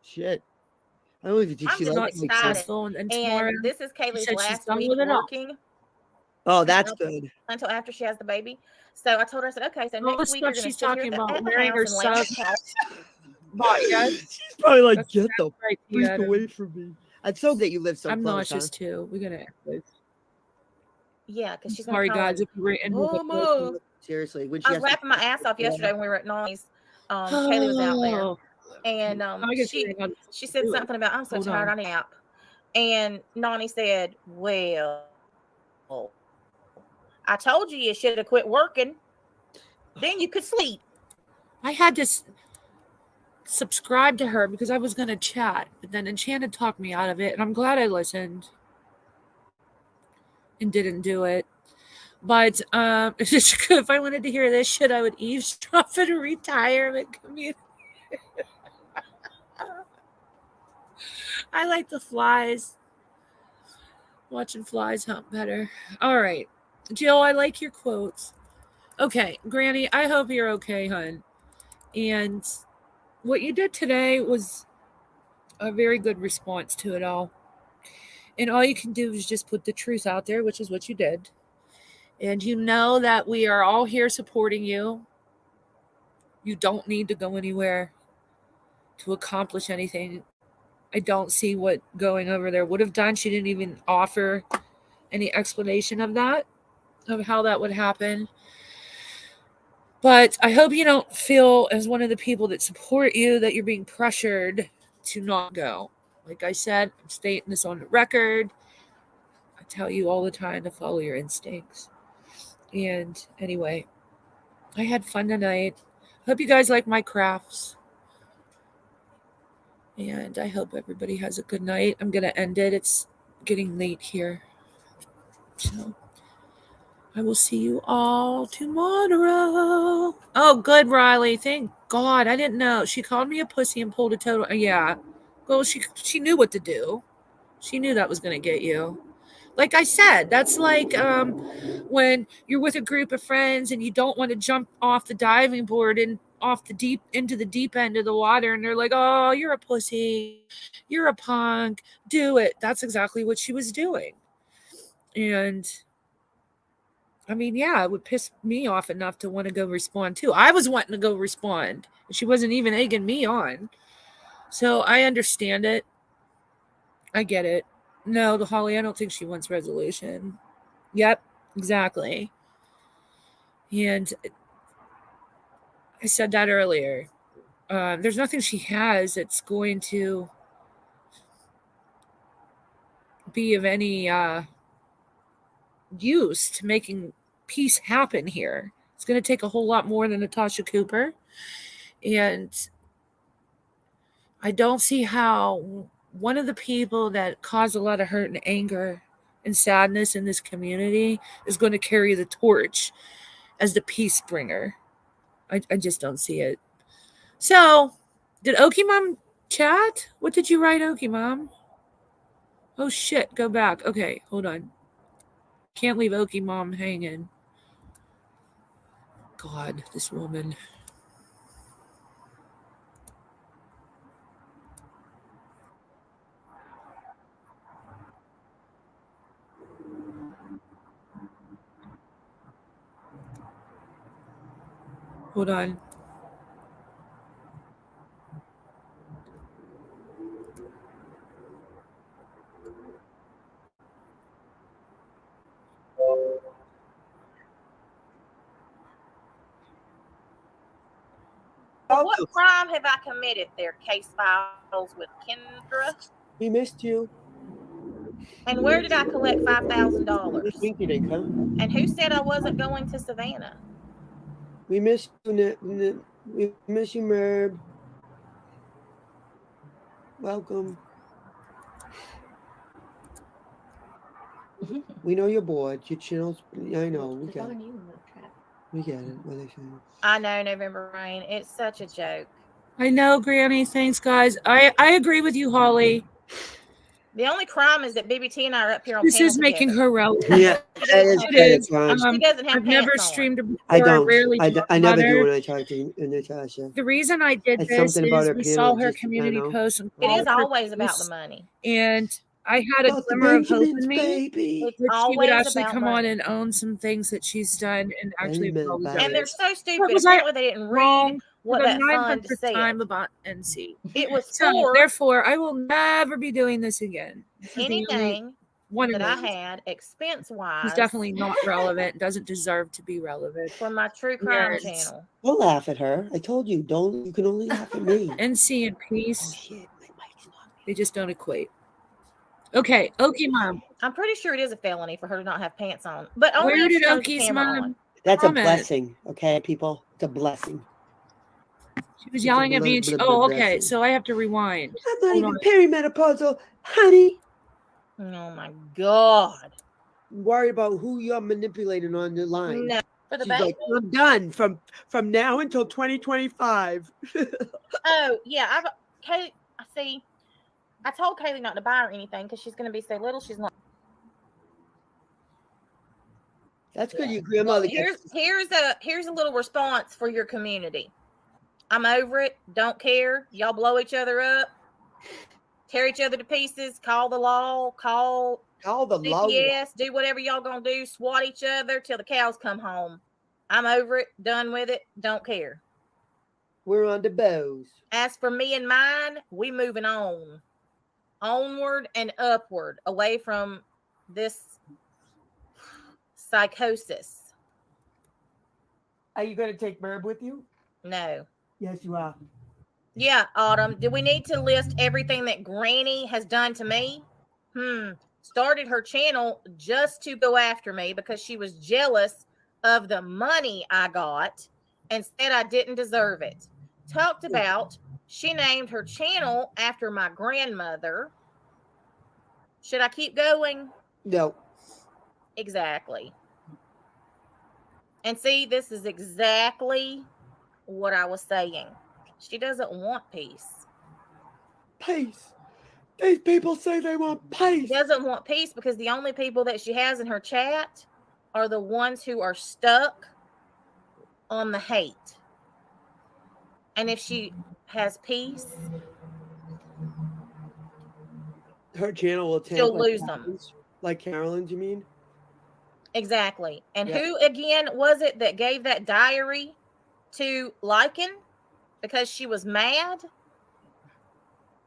Speaker 16: Shit. I don't even think
Speaker 13: I'm
Speaker 16: she
Speaker 13: just
Speaker 16: liked
Speaker 8: not
Speaker 16: me.
Speaker 13: excited.
Speaker 8: successful, and tomorrow
Speaker 13: And this is
Speaker 8: she
Speaker 13: Kaylee's
Speaker 8: said she's
Speaker 13: last
Speaker 8: done
Speaker 13: week
Speaker 8: with it all.
Speaker 13: working
Speaker 16: Oh, that's good.
Speaker 13: until after she has the baby. So I told her, I said, okay, so
Speaker 8: All the
Speaker 13: next week you're
Speaker 8: stuff
Speaker 13: going to
Speaker 8: she's
Speaker 13: sit here
Speaker 8: talking
Speaker 13: at the,
Speaker 8: about
Speaker 13: at the
Speaker 8: wearing her
Speaker 13: house and lounge
Speaker 8: sub
Speaker 13: the couch.
Speaker 8: bought yet.
Speaker 16: She's probably like,
Speaker 8: That's
Speaker 16: get the
Speaker 8: right,
Speaker 16: freak
Speaker 8: Adam.
Speaker 16: away from me. It's so that you live so
Speaker 8: I'm
Speaker 16: close,
Speaker 8: nauseous
Speaker 16: huh?
Speaker 8: too. We're gonna end this.
Speaker 13: Yeah, because she's
Speaker 8: Sorry,
Speaker 13: going to
Speaker 8: guys, if we were in with a
Speaker 13: Mama.
Speaker 16: Seriously, when she
Speaker 13: I was
Speaker 16: has to
Speaker 13: laughing my ass off yesterday when we were at Nolly's. Kaylee was out there.
Speaker 8: Oh,
Speaker 13: And
Speaker 8: I guess
Speaker 13: she
Speaker 8: we got
Speaker 13: she said
Speaker 8: do it.
Speaker 13: something about, I'm so
Speaker 8: Hold
Speaker 13: tired,
Speaker 8: on.
Speaker 13: I need a nap. And Nani said, well, I told you should have quit working. Then you could sleep.
Speaker 8: I had to subscribe to her because I was going to chat, but then Enchanted talked me out of it, and I'm glad I listened and didn't do it. But if I wanted to hear this shit, I would eavesdrop at a retirement community. I like the flies. Watching flies hunt better. All right. Jill, I like your quotes. Okay, Granny, I hope you're okay, hun. And what you did today was a very good response to it all. And all you can do is just put the truth out there, which is what you did. And you know that we are all here supporting you. You don't need to go anywhere to accomplish anything. I don't see what going over there would have done. She didn't even offer any explanation of that, of how that would happen. But I hope you don't feel, as one of the people that support you, that you're being pressured to not go. Like I said, I'm stating this on the record. I tell you all the time to follow your instincts. And anyway, I had fun tonight. Hope you guys like my crafts. And I hope everybody has a good night. I'm going to end it. It's getting late here. So I will see you all tomorrow. Oh, good, Riley. Thank God. I didn't know. She called me a pussy and pulled a total. Yeah. Well, she knew what to do. She knew that was going to get you. Like I said, that's like when you're with a group of friends and you don't want to jump off the diving board and into the deep end of the water, and they're like, oh, you're a pussy, you're a punk, do it. That's exactly what she was doing. And I mean, yeah, it would piss me off enough to want to go respond too. I was wanting to go respond, and she wasn't even egging me on. So I understand it. I get it. No, the Holly, I don't think she wants resolution. Yep, exactly. And I said that earlier. There's nothing she has that's going to be of any use to making peace happen here. It's going to take a whole lot more than Natasha Cooper. And I don't see how one of the people that caused a lot of hurt and anger and sadness in this community is going to carry the torch as the peace bringer. I just don't see it. So, did Okie Mom chat? What did you write, Okie Mom? Oh shit, go back. Okay, hold on. Can't leave Okie Mom hanging. God, this woman. Hold on.
Speaker 13: Well, what crime have I committed there, Case Files with Kendra?
Speaker 16: We missed you.
Speaker 13: And where did I collect $5,000?
Speaker 16: Think you didn't come.
Speaker 13: And who said I wasn't going to Savannah?
Speaker 16: We missed you. We miss you, Merb. Welcome. We know you're bored. Your channel's. I know. We get it. We get it. What are they saying?
Speaker 13: I know, November Rain. It's such a joke.
Speaker 8: I know, Granny. Thanks, guys. I agree with you, Holly.
Speaker 13: The only crime is that BBT and I are up here on
Speaker 8: This
Speaker 13: panel
Speaker 8: is making
Speaker 13: together.
Speaker 8: her relevant.
Speaker 16: Yeah, that is
Speaker 8: It
Speaker 16: kind of
Speaker 8: is.
Speaker 16: crime.
Speaker 13: She doesn't have
Speaker 8: I've never
Speaker 13: pants on.
Speaker 8: streamed her before.
Speaker 16: I don't.
Speaker 8: Rarely
Speaker 16: I
Speaker 8: talk
Speaker 16: never
Speaker 8: about
Speaker 16: do
Speaker 8: her.
Speaker 16: when I talk to Natasha.
Speaker 8: The reason I did
Speaker 16: It's
Speaker 8: this
Speaker 16: something about
Speaker 8: is
Speaker 16: her
Speaker 8: we
Speaker 16: panel,
Speaker 8: saw her
Speaker 16: just, I
Speaker 8: community
Speaker 16: know.
Speaker 8: post and
Speaker 13: It is
Speaker 8: called her
Speaker 13: always about the
Speaker 8: peace,
Speaker 13: money.
Speaker 8: and I had a
Speaker 16: About the
Speaker 8: glimmer of hope
Speaker 16: Benjamins,
Speaker 8: in me
Speaker 16: baby.
Speaker 13: It's
Speaker 8: that she would
Speaker 13: always
Speaker 8: actually
Speaker 13: about
Speaker 8: come on
Speaker 13: money.
Speaker 8: and own some things that she's done and actually
Speaker 16: Amen,
Speaker 8: apologize.
Speaker 13: And they're so stupid.
Speaker 8: Was I
Speaker 13: Apparently, they didn't read
Speaker 8: wrong
Speaker 13: what
Speaker 8: for the
Speaker 13: that fund
Speaker 8: 900th
Speaker 13: said.
Speaker 8: time about NC?
Speaker 13: It was
Speaker 8: So
Speaker 13: for
Speaker 8: therefore, I will never be doing this again. This is the only
Speaker 13: anything
Speaker 8: one
Speaker 13: that
Speaker 8: of
Speaker 13: I
Speaker 8: those.
Speaker 13: had expense
Speaker 8: He's
Speaker 13: wise
Speaker 8: definitely not relevant. Doesn't deserve to be relevant.
Speaker 13: from my true crime
Speaker 8: And
Speaker 13: channel.
Speaker 16: Don't laugh at her. I told you, don't. You can only laugh at me.
Speaker 8: NC and
Speaker 16: Oh
Speaker 8: peace,
Speaker 16: shit!
Speaker 8: they just don't equate. Okay, Okie Mom.
Speaker 13: I'm pretty sure it is a felony for her to not have pants on, but only
Speaker 8: Where
Speaker 13: if
Speaker 8: did
Speaker 13: she has the
Speaker 8: Okie's
Speaker 13: camera
Speaker 8: mom
Speaker 13: on.
Speaker 16: That's a
Speaker 8: comment?
Speaker 16: blessing, okay, people. It's a blessing.
Speaker 8: She was
Speaker 16: It's a
Speaker 8: yelling at me. And
Speaker 16: blessing.
Speaker 8: Okay, so I have to rewind.
Speaker 16: I'm not
Speaker 8: Hold
Speaker 16: even
Speaker 8: on.
Speaker 16: perimenopausal, honey.
Speaker 13: Oh my god!
Speaker 16: Worried about who you're manipulating on the line.
Speaker 13: No, for the
Speaker 16: She's
Speaker 13: baby.
Speaker 16: like, I'm done from now until 2025.
Speaker 13: Oh yeah, Kaylee. I see. I told Kaylee not to buy her anything because she's going to be so little. She's not.
Speaker 16: That's good. Your grandmother gets.
Speaker 13: Here's a little response for your community. I'm over it. Don't care. Y'all blow each other up, tear each other to pieces. Call the law. Call
Speaker 16: the law.
Speaker 13: CPS. Do whatever y'all gonna do. SWAT each other till the cows come home. I'm over it. Done with it. Don't care.
Speaker 16: We're on the bows.
Speaker 13: As for me and mine, we moving on. Onward and upward, away from this psychosis.
Speaker 16: Are you going to take Merb with you?
Speaker 13: No.
Speaker 16: Yes, you are.
Speaker 13: Yeah, Autumn. Do we need to list everything that Granny has done to me? Started her channel just to go after me because she was jealous of the money I got and said I didn't deserve it. Talked about she named her channel after my grandmother. Should I keep going?
Speaker 16: No.
Speaker 13: Exactly. And see, this is exactly what I was saying. She doesn't want peace.
Speaker 16: Peace. These people say they want peace.
Speaker 13: She doesn't want peace because the only people that she has in her chat are the ones who are stuck on the hate. And if she has peace,
Speaker 16: her channel will tank.
Speaker 13: She'll lose them.
Speaker 16: Like Carolyn's, you mean?
Speaker 13: Exactly. And
Speaker 16: Yeah.
Speaker 13: who again was it that gave that diary to Lycan because she was mad?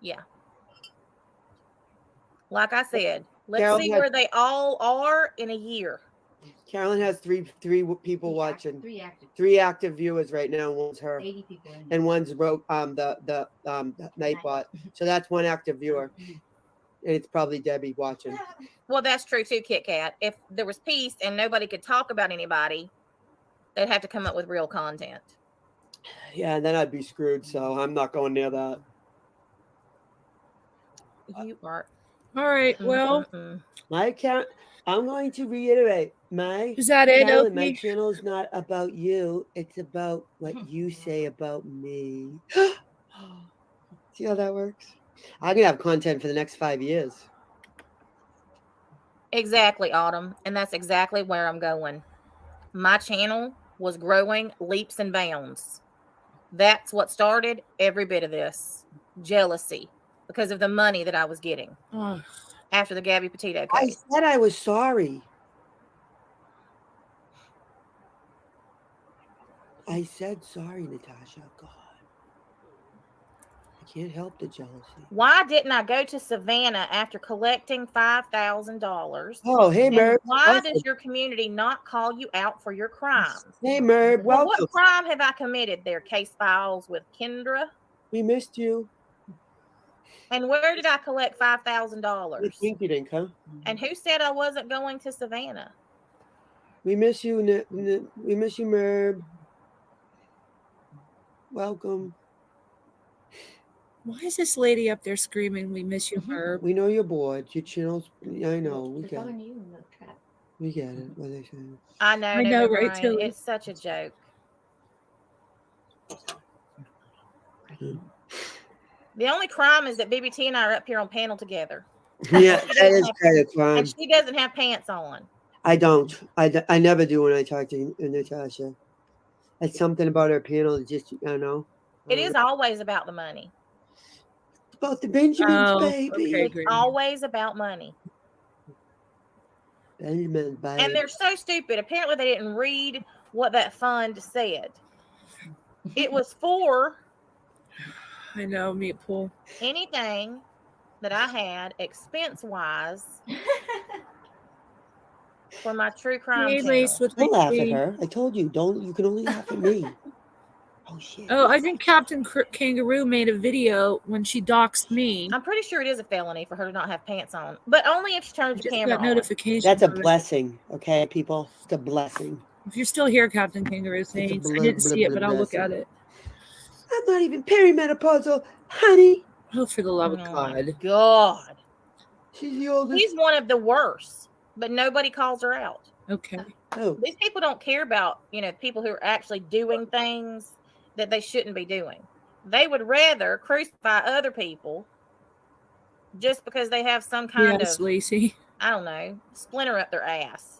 Speaker 13: Yeah. Like I said, let's
Speaker 16: Carol
Speaker 13: see
Speaker 16: had-
Speaker 13: where they all are in a year.
Speaker 16: Carolyn has three people watching.
Speaker 17: 3 active.
Speaker 16: 3 active viewers right now. One's her,
Speaker 17: 80 people in
Speaker 16: and one's the Nightbot. So that's 1 active viewer, and it's probably Debbie watching.
Speaker 13: Well, that's true too, Kit Kat. If there was peace and nobody could talk about anybody, they'd have to come up with real content.
Speaker 16: Yeah, and then I'd be screwed. So I'm not going near that.
Speaker 13: You are.
Speaker 8: All right. Well,
Speaker 16: My account. I'm going to reiterate.
Speaker 8: Is that it,
Speaker 16: Carolyn, my
Speaker 8: Opie?
Speaker 16: channel is not about you. It's about what you say about me. See how that works? I'm gonna have content for the next 5 years.
Speaker 13: Exactly, Autumn. And that's exactly where I'm going. My channel was growing leaps and bounds. That's what started every bit of this. Jealousy because of the money that I was getting after the Gabby Petito
Speaker 16: I
Speaker 13: case.
Speaker 16: said I was sorry. I said sorry, Natasha. God. I can't help the jealousy.
Speaker 13: Why didn't I go to Savannah after collecting $5,000?
Speaker 16: Oh, hey,
Speaker 13: And
Speaker 16: Merv.
Speaker 13: why
Speaker 16: Welcome.
Speaker 13: does your community not call you out for your crimes?
Speaker 16: Hey, Merv.
Speaker 13: Well,
Speaker 16: Welcome.
Speaker 13: what crime have I committed there? Case files with Kendra?
Speaker 16: We missed you.
Speaker 13: And where did I collect
Speaker 16: You
Speaker 13: $5,000?
Speaker 16: think you didn't, huh?
Speaker 13: And who said I wasn't going to Savannah?
Speaker 16: We miss you. We miss you, Merv. Welcome.
Speaker 8: why is this lady up there screaming, "We miss you, Herb"?
Speaker 16: We know you're bored. Your channel's. I know. We
Speaker 17: They're
Speaker 16: get
Speaker 17: calling
Speaker 16: it.
Speaker 17: you in the chat.
Speaker 16: We get it. What are they saying?
Speaker 13: I know,
Speaker 8: I know,
Speaker 13: November
Speaker 8: right,
Speaker 13: Rain.
Speaker 8: Tilly?
Speaker 13: It's such a joke. The only crime is that BBT and I are up here on panel together.
Speaker 16: Yeah,
Speaker 13: She
Speaker 16: that
Speaker 13: doesn't
Speaker 16: is
Speaker 13: have-
Speaker 16: kind of crime.
Speaker 13: And she doesn't have pants on.
Speaker 16: I don't. I never do when I talk to Natasha. It's something about her panel that just, I don't know.
Speaker 13: It is always about the money.
Speaker 16: It's about the Benjamins, baby.
Speaker 13: It's always about money.
Speaker 16: Benjamin, baby.
Speaker 13: And they're so stupid. Apparently, they didn't read what that fund said. It was for
Speaker 8: I know, meat pool.
Speaker 13: anything that I had expense wise for my true crime
Speaker 8: Hey,
Speaker 13: channel.
Speaker 8: Lace with
Speaker 16: Don't laugh at
Speaker 8: me.
Speaker 16: her. I told you, don't. You can only laugh at me. Oh, shit.
Speaker 8: Oh, I think Captain Kangaroo made a video when she doxed me.
Speaker 13: I'm pretty sure it is a felony for her to not have pants on, but only if she turns the
Speaker 8: Just
Speaker 13: camera
Speaker 8: got
Speaker 13: on.
Speaker 8: notification.
Speaker 16: That's a
Speaker 8: of it.
Speaker 16: blessing, okay, people? It's a blessing.
Speaker 8: If you're still here, Captain Kangaroo, thanks. I didn't see it, but I'll look at it.
Speaker 16: I'm not even perimenopausal, honey.
Speaker 8: Oh, for the love of
Speaker 13: Oh,
Speaker 8: God.
Speaker 13: my God.
Speaker 16: She's the oldest.
Speaker 13: He's one of the worst, but nobody calls her out.
Speaker 8: Okay.
Speaker 16: Oh,
Speaker 13: These people don't care about, people who are actually doing things that they shouldn't be doing. They would rather crucify other people just because they have some kind
Speaker 8: Yes,
Speaker 13: of,
Speaker 8: Lacey.
Speaker 13: I don't know, splinter up their ass.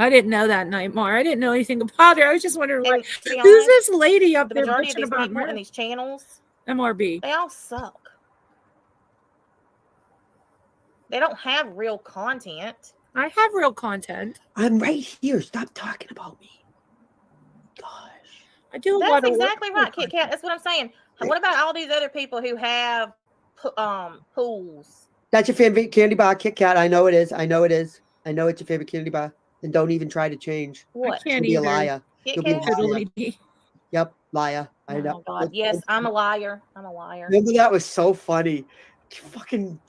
Speaker 8: I didn't know that, Nightmare. I didn't know anything about her. I was just wondering,
Speaker 13: And
Speaker 8: like,
Speaker 13: to be
Speaker 8: who's
Speaker 13: honest,
Speaker 8: this lady up
Speaker 13: the
Speaker 8: there
Speaker 13: majority of
Speaker 8: bitching
Speaker 13: these
Speaker 8: about
Speaker 13: people in
Speaker 8: her?
Speaker 13: these channels,
Speaker 8: MRB.
Speaker 13: they all suck. They don't have real content.
Speaker 8: I have real content.
Speaker 16: I'm right here. Stop talking about me.
Speaker 8: I do a
Speaker 13: That's
Speaker 8: lot of
Speaker 13: exactly
Speaker 8: work.
Speaker 13: right, Kit Kat. That's what I'm saying. What about all these other people who have pools?
Speaker 16: That's your favorite candy bar, Kit Kat. I know it is. I know it is. I know it's your favorite candy bar. And don't even try to change.
Speaker 13: What?
Speaker 8: can't
Speaker 16: You'll be a
Speaker 8: either.
Speaker 16: liar.
Speaker 13: Kit
Speaker 16: You'll be a
Speaker 13: Kat?
Speaker 16: liar. Yep, liar. I know.
Speaker 13: Oh God, yes, I'm a liar. I'm a liar.
Speaker 16: Remember that was so funny. Fucking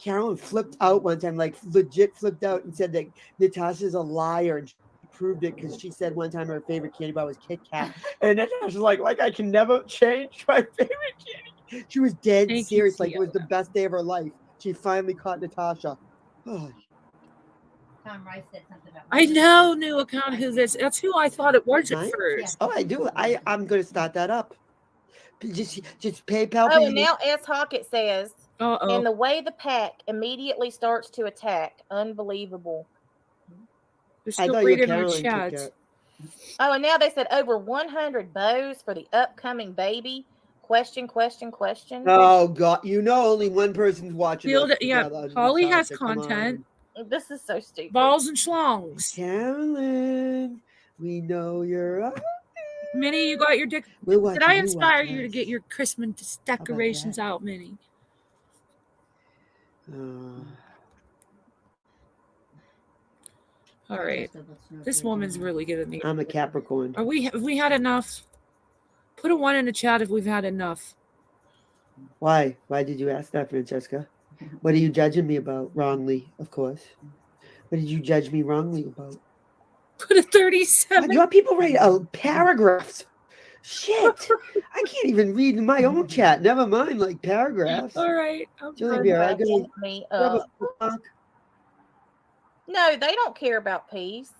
Speaker 16: Carolyn flipped out one time, like legit flipped out and said that Natasha's a liar, and she proved it because she said one time her favorite candy bar was Kit Kat, and Natasha's like I can never change my favorite candy. She was dead
Speaker 8: Thank you,
Speaker 16: serious, like it was the best day of her life. She finally caught Natasha. Oh,
Speaker 17: Tom Rice said something about.
Speaker 8: I know, new account who this. That's who I thought it was at
Speaker 16: Mine?
Speaker 8: first.
Speaker 16: oh, I do. I'm gonna start that up. Just PayPal.
Speaker 13: Oh,
Speaker 16: me.
Speaker 13: and now S. Hockett says,
Speaker 8: Uh-oh.
Speaker 13: and the way the pack immediately starts to attack, unbelievable.
Speaker 8: They're
Speaker 16: I
Speaker 8: still
Speaker 16: thought you
Speaker 8: reading our
Speaker 16: Carolyn Kit
Speaker 8: chats.
Speaker 16: Kat.
Speaker 13: Oh, and now they said over 100 bows for the upcoming baby. Question.
Speaker 16: Oh God! You know, only one person's watching.
Speaker 8: Field,
Speaker 16: us
Speaker 8: yeah,
Speaker 16: together,
Speaker 8: Holly has
Speaker 16: Natasha, come
Speaker 8: content.
Speaker 16: on.
Speaker 13: This is so stupid.
Speaker 8: Balls and schlongs.
Speaker 16: Carolyn, we know you're up.
Speaker 8: Minnie, you got your dick.
Speaker 16: We're watching
Speaker 8: Did I
Speaker 16: you
Speaker 8: inspire
Speaker 16: watch
Speaker 8: you to
Speaker 16: us.
Speaker 8: get your Christmas decorations out, Minnie? All right. This woman's really giving me.
Speaker 16: I'm a Capricorn.
Speaker 8: Have we had enough? Put a 1 in the chat if we've had enough.
Speaker 16: Why? Why did you ask that, Francesca? What are you judging me about? Wrongly, of course. What did you judge me wrongly about?
Speaker 8: Put a 37.
Speaker 16: Your people write paragraphs. Shit. I can't even read in my own chat. Never mind, like paragraphs.
Speaker 8: All right.
Speaker 16: Julie Beer, I go.
Speaker 13: Me
Speaker 16: grab
Speaker 13: up.
Speaker 16: a book.
Speaker 13: No, they don't care about peace.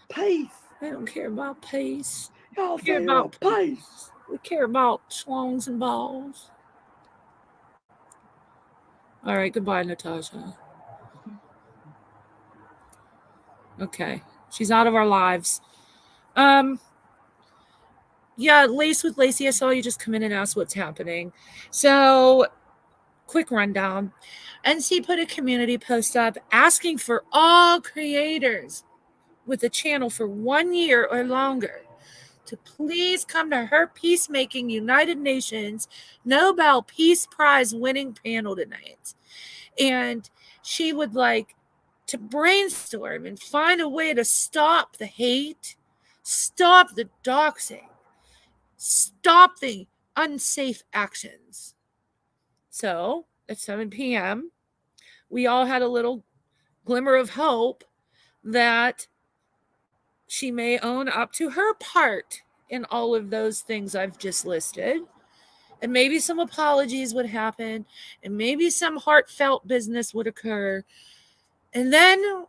Speaker 16: Peace.
Speaker 8: They don't care about peace.
Speaker 16: Y'all
Speaker 8: We care
Speaker 16: say
Speaker 8: about
Speaker 16: peace.
Speaker 8: We care about schlongs and balls. All right. Goodbye, Natasha. Okay. She's out of our lives. Yeah, Lace with Lacey, I saw you just come in and ask what's happening. So, quick rundown. NC put a community post up asking for all creators with a channel for 1 year or longer to please come to her Peacemaking United Nations Nobel Peace Prize winning panel tonight. And she would like to brainstorm and find a way to stop the hate, stop the doxing, stop the unsafe actions. So at 7 p.m., we all had a little glimmer of hope that she may own up to her part in all of those things I've just listed. And maybe some apologies would happen, and maybe some heartfelt business would occur. And then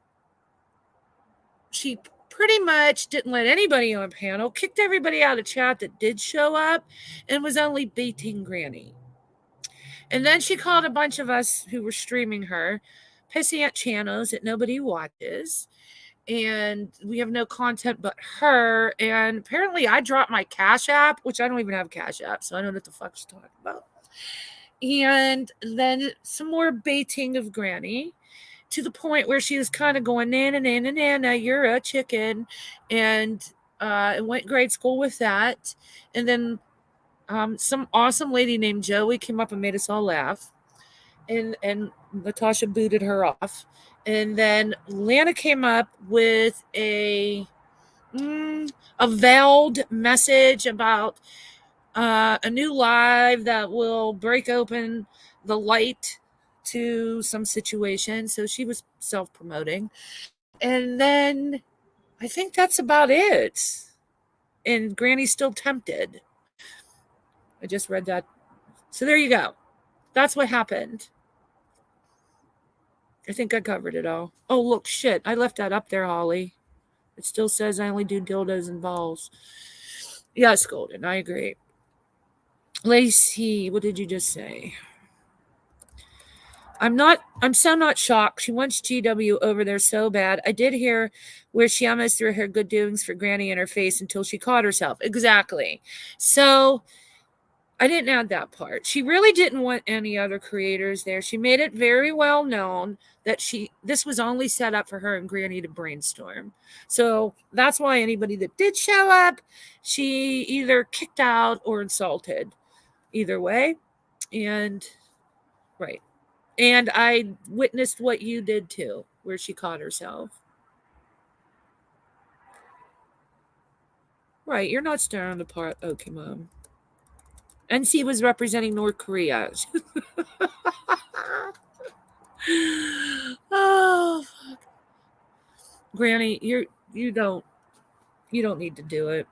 Speaker 8: she pretty much didn't let anybody on panel, kicked everybody out of chat that did show up, and was only baiting Granny. And then she called a bunch of us who were streaming her pissant channels that nobody watches. And we have no content but her. And apparently I dropped my Cash App, which I don't even have Cash App, so I don't know what the fuck she's talking about. And then some more baiting of Granny, to the point where she was kind of going, nana, nana, nana, you're a chicken. And went grade school with that. And then some awesome lady named Joey came up and made us all laugh. And Natasha booted her off. And then Lana came up with a veiled message about a new live that will break open the light to some situation. So she was self-promoting. And then I think that's about it. And Granny's still tempted. I just read that. So there you go. That's what happened. I think I covered it all. Oh, look, shit. I left that up there, Holly. It still says I only do dildos and balls. Yes, Golden. I agree. Lacey, what did you just say? I'm so not shocked. She wants GW over there so bad. I did hear where she almost threw her good doings for Granny in her face until she caught herself. Exactly. So I didn't add that part. She really didn't want any other creators there. She made it very well known that this was only set up for her and Granny to brainstorm. So that's why anybody that did show up, she either kicked out or insulted. Either way. And right. And I witnessed what you did too, where she caught herself. Right, you're not staring apart. Okay, Mom. NC was representing North Korea. Oh, fuck. Granny, you don't need to do it.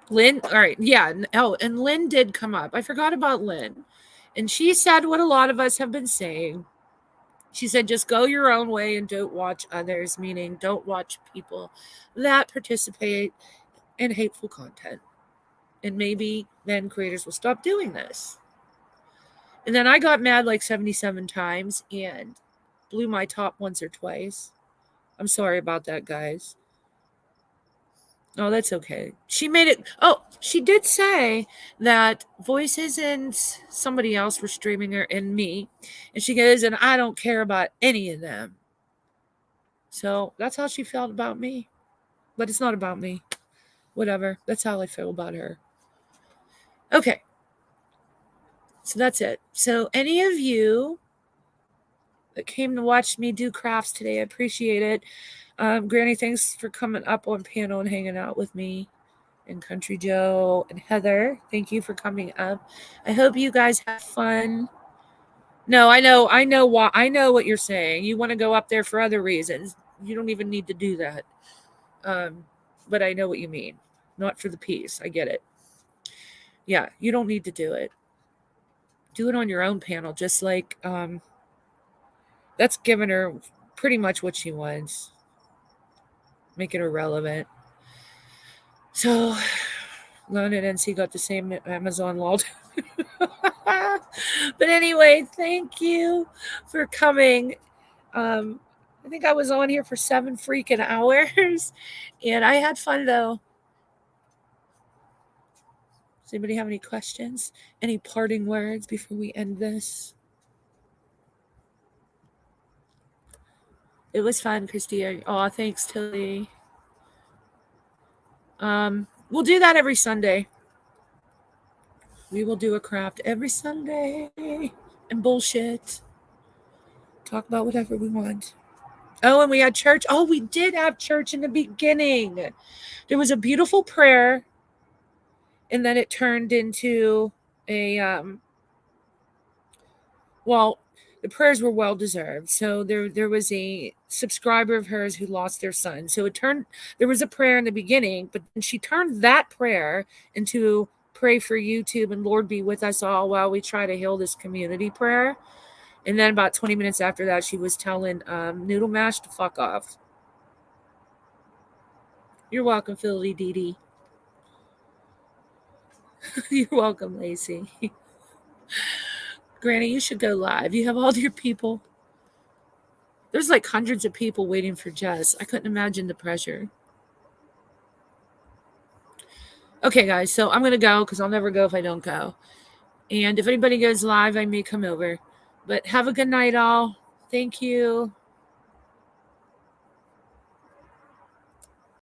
Speaker 8: Lynn, all right, yeah. Oh, and Lynn did come up. I forgot about Lynn. And she said what a lot of us have been saying. She said, just go your own way and don't watch others, meaning don't watch people that participate in hateful content. And maybe then creators will stop doing this. And then I got mad like 77 times and blew my top once or twice. I'm sorry about that, guys. Oh, that's okay. She made it. Oh, she did say that Voices and somebody else were streaming her and me. And she goes, and I don't care about any of them. So that's how she felt about me. But it's not about me. Whatever. That's how I feel about her. Okay. So that's it. So any of you that came to watch me do crafts today. I appreciate it. Granny, thanks for coming up on panel and hanging out with me. And Country Joe and Heather, thank you for coming up. I hope you guys have fun. No, I know why. I know what you're saying. You want to go up there for other reasons. You don't even need to do that. But I know what you mean. Not for the piece. I get it. Yeah, you don't need to do it. Do it on your own panel, just like that's giving her pretty much what she wants. Making her relevant. So, Lana and NC got the same Amazon law. But anyway, thank you for coming. I think I was on here for 7 freaking hours, and I had fun though. Does anybody have any questions? Any parting words before we end this? It was fun, Christy. Oh, thanks, Tilly. We'll do that every Sunday. We will do a craft every Sunday and bullshit. Talk about whatever we want. Oh, and we had church. Oh, we did have church in the beginning. There was a beautiful prayer, and then it turned into a the prayers were well deserved. So there was a subscriber of hers who lost their son. So there was a prayer in the beginning, but she turned that prayer into pray for YouTube and Lord be with us all while we try to heal this community prayer. And then about 20 minutes after that, she was telling Noodle Mash to fuck off. You're welcome, Philly Dee Dee. You're welcome, Lacey. Granny, you should go live. You have all your people. There's like hundreds of people waiting for Jess. I couldn't imagine the pressure. Okay, guys, so I'm going to go because I'll never go if I don't go. And if anybody goes live, I may come over. But have a good night, all. Thank you.